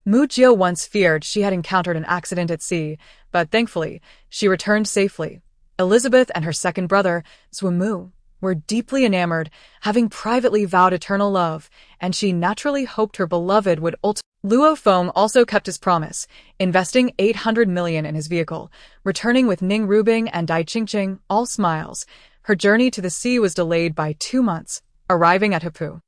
Speaker 1: Mu Jio once feared she had encountered an accident at sea, but thankfully, she returned safely. Elizabeth and her second brother, Zhu Mu, were deeply enamored, having privately vowed eternal love, and she naturally hoped her beloved would Luo Feng also kept his promise, investing 800 million in his vehicle, returning with Ning Rubing and Dai Qingqing, all smiles. Her journey to the sea was delayed by 2 months, arriving at Hapu.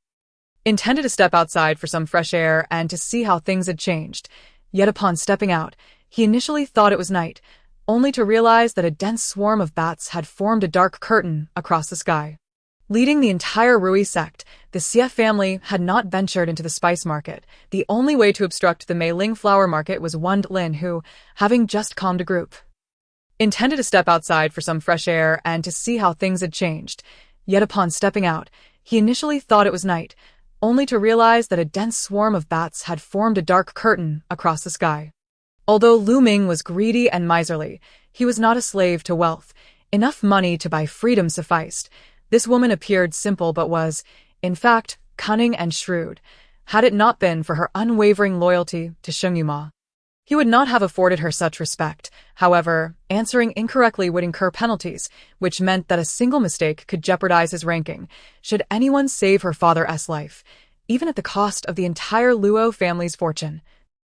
Speaker 1: Intended to step outside for some fresh air and to see how things had changed, yet upon stepping out, he initially thought it was night, only to realize that a dense swarm of bats had formed a dark curtain across the sky. Leading the entire Rui sect, the Xie family had not ventured into the spice market. The only way to obstruct the Meiling flower market was Wen Lin, who, having just calmed a group, intended to step outside for some fresh air and to see how things had changed. Yet upon stepping out, he initially thought it was night, only to realize that a dense swarm of bats had formed a dark curtain across the sky. Although Lu Ming was greedy and miserly, he was not a slave to wealth. Enough money to buy freedom sufficed. This woman appeared simple but was, in fact, cunning and shrewd. Had it not been for her unwavering loyalty to Sheng Yuma, he would not have afforded her such respect. However, answering incorrectly would incur penalties, which meant that a single mistake could jeopardize his ranking, should anyone save her father's life, even at the cost of the entire Luo family's fortune.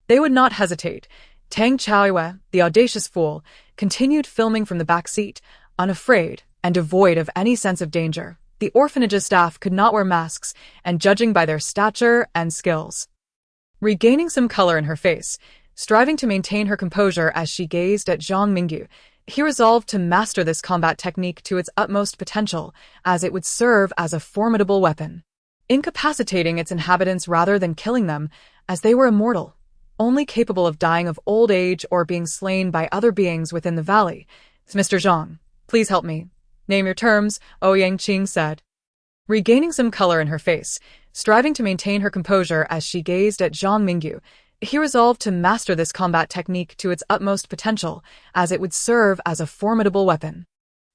Speaker 1: They would not hesitate. Tang Chaoyue, the audacious fool, continued filming from the back seat, unafraid and devoid of any sense of danger. The orphanage's staff could not wear masks, and judging by their stature and skills. Regaining some color in her face, striving to maintain her composure as she gazed at Zhang Mingyu, he resolved to master this combat technique to its utmost potential, as it would serve as a formidable weapon, incapacitating its inhabitants rather than killing them, as they were immortal. only capable of dying of old age or being slain by other beings within the valley. Mr. Zhang, please help me. Name your terms, Ouyang Qing said. Regaining some color in her face, striving to maintain her composure as she gazed at Zhang Mingyu, he resolved to master this combat technique to its utmost potential, as it would serve as a formidable weapon.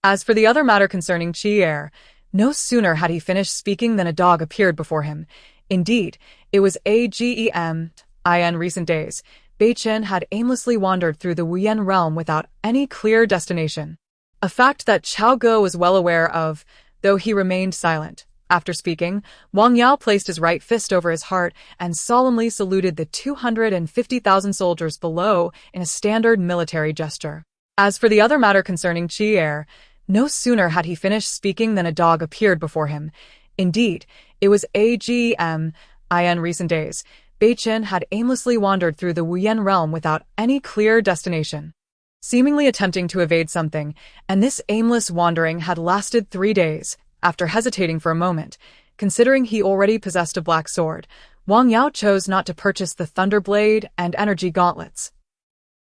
Speaker 1: As for the other matter concerning Qi Er, no sooner had he finished speaking than a dog appeared before him. Indeed, it was Agem. In recent days, Bei Chen had aimlessly wandered through the Wuyan realm without any clear destination. A fact that Chao Guo was well aware of, though he remained silent. After speaking, Wang Yao placed his right fist over his heart and solemnly saluted the 250,000 soldiers below in a standard military gesture. As for the other matter concerning Qi Er, no sooner had he finished speaking than a dog appeared before him. Indeed, it was Agem. In recent days, Bei Chen had aimlessly wandered through the Wuyan realm without any clear destination, seemingly attempting to evade something, and this aimless wandering had lasted 3 days. After hesitating for a moment, considering he already possessed a black sword, Wang Yao chose not to purchase the Thunder Blade and Energy Gauntlets.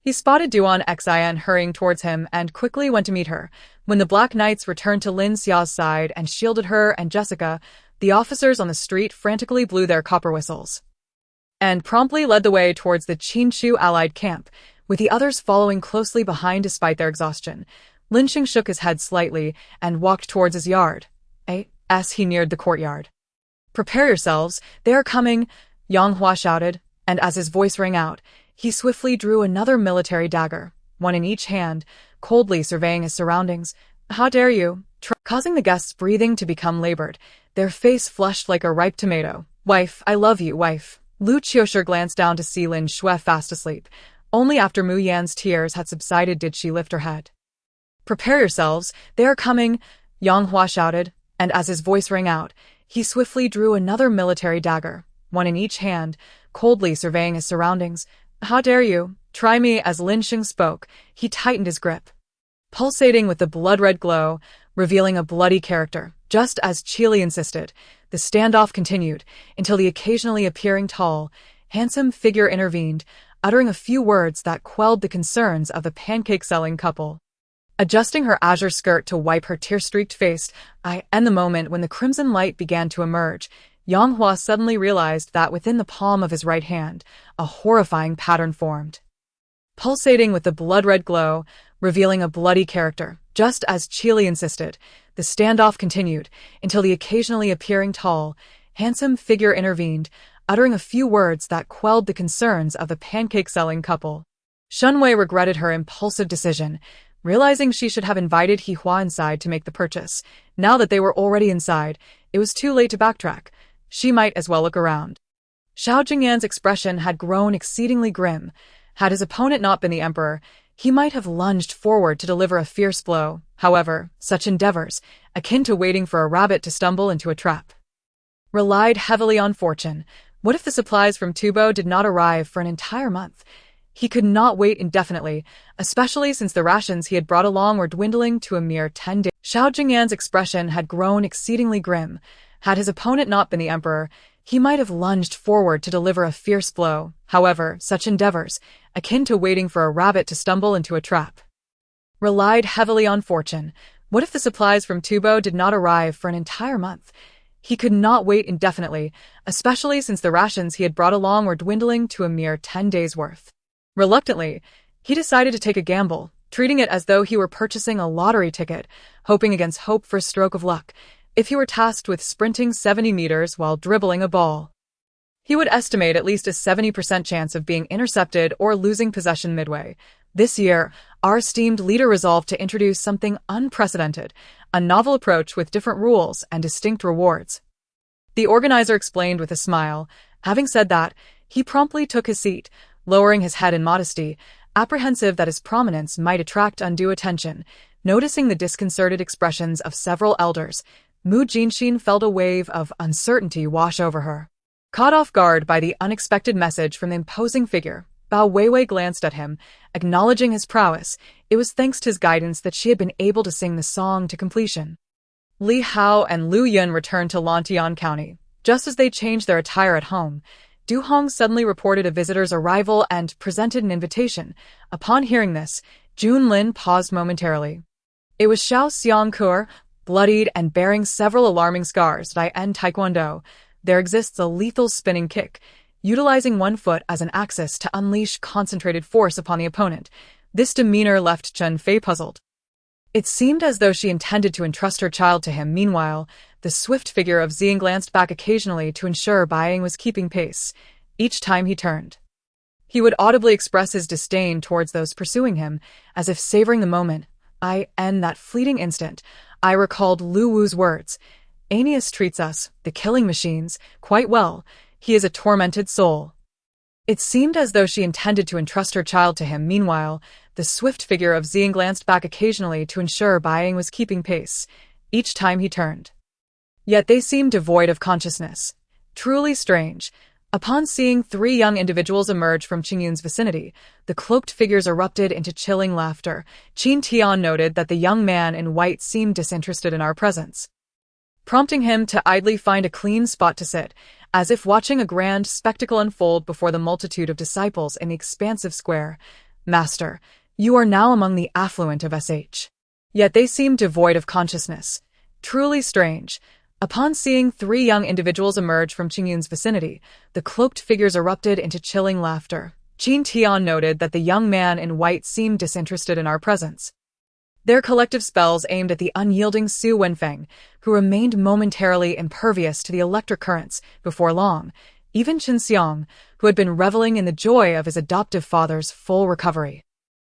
Speaker 1: He spotted Duan Xin hurrying towards him and quickly went to meet her. When the Black Knights returned to Lin Xiao's side and shielded her and Jessica, the officers on the street frantically blew their copper whistles and promptly led the way towards the Qinchu allied camp, with the others following closely behind despite their exhaustion. Lin Xing shook his head slightly and walked towards his yard. As he neared the courtyard. "Prepare yourselves, they are coming," Yang Hua shouted, and as his voice rang out, he swiftly drew another military dagger, one in each hand, coldly surveying his surroundings. "How dare you?" Causing the guests' breathing to become labored, their face flushed like a ripe tomato. "Wife, I love you, wife." Lu Qiushi glanced down to see Lin Xue fast asleep. Only after Mu Yan's tears had subsided did she lift her head. "Prepare yourselves, they are coming," Yang Hua shouted, and as his voice rang out, he swiftly drew another military dagger, one in each hand, coldly surveying his surroundings. "How dare you? Try me." As Lin Xing spoke, he tightened his grip, pulsating with the blood-red glow, revealing a bloody character. Just as Qili insisted, the standoff continued until the occasionally appearing tall, handsome figure intervened, uttering a few words that quelled the concerns of the pancake-selling couple. Adjusting her azure skirt to wipe her tear-streaked face, and the moment when the crimson light began to emerge, Yang Hua suddenly realized that within the palm of his right hand, a horrifying pattern formed, pulsating with the blood-red glow, revealing a bloody character. Just as Qili insisted, the standoff continued until the occasionally appearing tall, handsome figure intervened, uttering a few words that quelled the concerns of the pancake-selling couple. Shunwei regretted her impulsive decision, realizing she should have invited He Hua inside to make the purchase. Now that they were already inside, it was too late to backtrack. She might as well look around. Xiao Jingyan's expression had grown exceedingly grim. Had his opponent not been the emperor, he might have lunged forward to deliver a fierce blow. However, such endeavors, akin to waiting for a rabbit to stumble into a trap, relied heavily on fortune. What if the supplies from Tubo did not arrive for an entire month? He could not wait indefinitely, especially since the rations he had brought along were dwindling to a mere 10 days. Xiao Jingyan's expression had grown exceedingly grim. Had his opponent not been the emperor, he might have lunged forward to deliver a fierce blow. However, such endeavors, akin to waiting for a rabbit to stumble into a trap, relied heavily on fortune. What if the supplies from Tubo did not arrive for an entire month? He could not wait indefinitely, especially since the rations he had brought along were dwindling to a mere 10 days' worth. Reluctantly, he decided to take a gamble, treating it as though he were purchasing a lottery ticket, hoping against hope for a stroke of luck. If he were tasked with sprinting 70 meters while dribbling a ball, he would estimate at least a 70% chance of being intercepted or losing possession midway. This year, our esteemed leader resolved to introduce something unprecedented, a novel approach with different rules and distinct rewards. The organizer explained with a smile. Having said that, he promptly took his seat, lowering his head in modesty, apprehensive that his prominence might attract undue attention. Noticing the disconcerted expressions of several elders, Mu Jinxin felt a wave of uncertainty wash over her. Caught off guard by the unexpected message from the imposing figure, Bao Weiwei glanced at him, acknowledging his prowess. It was thanks to his guidance that she had been able to sing the song to completion. Li Hao and Lu Yun returned to Lantian County. Just as they changed their attire at home, Du Hong suddenly reported a visitor's arrival and presented an invitation. Upon hearing this, Jun Lin paused momentarily. It was Xiao Xiangkur, bloodied and bearing several alarming scars. In Taekwondo, there exists a lethal spinning kick, utilizing one foot as an axis to unleash concentrated force upon the opponent. This demeanor left Chen Fei puzzled. It seemed as though she intended to entrust her child to him. Meanwhile, the swift figure of Xiang glanced back occasionally to ensure Buying was keeping pace. Each time he turned, he would audibly express his disdain towards those pursuing him, as if savoring the moment. In that fleeting instant, I recalled Lu Wu's words. Aeneas treats us, the killing machines, quite well. He is a tormented soul. It seemed as though she intended to entrust her child to him. Meanwhile, the swift figure of Xiang glanced back occasionally to ensure Buying was keeping pace. Each time he turned, yet they seemed devoid of consciousness. Truly strange. Upon seeing three young individuals emerge from Qingyun's vicinity, the cloaked figures erupted into chilling laughter. Qin Tian noted that the young man in white seemed disinterested in our presence, prompting him to idly find a clean spot to sit, as if watching a grand spectacle unfold before the multitude of disciples in the expansive square. Master, you are now among the affluent of SH. Yet they seemed devoid of consciousness. Truly strange. Upon seeing three young individuals emerge from Qingyun's vicinity, the cloaked figures erupted into chilling laughter. Qin Tian noted that the young man in white seemed disinterested in our presence. Their collective spells aimed at the unyielding Su Wenfeng, who remained momentarily impervious to the electric currents. Before long, even Qin Xiang, who had been reveling in the joy of his adoptive father's full recovery,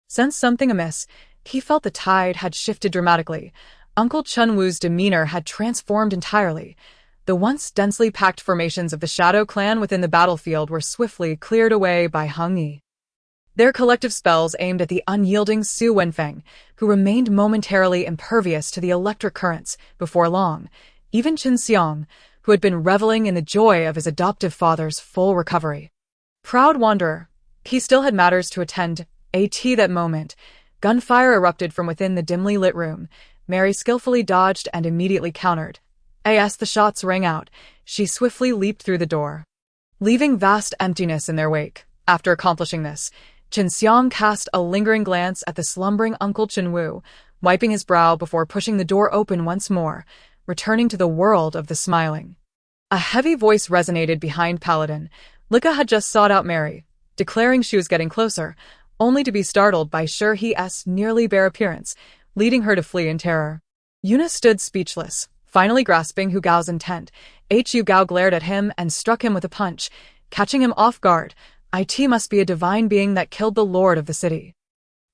Speaker 1: sensed something amiss. He felt the tide had shifted dramatically. Uncle Chun Wu's demeanor had transformed entirely. The once densely packed formations of the Shadow Clan within the battlefield were swiftly cleared away by Hung Yi. Their collective spells aimed at the unyielding Su Wenfeng, who remained momentarily impervious to the electric currents. Before long, even Qin Xiang, who had been reveling in the joy of his adoptive father's full recovery. Proud wanderer. He still had matters to attend. That moment, gunfire erupted from within the dimly lit room. Mary skillfully dodged and immediately countered. As the shots rang out, she swiftly leaped through the door, leaving vast emptiness in their wake. After accomplishing this, Qin Xiang cast a lingering glance at the slumbering Uncle Chun Wu, wiping his brow before pushing the door open once more, returning to the world of the smiling. A heavy voice resonated behind Paladin. Lika had just sought out Mary, declaring she was getting closer, only to be startled by Shi He's nearly bare appearance, leading her to flee in terror. Yuna stood speechless, finally grasping Hu Gao's intent. Hu Gao glared at him and struck him with a punch, catching him off guard. It must be a divine being that killed the lord of the city.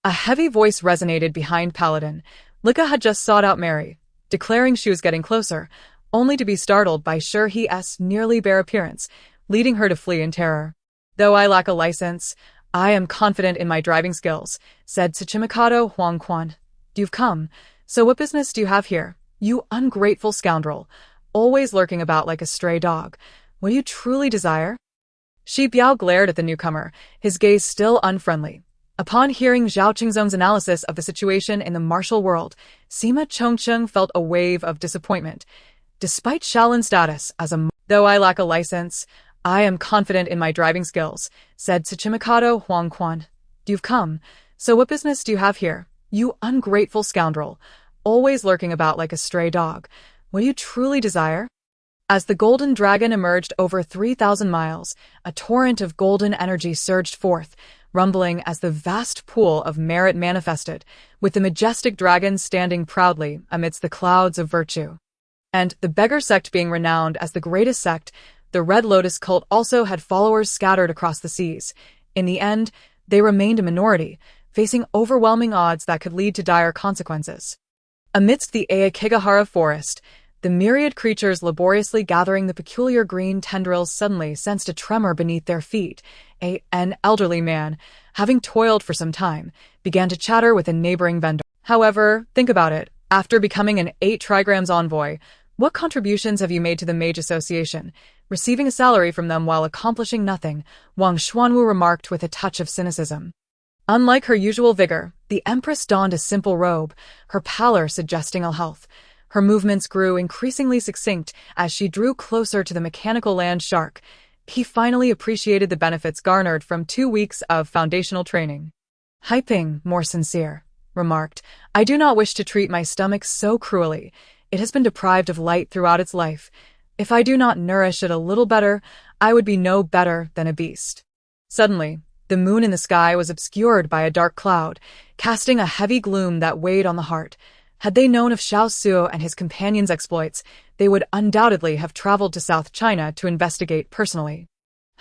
Speaker 1: A heavy voice resonated behind Paladin. Lika had just sought out Mary, declaring she was getting closer, only to be startled by Shi He's nearly bare appearance, leading her to flee in terror. Though I lack a license, I am confident in my driving skills, said Tsuchimikado Huangquan. You've come, so what business do you have here, you ungrateful scoundrel, always lurking about like a stray dog? What do you truly desire? Shi Biao glared at the newcomer, his gaze still unfriendly. Upon hearing Zhao Qingzong's analysis of the situation in the martial world, Sima Chongcheng felt a wave of disappointment. Despite Shaolin's status as though I lack a license, I am confident in my driving skills, said Tsuchimikado Huangquan. You've come, so what business do you have here, you ungrateful scoundrel, always lurking about like a stray dog? What do you truly desire? As the golden dragon emerged over 3,000 miles, a torrent of golden energy surged forth, rumbling as the vast pool of merit manifested, with the majestic dragon standing proudly amidst the clouds of virtue. And the beggar sect being renowned as the greatest sect, the Red Lotus cult also had followers scattered across the seas. In the end, they remained a minority, facing overwhelming odds that could lead to dire consequences. Amidst the Aokigahara forest, the myriad creatures laboriously gathering the peculiar green tendrils suddenly sensed a tremor beneath their feet. An elderly man, having toiled for some time, began to chatter with a neighboring vendor. However, think about it. After becoming an 8 trigrams envoy, what contributions have you made to the Mage Association, receiving a salary from them while accomplishing nothing? Wang Xuanwu remarked with a touch of cynicism. Unlike her usual vigor, the Empress donned a simple robe, her pallor suggesting ill health. Her movements grew increasingly succinct as she drew closer to the mechanical land shark. He finally appreciated the benefits garnered from 2 weeks of foundational training. Haiping, more sincere, remarked, I do not wish to treat my stomach so cruelly. It has been deprived of light throughout its life. If I do not nourish it a little better, I would be no better than a beast. Suddenly, the moon in the sky was obscured by a dark cloud, casting a heavy gloom that weighed on the heart. Had they known of Xiao Suo and his companions' exploits, they would undoubtedly have traveled to South China to investigate personally.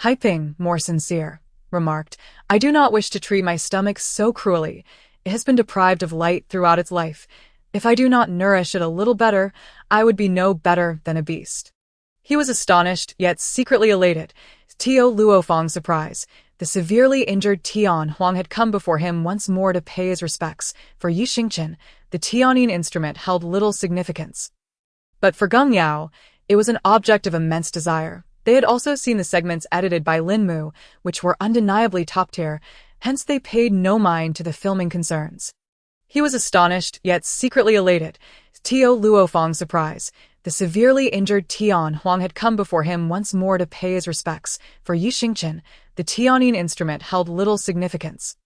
Speaker 1: Haiping, more sincere, remarked, I do not wish to treat my stomach so cruelly. It has been deprived of light throughout its life. If I do not nourish it a little better, I would be no better than a beast. He was astonished, yet secretly elated. Tio Luofeng's surprise. The severely injured Tian Huang had come before him once more to pay his respects. For Yi Xingqian, the Tianyin instrument held little significance. But for Geng Yao, it was an object of immense desire. They had also seen the segments edited by Lin Mu, which were undeniably top-tier, hence they paid no mind to the filming concerns. He was astonished, yet secretly elated. Tio Luofeng's surprise. The severely injured Tian Huang had come before him once more to pay his respects. For Yi Xingqian, the Tianyin instrument held little significance.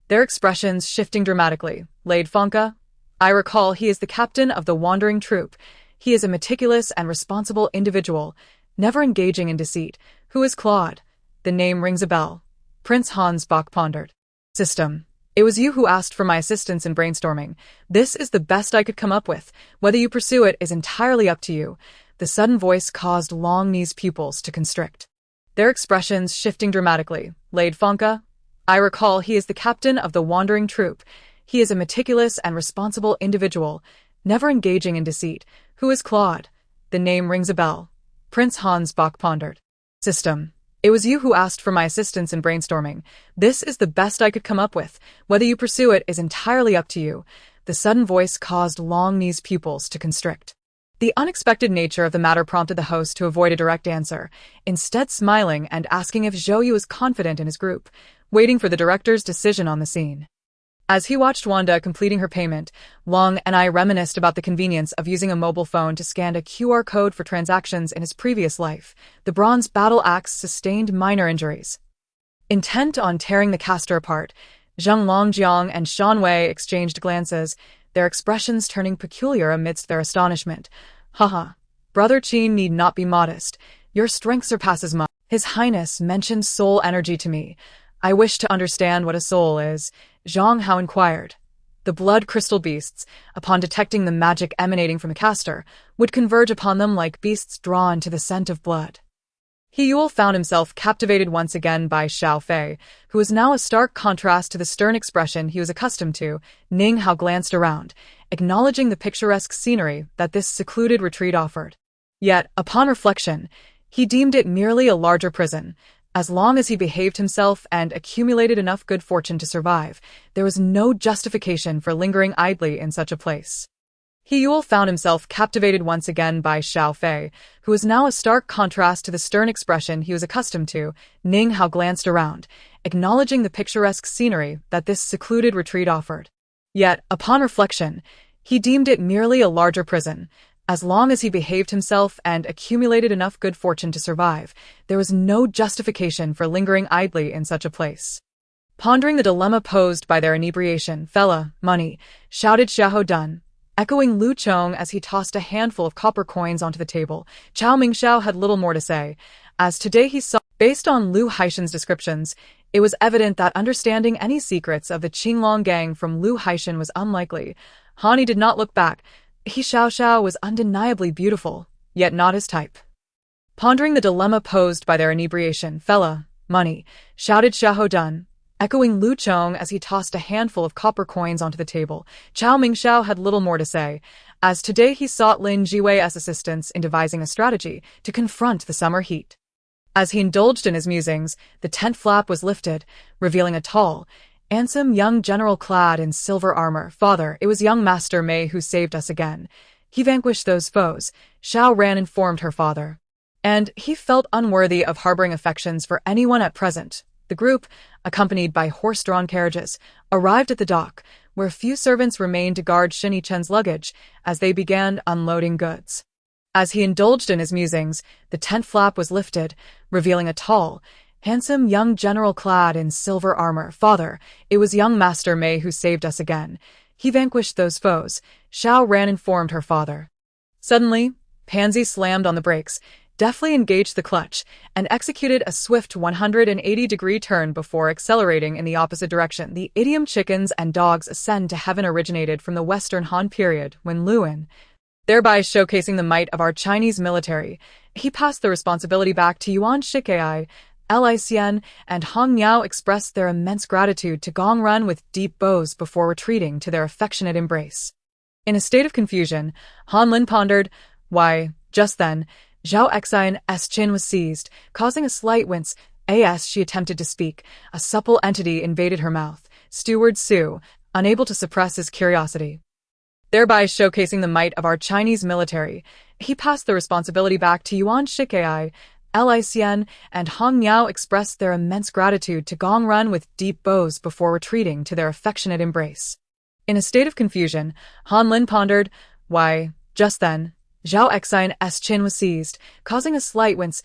Speaker 1: Their expressions shifting dramatically. Lade Fonka, I recall he is the captain of the wandering troop. He is a meticulous and responsible individual, never engaging in deceit. Who is Claude? The name rings a bell. Prince Hans Bach pondered. System. It was you who asked for my assistance in brainstorming. This is the best I could come up with. Whether you pursue it is entirely up to you. The sudden voice caused Long Ni's pupils to constrict. Their expressions shifting dramatically. Lade Fonka, I recall he is the captain of the wandering troop. He is a meticulous and responsible individual, never engaging in deceit. Who is Claude? The name rings a bell. Prince Hans Bach pondered. System. It was you who asked for my assistance in brainstorming. This is the best I could come up with. Whether you pursue it is entirely up to you. The sudden voice caused Long Ni's pupils to constrict. The unexpected nature of the matter prompted the host to avoid a direct answer, instead smiling and asking if Zhou Yu was confident in his group, waiting for the director's decision on the scene. As he watched Wanda completing her payment, Long and I reminisced about the convenience of using a mobile phone to scan a QR code for transactions in his previous life. The bronze battle axe sustained minor injuries. Intent on tearing the caster apart, Zheng Longjiang and Shan Wei exchanged glances, their expressions turning peculiar amidst their astonishment. Haha, Brother Qin need not be modest. Your strength surpasses mine. His Highness mentioned soul energy to me. I wish to understand what a soul is, Zhang Hao inquired. The blood crystal beasts, upon detecting the magic emanating from the caster, would converge upon them like beasts drawn to the scent of blood. He Yule found himself captivated once again by Xiao Fei, who was now a stark contrast to the stern expression he was accustomed to. Ning Hao glanced around, acknowledging the picturesque scenery that this secluded retreat offered. Yet, upon reflection, he deemed it merely a larger prison. As long as he behaved himself and accumulated enough good fortune to survive, there was no justification for lingering idly in such a place. He Yule found himself captivated once again by Xiao Fei, who was now a stark contrast to the stern expression he was accustomed to. Ning Hao glanced around, acknowledging the picturesque scenery that this secluded retreat offered. Yet, upon reflection, he deemed it merely a larger prison. As long as he behaved himself and accumulated enough good fortune to survive, there was no justification for lingering idly in such a place. Pondering the dilemma posed by their inebriation, "Fella, money," shouted Xiahou Dun, echoing Lu Chong as he tossed a handful of copper coins onto the table. Chao Mingxiao had little more to say, as today he saw. Based on Lu Haishan's descriptions, it was evident that understanding any secrets of the Qinglong gang from Lu Haishan was unlikely. Hani did not look back. He Xiao was undeniably beautiful, yet not his type. Pondering the dilemma posed by their inebriation, "Fella, money," shouted Xiahou Dun, echoing Lu Chong as he tossed a handful of copper coins onto the table. Chao Mingxiao had little more to say, as today he sought Lin Jiuze's assistance in devising a strategy to confront the summer heat. As he indulged in his musings, the tent flap was lifted, revealing a tall, handsome young general clad in silver armor. "Father, it was young Master Mei who saved us again. He vanquished those foes," Xiao Ran informed her father. And he felt unworthy of harboring affections for anyone at present. The group, accompanied by horse-drawn carriages, arrived at the dock, where few servants remained to guard Shin Yichen's luggage as they began unloading goods. As he indulged in his musings, the tent flap was lifted, revealing a tall, handsome young general clad in silver armor. "Father, it was young Master Mei who saved us again. He vanquished those foes," Xiao Ran informed her father. Suddenly, Pansy slammed on the brakes, deftly engaged the clutch, and executed a swift 180-degree turn before accelerating in the opposite direction. The idiom "chickens and dogs ascend to heaven" originated from the Western Han period, when Luan, thereby showcasing the might of our Chinese military, he passed the responsibility back to Yuan Shikai. Li Xian and Hong Miao expressed their immense gratitude to Gong Run with deep bows before retreating to their affectionate embrace. In a state of confusion, Han Lin pondered. Why, just then, Zhao Xian's chin was seized, causing a slight wince. As she attempted to speak, a supple entity invaded her mouth. Steward Su, unable to suppress his curiosity, thereby showcasing the might of our Chinese military, he passed the responsibility back to Yuan Shikai. Li Xian and Hong Miao expressed their immense gratitude to Gong Run with deep bows before retreating to their affectionate embrace. In a state of confusion, Han Lin pondered. Why, just then, Zhao Xian's chin was seized, causing a slight wince.